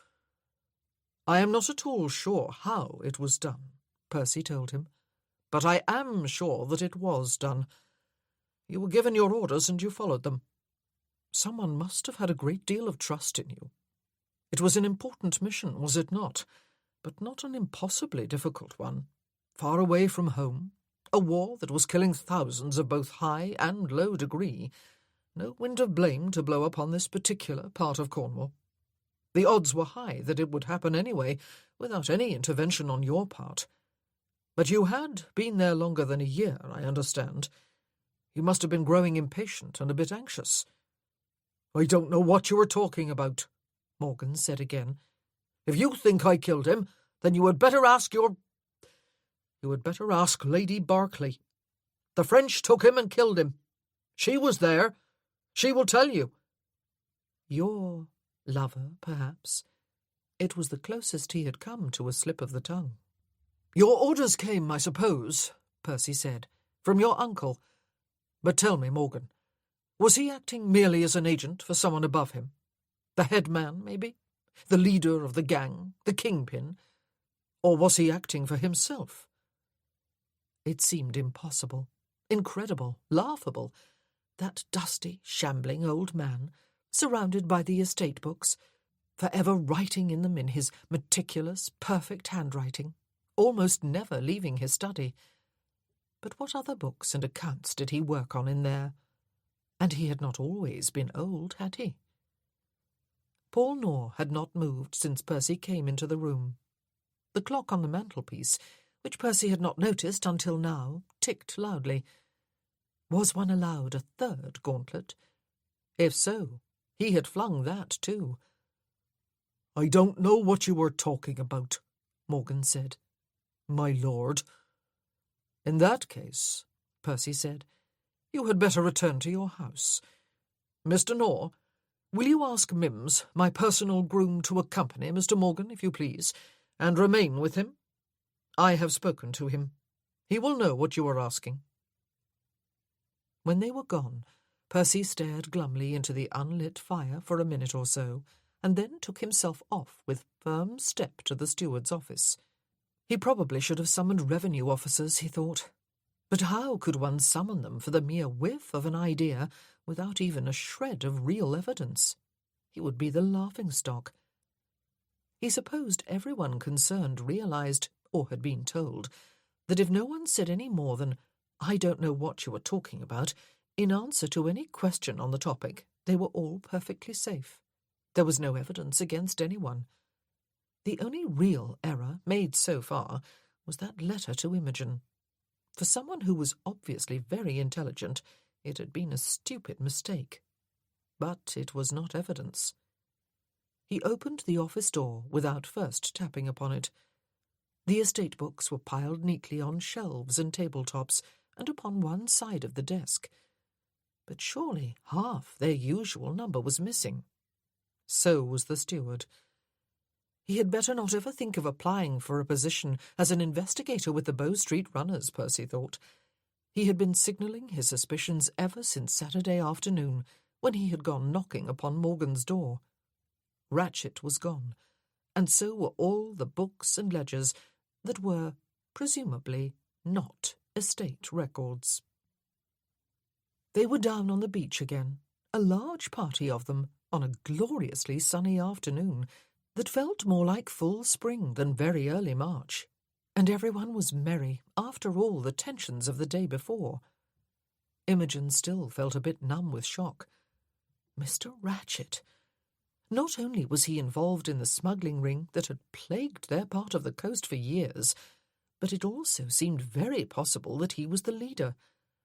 "I am not at all sure how it was done," Percy told him, "but I am sure that it was done. You were given your orders and you followed them. Someone must have had a great deal of trust in you. It was an important mission, was it not? But not an impossibly difficult one. Far away from home, a war that was killing thousands of both high and low degree. No wind of blame to blow upon this particular part of Cornwall. The odds were high that it would happen anyway, without any intervention on your part. But you had been there longer than a year, I understand. You must have been growing impatient and a bit anxious." "I don't know what you were talking about," Morgan said again. "If you think I killed him, then you had better ask Lady Berkeley. The French took him and killed him. She was there. She will tell you." "Your lover, perhaps?" It was the closest he had come to a slip of the tongue. "Your orders came, I suppose," Percy said, "from your uncle. But tell me, Morgan, was he acting merely as an agent for someone above him? The head man, maybe? The leader of the gang? The kingpin? Or was he acting for himself?" It seemed impossible, incredible, laughable. That dusty, shambling old man, surrounded by the estate books, forever writing in them in his meticulous, perfect handwriting, almost never leaving his study. But what other books and accounts did he work on in there? And he had not always been old, had he? Paul Nor had not moved since Percy came into the room. The clock on the mantelpiece, which Percy had not noticed until now, ticked loudly. Was one allowed a third gauntlet? If so, he had flung that too. "I don't know what you were talking about," Morgan said. "My lord." "In that case," Percy said, "you had better return to your house. Mr. Nor, will you ask Mims, my personal groom, to accompany Mr. Morgan, if you please, and remain with him? I have spoken to him. He will know what you are asking." When they were gone, Percy stared glumly into the unlit fire for a minute or so, and then took himself off with firm step to the steward's office. He probably should have summoned revenue officers, he thought. But how could one summon them for the mere whiff of an idea without even a shred of real evidence? He would be the laughing-stock. He supposed everyone concerned realized, or had been told, that if no one said any more than, "I don't know what you are talking about," in answer to any question on the topic, they were all perfectly safe. There was no evidence against anyone. The only real error made so far was that letter to Imogen. For someone who was obviously very intelligent, it had been a stupid mistake. But it was not evidence. He opened the office door without first tapping upon it. The estate books were piled neatly on shelves and tabletops and upon one side of the desk. But surely half their usual number was missing. So was the steward. He had better not ever think of applying for a position as an investigator with the Bow Street runners, Percy thought. He had been signalling his suspicions ever since Saturday afternoon, when he had gone knocking upon Morgan's door. Ratchet was gone, and so were all the books and ledgers that were, presumably, not estate records. They were down on the beach again, a large party of them, on a gloriously sunny afternoon that felt more like full spring than very early March, and everyone was merry after all the tensions of the day before. Imogen still felt a bit numb with shock. Mr. Ratchet! Not only was he involved in the smuggling ring that had plagued their part of the coast for years, but it also seemed very possible that he was the leader,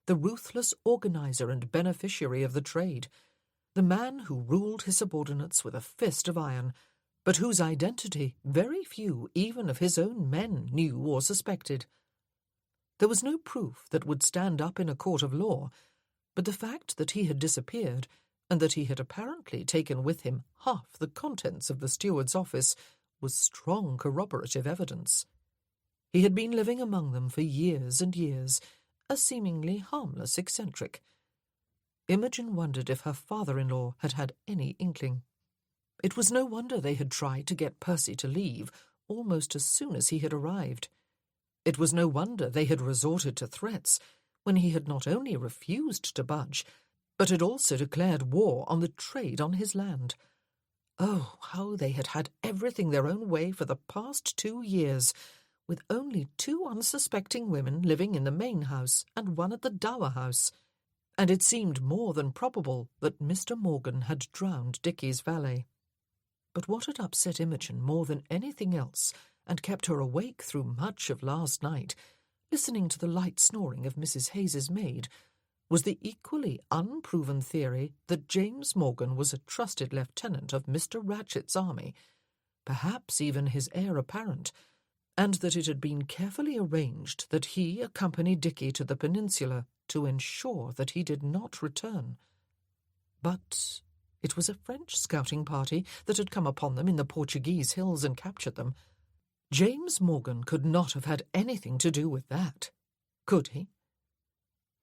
the ruthless organizer and beneficiary of the trade, the man who ruled his subordinates with a fist of iron, but whose identity very few even of his own men knew or suspected. There was no proof that would stand up in a court of law, but the fact that he had disappeared, and that he had apparently taken with him half the contents of the steward's office, was strong corroborative evidence. He had been living among them for years and years, a seemingly harmless eccentric. Imogen wondered if her father-in-law had had any inkling. It was no wonder they had tried to get Percy to leave almost as soon as he had arrived. It was no wonder they had resorted to threats when he had not only refused to budge, but had also declared war on the trade on his land. Oh, how they had had everything their own way for the past 2 years, with only 2 unsuspecting women living in the main house and one at the dower house, and it seemed more than probable that Mr. Morgan had drowned Dicky's valet. But what had upset Imogen more than anything else, and kept her awake through much of last night, listening to the light snoring of Mrs. Hayes's maid, was the equally unproven theory that James Morgan was a trusted lieutenant of Mr. Ratchet's army, perhaps even his heir apparent, and that it had been carefully arranged that he accompany Dicky to the peninsula to ensure that he did not return. But it was a French scouting party that had come upon them in the Portuguese hills and captured them. James Morgan could not have had anything to do with that, could he?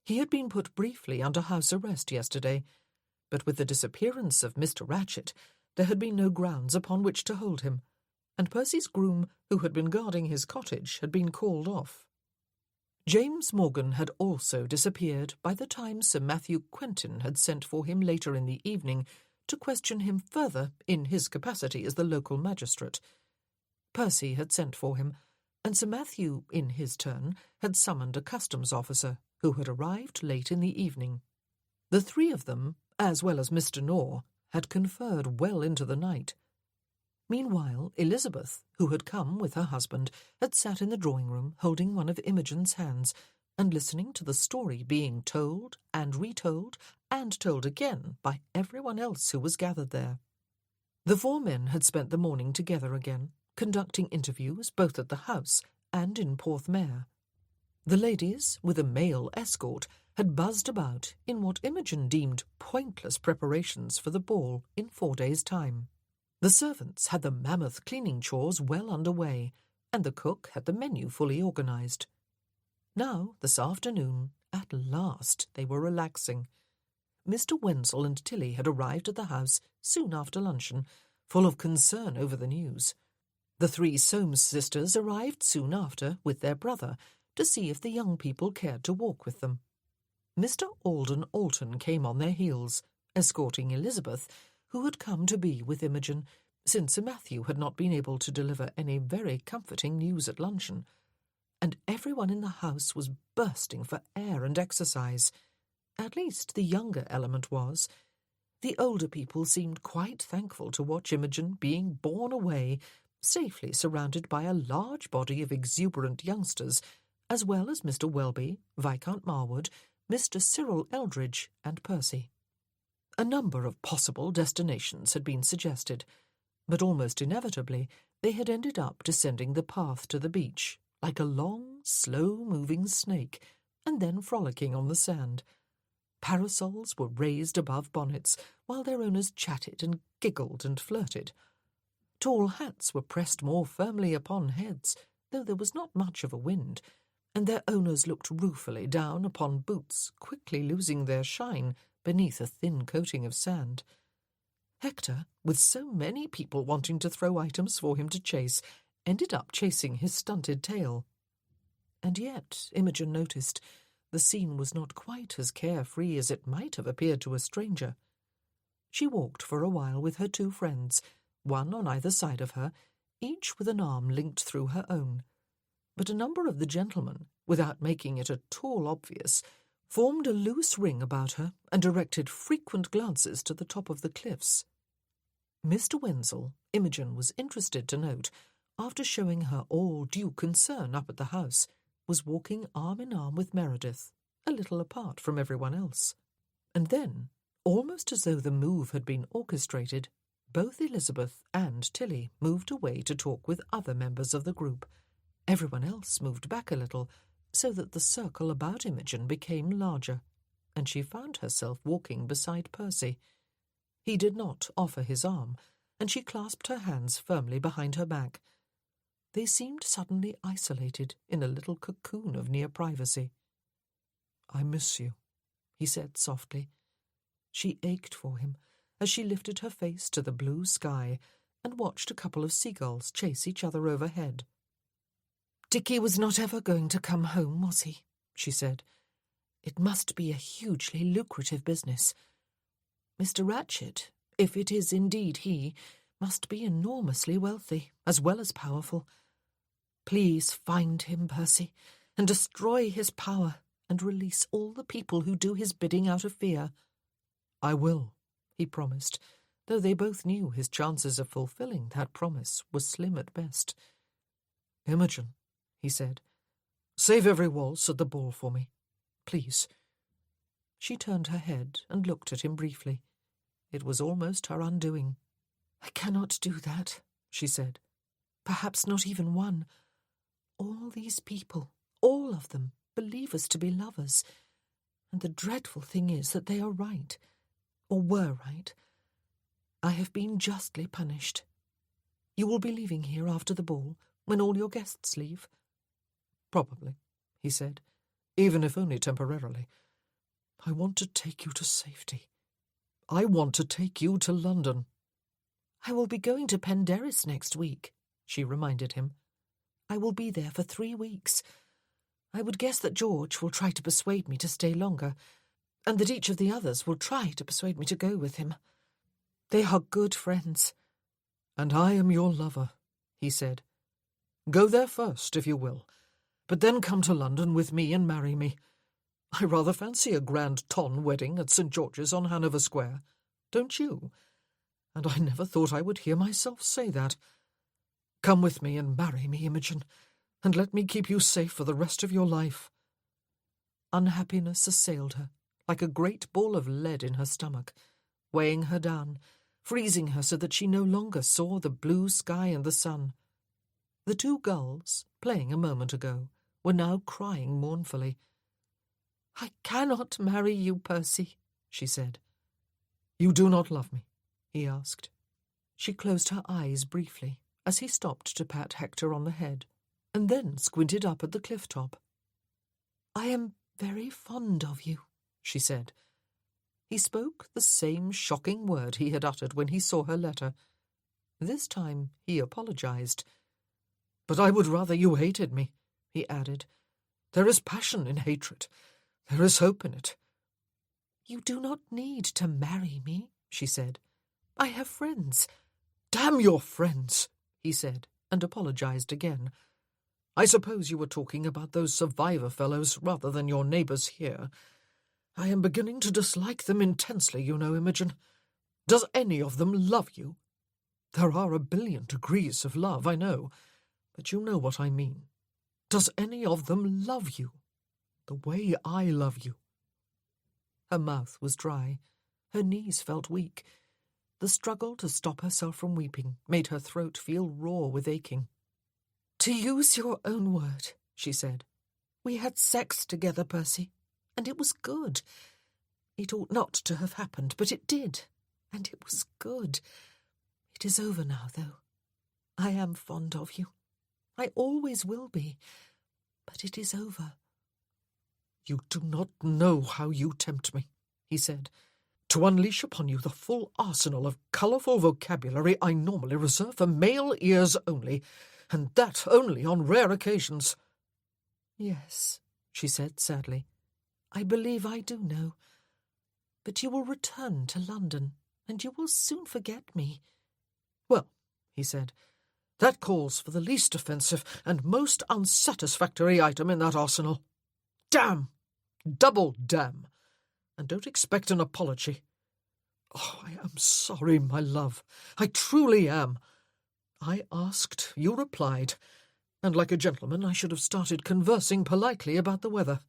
He had been put briefly under house arrest yesterday, but with the disappearance of Mr. Ratchet, there had been no grounds upon which to hold him, and Percy's groom, who had been guarding his cottage, had been called off. James Morgan had also disappeared by the time Sir Matthew Quentin had sent for him later in the evening to question him further in his capacity as the local magistrate. Percy had sent for him, and Sir Matthew, in his turn, had summoned a customs officer who had arrived late in the evening. The 3 of them, as well as Mr. Nor, had conferred well into the night. Meanwhile, Elizabeth, who had come with her husband, had sat in the drawing-room holding one of Imogen's hands and listening to the story being told and retold and told again by everyone else who was gathered there. The 4 men had spent the morning together again, conducting interviews both at the house and in Porthmeor. The ladies, with a male escort, had buzzed about in what Imogen deemed pointless preparations for the ball in 4 days' time. The servants had the mammoth cleaning chores well under way, and the cook had the menu fully organised. Now, this afternoon, at last they were relaxing. Mr. Wenzel and Tilly had arrived at the house soon after luncheon, full of concern over the news. The 3 Soames sisters arrived soon after with their brother to see if the young people cared to walk with them. Mr. Alden Alton came on their heels, escorting Elizabeth, who had come to be with Imogen, since Sir Matthew had not been able to deliver any very comforting news at luncheon, and everyone in the house was bursting for air and exercise. At least the younger element was. The older people seemed quite thankful to watch Imogen being borne away, safely surrounded by a large body of exuberant youngsters, as well as Mr. Welby, Viscount Marwood, Mr. Cyril Eldridge, and Percy. A number of possible destinations had been suggested, but almost inevitably they had ended up descending the path to the beach, like a long, slow-moving snake, and then frolicking on the sand. Parasols were raised above bonnets, while their owners chatted and giggled and flirted. Tall hats were pressed more firmly upon heads, though there was not much of a wind, and their owners looked ruefully down upon boots quickly losing their shine beneath a thin coating of sand. Hector, with so many people wanting to throw items for him to chase, ended up chasing his stunted tail. And yet, Imogen noticed, the scene was not quite as carefree as it might have appeared to a stranger. She walked for a while with her two friends, one on either side of her, each with an arm linked through her own. But a number of the gentlemen, without making it at all obvious, formed a loose ring about her and directed frequent glances to the top of the cliffs. Mr. Wenzel, Imogen was interested to note, after showing her all due concern up at the house, was walking arm in arm with Meredith, a little apart from everyone else. And then, almost as though the move had been orchestrated, both Elizabeth and Tilly moved away to talk with other members of the group. Everyone else moved back a little, so that the circle about Imogen became larger, and she found herself walking beside Percy. He did not offer his arm, and she clasped her hands firmly behind her back. They seemed suddenly isolated in a little cocoon of near privacy. "I miss you," he said softly. She ached for him as she lifted her face to the blue sky and watched a couple of seagulls chase each other overhead. "Dickie was not ever going to come home, was he?" she said. "It must be a hugely lucrative business. Mr. Ratchet, if it is indeed he, must be enormously wealthy, as well as powerful. Please find him, Percy, and destroy his power, and release all the people who do his bidding out of fear." "I will," he promised, though they both knew his chances of fulfilling that promise were slim at best. "Imogen," he said, "save every waltz at the ball for me, please." She turned her head and looked at him briefly. It was almost her undoing. "I cannot do that," she said. "Perhaps not even one. All these people, all of them, believe us to be lovers. And the dreadful thing is that they are right, or were right. I have been justly punished. You will be leaving here after the ball, when all your guests leave?" "Probably," he said, "even if only temporarily. I want to take you to safety. I want to take you to London." "I will be going to Penderys next week," she reminded him. "I will be there for 3 weeks. I would guess that George will try to persuade me to stay longer, and that each of the others will try to persuade me to go with him. They are good friends." "And I am your lover," he said. "Go there first, if you will, but then come to London with me and marry me. I rather fancy a grand ton wedding at St. George's on Hanover Square. Don't you? And I never thought I would hear myself say that. Come with me and marry me, Imogen, and let me keep you safe for the rest of your life." Unhappiness assailed her, like a great ball of lead in her stomach, weighing her down, freezing her so that she no longer saw the blue sky and the sun. The two gulls, playing a moment ago, were now crying mournfully. "I cannot marry you, Percy," she said. "You do not love me?" he asked. She closed her eyes briefly as he stopped to pat Hector on the head, and then squinted up at the cliff top. "I am very fond of you," she said. He spoke the same shocking word he had uttered when he saw her letter. This time he apologized. "But I would rather you hated me," he added. "There is passion in hatred. There is hope in it." "You do not need to marry me," she said. "I have friends." "Damn your friends," he said, and apologized again. "I suppose you were talking about those survivor fellows rather than your neighbours here. I am beginning to dislike them intensely, you know, Imogen. Does any of them love you? There are a billion degrees of love, I know, but you know what I mean. Does any of them love you the way I love you?" Her mouth was dry. Her knees felt weak. The struggle to stop herself from weeping made her throat feel raw with aching. "To use your own word," she said, "we had sex together, Percy, and it was good. It ought not to have happened, but it did, and it was good. It is over now, though. I am fond of you. I always will be, but it is over." "You do not know how you tempt me," he said, to unleash upon you the full arsenal of colourful vocabulary I normally reserve for male ears only, and that only on rare occasions." "Yes," she said sadly, "I believe I do know. But you will return to London, and you will soon forget me." "Well," he said, "that calls for the least offensive and most unsatisfactory item in that arsenal. Damn! Double damn! And don't expect an apology. Oh, I am sorry, my love. I truly am. I asked, you replied, and like a gentleman I should have started conversing politely about the weather.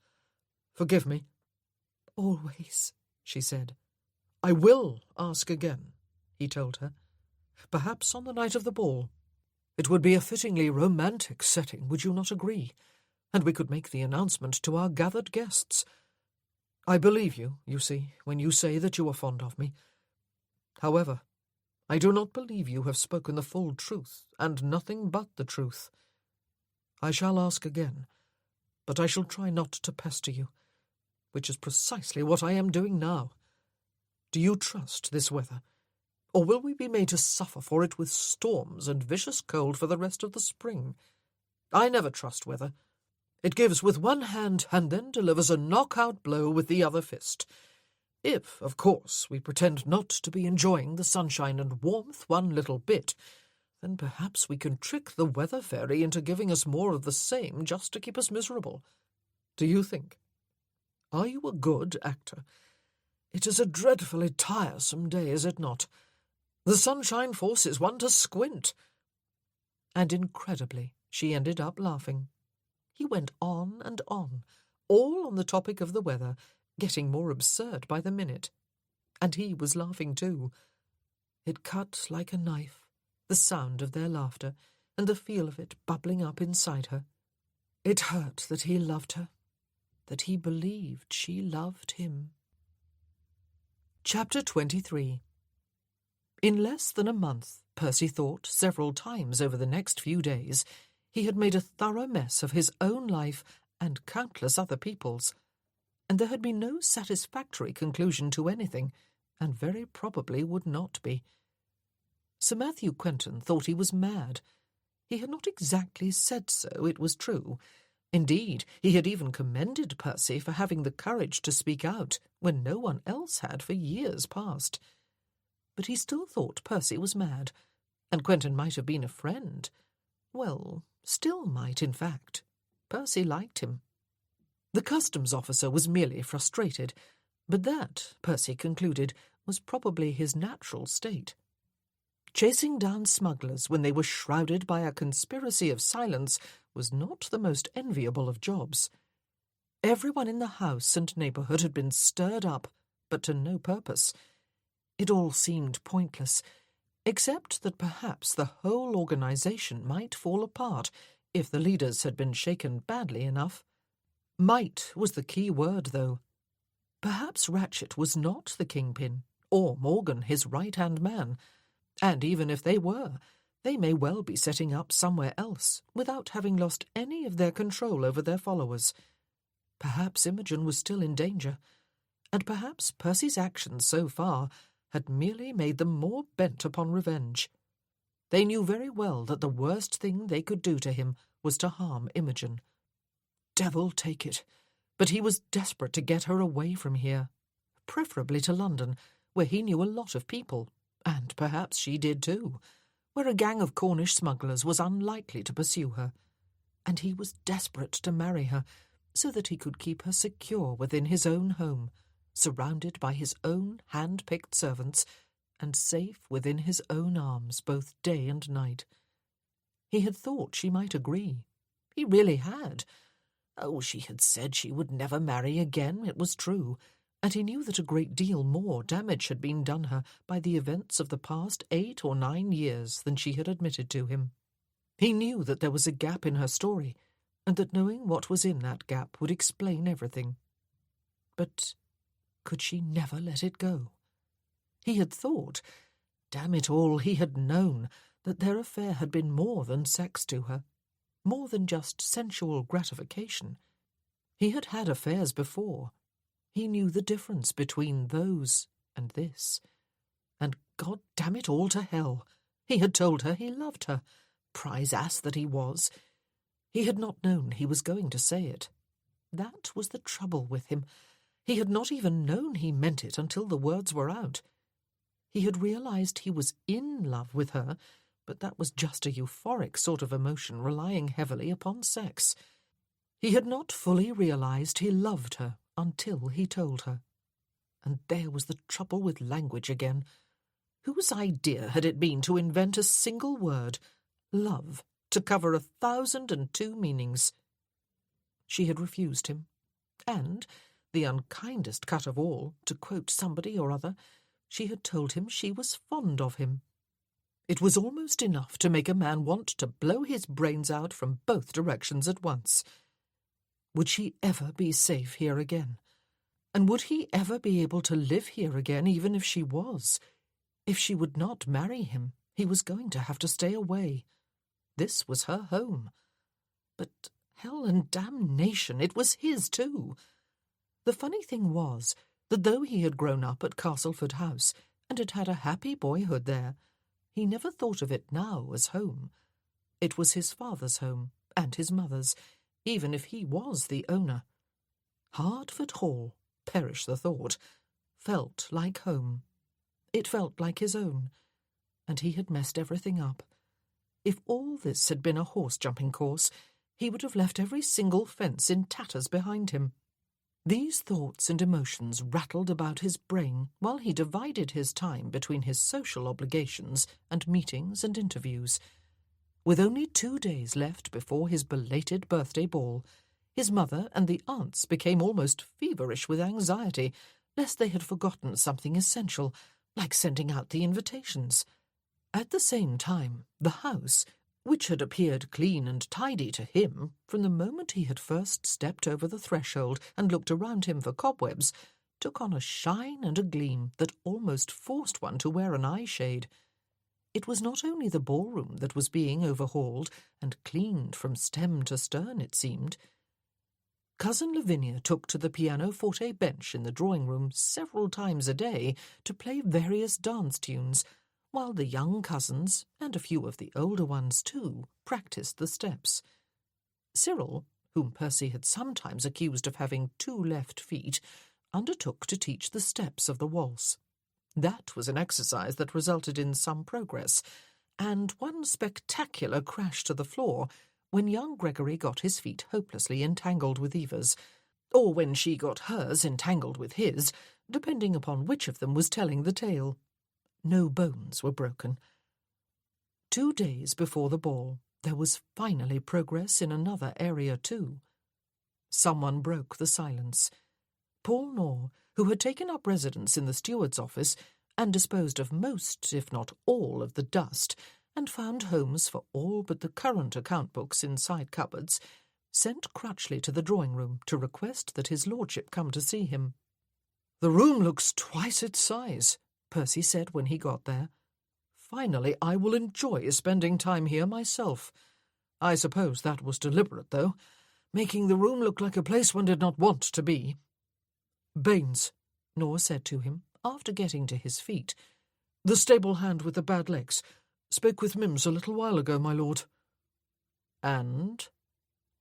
Forgive me." "Always," she said. "I will ask again," he told her. "Perhaps on the night of the ball. It would be a fittingly romantic setting, would you not agree? And we could make the announcement to our gathered guests. I believe you, you see, when you say that you are fond of me. However, I do not believe you have spoken the full truth, and nothing but the truth. I shall ask again, but I shall try not to pester you, which is precisely what I am doing now. Do you trust this weather, or will we be made to suffer for it with storms and vicious cold for the rest of the spring? I never trust weather. It gives with one hand and then delivers a knockout blow with the other fist. If, of course, we pretend not to be enjoying the sunshine and warmth one little bit, then perhaps we can trick the weather fairy into giving us more of the same just to keep us miserable. Do you think? Are you a good actor? It is a dreadfully tiresome day, is it not? The sunshine forces one to squint." And incredibly, she ended up laughing. He went on and on, all on the topic of the weather, getting more absurd by the minute. And he was laughing too. It cut like a knife, the sound of their laughter, and the feel of it bubbling up inside her. It hurt that he loved her, that he believed she loved him. Chapter 23. In less than a month, Percy thought several times over the next few days, he had made a thorough mess of his own life and countless other people's, and there had been no satisfactory conclusion to anything, and very probably would not be. Sir Matthew Quentin thought he was mad. He had not exactly said so, it was true. Indeed, he had even commended Percy for having the courage to speak out when no one else had for years past. But he still thought Percy was mad, and Quentin might have been a friend. Well, still might, in fact. Percy liked him. The customs officer was merely frustrated, but that, Percy concluded, was probably his natural state. Chasing down smugglers when they were shrouded by a conspiracy of silence was not the most enviable of jobs. Everyone in the house and neighbourhood had been stirred up, but to no purpose. It all seemed pointless, except that perhaps the whole organisation might fall apart if the leaders had been shaken badly enough. Might was the key word, though. Perhaps Ratchet was not the kingpin, or Morgan his right-hand man, and even if they were, they may well be setting up somewhere else without having lost any of their control over their followers. Perhaps Imogen was still in danger, and perhaps Percy's actions so far had merely made them more bent upon revenge. They knew very well that the worst thing they could do to him was to harm Imogen. Devil take it, but he was desperate to get her away from here, preferably to London, where he knew a lot of people, and perhaps she did too, where a gang of Cornish smugglers was unlikely to pursue her. And he was desperate to marry her, so that he could keep her secure within his own home, surrounded by his own hand-picked servants, and safe within his own arms both day and night. He had thought she might agree. He really had. Oh, she had said she would never marry again, it was true, and he knew that a great deal more damage had been done her by the events of the past 8 or 9 years than she had admitted to him. He knew that there was a gap in her story, and that knowing what was in that gap would explain everything. But could she never let it go? He had thought, damn it all, he had known, that their affair had been more than sex to her, more than just sensual gratification. He had had affairs before. He knew the difference between those And this. And God damn it all to hell. He had told her he loved her. Prize ass that he was. He had not known he was going to say it. That was the trouble with him. He had not even known he meant it until the words were out. He had realized he was in love with her, but that was just a euphoric sort of emotion relying heavily upon sex. He had not fully realized he loved her until he told her. And there was the trouble with language again. Whose idea had it been to invent a single word, love, to cover 1,002 meanings? She had refused him, and, the unkindest cut of all, to quote somebody or other, she had told him she was fond of him. It was almost enough to make a man want to blow his brains out from both directions at once. Would she ever be safe here again? And would he ever be able to live here again, even if she was? If she would not marry him, he was going to have to stay away. This was her home. But hell and damnation, it was his too. The funny thing was that though he had grown up at Castleford House and had had a happy boyhood there, he never thought of it now as home. It was his father's home, and his mother's, even if he was the owner. Hertford Hall, perish the thought, felt like home. It felt like his own, and he had messed everything up. If all this had been a horse-jumping course, he would have left every single fence in tatters behind him. These thoughts and emotions rattled about his brain while he divided his time between his social obligations and meetings and interviews. With only 2 days left before his belated birthday ball, his mother and the aunts became almost feverish with anxiety lest they had forgotten something essential, like sending out the invitations. At the same time, the house, which had appeared clean and tidy to him from the moment he had first stepped over the threshold and looked around him for cobwebs, took on a shine and a gleam that almost forced one to wear an eye shade. It was not only the ballroom that was being overhauled and cleaned from stem to stern, it seemed. Cousin Lavinia took to the pianoforte bench in the drawing-room several times a day to play various dance tunes, while the young cousins, and a few of the older ones too, practised the steps. Cyril, whom Percy had sometimes accused of having 2 left feet, undertook to teach the steps of the waltz. That was an exercise that resulted in some progress, and one spectacular crash to the floor when young Gregory got his feet hopelessly entangled with Eva's, or when she got hers entangled with his, depending upon which of them was telling the tale. No bones were broken. 2 days before the ball, there was finally progress in another area too. Someone broke the silence. Paul Knorr, who had taken up residence in the steward's office and disposed of most, if not all, of the dust, and found homes for all but the current account books in side cupboards, sent Crutchley to the drawing-room to request that his lordship come to see him. "The room looks twice its size," Percy said when he got there. "Finally, I will enjoy spending time here myself. I suppose that was deliberate, though, making the room look like a place one did not want to be." "Baines," Knorr said to him, after getting to his feet, "the stable hand with the bad legs, spoke with Mims a little while ago, my lord." "And?"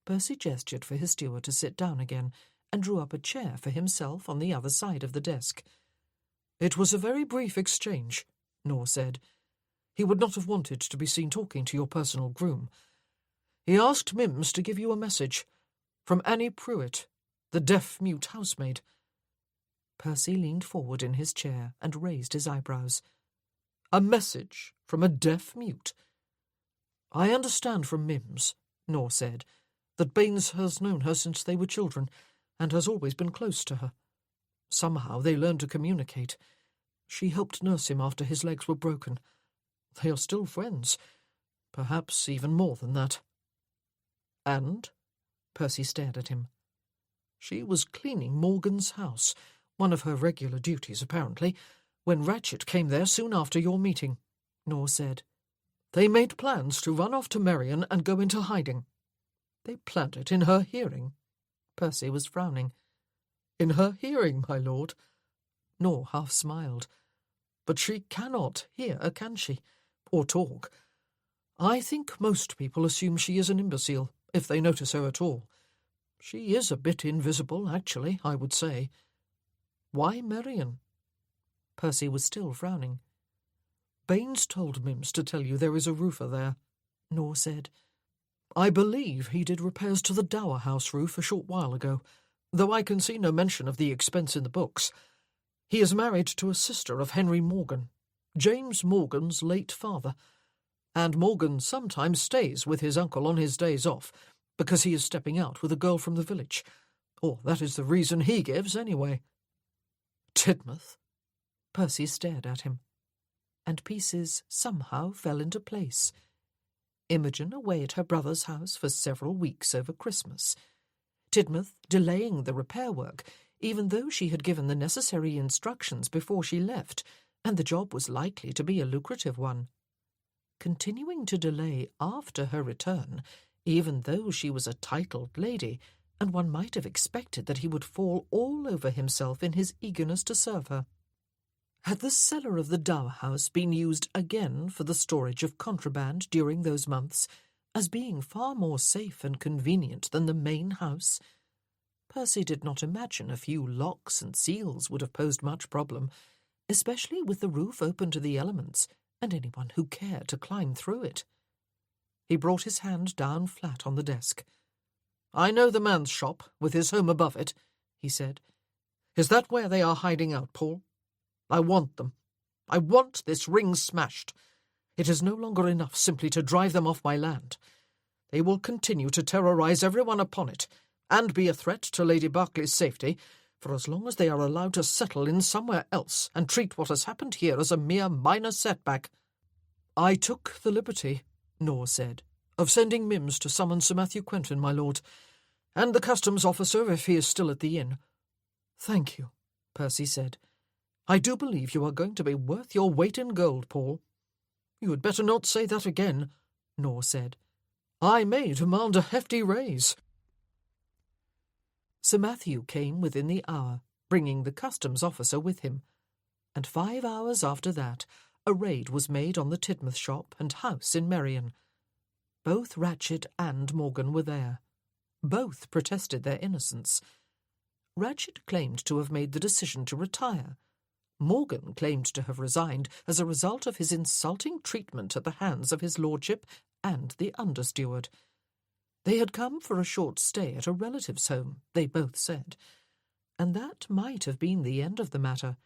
Percy gestured for his steward to sit down again, and drew up a chair for himself on the other side of the desk. "It was a very brief exchange," Knorr said. "He would not have wanted to be seen talking to your personal groom. He asked Mims to give you a message from Annie Pruitt, the deaf-mute housemaid." Percy leaned forward in his chair and raised his eyebrows. "A message from a deaf-mute?" "I understand from Mims," Knorr said, "that Baines has known her since they were children, and has always been close to her. Somehow they learned to communicate. She helped nurse him after his legs were broken. They are still friends, perhaps even more than that." "And?" Percy stared at him. "She was cleaning Morgan's house, one of her regular duties apparently, when Ratchet came there soon after your meeting," Knorr said. "They made plans to run off to Merion and go into hiding. They planned it in her hearing." Percy was frowning. "In her hearing, my lord? Nor half smiled. "But she cannot hear, can she? Or talk. I think most people assume she is an imbecile, if they notice her at all. She is a bit invisible, actually, I would say. Why Marian?" Percy was still frowning. "Baines told Mims to tell you there is a roofer there," Nor said. "I believe he did repairs to the Dower House roof a short while ago, though I can see no mention of the expense in the books. He is married to a sister of Henry Morgan, James Morgan's late father, and Morgan sometimes stays with his uncle on his days off, because he is stepping out with a girl from the village. Or that is the reason he gives, anyway." "Tidmouth?" Percy stared at him, and pieces somehow fell into place. Imogen away at her brother's house for several weeks over Christmas. Tidmouth delaying the repair work, even though she had given the necessary instructions before she left, and the job was likely to be a lucrative one. Continuing to delay after her return, even though she was a titled lady, and one might have expected that he would fall all over himself in his eagerness to serve her. Had the cellar of the Dower House been used again for the storage of contraband during those months, as being far more safe and convenient than the main house? Percy did not imagine a few locks and seals would have posed much problem, especially with the roof open to the elements and anyone who cared to climb through it. He brought his hand down flat on the desk. "I know the man's shop, with his home above it," he said. "Is that where they are hiding out, Paul? I want them. I want this ring smashed. It is no longer enough simply to drive them off my land. They will continue to terrorize everyone upon it, and be a threat to Lady Berkeley's safety, for as long as they are allowed to settle in somewhere else and treat what has happened here as a mere minor setback." "I took the liberty," Nor said, "of sending Mims to summon Sir Matthew Quentin, my lord, and the customs officer if he is still at the inn." "Thank you," Percy said. "I do believe you are going to be worth your weight in gold, Paul." "You had better not say that again," Nor said. "I may demand a hefty raise." Sir Matthew came within the hour, bringing the customs officer with him, and 5 hours after that a raid was made on the Tidmouth shop and house in Merrion. Both Ratchet and Morgan were there. Both protested their innocence. Ratchet claimed to have made the decision to retire. Morgan claimed to have resigned as a result of his insulting treatment at the hands of his lordship and the understeward. They had come for a short stay at a relative's home, they both said, and that might have been the end of the matter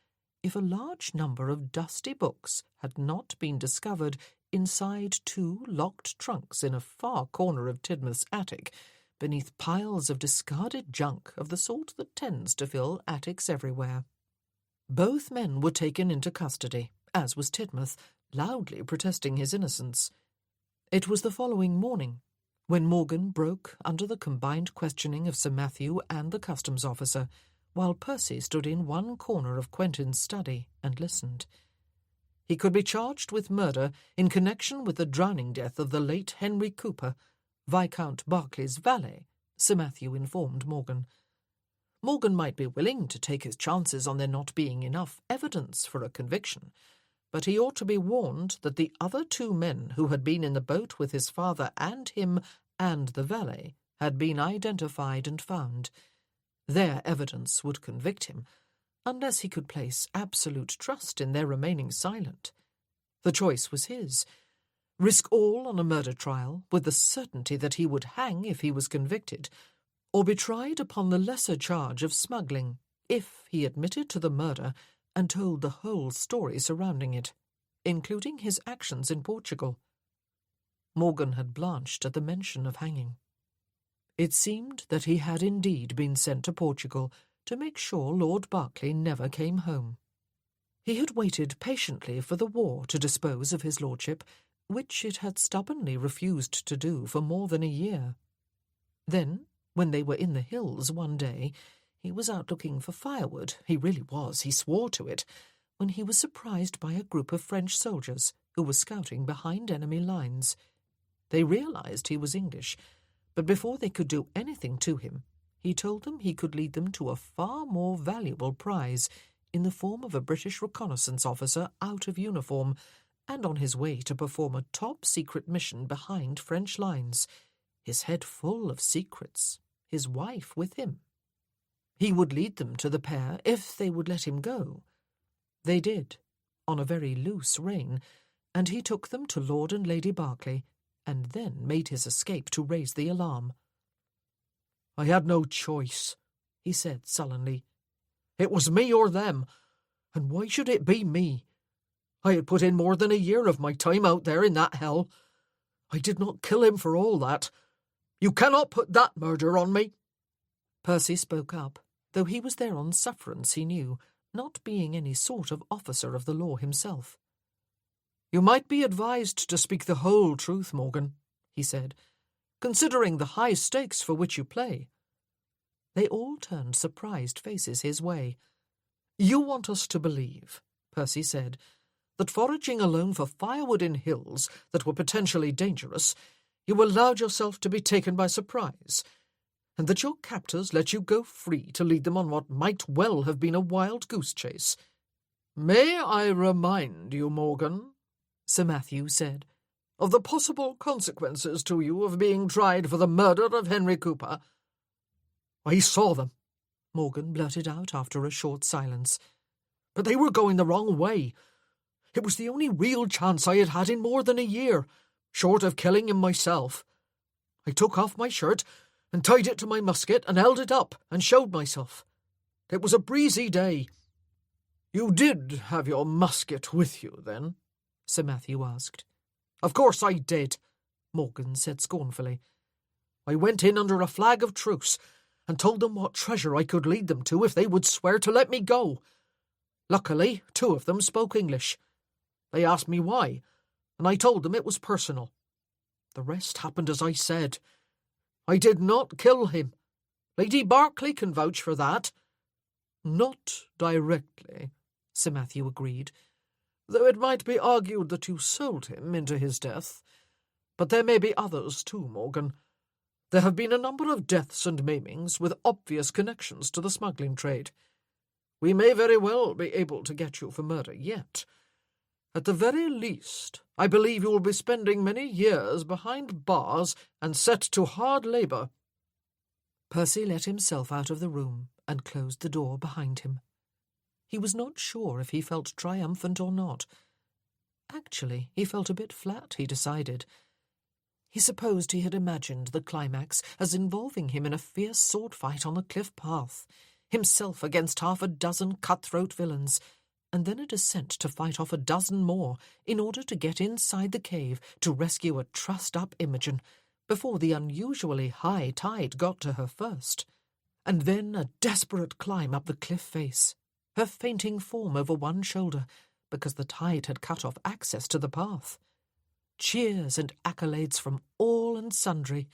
if a large number of dusty books had not been discovered inside 2 locked trunks in a far corner of Tidmouth's attic, beneath piles of discarded junk of the sort that tends to fill attics everywhere. Both men were taken into custody, as was Tidmouth, loudly protesting his innocence. It was the following morning when Morgan broke under the combined questioning of Sir Matthew and the customs officer, while Percy stood in one corner of Quentin's study and listened. He could be charged with murder in connection with the drowning death of the late Henry Cooper, Viscount Berkeley's valet, Sir Matthew informed Morgan. Morgan might be willing to take his chances on there not being enough evidence for a conviction, but he ought to be warned that the other 2 men who had been in the boat with his father and him and the valet had been identified and found. Their evidence would convict him, unless he could place absolute trust in their remaining silent. The choice was his. Risk all on a murder trial, with the certainty that he would hang if he was convicted, or be tried upon the lesser charge of smuggling, if he admitted to the murder and told the whole story surrounding it, including his actions in Portugal. Morgan had blanched at the mention of hanging. It seemed that he had indeed been sent to Portugal to make sure Lord Berkeley never came home. He had waited patiently for the war to dispose of his lordship, which it had stubbornly refused to do for more than a year. Then, when they were in the hills one day, he was out looking for firewood, he really was, he swore to it, when he was surprised by a group of French soldiers who were scouting behind enemy lines. They realized he was English, but before they could do anything to him, he told them he could lead them to a far more valuable prize in the form of a British reconnaissance officer out of uniform and on his way to perform a top-secret mission behind French lines, his head full of secrets, his wife with him. He would lead them to the pair if they would let him go. They did, on a very loose rein, and he took them to Lord and Lady Berkeley, and then made his escape to raise the alarm. "I had no choice," he said sullenly. "It was me or them, and why should it be me? I had put in more than a year of my time out there in that hell. I did not kill him for all that. You cannot put that murder on me." Percy spoke up, though he was there on sufferance, he knew, not being any sort of officer of the law himself. "You might be advised to speak the whole truth, Morgan," he said, "considering the high stakes for which you play." They all turned surprised faces his way. "You want us to believe," Percy said, "that foraging alone for firewood in hills that were potentially dangerous, you allowed yourself to be taken by surprise, and that your captors let you go free to lead them on what might well have been a wild goose chase." "May I remind you, Morgan," Sir Matthew said, "of the possible consequences to you of being tried for the murder of Henry Cooper?" "I saw them," Morgan blurted out after a short silence, "but they were going the wrong way. It was the only real chance I had had in more than a year, short of killing him myself. I took off my shirt and tied it to my musket and held it up and showed myself. It was a breezy day." "You did have your musket with you, then?" Sir Matthew asked. "Of course I did," Morgan said scornfully. "I went in under a flag of truce and told them what treasure I could lead them to if they would swear to let me go. Luckily, 2 of them spoke English. They asked me why, and I told them it was personal. The rest happened as I said. I did not kill him. Lady Berkeley can vouch for that." "Not directly," Sir Matthew agreed, "though it might be argued that you sold him into his death. But there may be others too, Morgan. There have been a number of deaths and maimings with obvious connections to the smuggling trade. We may very well be able to get you for murder yet. At the very least, I believe you will be spending many years behind bars and set to hard labour." Percy let himself out of the room and closed the door behind him. He was not sure if he felt triumphant or not. Actually, he felt a bit flat, he decided. He supposed he had imagined the climax as involving him in a fierce sword fight on the cliff path, himself against 6 cutthroat villains, and then a descent to fight off 12 more in order to get inside the cave to rescue a trussed-up Imogen before the unusually high tide got to her first, and then a desperate climb up the cliff face, her fainting form over one shoulder because the tide had cut off access to the path. Cheers and accolades from all and sundry,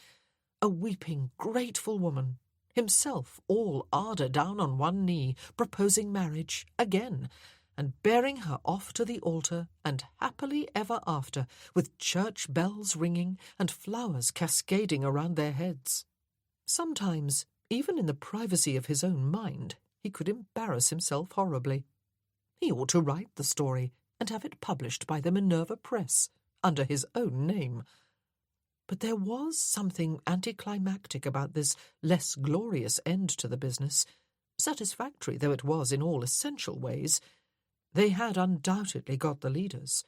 a weeping, grateful woman, himself all ardour down on one knee, proposing marriage again, and bearing her off to the altar and happily ever after, with church bells ringing and flowers cascading around their heads. Sometimes, even in the privacy of his own mind, he could embarrass himself horribly. He ought to write the story and have it published by the Minerva Press under his own name. But there was something anticlimactic about this less glorious end to the business, satisfactory though it was in all essential ways. They had undoubtedly got the leaders.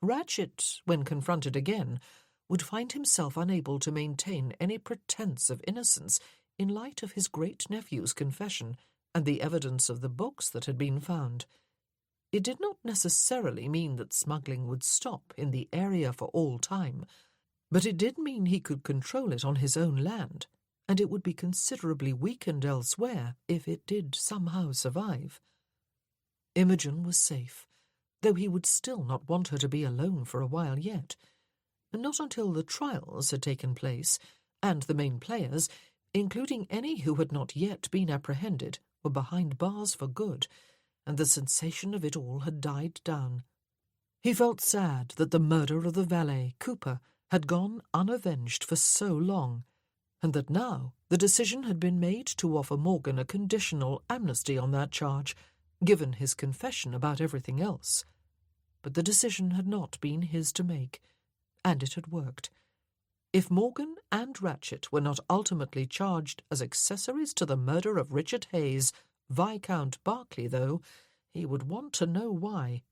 Ratchet, when confronted again, would find himself unable to maintain any pretence of innocence in light of his great-nephew's confession and the evidence of the books that had been found. It did not necessarily mean that smuggling would stop in the area for all time, but it did mean he could control it on his own land, and it would be considerably weakened elsewhere if it did somehow survive. Imogen was safe, though he would still not want her to be alone for a while yet. Not until the trials had taken place, and the main players, including any who had not yet been apprehended, were behind bars for good, and the sensation of it all had died down. He felt sad that the murder of the valet, Cooper, had gone unavenged for so long, and that now the decision had been made to offer Morgan a conditional amnesty on that charge, given his confession about everything else. But the decision had not been his to make, and it had worked. If Morgan and Ratchet were not ultimately charged as accessories to the murder of Richard Hayes, Viscount Berkeley, though, he would want to know why.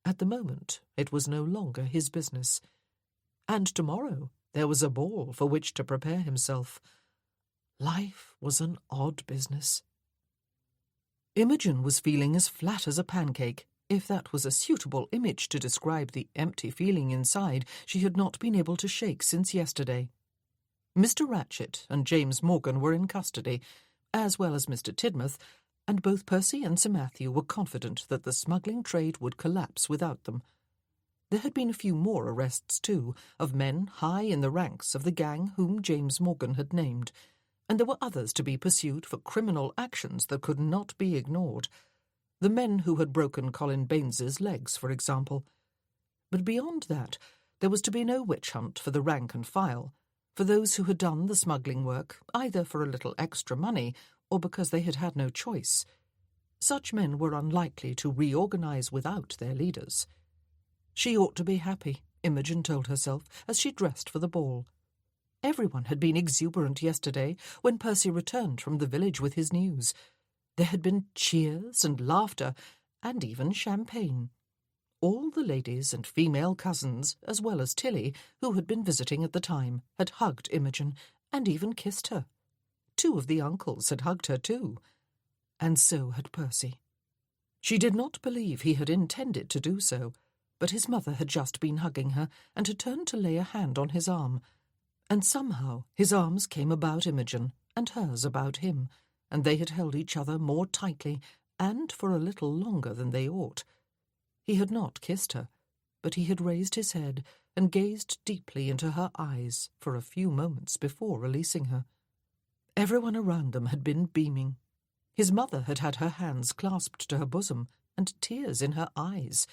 At the moment, it was no longer his business. And tomorrow there was a ball for which to prepare himself. Life was an odd business. Imogen was feeling as flat as a pancake, if that was a suitable image to describe the empty feeling inside she had not been able to shake since yesterday. Mr. Ratchet and James Morgan were in custody, as well as Mr. Tidmouth, and both Percy and Sir Matthew were confident that the smuggling trade would collapse without them. There had been a few more arrests, too, of men high in the ranks of the gang whom James Morgan had named, and there were others to be pursued for criminal actions that could not be ignored. The men who had broken Colin Baines's legs, for example. But beyond that, there was to be no witch hunt for the rank and file, for those who had done the smuggling work, either for a little extra money or because they had had no choice. Such men were unlikely to reorganize without their leaders. She ought to be happy, Imogen told herself, as she dressed for the ball. Everyone had been exuberant yesterday when Percy returned from the village with his news. There had been cheers and laughter, and even champagne. All the ladies and female cousins, as well as Tilly, who had been visiting at the time, had hugged Imogen, and even kissed her. 2 of the uncles had hugged her too, and so had Percy. She did not believe he had intended to do so, but his mother had just been hugging her, and had turned to lay a hand on his arm, and somehow his arms came about Imogen, and hers about him, and they had held each other more tightly, and for a little longer than they ought. He had not kissed her, but he had raised his head and gazed deeply into her eyes for a few moments before releasing her. Everyone around them had been beaming. His mother had had her hands clasped to her bosom, and tears in her eyes.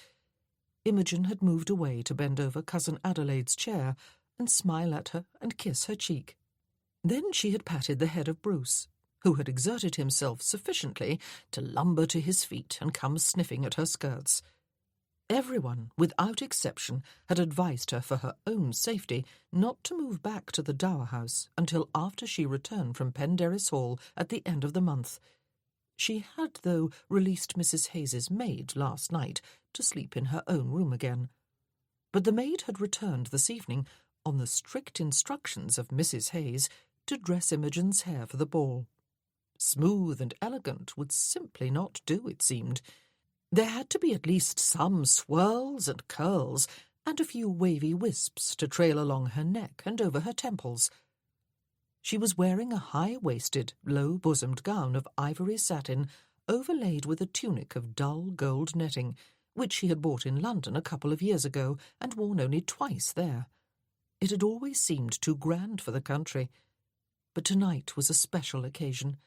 Imogen had moved away to bend over Cousin Adelaide's chair and smile at her and kiss her cheek. Then she had patted the head of Bruce, who had exerted himself sufficiently to lumber to his feet and come sniffing at her skirts. Everyone, without exception, had advised her for her own safety not to move back to the Dower House until after she returned from Penderris Hall at the end of the month. She had, though, released Mrs. Hayes's maid last night to sleep in her own room again. But the maid had returned this evening, on the strict instructions of Mrs. Hayes, to dress Imogen's hair for the ball. Smooth and elegant would simply not do, it seemed. There had to be at least some swirls and curls, and a few wavy wisps to trail along her neck and over her temples. She was wearing a high-waisted, low-bosomed gown of ivory satin, overlaid with a tunic of dull gold netting, which she had bought in London a couple of years ago and worn only twice there. It had always seemed too grand for the country, but tonight was a special occasion.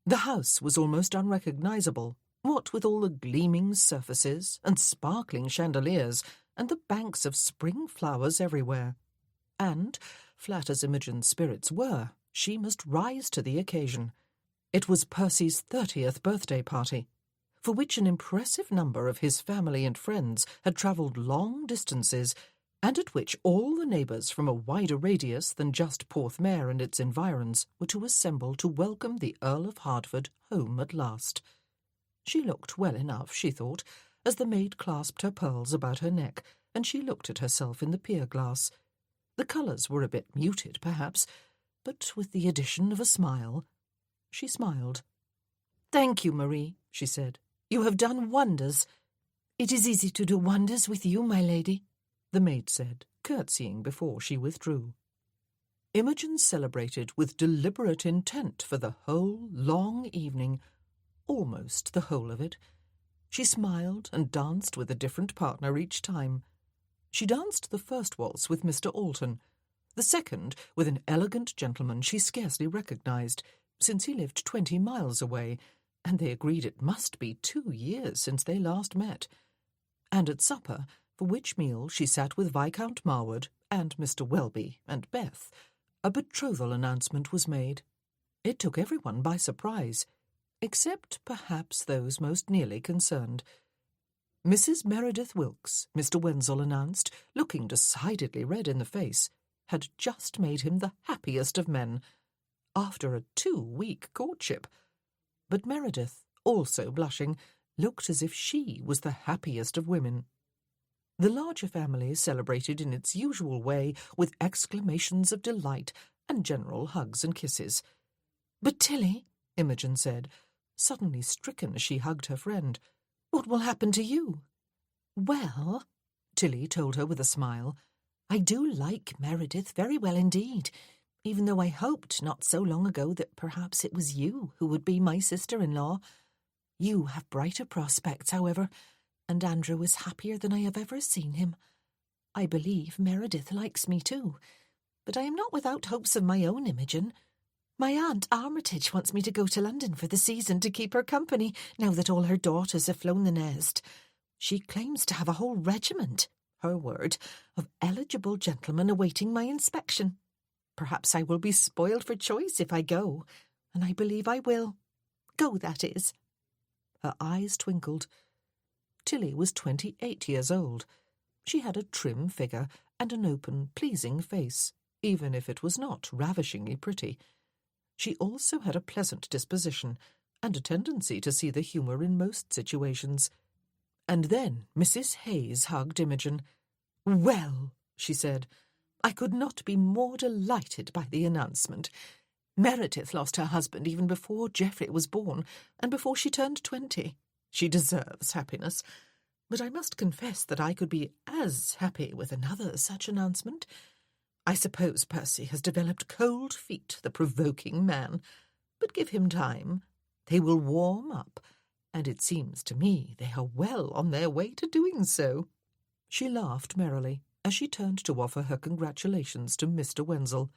The house was almost unrecognisable, what with all the gleaming surfaces and sparkling chandeliers and the banks of spring flowers everywhere. And, flat as Imogen's spirits were, she must rise to the occasion. It was Percy's 30th birthday party, for which an impressive number of his family and friends had travelled long distances, and at which all the neighbours from a wider radius than just Porthmeor and its environs were to assemble to welcome the Earl of Hertford home at last. She looked well enough, she thought, as the maid clasped her pearls about her neck, and she looked at herself in the pier-glass. The colours were a bit muted, perhaps, but with the addition of a smile. She smiled. "Thank you, Marie," she said. "You have done wonders." "It is easy to do wonders with you, my lady," the maid said, curtsying before she withdrew. Imogen celebrated with deliberate intent for the whole long evening, almost the whole of it. She smiled and danced with a different partner each time. She danced the first waltz with Mr. Alton, the second with an elegant gentleman she scarcely recognised, since he lived 20 miles away, and they agreed it must be 2 years since they last met. And at supper, for which meal she sat with Viscount Marwood and Mr. Welby and Beth, a betrothal announcement was made. It took everyone by surprise. except perhaps those most nearly concerned. Mrs. Meredith Wilkes, Mr. Wenzel announced, looking decidedly red in the face, had just made him the happiest of men, after a 2-week courtship. But Meredith, also blushing, looked as if she was the happiest of women. The larger family celebrated in its usual way with exclamations of delight and general hugs and kisses. "But Tilly," Imogen said, suddenly stricken as she hugged her friend, "what will happen to you?" "Well," Tilly told her with a smile, "I do like Meredith very well indeed, even though I hoped not so long ago that perhaps it was you who would be my sister-in-law. You have brighter prospects, however, and Andrew is happier than I have ever seen him. I believe Meredith likes me too, but I am not without hopes of my own, Imogen. My Aunt Armitage wants me to go to London for the season to keep her company, now that all her daughters have flown the nest. She claims to have a whole regiment, her word, of eligible gentlemen awaiting my inspection. Perhaps I will be spoiled for choice if I go, and I believe I will. Go, that is." Her eyes twinkled. Tilly was 28 years old. She had a trim figure and an open, pleasing face, even if it was not ravishingly pretty. She also had a pleasant disposition and a tendency to see the humour in most situations. And then Mrs. Hayes hugged Imogen. "Well," she said, "I could not be more delighted by the announcement. Meredith lost her husband even before Geoffrey was born, and before she turned 20. She deserves happiness. But I must confess that I could be as happy with another such announcement. I suppose Percy has developed cold feet, the provoking man. But give him time. They will warm up, and it seems to me they are well on their way to doing so." She laughed merrily as she turned to offer her congratulations to Mr. Wenzel.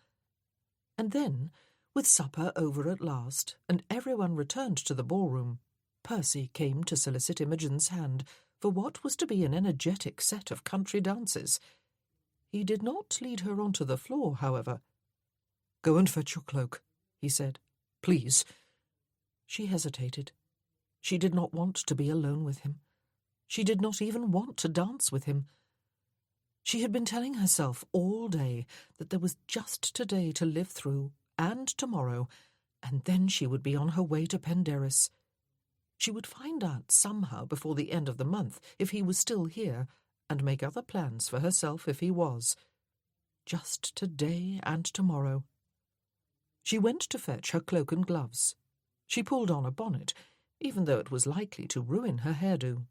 And then, with supper over at last, and everyone returned to the ballroom, Percy came to solicit Imogen's hand for what was to be an energetic set of country dances. He did not lead her onto the floor, however. "Go and fetch your cloak," he said. "Please." She hesitated. She did not want to be alone with him. She did not even want to dance with him. She had been telling herself all day that there was just today to live through, and tomorrow, and then she would be on her way to Penderys. She would find out somehow before the end of the month if he was still here, and make other plans for herself if he was. Just today and tomorrow. She went to fetch her cloak and gloves. She pulled on a bonnet, even though it was likely to ruin her hairdo.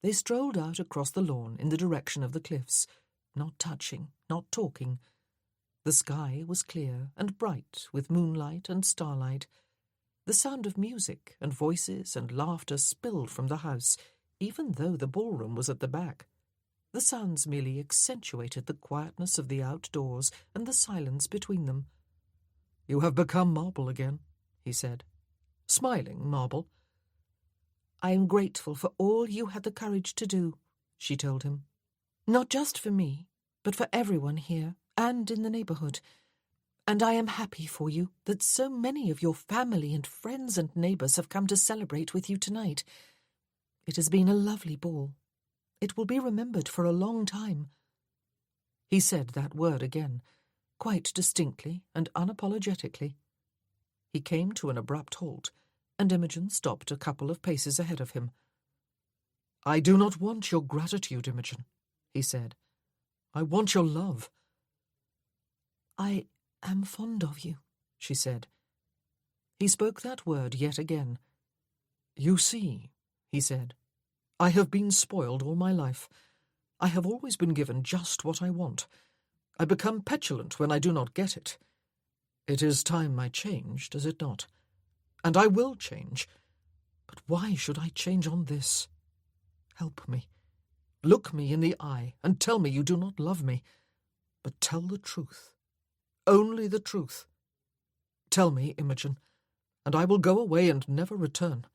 They strolled out across the lawn in the direction of the cliffs, not touching, not talking. The sky was clear and bright with moonlight and starlight. The sound of music and voices and laughter spilled from the house, even though the ballroom was at the back. The sounds merely accentuated the quietness of the outdoors and the silence between them. "You have become marble again," he said. "Smiling marble." "I am grateful for all you had the courage to do," she told him. "Not just for me, but for everyone here and in the neighbourhood. And I am happy for you that so many of your family and friends and neighbours have come to celebrate with you tonight. It has been a lovely ball. It will be remembered for a long time." He said that word again, quite distinctly and unapologetically. He came to an abrupt halt, and Imogen stopped a couple of paces ahead of him. "I do not want your gratitude, Imogen," he said. "I want your love." "I am fond of you," she said. He spoke that word yet again. "You see," he said, "I have been spoiled all my life. I have always been given just what I want. I become petulant when I do not get it. It is time I changed, is it not? And I will change. But why should I change on this? Help me. Look me in the eye and tell me you do not love me. But tell the truth. Only the truth. Tell me, Imogen, and I will go away and never return.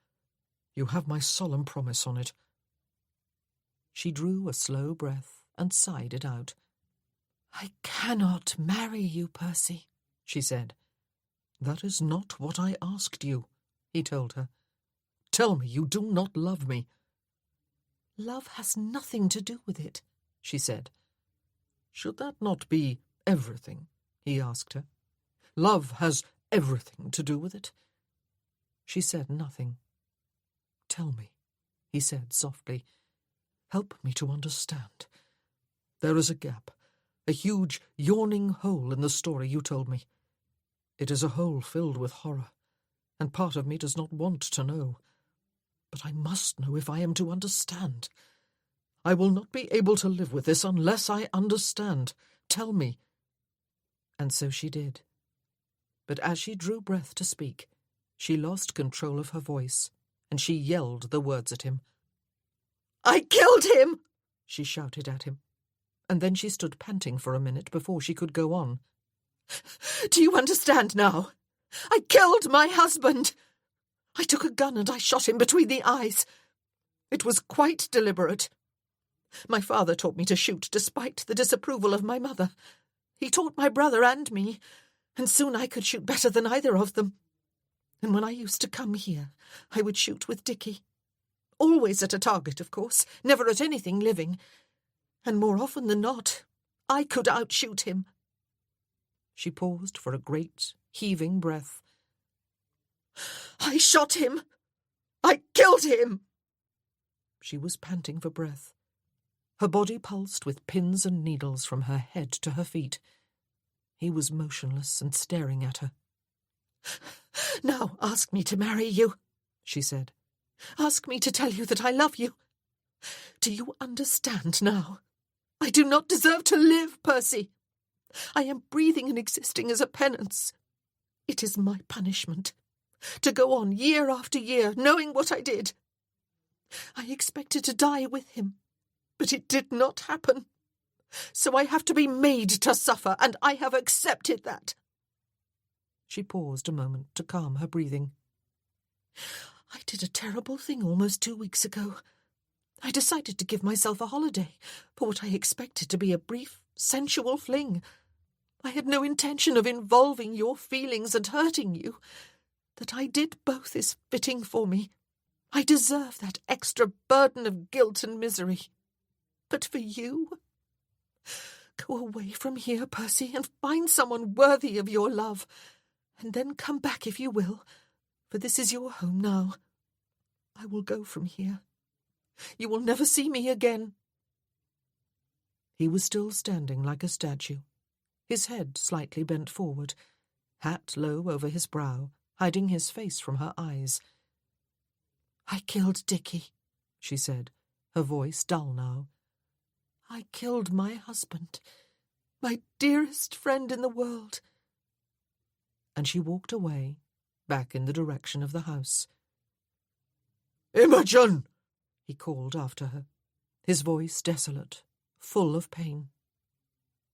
You have my solemn promise on it." She drew a slow breath and sighed it out. "I cannot marry you, Percy," she said. "That is not what I asked you," he told her. "Tell me you do not love me." "Love has nothing to do with it," she said. "Should that not be everything?" he asked her. "Love has everything to do with it." She said nothing. "Tell me," he said softly. "Help me to understand. There is a gap, a huge, yawning hole in the story you told me. It is a hole filled with horror, and part of me does not want to know. But I must know if I am to understand. I will not be able to live with this unless I understand. Tell me." And so she did. But as she drew breath to speak, she lost control of her voice, and she yelled the words at him. "I killed him!" she shouted at him, and then she stood panting for a minute before she could go on. "Do you understand now? I killed my husband! I took a gun and I shot him between the eyes. It was quite deliberate. My father taught me to shoot despite the disapproval of my mother. He taught my brother and me, and soon I could shoot better than either of them. And when I used to come here, I would shoot with Dickie. Always at a target, of course, never at anything living. And more often than not, I could outshoot him." She paused for a great, heaving breath. "I shot him! I killed him!" She was panting for breath. Her body pulsed with pins and needles from her head to her feet. He was motionless and staring at her. "Now ask me to marry you," she said. "Ask me to tell you that I love you. Do you understand now? I do not deserve to live, Percy. I am breathing and existing as a penance. It is my punishment, to go on year after year, knowing what I did. I expected to die with him, but it did not happen. So I have to be made to suffer, and I have accepted that." She paused a moment to calm her breathing. "I did a terrible thing almost 2 weeks ago. I decided to give myself a holiday for what I expected to be a brief, sensual fling. I had no intention of involving your feelings and hurting you. That I did both is fitting for me. I deserve that extra burden of guilt and misery. But for you? Go away from here, Percy, and find someone worthy of your love, and then come back if you will, for this is your home now. I will go from here. You will never see me again." He was still standing like a statue, his head slightly bent forward, hat low over his brow, hiding his face from her eyes. "I killed Dickie," she said, her voice dull now. "I killed my husband, my dearest friend in the world." And she walked away, back in the direction of the house. "Imogen!" he called after her, his voice desolate, full of pain.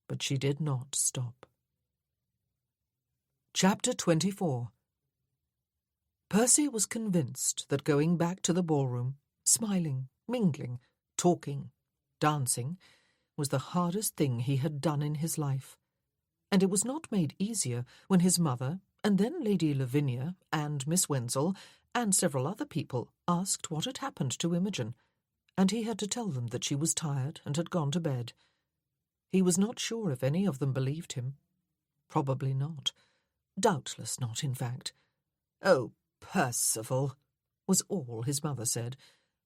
But she did not stop. Chapter 24. Percy was convinced that going back to the ballroom, smiling, mingling, talking, dancing, was the hardest thing he had done in his life, and it was not made easier when his mother, and then Lady Lavinia, and Miss Wenzel, and several other people asked what had happened to Imogen, and he had to tell them that she was tired and had gone to bed. He was not sure if any of them believed him. Probably not. Doubtless not, in fact. "Oh, Percival," was all his mother said,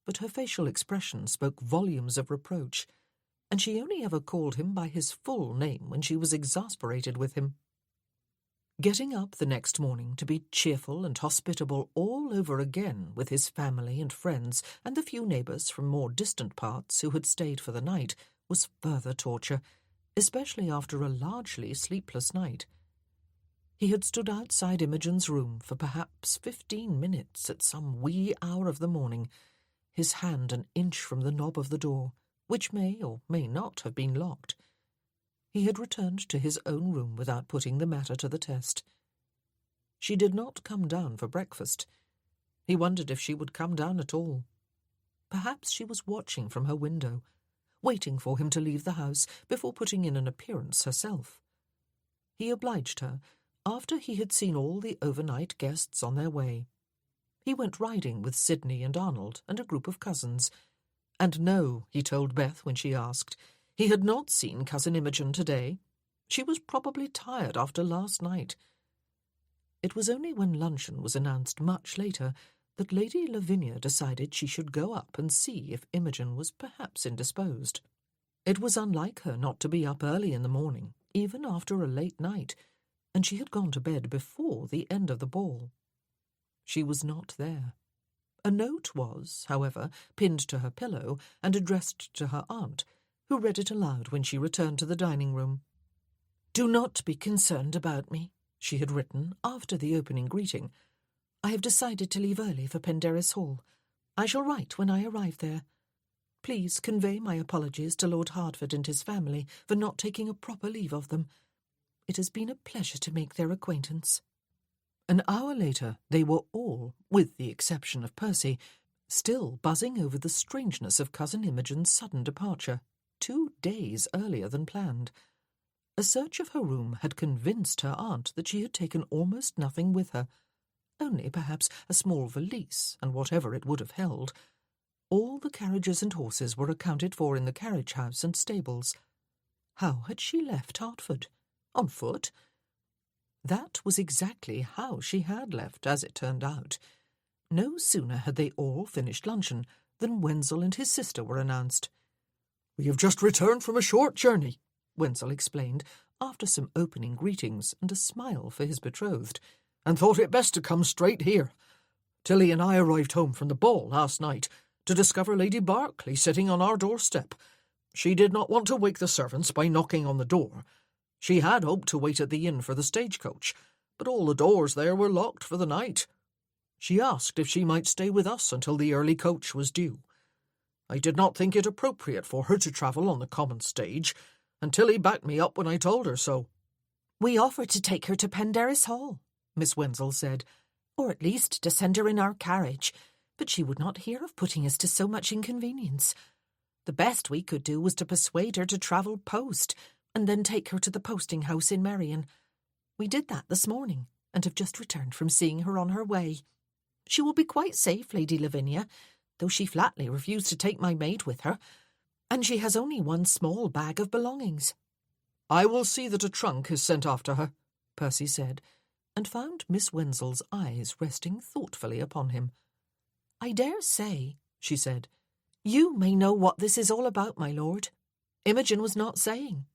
but her facial expression spoke volumes of reproach, and she only ever called him by his full name when she was exasperated with him. Getting up the next morning to be cheerful and hospitable all over again with his family and friends and the few neighbours from more distant parts who had stayed for the night was further torture, especially after a largely sleepless night. He had stood outside Imogen's room for perhaps 15 minutes at some wee hour of the morning, his hand an inch from the knob of the door, which may or may not have been locked. He had returned to his own room without putting the matter to the test. She did not come down for breakfast. He wondered if she would come down at all. Perhaps she was watching from her window, waiting for him to leave the house before putting in an appearance herself. He obliged her after he had seen all the overnight guests on their way. He went riding with Sidney and Arnold and a group of cousins. And no, he told Beth when she asked, he had not seen Cousin Imogen today. She was probably tired after last night. It was only when luncheon was announced much later that Lady Lavinia decided she should go up and see if Imogen was perhaps indisposed. It was unlike her not to be up early in the morning, even after a late night, and she had gone to bed before the end of the ball. She was not there. A note was, however, pinned to her pillow and addressed to her aunt, who read it aloud when she returned to the dining-room. "Do not be concerned about me," she had written after the opening greeting. "I have decided to leave early for Penderys Hall. I shall write when I arrive there. Please convey my apologies to Lord Hertford and his family for not taking a proper leave of them. It has been a pleasure to make their acquaintance." An hour later, they were all, with the exception of Percy, still buzzing over the strangeness of Cousin Imogen's sudden departure, 2 days earlier than planned. A search of her room had convinced her aunt that she had taken almost nothing with her, only perhaps a small valise and whatever it would have held. All the carriages and horses were accounted for in the carriage-house and stables. How had she left Hertford? On foot? That was exactly how she had left, as it turned out. No sooner had they all finished luncheon than Wenzel and his sister were announced. "We have just returned from a short journey," Wenzel explained, after some opening greetings and a smile for his betrothed, "and thought it best to come straight here. Tilly and I arrived home from the ball last night to discover Lady Berkeley sitting on our doorstep. She did not want to wake the servants by knocking on the door. She had hoped to wait at the inn for the stagecoach, but all the doors there were locked for the night. She asked if she might stay with us until the early coach was due. I did not think it appropriate for her to travel on the common stage, and Tilly backed me up when I told her so." "We offered to take her to Penderys Hall," Miss Wenzel said, "or at least to send her in our carriage, but she would not hear of putting us to so much inconvenience. The best we could do was to persuade her to travel post, and then take her to the posting-house in Merrion. We did that this morning, and have just returned from seeing her on her way. She will be quite safe, Lady Lavinia, though she flatly refused to take my maid with her, and she has only one small bag of belongings." "I will see that a trunk is sent after her," Percy said, and found Miss Wenzel's eyes resting thoughtfully upon him. "I dare say," she said, "you may know what this is all about, my lord. Imogen was not saying."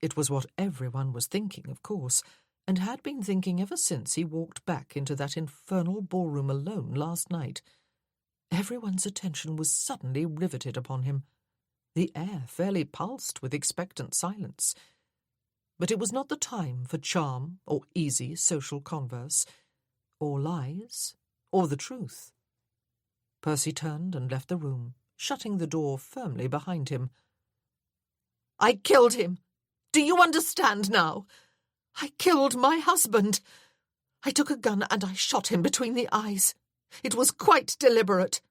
It was what everyone was thinking, of course, and had been thinking ever since he walked back into that infernal ballroom alone last night. Everyone's attention was suddenly riveted upon him. The air fairly pulsed with expectant silence. But it was not the time for charm or easy social converse, or lies, or the truth. Percy turned and left the room, shutting the door firmly behind him. "I killed him! Do you understand now? I killed my husband. I took a gun and I shot him between the eyes. It was quite deliberate."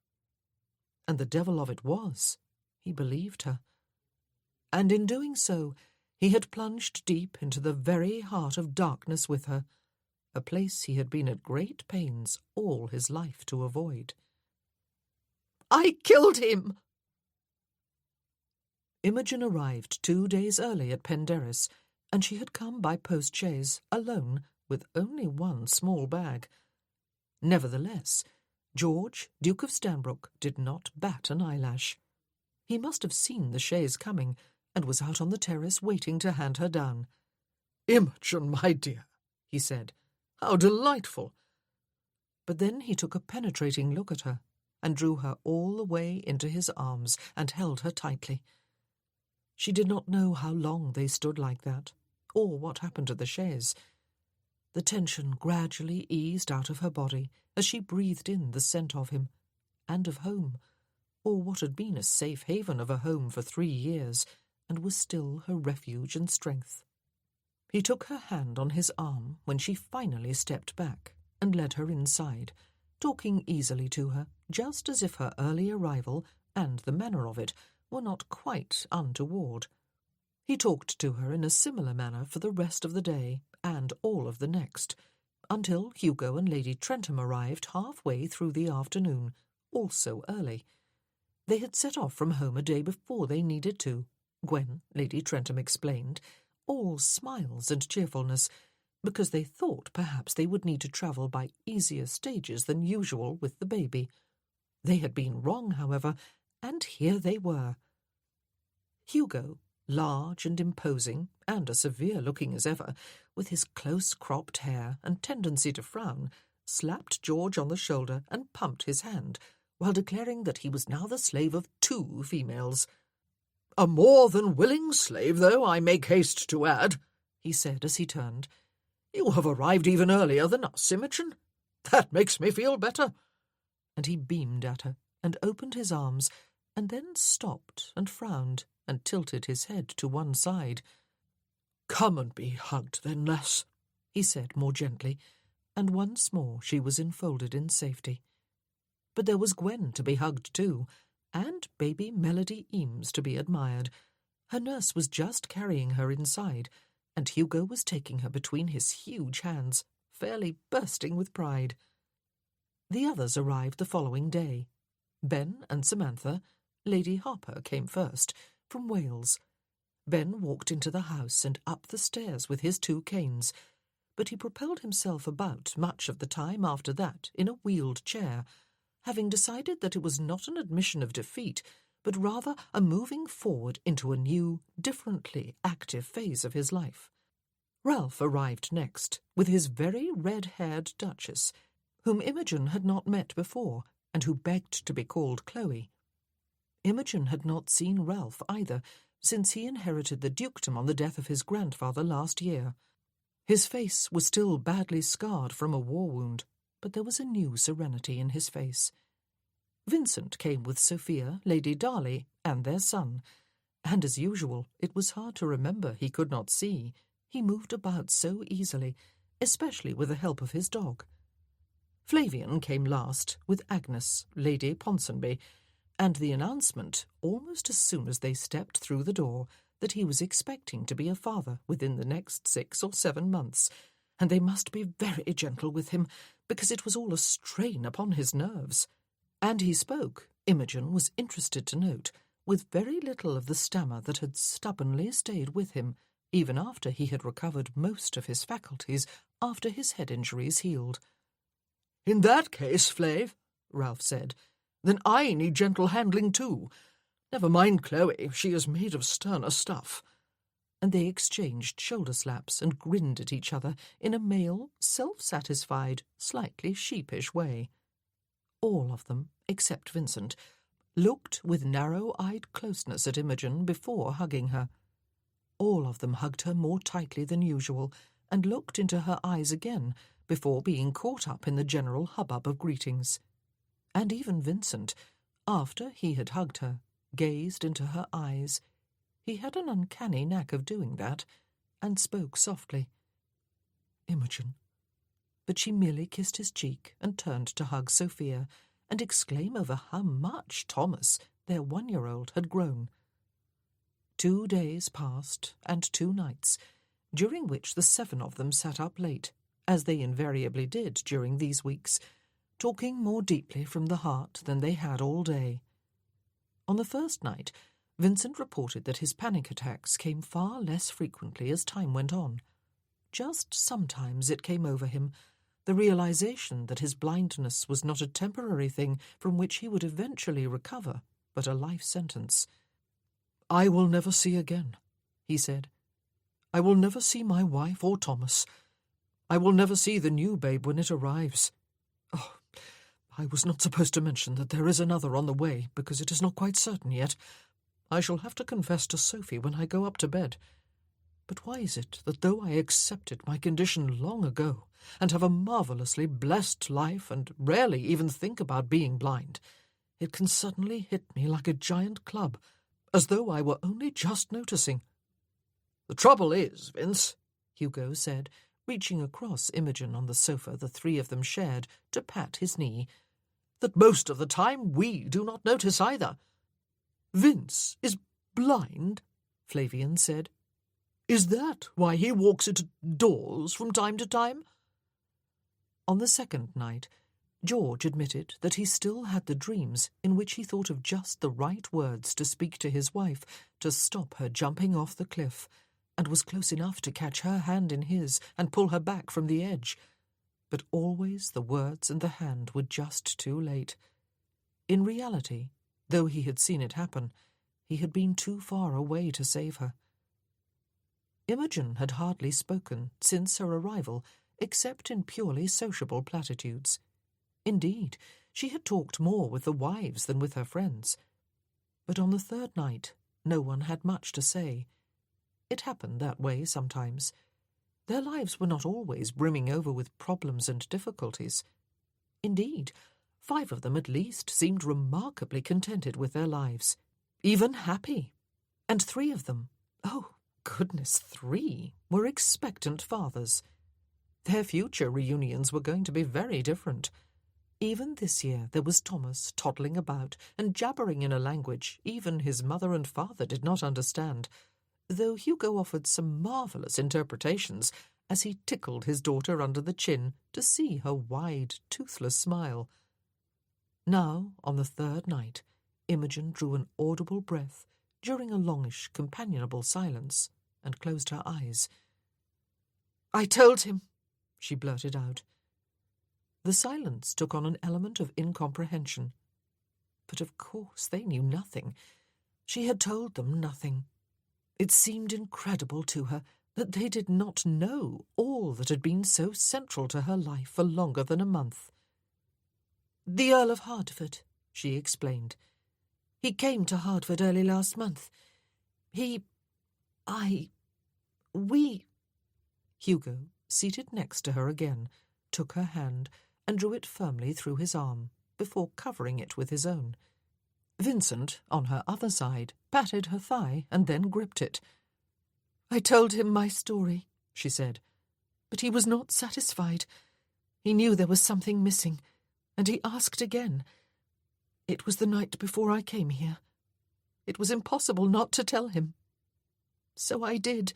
And the devil of it was. He believed her. And in doing so, he had plunged deep into the very heart of darkness with her, a place he had been at great pains all his life to avoid. "I killed him!" Imogen arrived 2 days early at Penderys, and she had come by post-chaise, alone, with only one small bag. Nevertheless, George, Duke of Stanbrook, did not bat an eyelash. He must have seen the chaise coming, and was out on the terrace waiting to hand her down. "Imogen, my dear," he said, "how delightful!" But then he took a penetrating look at her, and drew her all the way into his arms and held her tightly. She did not know how long they stood like that, or what happened to the chaise. The tension gradually eased out of her body as she breathed in the scent of him, and of home, or what had been a safe haven of a home for 3 years, and was still her refuge and strength. He took her hand on his arm when she finally stepped back, and led her inside, talking easily to her, just as if her early arrival, and the manner of it, were not quite untoward. He talked to her in a similar manner for the rest of the day, and all of the next, until Hugo and Lady Trentham arrived halfway through the afternoon, also early. They had set off from home a day before they needed to, Gwen, Lady Trentham explained, all smiles and cheerfulness, because they thought perhaps they would need to travel by easier stages than usual with the baby. They had been wrong, however, and here they were. Hugo, large and imposing, and as severe-looking as ever, with his close-cropped hair and tendency to frown, slapped George on the shoulder and pumped his hand, while declaring that he was now the slave of 2 females. "A more than willing slave, though, I make haste to add," he said as he turned. "You have arrived even earlier than us, Imogen. That makes me feel better." And he beamed at her, and opened his arms, and then stopped and frowned, and tilted his head to one side. "Come and be hugged, then, lass," he said more gently, and once more she was enfolded in safety. But there was Gwen to be hugged too, and baby Melody Eames to be admired. Her nurse was just carrying her inside, and Hugo was taking her between his huge hands, fairly bursting with pride. The others arrived the following day. Ben and Samantha, Lady Harper came first, from Wales. Ben walked into the house and up the stairs with his 2 canes, but he propelled himself about much of the time after that in a wheeled chair, having decided that it was not an admission of defeat, but rather a moving forward into a new, differently active phase of his life. Ralph arrived next, with his very red-haired Duchess, whom Imogen had not met before, and who begged to be called Chloe. Imogen had not seen Ralph either, since he inherited the dukedom on the death of his grandfather last year. His face was still badly scarred from a war wound, but there was a new serenity in his face. Vincent came with Sophia, Lady Darley, and their son, and as usual it was hard to remember he could not see. He moved about so easily, especially with the help of his dog. Flavian came last, with Agnes, Lady Ponsonby, and the announcement, almost as soon as they stepped through the door, that he was expecting to be a father within the next 6 or 7 months, and they must be very gentle with him, because it was all a strain upon his nerves. And he spoke, Imogen was interested to note, with very little of the stammer that had stubbornly stayed with him, even after he had recovered most of his faculties after his head injuries healed. "In that case, Flav," Ralph said, "then I need gentle handling too. Never mind Chloe, she is made of sterner stuff." And they exchanged shoulder slaps and grinned at each other in a male, self-satisfied, slightly sheepish way. All of them, except Vincent, looked with narrow-eyed closeness at Imogen before hugging her. All of them hugged her more tightly than usual, and looked into her eyes again before being caught up in the general hubbub of greetings. And even Vincent, after he had hugged her, gazed into her eyes. He had an uncanny knack of doing that, and spoke softly. "Imogen." But she merely kissed his cheek and turned to hug Sophia and exclaim over how much Thomas, their 1-year-old, had grown. 2 days passed, and 2 nights, during which the 7 of them sat up late, as they invariably did during these weeks, talking more deeply from the heart than they had all day. On the first night, Vincent reported that his panic attacks came far less frequently as time went on. Just sometimes it came over him, the realization that his blindness was not a temporary thing from which he would eventually recover, but a life sentence. "I will never see again," he said. "I will never see my wife or Thomas. I will never see the new babe when it arrives. Oh, I was not supposed to mention that there is another on the way, because it is not quite certain yet. I shall have to confess to Sophie when I go up to bed. But why is it that though I accepted my condition long ago, and have a marvellously blessed life and rarely even think about being blind, it can suddenly hit me like a giant club, as though I were only just noticing?" "The trouble is, Vince," Hugo said, reaching across Imogen on the sofa the 3 of them shared to pat his knee, "that most of the time we do not notice either." "Vince is blind?" Flavian said. "Is that why he walks into doors from time to time?" On the second night, George admitted that he still had the dreams in which he thought of just the right words to speak to his wife to stop her jumping off the cliff, and was close enough to catch her hand in his and pull her back from the edge. But always the words and the hand were just too late. In reality, though he had seen it happen, he had been too far away to save her. Imogen had hardly spoken since her arrival, except in purely sociable platitudes. Indeed, she had talked more with the wives than with her friends. But on the third night, no one had much to say. It happened that way sometimes. Their lives were not always brimming over with problems and difficulties. Indeed, 5 of them at least seemed remarkably contented with their lives, even happy. And 3 of them, oh, goodness, 3, were expectant fathers. Their future reunions were going to be very different. Even this year there was Thomas toddling about and jabbering in a language even his mother and father did not understand, though Hugo offered some marvellous interpretations as he tickled his daughter under the chin to see her wide, toothless smile. Now, on the third night, Imogen drew an audible breath during a longish, companionable silence and closed her eyes. "I told him," she blurted out. The silence took on an element of incomprehension. But of course they knew nothing. She had told them nothing. It seemed incredible to her that they did not know all that had been so central to her life for longer than a month. "The Earl of Hertford," she explained. "He came to Hertford early last month. We... Hugo, seated next to her again, took her hand and drew it firmly through his arm before covering it with his own. Vincent, on her other side, patted her thigh and then gripped it. "I told him my story," she said, "but he was not satisfied. He knew there was something missing, and he asked again. It was the night before I came here. It was impossible not to tell him. So I did."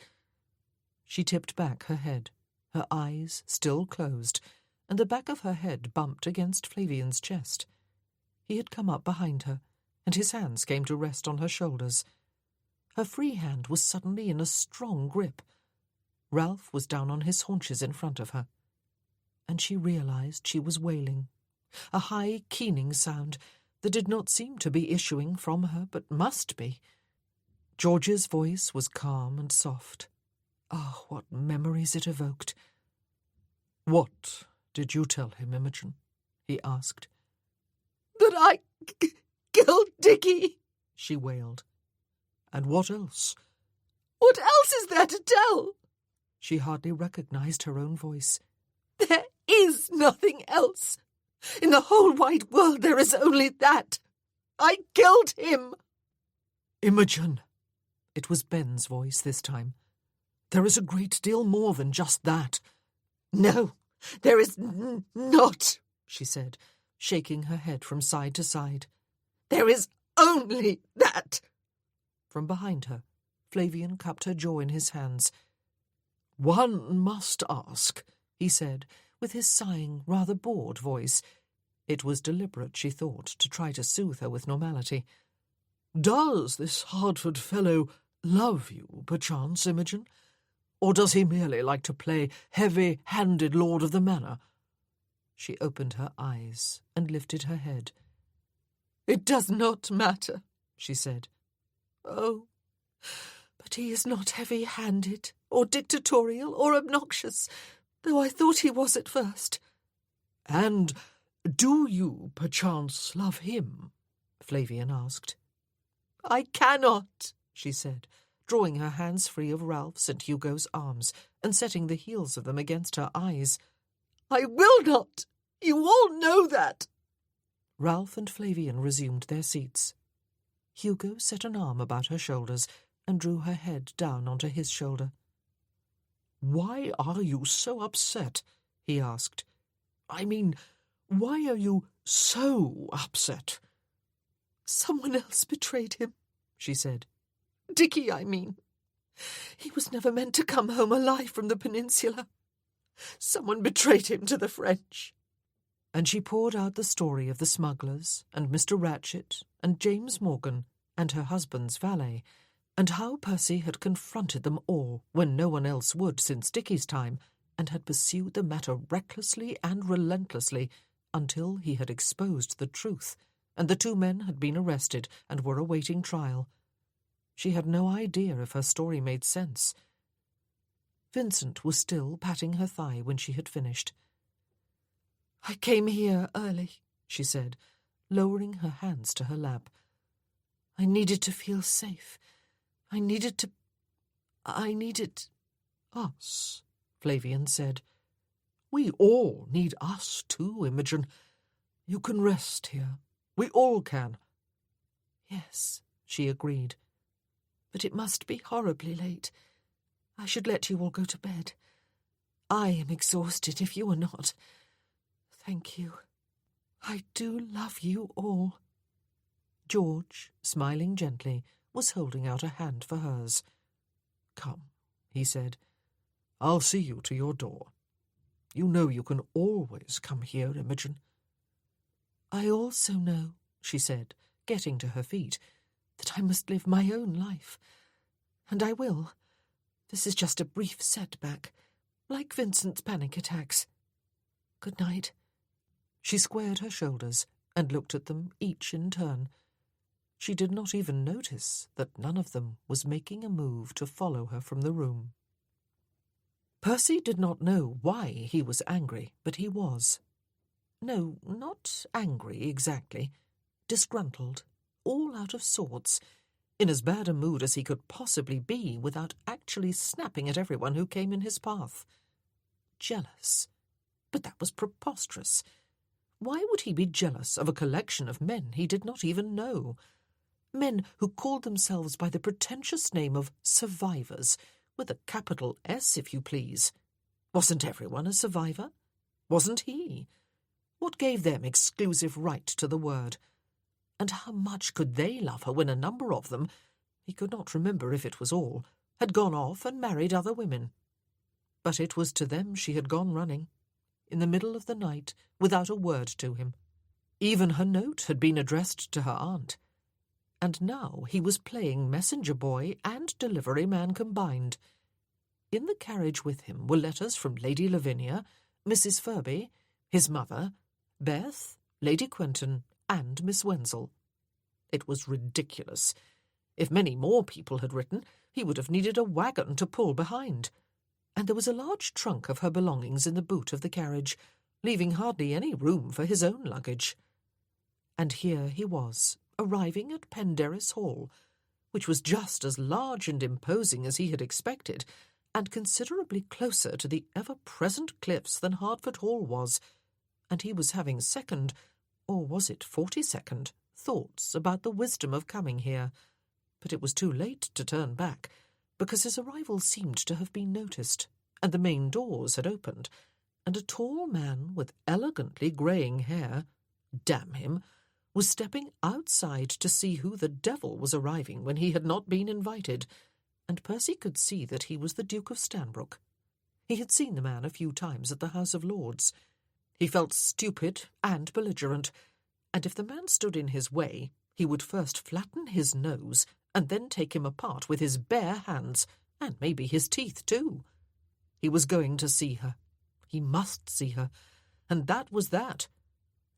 She tipped back her head, her eyes still closed, and the back of her head bumped against Flavian's chest. He had come up behind her, and his hands came to rest on her shoulders. Her free hand was suddenly in a strong grip. Ralph was down on his haunches in front of her, and she realized she was wailing, a high, keening sound that did not seem to be issuing from her, but must be. George's voice was calm and soft. Oh, what memories it evoked. "What did you tell him, Imogen?" he asked. "That I killed Dickie," she wailed. "And what else?" "What else is there to tell?" She hardly recognized her own voice. "There is nothing else. In the whole wide world there is only that. I killed him." "Imogen!" It was Ben's voice this time. "There is a great deal more than just that." "No, there is not," she said, shaking her head from side to side. "There is only that." From behind her, Flavian cupped her jaw in his hands. "One must ask," he said, with his sighing, rather bored voice. It was deliberate, she thought, to try to soothe her with normality. "Does this Hertford fellow love you, perchance, Imogen? Or does he merely like to play heavy-handed lord of the manor?" She opened her eyes and lifted her head. "It does not matter," she said. "Oh, but he is not heavy-handed or dictatorial or obnoxious, though I thought he was at first." "And do you, perchance, love him?" Flavian asked. "I cannot," she said, drawing her hands free of Ralph's and Hugo's arms and setting the heels of them against her eyes. "I will not. You all know that." Ralph and Flavian resumed their seats. Hugo set an arm about her shoulders and drew her head down onto his shoulder. "Why are you so upset?" he asked. "I mean, why are you so upset?" "Someone else betrayed him," she said. "Dickie, I mean. He was never meant to come home alive from the peninsula. Someone betrayed him to the French." And she poured out the story of the smugglers, and Mr. Ratchet, and James Morgan, and her husband's valet, and how Percy had confronted them all when no one else would since Dicky's time, and had pursued the matter recklessly and relentlessly until he had exposed the truth, and the 2 men had been arrested and were awaiting trial. She had no idea if her story made sense. Vincent was still patting her thigh when she had finished. "I came here early," she said, lowering her hands to her lap. "I needed to feel safe. I needed... "Us," Flavian said. "We all need us too, Imogen. You can rest here. We all can." "Yes," she agreed. "But it must be horribly late. I should let you all go to bed. I am exhausted if you are not. Thank you. I do love you all." George, smiling gently, was holding out a hand for hers. "Come," he said. "I'll see you to your door. You know you can always come here, Imogen." "I also know," she said, getting to her feet, "that I must live my own life. And I will. This is just a brief setback, like Vincent's panic attacks. Good night." She squared her shoulders and looked at them each in turn. She did not even notice that none of them was making a move to follow her from the room. Percy did not know why he was angry, but he was. No, not angry exactly. Disgruntled, all out of sorts, in as bad a mood as he could possibly be without actually snapping at everyone who came in his path. Jealous. But that was preposterous. Why would he be jealous of a collection of men he did not even know? Men who called themselves by the pretentious name of survivors, with a capital S, if you please. Wasn't everyone a survivor? Wasn't he? What gave them exclusive right to the word? And how much could they love her when a number of them, he could not remember if it was all, had gone off and married other women? But it was to them she had gone running, in the middle of the night, without a word to him. Even her note had been addressed to her aunt. And now he was playing messenger boy and delivery man combined. In the carriage with him were letters from Lady Lavinia, Mrs. Furby, his mother, Beth, Lady Quentin, and Miss Wenzel. It was ridiculous. If many more people had written, he would have needed a wagon to pull behind. And there was a large trunk of her belongings in the boot of the carriage, leaving hardly any room for his own luggage. And here he was, arriving at Penderris Hall, which was just as large and imposing as he had expected, and considerably closer to the ever-present cliffs than Hertford Hall was, and he was having second, or was it 42nd, thoughts about the wisdom of coming here. But it was too late to turn back, because his arrival seemed to have been noticed, and the main doors had opened, and a tall man with elegantly greying hair, damn him, was stepping outside to see who the devil was arriving when he had not been invited, and Percy could see that he was the Duke of Stanbrook. He had seen the man a few times at the House of Lords. He felt stupid and belligerent, and if the man stood in his way, he would first flatten his nose and then take him apart with his bare hands, and maybe his teeth too. He was going to see her. He must see her, and that was that.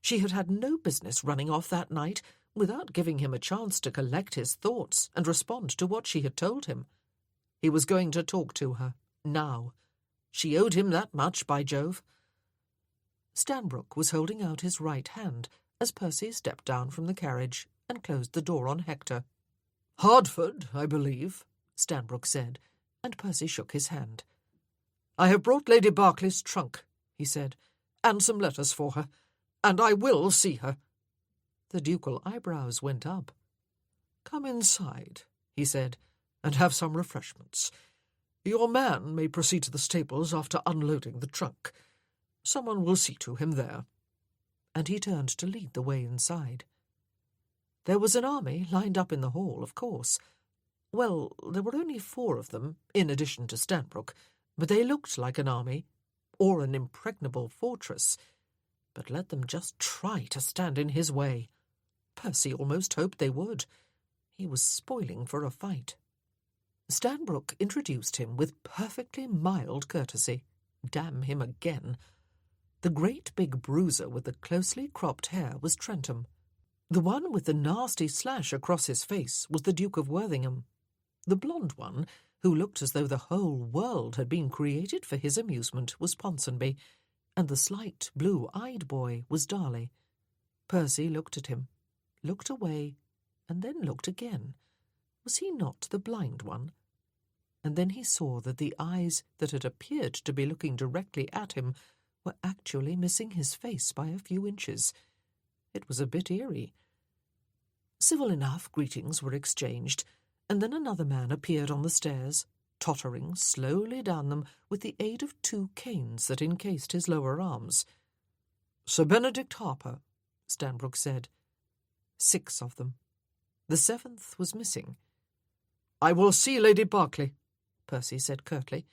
She had had no business running off that night without giving him a chance to collect his thoughts and respond to what she had told him. He was going to talk to her, now. She owed him that much, by Jove. Stanbrook was holding out his right hand as Percy stepped down from the carriage and closed the door on Hector. "Hertford, I believe," Stanbrook said, and Percy shook his hand. "I have brought Lady Berkeley's trunk," he said, "and some letters for her, and I will see her." The ducal eyebrows went up. "Come inside," he said, "and have some refreshments. Your man may proceed to the stables after unloading the trunk. Someone will see to him there." And he turned to lead the way inside. There was an army lined up in the hall, of course. Well, there were only 4 of them, in addition to Stanbrook, but they looked like an army. or an impregnable fortress, but let them just try to stand in his way. Percy almost hoped they would. He was spoiling for a fight. Stanbrook introduced him with perfectly mild courtesy. Damn him again. The great big bruiser with the closely cropped hair was Trentham. The one with the nasty slash across his face was the Duke of Worthington. The blonde one, who looked as though the whole world had been created for his amusement, was Ponsonby, and the slight blue-eyed boy was Darley. Percy looked at him, looked away, and then looked again. Was he not the blind one? And then he saw that the eyes that had appeared to be looking directly at him were actually missing his face by a few inches. It was a bit eerie. Civil enough greetings were exchanged, and then another man appeared on the stairs, tottering slowly down them with the aid of 2 canes that encased his lower arms. "Sir Benedict Harper," Stanbrook said. 6 of them. The 7th was missing. "I will see Lady Berkeley," Percy said curtly.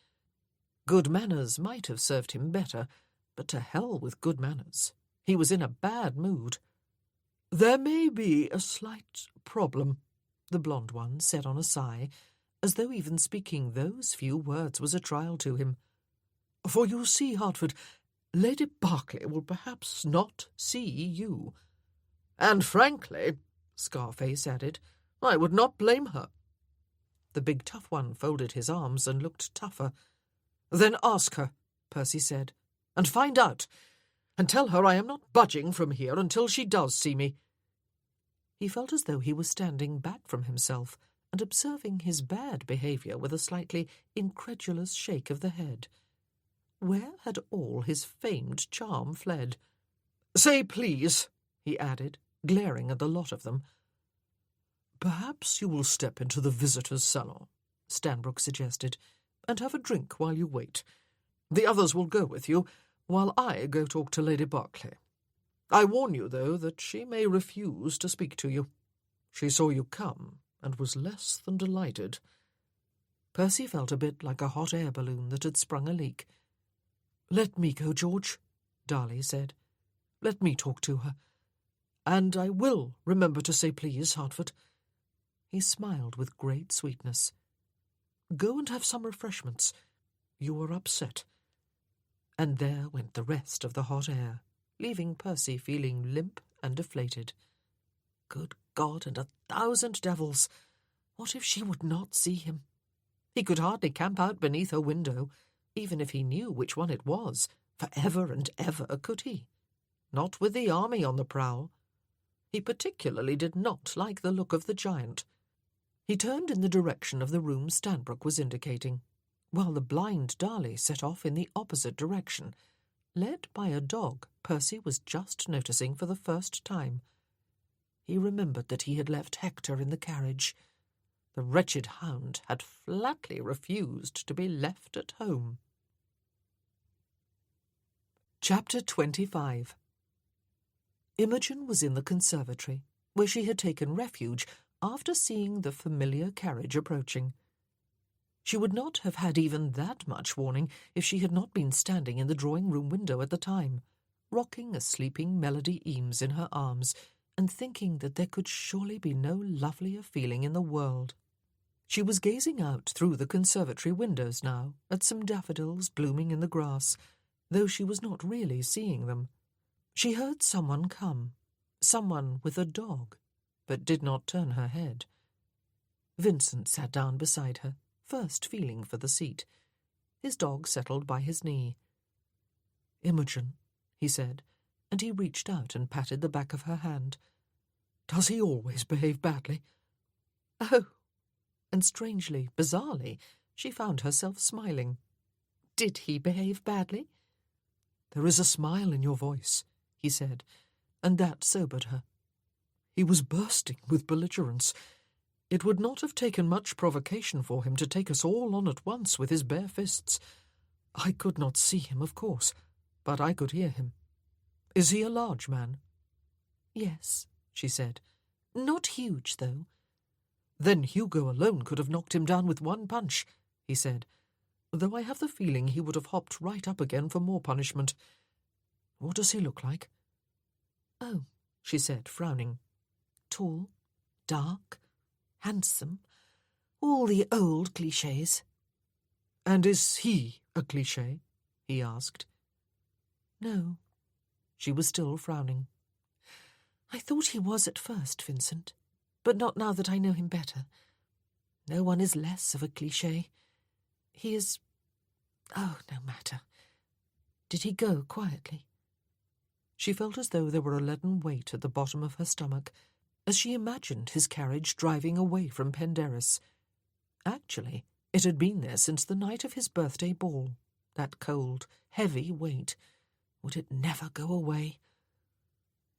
Good manners might have served him better, but to hell with good manners. He was in a bad mood. "There may be a slight problem," the blonde one said on a sigh, as though even speaking those few words was a trial to him. "For you see, Hertford, Lady Berkeley will perhaps not see you. And frankly," Scarface added, "I would not blame her." The big tough one folded his arms and looked tougher. "Then ask her," Percy said, "and find out, and tell her I am not budging from here until she does see me." He felt as though he was standing back from himself and observing his bad behaviour with a slightly incredulous shake of the head. Where had all his famed charm fled? "Say please," he added, glaring at the lot of them. "Perhaps you will step into the visitors' salon," Stanbrook suggested, "and have a drink while you wait. The others will go with you, while I go talk to Lady Berkeley. I warn you, though, that she may refuse to speak to you. She saw you come, and was less than delighted." Percy felt a bit like a hot air balloon that had sprung a leak. "Let me go, George," Darley said. "Let me talk to her. And I will remember to say please, Hertford." He smiled with great sweetness. "Go and have some refreshments. You are upset." And there went the rest of the hot air, leaving Percy feeling limp and deflated. Good God and 1,000 devils! What if she would not see him? He could hardly camp out beneath her window, even if he knew which one it was, for ever and ever could he? Not with the army on the prowl. He particularly did not like the look of the giant. He turned in the direction of the room Stanbrook was indicating, while the blind Darley set off in the opposite direction, led by a dog Percy was just noticing for the first time. He remembered that he had left Hector in the carriage. The wretched hound had flatly refused to be left at home. Chapter 25. Imogen was in the conservatory, where she had taken refuge after seeing the familiar carriage approaching. She would not have had even that much warning if she had not been standing in the drawing-room window at the time, rocking a sleeping Melody Eames in her arms, and thinking that there could surely be no lovelier feeling in the world. She was gazing out through the conservatory windows now at some daffodils blooming in the grass, though she was not really seeing them. She heard someone come, someone with a dog, but did not turn her head. Vincent sat down beside her, first feeling for the seat. His dog settled by his knee. "Imogen," he said, and he reached out and patted the back of her hand. "Does he always behave badly?" "Oh!" And strangely, bizarrely, she found herself smiling. "Did he behave badly?" "There is a smile in your voice," he said, and that sobered her. "He was bursting with belligerence. It would not have taken much provocation for him to take us all on at once with his bare fists. I could not see him, of course, but I could hear him. Is he a large man?" "Yes," she said. "Not huge, though." "Then Hugo alone could have knocked him down with one punch," he said. though I have the feeling he would have hopped right up again for more punishment. What does he look like?" "Oh," she said, frowning. "Tall, dark, handsome, all the old clichés." "And is he a cliché?" he asked. "No." She was still frowning. "I thought he was at first, Vincent, but not now that I know him better. No one is less of a cliché. He is... Oh, no matter. Did he go quietly?" She felt as though there were a leaden weight at the bottom of her stomach as she imagined his carriage driving away from Penderys. Actually, it had been there since the night of his birthday ball. That cold, heavy weight. Would it never go away?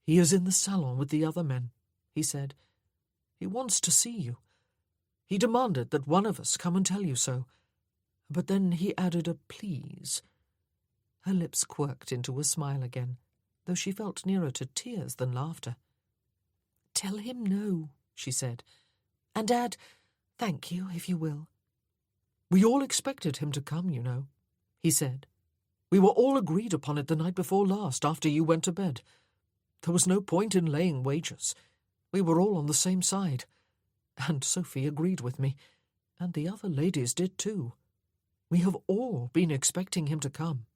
"He is in the salon with the other men," he said. "He wants to see you. He demanded that one of us come and tell you so. But then he added a please." Her lips quirked into a smile again, though she felt nearer to tears than laughter. "Tell him no," she said, "and add, thank you, if you will." "We all expected him to come, you know," he said. "We were all agreed upon it the night before last, after you went to bed. There was no point in laying wagers. We were all on the same side. And Sophie agreed with me, and the other ladies did too. We have all been expecting him to come."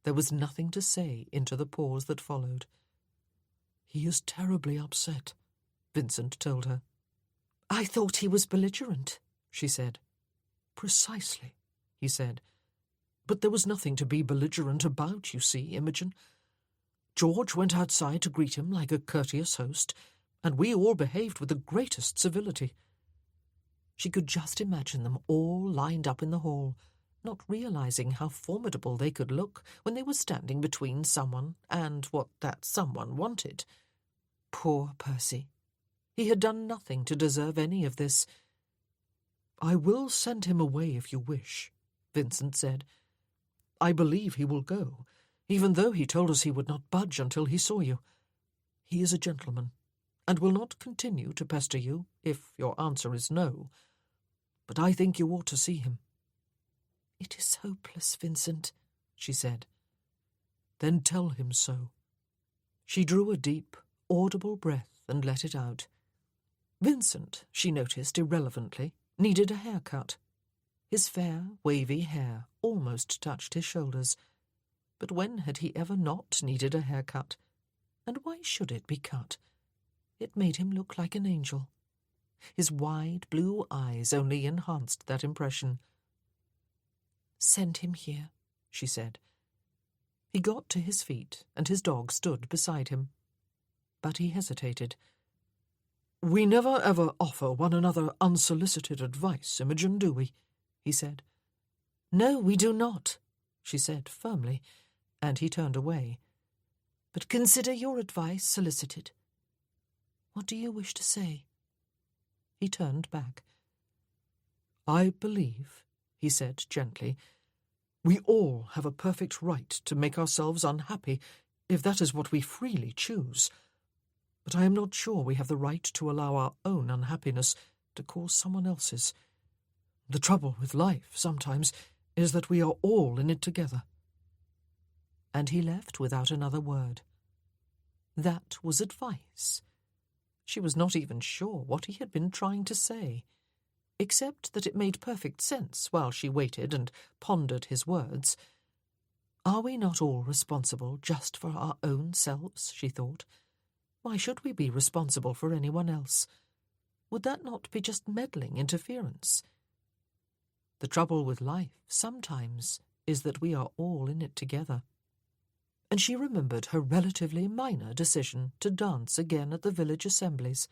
There was nothing to say into the pause that followed. "He is terribly upset," Vincent told her. "I thought he was belligerent," she said. "Precisely," he said. "But there was nothing to be belligerent about, you see, Imogen. George went outside to greet him like a courteous host, and we all behaved with the greatest civility." She could just imagine them all lined up in the hall, not realizing how formidable they could look when they were standing between someone and what that someone wanted. Poor Percy. He had done nothing to deserve any of this. "I will send him away if you wish," Vincent said. "I believe he will go, even though he told us he would not budge until he saw you. He is a gentleman, and will not continue to pester you if your answer is no. But I think you ought to see him." "It is hopeless, Vincent," she said. "Then tell him so." She drew a deep, audible breath and let it out. Vincent, she noticed irrelevantly, needed a haircut. His fair, wavy hair almost touched his shoulders. But when had he ever not needed a haircut? And why should it be cut? It made him look like an angel. His wide blue eyes only enhanced that impression. "Send him here," she said. He got to his feet, and his dog stood beside him. But he hesitated. "We never ever offer one another unsolicited advice, Imogen, do we?" he said. "No, we do not," she said firmly, and he turned away. "But consider your advice solicited. What do you wish to say?" He turned back. "I believe," he said gently, "we all have a perfect right to make ourselves unhappy, if that is what we freely choose. But I am not sure we have the right to allow our own unhappiness to cause someone else's. The trouble with life, sometimes, is that we are all in it together." And he left without another word. That was advice. She was not even sure what he had been trying to say, except that it made perfect sense while she waited and pondered his words. Are we not all responsible just for our own selves, she thought? Why should we be responsible for anyone else? Would that not be just meddling interference? The trouble with life, sometimes, is that we are all in it together. And she remembered her relatively minor decision to dance again at the village assemblies.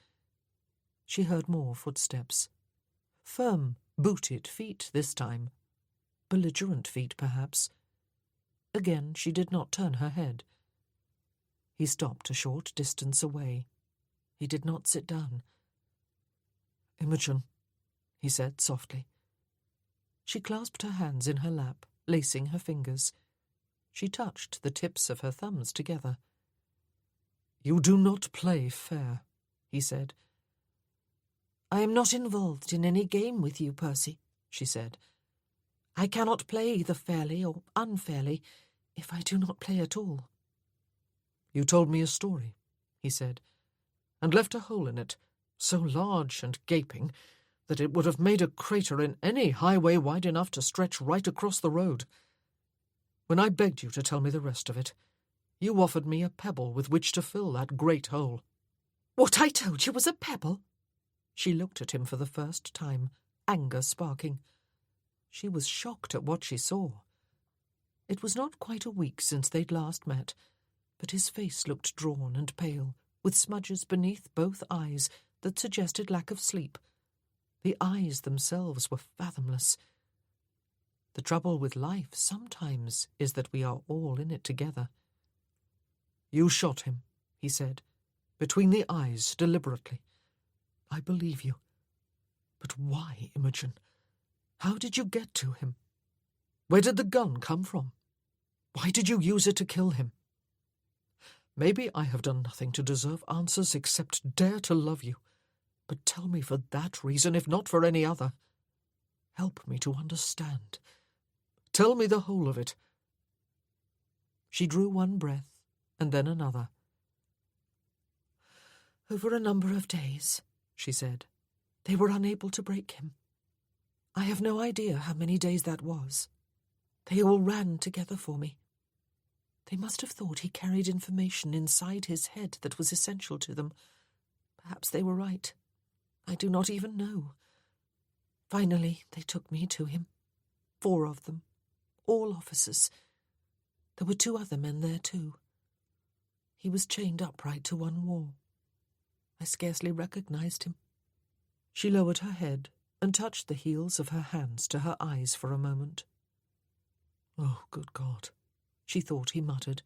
She heard more footsteps. Firm, booted feet this time. Belligerent feet, perhaps. Again she did not turn her head. He stopped a short distance away. He did not sit down. "Imogen," he said softly. She clasped her hands in her lap, lacing her fingers. She touched the tips of her thumbs together. "You do not play fair," he said. "I am not involved in any game with you, Percy," she said. I cannot play either fairly or unfairly if I do not play at all." "You told me a story," he said, "and left a hole in it, so large and gaping that it would have made a crater in any highway wide enough to stretch right across the road. When I begged you to tell me the rest of it, you offered me a pebble with which to fill that great hole." "What I told you was a pebble?" She looked at him for the first time, anger sparking. She was shocked at what she saw. It was not quite a week since they'd last met, but his face looked drawn and pale, with smudges beneath both eyes that suggested lack of sleep. The eyes themselves were fathomless. The trouble with life sometimes is that we are all in it together. "You shot him," he said, "between the eyes, deliberately. I believe you. But why, Imogen? How did you get to him? Where did the gun come from? Why did you use it to kill him? Maybe I have done nothing to deserve answers except dare to love you, but tell me for that reason, if not for any other. Help me to understand. Tell me the whole of it." She drew one breath, and then another. "Over a number of days," she said, "they were unable to break him. I have no idea how many days that was. They all ran together for me. They must have thought he carried information inside his head that was essential to them. Perhaps they were right. I do not even know. Finally, they took me to him. 4 of them, all officers. There were 2 other men there too. He was chained upright to one wall. I scarcely recognized him." She lowered her head and touched the heels of her hands to her eyes for a moment. "Oh, good God," she thought he muttered.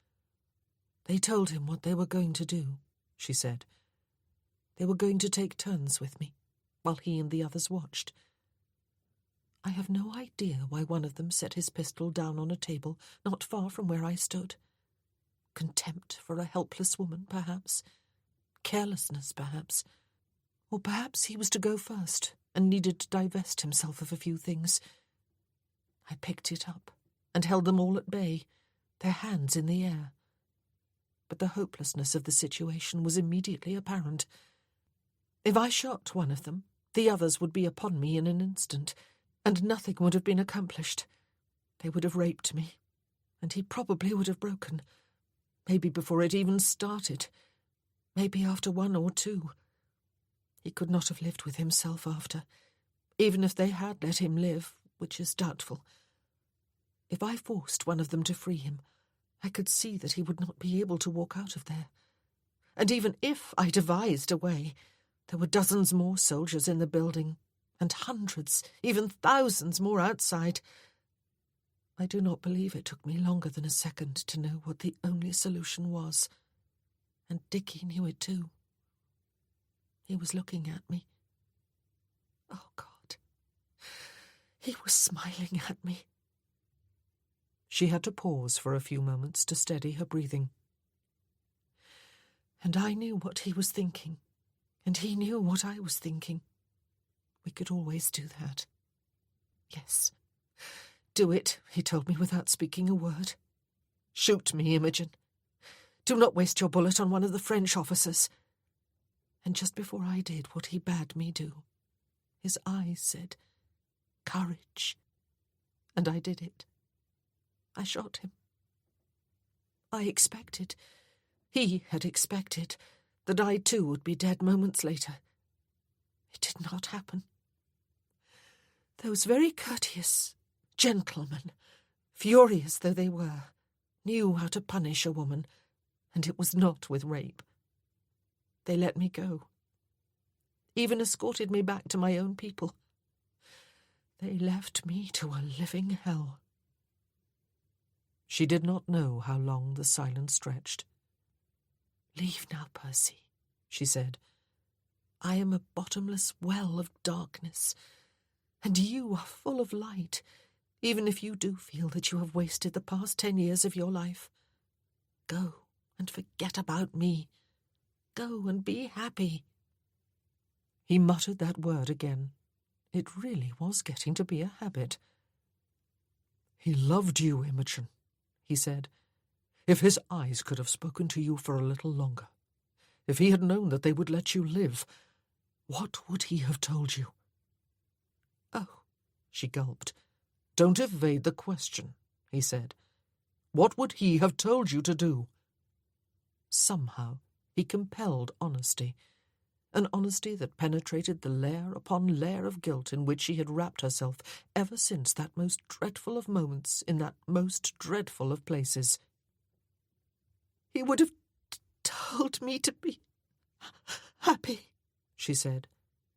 "They told him what they were going to do," she said. "They were going to take turns with me, while he and the others watched. I have no idea why one of them set his pistol down on a table not far from where I stood. Contempt for a helpless woman, perhaps. Carelessness, perhaps. Or perhaps he was to go first and needed to divest himself of a few things. I picked it up and held them all at bay, their hands in the air. But the hopelessness of the situation was immediately apparent. If I shot one of them, the others would be upon me in an instant, and nothing would have been accomplished. They would have raped me, and he probably would have broken. Maybe before it even started. Maybe after 1 or 2. He could not have lived with himself after, even if they had let him live, which is doubtful. If I forced one of them to free him, I could see that he would not be able to walk out of there. And even if I devised a way, there were dozens more soldiers in the building, and hundreds, even thousands more outside. I do not believe it took me longer than a second to know what the only solution was. And Dickie knew it too. He was looking at me. Oh, God. He was smiling at me. She had to pause for a few moments to steady her breathing. And I knew what he was thinking, and he knew what I was thinking. We could always do that. Yes. Do it, he told me without speaking a word. Shoot me, Imogen. Do not waste your bullet on one of the French officers. And just before I did what he bade me do, his eyes said, "Courage." And I did it. I shot him. I expected, he had expected, that I too would be dead moments later. It did not happen. Those very courteous gentlemen, furious though they were, knew how to punish a woman, and it was not with rape. They let me go, even escorted me back to my own people. They left me to a living hell. She did not know how long the silence stretched. "Leave now, Percy," she said. "I am a bottomless well of darkness, and you are full of light, even if you do feel that you have wasted the past 10 years of your life. Go and forget about me. Go and be happy." He muttered that word again. It really was getting to be a habit. "He loved you, Imogen," he said. "If his eyes could have spoken to you for a little longer, if he had known that they would let you live, what would he have told you?" "Oh," she gulped. "Don't evade the question," he said. "What would he have told you to do?" Somehow he compelled honesty, an honesty that penetrated the layer upon layer of guilt in which she had wrapped herself ever since that most dreadful of moments in that most dreadful of places. "He would have told me to be happy," she said,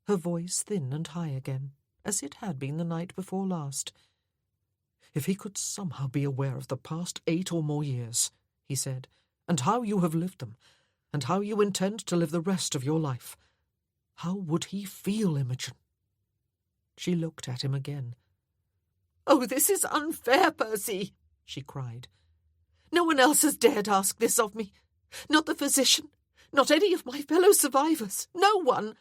her voice thin and high again, as it had been the night before last. "If he could somehow be aware of the past 8 or more years," he said, "and how you have lived them, and how you intend to live the rest of your life, how would he feel, Imogen?" She looked at him again. "Oh, this is unfair, Percy," she cried. "No one else has dared ask this of me. Not the physician, not any of my fellow survivors. No one."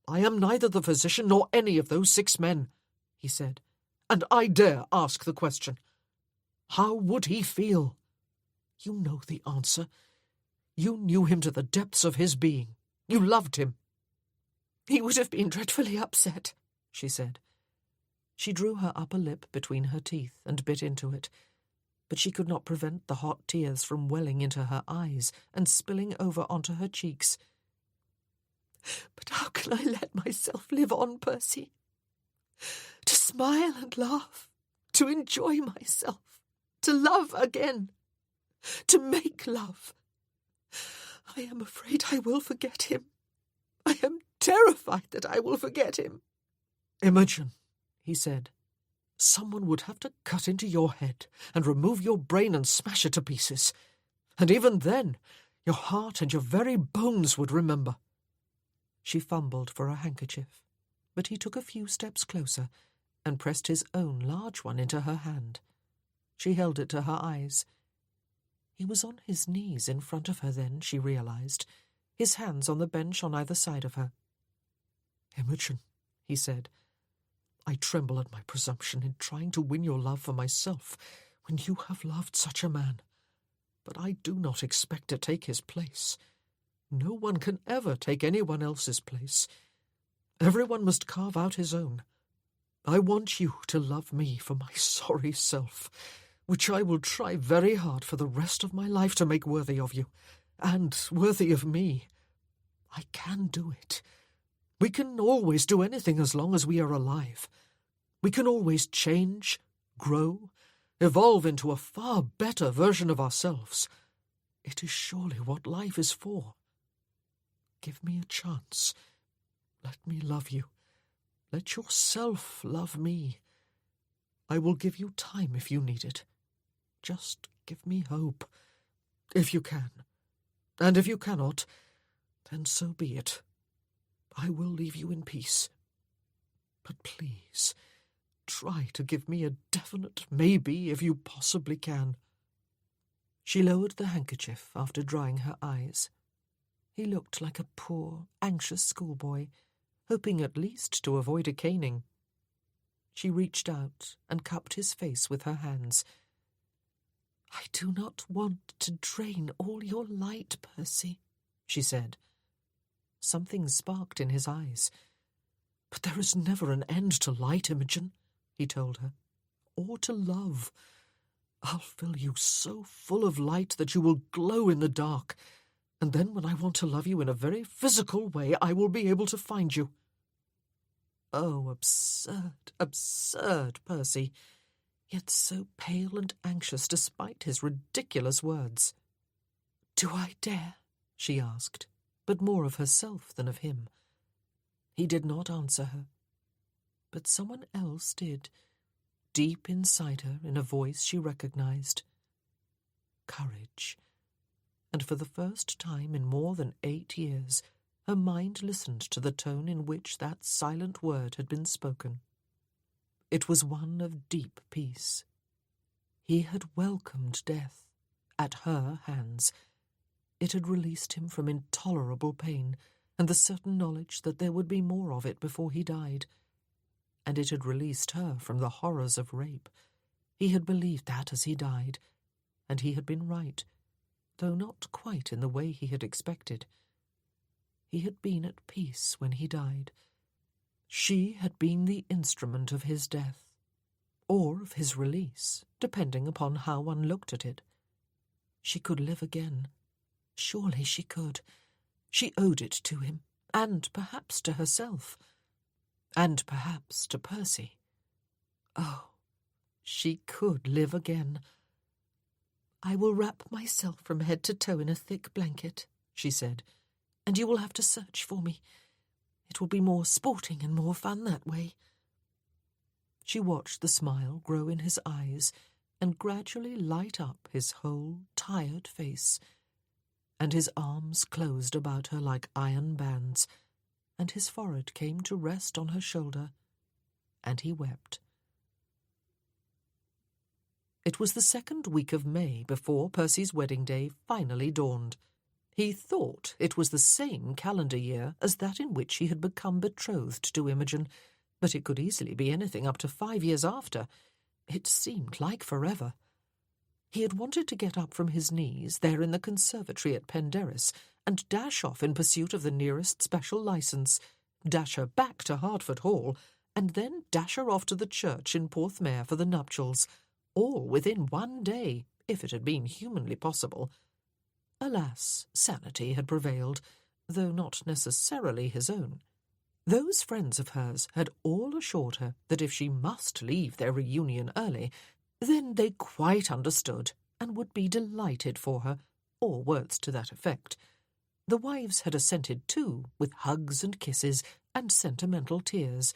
"I am neither the physician nor any of those 6 men," he said, "and I dare ask the question. How would he feel? You know the answer. You knew him to the depths of his being. You loved him." "He would have been dreadfully upset," she said. She drew her upper lip between her teeth and bit into it, but she could not prevent the hot tears from welling into her eyes and spilling over onto her cheeks. "But how can I let myself live on, Percy? To smile and laugh, to enjoy myself, to love again, to make love. I am afraid I will forget him. I am terrified that I will forget him." "Imogen," he said, "someone would have to cut into your head and remove your brain and smash it to pieces. And even then, your heart and your very bones would remember." She fumbled for a handkerchief, but he took a few steps closer and pressed his own large one into her hand. She held it to her eyes. He was on his knees in front of her then, she realized, his hands on the bench on either side of her. "Imogen," he said, "I tremble at my presumption in trying to win your love for myself when you have loved such a man. But I do not expect to take his place. No one can ever take anyone else's place. Everyone must carve out his own. I want you to love me for my sorry self, which I will try very hard for the rest of my life to make worthy of you, and worthy of me. I can do it. We can always do anything as long as we are alive. We can always change, grow, evolve into a far better version of ourselves. It is surely what life is for. Give me a chance. Let me love you. Let yourself love me. I will give you time if you need it. Just give me hope, if you can. And if you cannot, then so be it. I will leave you in peace. But please, try to give me a definite maybe if you possibly can." She lowered the handkerchief after drying her eyes. He looked like a poor, anxious schoolboy, hoping at least to avoid a caning. She reached out and cupped his face with her hands. "I do not want to drain all your light, Percy," she said. Something sparked in his eyes. "But there is never an end to light, Imogen," he told her, "or to love. I'll fill you so full of light that you will glow in the dark, and then when I want to love you in a very physical way, I will be able to find you." Oh, absurd, absurd Percy, yet so pale and anxious despite his ridiculous words. "Do I dare?" she asked, but more of herself than of him. He did not answer her, but someone else did, deep inside her in a voice she recognized. Courage. And for the first time in more than 8 years, her mind listened to the tone in which that silent word had been spoken. It was one of deep peace. He had welcomed death, at her hands. It had released him from intolerable pain, and the certain knowledge that there would be more of it before he died. And it had released her from the horrors of rape. He had believed that as he died, and he had been right, though not quite in the way he had expected. He had been at peace when he died. She had been the instrument of his death, or of his release, depending upon how one looked at it. She could live again. Surely she could. She owed it to him, and perhaps to herself, and perhaps to Percy. Oh, she could live again. "I will wrap myself from head to toe in a thick blanket," she said, "and you will have to search for me. It will be more sporting and more fun that way." She watched the smile grow in his eyes and gradually light up his whole tired face, and his arms closed about her like iron bands, and his forehead came to rest on her shoulder, and he wept. It was the second week of May before Percy's wedding day finally dawned. He thought it was the same calendar year as that in which he had become betrothed to Imogen, but it could easily be anything up to 5 years after. It seemed like forever. He had wanted to get up from his knees there in the conservatory at Penderys and dash off in pursuit of the nearest special licence, dash her back to Hertford Hall, and then dash her off to the church in Porthmeor for the nuptials, all within 1 day, if it had been humanly possible. Alas, sanity had prevailed, though not necessarily his own. Those friends of hers had all assured her that if she must leave their reunion early, then they quite understood and would be delighted for her, or words to that effect. The wives had assented too, with hugs and kisses and sentimental tears,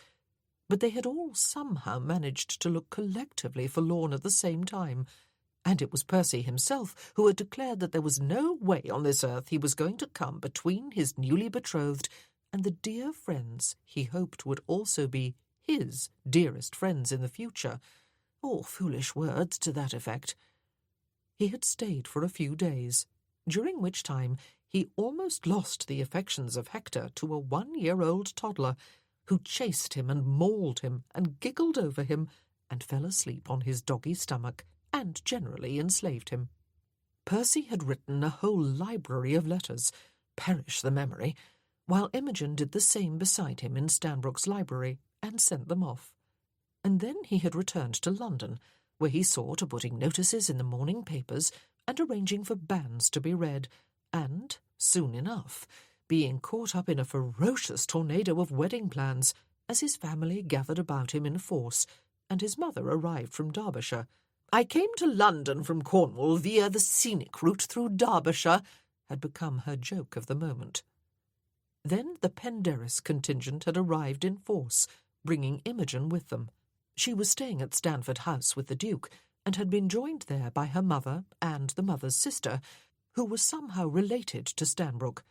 but they had all somehow managed to look collectively forlorn at the same time, and it was Percy himself who had declared that there was no way on this earth he was going to come between his newly betrothed and the dear friends he hoped would also be his dearest friends in the future, or foolish words to that effect. He had stayed for a few days, during which time he almost lost the affections of Hector to a 1-year-old toddler, who chased him and mauled him and giggled over him and fell asleep on his doggy stomach and generally enslaved him. Percy had written a whole library of letters, perish the memory, while Imogen did the same beside him in Stanbrook's library and sent them off. And then he had returned to London, where he saw to putting notices in the morning papers and arranging for banns to be read, and, soon enough, being caught up in a ferocious tornado of wedding plans as his family gathered about him in force, and his mother arrived from Derbyshire. "I came to London from Cornwall via the scenic route through Derbyshire," had become her joke of the moment. Then the Penderys contingent had arrived in force, bringing Imogen with them. She was staying at Stanford House with the Duke, and had been joined there by her mother and the mother's sister, who was somehow related to Stanbrook.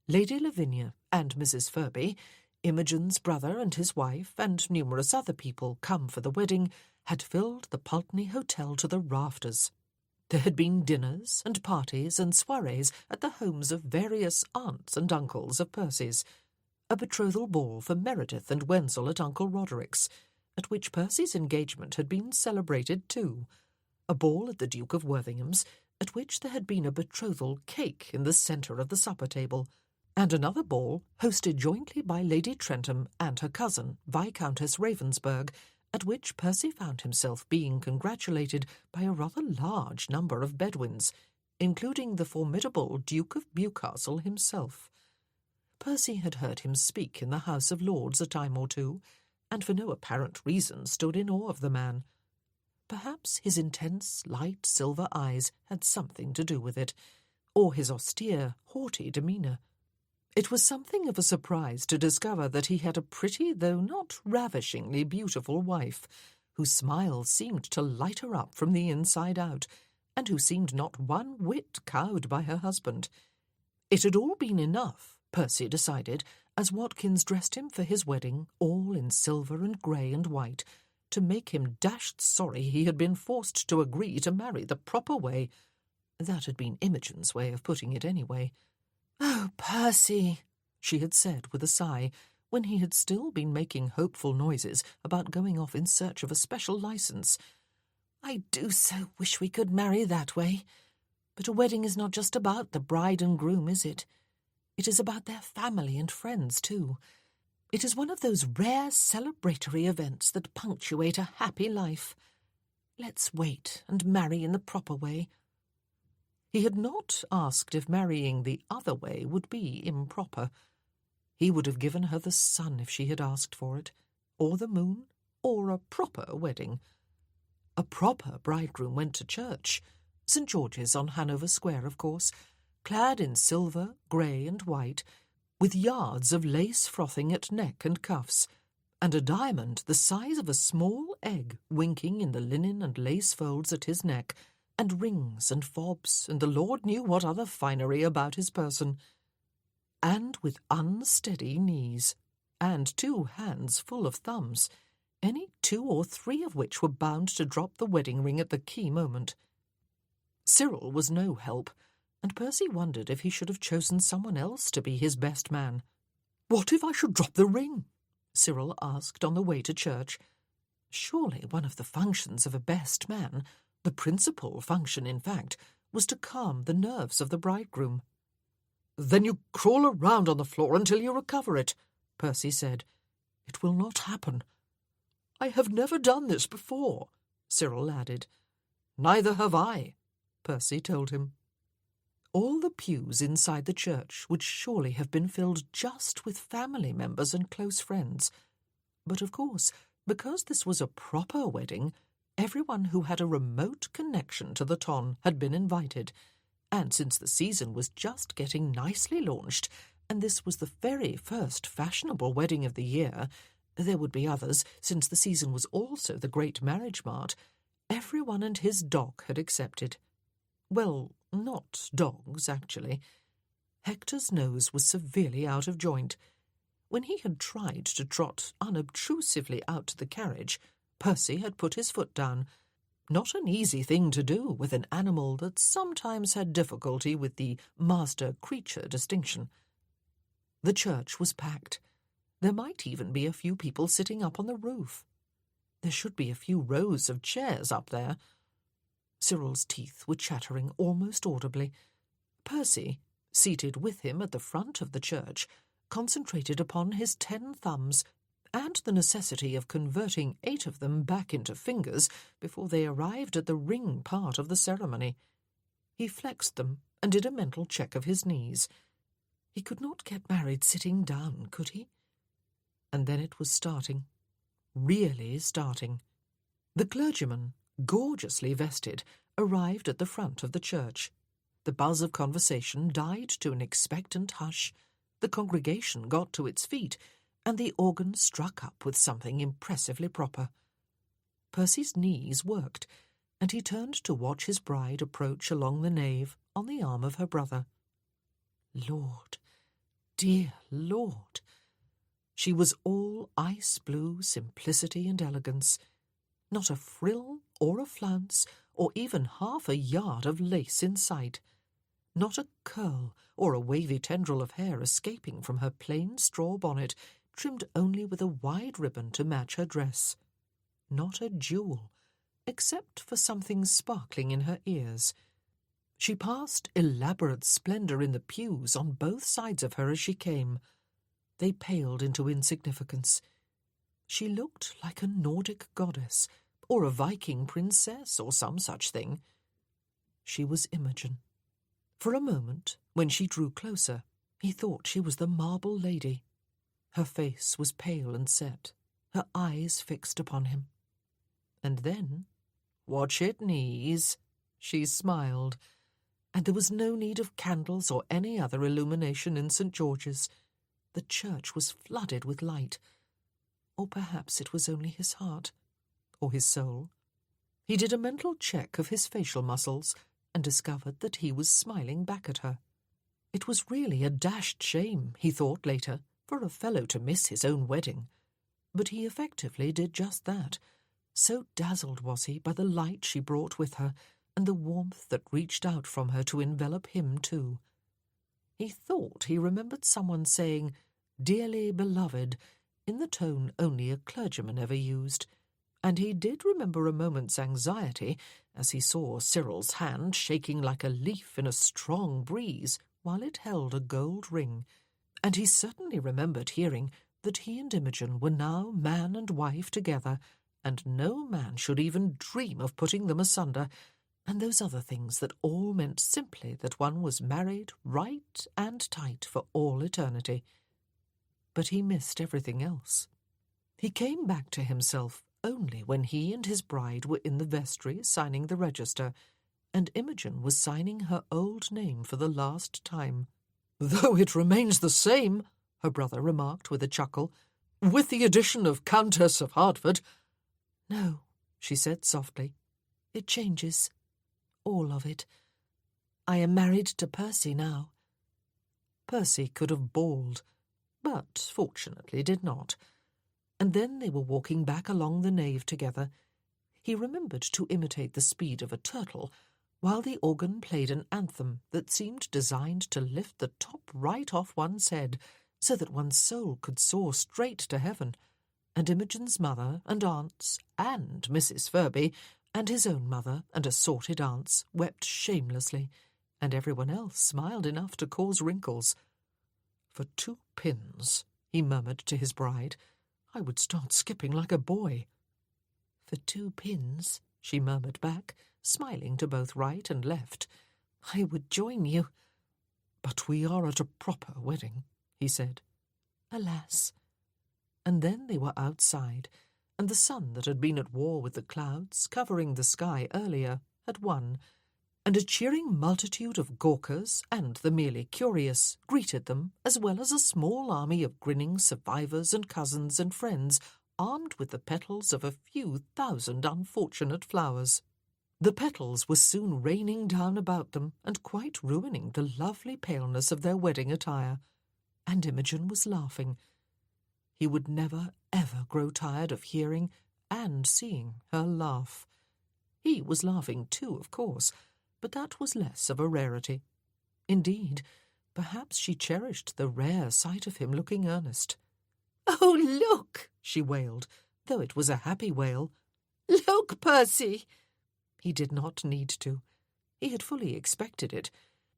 Lady Lavinia and Mrs. Furby, Imogen's brother and his wife, and numerous other people come for the wedding, had filled the Pulteney Hotel to the rafters. There had been dinners and parties and soirees at the homes of various aunts and uncles of Percy's, a betrothal ball for Meredith and Wenzel at Uncle Roderick's, at which Percy's engagement had been celebrated too, a ball at the Duke of Worthingham's, at which there had been a betrothal cake in the centre of the supper table, and another ball hosted jointly by Lady Trentham and her cousin, Viscountess Ravensburg, at which Percy found himself being congratulated by a rather large number of Bedouins, including the formidable Duke of Bewcastle himself. Percy had heard him speak in the House of Lords a time or two, and for no apparent reason stood in awe of the man. Perhaps his intense, light silver eyes had something to do with it, or his austere, haughty demeanour. It was something of a surprise to discover that he had a pretty, though not ravishingly beautiful wife, whose smile seemed to light her up from the inside out, and who seemed not one whit cowed by her husband. It had all been enough, Percy decided, as Watkins dressed him for his wedding, all in silver and grey and white, to make him dashed sorry he had been forced to agree to marry the proper way. That had been Imogen's way of putting it anyway. "Oh, Percy," she had said with a sigh, when he had still been making hopeful noises about going off in search of a special licence. I do so wish we could marry that way. But a wedding is not just about the bride and groom, is it? It is about their family and friends, too. It is one of those rare celebratory events that punctuate a happy life. Let's wait and marry in the proper way. He had not asked if marrying the other way would be improper. He would have given her the sun if she had asked for it, or the moon, or a proper wedding. A proper bridegroom went to church, St. George's on Hanover Square, of course, clad in silver, grey and white, with yards of lace frothing at neck and cuffs, and a diamond the size of a small egg winking in the linen and lace folds at his neck, and rings and fobs, and the Lord knew what other finery about his person. And with unsteady knees, and 2 hands full of thumbs, any 2 or 3 of which were bound to drop the wedding ring at the key moment. Cyril was no help, and Percy wondered if he should have chosen someone else to be his best man. "What if I should drop the ring?" Cyril asked on the way to church. Surely one of the functions of a best man, the principal function, in fact, was to calm the nerves of the bridegroom. "Then you crawl around on the floor until you recover it," Percy said. "It will not happen." "I have never done this before," Cyril added. "Neither have I," Percy told him. All the pews inside the church would surely have been filled just with family members and close friends. But of course, because this was a proper wedding, everyone who had a remote connection to the ton had been invited, and since the season was just getting nicely launched, and this was the very first fashionable wedding of the year, there would be others, since the season was also the great marriage mart, everyone and his dog had accepted. Well, not dogs, actually. Hector's nose was severely out of joint. When he had tried to trot unobtrusively out to the carriage, Percy had put his foot down. Not an easy thing to do with an animal that sometimes had difficulty with the master-creature distinction. The church was packed. There might even be a few people sitting up on the roof. There should be a few rows of chairs up there. Cyril's teeth were chattering almost audibly. Percy, seated with him at the front of the church, concentrated upon his 10 thumbs and the necessity of converting 8 of them back into fingers before they arrived at the ring part of the ceremony. He flexed them and did a mental check of his knees. He could not get married sitting down, could he? And then it was starting. Really starting. The clergyman, gorgeously vested, arrived at the front of the church. The buzz of conversation died to an expectant hush. The congregation got to its feet, and the organ struck up with something impressively proper. Percy's knees worked, and he turned to watch his bride approach along the nave on the arm of her brother. Lord, dear Lord! She was all ice-blue simplicity and elegance. Not a frill or a flounce or even half a yard of lace in sight. Not a curl or a wavy tendril of hair escaping from her plain straw bonnet, trimmed only with a wide ribbon to match her dress. Not a jewel, except for something sparkling in her ears. She passed elaborate splendour in the pews on both sides of her as she came. They paled into insignificance. She looked like a Nordic goddess, or a Viking princess, or some such thing. She was Imogen. For a moment, when she drew closer, he thought she was the marble lady. Her face was pale and set, her eyes fixed upon him. And then, "Watch it, knees," she smiled, and there was no need of candles or any other illumination in St. George's. The church was flooded with light. Or perhaps it was only his heart, or his soul. He did a mental check of his facial muscles and discovered that he was smiling back at her. It was really a dashed shame, he thought later, for a fellow to miss his own wedding. But he effectively did just that. So dazzled was he by the light she brought with her and the warmth that reached out from her to envelop him too. He thought he remembered someone saying, "Dearly beloved," in the tone only a clergyman ever used, and he did remember a moment's anxiety as he saw Cyril's hand shaking like a leaf in a strong breeze while it held a gold ring, and he certainly remembered hearing that he and Imogen were now man and wife together, and no man should even dream of putting them asunder, and those other things that all meant simply that one was married right and tight for all eternity. But he missed everything else. He came back to himself only when he and his bride were in the vestry signing the register, and Imogen was signing her old name for the last time. "Though it remains the same," her brother remarked with a chuckle, "with the addition of Countess of Hertford." "No," she said softly, "it changes. All of it. I am married to Percy now." Percy could have bawled, but fortunately did not. And then they were walking back along the nave together. He remembered to imitate the speed of a turtle, while the organ played an anthem that seemed designed to lift the top right off one's head, so that one's soul could soar straight to heaven. And Imogen's mother and aunts, and Mrs. Furby, and his own mother and assorted aunts wept shamelessly, and everyone else smiled enough to cause wrinkles. "For 2 pins," he murmured to his bride, "I would start skipping like a boy." "For 2 pins," she murmured back, smiling to both right and left, "I would join you." "But we are at a proper wedding," he said. "Alas." And then they were outside, and the sun that had been at war with the clouds, covering the sky earlier, had won, and a cheering multitude of gawkers and the merely curious greeted them, as well as a small army of grinning survivors and cousins and friends, armed with the petals of a few thousand unfortunate flowers. The petals were soon raining down about them and quite ruining the lovely paleness of their wedding attire. And Imogen was laughing. He would never, ever grow tired of hearing and seeing her laugh. He was laughing too, of course, but that was less of a rarity. Indeed, perhaps she cherished the rare sight of him looking earnest. "Oh, look!" she wailed, though it was a happy wail. "Look, Percy!" He did not need to. He had fully expected it,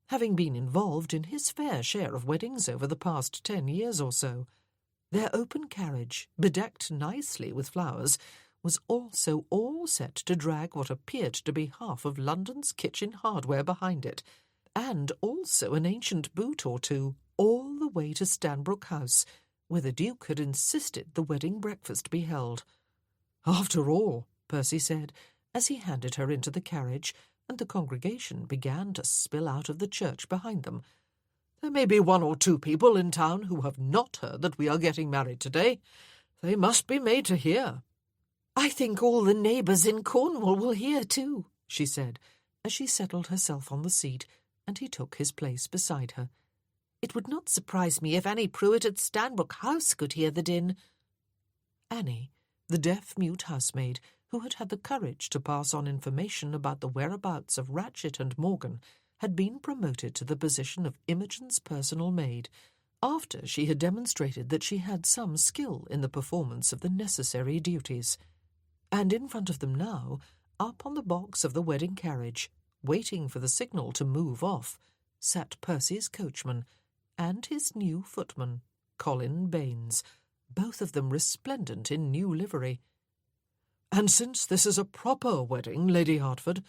having been involved in his fair share of weddings over the past 10 years or so. Their open carriage, bedecked nicely with flowers, was also all set to drag what appeared to be half of London's kitchen hardware behind it, and also an ancient boot or two, all the way to Stanbrook House, where the Duke had insisted the wedding breakfast be held. "After all," Percy said, as he handed her into the carriage, and the congregation began to spill out of the church behind them, "there may be 1 or 2 people in town who have not heard that we are getting married today. They must be made to hear." "I think all the neighbours in Cornwall will hear too," she said, as she settled herself on the seat, and he took his place beside her. "It would not surprise me if Annie Pruitt at Stanbrook House could hear the din." Annie, the deaf-mute housemaid, who had had the courage to pass on information about the whereabouts of Ratchet and Morgan, had been promoted to the position of Imogen's personal maid, after she had demonstrated that she had some skill in the performance of the necessary duties. And in front of them now, up on the box of the wedding carriage, waiting for the signal to move off, sat Percy's coachman and his new footman, Colin Baines, both of them resplendent in new livery. "And since this is a proper wedding, Lady Hertford,"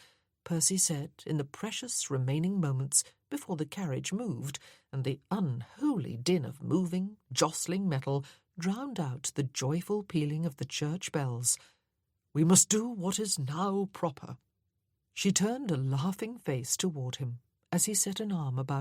Percy said in the precious remaining moments before the carriage moved and the unholy din of moving, jostling metal drowned out the joyful pealing of the church bells, "we must do what is now proper." She turned a laughing face toward him as he set an arm about